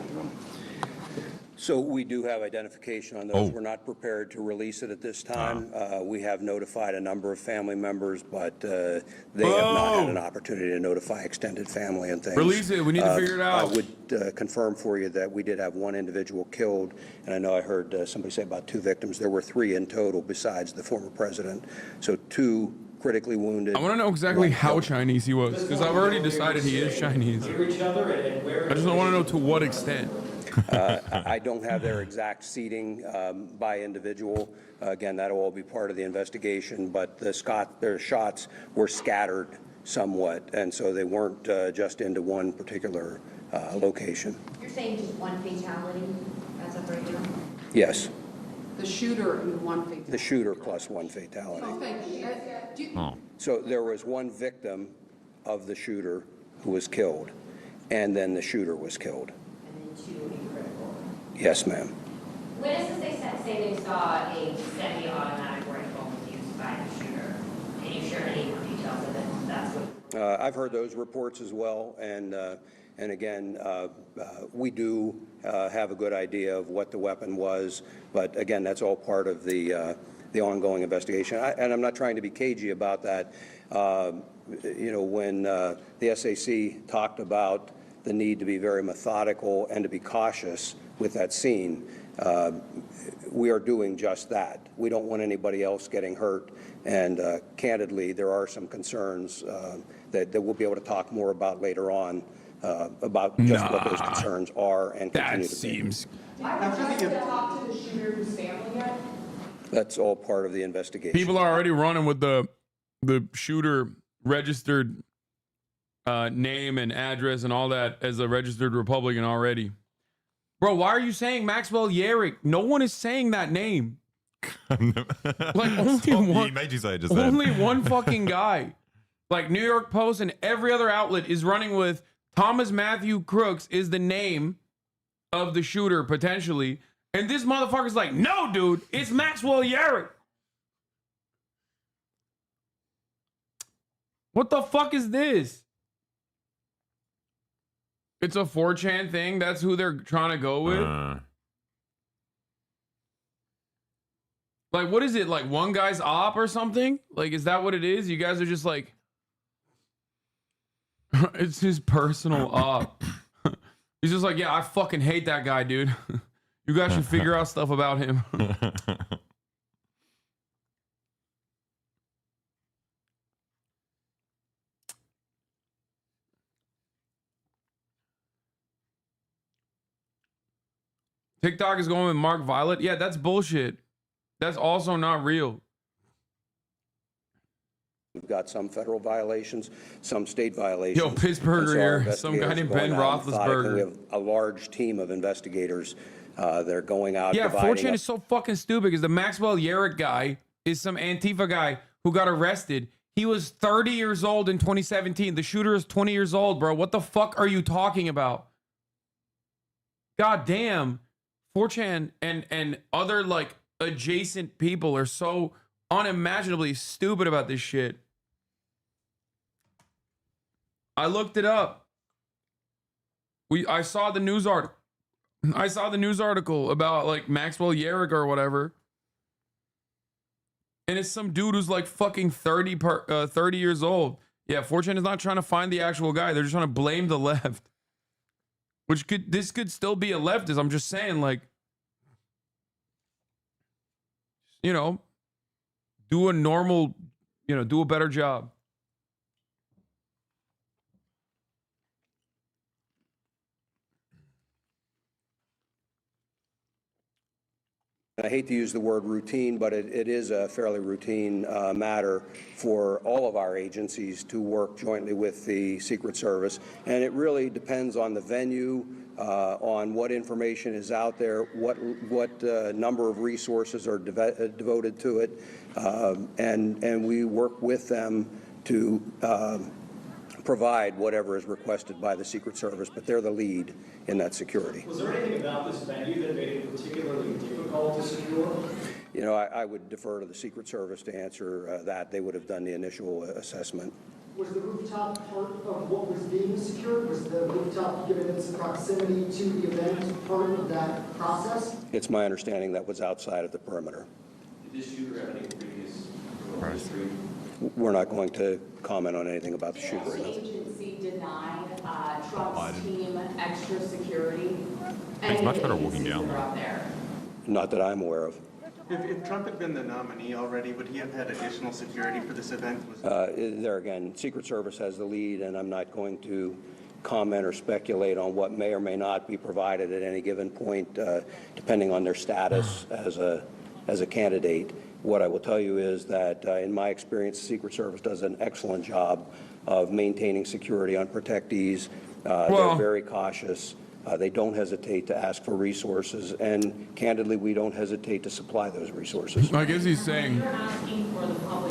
So we do have identification on those. We're not prepared to release it at this time. We have notified a number of family members, but they have not had an opportunity to notify extended family and things. Release it. We need to figure it out. I would confirm for you that we did have one individual killed, and I know I heard somebody say about 2 victims. There were 3 in total besides the former president. So 2 critically wounded. I want to know exactly how Chinese he was, because I've already decided he is Chinese. I just don't want to know to what extent. I don't have their exact seating by individual. Again, that'll all be part of the investigation, but their shots were scattered somewhat, and so they weren't just into one particular location. you're saying just one fatality as of right now? Yes, The shooter and one fatality. the shooter plus 1 fatality. Oh, thank you. So there was 1 victim of the shooter who was killed, and then the shooter was killed. And then 2 in critical. Yes, ma'am. Witnesses say they saw a semi-automatic rifle used by the shooter. Can you share any more details of it? That's what. I've heard those reports as well, and again, we do have a good idea of what the weapon was, but again, that's all part of the ongoing investigation. And I'm not trying to be cagey about that. You know, when the SAC talked about the need to be very methodical and to be cautious with that scene, we are doing just that. We don't want anybody else getting hurt, and candidly, there are some concerns that we'll be able to talk more about later on about just what those concerns are and continue to be. Have you talked to the shooter's family yet? That's all part of the investigation. People are already running with the shooter registered name and address and all that as a registered Republican already. Bro, why are you saying Maxwell Yerrick? No one is saying that name. Like only one. He made you say it just only then. one fucking guy. Like New York Post and every other outlet is running with Thomas Matthew Crooks is the name of the shooter potentially. And this motherfucker's like, no, dude, it's Maxwell Yerrick. What the fuck is this? It's a 4chan thing. That's who they're trying to go with. Like, what is it? Like one guy's op or something? Like, is that what it is? You guys are just like, it's his personal op. He's just like, yeah, I fucking hate that guy, dude. You guys should figure out stuff about him. TikTok is going with Mark Violet. Yeah, that's bullshit. That's also not real. We've got some federal violations, some state violations. Yo, Pittsburgher here. Some guy named Ben Roethlisberger. We have a large team of investigators that are going out. Yeah, dividing 4chan up. is so fucking stupid because the Maxwell Yerrick guy is some Antifa guy who got arrested. He was 30 years old in 2017. The shooter is 20 years old, bro. What the fuck are you talking about? God damn. 4chan and other like adjacent people are so unimaginably stupid about this shit. I looked it up. I saw the news article. I saw the news article about like Maxwell Yerrick or whatever. And it's some dude who's like fucking 30 years old. Yeah, 4chan is not trying to find the actual guy. They're just trying to blame the left. This could still be a leftist. I'm just saying, like, you know, do a normal, you know, do a better job. I hate to use the word routine, but it is a fairly routine matter for all of our agencies to work jointly with the Secret Service. And it really depends on the venue, on what information is out there, what number of resources are devoted to it. And we work with them to provide whatever is requested by the Secret Service, but they're the lead in that security. Was there anything about this venue that made it particularly difficult to secure? You know, I would defer to the Secret Service to answer that. They would have done the initial assessment. Was the rooftop part of what was being secured? Was the rooftop, given its proximity to the event, part of that process? It's my understanding that was outside of the perimeter. Did this shooter have any previous criminal history? We're not going to comment on anything about the shooter. Did the agency deny Trump's team extra security? It's much better walking down there. Not that I'm aware of. If Trump had been the nominee already, would he have had additional security for this event? There again, Secret Service has the lead, and I'm not going to comment or speculate on what may or may not be provided at any given point, depending on their status as a candidate. What I will tell you is that, in my experience, the Secret Service does an excellent job of maintaining security on protectees. They're very cautious. They don't hesitate to ask for resources, and candidly, we don't hesitate to supply those resources. I guess he's saying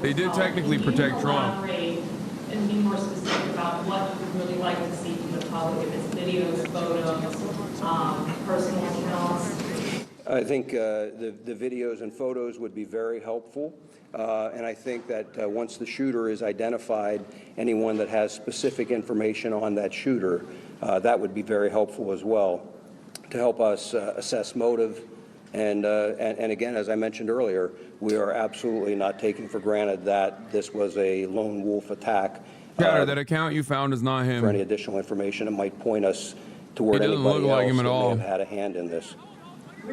they did technically protect Trump. And be more specific about what you would really like to see from the public, if it's videos, photos, personal accounts. I think the videos and photos would be very helpful. And I think that once the shooter is identified, anyone that has specific information on that shooter, that would be very helpful as well to help us assess motive. And again, as I mentioned earlier, we are absolutely not taking for granted that this was a lone wolf attack. Chatter, that account you found is not him. For any additional information, it might point us toward He doesn't anybody look like else him at that all. may have had a hand in this.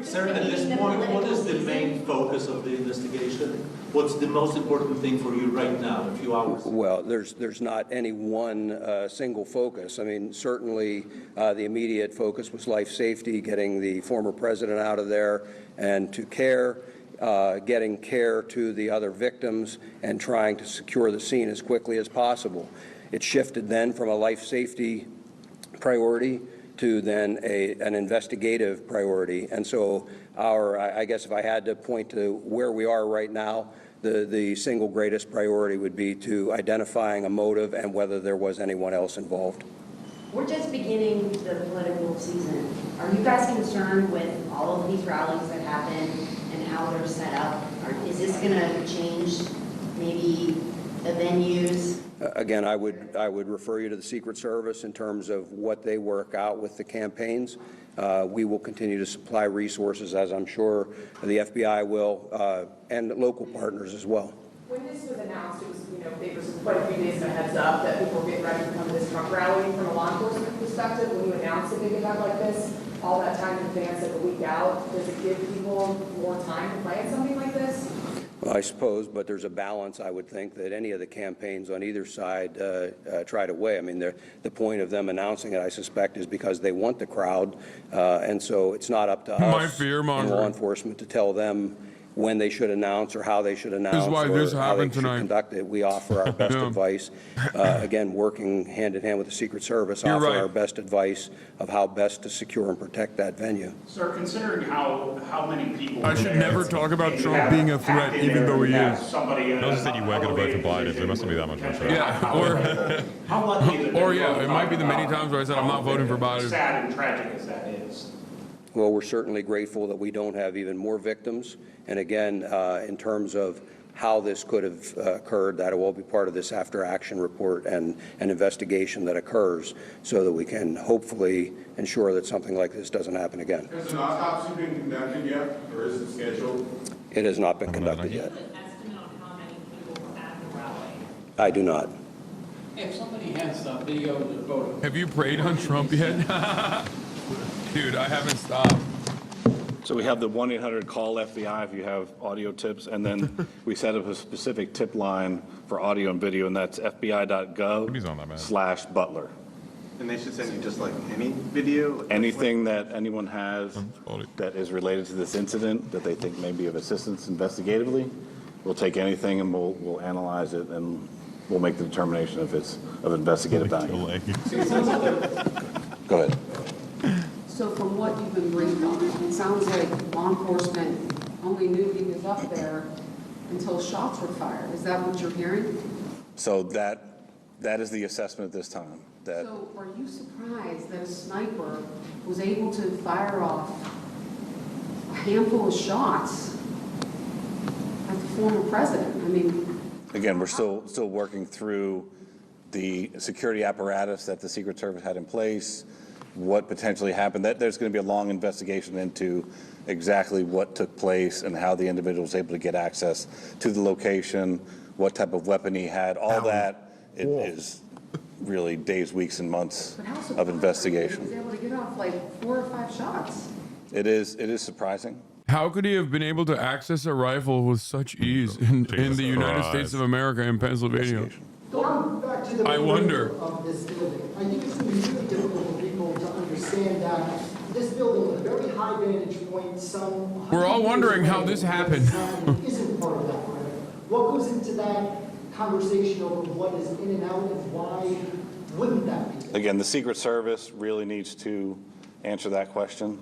Sir, at this point, what is the main focus of the investigation? What's the most important thing for you right now, in a few hours? Well, there's not any one single focus. I mean, certainly the immediate focus was life safety, getting the former president out of there and to care, getting care to the other victims, and trying to secure the scene as quickly as possible. It shifted then from a life safety priority to then an investigative priority. And so I guess if I had to point to where we are right now, the single greatest priority would be to identifying a motive and whether there was anyone else involved. We're just beginning the political season. Are you guys concerned with all of these rallies that happen and how they're set up? Is this going to change maybe the venues? Again, I would refer you to the Secret Service in terms of what they work out with the campaigns. We will continue to supply resources, as I'm sure the FBI will, and local partners as well. When this was announced, it was, there was quite a few days of a heads up that people were getting ready to come to this Trump rally. From a law enforcement perspective, when you announce a big event like this, all that time in advance, like a week out, does it give people more time to plan something like this? Well, I suppose, but there's a balance, I would think, that any of the campaigns on either side try to weigh. I mean, the point of them announcing it, I suspect, is because they want the crowd, and so it's not up to us in law enforcement to tell them when they should announce or how they should announce or how they should conduct it. We offer our best advice, again, working hand in hand with the Secret Service, offer our best advice of how best to secure and protect that venue. Sir, considering how many people... I should never talk about Trump being a threat, even though he is. You also said you weren't going to vote for Biden, so it mustn't be that much of a threat. Yeah, or yeah, it might be the many times where I said I'm not voting for Biden. Sad and tragic as that is. Well, we're certainly grateful that we don't have even more victims. And again, in terms of how this could have occurred, that will be part of this after-action report and an investigation that occurs so that we can hopefully ensure that something like this doesn't happen again. Has an autopsy been conducted yet, or is it scheduled? It has not been conducted yet. I do not. If somebody has some videos or photos. Have you preyed on Trump yet? Dude, I haven't stopped. So we have the 1-800 call FBI if you have audio tips, and then we set up a specific tip line for audio and video, and that's FBI.gov/Butler. And they should send you just like any video? Anything that anyone has that is related to this incident that they think may be of assistance investigatively, we'll take anything and we'll analyze it and we'll make the determination if it's of investigative value. Go ahead. So from what you've been briefed on, it sounds like law enforcement only knew he was up there until shots were fired. Is that what you're hearing? So that is the assessment at this time. That So are you surprised that a sniper was able to fire off a handful of shots at the former president? I mean, again, we're still working through the security apparatus that the Secret Service had in place, what potentially happened. There's going to be a long investigation into exactly what took place and how the individual was able to get access to the location, what type of weapon he had. All that is really days, weeks, and months of investigation. he was able to get off like 4 or 5 shots. It is surprising. How could he have been able to access a rifle with such ease in the United States of America and Pennsylvania? Going back to the I wonder. of this building, I think it's going to be really difficult for people to understand that this building with a very high vantage point, some... We're all wondering how this happened. Isn't part of that, right? What goes into that conversation over what is in and out and why wouldn't that be? Again, the Secret Service really needs to answer that question.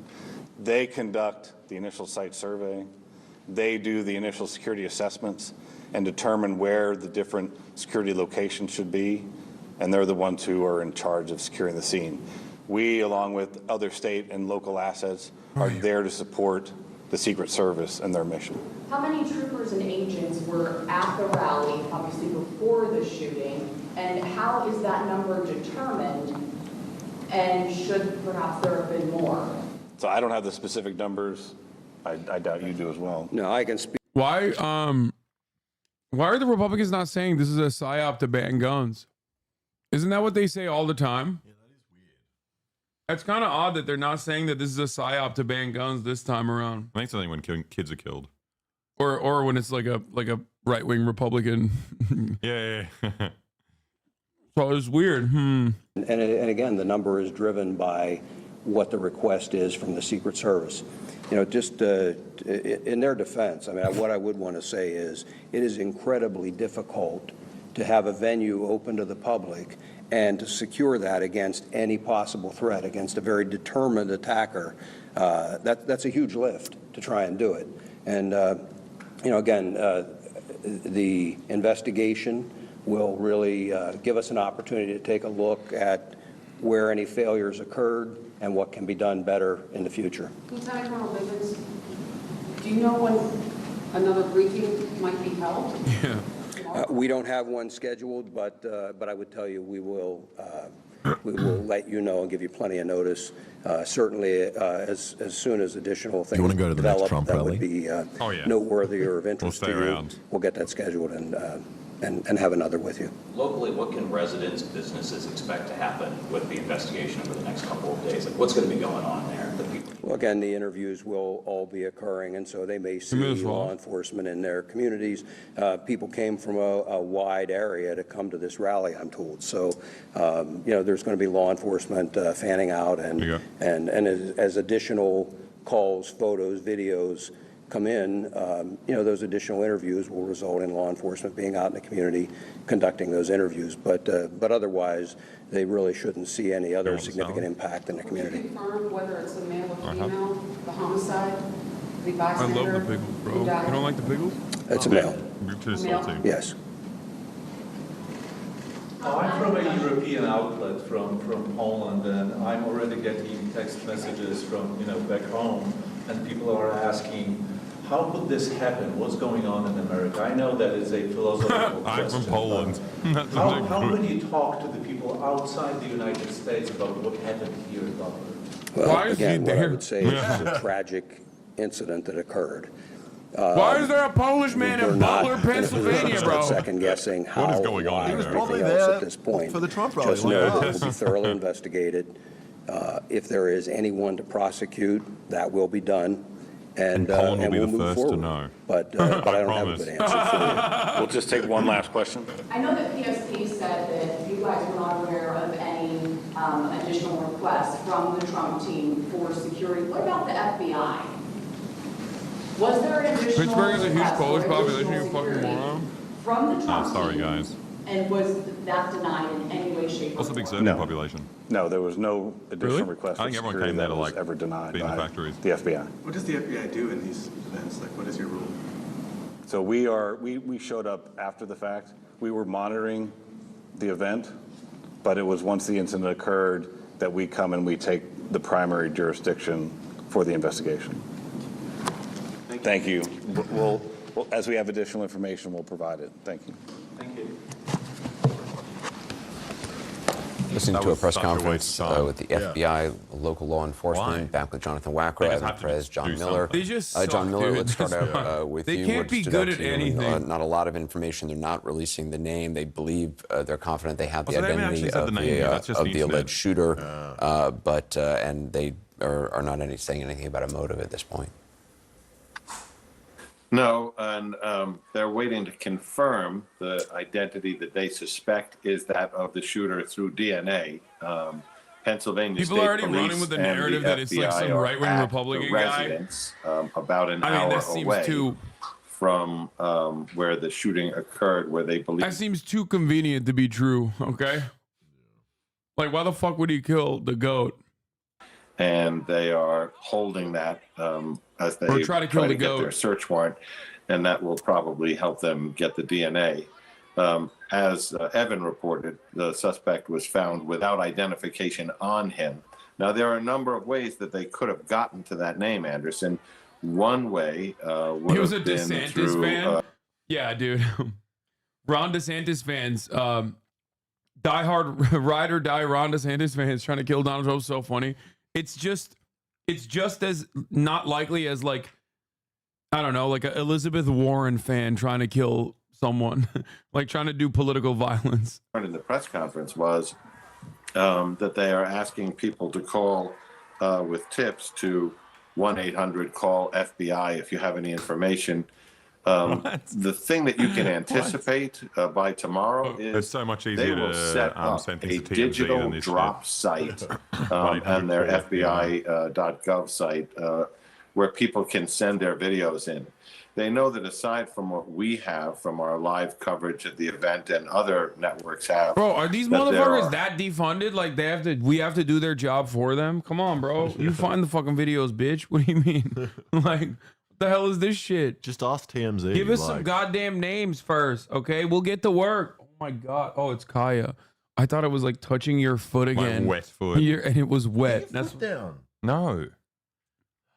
They conduct the initial site survey. They do the initial security assessments and determine where the different security locations should be, and they're the ones who are in charge of securing the scene. We, along with other state and local assets, are there to support the Secret Service and their mission. How many troopers and agents were at the rally, obviously before the shooting, and how is that number determined, and should perhaps there have been more? So I don't have the specific numbers. I doubt you do as well. No, I can speak. Why are the Republicans not saying this is a psyop to ban guns? Isn't that what they say all the time? Yeah, that is weird. It's kind of odd that they're not saying that this is a psyop to ban guns this time around. I think it's only when kids are killed. Or when it's like a right-wing Republican. Yeah. So it's weird. And again, the number is driven by what the request is from the Secret Service. You know, just in their defense, I mean, what I would want to say is it is incredibly difficult to have a venue open to the public and to secure that against any possible threat, against a very determined attacker. That's a huge lift to try and do it. And, you know, again, the investigation will really give us an opportunity to take a look at where any failures occurred and what can be done better in the future. Lieutenant Colonel Bivens, do you know when another briefing might be held? Yeah. We don't have one scheduled, but I would tell you we will let you know and give you plenty of notice. Certainly, as soon as additional things want to go to the next develop Trump that rally? would be noteworthy or of interest We'll stay to you, around. we'll get that scheduled and have another with you. Locally, what can residents, businesses expect to happen with the investigation over the next couple of days? Like, what's going to be going on there? Well, again, the interviews will all be occurring, and so they may see law enforcement in their communities. People came from a wide area to come to this rally, I'm told. So, you know, there's going to be law enforcement fanning out, and as additional calls, photos, videos come in, you know, those additional interviews will result in law enforcement being out in the community conducting those interviews. But otherwise, they really shouldn't see any other significant impact in the community. Confirm whether it's a male or female, the homicide, the bystander? I love the pickles, bro. You don't like the pickles? It's a male. You're too salty. Yes. I'm from a European outlet from Poland, and I'm already getting text messages from, you know, back home, and people are asking, how could this happen? What's going on in America? I know that is a philosophical question. I'm from Poland. How would you talk to the people outside the United States about what happened here in Dublin? Well, again, what I would say is this is a tragic incident that occurred. Why is there a Polish man We're in not Butler, in a position Pennsylvania, to bro? start second guessing how, What is going on why, there? or He was anything probably else at this point. for the Trump rally, Just like know that. that it will be thoroughly investigated. If there is anyone to prosecute, that will be done. And Poland will be we'll the move first forward. to know. But I don't have a promise. good answer for you. We'll just take one last question. I know that PSP said that you guys were not aware of any additional requests from the Trump team for security. What about the FBI? Was there an additional Pittsburgh is a huge request for Polish population, additional you fucking security moron. from the Trump Oh, sorry, team? guys. And was that denied in any way, shape, or What's the big form? Serbian population? No, there was no additional Really? request I for think everyone security came there that to, was like, ever denied be in the by factories. the FBI. What does the FBI do in these events? Like, what is your rule? So we showed up after the fact. We were monitoring the event, but it was once the incident occurred that we come and we take the primary jurisdiction for the investigation. Thank you. We'll, as we have additional information, we'll provide it. Thank you. Thank you. Listening That to a was press such a waste conference of time. with the Yeah. FBI, local law enforcement, Why? back with Jonathan Wacker, They just Evan have to Perez, just John do Miller. something. They just John suck, Miller, dude. let's start out with They you. can't What be stood good out at to you? anything. Not a lot of information. They're not releasing the name. They believe they're confident they have the Also, they haven't identity actually said of the name yet. That's just of the the internet. alleged shooter, but and they are not saying anything about a motive at this point. No, and they're waiting to confirm the identity that they suspect is that of the shooter through DNA. Pennsylvania People State are already Police running with the and narrative that it's like FBI some are right-wing at Republican the guy. residence, about an I mean, hour that seems away too. from where the shooting occurred, where they believe. That seems too convenient to be true. Okay. Like, why the fuck would he kill the goat? And they are holding that as they Or try to kill the get their goat. search warrant, and that will probably help them get the DNA. As Evan reported, the suspect was found without identification on him. Now, there are a number of ways that they could have gotten to that name, Anderson. One way would He was a have been DeSantis through, fan. Yeah, dude. Ron DeSantis fans, diehard ride or die Ron DeSantis fans trying to kill Donald Trump. So funny. It's just as not likely as, like, I don't know, like an Elizabeth Warren fan trying to kill someone, like trying to do political violence. in the press conference was that they are asking people to call with tips to 1-800-CALL-FBI if you have any information. The thing that you can anticipate by tomorrow is It's so much they easier will set to up send a things to TMZ digital than this drop shit. site 1-800 on their call FBI.gov site where people can send their videos in. They know that aside from what we have from our live coverage at the event and other networks have. Bro, are these that there motherfuckers are- that defunded? Like we have to do their job for them? Come on, bro. You find the fucking videos, bitch. What do you mean? Like, what the hell is this shit? Just ask TMZ. Give us some goddamn names first, okay? We'll get to work. Oh my god. Oh, it's Kaya. I thought it was like touching your foot again. wet foot. And it was wet. That's down. No.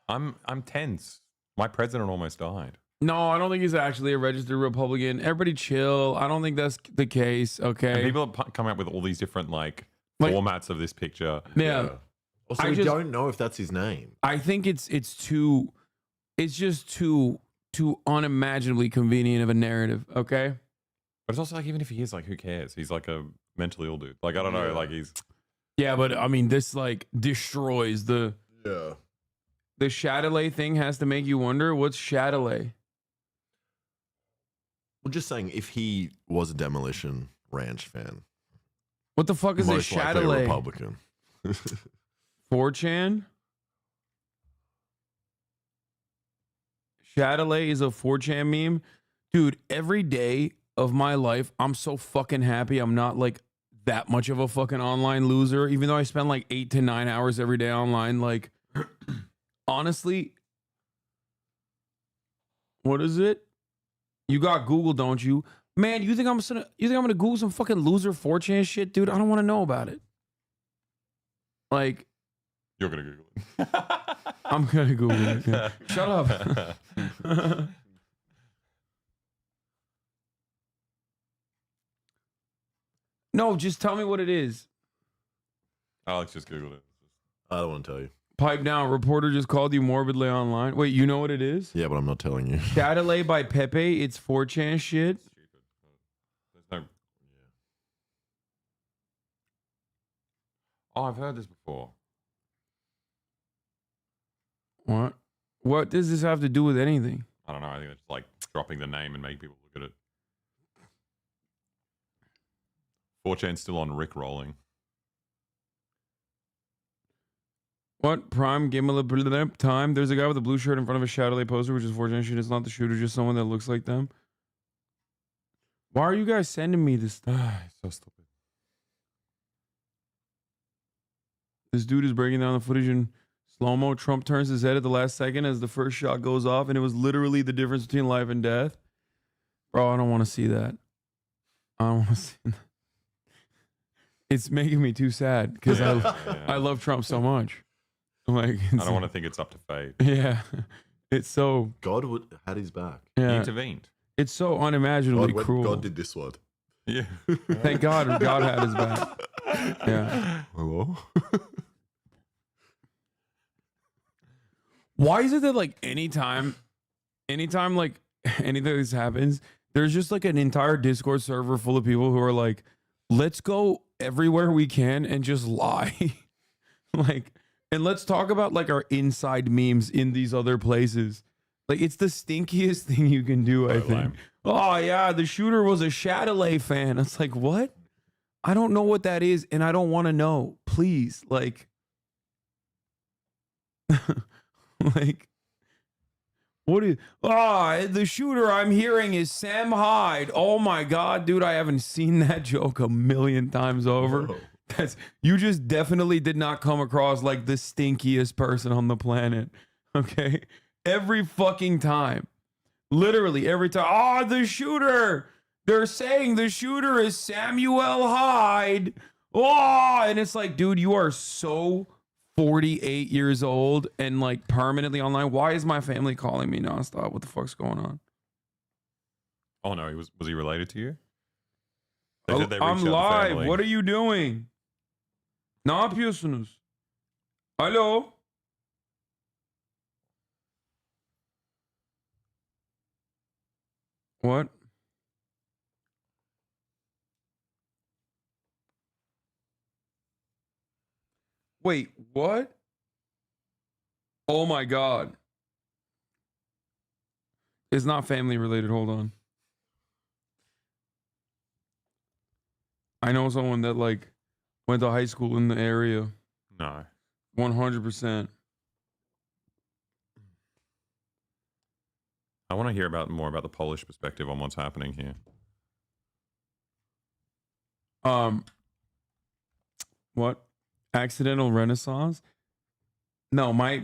I'm tense. My president almost died. No, I don't think he's actually a registered Republican. Everybody chill. I don't think that's the case, okay? And people are coming up with all these different like formats of this picture. Yeah. Also, I we just- don't know if that's his name. I think it's just too unimaginably convenient of a narrative, okay? But it's also like, even if he is, like, who cares? He's like a mentally ill dude. Like, I don't know. Like, he's. Yeah, but I mean, this like destroys the Chatelet thing. Has to make you wonder, what's Chatelet? We're just saying, if he was a Demolition Ranch fan, What the fuck is a most likely a Chatelet? Republican. 4chan? Chatelet is a 4chan meme? Dude, every day of my life, I'm so fucking happy I'm not like that much of a fucking online loser, even though I spend like 8 to 9 hours every day online. Like, honestly, what is it? You got Google, don't you? Man, you think I'm gonna Google some fucking loser 4chan shit, dude? I don't want to know about it. Like, You're going to Google it. I'm gonna Google it. Yeah. Shut up. No, just tell me what it is. Alex just Googled it. I don't want to tell you. Pipe down. Reporter just called you morbidly online. Wait, you know what it is? Yeah, but I'm not telling you. Chatelet by Pepe. It's 4chan shit. There's no. Yeah. Oh, I've heard this before. What? What does this have to do with anything? I don't know. I think it's like dropping the name and make people look at it. 4chan's still on Rick rolling. What? Prime Game time. There's a guy with a blue shirt in front of a Chatelet poster, which is 4chan shit. It's not the shooter, just someone that looks like them. Why are you guys sending me this stuff? So stupid. This dude is breaking down the footage in slow-mo. Trump turns his head at the last second as the first shot goes off, and it was literally the difference between life and death. Bro, I don't want to see that. I don't want to see that. It's making me too sad because I love Trump so much. Like, I don't want to think it's up to fate. Yeah, it's so. God had his back. Yeah. He intervened. It's so unimaginably cruel. God did this one. Yeah. Thank God, God had his back. Yeah. Hello. Why is it that like anytime like anything like this happens, there's just like an entire Discord server full of people who are like, let's go everywhere we can and just lie. Like, and let's talk about like our inside memes in these other places. Like, it's the stinkiest thing you can do, I think. Lame. Oh yeah, the shooter was a Chatelet fan. It's like, what? I don't know what that is, and I don't want to know. Please, like like, what is? The shooter I'm hearing is Sam Hyde. Oh my God, dude, I haven't seen that joke a million times over. Whoa. You just definitely did not come across like the stinkiest person on the planet. Okay, every fucking time, literally every time. The shooter. They're saying the shooter is Samuel Hyde. And it's like, dude, you are so 48 years old and like permanently online. Why is my family calling me nonstop? What the fuck's going on? Oh no, was he related to you? They said they reached out I'm to live. family. What are you doing? Ne yapıyorsunuz? Alo? What? Wait, what? Oh my God. It's not family related. Hold on. I know someone that like went to high school in the area. No. 100%. I want to hear more about the Polish perspective on what's happening here. What? Accidental Renaissance? No, my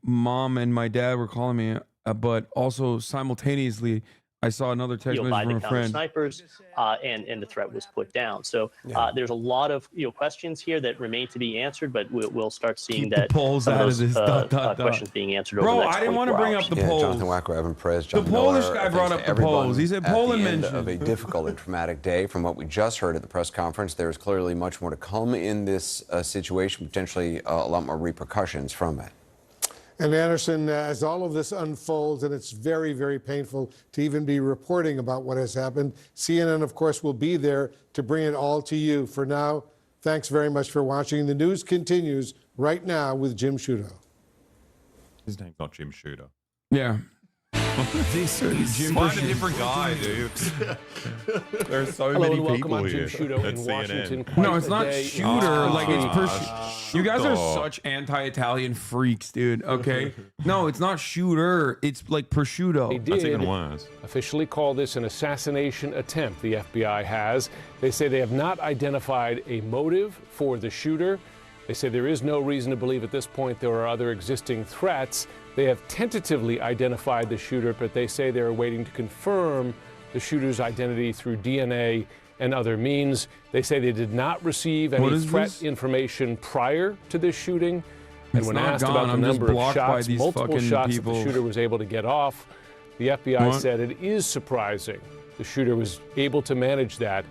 mom and my dad were calling me, but also simultaneously, I saw another text message by from the a counter friend. snipers, and the threat was put down. So there's a lot of questions here that remain to be answered, but we'll start seeing Keep the that polls some out of of those this. questions being answered Bro, over the next I didn't want to 24 bring hours. up the polls. Jonathan Wacker, Evan Perez, The John Polish Miller, guy thanks brought to up the everyone polls. He said at Poland the end mentioned. of a difficult and traumatic day. From what we just heard at the press conference, there is clearly much more to come in this situation, potentially a lot more repercussions from it. And Anderson, as all of this unfolds, and it's very, very painful to even be reporting about what has happened, CNN, of course, will be there to bring it all to you. For now, thanks very much for watching. The news continues right now with Jim Sciutto. His name's not Jim Shooter. Yeah. This is Jim find Shooter. a different guy, dude. There are so Hello many and welcome. people I'm here Jim Sciutto at in CNN. Washington. No, it's not shooter. Like it's you guys are Shooter. such anti-Italian freaks, dude. Okay, no, it's not shooter. It's like prosciutto. They did officially call this an assassination attempt. The FBI has. They say they have not identified a motive for the shooter. They say there is no reason to believe at this point there are other existing threats. They have tentatively identified the shooter, but they say they're waiting to confirm the shooter's identity through DNA and other means. They say they did not receive What any is threat this? information prior to this shooting. And It's when not asked gone. about the I'm just number of blocked by shots, these multiple fucking shots that people. the shooter was able to get off, the FBI What? said it is surprising the shooter was able to manage that.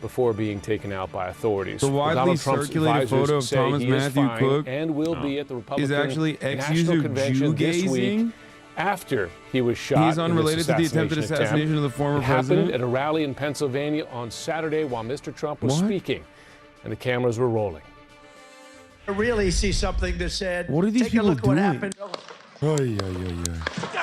before being taken out by authorities. The widely Donald Trump's circulated advisors photo of say Thomas he is Matthew fine Cook and will be at the Republican is actually National Convention this week Jew-gazing. after he was shot. He's unrelated to the attempted assassination of the former it happened president. at a rally in Pennsylvania on Saturday while Mr. Trump was speaking, and the cameras were rolling. I really see something that said, what are these take people a look doing? what happened. Ay, ay, ay, ay.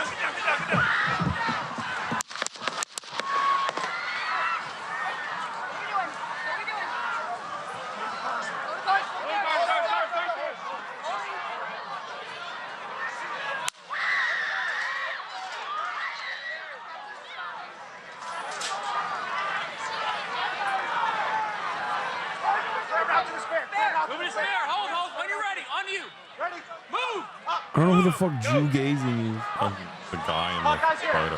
I don't know who the fuck Jew gazing is. The guy in the photo.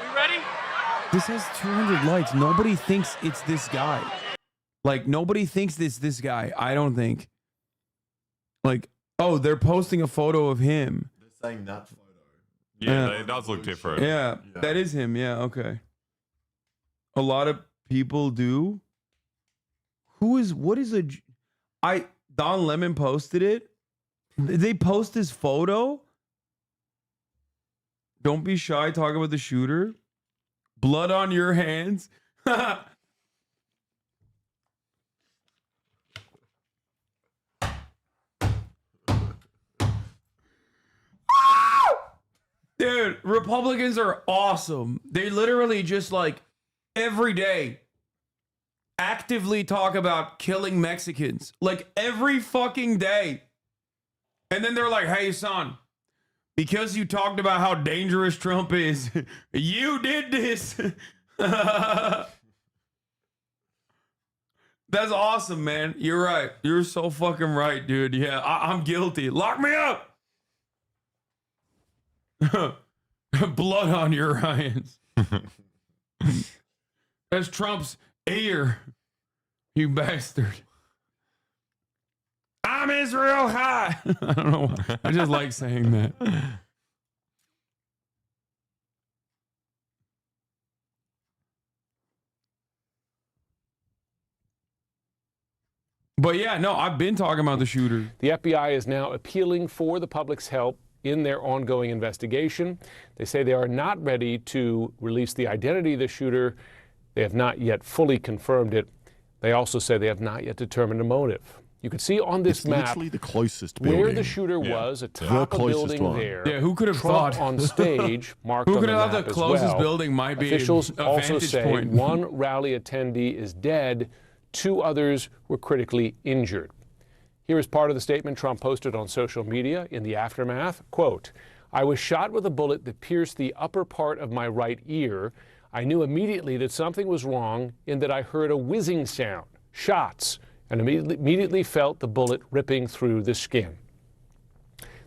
We ready? This has 200 likes. Nobody thinks it's this guy. Like, nobody thinks this guy. I don't think. Like, oh, they're posting a photo of him. They're saying that photo. Yeah, it does look different. Yeah, that is him. Yeah, okay. A lot of people do. What is a... Don Lemon posted it. They post his photo. Don't be shy. Talk about the shooter. Blood on your hands. Dude, Republicans are awesome. They literally just like every day actively talk about killing Mexicans, like every fucking day. And then they're like, hey, son, because you talked about how dangerous Trump is, you did this. That's awesome, man. You're right. You're so fucking right, dude. Yeah, I'm guilty. Lock me up. Blood on your hands. That's Trump's ear, you bastard. I'm Israel high. I don't know. I just like saying that. But yeah, no, I've been talking about the shooter. The FBI is now appealing for the public's help in their ongoing investigation. They say they are not ready to release the identity of the shooter. They have not yet fully confirmed it. They also say they have not yet determined a motive. You can see on this map literally the closest where building. the shooter was atop a building one. there. Yeah, who could have Trump thought? on stage marked Who on could the have map thought the as closest well. building might be Officials a also vantage say point? one rally attendee is dead, 2 others were critically injured. Here is part of the statement Trump posted on social media in the aftermath. Quote, I was shot with a bullet that pierced the upper part of my right ear. I knew immediately that something was wrong in that I heard a whizzing sound, shots, and immediately felt the bullet ripping through the skin.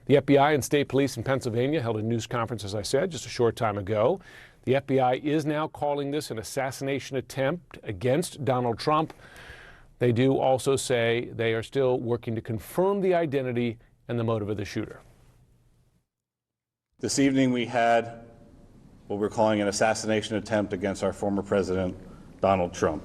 The FBI and state police in Pennsylvania held a news conference, as I said, just a short time ago. The FBI is now calling this an assassination attempt against Donald Trump. They do also say they are still working to confirm the identity and the motive of the shooter. This evening we had what we're calling an assassination attempt against our former president, Donald Trump.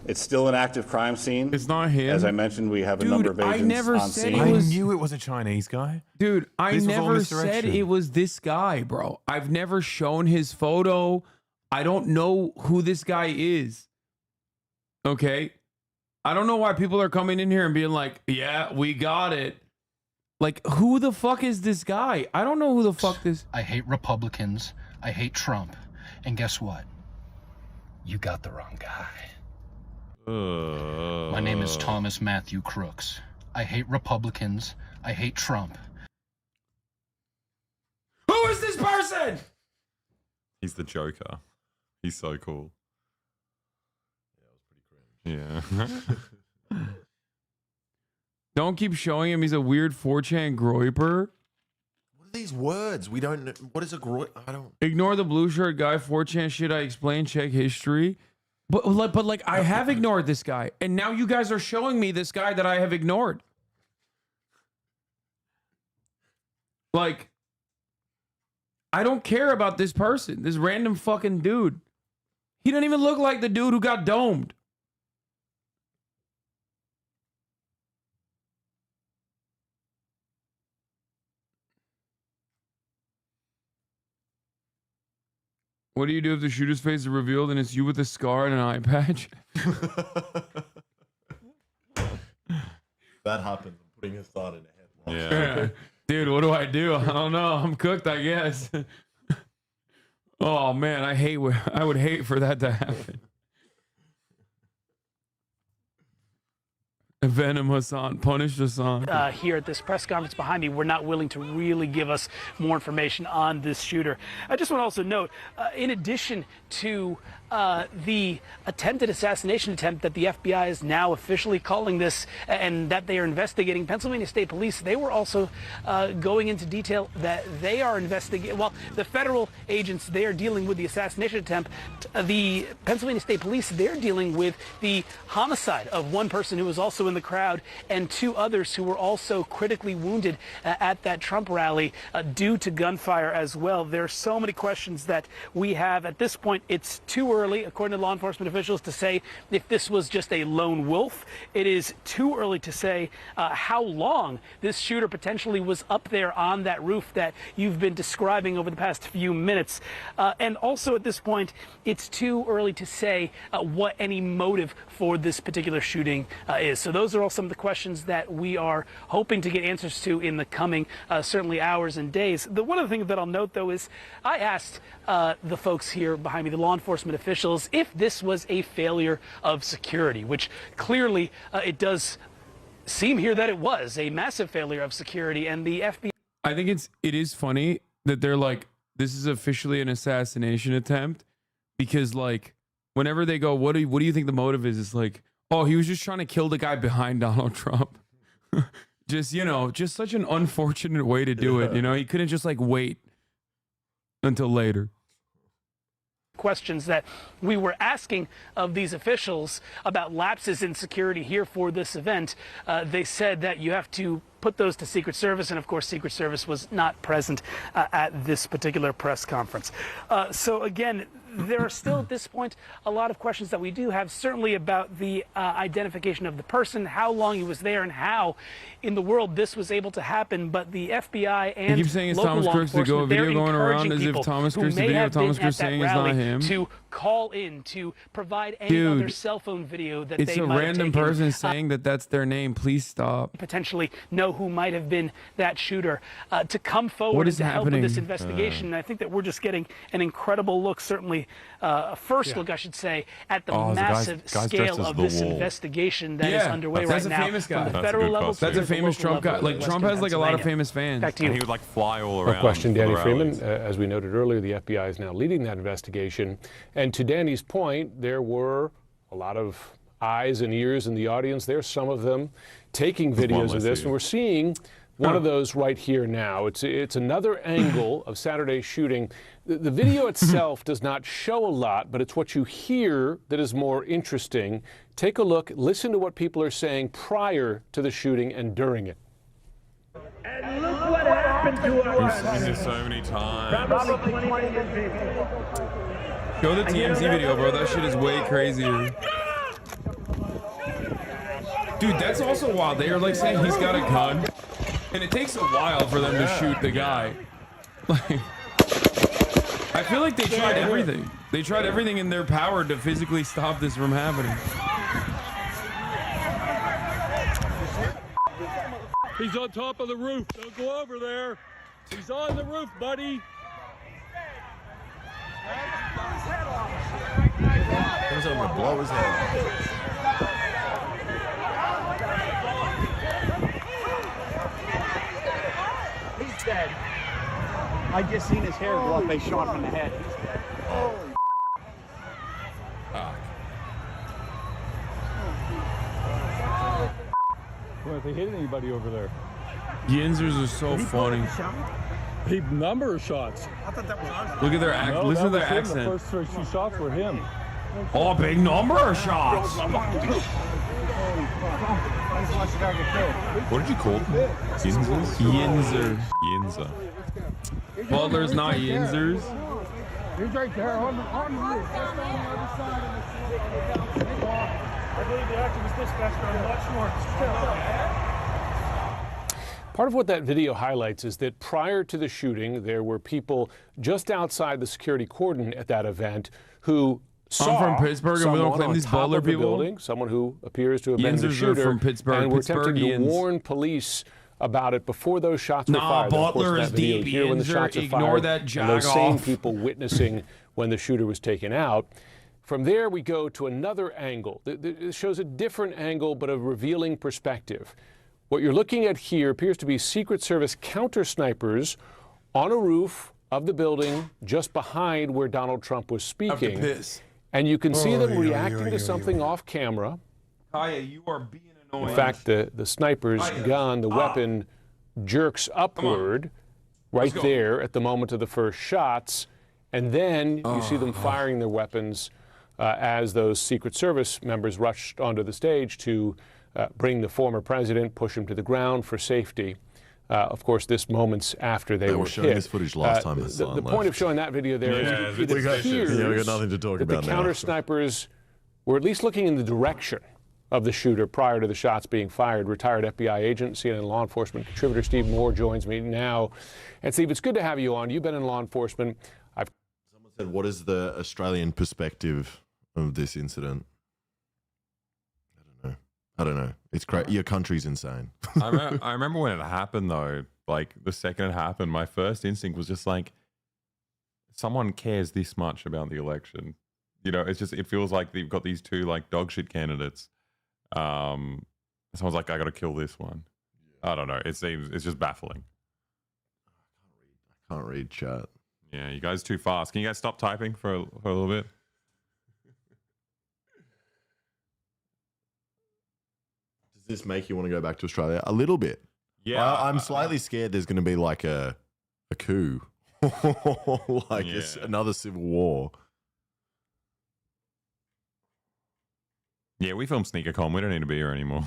It's still an active crime scene. It's not him. As I mentioned, we have a number of agents on scene. I knew it was a Chinese guy. Dude, I This was all never said misdirection. it was this guy, bro. I've never shown his photo. I don't know who this guy is. Okay? I don't know why people are coming in here and being like, yeah, we got it. Like, who the fuck is this guy? I don't know who the fuck this... I hate Republicans. I hate Trump. And guess what? You got the wrong guy. My name is Thomas Matthew Crooks. I hate Republicans. I hate Trump. Who is this person? He's the Joker. He's so cool. Yeah. Don't keep showing him. He's a weird 4chan groiper. What are these words? We don't know. What is a I don't. Ignore the blue shirt guy. 4chan shit I explained. Check history. But like, I have ignored this guy. And now you guys are showing me this guy that I have ignored. Like, I don't care about this person, this random fucking dude. He doesn't even look like the dude who got domed. What do you do if the shooter's face is revealed and it's you with a scar and an eye patch? That happens. I'm putting a thought in a headlock. Yeah. Dude, what do? I don't know. I'm cooked, I guess. Oh man, I would hate for that to happen. Venom Hassan, punish Hassan. Here at this press conference behind me, we're not willing to really give us more information on this shooter. I just want to also note, in addition to the attempted assassination attempt that the FBI is now officially calling this and that they are investigating, Pennsylvania State Police, they were also going into detail that they are investigating, well, the federal agents, they are dealing with the assassination attempt. The Pennsylvania State Police, they're dealing with the homicide of one person who was also in the crowd and two others who were also critically wounded at that Trump rally due to gunfire as well. There are so many questions that we have. At this point, it's too early, according to law enforcement officials, to say if this was just a lone wolf. It is too early to say how long this shooter potentially was up there on that roof that you've been describing over the past few minutes. And also at this point, it's too early to say what any motive for this particular shooting is. So those are all some of the questions that we are hoping to get answers to in the coming certainly hours and days. One of the things that I'll note, though, is I asked the folks here behind me, the law enforcement officials, if this was a failure of security, which clearly it does seem here that it was a massive failure of security. And the FBI... I think it is funny that they're like, this is officially an assassination attempt, because like whenever they go, what do you think the motive is? It's like, oh, he was just trying to kill the guy behind Donald Trump. Just, just such an unfortunate way to do it. He couldn't just like wait until later. Questions that we were asking of these officials about lapses in security here for this event. They said that you have to put those to Secret Service, and of course Secret Service was not present at this particular press conference. So again, there are still at this point a lot of questions that we do have, certainly about the identification of the person, how long he was there, and how in the world this was able to happen. But the FBI and keep saying it's local Thomas law Crooks. To go a enforcement, video they're going around encouraging as if people Thomas who Crooks, the may video have of Thomas been Crooks at that saying is not rally him. to call in, to provide any other cell phone video that It's they a might have random taken, person saying that that's their name. Please stop. potentially know who might have been that shooter, to come forward What and is to help with happening? this investigation. And I think that we're just getting an incredible look, certainly a first look, I should say, at the massive guy's scale dressed as of the this wall. investigation that is underway right now. That's a famous guy. From the That's a federal good level costume. to That's a the famous local Trump guy. level Like in Trump Western has like a lot of Pennsylvania. famous fans. Back to you. And he would like fly all around. No question, for the Danny Freeman. rallies. As we noted earlier, the FBI is now leading that investigation. And to Danny's point, there were a lot of eyes and ears in the audience. There's some of them taking videos of this, and we're seeing one of those right here now. It's another angle of Saturday's shooting. The video itself does not show a lot, but it's what you hear that is more interesting. Take a look, listen to what people are saying prior to the shooting and during it. And look what happened to us. We've seen this so many times. Show the TMZ video, bro. That shit is way crazier. Dude, that's also wild. They are like saying he's got a gun, and it takes a while for them to shoot the guy. Like, I feel like they tried everything. They tried everything in their power to physically stop this from happening. He's on top of the roof. Don't go over there. He's on the roof, buddy. He's gonna blow his head off. He's dead. I just seen his hair go up. They shot him in the head. He's dead. Oh. Well, if they hit anybody over there. Yinzers are so funny. A number of shots. I thought that was Aussie. Look at their No, listen to that their was him. accent. The first two shots were him. Oh, big number of shots. What did you call them? Yinzer. Yinzer. Butler's not Yinzers. He's right there on the roof. Just on the other side of the I believe the activist dispatched are much more Part of what that video highlights is that prior to the shooting, there were people just outside the security cordon at that event who saw I'm from Pittsburgh, and we don't claim these Butler people. Building, someone who appears to have been the Yinzers shooter, are from Pittsburgh. and were attempting to Pittsburghians. warn police about it before those shots were fired. Butler of course, is that video deep. here when the shots are Ignore fired, that and jag those same off. people witnessing when the shooter was taken out. From there, we go to another angle. It shows a different angle, but a revealing perspective. What you're looking at here appears to be Secret Service counter snipers on a roof of the building just behind where Donald Trump was speaking. And you can see them reacting to something off camera. Kaya, you are being annoying. In fact, the sniper's gun, the weapon, jerks upward right there at the moment of the first shots. And then you see them firing their weapons as those Secret Service members rushed onto the stage to bring the former president, push him to the ground for safety. Of course, this moments after they were showing hit. this footage last time. The point of showing that video there is it appears we got nothing to talk that about the now. counter snipers were at least looking in the direction of the shooter prior to the shots being fired. Retired FBI agent, CNN law enforcement contributor Steve Moore joins me now. And Steve, it's good to have you on. You've been in law enforcement. Someone said, what is the Australian perspective of this incident? I don't know. It's crazy. Your country's insane. I remember when it happened, though. Like, the second it happened, my first instinct was just like, someone cares this much about the election. You know, it's just, it feels like they've got these two, like, dog shit candidates. Someone's like, I got to kill this one. I don't know. It seems, it's just baffling. I can't read chat. Yeah, you guys too fast. Can you guys stop typing for a little bit? Does this make you want to go back to Australia? A little bit. Yeah. I'm slightly scared there's going to be like a coup. Like another civil war. Yeah, we filmed SneakerCon. We don't need to be here anymore.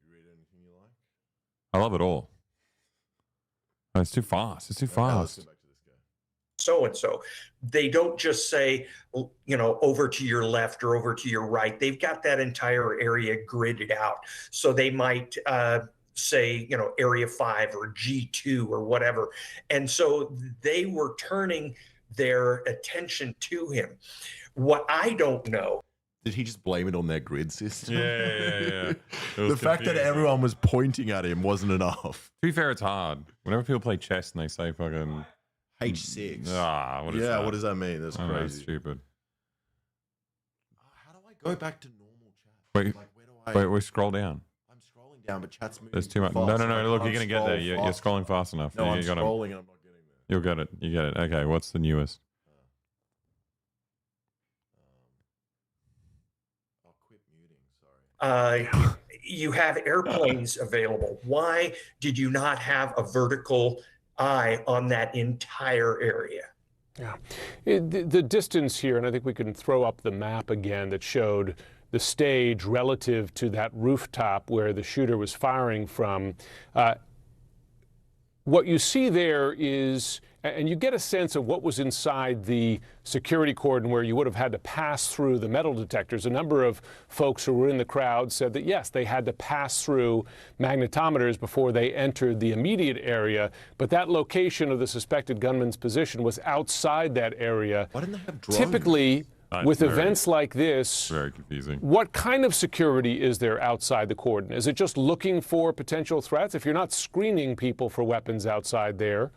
You read anything you like? I love it all. Oh, it's too fast. It's too fast. So-and-so. They don't just say, you know, over to your left or over to your right. They've got that entire area gridded out. So they might say, you know, Area 5 or G2 or whatever. And so they were turning their attention to him. What I don't know. Did he just blame it on their grid system? Yeah. The fact that everyone was pointing at him wasn't enough. To be fair, it's hard. Whenever people play chess and they say fucking H6. What is that? What does that mean? That's crazy. That's stupid. How do I go back to normal chat? Wait, we scroll down. I'm scrolling down, but chat's moving. There's too much. fast. No. I Look, can't you're gonna get there. scroll You're fast. scrolling fast enough. No, I'm You gotta- scrolling and I'm not getting there. You'll get it. You get it. Okay, what's the newest? You have airplanes available. Why did you not have a vertical eye on that entire area? Yeah. The distance here, and I think we can throw up the map again that showed the stage relative to that rooftop where the shooter was firing from. What you see there is, and you get a sense of what was inside the security cordon where you would have had to pass through the metal detectors. A number of folks who were in the crowd said that, yes, they had to pass through magnetometers before they entered the immediate area, but that location of the suspected gunman's position was outside that area. Why didn't they have drones? Typically, with events like this, very confusing. What kind of security is there outside the cordon? Is it just looking for potential threats? If you're not screening people for weapons outside there,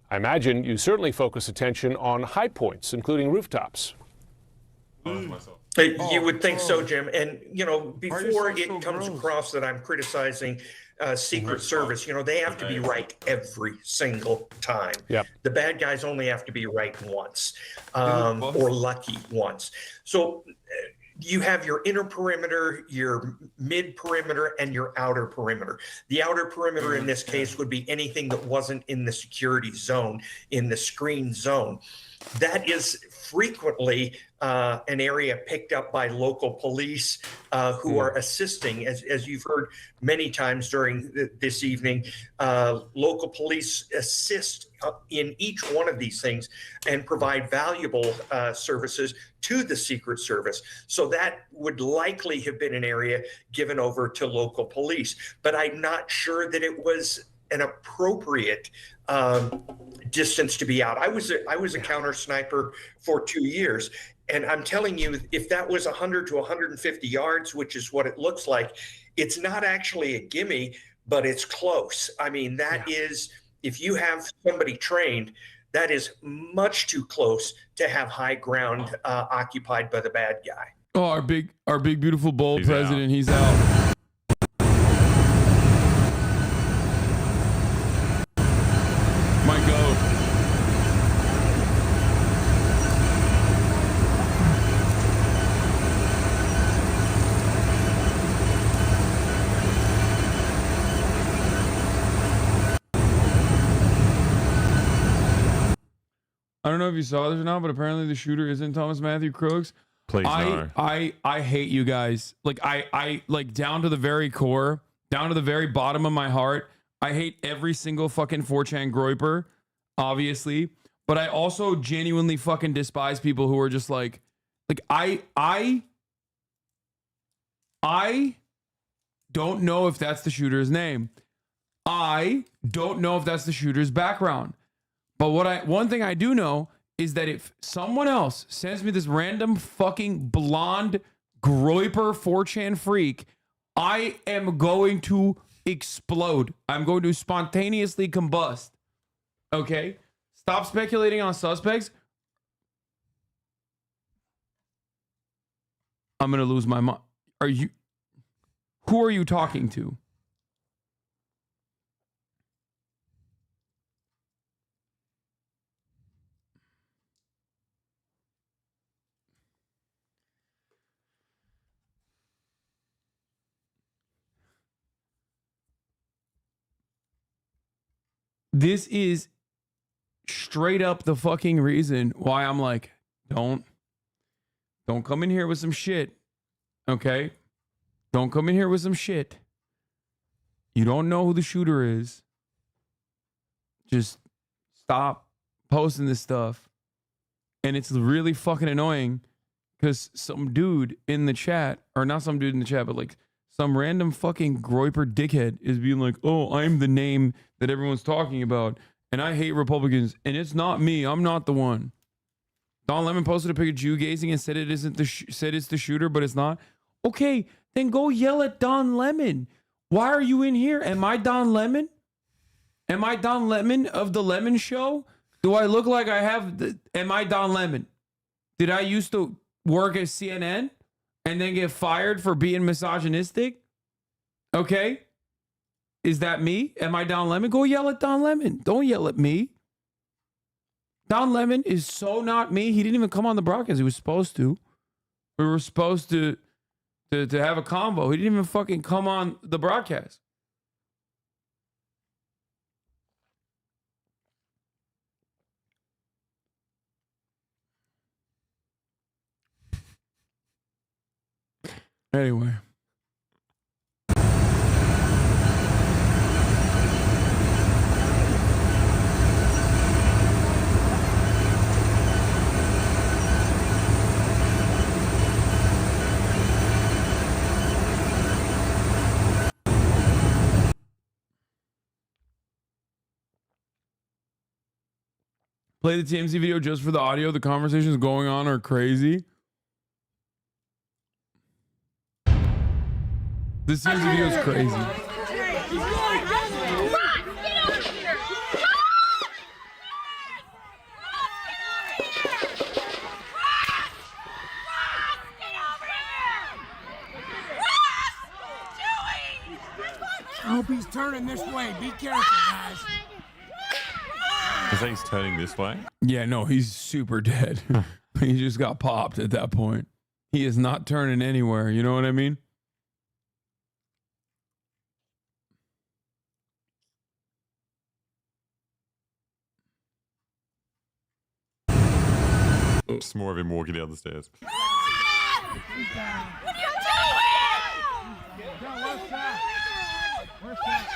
I imagine you certainly focus attention on high points, including rooftops. You would think so, Jim. And, you know, before it comes across that I'm criticizing Secret Service, you know, they have to be right every single time. Yep. The bad guys only have to be right once or lucky once. So you have your inner perimeter, your mid perimeter, and your outer perimeter. The outer perimeter in this case would be anything that wasn't in the security zone, in the screen zone. That is frequently an area picked up by local police who are assisting, as you've heard many times during this evening. Local police assist in each one of these things and provide valuable services to the Secret Service. So that would likely have been an area given over to local police. But I'm not sure that it was an appropriate distance to be out. I was a counter sniper for 2 years, and I'm telling you, if that was 100 to 150 yards, which is what it looks like, it's not actually a gimme, but it's close. I mean, that is, if you have somebody trained, that is much too close to have high ground occupied by the bad guy. Oh, our big beautiful bold president, he's out. My goat. I don't know if you saw this or not, but apparently the shooter isn't Thomas Matthew Crooks. Please no. I hate you guys. Like I like down to the very core, down to the very bottom of my heart. I hate every single fucking 4chan groiper, obviously, but I also genuinely fucking despise people who are just like I don't know if that's the shooter's name. I don't know if that's the shooter's background. But one thing I do know is that if someone else sends me this random fucking blonde groiper 4chan freak, I am going to explode. I'm going to spontaneously combust. Okay? Stop speculating on suspects. I'm going to lose my mind. Who are you talking to? This is straight up the fucking reason why I'm like, don't come in here with some shit. Okay? Don't come in here with some shit. You don't know who the shooter is. Just stop posting this stuff. And it's really fucking annoying because some dude in the chat, or not some dude in the chat, but like some random fucking groiper dickhead is being like, oh, I'm the name that everyone's talking about, and I hate Republicans, and it's not me. I'm not the one. Don Lemon posted a pic of Jew gazing and said it isn't said it's the shooter, but it's not. Okay, then go yell at Don Lemon. Why are you in here? Am I Don Lemon? Am I Don Lemon of the Lemon Show? Do I look like I have am I Don Lemon? Did I used to work at CNN and then get fired for being misogynistic? Okay. Is that me? Am I Don Lemon? Go yell at Don Lemon. Don't yell at me. Don Lemon is so not me. He didn't even come on the broadcast. He was supposed to. We were supposed to have a convo. He didn't even fucking come on the broadcast. Anyway. Play the TMZ video just for the audio. The conversations going on are crazy. This TMZ video is crazy. I hope he's turning this way. Be careful, guys. Is that he's turning this way? Yeah, no, he's super dead. He just got popped at that point. He is not turning anywhere. You know what I mean? Just more of him walking down the stairs. What are you doing? Where's that?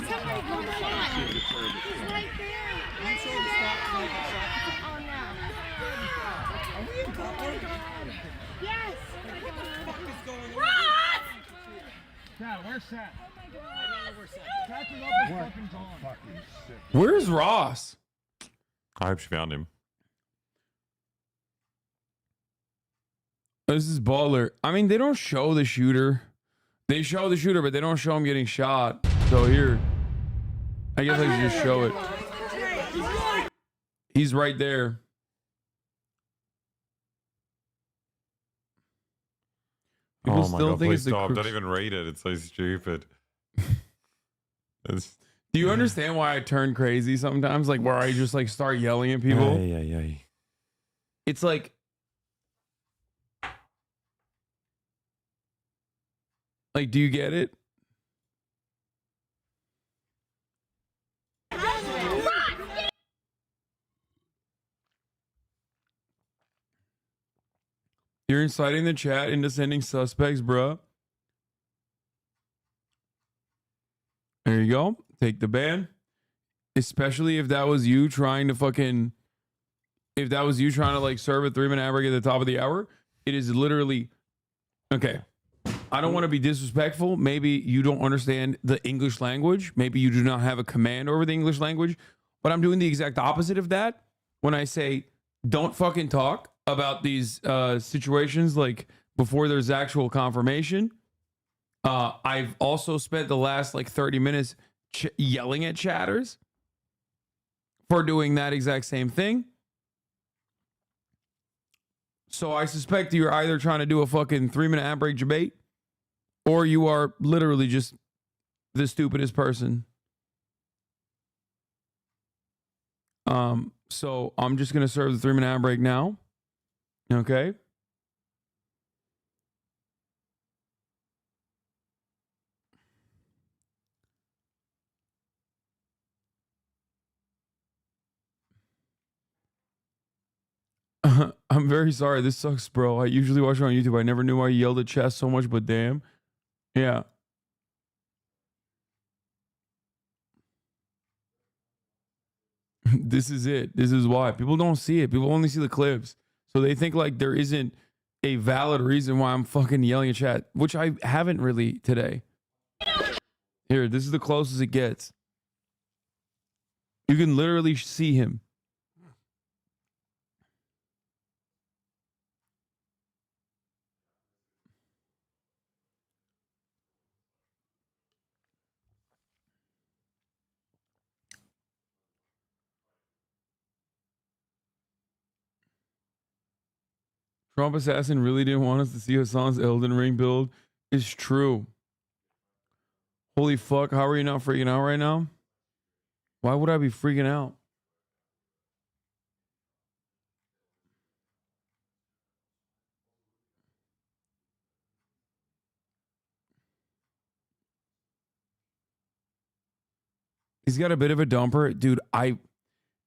Somebody come on. He's right there. Oh, no. Are we in Butler? Yes. What the fuck is going on? Dad, where's Seth? Oh, my God. I don't know where Seth is. Seth is up with fucking gone. Where's Ross? I hope she found him. This is baller. I mean, they don't show the shooter. They show the shooter, but they don't show him getting shot. So here, I guess I should just show it. He's right there. People Oh my God, please stop. Don't even read it. It's so stupid. Do you understand why I turn crazy sometimes? Like where I just like start yelling at people? Yeah. It's like do you get it? You're inciting the chat into sending suspects, bruh. There you go. Take the ban. Especially if that was you trying to like serve a 3-minute ad break at the top of the hour. It is literally, okay. I don't want to be disrespectful. Maybe you don't understand the English language. Maybe you do not have a command over the English language. But I'm doing the exact opposite of that when I say don't fucking talk about these situations like before there's actual confirmation. I've also spent the last like 30 minutes yelling at chatters for doing that exact same thing. So I suspect you're either trying to do a fucking 3-minute ad break debate, or you are literally just the stupidest person. So I'm just going to serve the 3-minute ad break now. Okay. I'm very sorry. This sucks, bro. I usually watch it on YouTube. I never knew why you yelled at chess so much, but damn. Yeah. This is it. This is why. People don't see it. People only see the clips. So they think like there isn't a valid reason why I'm fucking yelling at chat, which I haven't really today. Here, this is the closest it gets. You can literally see him. Trump assassin really didn't want us to see Hassan's Elden Ring build. It's true. Holy fuck, how are you not freaking out right now? Why would I be freaking out? He's got a bit of a dumper. Dude,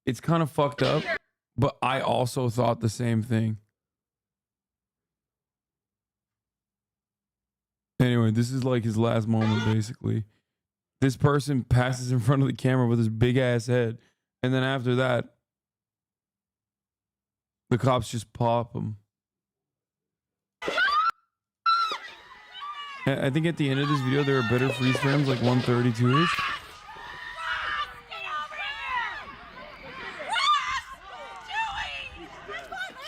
it's kind of fucked up, but I also thought the same thing. Anyway, this is like his last moment, basically. This person passes in front of the camera with his big ass head. And then after that, the cops just pop him. I think at the end of this video, there are better freeze frames, like 132-ish.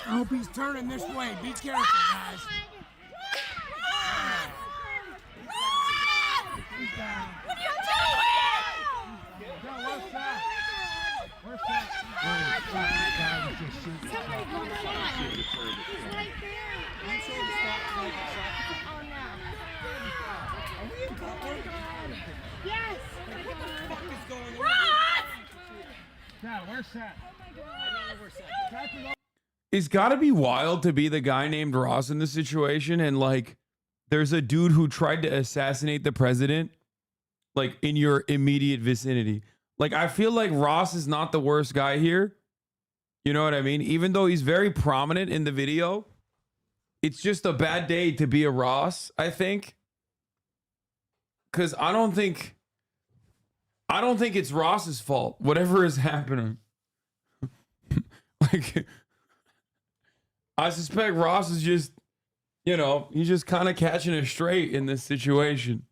I hope he's turning this way. Be careful, guys. What are you doing? Where's Seth? Where's Seth? Somebody come on. He's right there. Oh, no. Are we in Butler? Yes. What the fuck is going on? Dad, where's Seth? Oh, my God. I don't know where Seth is. Seth is up. it's got to be wild to be the guy named Ross in this situation, and like there's a dude who tried to assassinate the president like in your immediate vicinity. Like I feel like Ross is not the worst guy here. You know what I mean? Even though he's very prominent in the video, it's just a bad day to be a Ross, I think. Cuz I don't think it's Ross's fault, whatever is happening. Like, I suspect Ross is just, you know, he's just kind of catching it straight in this situation.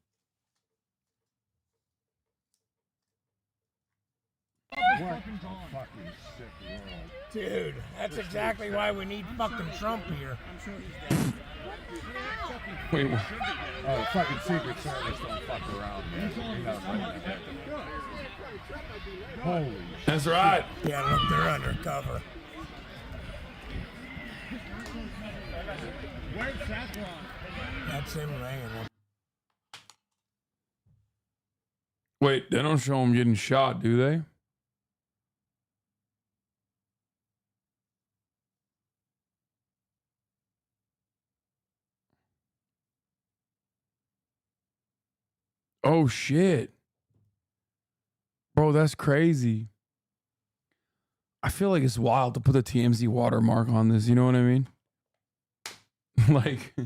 Dude, that's exactly why we need fucking Trump here. Wait, what? Oh, fucking Secret Service don't fuck around, man. You gotta find that. Holy That's right. Yeah, look, they're undercover. Where's Saffron? That's him laying. Wait, they don't show him getting shot, do they? Oh shit. Bro, that's crazy. I feel like it's wild to put the TMZ watermark on this, you know what I mean? Like,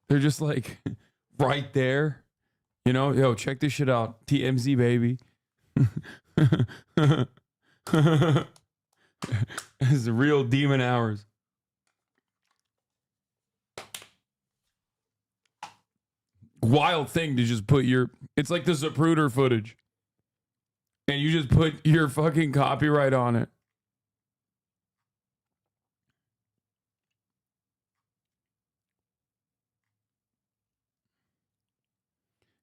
they're just like right there. You know, yo, check this shit out. TMZ, baby. It's the real demon hours. Wild thing to just put your, it's like the Zapruder footage. And you just put your fucking copyright on it.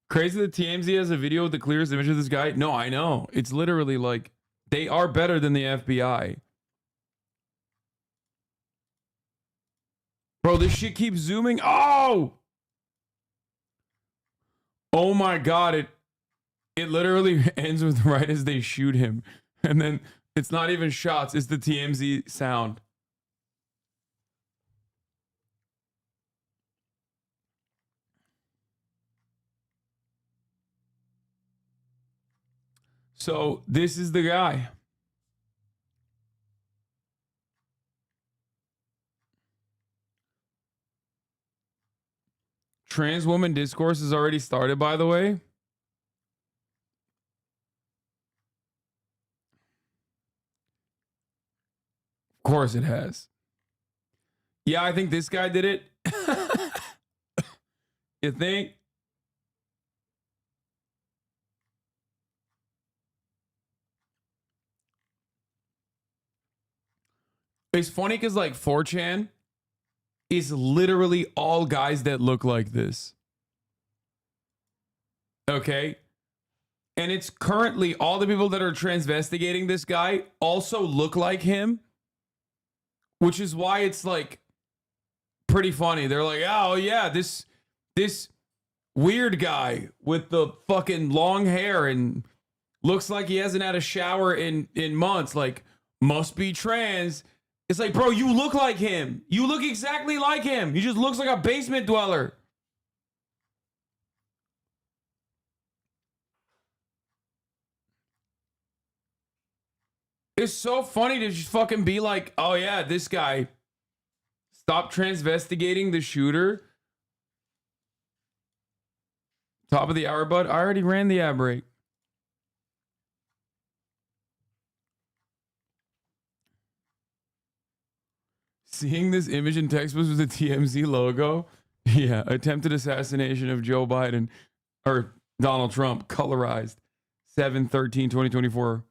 Crazy that TMZ has a video with the clearest image of this guy. No, I know. It's literally like, they are better than the FBI. Bro, this shit keeps zooming. Oh! Oh my God, it literally ends with right as they shoot him. And then it's not even shots, it's the TMZ sound. So this is the guy. Trans woman discourse has already started, by the way. Of course it has. Yeah, I think this guy did it. You think? It's funny because like 4chan is literally all guys that look like this. Okay? And it's currently all the people that are transvestigating this guy also look like him, which is why it's like pretty funny. They're like, oh yeah, this weird guy with the fucking long hair and looks like he hasn't had a shower in months, like must be trans. It's like, bro, you look like him. You look exactly like him. He just looks like a basement dweller. It's so funny to just fucking be like, oh yeah, this guy. Stop transvestigating the shooter. Top of the hour, bud. I already ran the ad break. Seeing this image in textbooks with the TMZ logo. Yeah, attempted assassination of Joe Biden or Donald Trump, colorized 7/13/2024.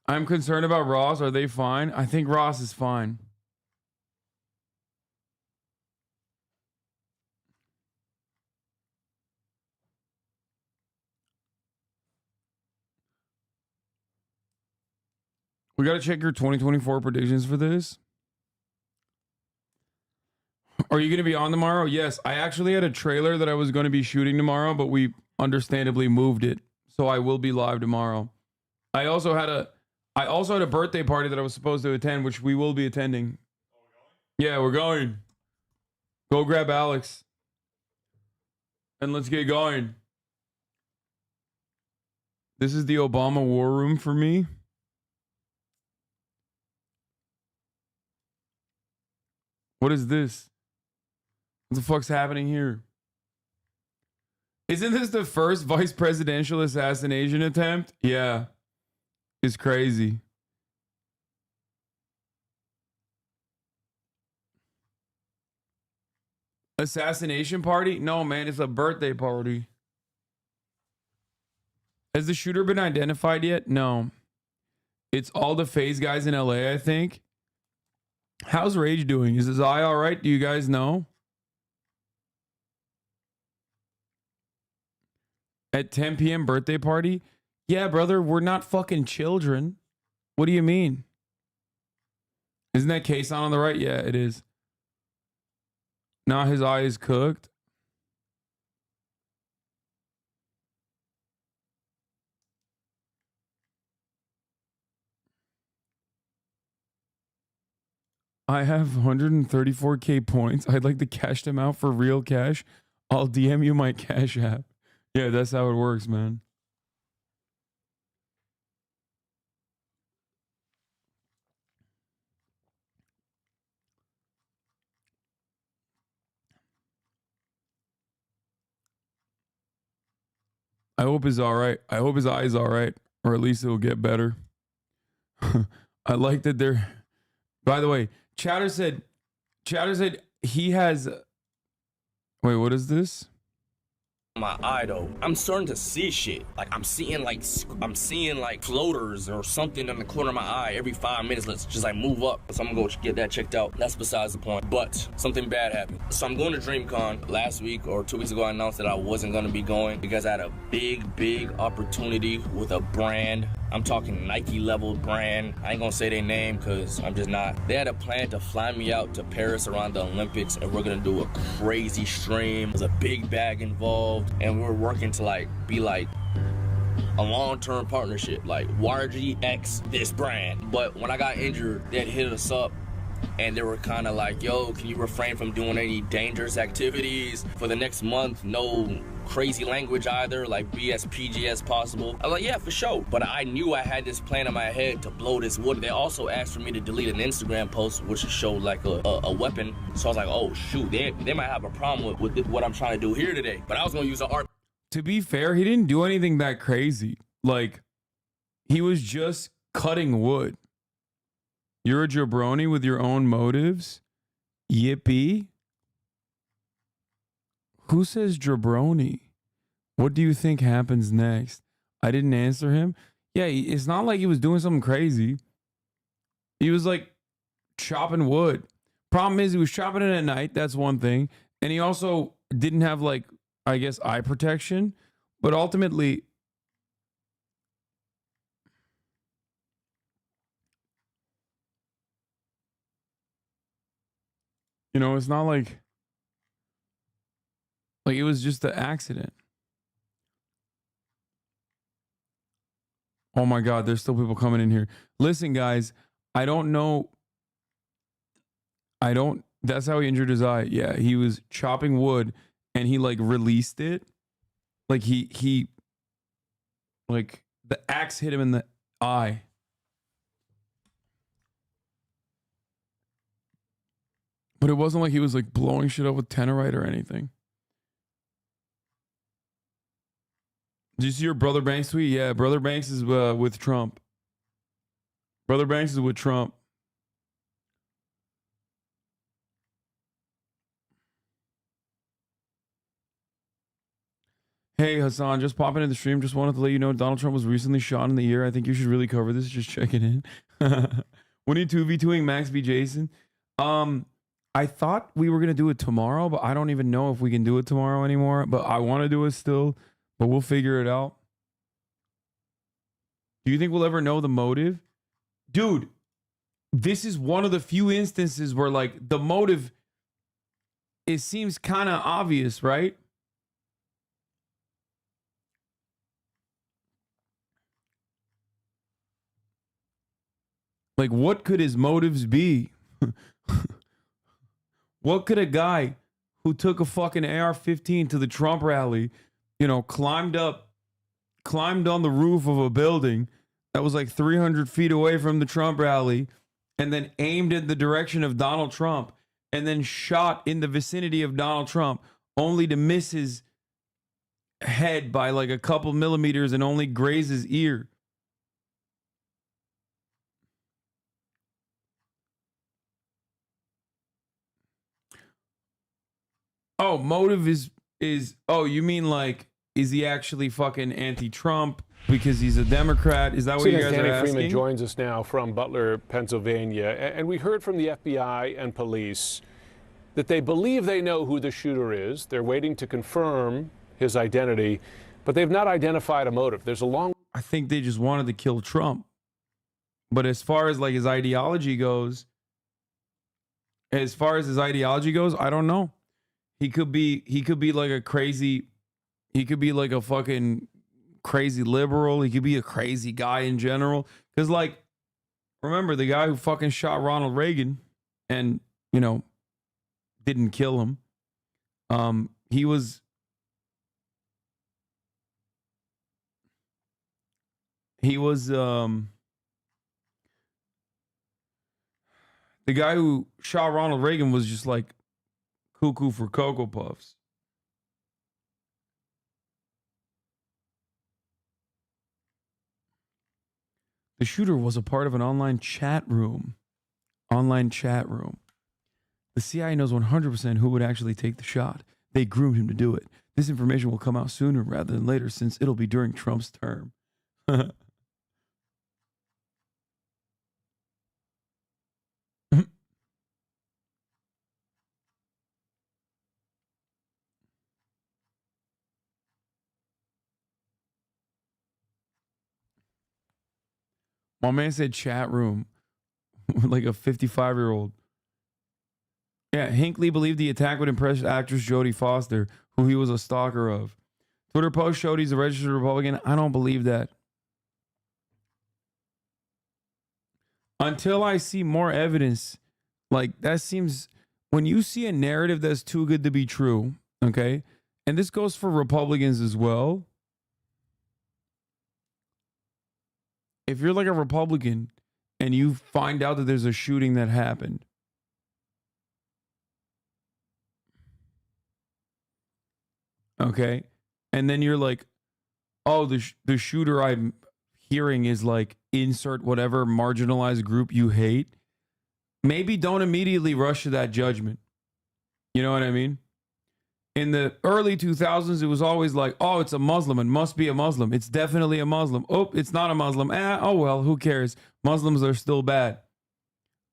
I'm concerned about Ross. Are they fine? I think Ross is fine. We got to check your 2024 predictions for this. Are you going to be on tomorrow? Yes. I actually had a trailer that I was going to be shooting tomorrow, but we understandably moved it. So I will be live tomorrow. I also had a birthday party that I was supposed to attend, which we will be attending. Yeah, we're going. Go grab Alex. And let's get going. This is the Obama war room for me. What is this? What the fuck's happening here? Isn't this the first vice presidential assassination attempt? Yeah. It's crazy. Assassination party? No, man, it's a birthday party. Has the shooter been identified yet? No. It's all the FaZe guys in LA, I think. How's Rage doing? Is his eye all right? Do you guys know? At 10 p.m. birthday party? Yeah, brother, we're not fucking children. What do you mean? Isn't that case on the right? Yeah, it is. Now his eye is cooked. I have 134k points. I'd like to cash them out for real cash. I'll DM you my Cash App. Yeah, that's how it works, man. I hope he's all right. I hope his eye's all right, or at least it'll get better. I like that they're. By the way, Chatter said he has. Wait, what is this? My eye though, I'm starting to see shit. Like I'm seeing like floaters or something in the corner of my eye every 5 minutes. Let's just like move up. So I'm gonna go get that checked out. That's besides the point. But something bad happened. So I'm going to DreamCon. Last week or 2 weeks ago, I announced that I wasn't gonna be going because I had a big opportunity with a brand. I'm talking Nike level brand. I ain't gonna say their name because I'm just not. They had a plan to fly me out to Paris around the Olympics and we're gonna do a crazy stream. There's a big bag involved and we're working to be a long-term partnership, like YRGX this brand. But when I got injured, they had hit us up and they were kind of like, yo, can you refrain from doing any dangerous activities for the next month? No crazy language either, like be as PG as possible. I was like, yeah, for sure. But I knew I had this plan in my head to blow this wood. They also asked for me to delete an Instagram post which showed like a weapon. So I was like, oh shoot, they might have a problem with what I'm trying to do here today. But I was gonna use an art. To be fair, he didn't do anything that crazy. Like, he was just cutting wood. You're a jabroni with your own motives? Yippee. Who says jabroni? What do you think happens next? I didn't answer him. Yeah, it's not like he was doing something crazy. He was like chopping wood. Problem is he was chopping it at night. That's one thing. And he also didn't have like, I guess, eye protection. But ultimately, you know, it's not like it was just an accident. Oh my God, there's still people coming in here. Listen, guys, I don't know. That's how he injured his eye. Yeah, he was chopping wood and he like released it. Like he like the axe hit him in the eye. But it wasn't like he was like blowing shit up with Tenorite or anything. Did you see your Brother Banks tweet? Yeah, Brother Banks is with Trump. Brother Banks is with Trump. Hey, Hassan, just popping in the stream. Just wanted to let you know Donald Trump was recently shot in the ear. I think you should really cover this. Just checking in. When are you 2v2ing Max v. Jason? I thought we were going to do it tomorrow, but I don't even know if we can do it tomorrow anymore. But I want to do it still, but we'll figure it out. Do you think we'll ever know the motive? Dude, this is one of the few instances where like the motive it seems kind of obvious, right? Like, what could his motives be? What could a guy who took a fucking AR-15 to the Trump rally, you know, climbed on the roof of a building that was like 300 feet away from the Trump rally, and then aimed in the direction of Donald Trump, and then shot in the vicinity of Donald Trump, only to miss his head by like a couple millimeters and only graze his ear? Oh, motive is oh, you mean like, is he actually fucking anti-Trump because he's a Democrat? Is that what you guys are Danny asking? Freeman joins us now from Butler, Pennsylvania. And we heard from the FBI and police that they believe they know who the shooter is. They're waiting to confirm his identity, but they've not identified a motive. There's a long... I think they just wanted to kill Trump. But as far as like his ideology goes, I don't know. He could be like a crazy, he could be like a fucking crazy liberal. He could be a crazy guy in general. Because, like, remember the guy who fucking shot Ronald Reagan and, you know, didn't kill him. He was the guy who shot Ronald Reagan was just like cuckoo for Cocoa Puffs. The shooter was a part of an online chat room. The CIA knows 100% who would actually take the shot. They groomed him to do it. This information will come out sooner rather than later, since it'll be during Trump's term. My man said chat room, like a 55-year-old. Yeah, Hinckley believed the attack would impress actress Jodie Foster, who he was a stalker of. Twitter post showed he's a registered Republican. I don't believe that. Until I see more evidence, like that seems, when you see a narrative that's too good to be true, okay? And this goes for Republicans as well. If you're like a Republican and you find out that there's a shooting that happened, okay, and then you're like, oh, the shooter I'm hearing is like insert whatever marginalized group you hate, maybe don't immediately rush to that judgment. You know what I mean? In the early 2000s, it was always like, oh, it's a Muslim. It must be a Muslim. It's definitely a Muslim. Oh, it's not a Muslim. Oh, well, who cares? Muslims are still bad.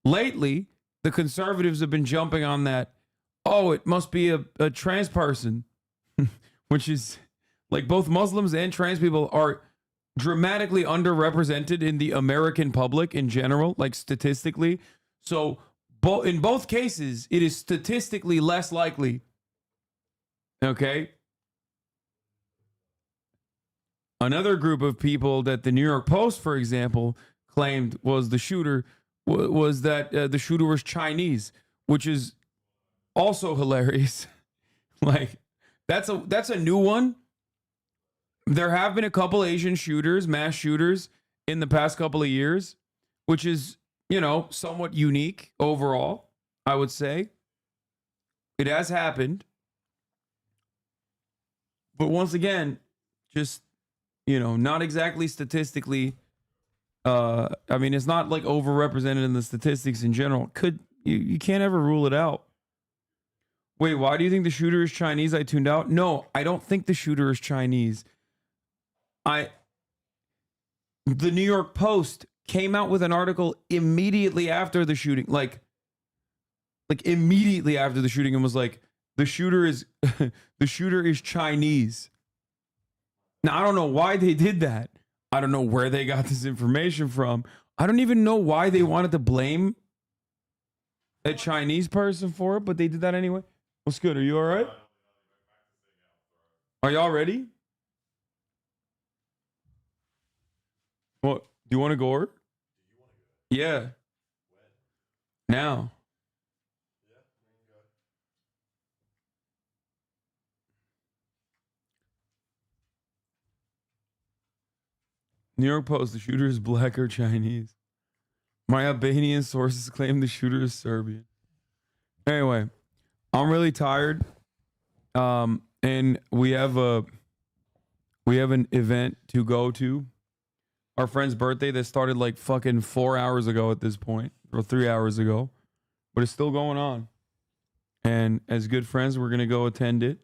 Lately, the conservatives have been jumping on that. Oh, it must be a trans person, which is like both Muslims and trans people are dramatically underrepresented in the American public in general, like statistically. So in both cases, it is statistically less likely. Okay. Another group of people that the New York Post, for example, claimed was the shooter was that the shooter was Chinese, which is also hilarious. Like that's a new one. There have been a couple Asian shooters, mass shooters in the past couple of years, which is, you know, somewhat unique overall, I would say. It has happened. But once again, just, you know, not exactly statistically. I mean, it's not like overrepresented in the statistics in general. You can't ever rule it out. Wait, why do you think the shooter is Chinese? I tuned out. No, I don't think the shooter is Chinese. The New York Post came out with an article immediately after the shooting, like immediately after the shooting, and was like, the shooter is Chinese. Now, I don't know why they did that. I don't know where they got this information from. I don't even know why they wanted to blame a Chinese person for it, but they did that anyway. What's good? Are you all right? Are y'all ready? What? Do you want to go? Yeah. Now. New York Post, the shooter is black or Chinese. My Albanian sources claim the shooter is Serbian. Anyway, I'm really tired. And we have an event to go to. Our friend's birthday that started like fucking 4 hours ago at this point, or 3 hours ago. But it's still going on. And as good friends, we're gonna go attend it.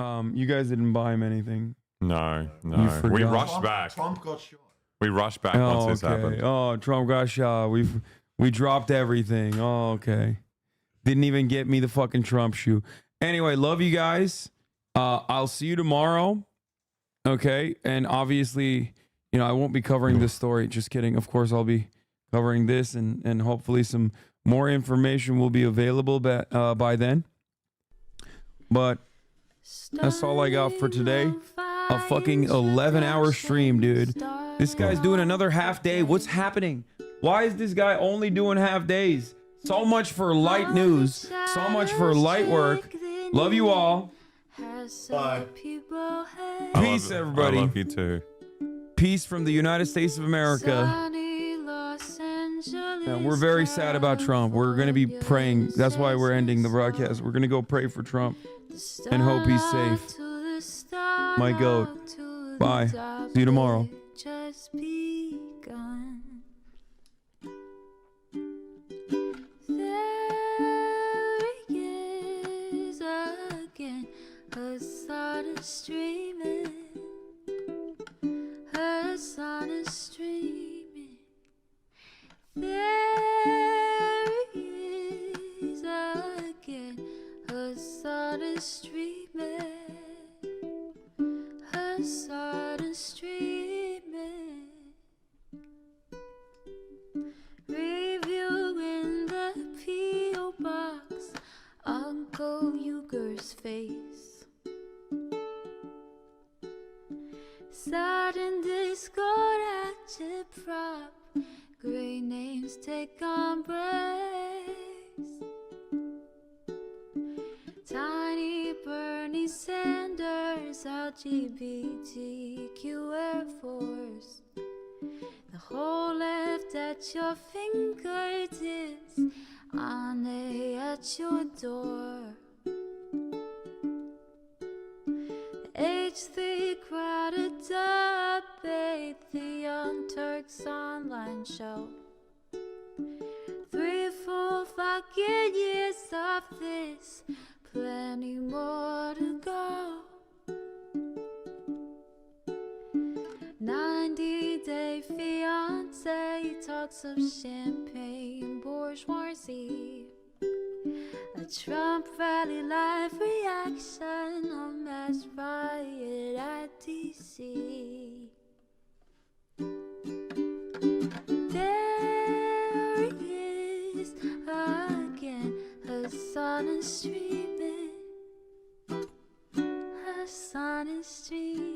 You guys didn't buy him anything. No. You We forgot. rushed back. Trump got shot. We rushed back once this happened. Oh, Trump got shot. We dropped everything. Oh, okay. Didn't even get me the fucking Trump shoe. Anyway, love you guys. I'll see you tomorrow. Okay. And obviously, you know, I won't be covering this story. Just kidding. Of course, I'll be covering this and hopefully some more information will be available by then. But that's all I got for today. A fucking 11-hour stream, dude. This guy's doing another half day. What's happening? Why is this guy only doing half days? So much for light news. So much for light work. Love you all. Bye. Peace, everybody. I love you too. Peace from the United States of America. Yeah, we're very sad about Trump. We're going to be praying. That's why we're ending the broadcast. We're going to go pray for Trump and hope he's safe. My goat. Bye. See you tomorrow. Just begun. There he is again. Her sun is streaming. Her sun is streaming. There he is again. Her sun is streaming. Her sun is streaming. Reviewing the P.O. box, Uncle Uger's face. Sudden discord agitprop, great names take embrace. Tiny Bernie Sanders, LGBTQ Air Force. The whole left at your fingertips, on at your door. H3 crowded debate, the Young Turks online show. 3 full fucking years of this, plenty more to go. 90-day fiance talks of champagne bourgeoisie. A Trump rally live reaction, a mass riot at DC. There he is again, her sun is streaming. Her sun is streaming.